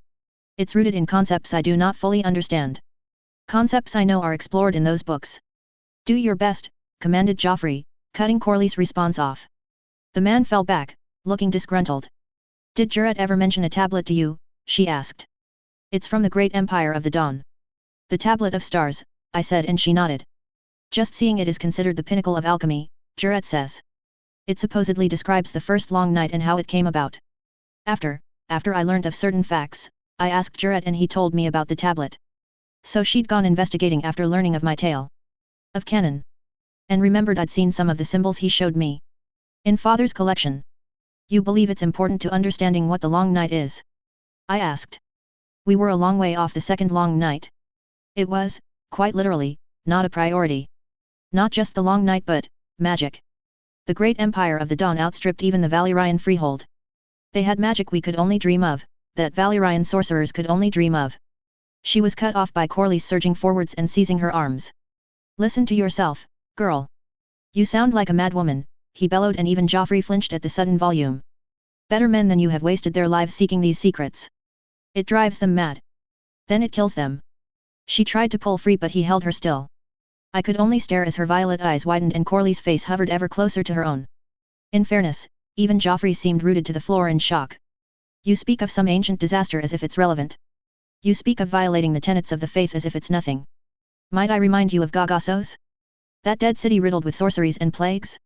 Speaker 1: It's rooted in concepts I do not fully understand. Concepts I know are explored in those books. Do your best, commanded Joffrey, cutting Corlys' response off. The man fell back, looking disgruntled. Did Juret ever mention a tablet to you? She asked. It's from the great empire of the Dawn. The Tablet of Stars, I said, and she nodded. Just seeing it is considered the pinnacle of alchemy, Juret says. It supposedly describes the first long night and how it came about. After I learned of certain facts, I asked Juret and he told me about the tablet. So she'd gone investigating after learning of my tale. Of canon. And remembered I'd seen some of the symbols he showed me. In father's collection. You believe it's important to understanding what the long night is? I asked. We were a long way off the second long night. It was, quite literally, not a priority. Not just the long night but, magic. The great empire of the Dawn outstripped even the Valyrian freehold. They had magic we could only dream of, that Valyrian sorcerers could only dream of. She was cut off by Corlys surging forwards and seizing her arms. Listen to yourself, girl. You sound like a madwoman, he bellowed, and even Joffrey flinched at the sudden volume. Better men than you have wasted their lives seeking these secrets. It drives them mad. Then it kills them. She tried to pull free but he held her still. I could only stare as her violet eyes widened and Corlys' face hovered ever closer to her own. In fairness, even Joffrey seemed rooted to the floor in shock. You speak of some ancient disaster as if it's relevant. You speak of violating the tenets of the faith as if it's nothing. Might I remind you of Gargassos? That dead city riddled with sorceries and plagues?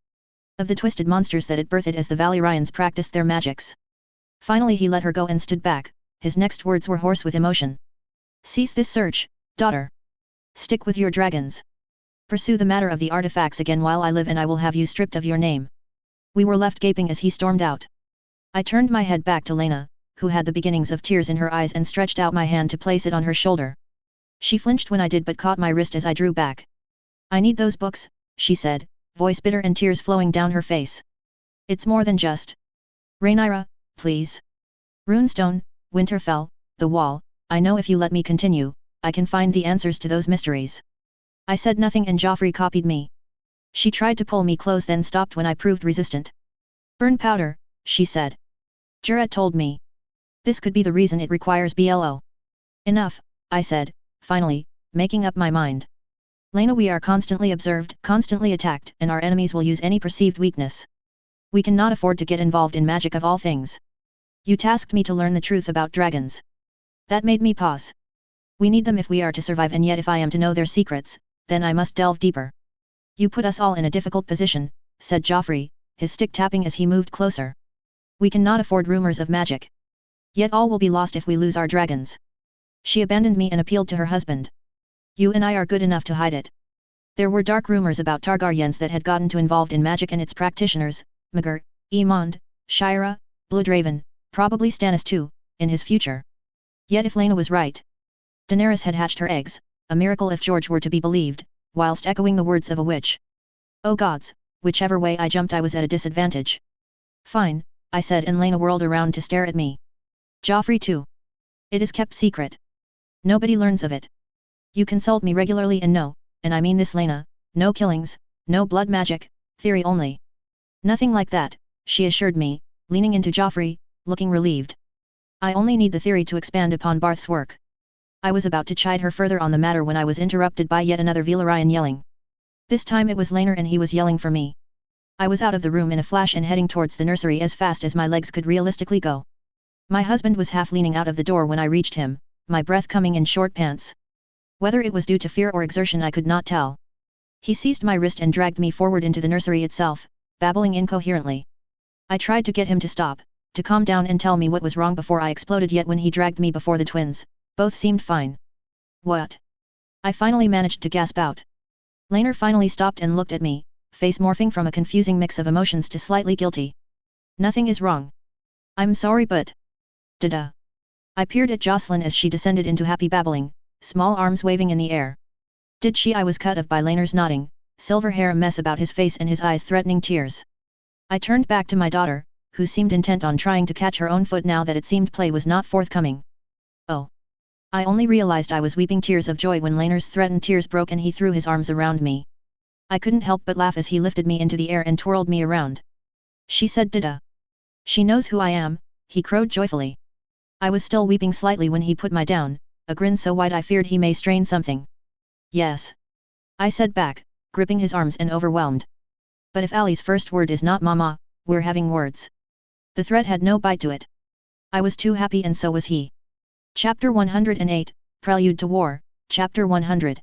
Speaker 1: Of the twisted monsters that it birthed as the Valyrians practiced their magics. Finally he let her go and stood back, his next words were hoarse with emotion. Cease this search, daughter. Stick with your dragons. Pursue the matter of the artifacts again while I live and I will have you stripped of your name. We were left gaping as he stormed out. I turned my head back to Lena, who had the beginnings of tears in her eyes, and stretched out my hand to place it on her shoulder. She flinched when I did but caught my wrist as I drew back. I need those books, she said, voice bitter and tears flowing down her face. It's more than just. Rhaenyra, please. Runestone, Winterfell, the Wall, I know if you let me continue, I can find the answers to those mysteries. I said nothing and Joffrey copied me. She tried to pull me close then stopped when I proved resistant. Burn powder, she said. Juret told me. This could be the reason it requires BLO. Enough, I said, finally, making up my mind. Lena, we are constantly observed, constantly attacked, and our enemies will use any perceived weakness. We cannot afford to get involved in magic of all things. You tasked me to learn the truth about dragons. That made me pause. We need them if we are to survive, and yet if I am to know their secrets, then I must delve deeper. You put us all in a difficult position, said Joffrey, his stick tapping as he moved closer. We cannot afford rumors of magic. Yet all will be lost if we lose our dragons. She abandoned me and appealed to her husband. You and I are good enough to hide it. There were dark rumors about Targaryens that had gotten too involved in magic and its practitioners, Maegor, Aemond, Shira, Bloodraven, probably Stannis too, in his future. Yet if Laena was right, Daenerys had hatched her eggs, a miracle if George were to be believed, whilst echoing the words of a witch. Oh gods, whichever way I jumped I was at a disadvantage. Fine, I said, and Laena whirled around to stare at me. Joffrey too. It is kept secret. Nobody learns of it. You consult me regularly and no, and I mean this Laena, no killings, no blood magic, theory only. Nothing like that, she assured me, leaning into Joffrey, looking relieved. I only need the theory to expand upon Barth's work. I was about to chide her further on the matter when I was interrupted by yet another Velaryon yelling. This time it was Laenor and he was yelling for me. I was out of the room in a flash and heading towards the nursery as fast as my legs could realistically go. My husband was half leaning out of the door when I reached him, my breath coming in short pants. Whether it was due to fear or exertion I could not tell. He seized my wrist and dragged me forward into the nursery itself, babbling incoherently. I tried to get him to stop, to calm down and tell me what was wrong before I exploded, yet when he dragged me before the twins, both seemed fine. What? I finally managed to gasp out. Laenor finally stopped and looked at me, face morphing from a confusing mix of emotions to slightly guilty. Nothing is wrong. I'm sorry but... Da-da. I peered at Jocelyn as she descended into happy babbling, small arms waving in the air. Did she? I was cut off by Laenor's nodding, silver hair a mess about his face and his eyes threatening tears. I turned back to my daughter, who seemed intent on trying to catch her own foot now that it seemed play was not forthcoming. Oh. I only realized I was weeping tears of joy when Laenor's threatened tears broke and he threw his arms around me. I couldn't help but laugh as he lifted me into the air and twirled me around. She said da-da. She knows who I am, he crowed joyfully. I was still weeping slightly when he put me down, a grin so wide I feared he may strain something. Yes. I said back, gripping his arms and overwhelmed. But if Ali's first word is not mama, we're having words. The threat had no bite to it. I was too happy and so was he. Chapter 108, Prelude to War, Chapter 100.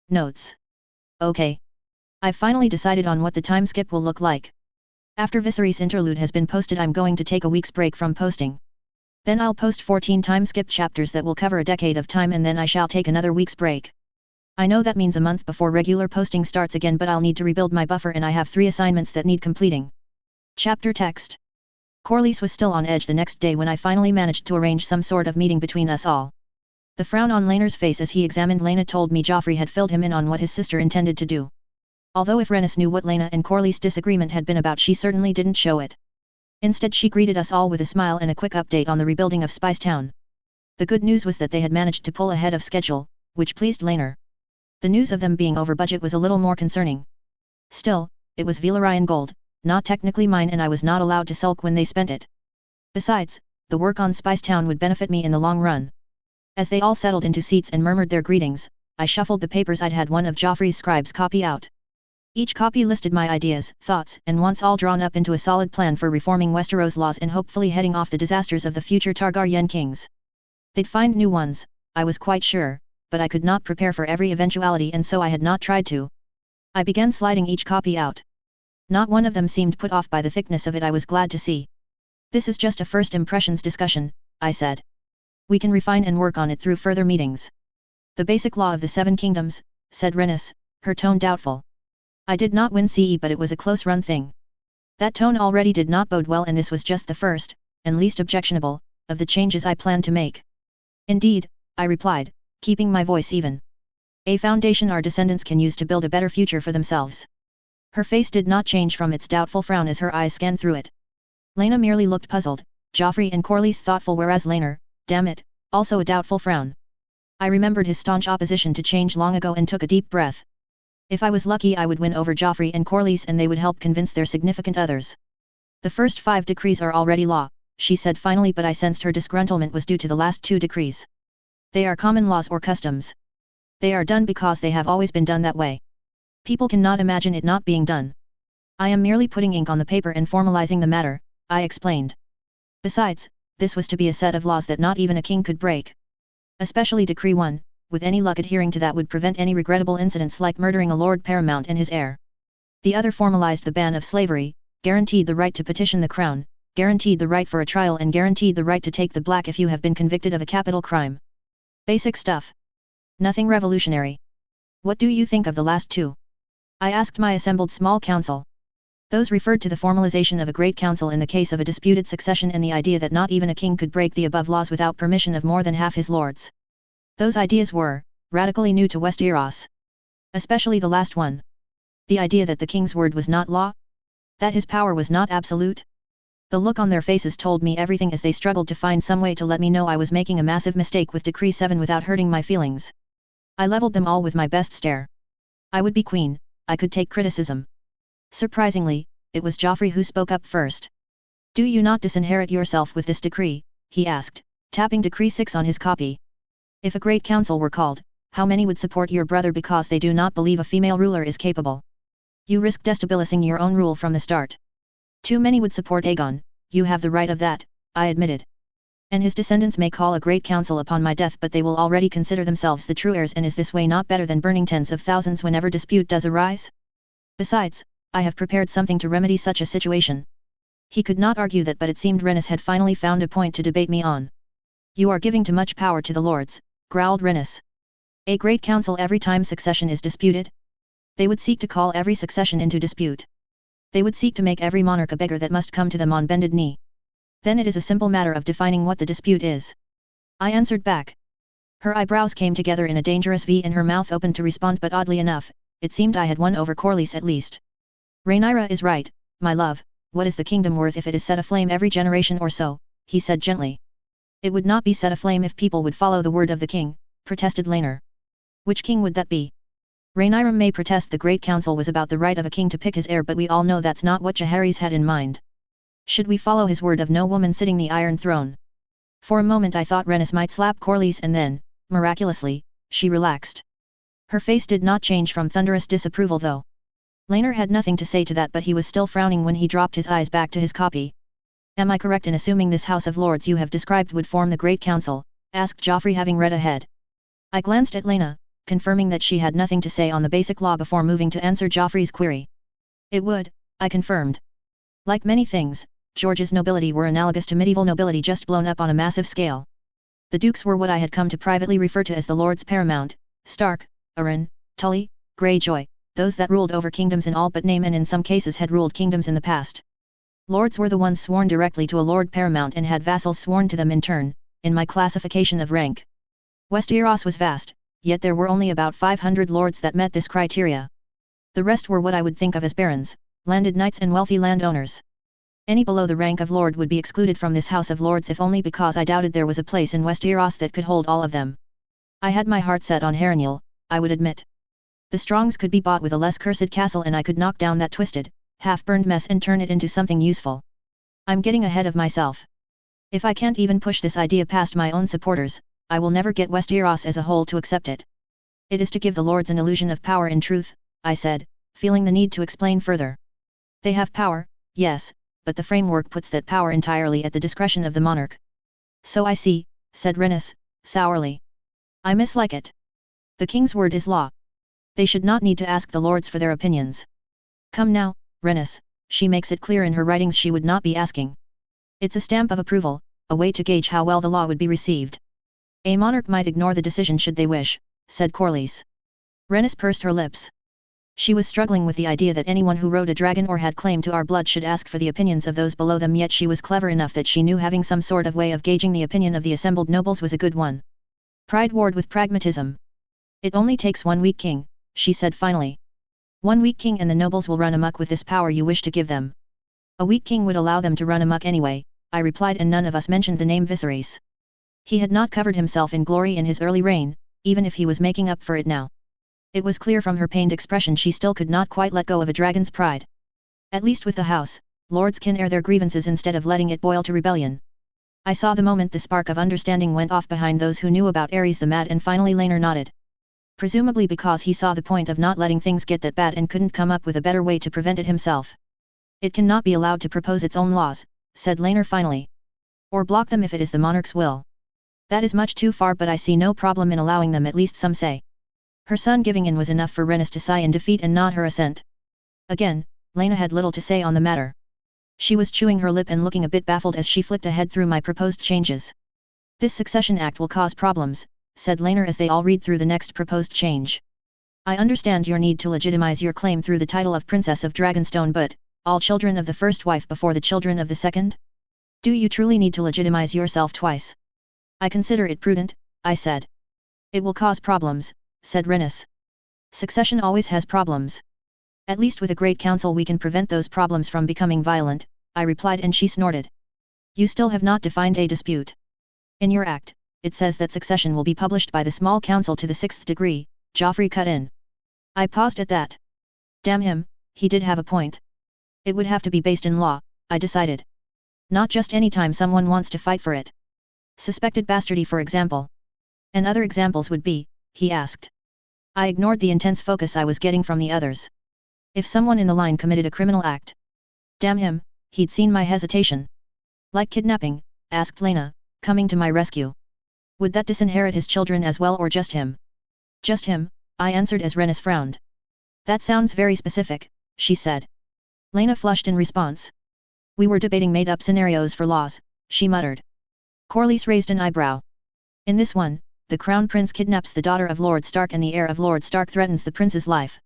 Speaker 1: Notes. Okay. I've finally decided on what the time skip will look like. After Viserys' interlude has been posted, I'm going to take a week's break from posting. Then I'll post 14 time skip chapters that will cover a decade of time, and then I shall take another week's break. I know that means a month before regular posting starts again, but I'll need to rebuild my buffer and I have 3 assignments that need completing. Chapter text. Corlys was still on edge the next day when I finally managed to arrange some sort of meeting between us all. The frown on Laenor's face as he examined Laena told me Joffrey had filled him in on what his sister intended to do. Although if Rhaenys knew what Laena and Corlys' disagreement had been about, she certainly didn't show it. Instead she greeted us all with a smile and a quick update on the rebuilding of Spice Town. The good news was that they had managed to pull ahead of schedule, which pleased Laenor. The news of them being over budget was a little more concerning. Still, it was Velaryon gold, not technically mine, and I was not allowed to sulk when they spent it. Besides, the work on Spice Town would benefit me in the long run. As they all settled into seats and murmured their greetings, I shuffled the papers. I'd had one of Joffrey's scribes copy out. Each copy listed my ideas, thoughts, and wants all drawn up into a solid plan for reforming Westeros laws and hopefully heading off the disasters of the future Targaryen kings. They'd find new ones, I was quite sure, but I could not prepare for every eventuality, and so I had not tried to. I began sliding each copy out. Not one of them seemed put off by the thickness of it. I was glad to see. This is just a first impressions discussion, I said. We can refine and work on it through further meetings. The basic law of the 7 kingdoms, said Rhaenys, her tone doubtful. I did not win CE, but it was a close-run thing. That tone already did not bode well, and this was just the first, and least objectionable, of the changes I planned to make. Indeed, I replied, keeping my voice even. A foundation our descendants can use to build a better future for themselves. Her face did not change from its doubtful frown as her eyes scanned through it. Laena merely looked puzzled, Joffrey and Corlys thoughtful, whereas Laenor, damn it, also a doubtful frown. I remembered his staunch opposition to change long ago and took a deep breath. If I was lucky, I would win over Joffrey and Corlys, and they would help convince their significant others. The first 5 decrees are already law, she said finally, but I sensed her disgruntlement was due to the last 2 decrees. They are common laws or customs. They are done because they have always been done that way. People cannot imagine it not being done. I am merely putting ink on the paper and formalizing the matter, I explained. Besides, this was to be a set of laws that not even a king could break. Especially Decree 1, with any luck adhering to that would prevent any regrettable incidents like murdering a Lord Paramount and his heir. The other formalized the ban of slavery, guaranteed the right to petition the crown, guaranteed the right for a trial and guaranteed the right to take the black if you have been convicted of a capital crime. Basic stuff. Nothing revolutionary. What do you think of the last two? I asked my assembled small council. Those referred to the formalization of a great council in the case of a disputed succession and the idea that not even a king could break the above laws without permission of more than half his lords. Those ideas were radically new to Westeros. Especially the last one. The idea that the king's word was not law? That his power was not absolute? The look on their faces told me everything as they struggled to find some way to let me know I was making a massive mistake with Decree 7 without hurting my feelings. I leveled them all with my best stare. I would be queen, I could take criticism. Surprisingly, it was Joffrey who spoke up first. Do you not disinherit yourself with this decree? He asked, tapping Decree 6 on his copy. If a great council were called, how many would support your brother because they do not believe a female ruler is capable? You risk destabilizing your own rule from the start. Too many would support Aegon, you have the right of that, I admitted. And his descendants may call a great council upon my death, but they will already consider themselves the true heirs, and is this way not better than burning tens of thousands whenever dispute does arise? Besides, I have prepared something to remedy such a situation. He could not argue that, but it seemed Rhaenys had finally found a point to debate me on. You are giving too much power to the lords, growled Rhaenys. A great council every time succession is disputed? They would seek to call every succession into dispute. They would seek to make every monarch a beggar that must come to them on bended knee. Then it is a simple matter of defining what the dispute is. I answered back. Her eyebrows came together in a dangerous V and her mouth opened to respond, but oddly enough, it seemed I had won over Corlys at least. Rhaenyra is right, my love, what is the kingdom worth if it is set aflame every generation or so, he said gently. It would not be set aflame if people would follow the word of the king, protested Laenor. Which king would that be? Rhaenyra may protest the Great Council was about the right of a king to pick his heir, but we all know that's not what Jaehaerys had in mind. Should we follow his word of no woman sitting the Iron Throne? For a moment I thought Rhaenys might slap Corlys, and then, miraculously, she relaxed. Her face did not change from thunderous disapproval though. Laenor had nothing to say to that, but he was still frowning when he dropped his eyes back to his copy. Am I correct in assuming this House of Lords you have described would form the Great Council? Asked Joffrey, having read ahead. I glanced at Laena, confirming that she had nothing to say on the basic law before moving to answer Joffrey's query. It would, I confirmed. Like many things, George's nobility were analogous to medieval nobility, just blown up on a massive scale. The dukes were what I had come to privately refer to as the Lords Paramount, Stark, Arryn, Tully, Greyjoy, those that ruled over kingdoms in all but name and in some cases had ruled kingdoms in the past. Lords were the ones sworn directly to a Lord Paramount and had vassals sworn to them in turn, in my classification of rank. Westeros was vast, yet there were only about 500 lords that met this criteria. The rest were what I would think of as barons, landed knights and wealthy landowners. Any below the rank of lord would be excluded from this House of Lords, if only because I doubted there was a place in Westeros that could hold all of them. I had my heart set on Harrenhal, I would admit. The Strongs could be bought with a less cursed castle, and I could knock down that twisted, half-burned mess and turn it into something useful. I'm getting ahead of myself. If I can't even push this idea past my own supporters, I will never get Westeros as a whole to accept it. It is to give the lords an illusion of power in truth, I said, feeling the need to explain further. They have power, yes, but the framework puts that power entirely at the discretion of the monarch. So I see, said Rhaenys, sourly. I mislike it. The king's word is law. They should not need to ask the lords for their opinions. Come now, Rhaenys, she makes it clear in her writings she would not be asking. It's a stamp of approval, a way to gauge how well the law would be received. A monarch might ignore the decision should they wish, said Corlys. Rhaenys pursed her lips. She was struggling with the idea that anyone who rode a dragon or had claim to our blood should ask for the opinions of those below them, yet she was clever enough that she knew having some sort of way of gauging the opinion of the assembled nobles was a good one. Pride warred with pragmatism. It only takes one weak king, she said finally. One weak king and the nobles will run amok with this power you wish to give them. A weak king would allow them to run amok anyway, I replied, and none of us mentioned the name Viserys. He had not covered himself in glory in his early reign, even if he was making up for it now. It was clear from her pained expression she still could not quite let go of a dragon's pride. At least with the house, lords can air their grievances instead of letting it boil to rebellion. I saw the moment the spark of understanding went off behind those who knew about Aerys the Mad, and finally Laenor nodded. Presumably because he saw the point of not letting things get that bad and couldn't come up with a better way to prevent it himself. It cannot be allowed to propose its own laws, said Laenor finally. Or block them if it is the monarch's will. That is much too far, but I see no problem in allowing them, at least some say. Her son giving in was enough for Renus to sigh in defeat and nod her assent. Again, Lena had little to say on the matter. She was chewing her lip and looking a bit baffled as she flicked ahead through my proposed changes. This succession act will cause problems, said Lena as they all read through the next proposed change. I understand your need to legitimize your claim through the title of Princess of Dragonstone, but, all children of the first wife before the children of the second? Do you truly need to legitimize yourself twice? I consider it prudent, I said. It will cause problems, said Renus. Succession always has problems. At least with a great council we can prevent those problems from becoming violent, I replied, and she snorted. You still have not defined a dispute. In your act, it says that succession will be published by the small council to the 6th degree, Joffrey cut in. I paused at that. Damn him, he did have a point. It would have to be based in law, I decided. Not just any time someone wants to fight for it. Suspected bastardy, for example. And other examples would be, he asked. I ignored the intense focus I was getting from the others. If someone in the line committed a criminal act. Damn him, he'd seen my hesitation. Like kidnapping, asked Lena, coming to my rescue. Would that disinherit his children as well, or just him? Just him, I answered as Renus frowned. That sounds very specific, she said. Lena flushed in response. We were debating made-up scenarios for laws, she muttered. Corlys raised an eyebrow. In this one, the Crown Prince kidnaps the daughter of Lord Stark and the heir of Lord Stark threatens the prince's life.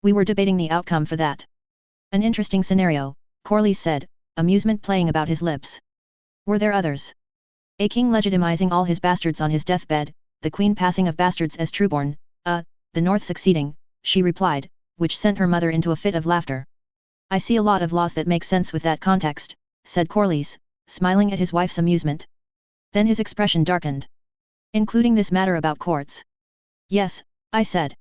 Speaker 1: We were debating the outcome for that. An interesting scenario, Corlys said, amusement playing about his lips. Were there others? A king legitimizing all his bastards on his deathbed, the queen passing of bastards as trueborn, the north succeeding, she replied, which sent her mother into a fit of laughter. I see a lot of laws that make sense with that context, said Corlys, smiling at his wife's amusement. Then his expression darkened. Including this matter about courts. Yes, I said.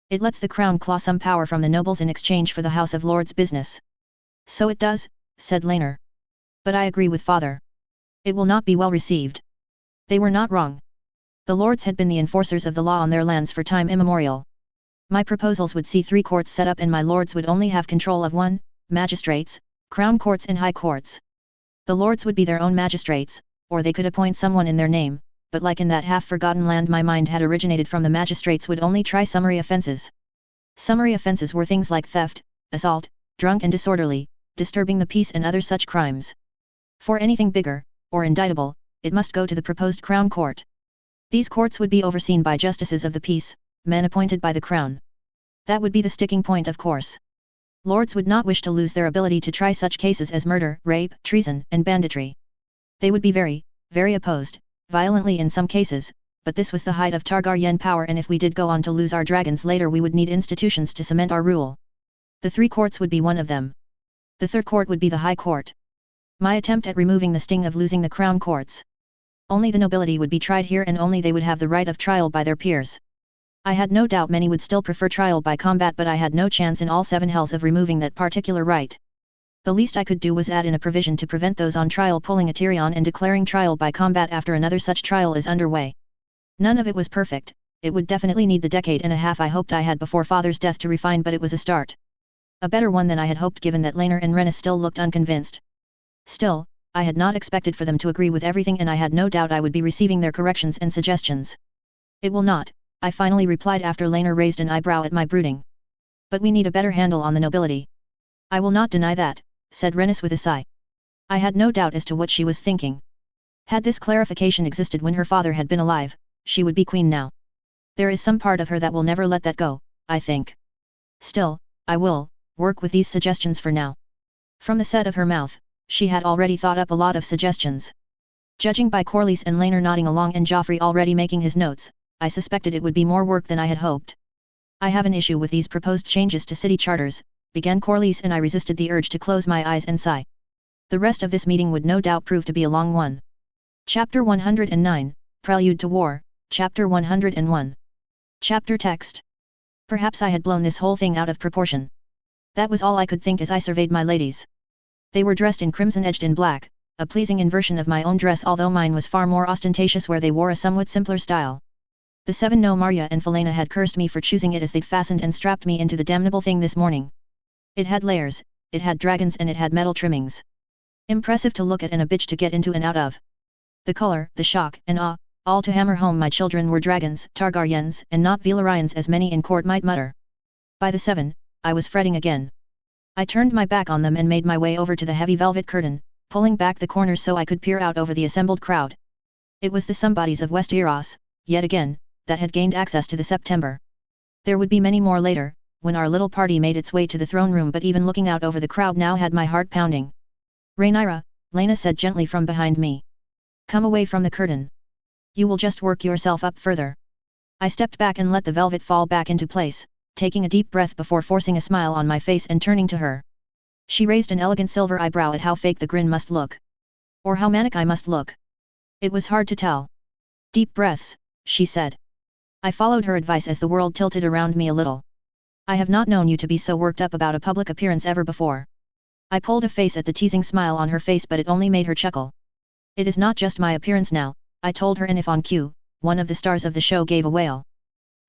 Speaker 1: It lets the crown claw some power from the nobles in exchange for the House of Lords business. So it does, said Laner. But I agree with father. It will not be well received. They were not wrong. The lords had been the enforcers of the law on their lands for time immemorial. My proposals would see 3 courts set up and my lords would only have control of 1, magistrates, crown courts and high courts. The lords would be their own magistrates, or they could appoint someone in their name, but like in that half-forgotten land my mind had originated from, the magistrates would only try summary offences. Summary offences were things like theft, assault, drunk and disorderly, disturbing the peace and other such crimes. For anything bigger, or indictable, it must go to the proposed Crown Court. These courts would be overseen by justices of the peace, men appointed by the Crown. That would be the sticking point, of course. Lords would not wish to lose their ability to try such cases as murder, rape, treason, and banditry. They would be very, very opposed, violently in some cases, but this was the height of Targaryen power, and if we did go on to lose our dragons later we would need institutions to cement our rule. The 3 courts would be one of them. The 3rd court would be the High Court. My attempt at removing the sting of losing the Crown Courts. Only the nobility would be tried here and only they would have the right of trial by their peers. I had no doubt many would still prefer trial by combat, but I had no chance in all 7 hells of removing that particular right. The least I could do was add in a provision to prevent those on trial pulling a Tyrion and declaring trial by combat after another such trial is underway. None of it was perfect, it would definitely need the decade and a half I hoped I had before father's death to refine, but it was a start. A better one than I had hoped, given that Laner and Renus still looked unconvinced. Still, I had not expected for them to agree with everything, and I had no doubt I would be receiving their corrections and suggestions. It will not, I finally replied after Laner raised an eyebrow at my brooding. But we need a better handle on the nobility. I will not deny that, said Renus with a sigh. I had no doubt as to what she was thinking. Had this clarification existed when her father had been alive, she would be queen now. There is some part of her that will never let that go, I think. Still, I will work with these suggestions for now. From the set of her mouth, she had already thought up a lot of suggestions. Judging by Corlys and Laner nodding along and Joffrey already making his notes, I suspected it would be more work than I had hoped. I have an issue with these proposed changes to city charters, began Corlys, and I resisted the urge to close my eyes and sigh. The rest of this meeting would no doubt prove to be a long one. Chapter 109, Prelude to War, Chapter 101. Chapter text. Perhaps I had blown this whole thing out of proportion. That was all I could think as I surveyed my ladies. They were dressed in crimson edged in black, a pleasing inversion of my own dress, although mine was far more ostentatious where they wore a somewhat simpler style. The 7 no Marya and Felena had cursed me for choosing it as they'd fastened and strapped me into the damnable thing this morning. It had layers, it had dragons, and it had metal trimmings. Impressive to look at and a bitch to get into and out of. The color, the shock and awe, all to hammer home my children were dragons, Targaryens, and not Valyrians as many in court might mutter. By the 7, I was fretting again. I turned my back on them and made my way over to the heavy velvet curtain, pulling back the corners so I could peer out over the assembled crowd. It was the somebodies of Westeros, yet again, that had gained access to the September. There would be many more later, when our little party made its way to the throne room, but even looking out over the crowd now had my heart pounding. Rhaenyra, Laena said gently from behind me. Come away from the curtain. You will just work yourself up further. I stepped back and let the velvet fall back into place, taking a deep breath before forcing a smile on my face and turning to her. She raised an elegant silver eyebrow at how fake the grin must look. Or how manic I must look. It was hard to tell. Deep breaths, she said. I followed her advice as the world tilted around me a little. I have not known you to be so worked up about a public appearance ever before. I pulled a face at the teasing smile on her face, but it only made her chuckle. It is not just my appearance now, I told her, and if on cue, one of the stars of the show gave a wail.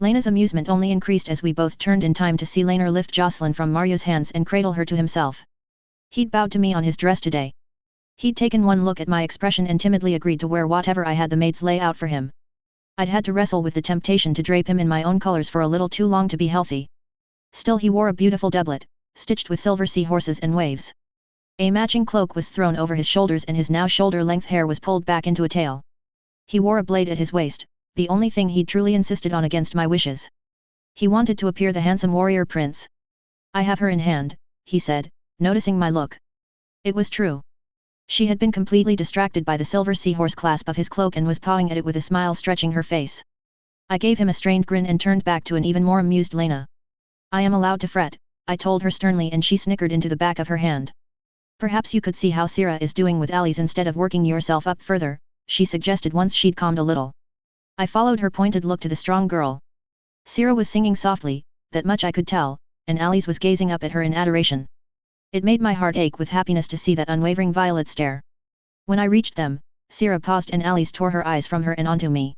Speaker 1: Lena's amusement only increased as we both turned in time to see Laenor lift Jocelyn from Marya's hands and cradle her to himself. He'd bowed to me on his dress today. He'd taken one look at my expression and timidly agreed to wear whatever I had the maids lay out for him. I'd had to wrestle with the temptation to drape him in my own colors for a little too long to be healthy. Still, he wore a beautiful doublet, stitched with silver seahorses and waves. A matching cloak was thrown over his shoulders and his now shoulder-length hair was pulled back into a tail. He wore a blade at his waist, the only thing he'd truly insisted on against my wishes. He wanted to appear the handsome warrior prince. I have her in hand, he said, noticing my look. It was true. She had been completely distracted by the silver seahorse clasp of his cloak and was pawing at it with a smile stretching her face. I gave him a strained grin and turned back to an even more amused Laena. I am allowed to fret, I told her sternly, and she snickered into the back of her hand. Perhaps you could see how Sira is doing with allies instead of working yourself up further, she suggested once she'd calmed a little. I followed her pointed look to the strong girl. Sira was singing softly, that much I could tell, and Alice was gazing up at her in adoration. It made my heart ache with happiness to see that unwavering violet stare. When I reached them, Sira paused and Alice tore her eyes from her and onto me.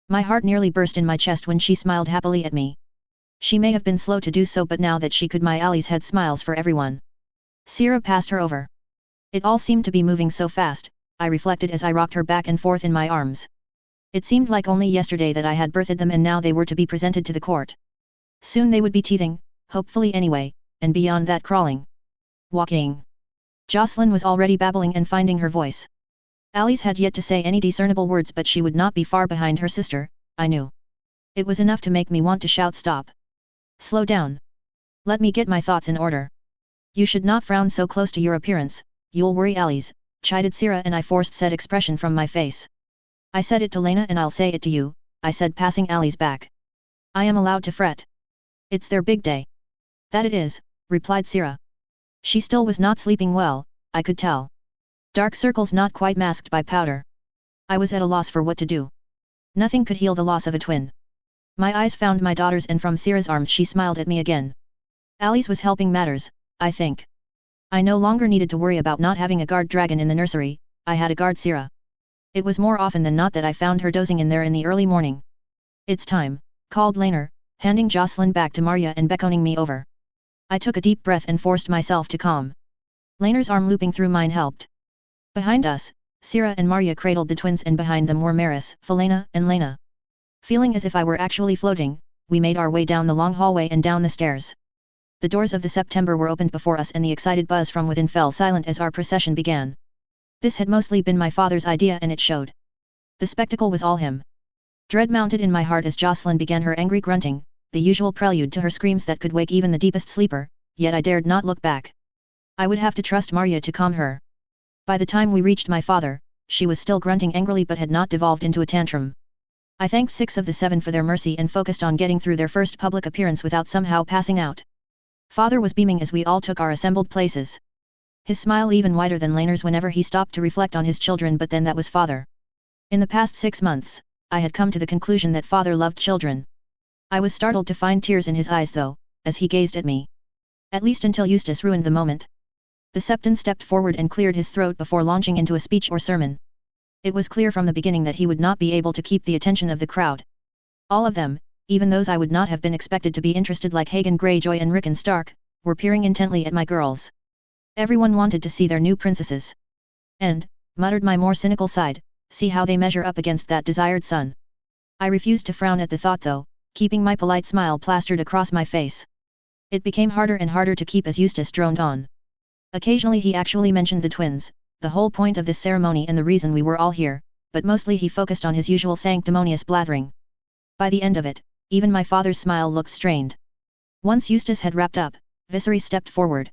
Speaker 1: My heart nearly burst in my chest when she smiled happily at me. She may have been slow to do so, but now that she could, my Alice had smiles for everyone. Sira passed her over. It all seemed to be moving so fast, I reflected as I rocked her back and forth in my arms. It seemed like only yesterday that I had birthed them, and now they were to be presented to the court. Soon they would be teething, hopefully anyway, and beyond that crawling. Walking. Jocelyn was already babbling and finding her voice. Alice had yet to say any discernible words, but she would not be far behind her sister, I knew. It was enough to make me want to shout, stop. Slow down. Let me get my thoughts in order. You should not frown so close to your appearance, you'll worry Alice, chided Sira, and I forced said expression from my face. I said it to Laena and I'll say it to you, I said, passing Alice back. I am allowed to fret. It's their big day. That it is, replied Sira. She still was not sleeping well, I could tell. Dark circles not quite masked by powder. I was at a loss for what to do. Nothing could heal the loss of a twin. My eyes found my daughter's, and from Sira's arms she smiled at me again. Alice was helping matters, I think. I no longer needed to worry about not having a guard dragon in the nursery, I had a guard Sira. It was more often than not that I found her dozing in there in the early morning. It's time, called Laenor, handing Jocelyn back to Marya and beckoning me over. I took a deep breath and forced myself to calm. Laenor's arm looping through mine helped. Behind us, Sira and Marya cradled the twins, and behind them were Maris, Felena, and Laena. Feeling as if I were actually floating, we made our way down the long hallway and down the stairs. The doors of the September were opened before us, and the excited buzz from within fell silent as our procession began. This had mostly been my father's idea, and it showed. The spectacle was all him. Dread mounted in my heart as Jocelyn began her angry grunting, the usual prelude to her screams that could wake even the deepest sleeper, yet I dared not look back. I would have to trust Marya to calm her. By the time we reached my father, she was still grunting angrily but had not devolved into a tantrum. I thanked 6 of the 7 for their mercy and focused on getting through their first public appearance without somehow passing out. Father was beaming as we all took our assembled places. His smile even wider than Laenor's whenever he stopped to reflect on his children, but then that was Father. In the past 6 months, I had come to the conclusion that Father loved children. I was startled to find tears in his eyes though, as he gazed at me. At least until Eustace ruined the moment. The Septon stepped forward and cleared his throat before launching into a speech or sermon. It was clear from the beginning that he would not be able to keep the attention of the crowd. All of them, even those I would not have been expected to be interested like Hagen Greyjoy and Rickon Stark, were peering intently at my girls. Everyone wanted to see their new princesses. And, muttered my more cynical side, see how they measure up against that desired son. I refused to frown at the thought though, keeping my polite smile plastered across my face. It became harder and harder to keep as Eustace droned on. Occasionally he actually mentioned the twins, the whole point of this ceremony and the reason we were all here, but mostly he focused on his usual sanctimonious blathering. By the end of it, even my father's smile looked strained. Once Eustace had wrapped up, Viserys stepped forward.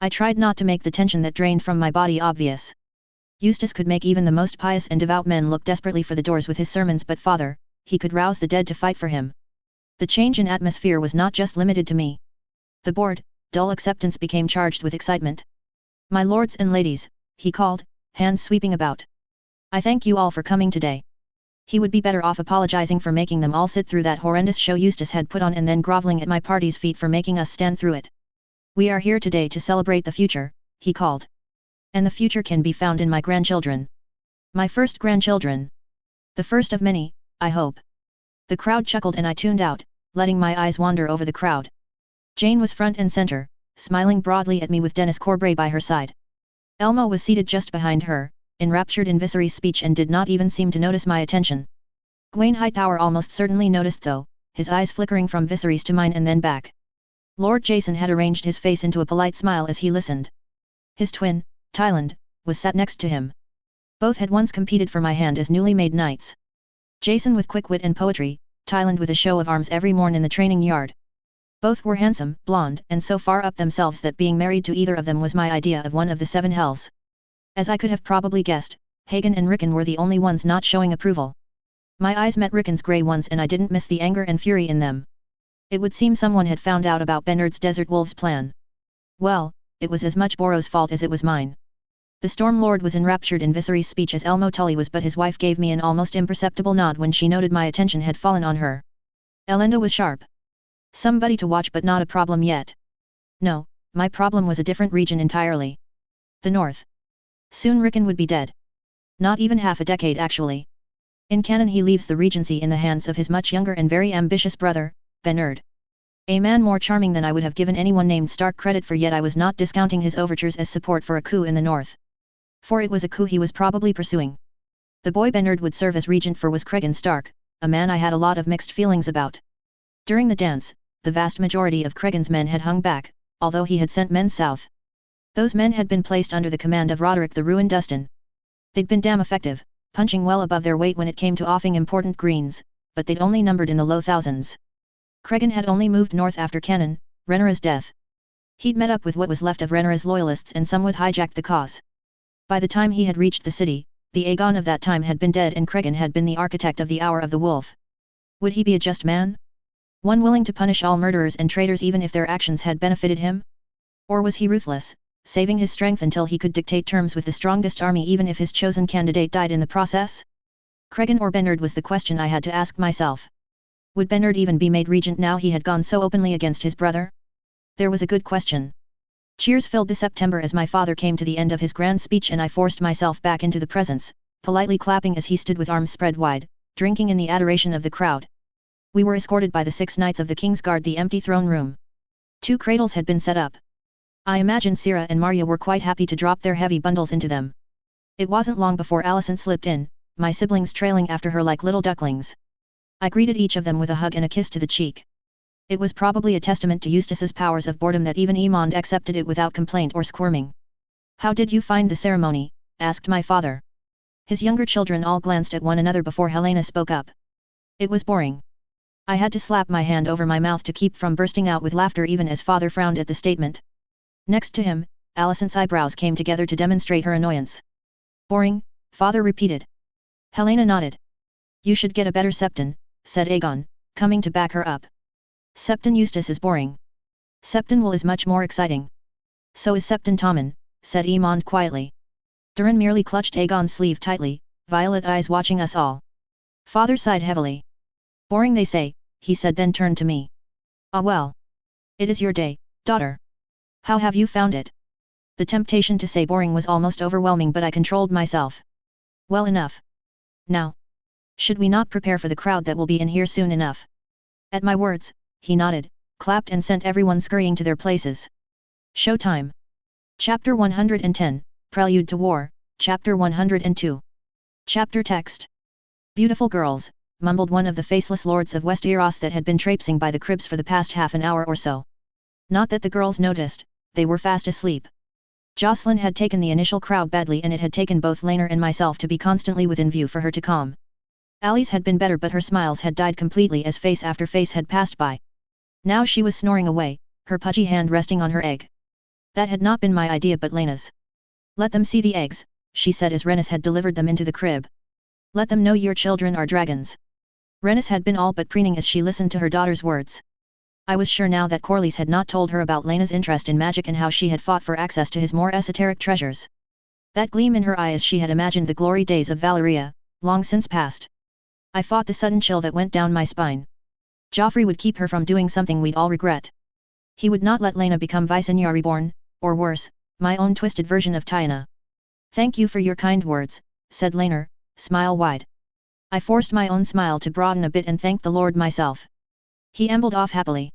Speaker 1: I tried not to make the tension that drained from my body obvious. Eustace could make even the most pious and devout men look desperately for the doors with his sermons, but father, he could rouse the dead to fight for him. The change in atmosphere was not just limited to me. The bored, dull acceptance became charged with excitement. My lords and ladies, he called, hands sweeping about. I thank you all for coming today. He would be better off apologizing for making them all sit through that horrendous show Eustace had put on and then groveling at my party's feet for making us stand through it. We are here today to celebrate the future, he called. And the future can be found in my grandchildren. My first grandchildren. The first of many, I hope. The crowd chuckled and I tuned out, letting my eyes wander over the crowd. Jane was front and center, smiling broadly at me with Dennis Corbray by her side. Elmo was seated just behind her, enraptured in Viserys' speech and did not even seem to notice my attention. Gwaine Hightower almost certainly noticed though, his eyes flickering from Viserys to mine and then back. Lord Jason had arranged his face into a polite smile as he listened. His twin, Tyland, was sat next to him. Both had once competed for my hand as newly made knights. Jason with quick wit and poetry, Tyland with a show of arms every morn in the training yard. Both were handsome, blonde, and so far up themselves that being married to either of them was my idea of one of the seven hells. As I could have probably guessed, Hagen and Rickon were the only ones not showing approval. My eyes met Rickon's grey ones and I didn't miss the anger and fury in them. It would seem someone had found out about Bernard's Desert Wolves' plan. Well, it was as much Borrow's fault as it was mine. The Storm Lord was enraptured in Viserys' speech as Elmo Tully was, but his wife gave me an almost imperceptible nod when she noted my attention had fallen on her. Elenda was sharp. Somebody to watch but not a problem yet. No, my problem was a different region entirely. The north. Soon Rickon would be dead. Not even half a decade actually. In canon he leaves the regency in the hands of his much younger and very ambitious brother, Bernard. A man more charming than I would have given anyone named Stark credit for, yet I was not discounting his overtures as support for a coup in the north. For it was a coup he was probably pursuing. The boy Bernard would serve as regent for was Cregan Stark, a man I had a lot of mixed feelings about. During the dance, the vast majority of Cregan's men had hung back, although he had sent men south. Those men had been placed under the command of Roderick the Ruined Dustin. They'd been damn effective, punching well above their weight when it came to offing important greens, but they'd only numbered in the low thousands. Cregan had only moved north after Cannon, Rhaenyra's death. He'd met up with what was left of Rhaenyra's loyalists and somewhat hijacked the cause. By the time he had reached the city, the Aegon of that time had been dead and Cregan had been the architect of the Hour of the Wolf. Would he be a just man? One willing to punish all murderers and traitors even if their actions had benefited him? Or was he ruthless, saving his strength until he could dictate terms with the strongest army even if his chosen candidate died in the process? Cregan or Bernard was the question I had to ask myself. Would Bernard even be made regent now he had gone so openly against his brother? There was a good question. Cheers filled the September as my father came to the end of his grand speech and I forced myself back into the presence, politely clapping as he stood with arms spread wide, drinking in the adoration of the crowd. We were escorted by the 6 knights of the King's Guard the empty throne room. 2 cradles had been set up. I imagine Sira and Marya were quite happy to drop their heavy bundles into them. It wasn't long before Alicent slipped in, my siblings trailing after her like little ducklings. I greeted each of them with a hug and a kiss to the cheek. It was probably a testament to Eustace's powers of boredom that even Aemond accepted it without complaint or squirming. How did you find the ceremony? Asked my father. His younger children all glanced at one another before Helena spoke up. It was boring. I had to slap my hand over my mouth to keep from bursting out with laughter even as father frowned at the statement. Next to him, Alicent's eyebrows came together to demonstrate her annoyance. Boring, father repeated. Helena nodded. You should get a better Septon, said Aegon, coming to back her up. Septon Eustace is boring. Septon Will is much more exciting. So is Septon Tommen, said Aemond quietly. Durin merely clutched Aegon's sleeve tightly, violet eyes watching us all. Father sighed heavily. Boring they say, he said then turned to me. Ah well. It is your day, daughter. How have you found it? The temptation to say boring was almost overwhelming but I controlled myself. Well enough. Now. Should we not prepare for the crowd that will be in here soon enough? At my words, he nodded, clapped and sent everyone scurrying to their places. Showtime. Chapter 110, Prelude to War, Chapter 102. Chapter text. Beautiful girls, mumbled one of the faceless lords of Westeros that had been traipsing by the cribs for the past half an hour or so. Not that the girls noticed, they were fast asleep. Jocelyn had taken the initial crowd badly and it had taken both Laenor and myself to be constantly within view for her to calm. Allie's had been better but her smiles had died completely as face after face had passed by. Now she was snoring away, her pudgy hand resting on her egg. That had not been my idea but Lena's. Let them see the eggs, she said as Rhaenys had delivered them into the crib. Let them know your children are dragons. Rhaenys had been all but preening as she listened to her daughter's words. I was sure now that Corlys had not told her about Lena's interest in magic and how she had fought for access to his more esoteric treasures. That gleam in her eye as she had imagined the glory days of Valyria, long since past. I fought the sudden chill that went down my spine. Joffrey would keep her from doing something we'd all regret. He would not let Laena become Visenya Reborn, or worse, my own twisted version of Tyenna. Thank you for your kind words, said Laenor, smile wide. I forced my own smile to broaden a bit and thanked the Lord myself. He ambled off happily.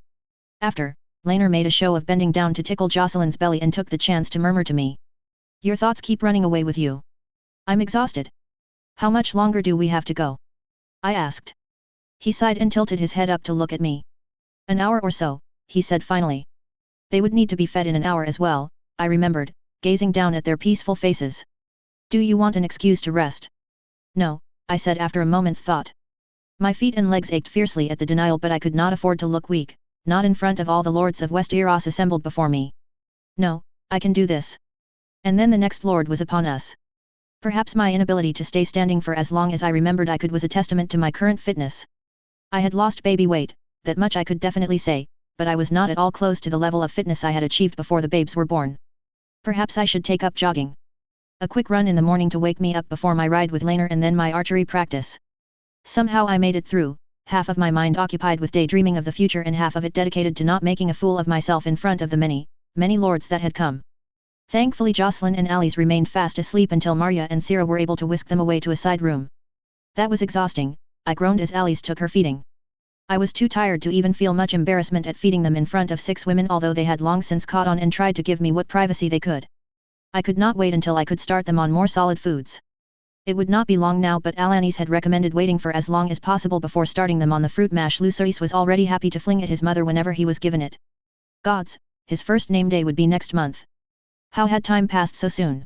Speaker 1: After, Laenor made a show of bending down to tickle Jocelyn's belly and took the chance to murmur to me. Your thoughts keep running away with you. I'm exhausted. How much longer do we have to go? I asked. He sighed and tilted his head up to look at me. An hour or so, he said finally. They would need to be fed in an hour as well, I remembered, gazing down at their peaceful faces. Do you want an excuse to rest? No, I said after a moment's thought. My feet and legs ached fiercely at the denial but I could not afford to look weak, not in front of all the lords of Westeros assembled before me. No, I can do this. And then the next lord was upon us. Perhaps my inability to stay standing for as long as I remembered I could was a testament to my current fitness. I had lost baby weight, that much I could definitely say, but I was not at all close to the level of fitness I had achieved before the babes were born. Perhaps I should take up jogging. A quick run in the morning to wake me up before my ride with Laenor and then my archery practice. Somehow I made it through, half of my mind occupied with daydreaming of the future and half of it dedicated to not making a fool of myself in front of the many, many lords that had come. Thankfully Jocelyn and Allies remained fast asleep until Marya and Sira were able to whisk them away to a side room. That was exhausting, I groaned as Allies took her feeding. I was too tired to even feel much embarrassment at feeding them in front of 6 women although they had long since caught on and tried to give me what privacy they could. I could not wait until I could start them on more solid foods. It would not be long now but Alanis had recommended waiting for as long as possible before starting them on the fruit mash Lucerys was already happy to fling at his mother whenever he was given it. Gods, his first name day would be next month. How had time passed so soon?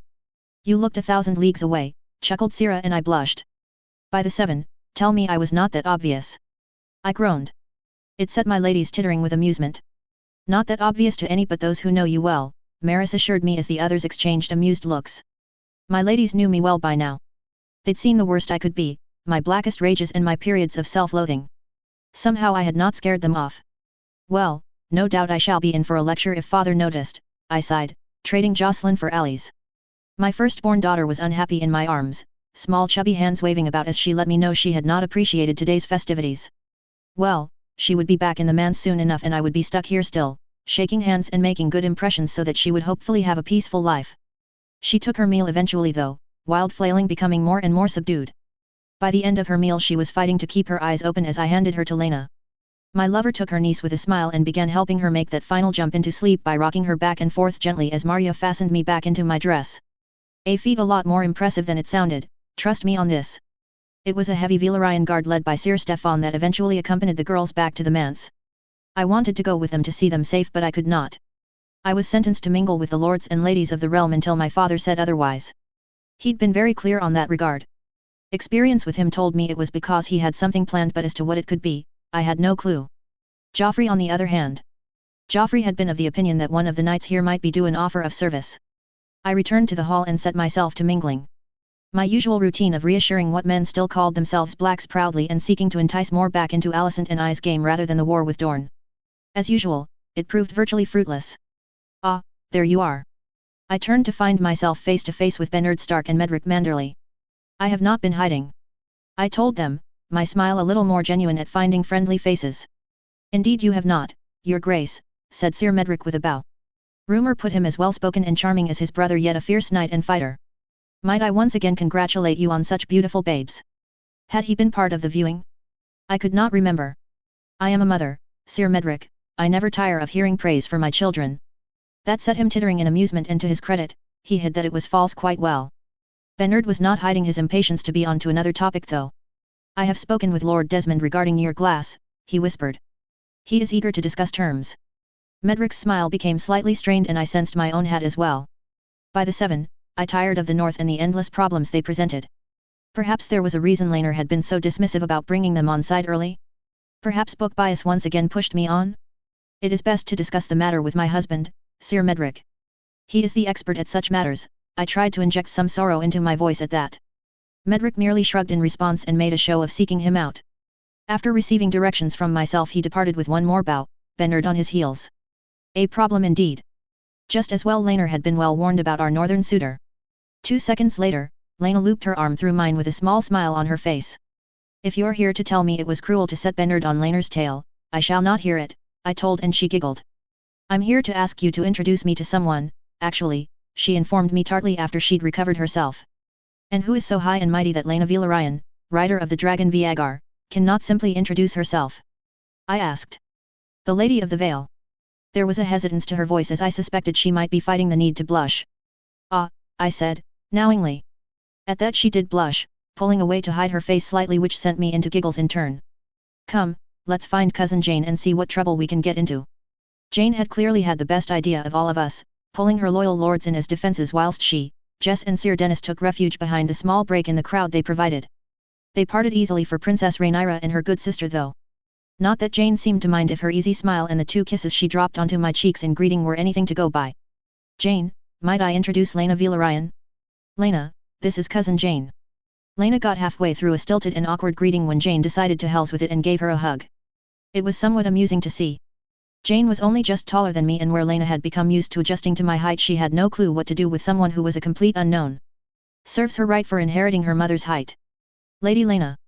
Speaker 1: You looked 1,000 leagues away, chuckled Sira and I blushed. By the 7, tell me I was not that obvious. I groaned. It set my ladies tittering with amusement. Not that obvious to any but those who know you well, Maris assured me as the others exchanged amused looks. My ladies knew me well by now. They'd seen the worst I could be, my blackest rages and my periods of self-loathing. Somehow I had not scared them off. Well, no doubt I shall be in for a lecture if father noticed, I sighed, trading Jocelyn for Allie's. My firstborn daughter was unhappy in my arms, small chubby hands waving about as she let me know she had not appreciated today's festivities. Well, she would be back in the manse soon enough and I would be stuck here still, shaking hands and making good impressions so that she would hopefully have a peaceful life. She took her meal eventually though, wild flailing becoming more and more subdued. By the end of her meal she was fighting to keep her eyes open as I handed her to Laena. My lover took her niece with a smile and began helping her make that final jump into sleep by rocking her back and forth gently as Marya fastened me back into my dress. A feat a lot more impressive than it sounded, trust me on this. It was a heavy Valyrian guard led by Sir Stefan that eventually accompanied the girls back to the manse. I wanted to go with them to see them safe but I could not. I was sentenced to mingle with the lords and ladies of the realm until my father said otherwise. He'd been very clear on that regard. Experience with him told me it was because he had something planned but as to what it could be, I had no clue. Joffrey on the other hand. Joffrey had been of the opinion that one of the knights here might be due an offer of service. I returned to the hall and set myself to mingling. My usual routine of reassuring what men still called themselves blacks proudly and seeking to entice more back into Alicent and I's game rather than the war with Dorne. As usual, it proved virtually fruitless. Ah, there you are. I turned to find myself face to face with Bernard Stark and Medric Manderley. I have not been hiding. I told them, my smile a little more genuine at finding friendly faces. Indeed you have not, your grace, said Sir Medric with a bow. Rumour put him as well-spoken and charming as his brother yet a fierce knight and fighter. Might I once again congratulate you on such beautiful babes? Had he been part of the viewing? I could not remember. I am a mother, Sir Medric, I never tire of hearing praise for my children. That set him tittering in amusement and to his credit, he hid that it was false quite well. Bernard was not hiding his impatience to be on to another topic though. I have spoken with Lord Desmond regarding your glass, he whispered. He is eager to discuss terms. Medric's smile became slightly strained and I sensed my own hat as well. By the 7, I tired of the North and the endless problems they presented. Perhaps there was a reason Laner had been so dismissive about bringing them on side early? Perhaps book bias once again pushed me on? It is best to discuss the matter with my husband, Sir Medric. He is the expert at such matters. I tried to inject some sorrow into my voice at that. Medric merely shrugged in response and made a show of seeking him out. After receiving directions from myself he departed with one more bow, Bernard on his heels. A problem indeed. Just as well Laner had been well warned about our northern suitor. 2 seconds later, Lena looped her arm through mine with a small smile on her face. If you're here to tell me it was cruel to set Bernard on Laner's tail, I shall not hear it, I told and she giggled. I'm here to ask you to introduce me to someone, actually, she informed me tartly after she'd recovered herself. And who is so high and mighty that Lena Vilarion, rider of the dragon Viagar, cannot simply introduce herself? I asked. The Lady of the Vale. There was a hesitance to her voice as I suspected she might be fighting the need to blush. Ah, I said, knowingly. At that she did blush, pulling away to hide her face slightly, which sent me into giggles in turn. Come, let's find Cousin Jane and see what trouble we can get into. Jane had clearly had the best idea of all of us, pulling her loyal lords in as defences whilst she, Jess and Sir Dennis took refuge behind the small break in the crowd they provided. They parted easily for Princess Rhaenyra and her good sister though. Not that Jane seemed to mind if her easy smile and the 2 kisses she dropped onto my cheeks in greeting were anything to go by. Jane, might I introduce Lena Vilarion? Lena, this is Cousin Jane. Lena got halfway through a stilted and awkward greeting when Jane decided to hells with it and gave her a hug. It was somewhat amusing to see. Jane was only just taller than me and where Lena had become used to adjusting to my height she had no clue what to do with someone who was a complete unknown. Serves her right for inheriting her mother's height. Lady Lena.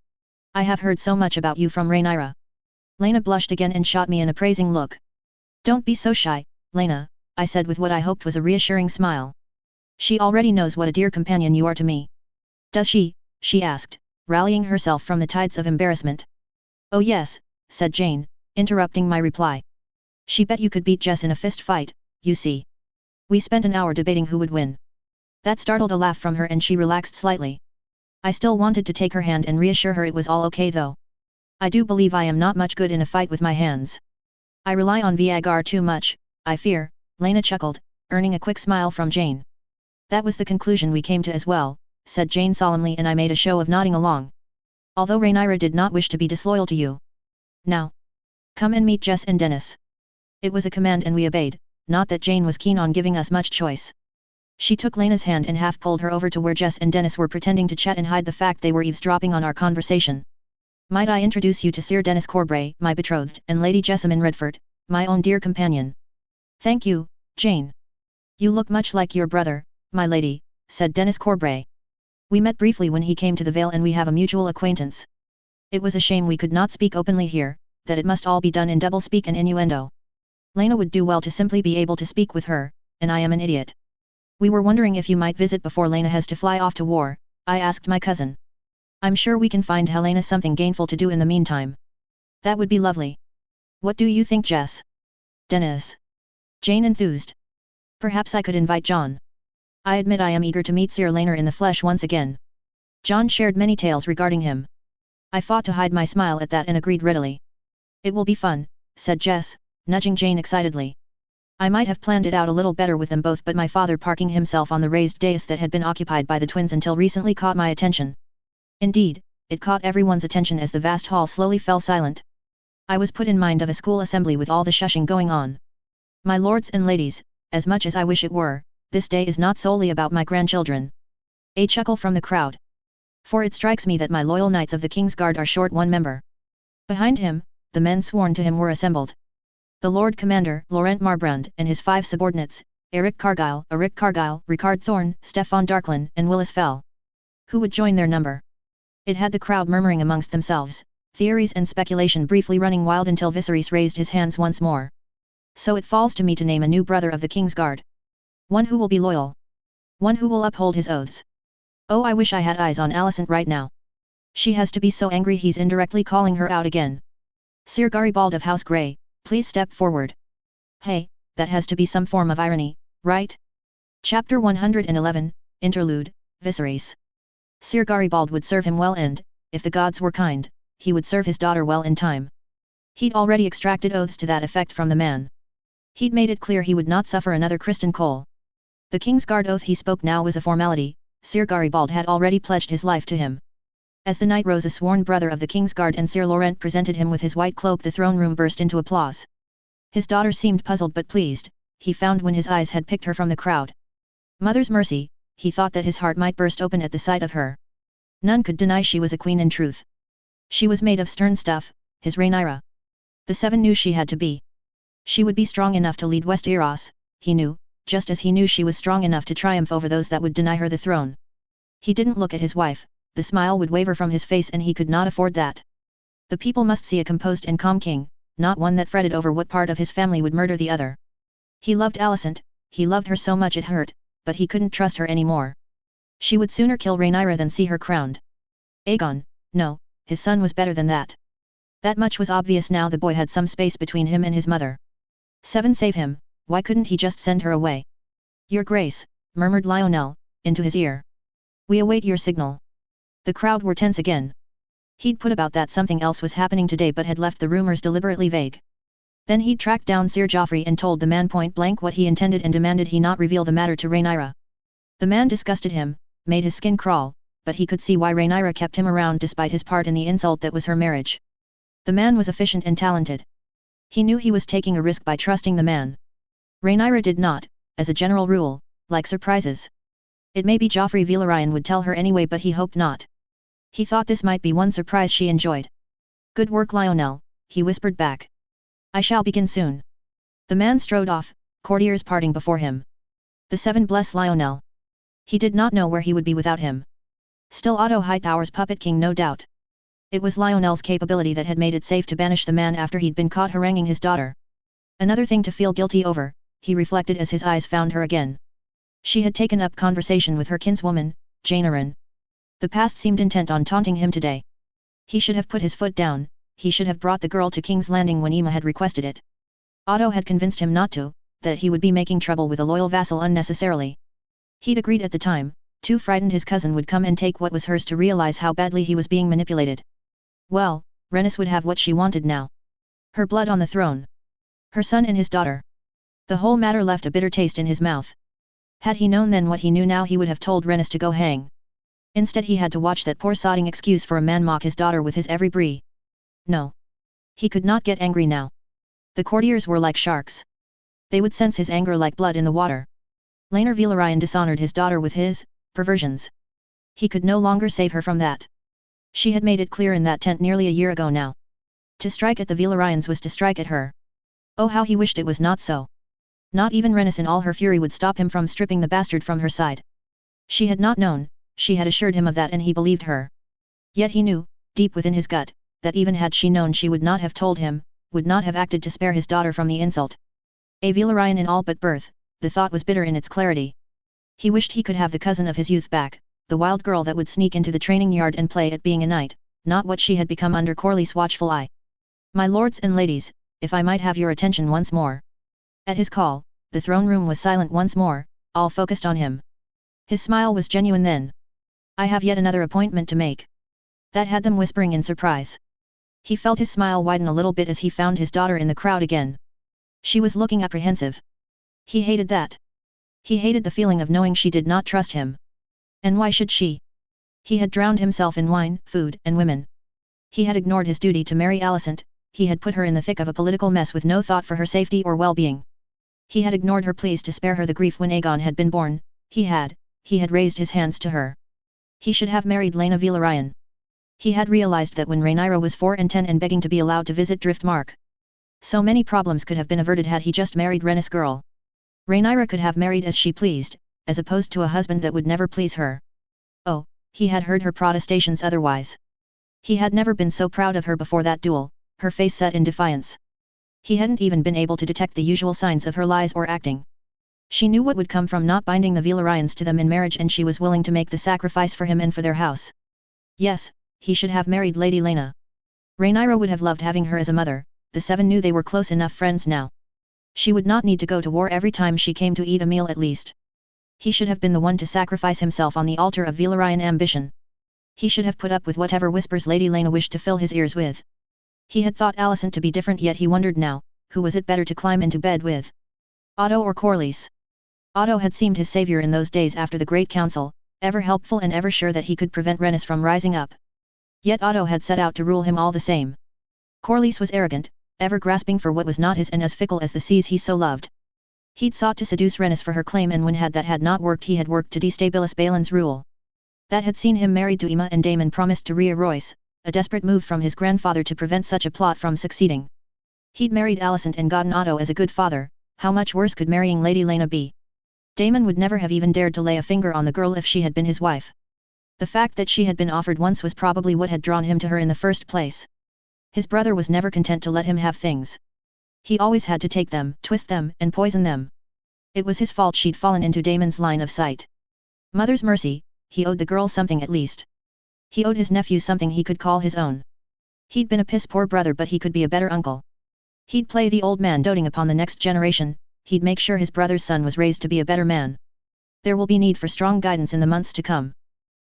Speaker 1: I have heard so much about you from Rhaenyra. Lena blushed again and shot me an appraising look. Don't be so shy, Lena, I said with what I hoped was a reassuring smile. She already knows what a dear companion you are to me. Does she? She asked, rallying herself from the tides of embarrassment. Oh yes, said Jane, interrupting my reply. She bet you could beat Jess in a fist fight, you see. We spent an hour debating who would win. That startled a laugh from her and she relaxed slightly. I still wanted to take her hand and reassure her it was all okay though. I do believe I am not much good in a fight with my hands. I rely on Viagar too much, I fear, Lena chuckled, earning a quick smile from Jane. That was the conclusion we came to as well, said Jane solemnly and I made a show of nodding along. Although Rhaenyra did not wish to be disloyal to you. Now. Come and meet Jess and Dennis. It was a command and we obeyed, not that Jane was keen on giving us much choice. She took Lena's hand and half pulled her over to where Jess and Dennis were pretending to chat and hide the fact they were eavesdropping on our conversation. Might I introduce you to Sir Dennis Corbray, my betrothed, and Lady Jessamine Redford, my own dear companion. Thank you, Jane. You look much like your brother, my lady, said Dennis Corbray. We met briefly when he came to the Vale and we have a mutual acquaintance. It was a shame we could not speak openly here, that it must all be done in doublespeak and innuendo. Lena would do well to simply be able to speak with her, and I am an idiot. We were wondering if you might visit before Lena has to fly off to war, I asked my cousin. I'm sure we can find Helena something gainful to do in the meantime. That would be lovely. What do you think, Jess? Dennis. Jane enthused. Perhaps I could invite John. I admit I am eager to meet Sir Laner in the flesh once again. John shared many tales regarding him. I fought to hide my smile at that and agreed readily. It will be fun, said Jess, nudging Jane excitedly. I might have planned it out a little better with them both, but my father parking himself on the raised dais that had been occupied by the twins until recently caught my attention. Indeed, it caught everyone's attention as the vast hall slowly fell silent. I was put in mind of a school assembly with all the shushing going on. My lords and ladies, as much as I wish it were, this day is not solely about my grandchildren. A chuckle from the crowd. For it strikes me that my loyal knights of the King's Guard are short one member. Behind him, the men sworn to him were assembled. The Lord Commander, Laurent Marbrand, and his 5 subordinates, Eric Cargyle, Ricard Thorne, Stefan Darklin, and Willis Fell. Who would join their number? It had the crowd murmuring amongst themselves, theories and speculation briefly running wild until Viserys raised his hands once more. So it falls to me to name a new brother of the King's Guard. One who will be loyal. One who will uphold his oaths. Oh, I wish I had eyes on Alicent right now. She has to be so angry he's indirectly calling her out again. Sir Garibald of House Grey, please step forward. Hey, that has to be some form of irony, right? Chapter 111, Interlude, Viserys. Sir Garibald would serve him well and, if the gods were kind, he would serve his daughter well in time. He'd already extracted oaths to that effect from the man. He'd made it clear he would not suffer another Kristen Cole. The King's Guard oath he spoke now was a formality. Sir Garibald had already pledged his life to him. As the knight rose, a sworn brother of the King's Guard, and Sir Laurent presented him with his white cloak, the throne room burst into applause. His daughter seemed puzzled but pleased, he found when his eyes had picked her from the crowd. Mother's mercy, he thought that his heart might burst open at the sight of her. None could deny she was a queen in truth. She was made of stern stuff, his Rhaenyra. The seven knew she had to be. She would be strong enough to lead Westeros, he knew, just as he knew she was strong enough to triumph over those that would deny her the throne. He didn't look at his wife, the smile would waver from his face and he could not afford that. The people must see a composed and calm king, not one that fretted over what part of his family would murder the other. He loved Alicent, he loved her so much it hurt, but he couldn't trust her anymore. She would sooner kill Rhaenyra than see her crowned. Aegon, no, his son was better than that. That much was obvious now. The boy had some space between him and his mother. Seven, save him, why couldn't he just send her away? Your Grace, murmured Lionel, into his ear. We await your signal. The crowd were tense again. He'd put about that something else was happening today but had left the rumors deliberately vague. Then he'd tracked down Sir Joffrey and told the man point blank what he intended and demanded he not reveal the matter to Rhaenyra. The man disgusted him, made his skin crawl, but he could see why Rhaenyra kept him around despite his part in the insult that was her marriage. The man was efficient and talented. He knew he was taking a risk by trusting the man. Rhaenyra did not, as a general rule, like surprises. It may be Joffrey Velaryon would tell her anyway, but he hoped not. He thought this might be one surprise she enjoyed. Good work, Lionel, he whispered back. I shall begin soon. The man strode off, courtiers parting before him. The seven bless Lionel. He did not know where he would be without him. Still Otto Hightower's puppet king, no doubt. It was Lionel's capability that had made it safe to banish the man after he'd been caught haranguing his daughter. Another thing to feel guilty over, he reflected as his eyes found her again. She had taken up conversation with her kinswoman, Jainerin. The past seemed intent on taunting him today. He should have put his foot down, he should have brought the girl to King's Landing when Emma had requested it. Otto had convinced him not to, that he would be making trouble with a loyal vassal unnecessarily. He'd agreed at the time, too frightened his cousin would come and take what was hers to realize how badly he was being manipulated. Well, Rhaenys would have what she wanted now. Her blood on the throne. Her son and his daughter. The whole matter left a bitter taste in his mouth. Had he known then what he knew now, he would have told Rhaenys to go hang. Instead he had to watch that poor sodding excuse for a man mock his daughter with his every brie. No. He could not get angry now. The courtiers were like sharks. They would sense his anger like blood in the water. Laenor Velaryon dishonored his daughter with his perversions. He could no longer save her from that. She had made it clear in that tent nearly a year ago now. To strike at the Velaryons was to strike at her. Oh, how he wished it was not so. Not even Rhaenys in all her fury would stop him from stripping the bastard from her side. She had not known, she had assured him of that and he believed her. Yet he knew, deep within his gut, that even had she known she would not have told him, would not have acted to spare his daughter from the insult. A Velaryon in all but birth, the thought was bitter in its clarity. He wished he could have the cousin of his youth back, the wild girl that would sneak into the training yard and play at being a knight, not what she had become under Corley's watchful eye. My lords and ladies, if I might have your attention once more. At his call, the throne room was silent once more, all focused on him. His smile was genuine then. I have yet another appointment to make. That had them whispering in surprise. He felt his smile widen a little bit as he found his daughter in the crowd again. She was looking apprehensive. He hated that. He hated the feeling of knowing she did not trust him. And why should she? He had drowned himself in wine, food, and women. He had ignored his duty to marry Alicent, he had put her in the thick of a political mess with no thought for her safety or well-being. He had ignored her pleas to spare her the grief when Aegon had been born, he had raised his hands to her. He should have married Laena Velaryon. He had realized that when Rhaenyra was 4 and 10 and begging to be allowed to visit Driftmark. So many problems could have been averted had he just married Rhaenys girl. Rhaenyra could have married as she pleased, as opposed to a husband that would never please her. Oh, he had heard her protestations otherwise. He had never been so proud of her before that duel, her face set in defiance. He hadn't even been able to detect the usual signs of her lies or acting. She knew what would come from not binding the Velaryons to them in marriage and she was willing to make the sacrifice for him and for their house. Yes, he should have married Lady Laena. Rhaenyra would have loved having her as a mother, the seven knew they were close enough friends now. She would not need to go to war every time she came to eat a meal at least. He should have been the one to sacrifice himself on the altar of Velaryon ambition. He should have put up with whatever whispers Lady Lena wished to fill his ears with. He had thought Alicent to be different, yet he wondered now, who was it better to climb into bed with? Otto or Corlys? Otto had seemed his savior in those days after the Great Council, ever helpful and ever sure that he could prevent Rhaenys from rising up. Yet Otto had set out to rule him all the same. Corlys was arrogant, ever grasping for what was not his and as fickle as the seas he so loved. He'd sought to seduce Rhaenys for her claim, and when that had not worked, he had worked to destabilize Baelin's rule. That had seen him married to Aemma and Daemon promised to Rhea Royce, a desperate move from his grandfather to prevent such a plot from succeeding. He'd married Alicent and gotten Otto as a good father. How much worse could marrying Lady Lena be? Daemon would never have even dared to lay a finger on the girl if she had been his wife. The fact that she had been offered once was probably what had drawn him to her in the first place. His brother was never content to let him have things. He always had to take them, twist them, and poison them. It was his fault she'd fallen into Daemon's line of sight. Mother's mercy, he owed the girl something at least. He owed his nephew something he could call his own. He'd been a piss-poor brother, but he could be a better uncle. He'd play the old man doting upon the next generation. He'd make sure his brother's son was raised to be a better man. There will be need for strong guidance in the months to come.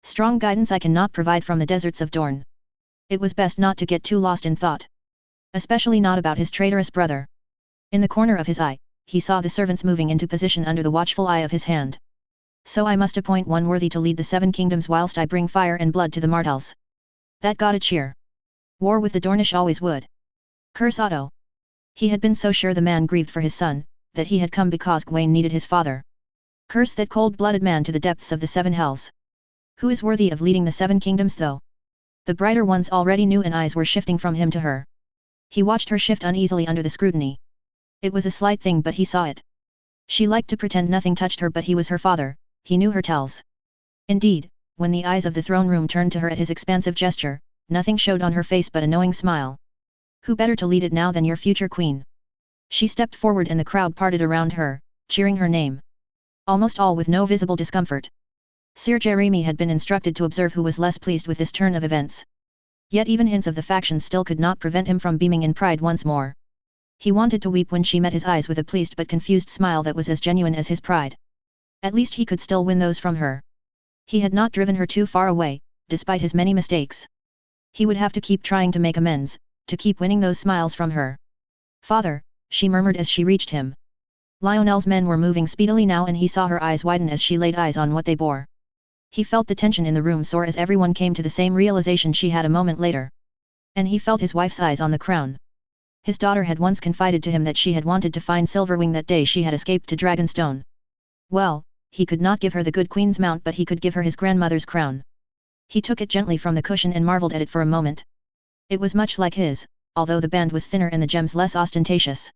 Speaker 1: Strong guidance I cannot provide from the deserts of Dorne. It was best not to get too lost in thought. Especially not about his traitorous brother. In the corner of his eye, he saw the servants moving into position under the watchful eye of his hand. So I must appoint one worthy to lead the 7 kingdoms whilst I bring fire and blood to the Martells. That got a cheer. War with the Dornish always would. Curse Otto. He had been so sure the man grieved for his son, that he had come because Gawain needed his father. Curse that cold-blooded man to the depths of the 7 hells. Who is worthy of leading the 7 kingdoms though? The brighter ones already knew, and eyes were shifting from him to her. He watched her shift uneasily under the scrutiny. It was a slight thing, but he saw it. She liked to pretend nothing touched her, but he was her father. He knew her tells. Indeed, when the eyes of the throne room turned to her at his expansive gesture, nothing showed on her face but a knowing smile. Who better to lead it now than your future queen? She stepped forward and the crowd parted around her, cheering her name. Almost all with no visible discomfort. Sir Jeremy had been instructed to observe who was less pleased with this turn of events. Yet even hints of the factions still could not prevent him from beaming in pride once more. He wanted to weep when she met his eyes with a pleased but confused smile that was as genuine as his pride. At least he could still win those from her. He had not driven her too far away, despite his many mistakes. He would have to keep trying to make amends, to keep winning those smiles from her. Father, she murmured as she reached him. Lionel's men were moving speedily now, and he saw her eyes widen as she laid eyes on what they bore. He felt the tension in the room soar as everyone came to the same realization she had a moment later. And he felt his wife's eyes on the crown. His daughter had once confided to him that she had wanted to find Silverwing that day she had escaped to Dragonstone. Well, he could not give her the good queen's mount, but he could give her his grandmother's crown. He took it gently from the cushion and marveled at it for a moment. It was much like his, although the band was thinner and the gems less ostentatious.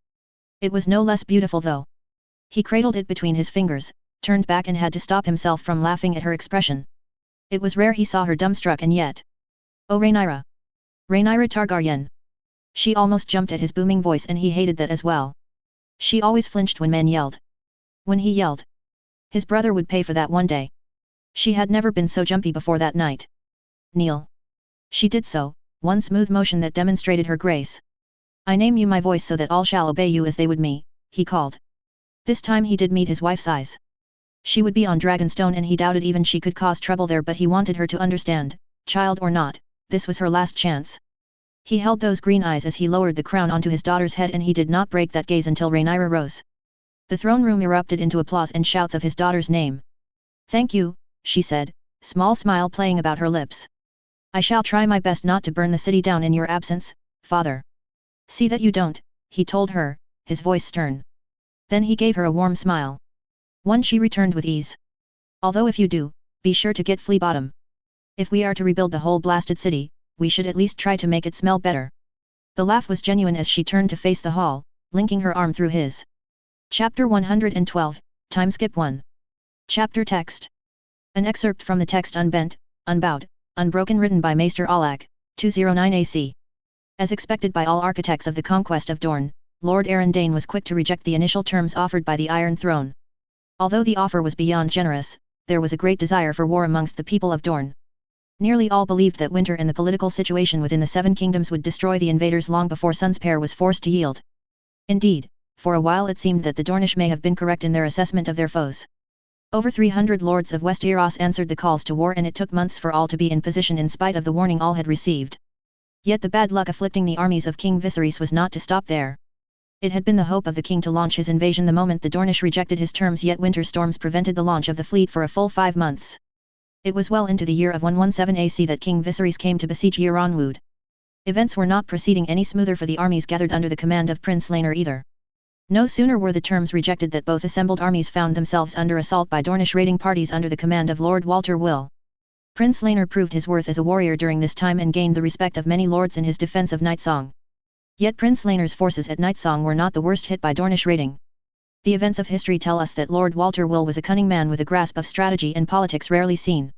Speaker 1: It was no less beautiful though. He cradled it between his fingers, turned back and had to stop himself from laughing at her expression. It was rare he saw her dumbstruck, and yet... Oh, Rhaenyra! Rhaenyra Targaryen! She almost jumped at his booming voice, and he hated that as well. She always flinched when men yelled. When he yelled, his brother would pay for that one day. She had never been so jumpy before that night. Kneel. She did so, one smooth motion that demonstrated her grace. I name you my voice so that all shall obey you as they would me, he called. This time he did meet his wife's eyes. She would be on Dragonstone, and he doubted even she could cause trouble there, but he wanted her to understand, child or not, this was her last chance. He held those green eyes as he lowered the crown onto his daughter's head, and he did not break that gaze until Rhaenyra rose. The throne room erupted into applause and shouts of his daughter's name. Thank you, she said, small smile playing about her lips. I shall try my best not to burn the city down in your absence, father. See that you don't, he told her, his voice stern. Then he gave her a warm smile. One she returned with ease. Although if you do, be sure to get Flea Bottom. If we are to rebuild the whole blasted city, we should at least try to make it smell better. The laugh was genuine as she turned to face the hall, linking her arm through his. Chapter 112, Time Skip 1. Chapter Text. An excerpt from the text unbent, unbowed, unbroken, written by Maester Alak, 209 AC. As expected by all architects of the conquest of Dorne, Lord Arryn was quick to reject the initial terms offered by the Iron Throne. Although the offer was beyond generous, there was a great desire for war amongst the people of Dorne. Nearly all believed that winter and the political situation within the 7 kingdoms would destroy the invaders long before Sunspear was forced to yield. Indeed, for a while it seemed that the Dornish may have been correct in their assessment of their foes. Over 300 lords of Westeros answered the calls to war, and it took months for all to be in position in spite of the warning all had received. Yet the bad luck afflicting the armies of King Viserys was not to stop there. It had been the hope of the king to launch his invasion the moment the Dornish rejected his terms, yet winter storms prevented the launch of the fleet for a full 5 months. It was well into the year of 117 AC that King Viserys came to besiege Euronwood. Events were not proceeding any smoother for the armies gathered under the command of Prince Laenor either. No sooner were the terms rejected that both assembled armies found themselves under assault by Dornish raiding parties under the command of Lord Walter Will. Prince Laenor proved his worth as a warrior during this time and gained the respect of many lords in his defense of Nightsong. Yet Prince Laenor's forces at Nightsong were not the worst hit by Dornish raiding. The events of history tell us that Lord Walter Will was a cunning man with a grasp of strategy and politics rarely seen.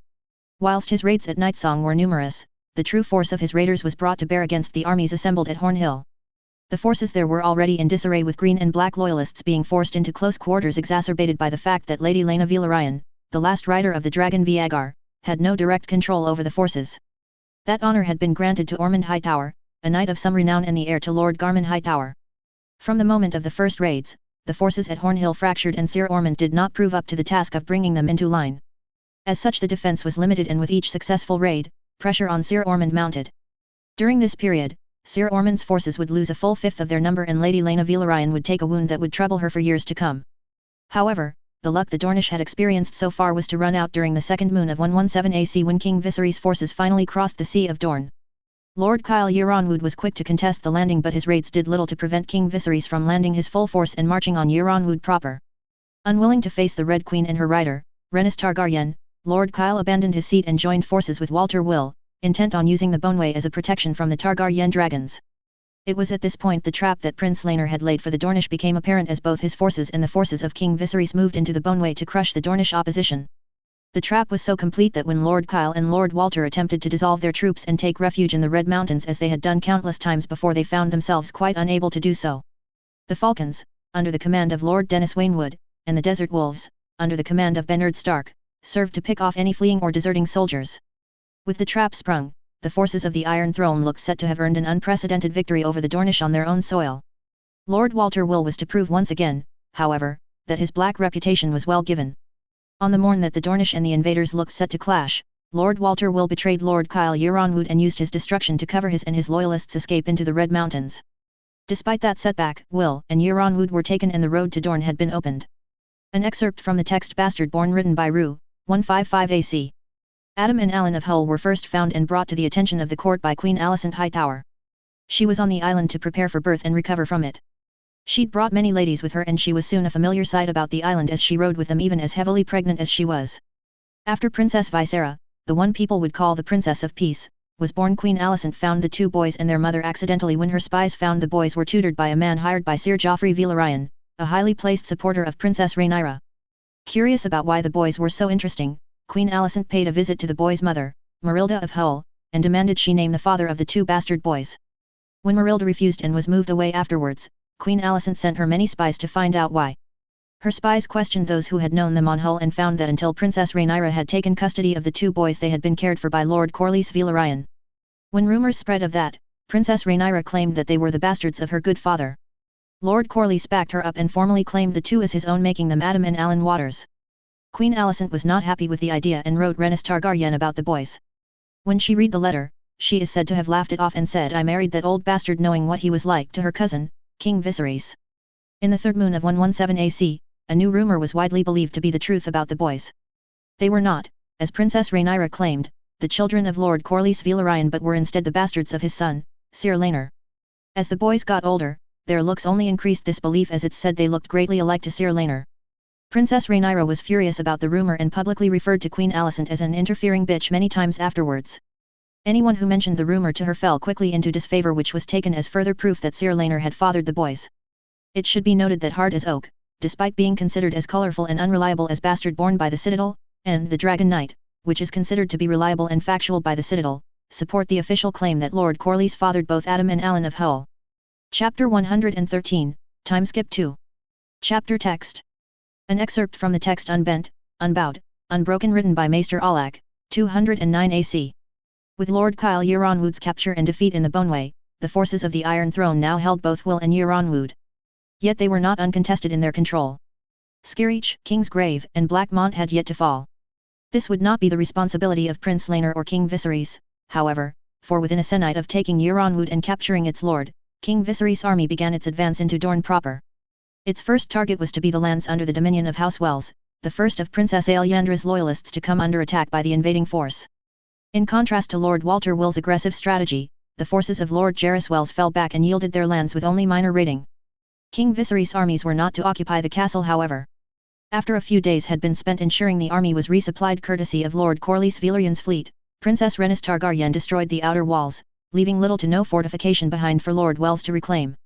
Speaker 1: Whilst his raids at Nightsong were numerous, the true force of his raiders was brought to bear against the armies assembled at Hornhill. The forces there were already in disarray, with green and black loyalists being forced into close quarters, exacerbated by the fact that Lady Laena Velaryon, the last rider of the Dragon Viagar, had no direct control over the forces. That honour had been granted to Ormond Hightower, a knight of some renown and the heir to Lord Garmon Hightower. From the moment of the first raids, the forces at Hornhill fractured, and Sir Ormond did not prove up to the task of bringing them into line. As such, the defence was limited, and with each successful raid, pressure on Sir Ormond mounted. During this period, Sir Ormond's forces would lose a full fifth of their number, and Lady Laena Velaryon would take a wound that would trouble her for years to come. However, the luck the Dornish had experienced so far was to run out during the second moon of 117 AC, when King Viserys' forces finally crossed the Sea of Dorne. Lord Kyle Euronwood was quick to contest the landing, but his raids did little to prevent King Viserys from landing his full force and marching on Euronwood proper. Unwilling to face the Red Queen and her rider, Rhaenys Targaryen, Lord Kyle abandoned his seat and joined forces with Walter Will, intent on using the Boneway as a protection from the Targaryen dragons. It was at this point the trap that Prince Laenor had laid for the Dornish became apparent, as both his forces and the forces of King Viserys moved into the Boneway to crush the Dornish opposition. The trap was so complete that when Lord Kyle and Lord Walter attempted to dissolve their troops and take refuge in the Red Mountains, as they had done countless times before, they found themselves quite unable to do so. The Falcons, under the command of Lord Dennis Waynwood, and the Desert Wolves, under the command of Bernard Stark, served to pick off any fleeing or deserting soldiers. With the trap sprung, the forces of the Iron Throne looked set to have earned an unprecedented victory over the Dornish on their own soil. Lord Walter Will was to prove once again, however, that his black reputation was well given. On the morn that the Dornish and the invaders looked set to clash, Lord Walter Will betrayed Lord Kyle Euronwood and used his destruction to cover his and his loyalists' escape into the Red Mountains. Despite that setback, Will and Euronwood were taken and the road to Dorne had been opened. An excerpt from the text Bastard Born, written by Rue, 155 AC. Adam and Alan of Hull were first found and brought to the attention of the court by Queen Alicent Hightower. She was on the island to prepare for birth and recover from it. She'd brought many ladies with her, and she was soon a familiar sight about the island, as she rode with them even as heavily pregnant as she was. After Princess Visera, the one people would call the Princess of Peace, was born, Queen Alicent found the two boys and their mother accidentally when her spies found the boys were tutored by a man hired by Sir Joffrey Velaryon, a highly placed supporter of Princess Rhaenyra. Curious about why the boys were so interesting, Queen Alicent paid a visit to the boys' mother, Marilda of Hull, and demanded she name the father of the two bastard boys. When Marilda refused and was moved away afterwards, Queen Alicent sent her many spies to find out why. Her spies questioned those who had known them on Hull and found that until Princess Rhaenyra had taken custody of the two boys, they had been cared for by Lord Corlys Velaryon. When rumours spread of that, Princess Rhaenyra claimed that they were the bastards of her good father. Lord Corlys backed her up and formally claimed the two as his own, making them Adam and Alan Waters. Queen Alicent was not happy with the idea and wrote Rhaenys Targaryen about the boys. When she read the letter, she is said to have laughed it off and said, "I married that old bastard knowing what he was like," to her cousin, King Viserys. In the third moon of 117 AC, a new rumour was widely believed to be the truth about the boys. They were not, as Princess Rhaenyra claimed, the children of Lord Corlys Velaryon, but were instead the bastards of his son, Sir Laenor. As the boys got older, their looks only increased this belief, as it said they looked greatly alike to Sir Laenor. Princess Rhaenyra was furious about the rumour and publicly referred to Queen Alicent as an interfering bitch many times afterwards. Anyone who mentioned the rumour to her fell quickly into disfavour, which was taken as further proof that Sir Laenor had fathered the boys. It should be noted that hard as oak, despite being considered as colourful and unreliable as Bastard Born by the Citadel, and the Dragon Knight, which is considered to be reliable and factual by the Citadel, support the official claim that Lord Corlys fathered both Adam and Alan of Hull. Chapter 113, Timeskip 2. Chapter Text. An excerpt from the text Unbent, Unbowed, Unbroken, written by Maester Alak, 209 AC. With Lord Kyle Euronwood's capture and defeat in the Boneway, the forces of the Iron Throne now held both Will and Euronwood. Yet they were not uncontested in their control. Skirich, Kingsgrave, and Blackmont had yet to fall. This would not be the responsibility of Prince Laenor or King Viserys, however, for within a sennight of taking Euronwood and capturing its lord, King Viserys' army began its advance into Dorne proper. Its first target was to be the lands under the dominion of House Wells, the first of Princess Aelyandra's loyalists to come under attack by the invading force. In contrast to Lord Walter Will's aggressive strategy, the forces of Lord Jaehaerys Wells fell back and yielded their lands with only minor raiding. King Viserys' armies were not to occupy the castle however. After a few days had been spent ensuring the army was resupplied courtesy of Lord Corlys Valyrian's fleet, Princess Rhaenys Targaryen destroyed the outer walls, leaving little to no fortification behind for Lord Wells to reclaim.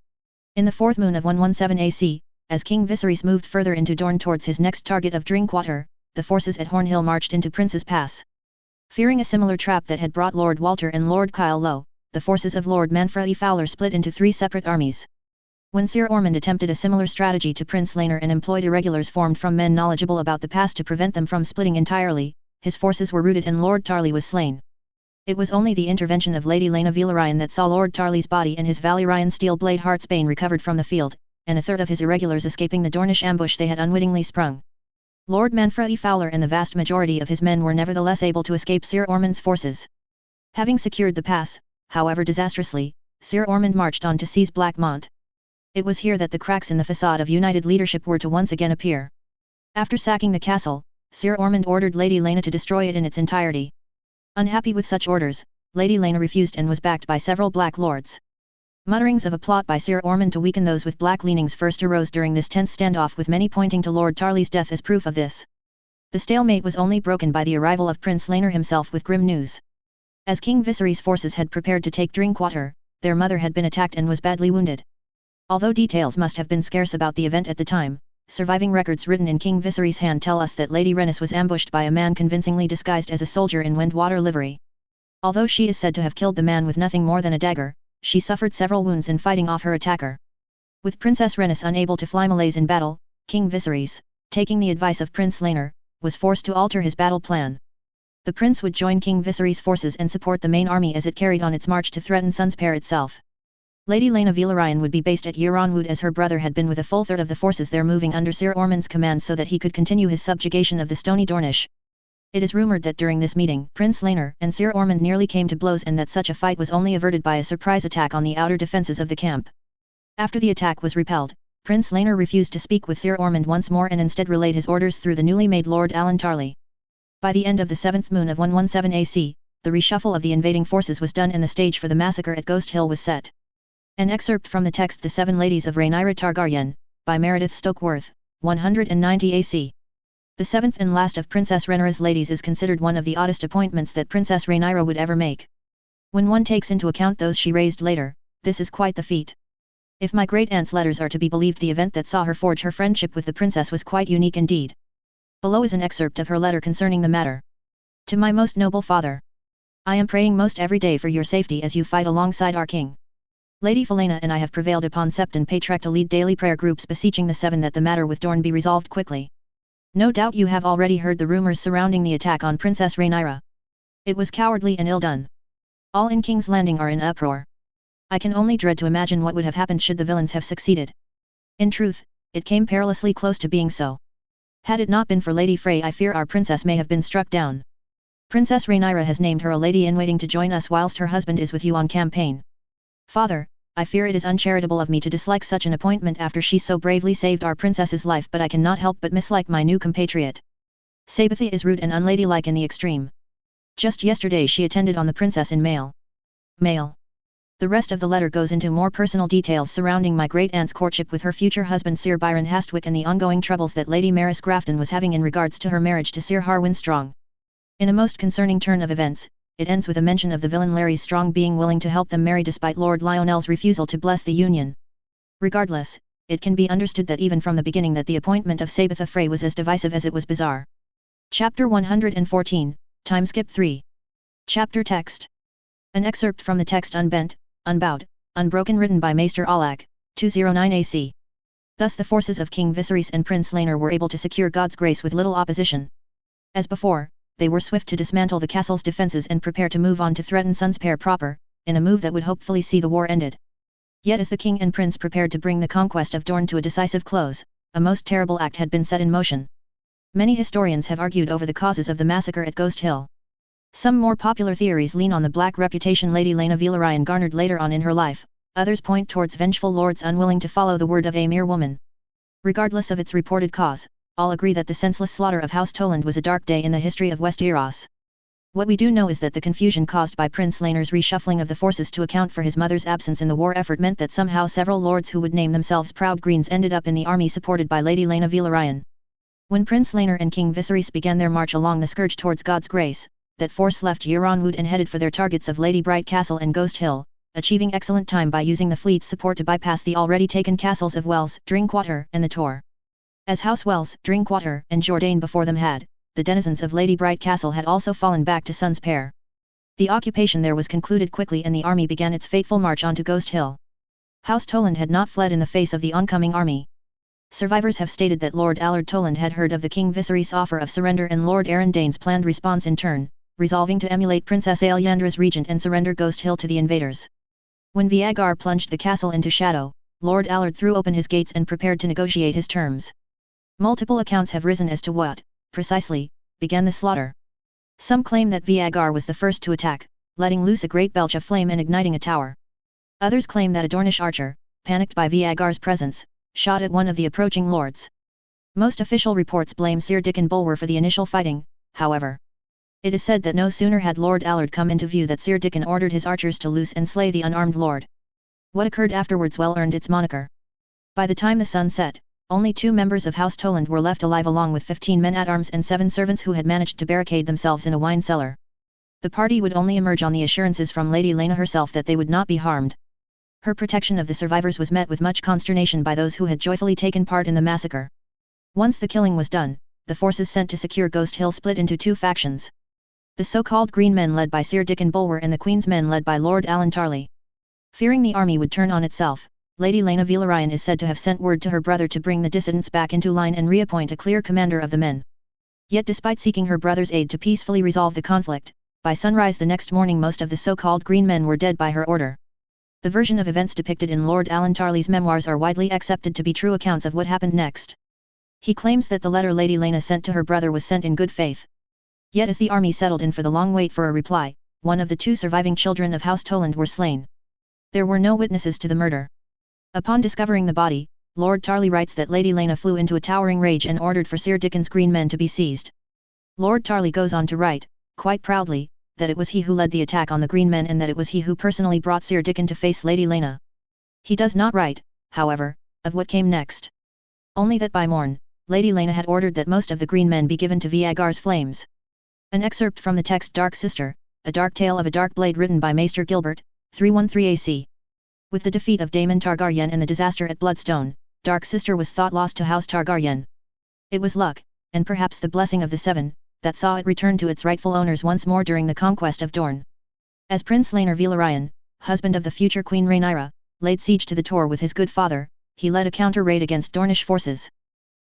Speaker 1: In the fourth moon of 117 AC, as King Viserys moved further into Dorne towards his next target of Drinkwater, the forces at Hornhill marched into Prince's Pass. Fearing a similar trap that had brought Lord Walter and Lord Kyle low, the forces of Lord Manfred Fowler split into three separate armies. When Ser Ormond attempted a similar strategy to Prince Laenor and employed irregulars formed from men knowledgeable about the pass to prevent them from splitting entirely, his forces were routed and Lord Tarly was slain. It was only the intervention of Lady Laena Velaryon that saw Lord Tarly's body and his Valyrian steel blade Heartsbane recovered from the field, and a third of his irregulars escaping the Dornish ambush they had unwittingly sprung. Lord Manfred Fowler and the vast majority of his men were nevertheless able to escape Ser Ormond's forces. Having secured the pass, however disastrously, Ser Ormond marched on to seize Blackmont. It was here that the cracks in the facade of united leadership were to once again appear. After sacking the castle, Ser Ormond ordered Lady Laena to destroy it in its entirety. Unhappy with such orders, Lady Laena refused and was backed by several Black Lords. Mutterings of a plot by Ser Ormond to weaken those with black leanings first arose during this tense standoff, with many pointing to Lord Tarly's death as proof of this. The stalemate was only broken by the arrival of Prince Laenor himself with grim news. As King Viserys' forces had prepared to take Drinkwater, their mother had been attacked and was badly wounded. Although details must have been scarce about the event at the time, surviving records written in King Viserys' hand tell us that Lady Rhaenys was ambushed by a man convincingly disguised as a soldier in Windwater livery. Although she is said to have killed the man with nothing more than a dagger, she suffered several wounds in fighting off her attacker. With Princess Rhaenys unable to fly malaise in battle, King Viserys, taking the advice of Prince Laenor, was forced to alter his battle plan. The prince would join King Viserys' forces and support the main army as it carried on its march to threaten Sunspear itself. Lady Laena Velaryon would be based at Euronwood as her brother had been, with a full third of the forces there moving under Ser Ormond's command so that he could continue his subjugation of the stony Dornish. It is rumoured that during this meeting, Prince Laenor and Ser Ormond nearly came to blows and that such a fight was only averted by a surprise attack on the outer defences of the camp. After the attack was repelled, Prince Laenor refused to speak with Ser Ormond once more and instead relayed his orders through the newly made Lord Alan Tarly. By the end of the 7th moon of 117 AC, the reshuffle of the invading forces was done and the stage for the massacre at Ghost Hill was set. An excerpt from the text The Seven Ladies of Rhaenyra Targaryen, by Meredith Stokeworth, 190 AC. The seventh and last of Princess Rhaenyra's ladies is considered one of the oddest appointments that Princess Rhaenyra would ever make. When one takes into account those she raised later, this is quite the feat. If my great-aunt's letters are to be believed, the event that saw her forge her friendship with the princess was quite unique indeed. Below is an excerpt of her letter concerning the matter. To my most noble father. I am praying most every day for your safety as you fight alongside our king. Lady Felena and I have prevailed upon Septon Patriarch to lead daily prayer groups beseeching the Seven that the matter with Dorne be resolved quickly. No doubt you have already heard the rumours surrounding the attack on Princess Rhaenyra. It was cowardly and ill done. All in King's Landing are in uproar. I can only dread to imagine what would have happened should the villains have succeeded. In truth, it came perilously close to being so. Had it not been for Lady Frey, I fear our princess may have been struck down. Princess Rhaenyra has named her a lady-in-waiting to join us whilst her husband is with you on campaign. Father, I fear it is uncharitable of me to dislike such an appointment after she so bravely saved our princess's life, but I cannot help but mislike my new compatriot. Sabathy is rude and unladylike in the extreme. Just yesterday she attended on the princess in mail. The rest of the letter goes into more personal details surrounding my great-aunt's courtship with her future husband Sir Byron Hastwick and the ongoing troubles that Lady Maris Grafton was having in regards to her marriage to Sir Harwin Strong. In a most concerning turn of events, it ends with a mention of the villain Larry Strong being willing to help them marry despite Lord Lionel's refusal to bless the union. Regardless, it can be understood that even from the beginning that the appointment of Sabatha Frey was as divisive as it was bizarre. Chapter 114, Timeskip 3. Chapter Text. An excerpt from the text Unbent, Unbowed, Unbroken written by Maester Alak, 209 AC. Thus the forces of King Viserys and Prince Laenor were able to secure God's grace with little opposition. As before, they were swift to dismantle the castle's defences and prepare to move on to threaten Sunspear proper, in a move that would hopefully see the war ended. Yet as the king and prince prepared to bring the conquest of Dorne to a decisive close, a most terrible act had been set in motion. Many historians have argued over the causes of the massacre at Ghost Hill. Some more popular theories lean on the black reputation Lady Lena Villaryan garnered later on in her life, others point towards vengeful lords unwilling to follow the word of a mere woman. Regardless of its reported cause, all agree that the senseless slaughter of House Toland was a dark day in the history of Westeros. What we do know is that the confusion caused by Prince Laenor's reshuffling of the forces to account for his mother's absence in the war effort meant that somehow several lords who would name themselves Proud Greens ended up in the army supported by Lady Lena Villaryan. When Prince Laenor and King Viserys began their march along the scourge towards God's grace, that force left Euronwood and headed for their targets of Lady Bright Castle and Ghost Hill, achieving excellent time by using the fleet's support to bypass the already taken castles of Wells, Drinkwater, and the Tor. As House Wells, Drinkwater, and Jourdain before them had, the denizens of Lady Bright Castle had also fallen back to Sun's Pair. The occupation there was concluded quickly and the army began its fateful march onto Ghost Hill. House Toland had not fled in the face of the oncoming army. Survivors have stated that Lord Allard Toland had heard of the King Viserys' offer of surrender and Lord Arendain's planned response in turn, resolving to emulate Princess Aelyandra's regent and surrender Ghost Hill to the invaders. When Viagar plunged the castle into shadow, Lord Allard threw open his gates and prepared to negotiate his terms. Multiple accounts have risen as to what, precisely, began the slaughter. Some claim that Viagar was the first to attack, letting loose a great belch of flame and igniting a tower. Others claim that a Dornish archer, panicked by Viagar's presence, shot at one of the approaching lords. Most official reports blame Sir Dickon Bulwer for the initial fighting, however. It is said that no sooner had Lord Allard come into view that Sir Dickon ordered his archers to loose and slay the unarmed lord. What occurred afterwards well earned its moniker. By the time the sun set, only 2 members of House Toland were left alive along with 15 men-at-arms and 7 servants who had managed to barricade themselves in a wine cellar. The party would only emerge on the assurances from Lady Lena herself that they would not be harmed. Her protection of the survivors was met with much consternation by those who had joyfully taken part in the massacre. Once the killing was done, the forces sent to secure Ghost Hill split into 2 factions. The so-called Green Men led by Sir Dickon Bulwer and the Queen's Men led by Lord Alan Tarley. Fearing the army would turn on itself, Lady Lena Villaryan is said to have sent word to her brother to bring the dissidents back into line and reappoint a clear commander of the men. Yet despite seeking her brother's aid to peacefully resolve the conflict, by sunrise the next morning most of the so-called Green Men were dead by her order. The version of events depicted in Lord Alan Tarley's memoirs are widely accepted to be true accounts of what happened next. He claims that the letter Lady Lena sent to her brother was sent in good faith. Yet as the army settled in for the long wait for a reply, one of the 2 surviving children of House Toland were slain. There were no witnesses to the murder. Upon discovering the body, Lord Tarley writes that Lady Lena flew into a towering rage and ordered for Sir Dickon's Green Men to be seized. Lord Tarley goes on to write, quite proudly, that it was he who led the attack on the Green Men and that it was he who personally brought Sir Dickon to face Lady Lena. He does not write, however, of what came next. Only that by morn, Lady Lena had ordered that most of the Green Men be given to Viagar's flames. An excerpt from the text Dark Sister, A Dark Tale of a Dark Blade written by Maester Gilbert, 313 AC. With the defeat of Daemon Targaryen and the disaster at Bloodstone, Dark Sister was thought lost to House Targaryen. It was luck, and perhaps the blessing of the 7, that saw it return to its rightful owners once more during the conquest of Dorne. As Prince Laenor Villaryan, husband of the future Queen Rhaenyra, laid siege to the Tor with his good father, he led a counter-raid against Dornish forces.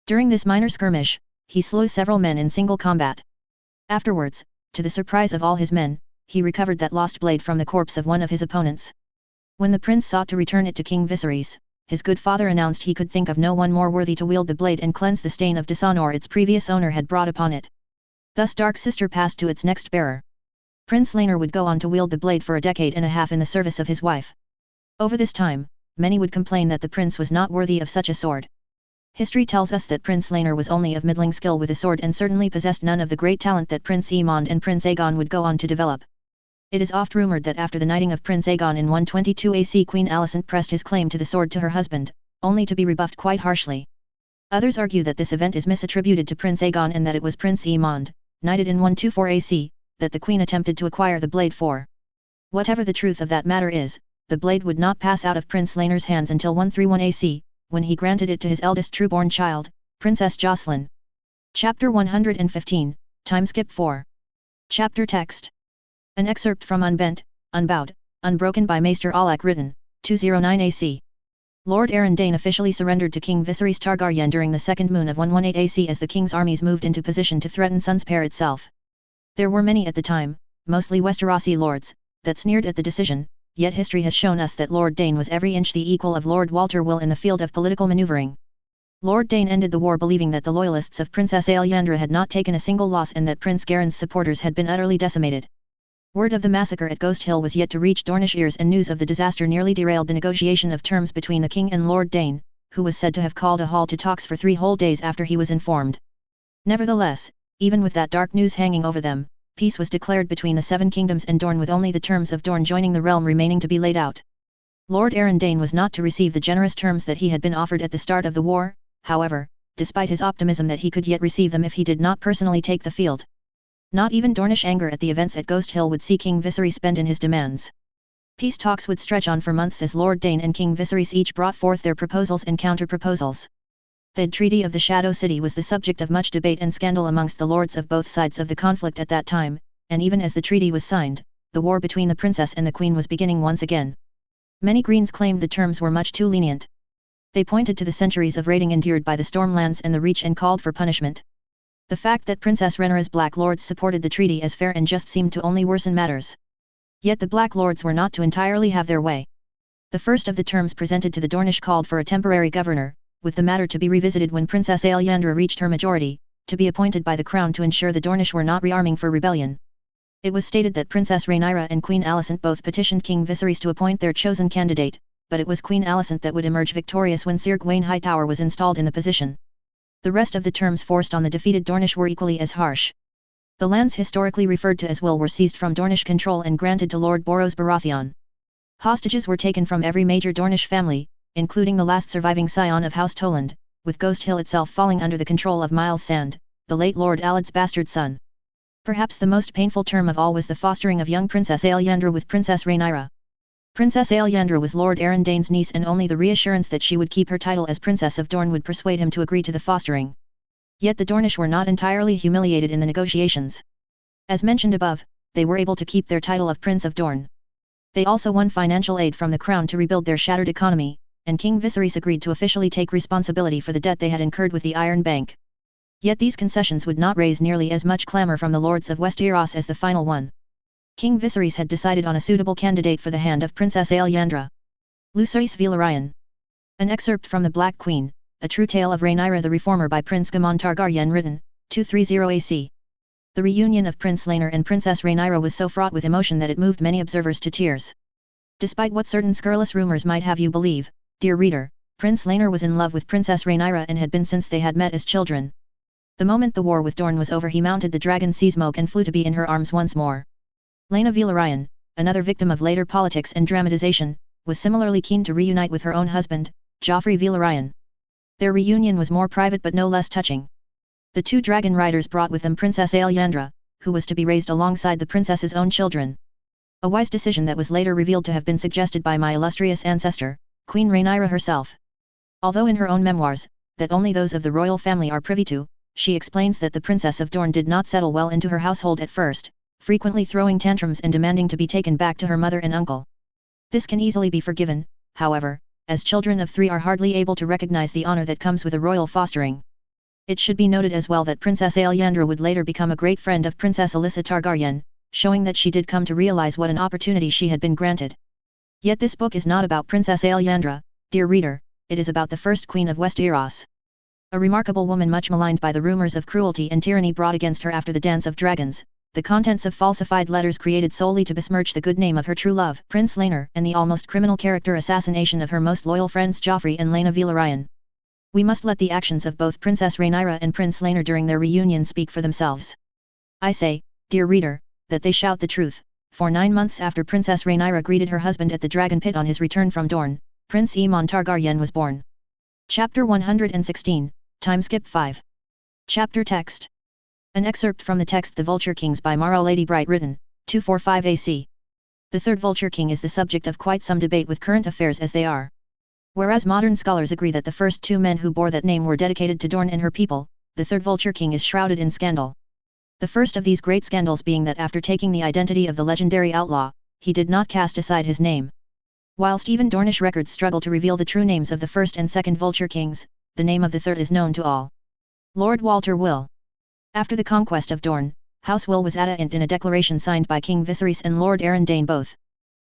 Speaker 1: During this minor skirmish, he slew several men in single combat. Afterwards, to the surprise of all his men, he recovered that lost blade from the corpse of one of his opponents. When the prince sought to return it to King Viserys, his good father announced he could think of no one more worthy to wield the blade and cleanse the stain of dishonor its previous owner had brought upon it. Thus Dark Sister passed to its next bearer. Prince Laenor would go on to wield the blade for a decade and a half in the service of his wife. Over this time, many would complain that the prince was not worthy of such a sword. History tells us that Prince Laenor was only of middling skill with a sword and certainly possessed none of the great talent that Prince Aemond and Prince Aegon would go on to develop. It is oft rumoured that after the knighting of Prince Aegon in 122 AC Queen Alicent pressed his claim to the sword to her husband, only to be rebuffed quite harshly. Others argue that this event is misattributed to Prince Aegon and that it was Prince Aemond, knighted in 124 AC, that the queen attempted to acquire the blade for. Whatever the truth of that matter is, the blade would not pass out of Prince Laenor's hands until 131 AC, when he granted it to his eldest true-born child, Princess Jocelyn. Chapter 115, Timeskip 4. Chapter Text. An excerpt from Unbent, Unbowed, Unbroken by Maester Alak written, 209 AC. Lord Arendain officially surrendered to King Viserys Targaryen during the second moon of 118 AC as the king's armies moved into position to threaten Sun's Pair itself. There were many at the time, mostly Westerosi lords, that sneered at the decision, yet history has shown us that Lord Dane was every inch the equal of Lord Walter Will in the field of political maneuvering. Lord Dane ended the war believing that the loyalists of Princess Alyandra had not taken a single loss and that Prince Garen's supporters had been utterly decimated. Word of the massacre at Ghost Hill was yet to reach Dornish ears, and news of the disaster nearly derailed the negotiation of terms between the king and Lord Dane, who was said to have called a halt to talks for 3 whole days after he was informed. Nevertheless, even with that dark news hanging over them, peace was declared between the 7 kingdoms and Dorne, with only the terms of Dorne joining the realm remaining to be laid out. Lord Aaron Dane was not to receive the generous terms that he had been offered at the start of the war, however, despite his optimism that he could yet receive them if he did not personally take the field. Not even Dornish anger at the events at Ghost Hill would see King Viserys bend in his demands. Peace talks would stretch on for months as Lord Dane and King Viserys each brought forth their proposals and counter-proposals. The Treaty of the Shadow City was the subject of much debate and scandal amongst the lords of both sides of the conflict at that time, and even as the treaty was signed, the war between the princess and the queen was beginning once again. Many Greens claimed the terms were much too lenient. They pointed to the centuries of raiding endured by the Stormlands and the Reach and called for punishment. The fact that Princess Rhaenyra's Black Lords supported the treaty as fair and just seemed to only worsen matters. Yet the Black Lords were not to entirely have their way. The first of the terms presented to the Dornish called for a temporary governor, with the matter to be revisited when Princess Alyandra reached her majority, to be appointed by the crown to ensure the Dornish were not rearming for rebellion. It was stated that Princess Rhaenyra and Queen Alicent both petitioned King Viserys to appoint their chosen candidate, but it was Queen Alicent that would emerge victorious when Sir Gawain Hightower was installed in the position. The rest of the terms forced on the defeated Dornish were equally as harsh. The lands historically referred to as will were seized from Dornish control and granted to Lord Boros Baratheon. Hostages were taken from every major Dornish family, including the last surviving scion of House Toland, with Ghost Hill itself falling under the control of Miles Sand, the late Lord Alad's bastard son. Perhaps the most painful term of all was the fostering of young Princess Alyandra with Princess Rhaenyra. Princess Alyandra was Lord Aaron Dane's niece, and only the reassurance that she would keep her title as Princess of Dorne would persuade him to agree to the fostering. Yet the Dornish were not entirely humiliated in the negotiations. As mentioned above, they were able to keep their title of Prince of Dorne. They also won financial aid from the crown to rebuild their shattered economy, and King Viserys agreed to officially take responsibility for the debt they had incurred with the Iron Bank. Yet these concessions would not raise nearly as much clamour from the lords of Westeros as the final one. King Viserys had decided on a suitable candidate for the hand of Princess Alyandra. Lucerys Velaryon. An excerpt from The Black Queen, A True Tale of Rhaenyra the Reformer by Prince Gaemon Targaryen, written, 230 AC. The reunion of Prince Laenor and Princess Rhaenyra was so fraught with emotion that it moved many observers to tears. Despite what certain scurrilous rumors might have you believe, dear reader, Prince Laenor was in love with Princess Rhaenyra and had been since they had met as children. The moment the war with Dorne was over, he mounted the dragon Seasmoke and flew to be in her arms once more. Laena Velaryon, another victim of later politics and dramatization, was similarly keen to reunite with her own husband, Joffrey Velaryon. Their reunion was more private but no less touching. The 2 dragon riders brought with them Princess Alyandra, who was to be raised alongside the princess's own children. A wise decision that was later revealed to have been suggested by my illustrious ancestor, Queen Rhaenyra herself. Although in her own memoirs, that only those of the royal family are privy to, she explains that the Princess of Dorne did not settle well into her household at first, frequently throwing tantrums and demanding to be taken back to her mother and uncle. This can easily be forgiven, however, as children of 3 are hardly able to recognize the honor that comes with a royal fostering. It should be noted as well that Princess Alyandra would later become a great friend of Princess Alyssa Targaryen, showing that she did come to realize what an opportunity she had been granted. Yet this book is not about Princess Alyandra, dear reader, it is about the first queen of Westeros. A remarkable woman much maligned by the rumors of cruelty and tyranny brought against her after the Dance of Dragons, the contents of falsified letters created solely to besmirch the good name of her true love, Prince Laenor, and the almost criminal character assassination of her most loyal friends Joffrey and Laena Velaryon. We must let the actions of both Princess Rhaenyra and Prince Laenor during their reunion speak for themselves. I say, dear reader, that they shout the truth, for 9 months after Princess Rhaenyra greeted her husband at the Dragon Pit on his return from Dorne, Prince Aemon Targaryen was born. Chapter 116, Timeskip 5. Chapter Text. An excerpt from the text The Vulture Kings by Mara Lady Bright, written, 245 AC. The third Vulture King is the subject of quite some debate with current affairs as they are. Whereas modern scholars agree that the first 2 men who bore that name were dedicated to Dorne and her people, the third Vulture King is shrouded in scandal. The first of these great scandals being that after taking the identity of the legendary outlaw, he did not cast aside his name. Whilst even Dornish records struggle to reveal the true names of the first and second Vulture Kings, the name of the third is known to all. Lord Walter Will. After the conquest of Dorne, House Will was at end in a declaration signed by King Viserys and Lord Aaron Dane both.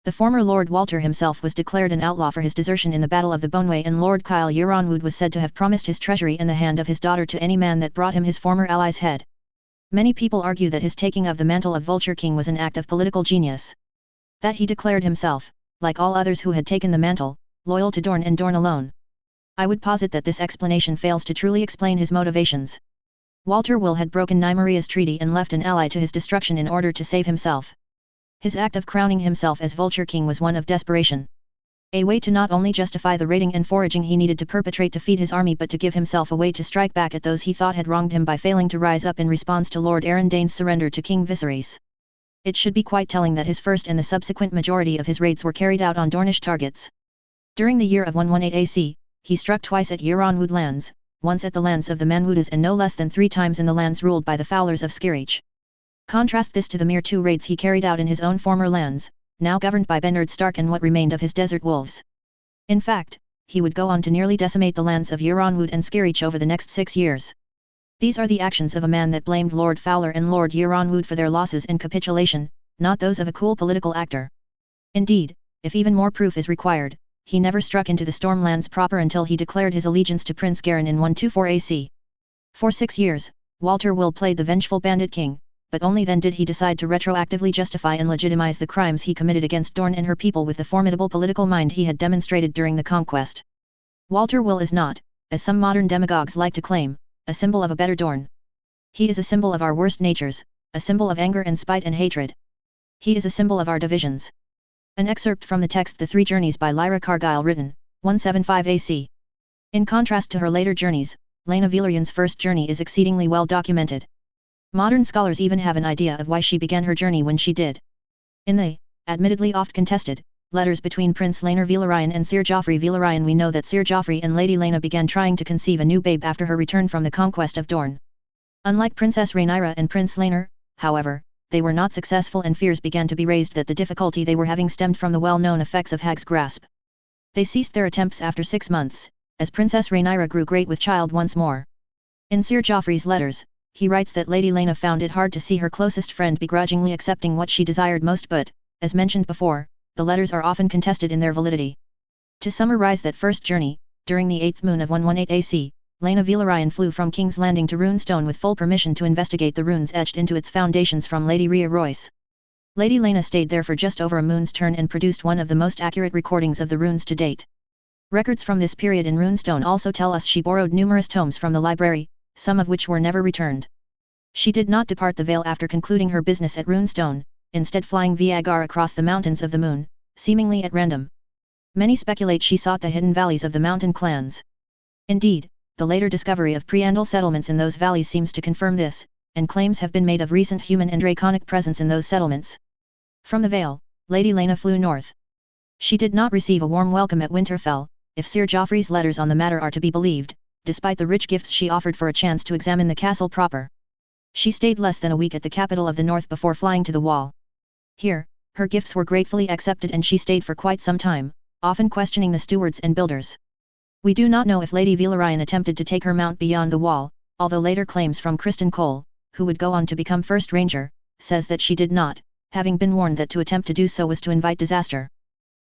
Speaker 1: The former Lord Walter himself was declared an outlaw for his desertion in the Battle of the Boneway, and Lord Kyle Euronwood was said to have promised his treasury and the hand of his daughter to any man that brought him his former ally's head. Many people argue that his taking of the mantle of Vulture King was an act of political genius. That he declared himself, like all others who had taken the mantle, loyal to Dorne and Dorne alone. I would posit that this explanation fails to truly explain his motivations. Walter Will had broken Nymaria's treaty and left an ally to his destruction in order to save himself. His act of crowning himself as Vulture King was one of desperation. A way to not only justify the raiding and foraging he needed to perpetrate to feed his army, but to give himself a way to strike back at those he thought had wronged him by failing to rise up in response to Lord Arendane's surrender to King Viserys. It should be quite telling that his first and the subsequent majority of his raids were carried out on Dornish targets. During the year of 118 AC, he struck twice at Euronwood lands, once at the lands of the Manwoodas and no less than 3 times in the lands ruled by the Fowlers of Skerich. Contrast this to the mere 2 raids he carried out in his own former lands, now governed by Bernard Stark and what remained of his desert wolves. In fact, he would go on to nearly decimate the lands of Euronwood and Skerich over the next 6 years. These are the actions of a man that blamed Lord Fowler and Lord Euronwood for their losses and capitulation, not those of a cool political actor. Indeed, if even more proof is required, he never struck into the Stormlands proper until he declared his allegiance to Prince Garin in 124 AC. For 6 years, Walter Will played the vengeful bandit king, but only then did he decide to retroactively justify and legitimize the crimes he committed against Dorne and her people with the formidable political mind he had demonstrated during the conquest. Walter Will is not, as some modern demagogues like to claim, a symbol of a better Dorne. He is a symbol of our worst natures, a symbol of anger and spite and hatred. He is a symbol of our divisions. An excerpt from the text The 3 Journeys by Lyra Cargyle, written, 175 AC. In contrast to her later journeys, Laena Velarion's first journey is exceedingly well documented. Modern scholars even have an idea of why she began her journey when she did. In the, admittedly oft contested, letters between Prince Laenor Velaryon and Sir Joffrey Velaryon we know that Sir Joffrey and Lady Laena began trying to conceive a new babe after her return from the conquest of Dorne. Unlike Princess Rhaenyra and Prince Laenor, however, they were not successful and fears began to be raised that the difficulty they were having stemmed from the well-known effects of Hag's grasp. They ceased their attempts after 6 months, as Princess Rhaenyra grew great with child once more. In Sir Joffrey's letters, he writes that Lady Laena found it hard to see her closest friend begrudgingly accepting what she desired most, but, as mentioned before, the letters are often contested in their validity. To summarize that first journey, during the 8th moon of 118 AC, Laena Velaryon flew from King's Landing to Runestone with full permission to investigate the runes etched into its foundations from Lady Rhea Royce. Lady Laena stayed there for just over a moon's turn and produced one of the most accurate recordings of the runes to date. Records from this period in Runestone also tell us she borrowed numerous tomes from the library, some of which were never returned. She did not depart the Vale after concluding her business at Runestone, instead flying via Agar across the mountains of the moon, seemingly at random. Many speculate she sought the hidden valleys of the mountain clans. Indeed, the later discovery of pre-Andal settlements in those valleys seems to confirm this, and claims have been made of recent human and draconic presence in those settlements. From the Vale, Lady Laena flew north. She did not receive a warm welcome at Winterfell, if Sir Joffrey's letters on the matter are to be believed, despite the rich gifts she offered for a chance to examine the castle proper. She stayed less than a week at the capital of the north before flying to the Wall. Here, her gifts were gratefully accepted and she stayed for quite some time, often questioning the stewards and builders. We do not know if Lady Velaryon attempted to take her mount beyond the Wall, although later claims from Criston Cole, who would go on to become First Ranger, says that she did not, having been warned that to attempt to do so was to invite disaster.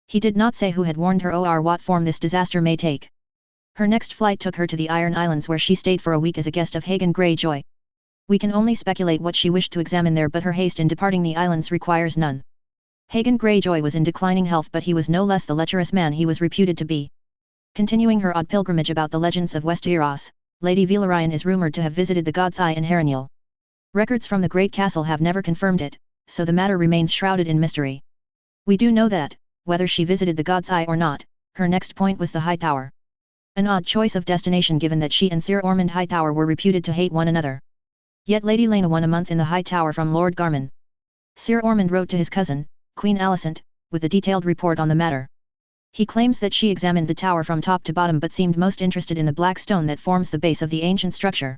Speaker 1: He did not say who had warned her or what form this disaster may take. Her next flight took her to the Iron Islands where she stayed for a week as a guest of Hagen Greyjoy. We can only speculate what she wished to examine there, but her haste in departing the islands requires none. Hagen Greyjoy was in declining health, but he was no less the lecherous man he was reputed to be. Continuing her odd pilgrimage about the legends of Westeros, Lady Velaryon is rumoured to have visited the God's Eye in Harrenhal. Records from the Great Castle have never confirmed it, so the matter remains shrouded in mystery. We do know that, whether she visited the God's Eye or not, her next point was the High Tower. An odd choice of destination given that she and Sir Ormond Hightower were reputed to hate one another. Yet Lady Laena won a month in the High Tower from Lord Garmon. Sir Ormond wrote to his cousin, Queen Alicent, with a detailed report on the matter. He claims that she examined the tower from top to bottom but seemed most interested in the black stone that forms the base of the ancient structure.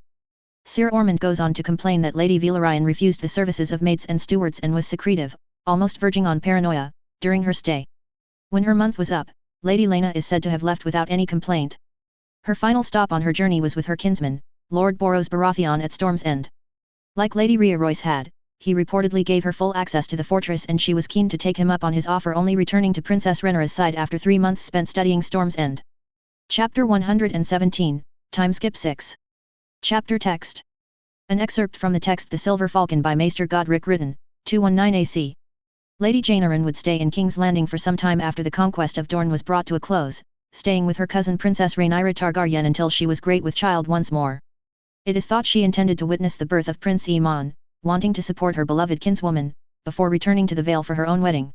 Speaker 1: Sir Ormond goes on to complain that Lady Velaryon refused the services of maids and stewards and was secretive, almost verging on paranoia, during her stay. When her month was up, Lady Laena is said to have left without any complaint. Her final stop on her journey was with her kinsman, Lord Boros Baratheon at Storm's End. Like Lady Rhea Royce had, he reportedly gave her full access to the fortress and she was keen to take him up on his offer, only returning to Princess Rhaenyra's side after 3 months spent studying Storm's End. Chapter 117, Timeskip 6. Chapter Text. An excerpt from the text The Silver Falcon by Maester Godric written, 219 AC. Lady Jane Arryn would stay in King's Landing for some time after the conquest of Dorne was brought to a close, staying with her cousin Princess Rhaenyra Targaryen until she was great with child once more. It is thought she intended to witness the birth of Prince Aemon, wanting to support her beloved kinswoman, before returning to the Vale for her own wedding.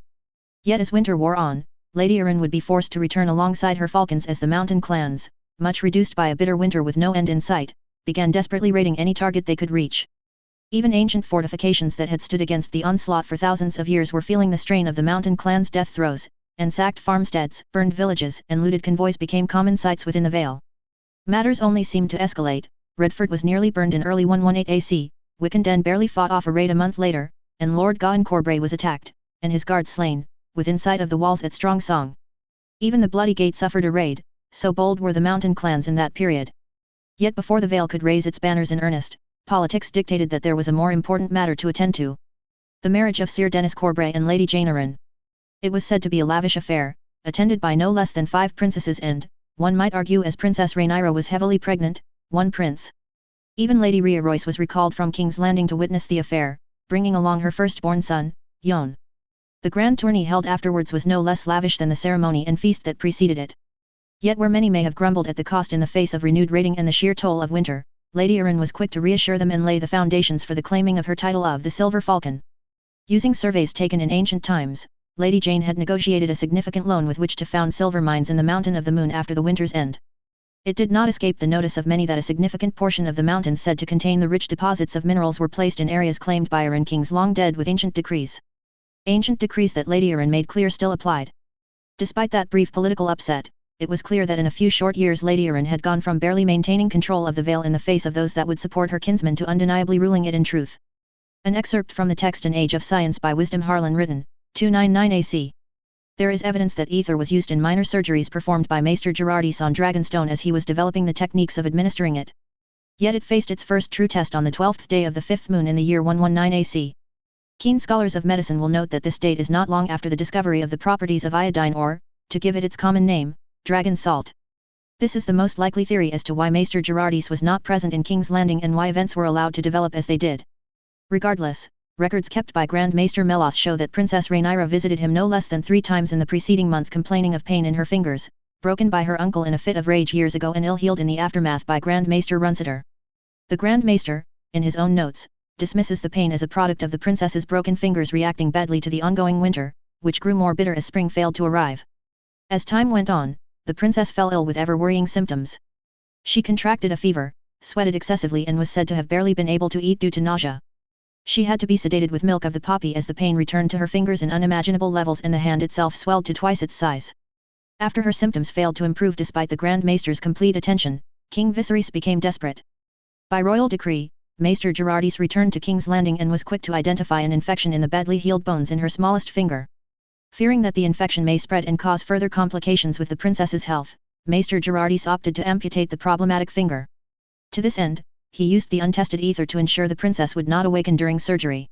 Speaker 1: Yet as winter wore on, Lady Arryn would be forced to return alongside her falcons as the mountain clans, much reduced by a bitter winter with no end in sight, began desperately raiding any target they could reach. Even ancient fortifications that had stood against the onslaught for thousands of years were feeling the strain of the mountain clans' death throes, and sacked farmsteads, burned villages and looted convoys became common sights within the Vale. Matters only seemed to escalate. Redford was nearly burned in early 118 AC, Wickenden barely fought off a raid a month later, and Lord Gawain Corbray was attacked, and his guard slain, within sight of the walls at Strong Song. Even the Bloody Gate suffered a raid, so bold were the mountain clans in that period. Yet before the Vale could raise its banners in earnest, politics dictated that there was a more important matter to attend to. The marriage of Sir Dennis Corbray and Lady Jane Arryn. It was said to be a lavish affair, attended by no less than 5 princesses and, one might argue as Princess Rhaenyra was heavily pregnant, 1 prince. Even Lady Rhea Royce was recalled from King's Landing to witness the affair, bringing along her firstborn son, Yon. The grand tourney held afterwards was no less lavish than the ceremony and feast that preceded it. Yet where many may have grumbled at the cost in the face of renewed raiding and the sheer toll of winter, Lady Arryn was quick to reassure them and lay the foundations for the claiming of her title of the Silver Falcon. Using surveys taken in ancient times, Lady Jane had negotiated a significant loan with which to found silver mines in the Mountain of the Moon after the winter's end. It did not escape the notice of many that a significant portion of the mountains said to contain the rich deposits of minerals were placed in areas claimed by Arryn kings long dead with ancient decrees. Ancient decrees that Lady Arryn made clear still applied. Despite that brief political upset, it was clear that in a few short years Lady Arryn had gone from barely maintaining control of the Vale in the face of those that would support her kinsmen to undeniably ruling it in truth. An excerpt from the text An Age of Science by Wisdom Harlan written, 299 AC. There is evidence that ether was used in minor surgeries performed by Maester Gerardis on Dragonstone as he was developing the techniques of administering it. Yet it faced its first true test on the 12th day of the 5th moon in the year 119 AC. Keen scholars of medicine will note that this date is not long after the discovery of the properties of iodine or, to give it its common name, dragon salt. This is the most likely theory as to why Maester Gerardis was not present in King's Landing and why events were allowed to develop as they did. Regardless, records kept by Grand Maester Melos show that Princess Rhaenyra visited him no less than 3 times in the preceding month complaining of pain in her fingers, broken by her uncle in a fit of rage years ago and ill-healed in the aftermath by Grand Maester Runsiter. The Grand Maester, in his own notes, dismisses the pain as a product of the princess's broken fingers reacting badly to the ongoing winter, which grew more bitter as spring failed to arrive. As time went on, the princess fell ill with ever-worrying symptoms. She contracted a fever, sweated excessively and was said to have barely been able to eat due to nausea. She had to be sedated with milk of the poppy as the pain returned to her fingers in unimaginable levels and the hand itself swelled to twice its size. After her symptoms failed to improve despite the Grand Maester's complete attention, King Viserys became desperate. By royal decree, Maester Gerardis returned to King's Landing and was quick to identify an infection in the badly healed bones in her smallest finger. Fearing that the infection may spread and cause further complications with the princess's health, Maester Gerardis opted to amputate the problematic finger. To this end, he used the untested ether to ensure the princess would not awaken during surgery.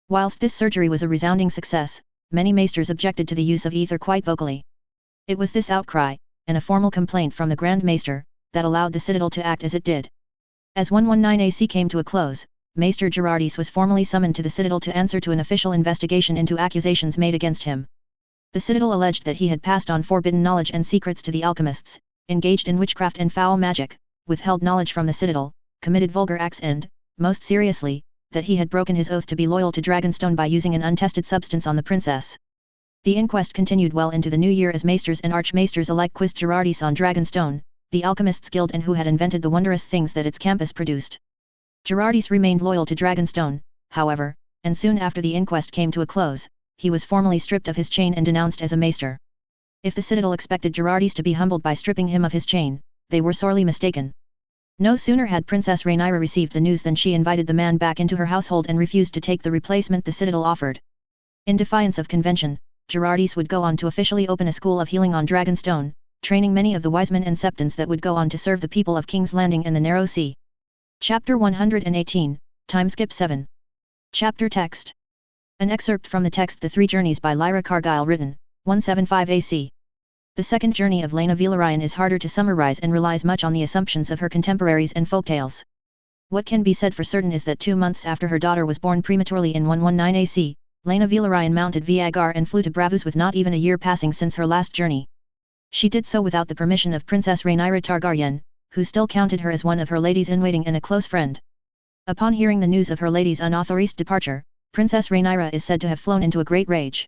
Speaker 1: Whilst this surgery was a resounding success, many maesters objected to the use of ether quite vocally. It was this outcry, and a formal complaint from the Grand Maester, that allowed the Citadel to act as it did. As 119 AC came to a close, Maester Gerardis was formally summoned to the Citadel to answer to an official investigation into accusations made against him. The Citadel alleged that he had passed on forbidden knowledge and secrets to the alchemists, engaged in witchcraft and foul magic, withheld knowledge from the Citadel, committed vulgar acts and, most seriously, that he had broken his oath to be loyal to Dragonstone by using an untested substance on the princess. The inquest continued well into the new year as maesters and archmaesters alike quizzed Gerardis on Dragonstone, the alchemists' guild and who had invented the wondrous things that its campus produced. Gerardis remained loyal to Dragonstone, however, and soon after the inquest came to a close, he was formally stripped of his chain and denounced as a maester. If the Citadel expected Gerardis to be humbled by stripping him of his chain, they were sorely mistaken. No sooner had Princess Rhaenyra received the news than she invited the man back into her household and refused to take the replacement the Citadel offered. In defiance of convention, Gerardis would go on to officially open a school of healing on Dragonstone, training many of the wise men and septons that would go on to serve the people of King's Landing and the Narrow Sea. Chapter 118, Timeskip 7. Chapter Text. An excerpt from the text The Three Journeys by Lyra Cargyle written, 175 AC. The second journey of Lena Villaryan is harder to summarize and relies much on the assumptions of her contemporaries and folktales. What can be said for certain is that 2 months after her daughter was born prematurely in 119 AC, Lena Villaryan mounted Viagar and flew to Bravus with not even a year passing since her last journey. She did so without the permission of Princess Rhaenyra Targaryen, who still counted her as one of her ladies-in-waiting and a close friend. Upon hearing the news of her lady's unauthorized departure, Princess Rhaenyra is said to have flown into a great rage.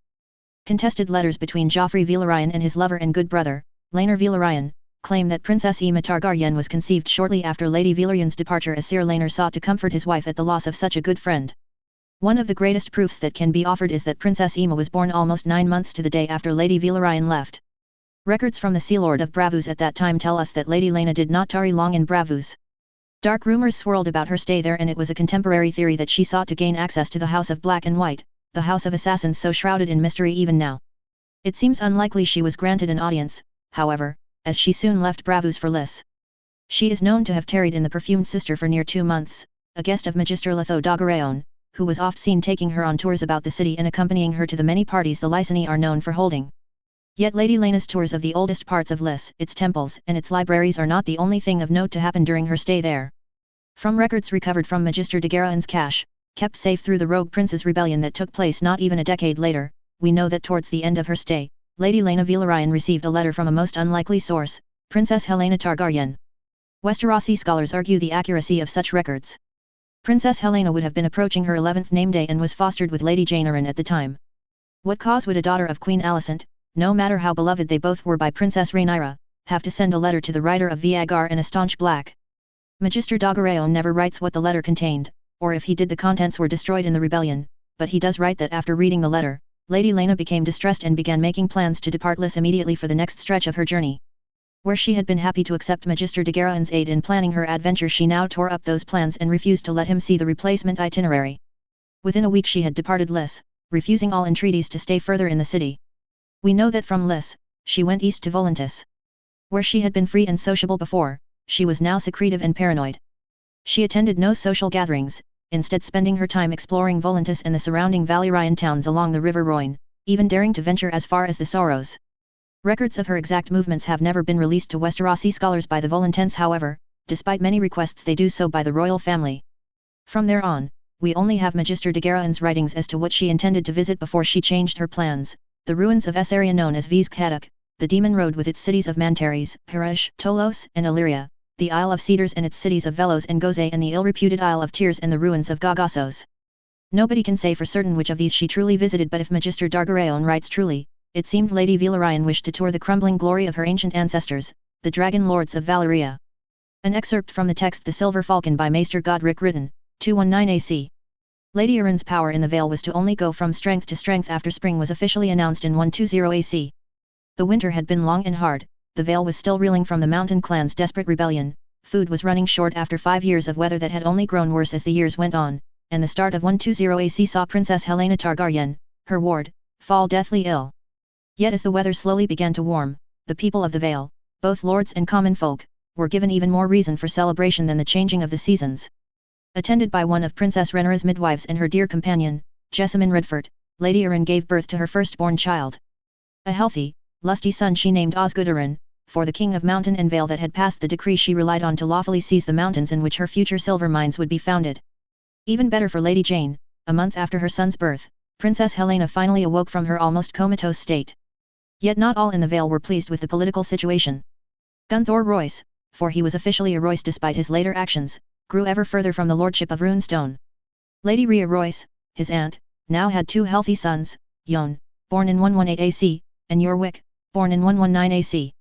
Speaker 1: Contested letters between Joffrey Villaryan and his lover and good brother, Laenor Villaryan, claim that Princess Aemma Targaryen was conceived shortly after Lady Villaryan's departure as Sir Laenor sought to comfort his wife at the loss of such a good friend. One of the greatest proofs that can be offered is that Princess Aemma was born almost 9 months to the day after Lady Villaryan left. Records from the Sea Lord of Bravus at that time tell us that Lady Laena did not tarry long in Bravus. Dark rumors swirled about her stay there, and it was a contemporary theory that she sought to gain access to the House of Black and White, the House of Assassins so shrouded in mystery even now. It seems unlikely she was granted an audience, however, as she soon left Bravus for Lys. She is known to have tarried in the Perfumed Sister for near 2 months, a guest of Magister Letho Dagaraon, who was oft seen taking her on tours about the city and accompanying her to the many parties the Lysini are known for holding. Yet Lady Laena's tours of the oldest parts of Lys, its temples and its libraries are not the only thing of note to happen during her stay there. From records recovered from Magister Dagaraon's cache, kept safe through the Rogue Prince's rebellion that took place not even a decade later, we know that towards the end of her stay, Lady Laena Villaryan received a letter from a most unlikely source, Princess Helena Targaryen. Westerosi scholars argue the accuracy of such records. Princess Helena would have been approaching her 11th name day and was fostered with Lady Jane Arryn at the time. What cause would a daughter of Queen Alicent, no matter how beloved they both were by Princess Rhaenyra, have to send a letter to the writer of Viagar and a staunch black? Magister Dagaraon never writes what the letter contained, or if he did the contents were destroyed in the rebellion, but he does write that after reading the letter, Lady Laena became distressed and began making plans to depart Lys immediately for the next stretch of her journey. Where she had been happy to accept Magister Dagaraon's aid in planning her adventure, she now tore up those plans and refused to let him see the replacement itinerary. Within a week she had departed Lys, refusing all entreaties to stay further in the city. We know that from Lys, she went east to Volantis. Where she had been free and sociable before, she was now secretive and paranoid. She attended no social gatherings, instead spending her time exploring Volantis and the surrounding Valyrian towns along the River Roine, even daring to venture as far as the Sorrows. Records of her exact movements have never been released to Westerosi scholars by the Volantens, however, despite many requests they do so by the royal family. From there on, we only have Magister Dagaraon's writings as to what she intended to visit before she changed her plans, the ruins of Essaria known as Vizcaduc, the Demon Road with its cities of Mantares, Perej, Tolos and Illyria, the Isle of Cedars and its cities of Velos and Goze, and the ill-reputed Isle of Tears and the ruins of Gagasos. Nobody can say for certain which of these she truly visited, but if Magister Dagaraon writes truly, it seemed Lady Villaryan wished to tour the crumbling glory of her ancient ancestors, the Dragon Lords of Valyria. An excerpt from the text The Silver Falcon by Maester Godric written, 219 AC. Lady Arryn's power in the Vale was to only go from strength to strength after spring was officially announced in 120 AC. The winter had been long and hard, the Vale was still reeling from the Mountain Clan's desperate rebellion, food was running short after 5 years of weather that had only grown worse as the years went on, and the start of 120 AC saw Princess Helena Targaryen, her ward, fall deathly ill. Yet as the weather slowly began to warm, the people of the Vale, both lords and common folk, were given even more reason for celebration than the changing of the seasons. Attended by one of Princess Rhaenyra's midwives and her dear companion, Jessamine Redford, Lady Arryn gave birth to her firstborn child. A healthy, lusty son she named Osgood Arryn, for the king of Mountain and Vale that had passed the decree she relied on to lawfully seize the mountains in which her future silver mines would be founded. Even better for Lady Jane, a month after her son's birth, Princess Helena finally awoke from her almost comatose state. Yet not all in the Vale were pleased with the political situation. Gunthor Royce, for he was officially a Royce despite his later actions, grew ever further from the lordship of Runestone. Lady Rhea Royce, his aunt, now had 2 healthy sons, Yon, born in 118 AC, and Yorwick, born in 119 AC.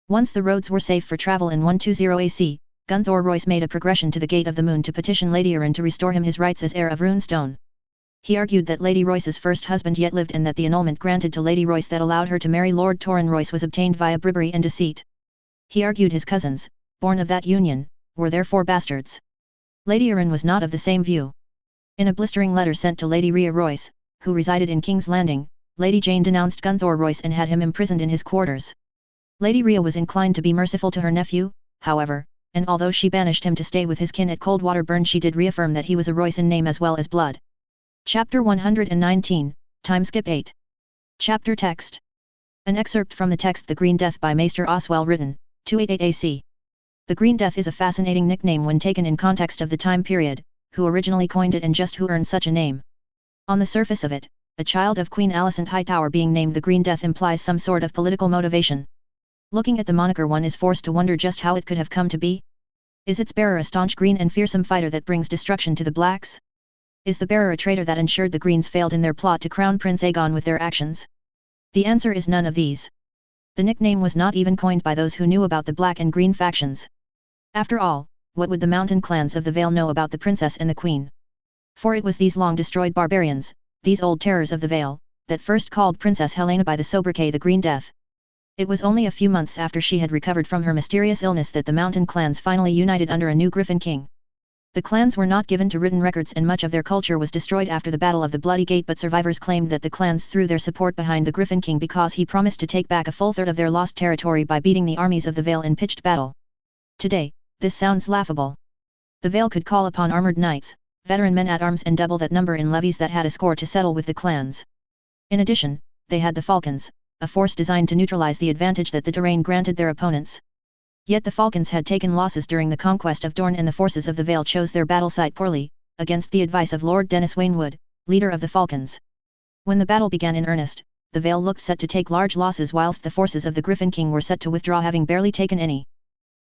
Speaker 1: Once the roads were safe for travel in 120 AC, Gunthor Royce made a progression to the Gate of the Moon to petition Lady Arryn to restore him his rights as heir of Runestone. He argued that Lady Royce's first husband yet lived and that the annulment granted to Lady Royce that allowed her to marry Lord Torrin Royce was obtained via bribery and deceit. He argued his cousins, born of that union, were therefore bastards. Lady Arryn was not of the same view. In a blistering letter sent to Lady Rhea Royce, who resided in King's Landing, Lady Jane denounced Gunthor Royce and had him imprisoned in his quarters. Lady Rhea was inclined to be merciful to her nephew, however, and although she banished him to stay with his kin at Coldwater Burn, she did reaffirm that he was a Royce in name as well as blood. Chapter 119, Time Skip 8. Chapter Text. An excerpt from the text The Green Death by Maester Oswell written, 288 AC. The Green Death is a fascinating nickname when taken in context of the time period, who originally coined it and just who earned such a name. On the surface of it, a child of Queen Alicent Hightower being named the Green Death implies some sort of political motivation. Looking at the moniker, one is forced to wonder just how it could have come to be. Is its bearer a staunch green and fearsome fighter that brings destruction to the blacks? Is the bearer a traitor that ensured the Greens failed in their plot to crown Prince Aegon with their actions? The answer is none of these. The nickname was not even coined by those who knew about the Black and Green factions. After all, what would the mountain clans of the Vale know about the princess and the queen? For it was these long-destroyed barbarians, these old terrors of the Vale, that first called Princess Helena by the sobriquet the Green Death. It was only a few months after she had recovered from her mysterious illness that the mountain clans finally united under a new Griffin King. The clans were not given to written records and much of their culture was destroyed after the Battle of the Bloody Gate, but survivors claimed that the clans threw their support behind the Griffin King because he promised to take back a full third of their lost territory by beating the armies of the Vale in pitched battle. Today, this sounds laughable. The Vale could call upon armored knights, veteran men-at-arms and double that number in levies that had a score to settle with the clans. In addition, they had the Falcons, a force designed to neutralize the advantage that the terrain granted their opponents. Yet the Falcons had taken losses during the conquest of Dorne and the forces of the Vale chose their battle site poorly, against the advice of Lord Dennis Waynwood, leader of the Falcons. When the battle began in earnest, the Vale looked set to take large losses whilst the forces of the Griffin King were set to withdraw, having barely taken any.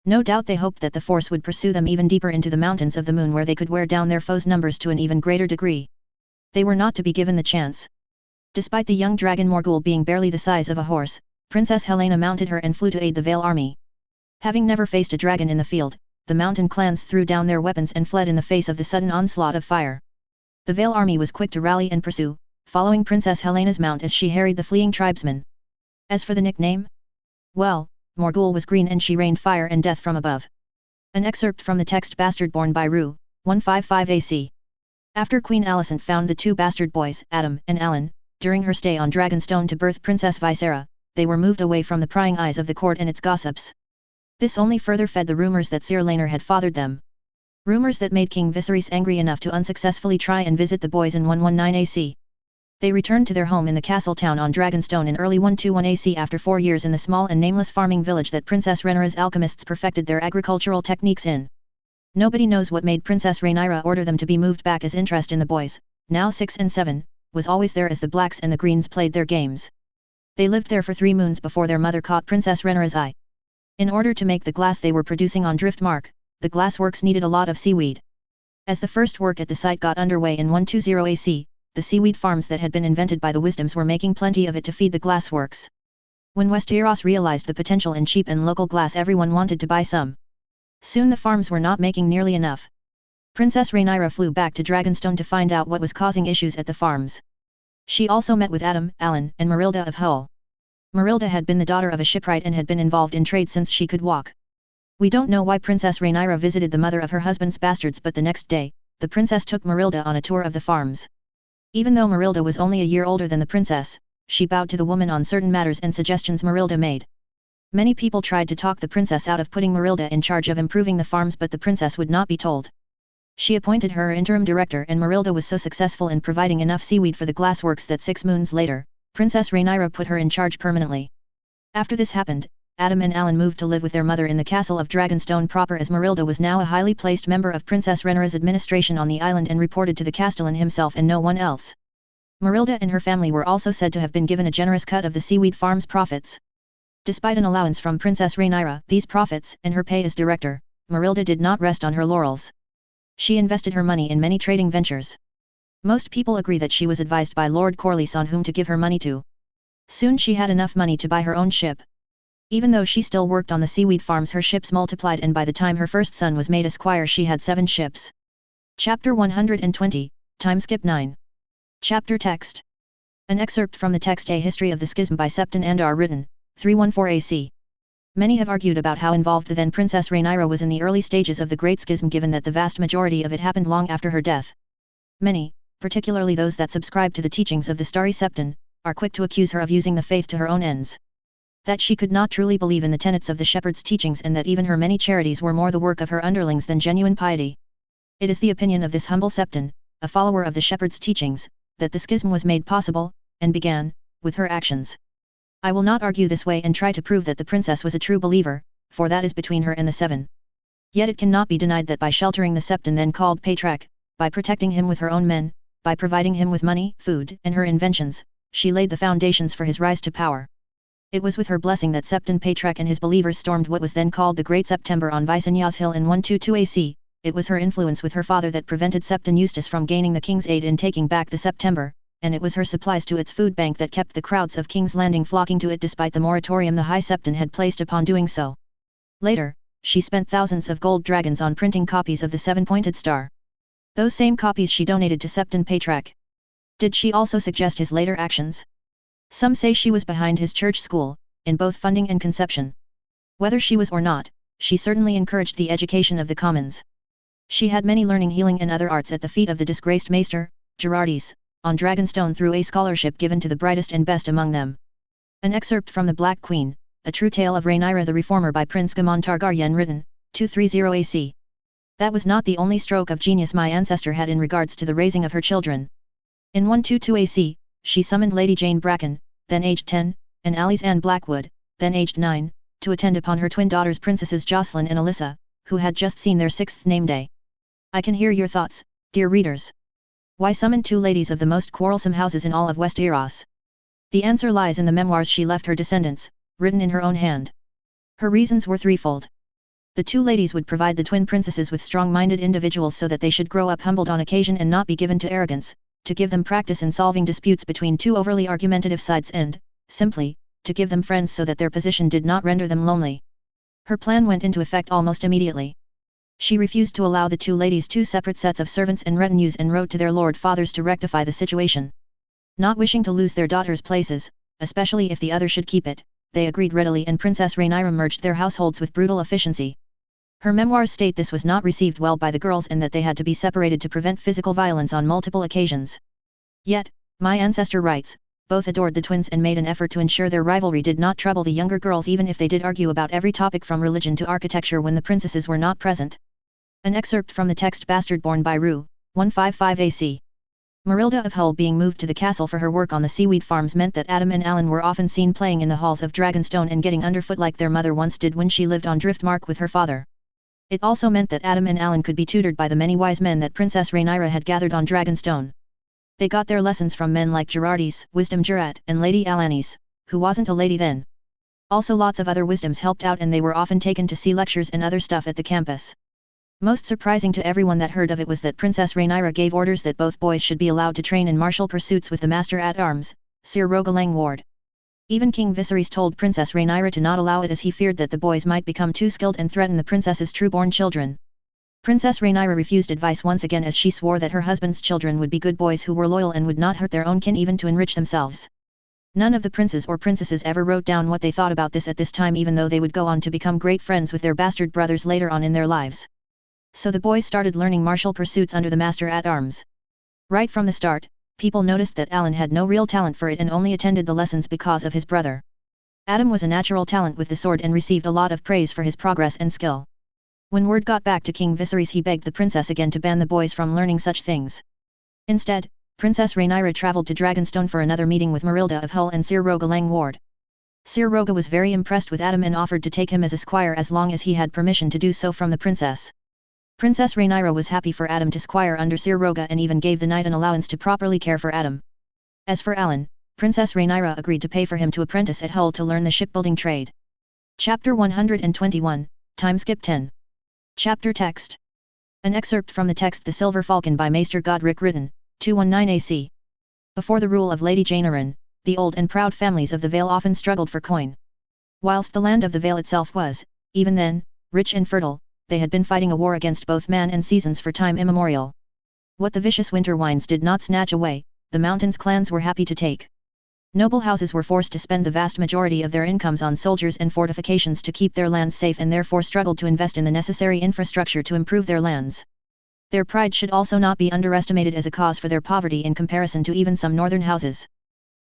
Speaker 1: No doubt they hoped that the force would pursue them even deeper into the mountains of the moon where they could wear down their foes' numbers to an even greater degree. They were not to be given the chance. Despite the young dragon Morgul being barely the size of a horse, Princess Helena mounted her and flew to aid the Vale army. Having never faced a dragon in the field, the mountain clans threw down their weapons and fled in the face of the sudden onslaught of fire. The Vale army was quick to rally and pursue, following Princess Helena's mount as she harried the fleeing tribesmen. As for the nickname? Well, Morgul was green and she rained fire and death from above. An excerpt from the text Bastard born by Rue, 155 AC. After Queen Alicent found the two bastard boys, Adam and Alan, during her stay on Dragonstone to birth Princess Visera, they were moved away from the prying eyes of the court and its gossips. This only further fed the rumors that Sir Laenor had fathered them. Rumors that made King Viserys angry enough to unsuccessfully try and visit the boys in 119 AC. They returned to their home in the castle town on Dragonstone in early 121 AC after 4 years in the small and nameless farming village that Princess Rhaenyra's alchemists perfected their agricultural techniques in. Nobody knows what made Princess Rhaenyra order them to be moved back, as interest in the boys, now 6 and 7, was always there as the Blacks and the Greens played their games. They lived there for 3 moons before their mother caught Princess Rhaenyra's eye. In order to make the glass they were producing on Driftmark, the glassworks needed a lot of seaweed. As the first work at the site got underway in 120 AC, the seaweed farms that had been invented by the Wisdoms were making plenty of it to feed the glassworks. When Westeros realized the potential in cheap and local glass, everyone wanted to buy some. Soon the farms were not making nearly enough. Princess Rhaenyra flew back to Dragonstone to find out what was causing issues at the farms. She also met with Adam, Alan, and Marilda of Hull. Marilda had been the daughter of a shipwright and had been involved in trade since she could walk. We don't know why Princess Rhaenyra visited the mother of her husband's bastards, but the next day, the princess took Marilda on a tour of the farms. Even though Marilda was only a year older than the princess, she bowed to the woman on certain matters and suggestions Marilda made. Many people tried to talk the princess out of putting Marilda in charge of improving the farms, but the princess would not be told. She appointed her interim director, and Marilda was so successful in providing enough seaweed for the glassworks that 6 moons later, Princess Rhaenyra put her in charge permanently. After this happened, Adam and Alan moved to live with their mother in the castle of Dragonstone proper, as Marilda was now a highly placed member of Princess Rhaenyra's administration on the island and reported to the Castellan himself and no one else. Marilda and her family were also said to have been given a generous cut of the seaweed farm's profits. Despite an allowance from Princess Rhaenyra, these profits, and her pay as director, Marilda did not rest on her laurels. She invested her money in many trading ventures. Most people agree that she was advised by Lord Corlys on whom to give her money to. Soon she had enough money to buy her own ship. Even though she still worked on the seaweed farms, her ships multiplied, and by the time her first son was made a squire she had 7 ships. Chapter 120, Time Skip 9. Chapter Text. An excerpt from the text A History of the Schism by Septon Andar written, 314 AC. Many have argued about how involved the then Princess Rhaenyra was in the early stages of the Great Schism, given that the vast majority of it happened long after her death. Many, particularly those that subscribe to the teachings of the Starry Septon, are quick to accuse her of using the faith to her own ends. That she could not truly believe in the tenets of the shepherd's teachings, and that even her many charities were more the work of her underlings than genuine piety. It is the opinion of this humble Septon, a follower of the shepherd's teachings, that the schism was made possible, and began, with her actions. I will not argue this way and try to prove that the princess was a true believer, for that is between her and the seven. Yet it cannot be denied that by sheltering the septon then called Patriarch, by protecting him with her own men, by providing him with money, food, and her inventions, she laid the foundations for his rise to power. It was with her blessing that Septon Patriarch and his believers stormed what was then called the Great September on Vicinias Hill in 122 AC, it was her influence with her father that prevented Septon Eustace from gaining the king's aid in taking back the September, and it was her supplies to its food bank that kept the crowds of King's Landing flocking to it despite the moratorium the High Septon had placed upon doing so. Later, she spent thousands of gold dragons on printing copies of the seven-pointed star. Those same copies she donated to Septon Patriarch. Did she also suggest his later actions? Some say she was behind his church school, in both funding and conception. Whether she was or not, she certainly encouraged the education of the commons. She had many learning, healing and other arts at the feet of the disgraced Maester, Gerardis, on Dragonstone through a scholarship given to the brightest and best among them. An excerpt from The Black Queen, A True Tale of Rhaenyra the Reformer by Prince Gamon Targaryen written, 230 AC. That was not the only stroke of genius my ancestor had in regards to the raising of her children. In 122 AC, she summoned Lady Jane Bracken, then aged 10, and Alice Anne Blackwood, then aged 9, to attend upon her twin daughters Princesses Jocelyn and Alyssa, who had just seen their 6th name day. I can hear your thoughts, dear readers. Why summon two ladies of the most quarrelsome houses in all of Westeros? The answer lies in the memoirs she left her descendants, written in her own hand. Her reasons were threefold. The two ladies would provide the twin princesses with strong-minded individuals so that they should grow up humbled on occasion and not be given to arrogance, to give them practice in solving disputes between two overly argumentative sides and, simply, to give them friends so that their position did not render them lonely. Her plan went into effect almost immediately. She refused to allow the two ladies two separate sets of servants and retinues and wrote to their lord fathers to rectify the situation. Not wishing to lose their daughters' places, especially if the other should keep it, they agreed readily and Princess Rhaenyra merged their households with brutal efficiency. Her memoirs state this was not received well by the girls and that they had to be separated to prevent physical violence on multiple occasions. Yet, my ancestor writes, both adored the twins and made an effort to ensure their rivalry did not trouble the younger girls even if they did argue about every topic from religion to architecture when the princesses were not present. An excerpt from the text Bastard born by Rue, 155 AC. Marilda of Hull being moved to the castle for her work on the seaweed farms meant that Adam and Alan were often seen playing in the halls of Dragonstone and getting underfoot like their mother once did when she lived on Driftmark with her father. It also meant that Adam and Alan could be tutored by the many wise men that Princess Rhaenyra had gathered on Dragonstone. They got their lessons from men like Gerardis, Wisdom Jurat, and Lady Alanis, who wasn't a lady then. Also lots of other wisdoms helped out and they were often taken to see lectures and other stuff at the campus. Most surprising to everyone that heard of it was that Princess Rhaenyra gave orders that both boys should be allowed to train in martial pursuits with the Master-at-Arms, Sir Rogalang Ward. Even King Viserys told Princess Rhaenyra to not allow it as he feared that the boys might become too skilled and threaten the princess's true-born children. Princess Rhaenyra refused advice once again as she swore that her husband's children would be good boys who were loyal and would not hurt their own kin even to enrich themselves. None of the princes or princesses ever wrote down what they thought about this at this time even though they would go on to become great friends with their bastard brothers later on in their lives. So the boys started learning martial pursuits under the Master-at-Arms. Right from the start, people noticed that Alan had no real talent for it and only attended the lessons because of his brother. Adam was a natural talent with the sword and received a lot of praise for his progress and skill. When word got back to King Viserys he begged the princess again to ban the boys from learning such things. Instead, Princess Rhaenyra travelled to Dragonstone for another meeting with Marilda of Hull and Sir Rogalang Ward. Sir Roga was very impressed with Adam and offered to take him as a squire as long as he had permission to do so from the princess. Princess Rhaenyra was happy for Adam to squire under Sir Roga and even gave the knight an allowance to properly care for Adam. As for Alan, Princess Rhaenyra agreed to pay for him to apprentice at Hull to learn the shipbuilding trade. Chapter 121, Time Skip 10. Chapter Text. An excerpt from the text The Silver Falcon by Maester Godric written, 219 AC. Before the rule of Lady Jane Eyre, the old and proud families of the Vale often struggled for coin. Whilst the land of the Vale itself was, even then, rich and fertile, they had been fighting a war against both man and seasons for time immemorial. What the vicious winter winds did not snatch away, the mountains clans were happy to take. Noble houses were forced to spend the vast majority of their incomes on soldiers and fortifications to keep their lands safe and therefore struggled to invest in the necessary infrastructure to improve their lands. Their pride should also not be underestimated as a cause for their poverty in comparison to even some northern houses.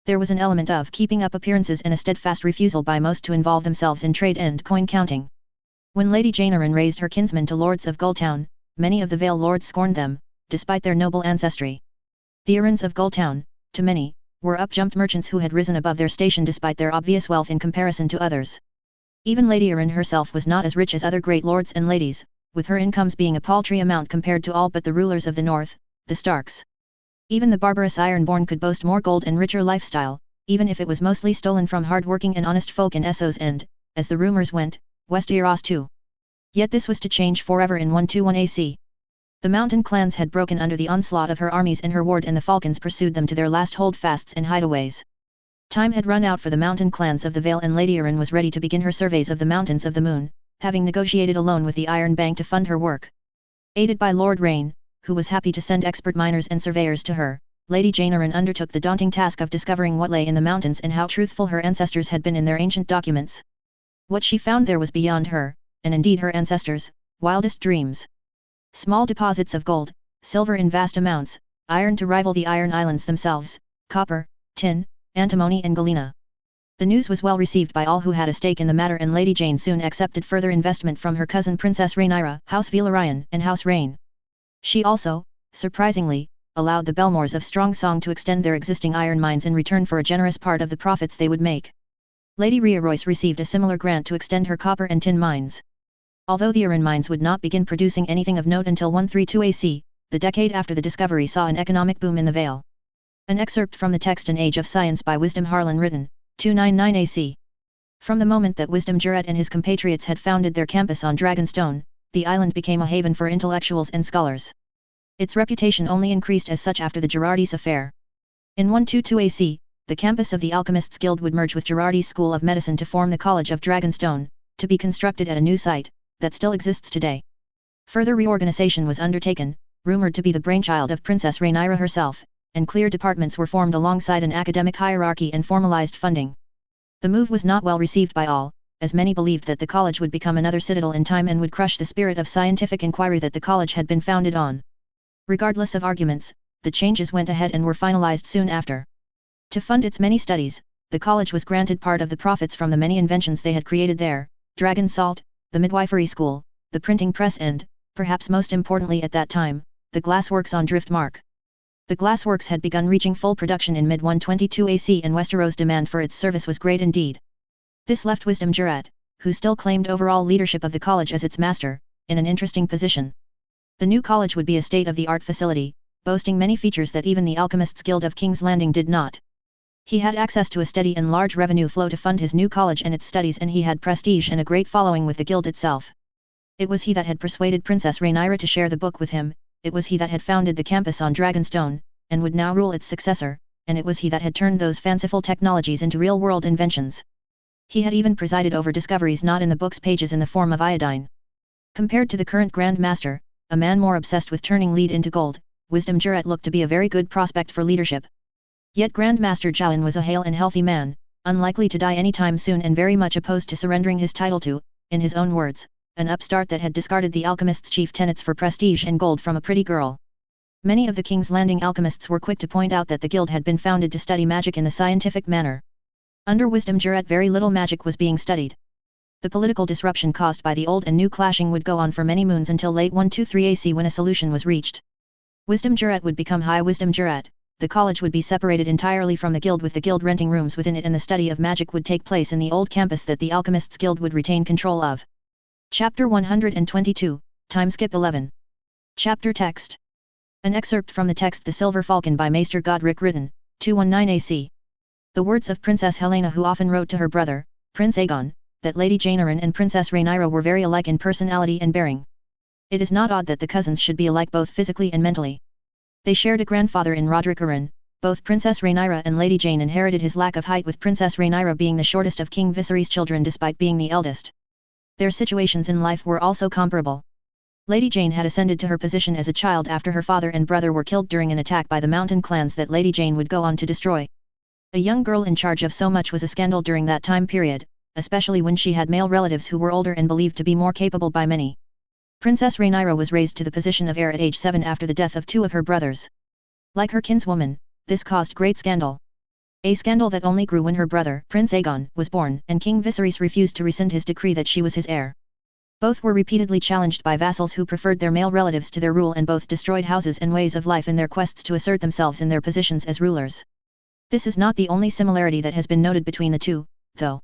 Speaker 1: There was an element of keeping up appearances and a steadfast refusal by most to involve themselves in trade and coin counting. When Lady Jane Eyre raised her kinsmen to lords of Gulltown, many of the Vale lords scorned them, despite their noble ancestry. The Arans of Gull Town, to many, were up-jumped merchants who had risen above their station despite their obvious wealth in comparison to others. Even Lady Aran herself was not as rich as other great lords and ladies, with her incomes being a paltry amount compared to all but the rulers of the north, the Starks. Even the barbarous Ironborn could boast more gold and richer lifestyle, even if it was mostly stolen from hard-working and honest folk in Essos and, as the rumors went, Westeros too. Yet this was to change forever in 121 AC. The mountain clans had broken under the onslaught of her armies in her ward, and the Falcons pursued them to their last holdfasts and hideaways. Time had run out for the mountain clans of the Vale, and Lady Aran was ready to begin her surveys of the Mountains of the Moon, having negotiated a loan with the Iron Bank to fund her work. Aided by Lord Rain, who was happy to send expert miners and surveyors to her, Lady Jane Aran undertook the daunting task of discovering what lay in the mountains and how truthful her ancestors had been in their ancient documents. What she found there was beyond her, and indeed her ancestors', wildest dreams. Small deposits of gold, silver in vast amounts, iron to rival the Iron Islands themselves, copper, tin, antimony and galena. The news was well received by all who had a stake in the matter, and Lady Jane soon accepted further investment from her cousin Princess Rhaenyra, House Velaryon and House Rain. She also, surprisingly, allowed the Belmores of Strong Song to extend their existing iron mines in return for a generous part of the profits they would make. Lady Rhea Royce received a similar grant to extend her copper and tin mines. Although the Aran mines would not begin producing anything of note until 132 AC, the decade after the discovery saw an economic boom in the Vale. An excerpt from the text An Age of Science by Wisdom Harlan, written, 299 AC. From the moment that Wisdom Juret and his compatriots had founded their campus on Dragonstone, the island became a haven for intellectuals and scholars. Its reputation only increased as such after the Girardis affair. In 122 AC, the campus of the Alchemists Guild would merge with Girardi's School of Medicine to form the College of Dragonstone, to be constructed at a new site, that still exists today. Further reorganization was undertaken, rumored to be the brainchild of Princess Rhaenyra herself, and clear departments were formed alongside an academic hierarchy and formalized funding. The move was not well received by all, as many believed that the college would become another citadel in time and would crush the spirit of scientific inquiry that the college had been founded on. Regardless of arguments, the changes went ahead and were finalized soon after. To fund its many studies, the college was granted part of the profits from the many inventions they had created there, dragon salt, the midwifery school, the printing press and, perhaps most importantly at that time, the glassworks on Driftmark. The glassworks had begun reaching full production in mid-122 AC, and Westeros' demand for its service was great indeed. This left Wisdom Juret, who still claimed overall leadership of the college as its master, in an interesting position. The new college would be a state-of-the-art facility, boasting many features that even the Alchemists Guild of King's Landing did not. He had access to a steady and large revenue flow to fund his new college and its studies, and he had prestige and a great following with the guild itself. It was he that had persuaded Princess Rhaenyra to share the book with him, it was he that had founded the campus on Dragonstone, and would now rule its successor, and it was he that had turned those fanciful technologies into real-world inventions. He had even presided over discoveries not in the book's pages in the form of iodine. Compared to the current Grand Master, a man more obsessed with turning lead into gold, Wisdom Juret looked to be a very good prospect for leadership. Yet Grand Master Jowan was a hale and healthy man, unlikely to die any time soon and very much opposed to surrendering his title to, in his own words, an upstart that had discarded the alchemist's chief tenets for prestige and gold from a pretty girl. Many of the King's Landing alchemists were quick to point out that the guild had been founded to study magic in the scientific manner. Under Wisdom Juret very little magic was being studied. The political disruption caused by the old and new clashing would go on for many moons until late 123 AC, when a solution was reached. Wisdom Juret would become High Wisdom Juret, the college would be separated entirely from the guild, with the guild renting rooms within it, and the study of magic would take place in the old campus that the Alchemists Guild would retain control of. Chapter 122, Timeskip 11. Chapter Text. An excerpt from the text The Silver Falcon by Maester Godric, written, 219 AC. The words of Princess Helena, who often wrote to her brother, Prince Aegon, that Lady Jane Aran and Princess Rhaenyra were very alike in personality and bearing. It is not odd that the cousins should be alike both physically and mentally. They shared a grandfather in Roderick Aran. Both Princess Rhaenyra and Lady Jane inherited his lack of height, with Princess Rhaenyra being the shortest of King Viserys' children despite being the eldest. Their situations in life were also comparable. Lady Jane had ascended to her position as a child after her father and brother were killed during an attack by the mountain clans that Lady Jane would go on to destroy. A young girl in charge of so much was a scandal during that time period, especially when she had male relatives who were older and believed to be more capable by many. Princess Rhaenyra was raised to the position of heir at age 7 after the death of 2 of her brothers. Like her kinswoman, this caused great scandal. A scandal that only grew when her brother, Prince Aegon, was born, and King Viserys refused to rescind his decree that she was his heir. Both were repeatedly challenged by vassals who preferred their male relatives to their rule, and both destroyed houses and ways of life in their quests to assert themselves in their positions as rulers. This is not the only similarity that has been noted between the two, though.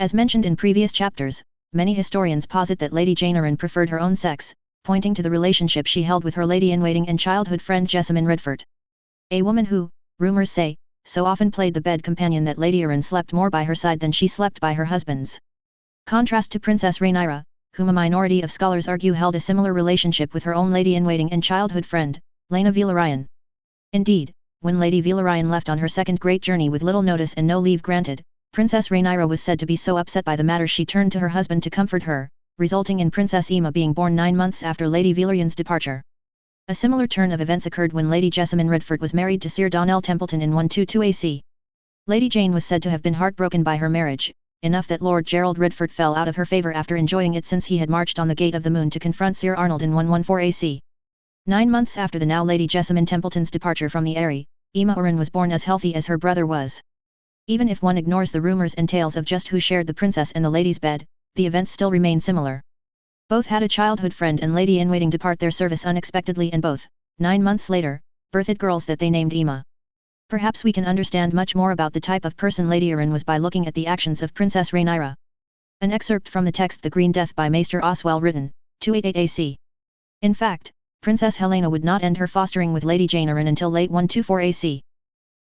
Speaker 1: As mentioned in previous chapters, many historians posit that Lady Jane Eyre preferred her own sex, pointing to the relationship she held with her lady-in-waiting and childhood friend Jessamine Redford. A woman who, rumours say, so often played the bed companion that Lady Eyre slept more by her side than she slept by her husband's. Contrast to Princess Rhaenyra, whom a minority of scholars argue held a similar relationship with her own lady-in-waiting and childhood friend, Laena Velaryon. Indeed, when Lady Velaryon left on her second great journey with little notice and no leave granted, Princess Rhaenyra was said to be so upset by the matter she turned to her husband to comfort her, resulting in Princess Aemma being born 9 months after Lady Velaryon's departure. A similar turn of events occurred when Lady Jessamine Redford was married to Sir Donnell Templeton in 122 AC. Lady Jane was said to have been heartbroken by her marriage, enough that Lord Gerald Redford fell out of her favour after enjoying it, since he had marched on the Gate of the Moon to confront Sir Arnold in 114 AC. 9 months after the now Lady Jessamine Templeton's departure from the Eyrie, Aemma Arryn was born as healthy as her brother was. Even if one ignores the rumours and tales of just who shared the princess and the lady's bed, the events still remain similar. Both had a childhood friend and lady-in-waiting depart their service unexpectedly, and both, 9 months later, birthed girls that they named Aemma. Perhaps we can understand much more about the type of person Lady Arryn was by looking at the actions of Princess Rhaenyra. An excerpt from the text The Green Death by Maester Oswell written, 288 AC. In fact, Princess Helena would not end her fostering with Lady Jane Eyre until late 124 AC.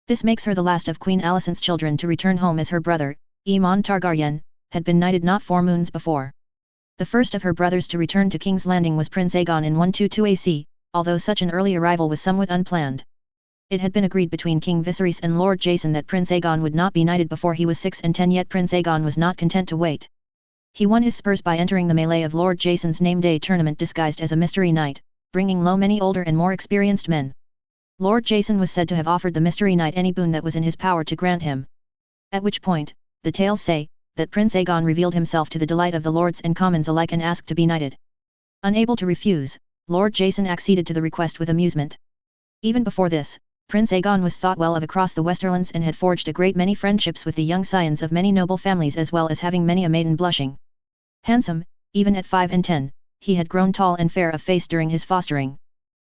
Speaker 1: This makes her the last of Queen Alicent's children to return home, as her brother, Aemon Targaryen, had been knighted not 4 moons before. The first of her brothers to return to King's Landing was Prince Aegon in 122 AC, although such an early arrival was somewhat unplanned. It had been agreed between King Viserys and Lord Jason that Prince Aegon would not be knighted before he was 6 and 10, yet Prince Aegon was not content to wait. He won his spurs by entering the melee of Lord Jason's name-day tournament disguised as a mystery knight, bringing low many older and more experienced men. Lord Jason was said to have offered the mystery knight any boon that was in his power to grant him. At which point, the tales say, that Prince Aegon revealed himself to the delight of the lords and commons alike and asked to be knighted. Unable to refuse, Lord Jason acceded to the request with amusement. Even before this, Prince Aegon was thought well of across the Westerlands and had forged a great many friendships with the young scions of many noble families, as well as having many a maiden blushing. Handsome, even at 5 and 10, he had grown tall and fair of face during his fostering.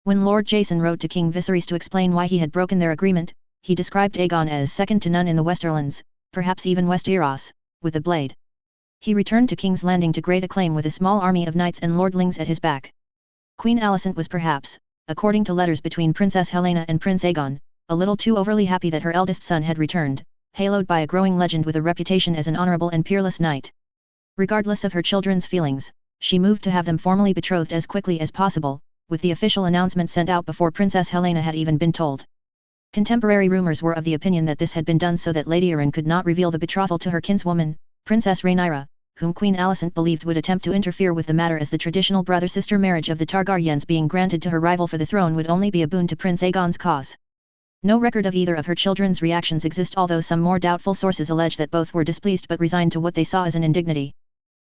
Speaker 1: When Lord Jason wrote to King Viserys to explain why he had broken their agreement, he described Aegon as second to none in the Westerlands, perhaps even Westeros, with a blade. He returned to King's Landing to great acclaim with a small army of knights and lordlings at his back. Queen Alicent was perhaps, according to letters between Princess Helena and Prince Aegon, a little too overly happy that her eldest son had returned, haloed by a growing legend with a reputation as an honourable and peerless knight. Regardless of her children's feelings, she moved to have them formally betrothed as quickly as possible, with the official announcement sent out before Princess Helena had even been told. Contemporary rumours were of the opinion that this had been done so that Lady Arryn could not reveal the betrothal to her kinswoman, Princess Rhaenyra, whom Queen Alicent believed would attempt to interfere with the matter, as the traditional brother-sister marriage of the Targaryens being granted to her rival for the throne would only be a boon to Prince Aegon's cause. No record of either of her children's reactions exist, although some more doubtful sources allege that both were displeased but resigned to what they saw as an indignity.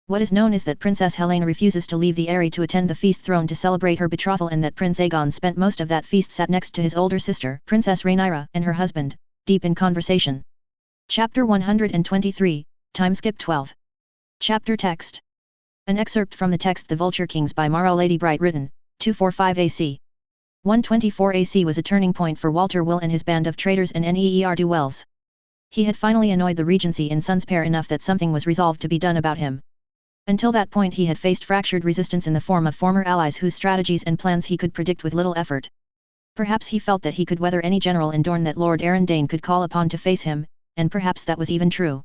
Speaker 1: What is known is that Princess Helena refuses to leave the Eyrie to attend the feast thrown to celebrate her betrothal, and that Prince Aegon spent most of that feast sat next to his older sister, Princess Rhaenyra, and her husband, deep in conversation. Chapter 123, Timeskip 12. Chapter Text. An excerpt from the text The Vulture Kings by Mara Lady Bright written, 245 AC. 124 AC was a turning point for Walter Will and his band of traitors and ne'er-do-wells. He had finally annoyed the Regency in Sunspear enough that something was resolved to be done about him. Until that point he had faced fractured resistance in the form of former allies whose strategies and plans he could predict with little effort. Perhaps he felt that he could weather any general in Dorne that Lord Arrendane could call upon to face him, and perhaps that was even true.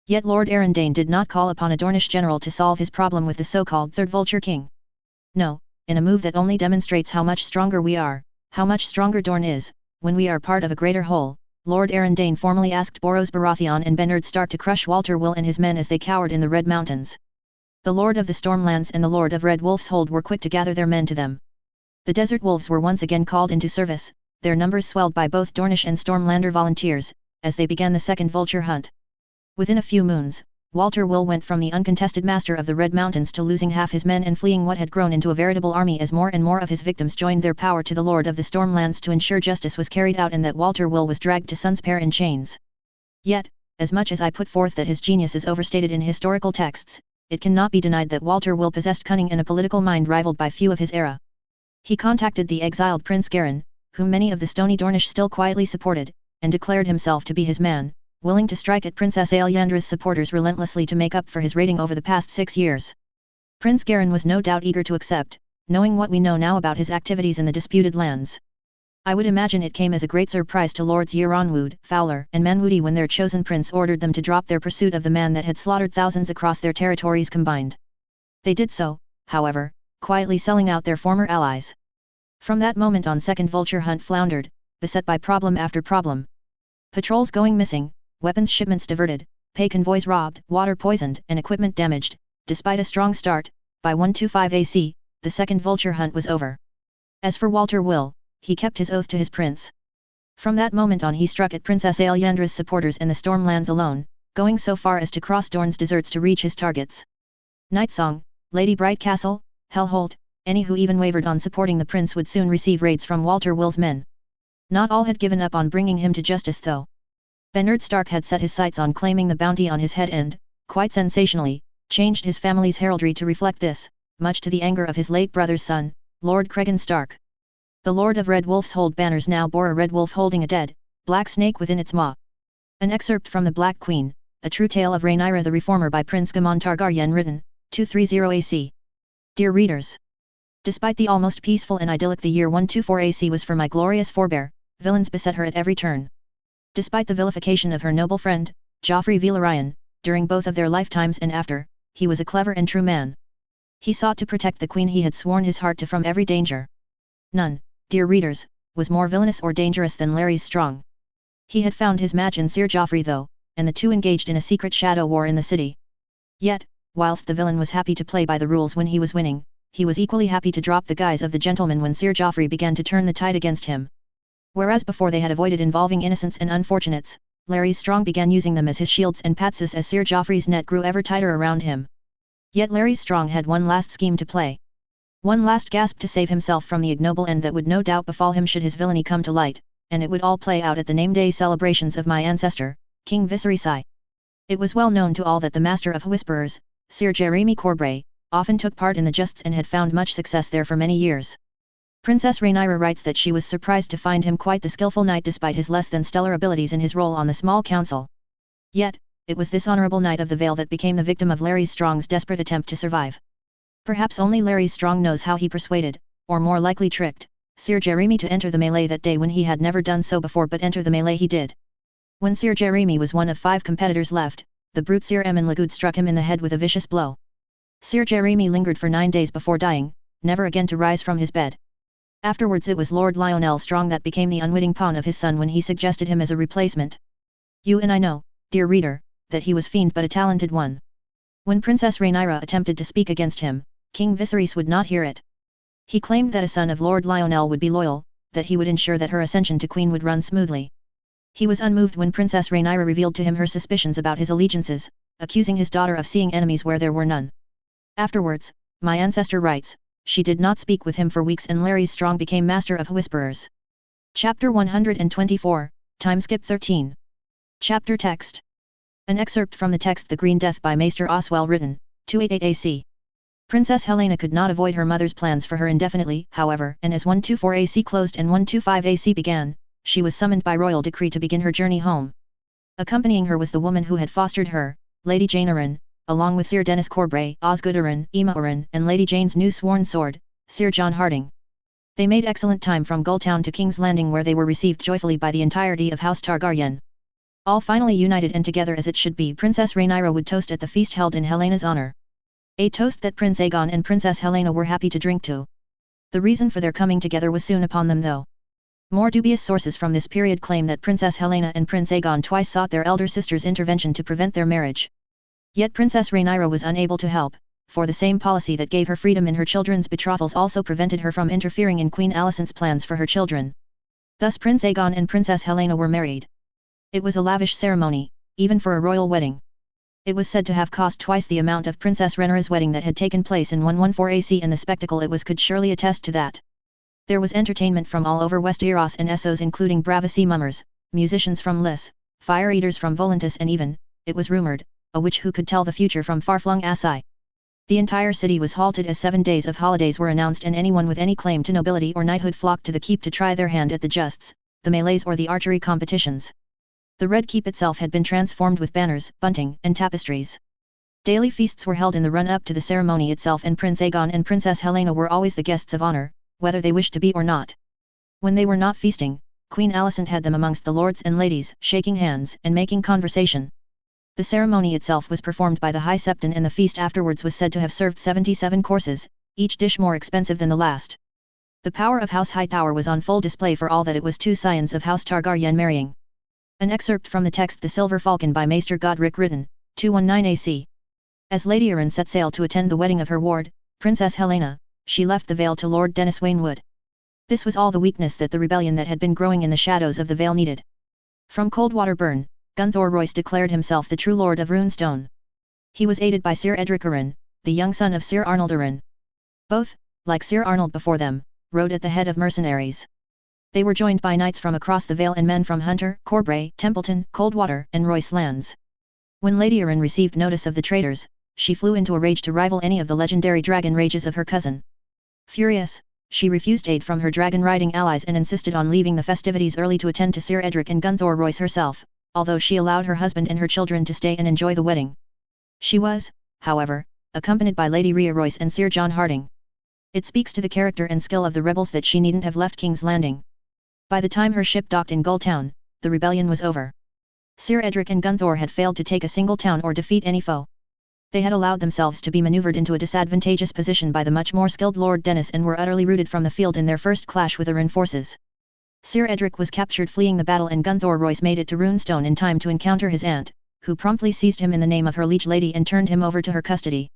Speaker 1: Yet Lord Arrendane did not call upon a Dornish general to solve his problem with the so-called Third Vulture King. No, in a move that only demonstrates how much stronger we are, how much stronger Dorne is, when we are part of a greater whole, Lord Arrendane formally asked Boros Baratheon and Bernard Stark to crush Walter Will and his men as they cowered in the Red Mountains. The Lord of the Stormlands and the Lord of Red Wolf's Hold were quick to gather their men to them. The Desert Wolves were once again called into service, their numbers swelled by both Dornish and Stormlander volunteers, as they began the second vulture hunt. Within a few moons, Walter Will went from the uncontested master of the Red Mountains to losing half his men and fleeing what had grown into a veritable army as more and more of his victims joined their power to the Lord of the Stormlands to ensure justice was carried out and that Walter Will was dragged to Sunspear in chains. Yet, as much as I put forth that his genius is overstated in historical texts, it cannot be denied that Walter Will possessed cunning and a political mind rivaled by few of his era. He contacted the exiled Prince Garin, whom many of the stony Dornish still quietly supported, and declared himself to be his man, willing to strike at Princess Aelyandra's supporters relentlessly to make up for his raiding over the past 6 years. Prince Garin was no doubt eager to accept, knowing what we know now about his activities in the disputed lands. I would imagine it came as a great surprise to Lords Euronwood, Fowler, and Manwoody when their chosen prince ordered them to drop their pursuit of the man that had slaughtered thousands across their territories combined. They did so, however, quietly selling out their former allies. From that moment on, Second Vulture Hunt floundered, beset by problem after problem. Patrols going missing, weapons shipments diverted, pay convoys robbed, water poisoned, and equipment damaged. Despite a strong start, by 125 AC, the Second Vulture Hunt was over. As for Walter Will, he kept his oath to his prince. From that moment on, he struck at Princess Aelyandra's supporters in the Stormlands alone, going so far as to cross Dorne's deserts to reach his targets. Nightsong, Lady Bright Castle, Hellholt, any who even wavered on supporting the prince would soon receive raids from Walter Will's men. Not all had given up on bringing him to justice though. Bernard Stark had set his sights on claiming the bounty on his head and, quite sensationally, changed his family's heraldry to reflect this, much to the anger of his late brother's son, Lord Cregan Stark. The Lord of Red Wolf's hold banners now bore a red wolf holding a dead, black snake within its maw. An excerpt from The Black Queen, A True Tale of Rhaenyra the Reformer by Prince Gaemon Targaryen, written, 230 AC. Dear readers, despite the almost peaceful and idyllic the year 124 AC was for my glorious forebear, villains beset her at every turn. Despite the vilification of her noble friend, Joffrey Velaryon, during both of their lifetimes and after, he was a clever and true man. He sought to protect the queen he had sworn his heart to from every danger. None, dear readers, was more villainous or dangerous than Larys Strong. He had found his match in Sir Joffrey though, and the two engaged in a secret shadow war in the city. Yet, whilst the villain was happy to play by the rules when he was winning, he was equally happy to drop the guise of the gentleman when Sir Joffrey began to turn the tide against him. Whereas before they had avoided involving innocents and unfortunates, Larys Strong began using them as his shields and patses as Sir Joffrey's net grew ever tighter around him. Yet Larys Strong had one last scheme to play. One last gasp to save himself from the ignoble end that would no doubt befall him should his villainy come to light, and it would all play out at the name-day celebrations of my ancestor, King Viserys. It was well known to all that the Master of Whisperers, Sir Jeremy Corbray, often took part in the justs and had found much success there for many years. Princess Rhaenyra writes that she was surprised to find him quite the skillful knight despite his less than stellar abilities in his role on the small council. Yet, it was this honorable Knight of the Vale that became the victim of Larys Strong's desperate attempt to survive. Perhaps only Larys Strong knows how he persuaded, or more likely tricked, Sir Jeremy to enter the melee that day when he had never done so before, but enter the melee he did. When Sir Jeremy was one of 5 competitors left, the brute Sir Aemon Lagoud struck him in the head with a vicious blow. Sir Jeremy lingered for 9 days before dying, never again to rise from his bed. Afterwards it was Lord Lionel Strong that became the unwitting pawn of his son when he suggested him as a replacement. You and I know, dear reader, that he was fiend but a talented one. When Princess Rhaenyra attempted to speak against him, King Viserys would not hear it. He claimed that a son of Lord Lionel would be loyal, that he would ensure that her ascension to queen would run smoothly. He was unmoved when Princess Rhaenyra revealed to him her suspicions about his allegiances, accusing his daughter of seeing enemies where there were none. Afterwards, my ancestor writes, she did not speak with him for weeks and Larys Strong became Master of Whisperers. Chapter 124, Timeskip 13. Chapter Text. An excerpt from the text The Green Death by Maester Oswell, written, 288 AC. Princess Helena could not avoid her mother's plans for her indefinitely, however, and as 124 AC closed and 125 AC began, she was summoned by royal decree to begin her journey home. Accompanying her was the woman who had fostered her, Lady Jane Arryn, along with Sir Dennis Corbray, Osgood Arryn, Emma Arryn, and Lady Jane's new sworn sword, Sir John Harding. They made excellent time from Gulltown to King's Landing, where they were received joyfully by the entirety of House Targaryen. All finally united and together as it should be, Princess Rhaenyra would toast at the feast held in Helena's honor. A toast that Prince Aegon and Princess Helena were happy to drink to. The reason for their coming together was soon upon them though. More dubious sources from this period claim that Princess Helena and Prince Aegon twice sought their elder sister's intervention to prevent their marriage. Yet Princess Rhaenyra was unable to help, for the same policy that gave her freedom in her children's betrothals also prevented her from interfering in Queen Alicent's plans for her children. Thus Prince Aegon and Princess Helena were married. It was a lavish ceremony, even for a royal wedding. It was said to have cost twice the amount of Princess Rhaenyra's wedding that had taken place in 114 AC, and the spectacle it was could surely attest to that. There was entertainment from all over Westeros and Essos, including Bravisee mummers, musicians from Lys, fire eaters from Volantis, and even, it was rumoured, a witch who could tell the future from far-flung Asai. The entire city was halted as 7 days of holidays were announced, and anyone with any claim to nobility or knighthood flocked to the keep to try their hand at the justs, the melees or the archery competitions. The Red Keep itself had been transformed with banners, bunting, and tapestries. Daily feasts were held in the run-up to the ceremony itself, and Prince Aegon and Princess Helena were always the guests of honor, whether they wished to be or not. When they were not feasting, Queen Alicent had them amongst the lords and ladies, shaking hands and making conversation. The ceremony itself was performed by the High Septon, and the feast afterwards was said to have served 77 courses, each dish more expensive than the last. The power of House Hightower was on full display for all that it was two scions of House Targaryen marrying. An excerpt from the text The Silver Falcon by Maester Godric written, 219 AC. As Lady Arryn set sail to attend the wedding of her ward, Princess Helena, she left the Vale to Lord Denys Waynwood. This was all the weakness that the rebellion that had been growing in the shadows of the Vale needed. From Coldwater Burn, Gunthor Royce declared himself the true Lord of Runestone. He was aided by Sir Edric Arryn, the young son of Sir Arnold Arryn. Both, like Sir Arnold before them, rode at the head of mercenaries. They were joined by knights from across the Vale and men from Hunter, Corbray, Templeton, Coldwater, and Royce lands. When Lady Arryn received notice of the traitors, she flew into a rage to rival any of the legendary dragon rages of her cousin. Furious, she refused aid from her dragon-riding allies and insisted on leaving the festivities early to attend to Sir Edric and Gunthor Royce herself, although she allowed her husband and her children to stay and enjoy the wedding. She was, however, accompanied by Lady Rhea Royce and Sir John Harding. It speaks to the character and skill of the rebels that she needn't have left King's Landing. By the time her ship docked in Gulltown, the rebellion was over. Sir Edric and Gunthor had failed to take a single town or defeat any foe. They had allowed themselves to be maneuvered into a disadvantageous position by the much more skilled Lord Denys and were utterly routed from the field in their first clash with Arryn forces. Sir Edric was captured fleeing the battle, and Gunthor Royce made it to Runestone in time to encounter his aunt, who promptly seized him in the name of her liege lady and turned him over to her custody.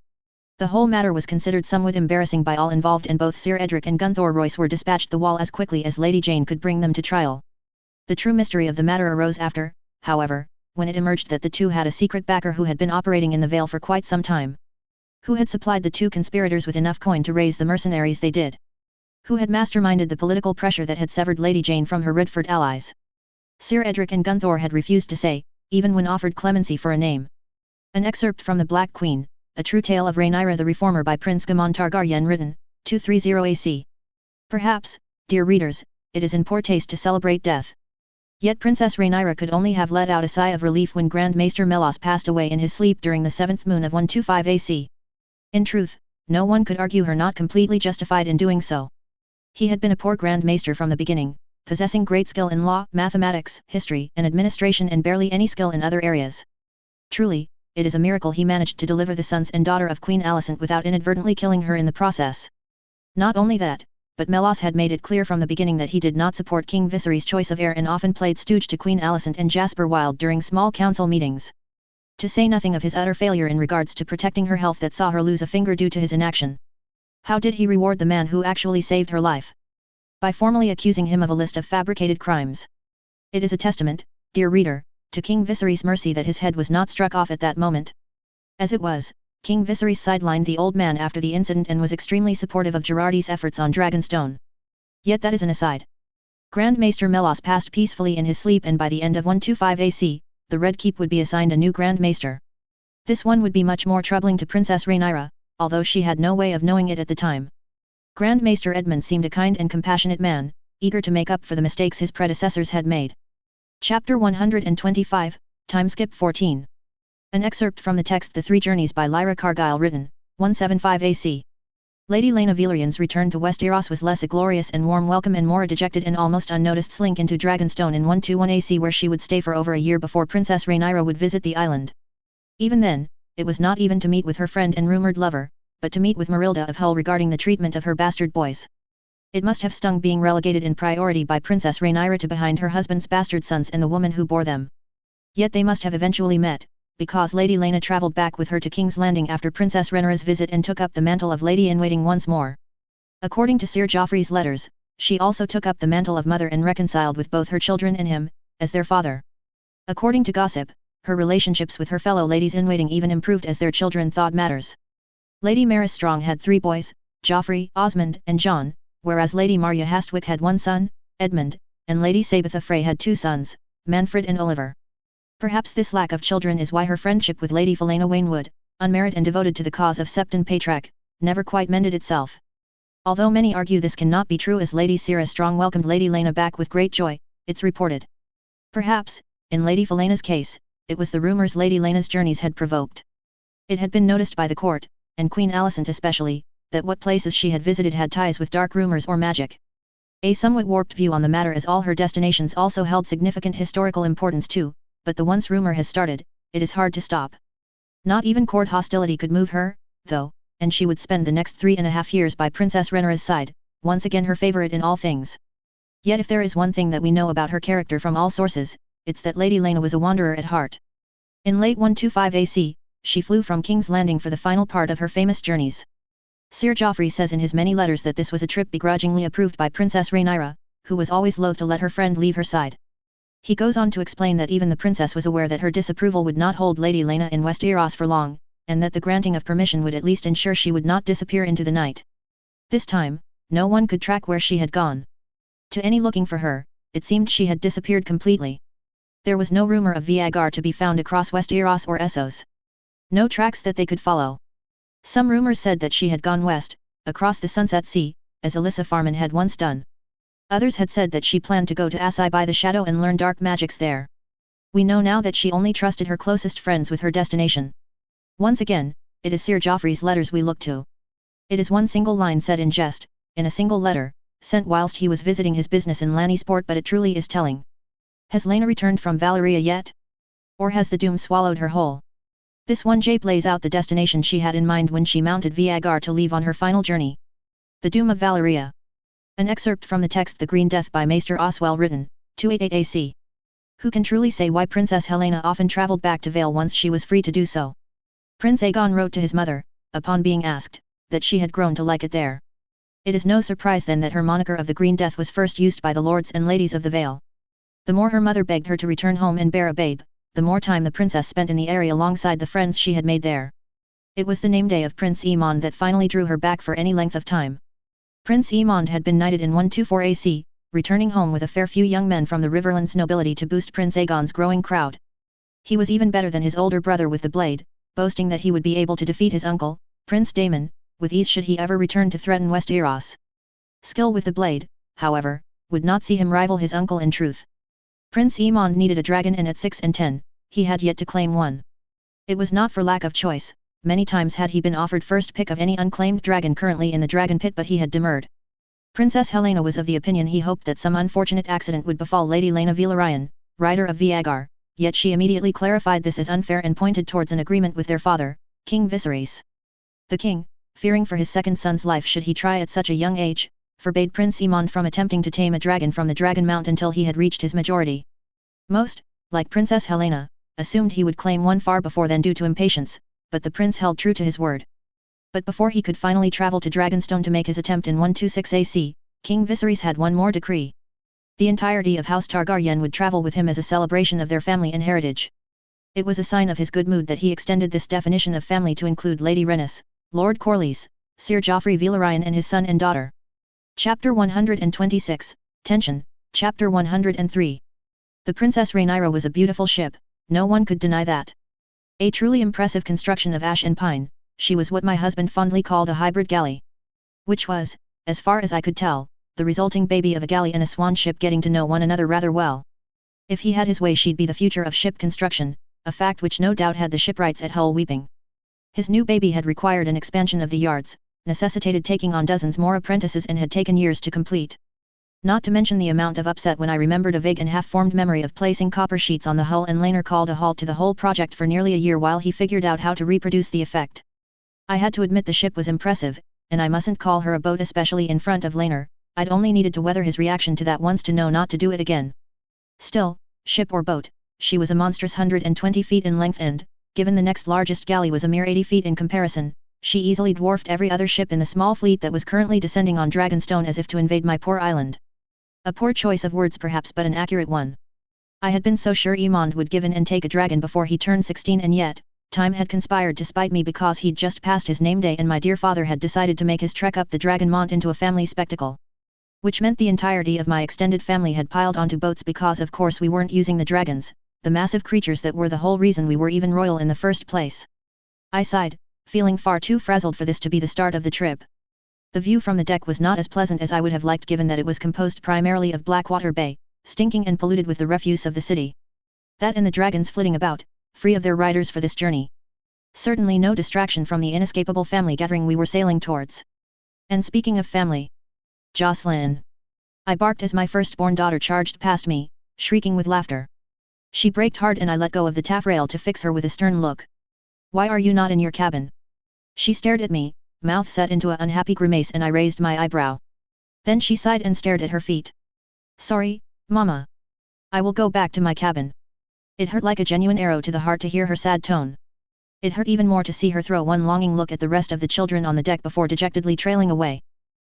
Speaker 1: The whole matter was considered somewhat embarrassing by all involved, and both Sir Edric and Gunthor Royce were dispatched the wall as quickly as Lady Jane could bring them to trial. The true mystery of the matter arose after, however, when it emerged that the two had a secret backer who had been operating in the Vale for quite some time. Who had supplied the two conspirators with enough coin to raise the mercenaries they did? Who had masterminded the political pressure that had severed Lady Jane from her Redford allies? Sir Edric and Gunthor had refused to say, even when offered clemency for a name. An excerpt from The Black Queen, A True Tale of Rhaenyra the Reformer by Prince Gaemon Targaryen written, 230 AC. Perhaps, dear readers, it is in poor taste to celebrate death. Yet Princess Rhaenyra could only have let out a sigh of relief when Grand Maester Melos passed away in his sleep during the 7th moon of 125 AC. In truth, no one could argue her not completely justified in doing so. He had been a poor Grand Maester from the beginning, possessing great skill in law, mathematics, history, and administration, and barely any skill in other areas. Truly, it is a miracle he managed to deliver the sons and daughter of Queen Alicent without inadvertently killing her in the process. Not only that, but Melos had made it clear from the beginning that he did not support King Viserys' choice of heir and often played stooge to Queen Alicent and Jasper Wilde during small council meetings. To say nothing of his utter failure in regards to protecting her health that saw her lose a finger due to his inaction. How did he reward the man who actually saved her life? By formally accusing him of a list of fabricated crimes. It is a testament, dear reader, to King Viserys' mercy that his head was not struck off at that moment. As it was, King Viserys sidelined the old man after the incident and was extremely supportive of Girardi's efforts on Dragonstone. Yet that is an aside. Grand Maester Melos passed peacefully in his sleep, and by the end of 125 AC, the Red Keep would be assigned a new Grand Maester. This one would be much more troubling to Princess Rhaenyra, although she had no way of knowing it at the time. Grand Maester Edmund seemed a kind and compassionate man, eager to make up for the mistakes his predecessors had made. Chapter 125, Timeskip 14. An excerpt from the text The Three Journeys by Lyra Cargyle written, 175 AC. Lady Laena Velarion's return to Westeros was less a glorious and warm welcome and more a dejected and almost unnoticed slink into Dragonstone in 121 AC, where she would stay for over a year before Princess Rhaenyra would visit the island. Even then, it was not even to meet with her friend and rumoured lover, but to meet with Marilda of Hull regarding the treatment of her bastard boys. It must have stung being relegated in priority by Princess Rhaenyra to behind her husband's bastard sons and the woman who bore them. Yet they must have eventually met, because Lady Laena travelled back with her to King's Landing after Princess Rhaenyra's visit and took up the mantle of Lady-in-Waiting once more. According to Sir Joffrey's letters, she also took up the mantle of mother and reconciled with both her children and him, as their father. According to gossip, her relationships with her fellow ladies-in-waiting even improved as their children thawed matters. Lady Maris Strong had 3 boys, Joffrey, Osmond, and John, whereas Lady Marya Hastwick had 1 son, Edmund, and Lady Sabitha Frey had 2 sons, Manfred and Oliver. Perhaps this lack of children is why her friendship with Lady Felena Waynwood, unmarried and devoted to the cause of Septon Patrick, never quite mended itself. Although many argue this cannot be true, as Lady Sierra Strong welcomed Lady Lena back with great joy, it's reported. Perhaps, in Lady Philena's case, it was the rumours Lady Lena's journeys had provoked. It had been noticed by the court, and Queen Alicent especially, that what places she had visited had ties with dark rumours or magic. A somewhat warped view on the matter, as all her destinations also held significant historical importance too, but the once rumour has started, it is hard to stop. Not even court hostility could move her, though, and she would spend the next 3.5 years by Princess Rhaenyra's side, once again her favourite in all things. Yet if there is one thing that we know about her character from all sources, it's that Lady Lena was a wanderer at heart. In late 125 AC, she flew from King's Landing for the final part of her famous journeys. Sir Joffrey says in his many letters that this was a trip begrudgingly approved by Princess Rhaenyra, who was always loath to let her friend leave her side. He goes on to explain that even the princess was aware that her disapproval would not hold Lady Lena in Westeros for long, and that the granting of permission would at least ensure she would not disappear into the night. This time, no one could track where she had gone. To any looking for her, it seemed she had disappeared completely. There was no rumour of Viagar to be found across Westeros or Essos. No tracks that they could follow. Some rumours said that she had gone west, across the Sunset Sea, as Alyssa Farman had once done. Others had said that she planned to go to Asai by the Shadow and learn dark magics there. We know now that she only trusted her closest friends with her destination. Once again, it is Sir Joffrey's letters we look to. It is one single line said in jest, in a single letter, sent whilst he was visiting his business in Lannisport, but it truly is telling. Has Lena returned from Valeria yet? Or has the doom swallowed her whole? This one jape lays out the destination she had in mind when she mounted Viagar to leave on her final journey. The Doom of Valeria. An excerpt from the text The Green Death by Maester Oswell, written, 288 AC. Who can truly say why Princess Helena often travelled back to Vale once she was free to do so? Prince Aegon wrote to his mother, upon being asked, that she had grown to like it there. It is no surprise then that her moniker of the Green Death was first used by the lords and ladies of the Vale. The more her mother begged her to return home and bear a babe, the more time the princess spent in the area alongside the friends she had made there. It was the name day of Prince Aemond that finally drew her back for any length of time. Prince Aemond had been knighted in 124 AC, returning home with a fair few young men from the Riverlands nobility to boost Prince Aegon's growing crowd. He was even better than his older brother with the blade, boasting that he would be able to defeat his uncle, Prince Daemon, with ease should he ever return to threaten Westeros. Skill with the blade, however, would not see him rival his uncle in truth. Prince Aemond needed a dragon, and at 6 and 10, he had yet to claim one. It was not for lack of choice. Many times had he been offered first pick of any unclaimed dragon currently in the dragon pit, but he had demurred. Princess Helena was of the opinion he hoped that some unfortunate accident would befall Lady Lena Velaryon, rider of Viagar, yet she immediately clarified this as unfair and pointed towards an agreement with their father, King Viserys. The king, fearing for his second son's life should he try at such a young age, forbade Prince Aemond from attempting to tame a dragon from the Dragon Mount until he had reached his majority. Most, like Princess Helena, assumed he would claim one far before then due to impatience, but the prince held true to his word. But before he could finally travel to Dragonstone to make his attempt in 126 AC, King Viserys had one more decree. The entirety of House Targaryen would travel with him as a celebration of their family and heritage. It was a sign of his good mood that he extended this definition of family to include Lady Rhaenys, Lord Corlys, Sir Joffrey Velaryon and his son and daughter. Chapter 126, Tension, Chapter 103. The Princess Rhaenyra was a beautiful ship, no one could deny that. A truly impressive construction of ash and pine, she was what my husband fondly called a hybrid galley. Which was, as far as I could tell, the resulting baby of a galley and a swan ship getting to know one another rather well. If he had his way, she'd be the future of ship construction, a fact which no doubt had the shipwrights at Hull weeping. His new baby had required an expansion of the yards, necessitated taking on dozens more apprentices and had taken years to complete. Not to mention the amount of upset when I remembered a vague and half-formed memory of placing copper sheets on the hull and Laner called a halt to the whole project for nearly a year while he figured out how to reproduce the effect. I had to admit the ship was impressive, and I mustn't call her a boat, especially in front of Laner. I'd only needed to weather his reaction to that once to know not to do it again. Still, ship or boat, she was a monstrous 120 feet in length and, given the next largest galley was a mere 80 feet in comparison, she easily dwarfed every other ship in the small fleet that was currently descending on Dragonstone as if to invade my poor island. A poor choice of words perhaps, but an accurate one. I had been so sure Aemond would give in and take a dragon before he turned 16, and yet, time had conspired to spite me because he'd just passed his name day and my dear father had decided to make his trek up the Dragon Mount into a family spectacle. Which meant the entirety of my extended family had piled onto boats because of course we weren't using the dragons, the massive creatures that were the whole reason we were even royal in the first place. I sighed, feeling far too frazzled for this to be the start of the trip. The view from the deck was not as pleasant as I would have liked given that it was composed primarily of Blackwater Bay, stinking and polluted with the refuse of the city. That and the dragons flitting about, free of their riders for this journey. Certainly no distraction from the inescapable family gathering we were sailing towards. And speaking of family. Jocelyn! I barked as my firstborn daughter charged past me, shrieking with laughter. She braked hard and I let go of the taffrail to fix her with a stern look. Why are you not in your cabin? She stared at me, mouth set into an unhappy grimace, and I raised my eyebrow. Then she sighed and stared at her feet. Sorry, Mama. I will go back to my cabin. It hurt like a genuine arrow to the heart to hear her sad tone. It hurt even more to see her throw one longing look at the rest of the children on the deck before dejectedly trailing away.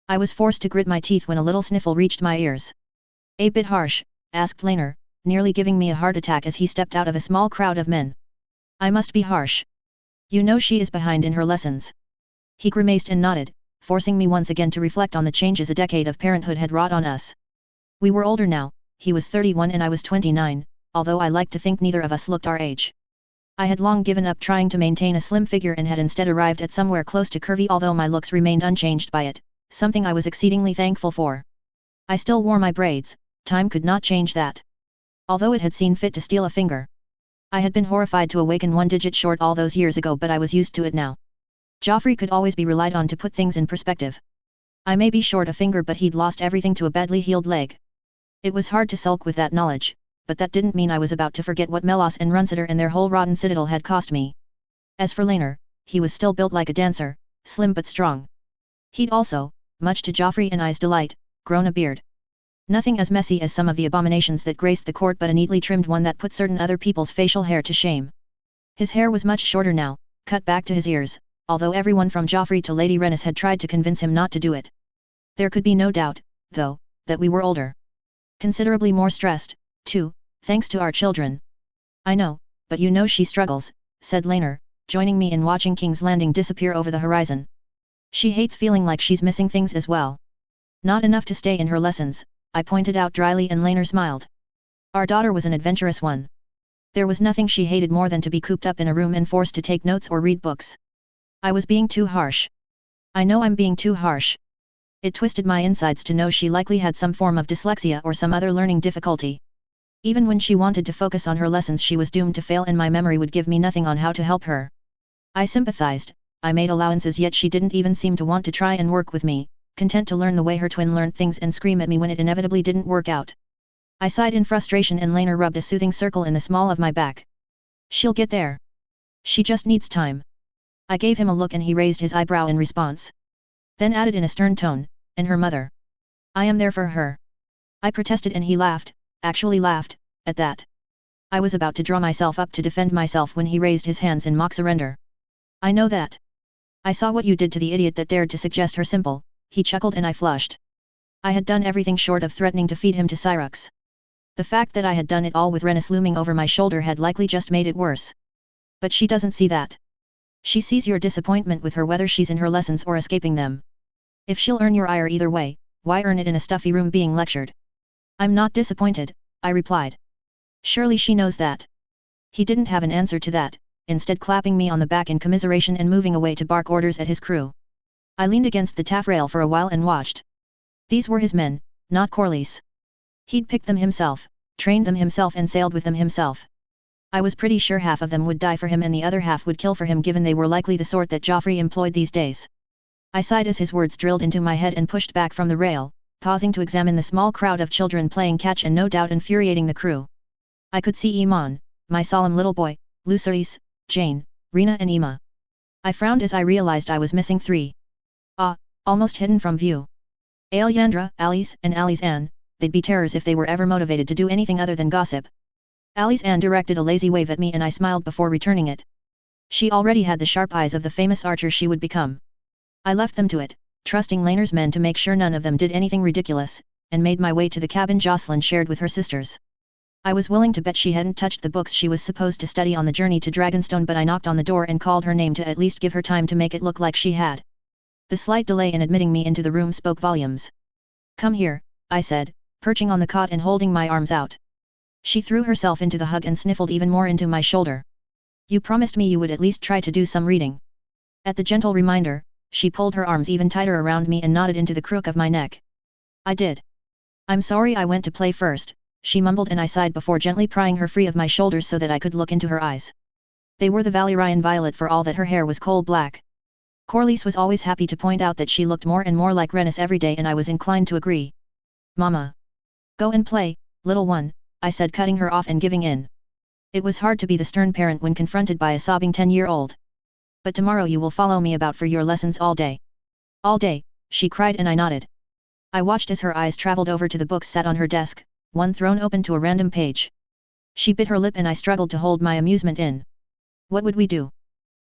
Speaker 1: I was forced to grit my teeth when a little sniffle reached my ears. A bit harsh, asked Laner, nearly giving me a heart attack as he stepped out of a small crowd of men. I must be harsh. You know she is behind in her lessons. He grimaced and nodded, forcing me once again to reflect on the changes a decade of parenthood had wrought on us. We were older now, he was 31 and I was 29, although I liked to think neither of us looked our age. I had long given up trying to maintain a slim figure and had instead arrived at somewhere close to curvy, although my looks remained unchanged by it, something I was exceedingly thankful for. I still wore my braids, time could not change that. Although it had seen fit to steal a finger. I had been horrified to awaken one digit short all those years ago, but I was used to it now. Joffrey could always be relied on to put things in perspective. I may be short a finger, but he'd lost everything to a badly healed leg. It was hard to sulk with that knowledge, but that didn't mean I was about to forget what Melos and Runsiter and their whole rotten citadel had cost me. As for Laner, he was still built like a dancer, slim but strong. He'd also, much to Joffrey and I's delight, grown a beard. Nothing as messy as some of the abominations that graced the court, but a neatly trimmed one that put certain other people's facial hair to shame. His hair was much shorter now, cut back to his ears, although everyone from Joffrey to Lady Rhaenys had tried to convince him not to do it. There could be no doubt, though, that we were older. Considerably more stressed, too, thanks to our children. I know, but you know she struggles, said Laner, joining me in watching King's Landing disappear over the horizon. She hates feeling like she's missing things as well. Not enough to stay in her lessons, I pointed out dryly, and Laner smiled. Our daughter was an adventurous one. There was nothing she hated more than to be cooped up in a room and forced to take notes or read books. I was being too harsh. I know I'm being too harsh. It twisted my insides to know she likely had some form of dyslexia or some other learning difficulty. Even when she wanted to focus on her lessons, she was doomed to fail, and my memory would give me nothing on how to help her. I sympathized, I made allowances, yet she didn't even seem to want to try and work with me, content to learn the way her twin learned things and scream at me when it inevitably didn't work out. I sighed in frustration, and Laner rubbed a soothing circle in the small of my back. She'll get there. She just needs time. I gave him a look and he raised his eyebrow in response. Then added in a stern tone, and her mother. I am there for her. I protested and he laughed, actually laughed, at that. I was about to draw myself up to defend myself when he raised his hands in mock surrender. I know that. I saw what you did to the idiot that dared to suggest her simple, he chuckled, and I flushed. I had done everything short of threatening to feed him to Syrax. The fact that I had done it all with Rhaenys looming over my shoulder had likely just made it worse. But she doesn't see that. She sees your disappointment with her, whether she's in her lessons or escaping them. If she'll earn your ire either way, why earn it in a stuffy room being lectured? I'm not disappointed, I replied. Surely she knows that. He didn't have an answer to that, instead clapping me on the back in commiseration and moving away to bark orders at his crew. I leaned against the taffrail for a while and watched. These were his men, not Corlys. He'd picked them himself, trained them himself and sailed with them himself. I was pretty sure half of them would die for him and the other half would kill for him, given they were likely the sort that Joffrey employed these days. I sighed as his words drilled into my head and pushed back from the rail, pausing to examine the small crowd of children playing catch and no doubt infuriating the crew. I could see Iman, my solemn little boy, Lucerys, Jane, Rena and Emma. I frowned as I realized I was missing three. Almost hidden from view. Alyandra, Alice and Alice Ann, they'd be terrors if they were ever motivated to do anything other than gossip. Alice Ann directed a lazy wave at me and I smiled before returning it. She already had the sharp eyes of the famous archer she would become. I left them to it, trusting Laner's men to make sure none of them did anything ridiculous, and made my way to the cabin Jocelyn shared with her sisters. I was willing to bet she hadn't touched the books she was supposed to study on the journey to Dragonstone, but I knocked on the door and called her name to at least give her time to make it look like she had. The slight delay in admitting me into the room spoke volumes. Come here, I said, perching on the cot and holding my arms out. She threw herself into the hug and sniffled even more into my shoulder. You promised me you would at least try to do some reading. At the gentle reminder, she pulled her arms even tighter around me and nodded into the crook of my neck. I did. I'm sorry I went to play first, she mumbled, and I sighed before gently prying her free of my shoulders so that I could look into her eyes. They were the Valerian violet for all that her hair was coal black. Corliss was always happy to point out that she looked more and more like Renus every day, and I was inclined to agree. Mama. Go and play, little one, I said, cutting her off and giving in. It was hard to be the stern parent when confronted by a sobbing 10-year-old. But tomorrow you will follow me about for your lessons all day. All day, she cried, and I nodded. I watched as her eyes traveled over to the books sat on her desk, one thrown open to a random page. She bit her lip and I struggled to hold my amusement in. What would we do?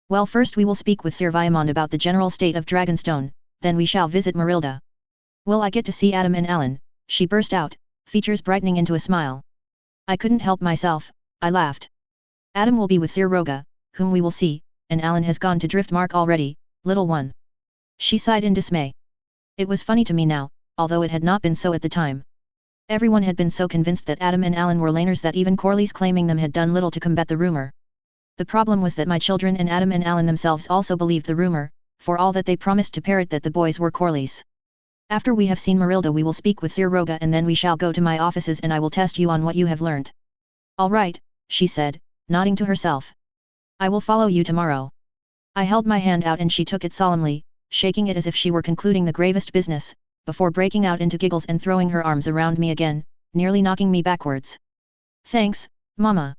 Speaker 1: Well, first we will speak with Sir Viamond about the general state of Dragonstone, then we shall visit Marilda. Will I get to see Adam and Alan? She burst out, features brightening into a smile. I couldn't help myself, I laughed. Adam will be with Sir Roga, whom we will see, and Alan has gone to Driftmark already, little one. She sighed in dismay. It was funny to me now, although it had not been so at the time. Everyone had been so convinced that Adam and Alan were laners that even Corliss claiming them had done little to combat the rumor. The problem was that my children and Adam and Alan themselves also believed the rumor, for all that they promised to parrot that the boys were Corliss. After we have seen Marilda we will speak with Sir Roga, and then we shall go to my offices and I will test you on what you have learnt. All right, she said, nodding to herself. I will follow you tomorrow. I held my hand out and she took it solemnly, shaking it as if she were concluding the gravest business, before breaking out into giggles and throwing her arms around me again, nearly knocking me backwards. Thanks, Mama.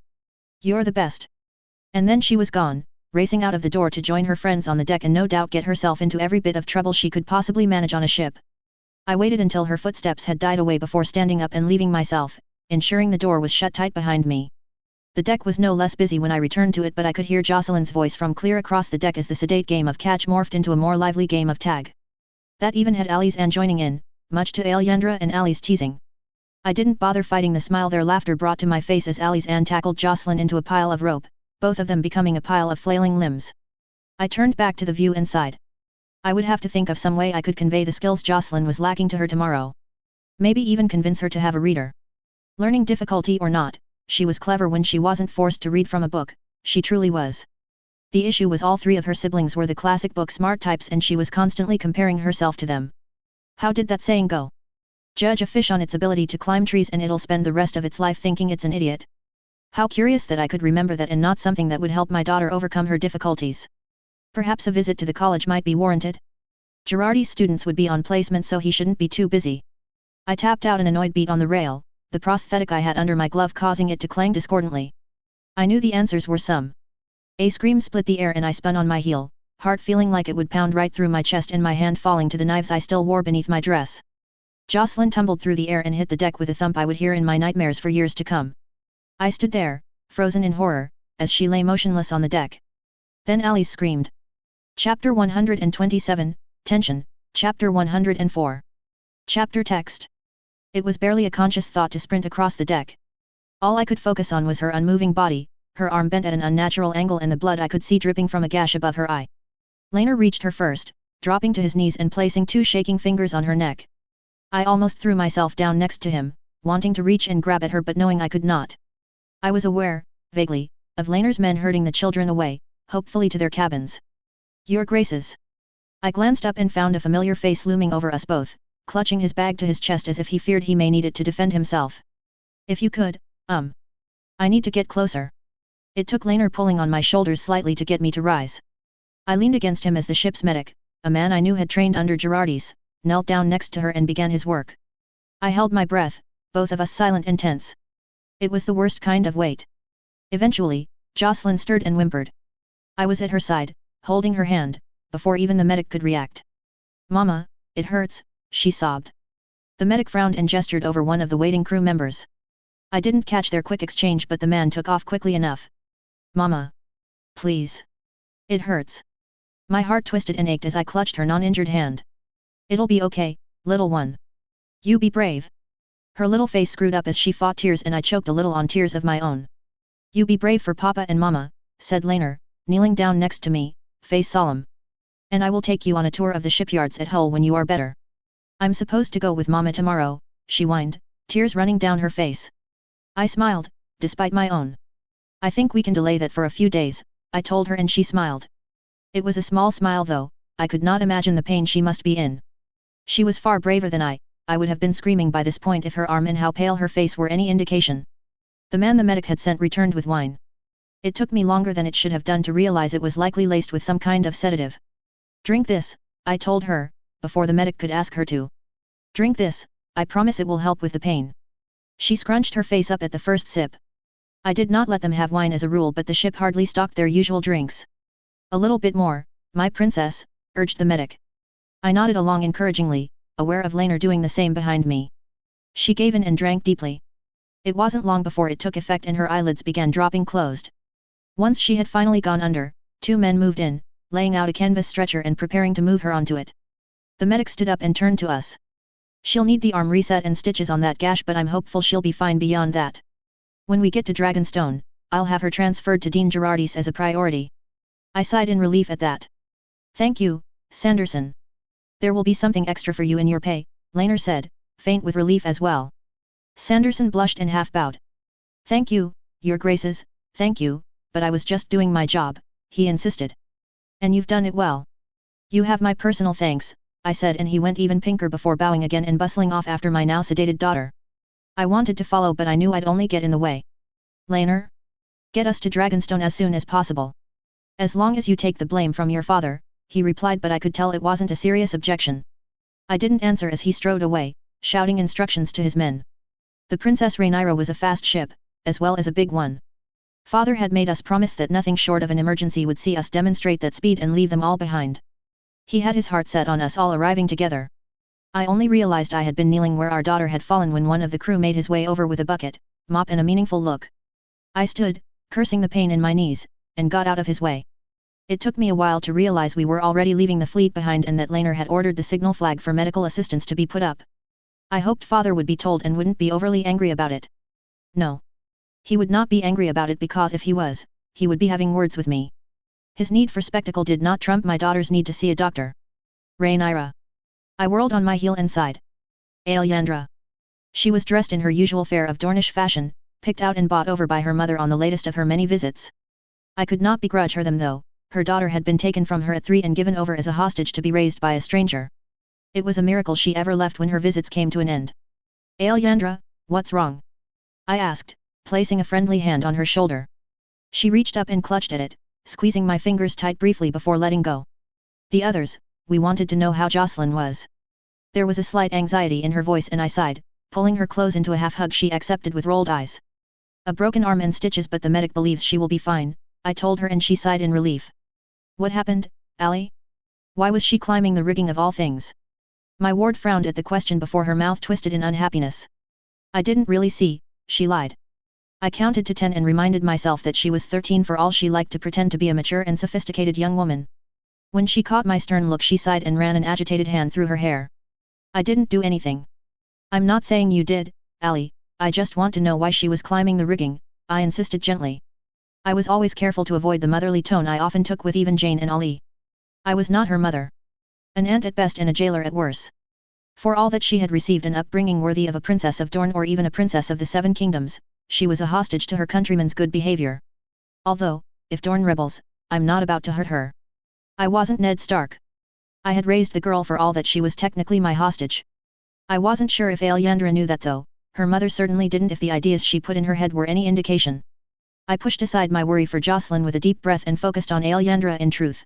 Speaker 1: You're the best. And then she was gone, racing out of the door to join her friends on the deck and no doubt get herself into every bit of trouble she could possibly manage on a ship. I waited until her footsteps had died away before standing up and leaving myself, ensuring the door was shut tight behind me. The deck was no less busy when I returned to it, but I could hear Jocelyn's voice from clear across the deck as the sedate game of catch morphed into a more lively game of tag. That even had Ali's Anne joining in, much to Alyandra and Ali's teasing. I didn't bother fighting the smile their laughter brought to my face as Ali's Anne tackled Jocelyn into a pile of rope, both of them becoming a pile of flailing limbs. I turned back to the view and sighed. I would have to think of some way I could convey the skills Jocelyn was lacking to her tomorrow. Maybe even convince her to have a reader. Learning difficulty or not, she was clever when she wasn't forced to read from a book, she truly was. The issue was all three of her siblings were the classic book smart types and she was constantly comparing herself to them. How did that saying go? Judge a fish on its ability to climb trees and it'll spend the rest of its life thinking it's an idiot. How curious that I could remember that and not something that would help my daughter overcome her difficulties. Perhaps a visit to the college might be warranted. Girardi's students would be on placement so he shouldn't be too busy. I tapped out an annoyed beat on the rail, the prosthetic I had under my glove causing it to clang discordantly. I knew the answers were some. A scream split the air and I spun on my heel, heart feeling like it would pound right through my chest and my hand falling to the knives I still wore beneath my dress. Jocelyn tumbled through the air and hit the deck with a thump I would hear in my nightmares for years to come. I stood there, frozen in horror, as she lay motionless on the deck. Then Alice screamed. Chapter 127, Tension, Chapter 104. Chapter Text. It was barely a conscious thought to sprint across the deck. All I could focus on was her unmoving body, her arm bent at an unnatural angle and the blood I could see dripping from a gash above her eye. Laner reached her first, dropping to his knees and placing two shaking fingers on her neck. I almost threw myself down next to him, wanting to reach and grab at her but knowing I could not. I was aware, vaguely, of Laner's men herding the children away, hopefully to their cabins. Your Graces. I glanced up and found a familiar face looming over us both, clutching his bag to his chest as if he feared he may need it to defend himself. If you could, I need to get closer. It took Laner pulling on my shoulders slightly to get me to rise. I leaned against him as the ship's medic, a man I knew had trained under Girardi's, knelt down next to her and began his work. I held my breath, both of us silent and tense. It was the worst kind of wait. Eventually, Jocelyn stirred and whimpered. I was at her side, holding her hand, before even the medic could react. Mama, it hurts, she sobbed. The medic frowned and gestured over one of the waiting crew members. I didn't catch their quick exchange but the man took off quickly enough. Mama. Please. It hurts. My heart twisted and ached as I clutched her non-injured hand. It'll be okay, little one. You be brave. Her little face screwed up as she fought tears and I choked a little on tears of my own. You be brave for Papa and Mama, said Laner, kneeling down next to me, face solemn. And I will take you on a tour of the shipyards at Hull when you are better. I'm supposed to go with Mama tomorrow, she whined, tears running down her face. I smiled, despite my own. I think we can delay that for a few days, I told her and she smiled. It was a small smile though, I could not imagine the pain she must be in. She was far braver than I would have been screaming by this point if her arm and how pale her face were any indication. The man the medic had sent returned with wine. It took me longer than it should have done to realize it was likely laced with some kind of sedative. Drink this, I told her, before the medic could ask her to. Drink this, I promise it will help with the pain. She scrunched her face up at the first sip. I did not let them have wine as a rule, but the ship hardly stocked their usual drinks. A little bit more, my princess, urged the medic. I nodded along encouragingly, aware of Laner doing the same behind me. She gave in and drank deeply. It wasn't long before it took effect and her eyelids began dropping closed. Once she had finally gone under, two men moved in, laying out a canvas stretcher and preparing to move her onto it. The medic stood up and turned to us. She'll need the arm reset and stitches on that gash, but I'm hopeful she'll be fine beyond that. When we get to Dragonstone, I'll have her transferred to Dean Girardis as a priority. I sighed in relief at that. Thank you, Sanderson. There will be something extra for you in your pay, Laner said, faint with relief as well. Sanderson blushed and half bowed. Thank you, your graces, thank you, but I was just doing my job, he insisted. And you've done it well. You have my personal thanks, I said, and he went even pinker before bowing again and bustling off after my now sedated daughter. I wanted to follow, but I knew I'd only get in the way. Laner? Get us to Dragonstone as soon as possible. As long as you take the blame from your father, he replied, but I could tell it wasn't a serious objection. I didn't answer as he strode away, shouting instructions to his men. The Princess Rhaenyra was a fast ship, as well as a big one. Father had made us promise that nothing short of an emergency would see us demonstrate that speed and leave them all behind. He had his heart set on us all arriving together. I only realized I had been kneeling where our daughter had fallen when one of the crew made his way over with a bucket, mop and a meaningful look. I stood, cursing the pain in my knees, and got out of his way. It took me a while to realize we were already leaving the fleet behind and that Laner had ordered the signal flag for medical assistance to be put up. I hoped Father would be told and wouldn't be overly angry about it. No. He would not be angry about it because if he was, he would be having words with me. His need for spectacle did not trump my daughter's need to see a doctor. Rhaenyra. I whirled on my heel and sighed. Aelyandra. She was dressed in her usual fare of Dornish fashion, picked out and bought over by her mother on the latest of her many visits. I could not begrudge her them though. Her daughter had been taken from her at 3 and given over as a hostage to be raised by a stranger. It was a miracle she ever left when her visits came to an end. Aelyandra, what's wrong? I asked, placing a friendly hand on her shoulder. She reached up and clutched at it, squeezing my fingers tight briefly before letting go. The others, we wanted to know how Jocelyn was. There was a slight anxiety in her voice and I sighed, pulling her close into a half-hug she accepted with rolled eyes. A broken arm and stitches, but the medic believes she will be fine, I told her, and she sighed in relief. What happened, Allie? Why was she climbing the rigging of all things? My ward frowned at the question before her mouth twisted in unhappiness. I didn't really see, she lied. I counted to 10 and reminded myself that she was 13 for all she liked to pretend to be a mature and sophisticated young woman. When she caught my stern look, she sighed and ran an agitated hand through her hair. I didn't do anything. I'm not saying you did, Allie, I just want to know why she was climbing the rigging, I insisted gently. I was always careful to avoid the motherly tone I often took with even Jane and Ollie. I was not her mother. An aunt at best and a jailer at worse. For all that she had received an upbringing worthy of a princess of Dorne or even a princess of the Seven Kingdoms, she was a hostage to her countrymen's good behavior. Although, if Dorne rebels, I'm not about to hurt her. I wasn't Ned Stark. I had raised the girl for all that she was technically my hostage. I wasn't sure if Aelyandra knew that though, her mother certainly didn't if the ideas she put in her head were any indication. I pushed aside my worry for Jocelyn with a deep breath and focused on Aelyandra in truth.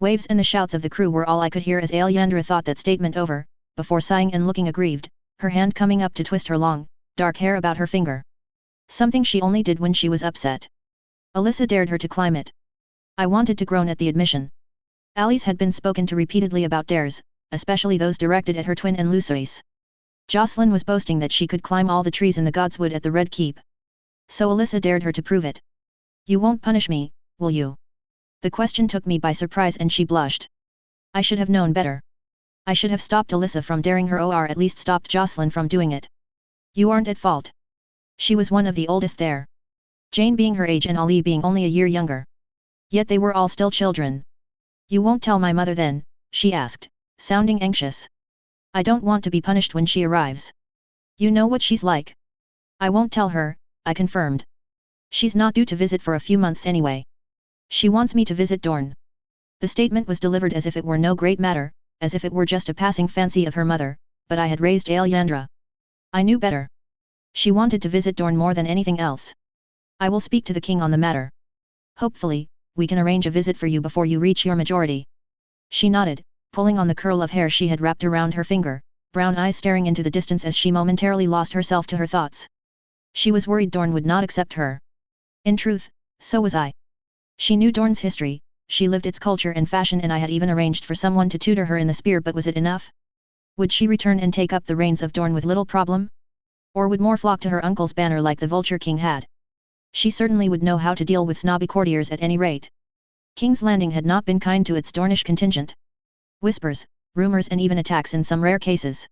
Speaker 1: Waves and the shouts of the crew were all I could hear as Aelyandra thought that statement over, before sighing and looking aggrieved, her hand coming up to twist her long, dark hair about her finger. Something she only did when she was upset. Alyssa dared her to climb it. I wanted to groan at the admission. Allie's had been spoken to repeatedly about dares, especially those directed at her twin and Lucerys. Jocelyn was boasting that she could climb all the trees in the Godswood at the Red Keep. So Alyssa dared her to prove it. You won't punish me, will you? The question took me by surprise and she blushed. I should have known better. I should have stopped Alyssa from daring her, or at least stopped Jocelyn from doing it. You aren't at fault. She was one of the oldest there. Jane being her age and Ollie being only a year younger. Yet they were all still children. You won't tell my mother then, she asked, sounding anxious. I don't want to be punished when she arrives. You know what she's like. I won't tell her, I confirmed. She's not due to visit for a few months anyway. She wants me to visit Dorne. The statement was delivered as if it were no great matter, as if it were just a passing fancy of her mother, but I had raised Alyandra. I knew better. She wanted to visit Dorne more than anything else. I will speak to the king on the matter. Hopefully, we can arrange a visit for you before you reach your majority. She nodded, pulling on the curl of hair she had wrapped around her finger, brown eyes staring into the distance as she momentarily lost herself to her thoughts. She was worried Dorne would not accept her. In truth, so was I. She knew Dorne's history, she lived its culture and fashion, and I had even arranged for someone to tutor her in the spear, but was it enough? Would she return and take up the reins of Dorne with little problem? Or would more flock to her uncle's banner like the Vulture King had? She certainly would know how to deal with snobby courtiers at any rate. King's Landing had not been kind to its Dornish contingent. Whispers, rumors and even attacks in some rare cases.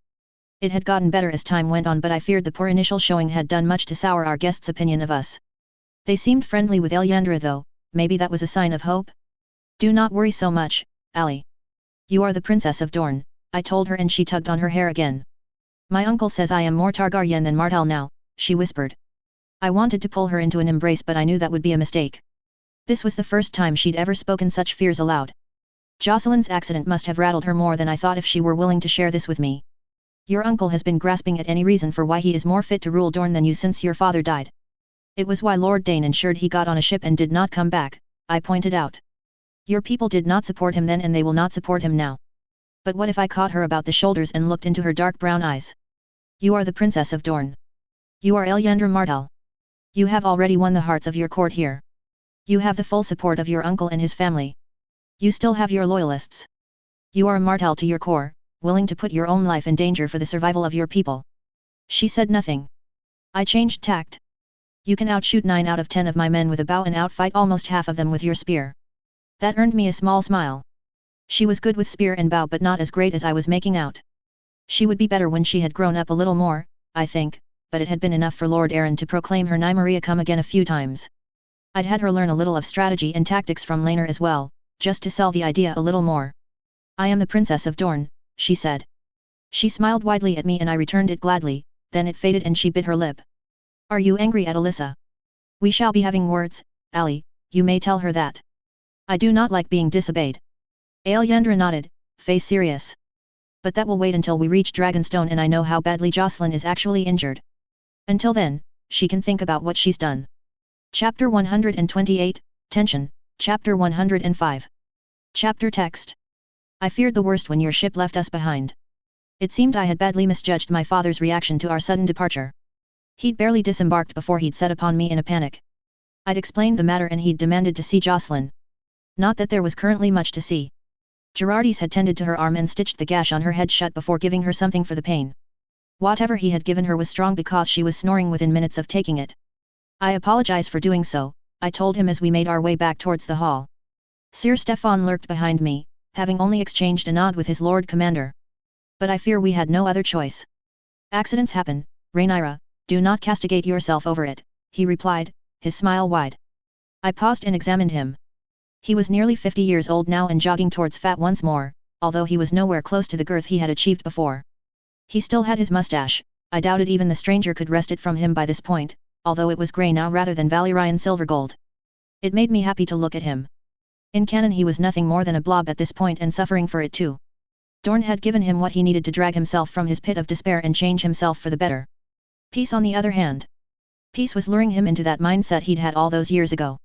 Speaker 1: It had gotten better as time went on, but I feared the poor initial showing had done much to sour our guests' opinion of us. They seemed friendly with Alyandra though, maybe that was a sign of hope? Do not worry so much, Ali. You are the Princess of Dorne, I told her, and she tugged on her hair again. My uncle says I am more Targaryen than Martell now, she whispered. I wanted to pull her into an embrace, but I knew that would be a mistake. This was the first time she'd ever spoken such fears aloud. Jocelyn's accident must have rattled her more than I thought if she were willing to share this with me. Your uncle has been grasping at any reason for why he is more fit to rule Dorne than you since your father died. It was why Lord Dane ensured he got on a ship and did not come back, I pointed out. Your people did not support him then and they will not support him now. But what if I caught her about the shoulders and looked into her dark brown eyes? You are the Princess of Dorne. You are Alyandra Martell. You have already won the hearts of your court here. You have the full support of your uncle and his family. You still have your loyalists. You are a Martell to your core, willing to put your own life in danger for the survival of your people. She said nothing. I changed tact. You can outshoot 9 out of 10 of my men with a bow and outfight almost half of them with your spear. That earned me a small smile. She was good with spear and bow, but not as great as I was making out. She would be better when she had grown up a little more, I think, but it had been enough for Lord Aaron to proclaim her Nymeria come again a few times. I'd had her learn a little of strategy and tactics from Laenor as well, just to sell the idea a little more. I am the Princess of Dorne, she said. She smiled widely at me and I returned it gladly, then it faded and she bit her lip. Are you angry at Alyssa? We shall be having words, Ali, you may tell her that. I do not like being disobeyed. Alyandra nodded, face serious. But that will wait until we reach Dragonstone and I know how badly Jocelyn is actually injured. Until then, she can think about what she's done. Chapter 128, Tension, Chapter 105. Chapter Text. I feared the worst when your ship left us behind. It seemed I had badly misjudged my father's reaction to our sudden departure. He'd barely disembarked before he'd set upon me in a panic. I'd explained the matter and he'd demanded to see Jocelyn. Not that there was currently much to see. Gerardis had tended to her arm and stitched the gash on her head shut before giving her something for the pain. Whatever he had given her was strong because she was snoring within minutes of taking it. I apologize for doing so, I told him as we made our way back towards the hall. Sir Stefan lurked behind me, having only exchanged a nod with his Lord Commander. But I fear we had no other choice. Accidents happen, Rhaenyra, do not castigate yourself over it, he replied, his smile wide. I paused and examined him. He was nearly 50 years old now and jogging towards fat once more, although he was nowhere close to the girth he had achieved before. He still had his mustache, I doubted even the stranger could wrest it from him by this point, although it was grey now rather than Valyrian silver gold. It made me happy to look at him. In canon he was nothing more than a blob at this point and suffering for it too. Dorne had given him what he needed to drag himself from his pit of despair and change himself for the better. Peace on the other hand. Peace was luring him into that mindset he'd had all those years ago.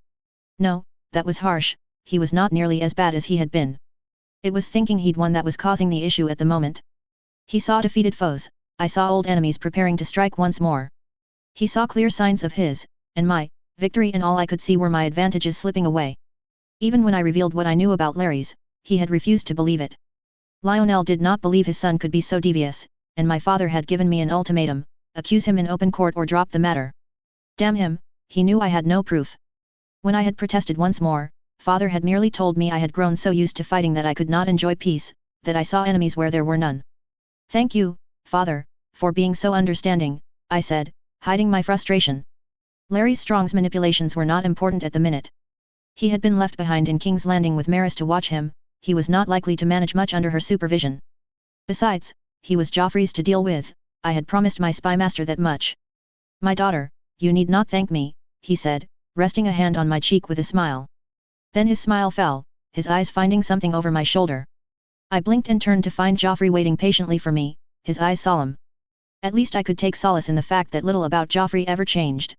Speaker 1: No, that was harsh, he was not nearly as bad as he had been. It was thinking he'd won that was causing the issue at the moment. He saw defeated foes, I saw old enemies preparing to strike once more. He saw clear signs of his, and my, victory, and all I could see were my advantages slipping away. Even when I revealed what I knew about Larys, he had refused to believe it. Lionel did not believe his son could be so devious, and my father had given me an ultimatum, accuse him in open court or drop the matter. Damn him, he knew I had no proof. When I had protested once more, father had merely told me I had grown so used to fighting that I could not enjoy peace, that I saw enemies where there were none. Thank you, father, for being so understanding, I said, hiding my frustration. Larry Strong's manipulations were not important at the minute. He had been left behind in King's Landing with Maris to watch him, he was not likely to manage much under her supervision. Besides, he was Joffrey's to deal with, I had promised my spymaster that much. My daughter, you need not thank me, he said, resting a hand on my cheek with a smile. Then his smile fell, his eyes finding something over my shoulder. I blinked and turned to find Joffrey waiting patiently for me, his eyes solemn. At least I could take solace in the fact that little about Joffrey ever changed.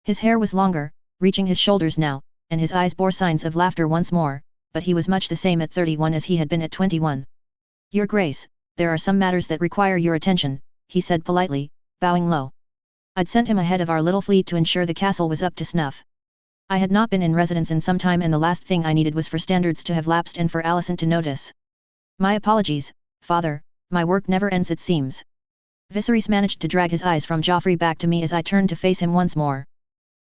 Speaker 1: His hair was longer, reaching his shoulders now, and his eyes bore signs of laughter once more, but he was much the same at 31 as he had been at 21. Your Grace, there are some matters that require your attention, he said politely, bowing low. I'd sent him ahead of our little fleet to ensure the castle was up to snuff. I had not been in residence in some time and the last thing I needed was for standards to have lapsed and for Alicent to notice. My apologies, father, my work never ends it seems. Viserys managed to drag his eyes from Joffrey back to me as I turned to face him once more.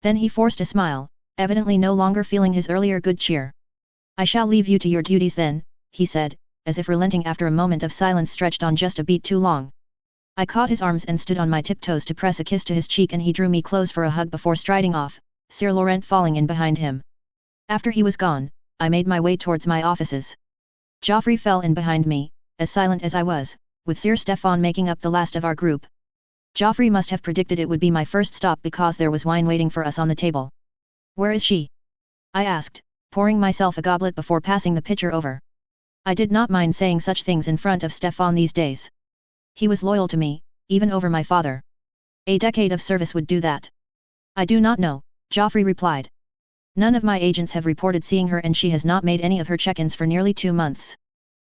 Speaker 1: Then he forced a smile, evidently no longer feeling his earlier good cheer. I shall leave you to your duties then, he said, as if relenting after a moment of silence stretched on just a beat too long. I caught his arms and stood on my tiptoes to press a kiss to his cheek and he drew me close for a hug before striding off, Sir Laurent falling in behind him. After he was gone, I made my way towards my offices. Joffrey fell in behind me, as silent as I was, with Sir Stefan making up the last of our group. Joffrey must have predicted it would be my first stop because there was wine waiting for us on the table. Where is she? I asked, pouring myself a goblet before passing the pitcher over. I did not mind saying such things in front of Stefan these days. He was loyal to me, even over my father. A decade of service would do that. I do not know, Joffrey replied. None of my agents have reported seeing her and she has not made any of her check-ins for nearly 2 months.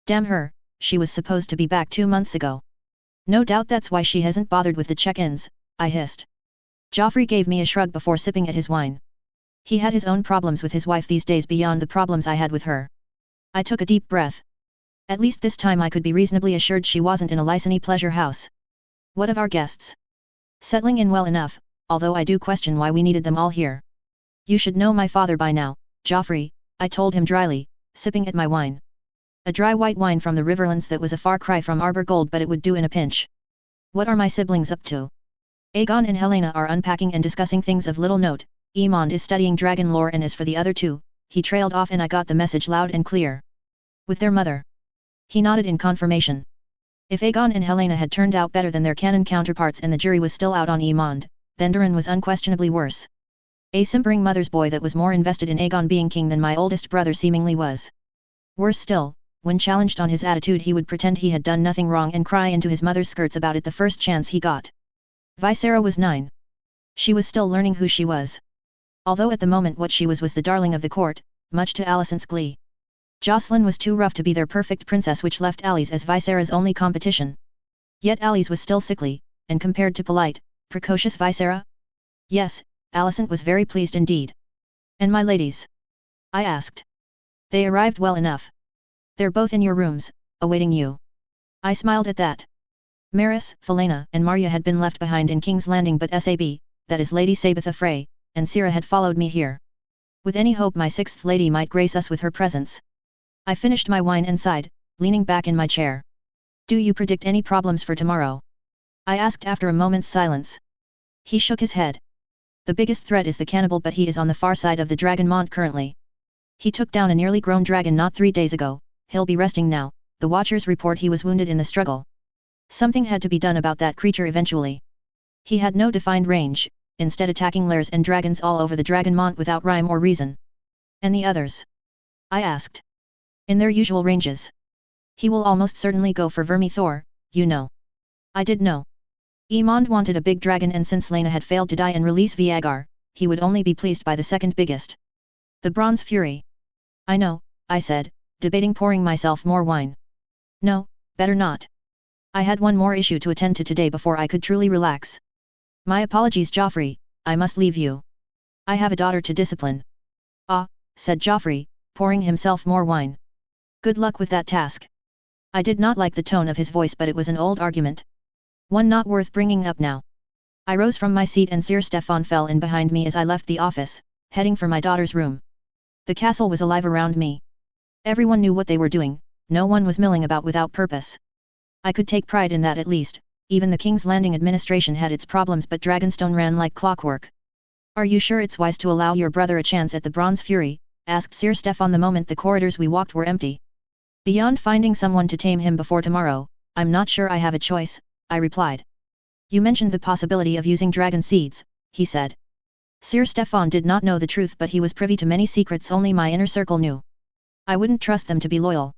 Speaker 1: Damn her, she was supposed to be back 2 months ago. No doubt that's why she hasn't bothered with the check-ins, I hissed. Joffrey gave me a shrug before sipping at his wine. He had his own problems with his wife these days beyond the problems I had with her. I took a deep breath. At least this time I could be reasonably assured she wasn't in a Lysani pleasure house. What of our guests? Settling in well enough, although I do question why we needed them all here. You should know my father by now, Joffrey, I told him dryly, sipping at my wine. A dry white wine from the Riverlands that was a far cry from Arbor Gold but it would do in a pinch. What are my siblings up to? Aegon and Helena are unpacking and discussing things of little note, Aemond is studying dragon lore and as for the other two, he trailed off and I got the message loud and clear. With their mother. He nodded in confirmation. If Aegon and Helena had turned out better than their canon counterparts and the jury was still out on Aemond, then Durin was unquestionably worse. A simpering mother's boy that was more invested in Aegon being king than my oldest brother seemingly was. Worse still, when challenged on his attitude he would pretend he had done nothing wrong and cry into his mother's skirts about it the first chance he got. Visera was 9. She was still learning who she was. Although at the moment what she was the darling of the court, much to Alicent's glee. Jocelyn was too rough to be their perfect princess which left Alice as Visera's only competition. Yet Alice was still sickly, and compared to polite, precocious Visera? Yes, Alicent was very pleased indeed. And my ladies? I asked. They arrived well enough. They're both in your rooms, awaiting you. I smiled at that. Maris, Felena and Marya had been left behind in King's Landing but SAB, that is Lady Sabitha Frey, and Sira had followed me here. With any hope my sixth lady might grace us with her presence. I finished my wine and sighed, leaning back in my chair. Do you predict any problems for tomorrow? I asked after a moment's silence. He shook his head. The biggest threat is the cannibal but he is on the far side of the Dragon Mont currently. He took down a nearly grown dragon not 3 days ago, he'll be resting now, the Watchers report he was wounded in the struggle. Something had to be done about that creature eventually. He had no defined range, instead attacking lairs and dragons all over the Dragon Mont without rhyme or reason. And the others? I asked. In their usual ranges. He will almost certainly go for Vermithor, you know. I did know. Aemond wanted a big dragon and since Lena had failed to die and release Viagar, he would only be pleased by the second biggest. The Bronze Fury. I know, I said, debating pouring myself more wine. No, better not. I had one more issue to attend to today before I could truly relax. My apologies Joffrey, I must leave you. I have a daughter to discipline. Ah, said Joffrey, pouring himself more wine. Good luck with that task. I did not like the tone of his voice but it was an old argument. One not worth bringing up now. I rose from my seat and Sir Stefan fell in behind me as I left the office, heading for my daughter's room. The castle was alive around me. Everyone knew what they were doing, no one was milling about without purpose. I could take pride in that at least, even the King's Landing administration had its problems but Dragonstone ran like clockwork. Are you sure it's wise to allow your brother a chance at the Bronze Fury? Asked Sir Stefan the moment the corridors we walked were empty. Beyond finding someone to tame him before tomorrow, I'm not sure I have a choice, I replied. You mentioned the possibility of using dragon seeds, he said. Sir Stefan did not know the truth, but he was privy to many secrets only my inner circle knew. I wouldn't trust them to be loyal.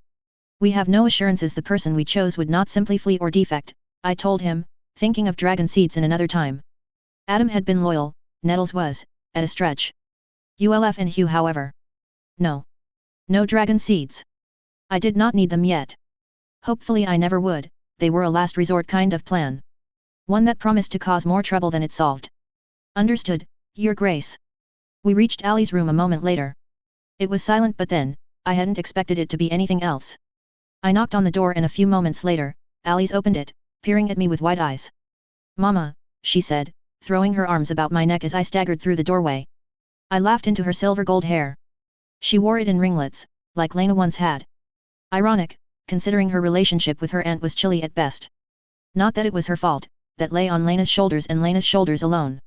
Speaker 1: We have no assurances the person we chose would not simply flee or defect, I told him, thinking of dragon seeds in another time. Adam had been loyal, Nettles was, at a stretch. Ulf and Hugh however. No. No dragon seeds. I did not need them yet. Hopefully I never would, they were a last resort kind of plan. One that promised to cause more trouble than it solved. Understood, Your Grace. We reached Ali's room a moment later. It was silent, but then, I hadn't expected it to be anything else. I knocked on the door and a few moments later, Alice opened it, peering at me with wide eyes. Mama, she said, throwing her arms about my neck as I staggered through the doorway. I laughed into her silver gold hair. She wore it in ringlets, like Lena once had. Ironic, considering her relationship with her aunt was chilly at best. Not that it was her fault, that lay on Lena's shoulders and Lena's shoulders alone.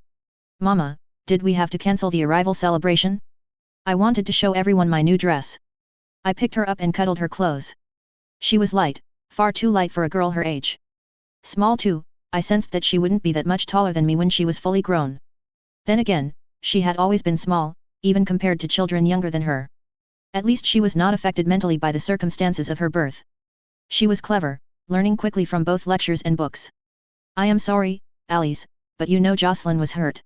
Speaker 1: Mama, did we have to cancel the arrival celebration? I wanted to show everyone my new dress. I picked her up and cuddled her close. She was light, far too light for a girl her age. Small too, I sensed that she wouldn't be that much taller than me when she was fully grown. Then again, she had always been small, even compared to children younger than her. At least she was not affected mentally by the circumstances of her birth. She was clever, learning quickly from both lectures and books. I am sorry, Alice, but you know Jocelyn was hurt.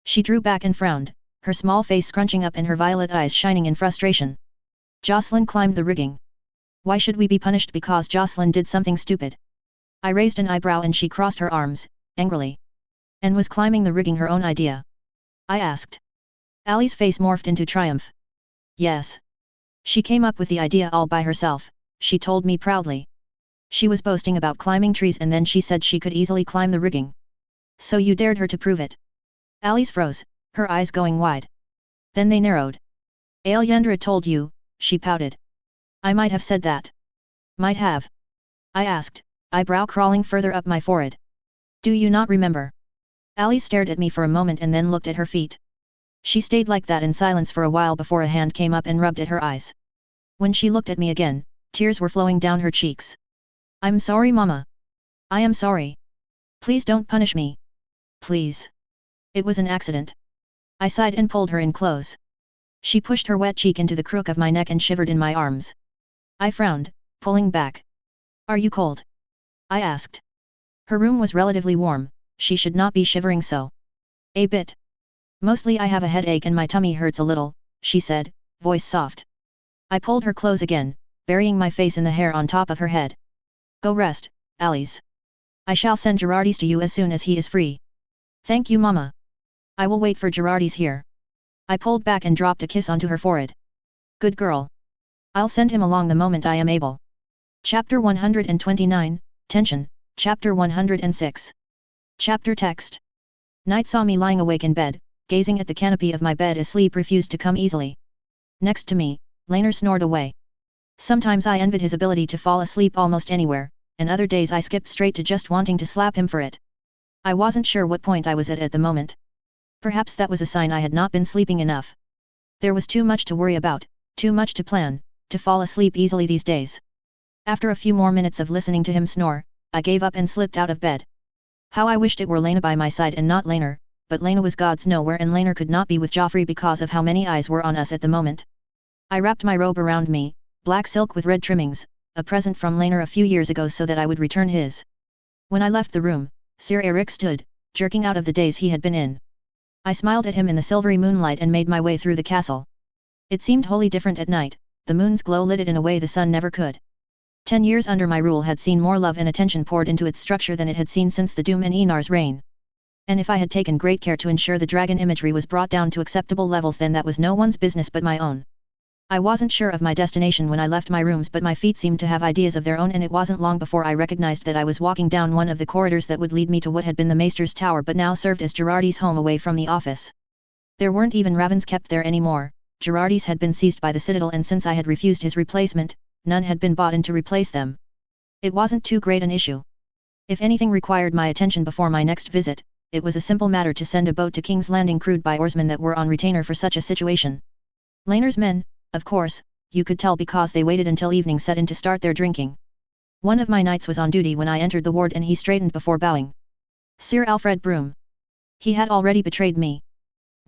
Speaker 1: She drew back and frowned, her small face scrunching up and her violet eyes shining in frustration. Jocelyn climbed the rigging. Why should we be punished because Jocelyn did something stupid? I raised an eyebrow and she crossed her arms, angrily. And was climbing the rigging her own idea? I asked. Ali's face morphed into triumph. Yes. She came up with the idea all by herself, she told me proudly. She was boasting about climbing trees and then she said she could easily climb the rigging. So you dared her to prove it? Alice froze, her eyes going wide. Then they narrowed. Alyandra told you, she pouted. I might have said that. Might have. I asked, eyebrow crawling further up my forehead. Do you not remember? Alice stared at me for a moment and then looked at her feet. She stayed like that in silence for a while before a hand came up and rubbed at her eyes. When she looked at me again, tears were flowing down her cheeks. I'm sorry, Mama. I am sorry. Please don't punish me. Please. It was an accident. I sighed and pulled her in close. She pushed her wet cheek into the crook of my neck and shivered in my arms. I frowned, pulling back. Are you cold? I asked. Her room was relatively warm, she should not be shivering so. A bit. Mostly I have a headache and my tummy hurts a little, she said, voice soft. I pulled her close again, burying my face in the hair on top of her head. Go rest, Alice. I shall send Girardi's to you as soon as he is free. Thank you, Mama. I will wait for Girardi's here. I pulled back and dropped a kiss onto her forehead. Good girl. I'll send him along the moment I am able. Chapter 129, Tension, Chapter 106. Chapter Text. Night saw me lying awake in bed, gazing at the canopy of my bed as sleep refused to come easily. Next to me, Laner snored away. Sometimes I envied his ability to fall asleep almost anywhere, and other days I skipped straight to just wanting to slap him for it. I wasn't sure what point I was at the moment. Perhaps that was a sign I had not been sleeping enough. There was too much to worry about, too much to plan, to fall asleep easily these days. After a few more minutes of listening to him snore, I gave up and slipped out of bed. How I wished it were Lena by my side and not Laner, but Lena was God's nowhere and Laner could not be with Joffrey because of how many eyes were on us at the moment. I wrapped my robe around me, black silk with red trimmings, a present from Laner a few years ago so that I would return his. When I left the room, Sir Eric stood, jerking out of the daze he had been in. I smiled at him in the silvery moonlight and made my way through the castle. It seemed wholly different at night, the moon's glow lit it in a way the sun never could. 10 years under my rule had seen more love and attention poured into its structure than it had seen since the Doom and Enar's reign. And if I had taken great care to ensure the dragon imagery was brought down to acceptable levels, then that was no one's business but my own. I wasn't sure of my destination when I left my rooms, but my feet seemed to have ideas of their own, and it wasn't long before I recognized that I was walking down one of the corridors that would lead me to what had been the Maester's tower but now served as Girardi's home away from the office. There weren't even ravens kept there anymore. Girardi's had been seized by the Citadel, and since I had refused his replacement, none had been bought in to replace them. It wasn't too great an issue. If anything required my attention before my next visit, it was a simple matter to send a boat to King's Landing crewed by oarsmen that were on retainer for such a situation. Laner's men, of course, you could tell because they waited until evening set in to start their drinking. One of my knights was on duty when I entered the ward and he straightened before bowing. Sir Alfred Broom. He had already betrayed me.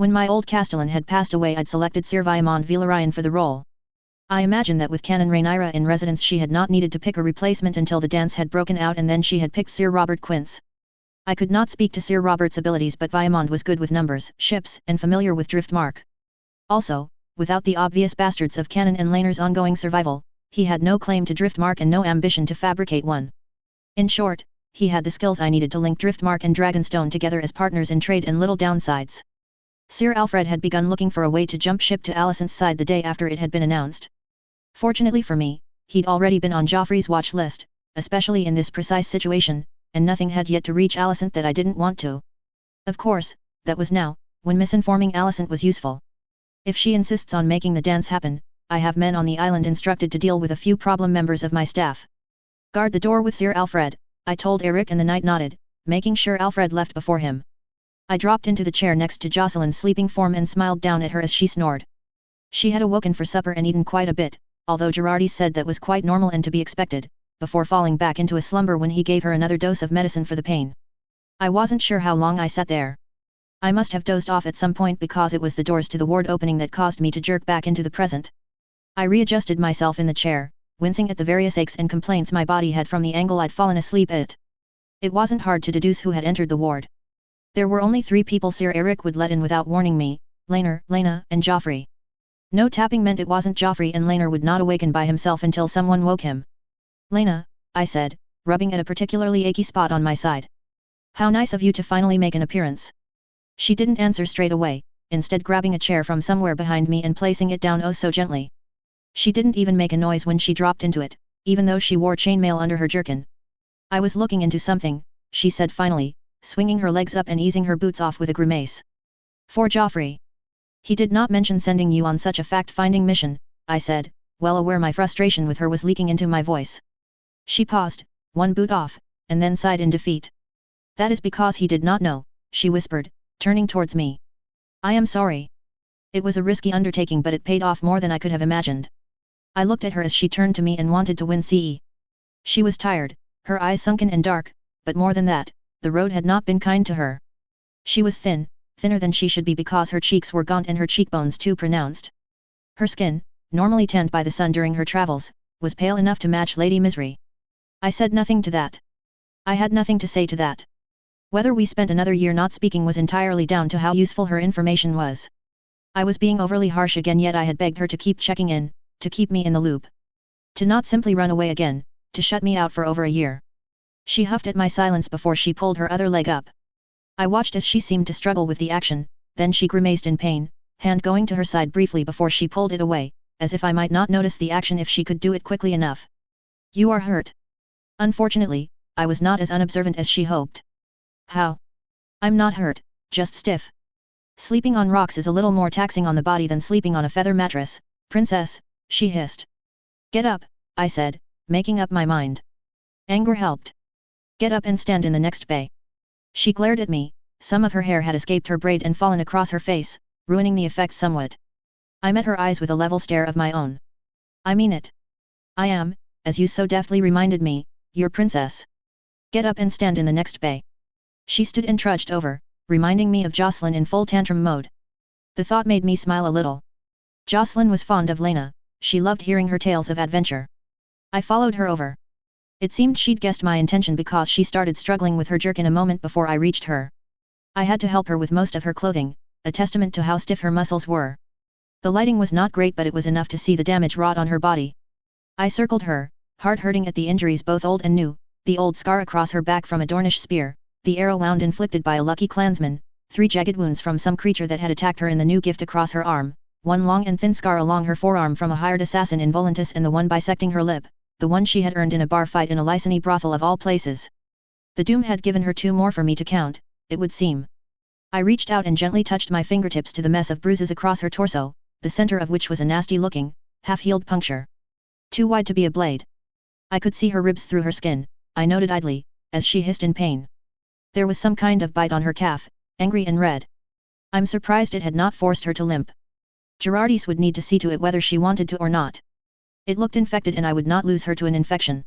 Speaker 1: When my old castellan had passed away, I'd selected Sir Viamond Villaryan for the role. I imagine that with Canon Rhaenyra in residence she had not needed to pick a replacement until the dance had broken out, and then she had picked Sir Robert Quince. I could not speak to Sir Robert's abilities, but Viamond was good with numbers, ships, and familiar with Driftmark. Also, without the obvious bastards of Canon and Laener's ongoing survival, he had no claim to Driftmark and no ambition to fabricate one. In short, he had the skills I needed to link Driftmark and Dragonstone together as partners in trade and little downsides. Sir Alfred had begun looking for a way to jump ship to Alicent's side the day after it had been announced. Fortunately for me, he'd already been on Joffrey's watch list, especially in this precise situation, and nothing had yet to reach Alicent that I didn't want to. Of course, that was now, when misinforming Alicent was useful. If she insists on making the dance happen, I have men on the island instructed to deal with a few problem members of my staff. Guard the door with Sir Alfred, I told Eric, and the knight nodded, making sure Alfred left before him. I dropped into the chair next to Jocelyn's sleeping form and smiled down at her as she snored. She had awoken for supper and eaten quite a bit, although Girardi said that was quite normal and to be expected, before falling back into a slumber when he gave her another dose of medicine for the pain. I wasn't sure how long I sat there. I must have dozed off at some point because it was the doors to the ward opening that caused me to jerk back into the present. I readjusted myself in the chair, wincing at the various aches and complaints my body had from the angle I'd fallen asleep at. It wasn't hard to deduce who had entered the ward. There were only 3 people Sir Eric would let in without warning me: Laener, Laena, and Joffrey. No tapping meant it wasn't Joffrey, and Laener would not awaken by himself until someone woke him. "Laena," I said, rubbing at a particularly achy spot on my side. "How nice of you to finally make an appearance." She didn't answer straight away, instead grabbing a chair from somewhere behind me and placing it down oh so gently. She didn't even make a noise when she dropped into it, even though she wore chainmail under her jerkin. "I was looking into something," she said finally, swinging her legs up and easing her boots off with a grimace. "For Joffrey. He did not mention sending you on such a fact-finding mission," I said, well aware my frustration with her was leaking into my voice. She paused, one boot off, and then sighed in defeat. "That is because he did not know," she whispered, turning towards me. "I am sorry. It was a risky undertaking, but it paid off more than I could have imagined." I looked at her as she turned to me and wanted to wince. She was tired, her eyes sunken and dark, but more than that, the road had not been kind to her. She was thin, thinner than she should be because her cheeks were gaunt and her cheekbones too pronounced. Her skin, normally tanned by the sun during her travels, was pale enough to match Lady Misery. I said nothing to that. I had nothing to say to that. Whether we spent another year not speaking was entirely down to how useful her information was. I was being overly harsh again, yet I had begged her to keep checking in, to keep me in the loop. To not simply run away again, to shut me out for over a year. She huffed at my silence before she pulled her other leg up. I watched as she seemed to struggle with the action, then she grimaced in pain, hand going to her side briefly before she pulled it away, as if I might not notice the action if she could do it quickly enough. "You are hurt." Unfortunately, I was not as unobservant as she hoped. "How?" "I'm not hurt, just stiff. Sleeping on rocks is a little more taxing on the body than sleeping on a feather mattress, princess," she hissed. "Get up," I said, making up my mind. Anger helped. "Get up and stand in the next bay." She glared at me, some of her hair had escaped her braid and fallen across her face, ruining the effect somewhat. I met her eyes with a level stare of my own. "I mean it. I am, as you so deftly reminded me, your princess. Get up and stand in the next bay." She stood and trudged over, reminding me of Jocelyn in full tantrum mode. The thought made me smile a little. Jocelyn was fond of Laena, she loved hearing her tales of adventure. I followed her over. It seemed she'd guessed my intention because she started struggling with her jerkin a moment before I reached her. I had to help her with most of her clothing, a testament to how stiff her muscles were. The lighting was not great, but it was enough to see the damage wrought on her body. I circled her, heart hurting at the injuries both old and new, the old scar across her back from a Dornish spear, the arrow wound inflicted by a lucky clansman, 3 jagged wounds from some creature that had attacked her in the new gift across her arm, one long and thin scar along her forearm from a hired assassin in Volantis, and the one bisecting her lip, the one she had earned in a bar fight in a Lysani brothel of all places. The doom had given her 2 more for me to count, it would seem. I reached out and gently touched my fingertips to the mess of bruises across her torso, the center of which was a nasty-looking, half-healed puncture. Too wide to be a blade. I could see her ribs through her skin, I noted idly, as she hissed in pain. There was some kind of bite on her calf, angry and red. I'm surprised it had not forced her to limp. Girardis would need to see to it whether she wanted to or not. It looked infected and I would not lose her to an infection.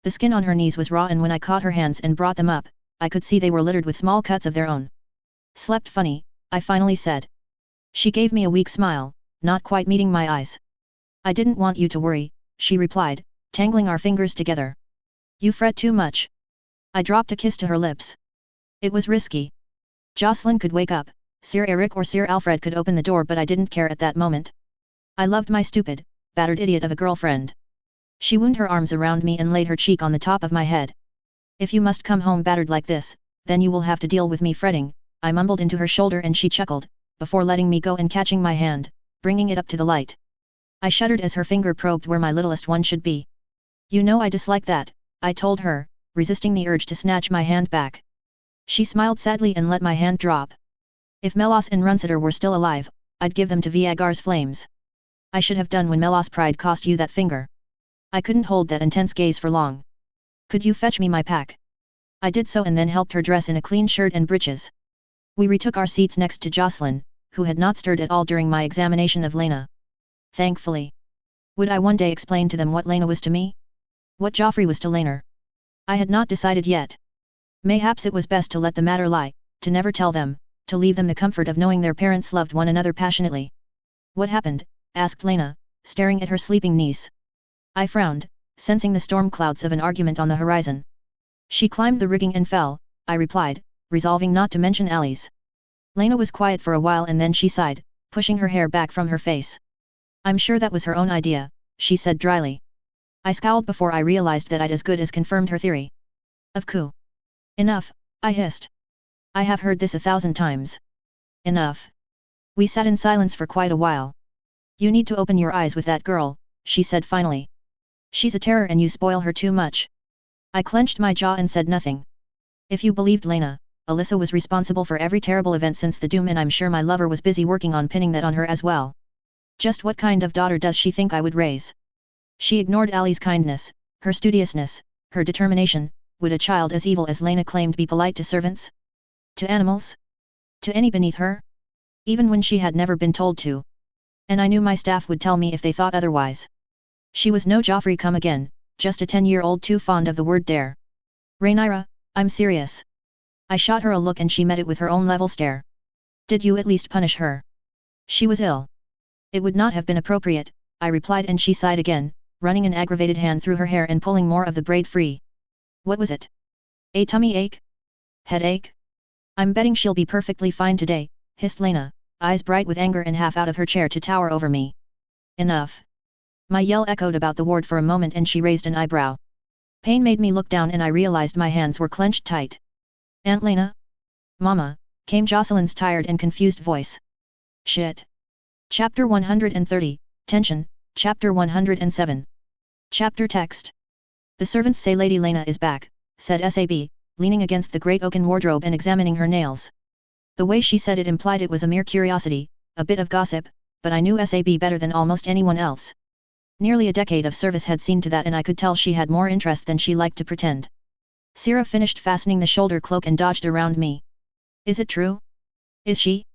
Speaker 1: The skin on her knees was raw, and when I caught her hands and brought them up, I could see they were littered with small cuts of their own. "Slept funny," I finally said. She gave me a weak smile, not quite meeting my eyes. I didn't want you to worry, she replied, tangling our fingers together. You fret too much. I dropped a kiss to her lips. It was risky. Jocelyn could wake up, Sir Eric or Sir Alfred could open the door, but I didn't care at that moment. I loved my stupid, battered idiot of a girlfriend. She wound her arms around me and laid her cheek on the top of my head. If you must come home battered like this, then you will have to deal with me fretting, I mumbled into her shoulder, and she chuckled, before letting me go and catching my hand, bringing it up to the light. I shuddered as her finger probed where my littlest one should be. You know I dislike that, I told her, resisting the urge to snatch my hand back. She smiled sadly and let my hand drop. If Melas and Runsiter were still alive, I'd give them to Viagar's flames. I should have done when Melas' pride cost you that finger. I couldn't hold that intense gaze for long. Could you fetch me my pack? I did so and then helped her dress in a clean shirt and breeches. We retook our seats next to Jocelyn, who had not stirred at all during my examination of Lena. Thankfully. Would I one day explain to them what Lena was to me? What Joffrey was to Lena? I had not decided yet. Mayhaps it was best to let the matter lie, to never tell them, to leave them the comfort of knowing their parents loved one another passionately. What happened? Asked Lena, staring at her sleeping niece. I frowned, sensing the storm clouds of an argument on the horizon. She climbed the rigging and fell, I replied, resolving not to mention Alice. Lena was quiet for a while and then she sighed, pushing her hair back from her face. I'm sure that was her own idea, she said dryly. I scowled before I realized that I'd as good as confirmed her theory. Of coup. Enough, I hissed. I have heard this 1,000 times. Enough. We sat in silence for quite a while. You need to open your eyes with that girl, she said finally. She's a terror and you spoil her too much. I clenched my jaw and said nothing. If you believed Lena, Alyssa was responsible for every terrible event since the doom, and I'm sure my lover was busy working on pinning that on her as well. Just what kind of daughter does she think I would raise? She ignored Ali's kindness, her studiousness, her determination. Would a child as evil as Lena claimed be polite to servants? To animals? To any beneath her? Even when she had never been told to. And I knew my staff would tell me if they thought otherwise. She was no Joffrey come again, just a 10-year-old too fond of the word dare. Rhaenyra, I'm serious. I shot her a look and she met it with her own level stare. Did you at least punish her? She was ill. It would not have been appropriate, I replied, and she sighed again, running an aggravated hand through her hair and pulling more of the braid free. What was it? A tummy ache? Headache? I'm betting she'll be perfectly fine today, hissed Lena, eyes bright with anger and half out of her chair to tower over me. Enough. My yell echoed about the ward for a moment and she raised an eyebrow. Pain made me look down and I realized my hands were clenched tight. Aunt Lena? Mama, came Jocelyn's tired and confused voice. Shit. Chapter 130, Tension, Chapter 107. Chapter text. The servants say Lady Lena is back, said SAB, leaning against the great oaken wardrobe and examining her nails. The way she said it implied it was a mere curiosity, a bit of gossip, but I knew SAB better than almost anyone else. Nearly a decade of service had seen to that, and I could tell she had more interest than she liked to pretend. Syrah finished fastening the shoulder cloak and dodged around me. Is it true? Is she?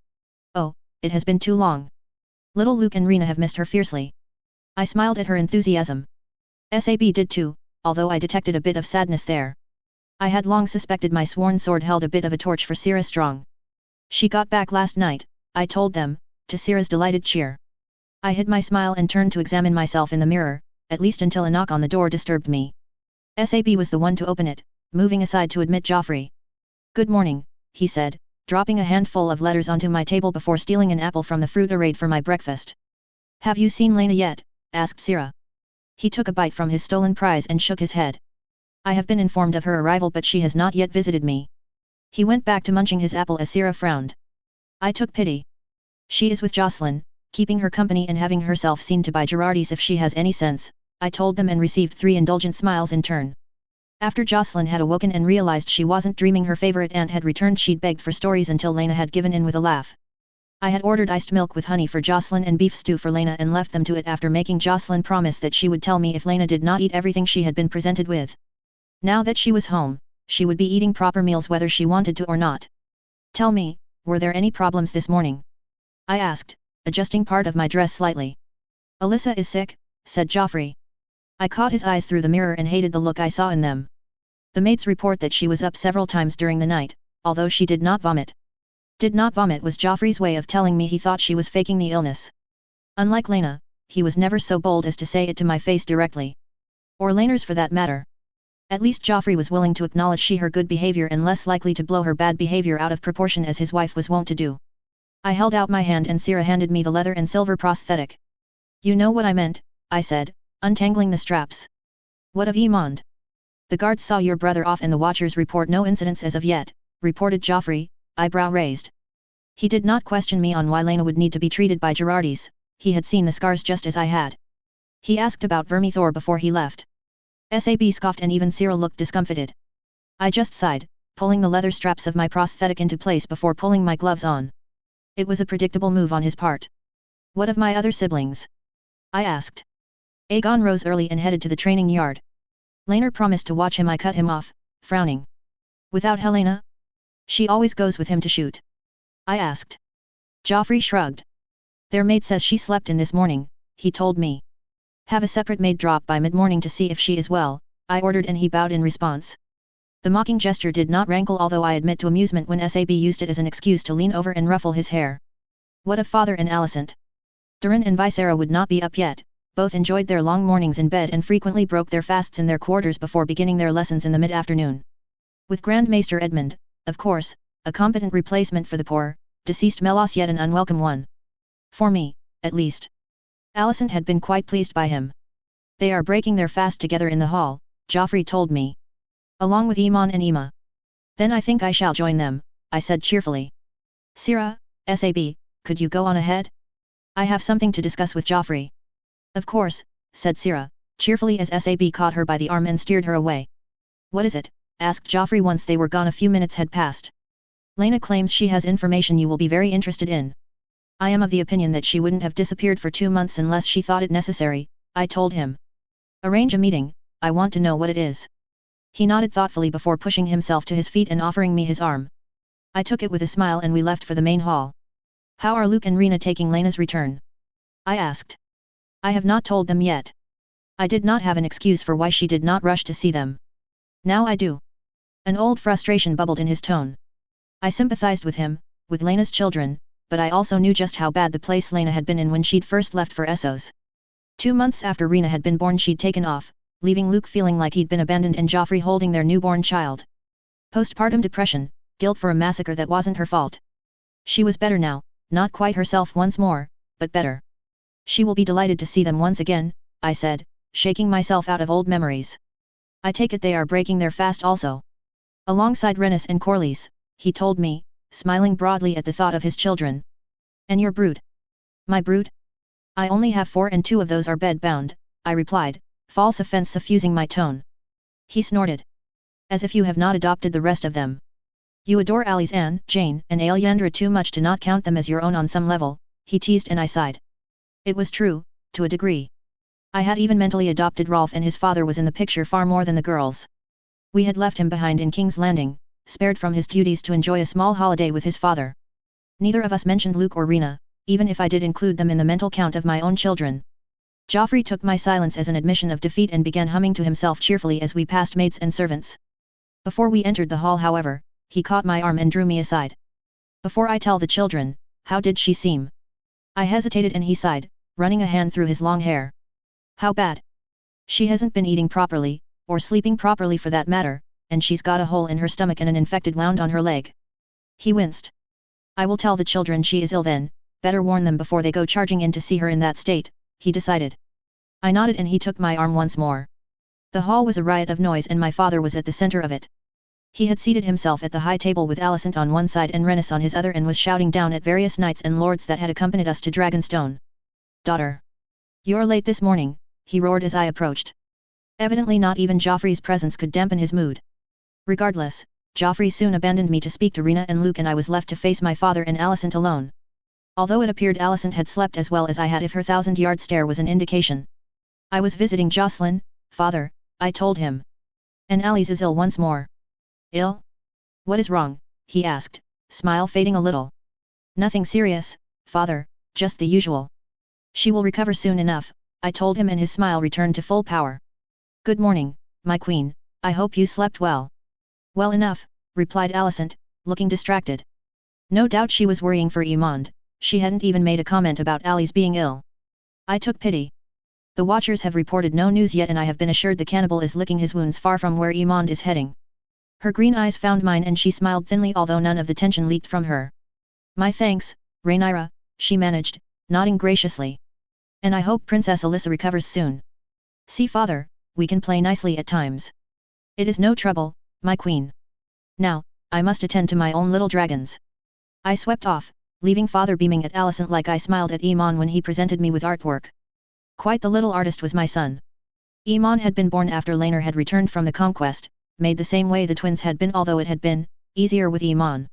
Speaker 1: Oh, it has been too long. Little Luke and Rena have missed her fiercely. I smiled at her enthusiasm. SAB did too, although I detected a bit of sadness there. I had long suspected my sworn sword held a bit of a torch for Syrah Strong. She got back last night, I told them, to Syrah's delighted cheer. I hid my smile and turned to examine myself in the mirror, at least until a knock on the door disturbed me. SAB was the one to open it, moving aside to admit Joffrey. Good morning, he said, dropping a handful of letters onto my table before stealing an apple from the fruit arrayed for my breakfast. Have you seen Lena yet? Asked Syrah. He took a bite from his stolen prize and shook his head. I have been informed of her arrival, but she has not yet visited me. He went back to munching his apple as Syrah frowned. I took pity. She is with Jocelyn, keeping her company and having herself seen to by Girardis if she has any sense, I told them, and received 3 indulgent smiles in turn. After Jocelyn had awoken and realized she wasn't dreaming her favorite aunt had returned, she'd begged for stories until Lena had given in with a laugh. I had ordered iced milk with honey for Jocelyn and beef stew for Lena and left them to it after making Jocelyn promise that she would tell me if Lena did not eat everything she had been presented with. Now that she was home, she would be eating proper meals whether she wanted to or not. Tell me, were there any problems this morning? I asked, adjusting part of my dress slightly. Alyssa is sick, said Joffrey. I caught his eyes through the mirror and hated the look I saw in them. The maids report that she was up several times during the night, although she did not vomit. Did not vomit was Joffrey's way of telling me he thought she was faking the illness. Unlike Lena, he was never so bold as to say it to my face directly. Or Laena's for that matter. At least Joffrey was willing to acknowledge her good behavior and less likely to blow her bad behavior out of proportion as his wife was wont to do. I held out my hand and Sira handed me the leather and silver prosthetic. You know what I meant, I said, untangling the straps. What of Emond? The guards saw your brother off and the watchers report no incidents as of yet, reported Joffrey, eyebrow raised. He did not question me on why Lena would need to be treated by Girardis, he had seen the scars just as I had. He asked about Vermithor before he left. Sab scoffed and even Sira looked discomfited. I just sighed, pulling the leather straps of my prosthetic into place before pulling my gloves on. It was a predictable move on his part. What of my other siblings? I asked. Aegon rose early and headed to the training yard. Laenor promised to watch him. I cut him off, frowning. Without Helena? She always goes with him to shoot. I asked. Joffrey shrugged. Their maid says she slept in this morning, he told me. Have a separate maid drop by mid-morning to see if she is well, I ordered and he bowed in response. The mocking gesture did not rankle, although I admit to amusement when Sab used it as an excuse to lean over and ruffle his hair. What of Father and Alicent? Durin and Visera would not be up yet. Both enjoyed their long mornings in bed and frequently broke their fasts in their quarters before beginning their lessons in the mid-afternoon. With Grand Maester Edmund, of course, a competent replacement for the poor, deceased Melos, yet an unwelcome one. For me, at least. Alicent had been quite pleased by him. They are breaking their fast together in the hall, Joffrey told me. Along with Emon and Ema. Then I think I shall join them, I said cheerfully. Sira, Sab, could you go on ahead? I have something to discuss with Joffrey. Of course, said Sira, cheerfully as Sab caught her by the arm and steered her away. What is it? Asked Joffrey once they were gone. A few minutes had passed. Lena claims she has information you will be very interested in. I am of the opinion that she wouldn't have disappeared for 2 months unless she thought it necessary, I told him. Arrange a meeting, I want to know what it is. He nodded thoughtfully before pushing himself to his feet and offering me his arm. I took it with a smile and we left for the main hall. How are Luke and Rena taking Lena's return? I asked. I have not told them yet. I did not have an excuse for why she did not rush to see them. Now I do. An old frustration bubbled in his tone. I sympathized with him, with Lena's children, but I also knew just how bad the place Lena had been in when she'd first left for Essos. 2 months after Rena had been born she'd taken off, leaving Luke feeling like he'd been abandoned and Joffrey holding their newborn child. Postpartum depression, guilt for a massacre that wasn't her fault. She was better now, not quite herself once more, but better. She will be delighted to see them once again, I said, shaking myself out of old memories. I take it they are breaking their fast also. Alongside Rennis and Corlys, he told me, smiling broadly at the thought of his children. And your brood? My brood? I only have 4 and 2 of those are bed-bound, I replied, false offense suffusing my tone. He snorted. As if you have not adopted the rest of them. You adore Alice, Anne, Jane, and Aelyandra too much to not count them as your own on some level, he teased and I sighed. It was true, to a degree. I had even mentally adopted Rolf and his father was in the picture far more than the girls. We had left him behind in King's Landing, spared from his duties to enjoy a small holiday with his father. Neither of us mentioned Luke or Rena, even if I did include them in the mental count of my own children. Joffrey took my silence as an admission of defeat and began humming to himself cheerfully as we passed maids and servants. Before we entered the hall, however, he caught my arm and drew me aside. Before I tell the children, how did she seem? I hesitated and he sighed, running a hand through his long hair. How bad? She hasn't been eating properly, or sleeping properly for that matter, and she's got a hole in her stomach and an infected wound on her leg. He winced. I will tell the children she is ill then, better warn them before they go charging in to see her in that state, he decided. I nodded and he took my arm once more. The hall was a riot of noise and my father was at the center of it. He had seated himself at the high table with Alicent on one side and Rennis on his other and was shouting down at various knights and lords that had accompanied us to Dragonstone. Daughter! You're late this morning, he roared as I approached. Evidently not even Joffrey's presence could dampen his mood. Regardless, Joffrey soon abandoned me to speak to Rena and Luke and I was left to face my father and Alicent alone. Although it appeared Alicent had slept as well as I had if her 1,000-yard stare was an indication. I was visiting Jocelyn, father, I told him. And Alice is ill once more. Ill? What is wrong? He asked, smile fading a little. Nothing serious, father, just the usual. She will recover soon enough, I told him and his smile returned to full power. Good morning, my queen, I hope you slept well. Well enough, replied Alicent, looking distracted. No doubt she was worrying for Iman, she hadn't even made a comment about Ali's being ill. I took pity. The watchers have reported no news yet and I have been assured the cannibal is licking his wounds far from where Iman is heading. Her green eyes found mine and she smiled thinly although none of the tension leaked from her. My thanks, Rhaenyra, she managed, nodding graciously. And I hope Princess Alyssa recovers soon. See father, we can play nicely at times. It is no trouble, my queen. Now, I must attend to my own little dragons. I swept off, leaving father beaming at Alicent like I smiled at Iman when he presented me with artwork. Quite the little artist was my son. Iman had been born after Laenor had returned from the conquest, made the same way the twins had been although it had been easier with Iman.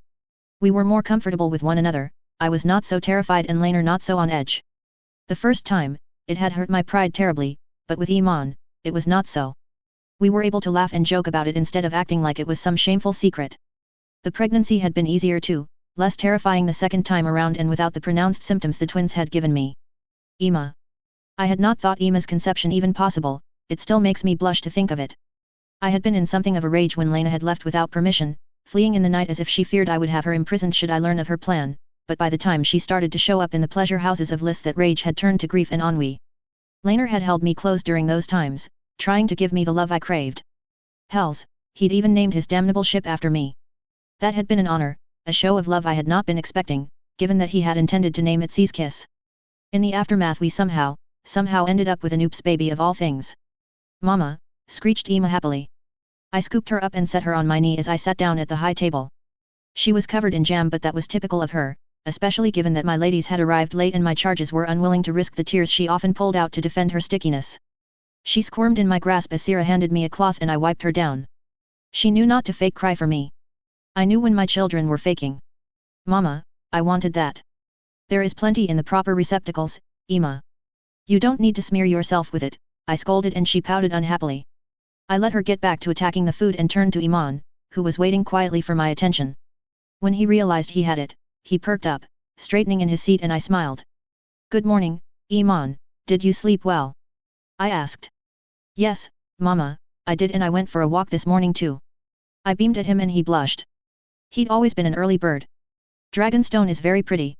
Speaker 1: We were more comfortable with one another, I was not so terrified and Laenor not so on edge. The first time, it had hurt my pride terribly, but with Iman, it was not so. We were able to laugh and joke about it instead of acting like it was some shameful secret. The pregnancy had been easier too, less terrifying the second time around and without the pronounced symptoms the twins had given me. Emma. I had not thought Emma's conception even possible, it still makes me blush to think of it. I had been in something of a rage when Laena had left without permission, fleeing in the night as if she feared I would have her imprisoned should I learn of her plan, but by the time she started to show up in the pleasure houses of Lys that rage had turned to grief and ennui. Laenor had held me close during those times, trying to give me the love I craved. Hells, he'd even named his damnable ship after me. That had been an honor, a show of love I had not been expecting, given that he had intended to name it Sea's Kiss. In the aftermath we somehow ended up with an oops baby of all things. Mama, screeched Emma happily. I scooped her up and set her on my knee as I sat down at the high table. She was covered in jam but that was typical of her, especially given that my ladies had arrived late and my charges were unwilling to risk the tears she often pulled out to defend her stickiness. She squirmed in my grasp as Sira handed me a cloth and I wiped her down. She knew not to fake cry for me. I knew when my children were faking. Mama, I wanted that. There is plenty in the proper receptacles, Emma. You don't need to smear yourself with it, I scolded and she pouted unhappily. I let her get back to attacking the food and turned to Iman, who was waiting quietly for my attention. When he realized he had it, he perked up, straightening in his seat and I smiled. Good morning, Iman, did you sleep well? I asked. Yes, Mama, I did and I went for a walk this morning too. I beamed at him and he blushed. He'd always been an early bird. Dragonstone is very pretty.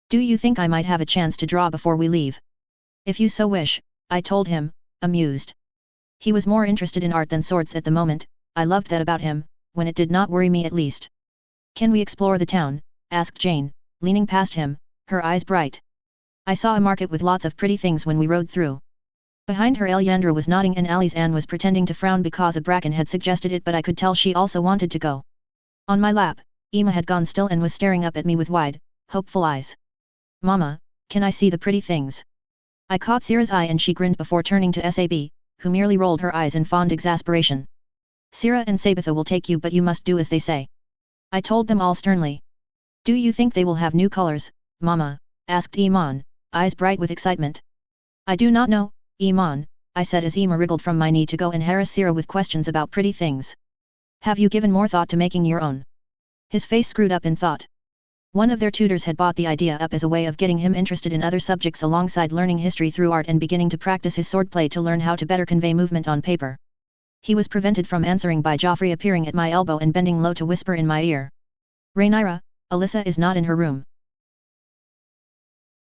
Speaker 1: Do you think I might have a chance to draw before we leave? If you so wish, I told him, amused. He was more interested in art than swords at the moment, I loved that about him, when it did not worry me at least. Can we explore the town? Asked Jane, leaning past him, her eyes bright. I saw a market with lots of pretty things when we rode through. Behind her Elyandra was nodding and Ali's Anne was pretending to frown because a bracken had suggested it but I could tell she also wanted to go. On my lap, Emma had gone still and was staring up at me with wide, hopeful eyes. Mama, can I see the pretty things? I caught Sira's eye and she grinned before turning to Sab, who merely rolled her eyes in fond exasperation. Sira and Sabitha will take you but you must do as they say. I told them all sternly. Do you think they will have new colors, Mama? Asked Iman, eyes bright with excitement. I do not know, Iman, I said as Emma wriggled from my knee to go and harass Sira with questions about pretty things. Have you given more thought to making your own? His face screwed up in thought. One of their tutors had bought the idea up as a way of getting him interested in other subjects alongside learning history through art and beginning to practice his swordplay to learn how to better convey movement on paper. He was prevented from answering by Joffrey appearing at my elbow and bending low to whisper in my ear. Rhaenyra, Alyssa is not in her room.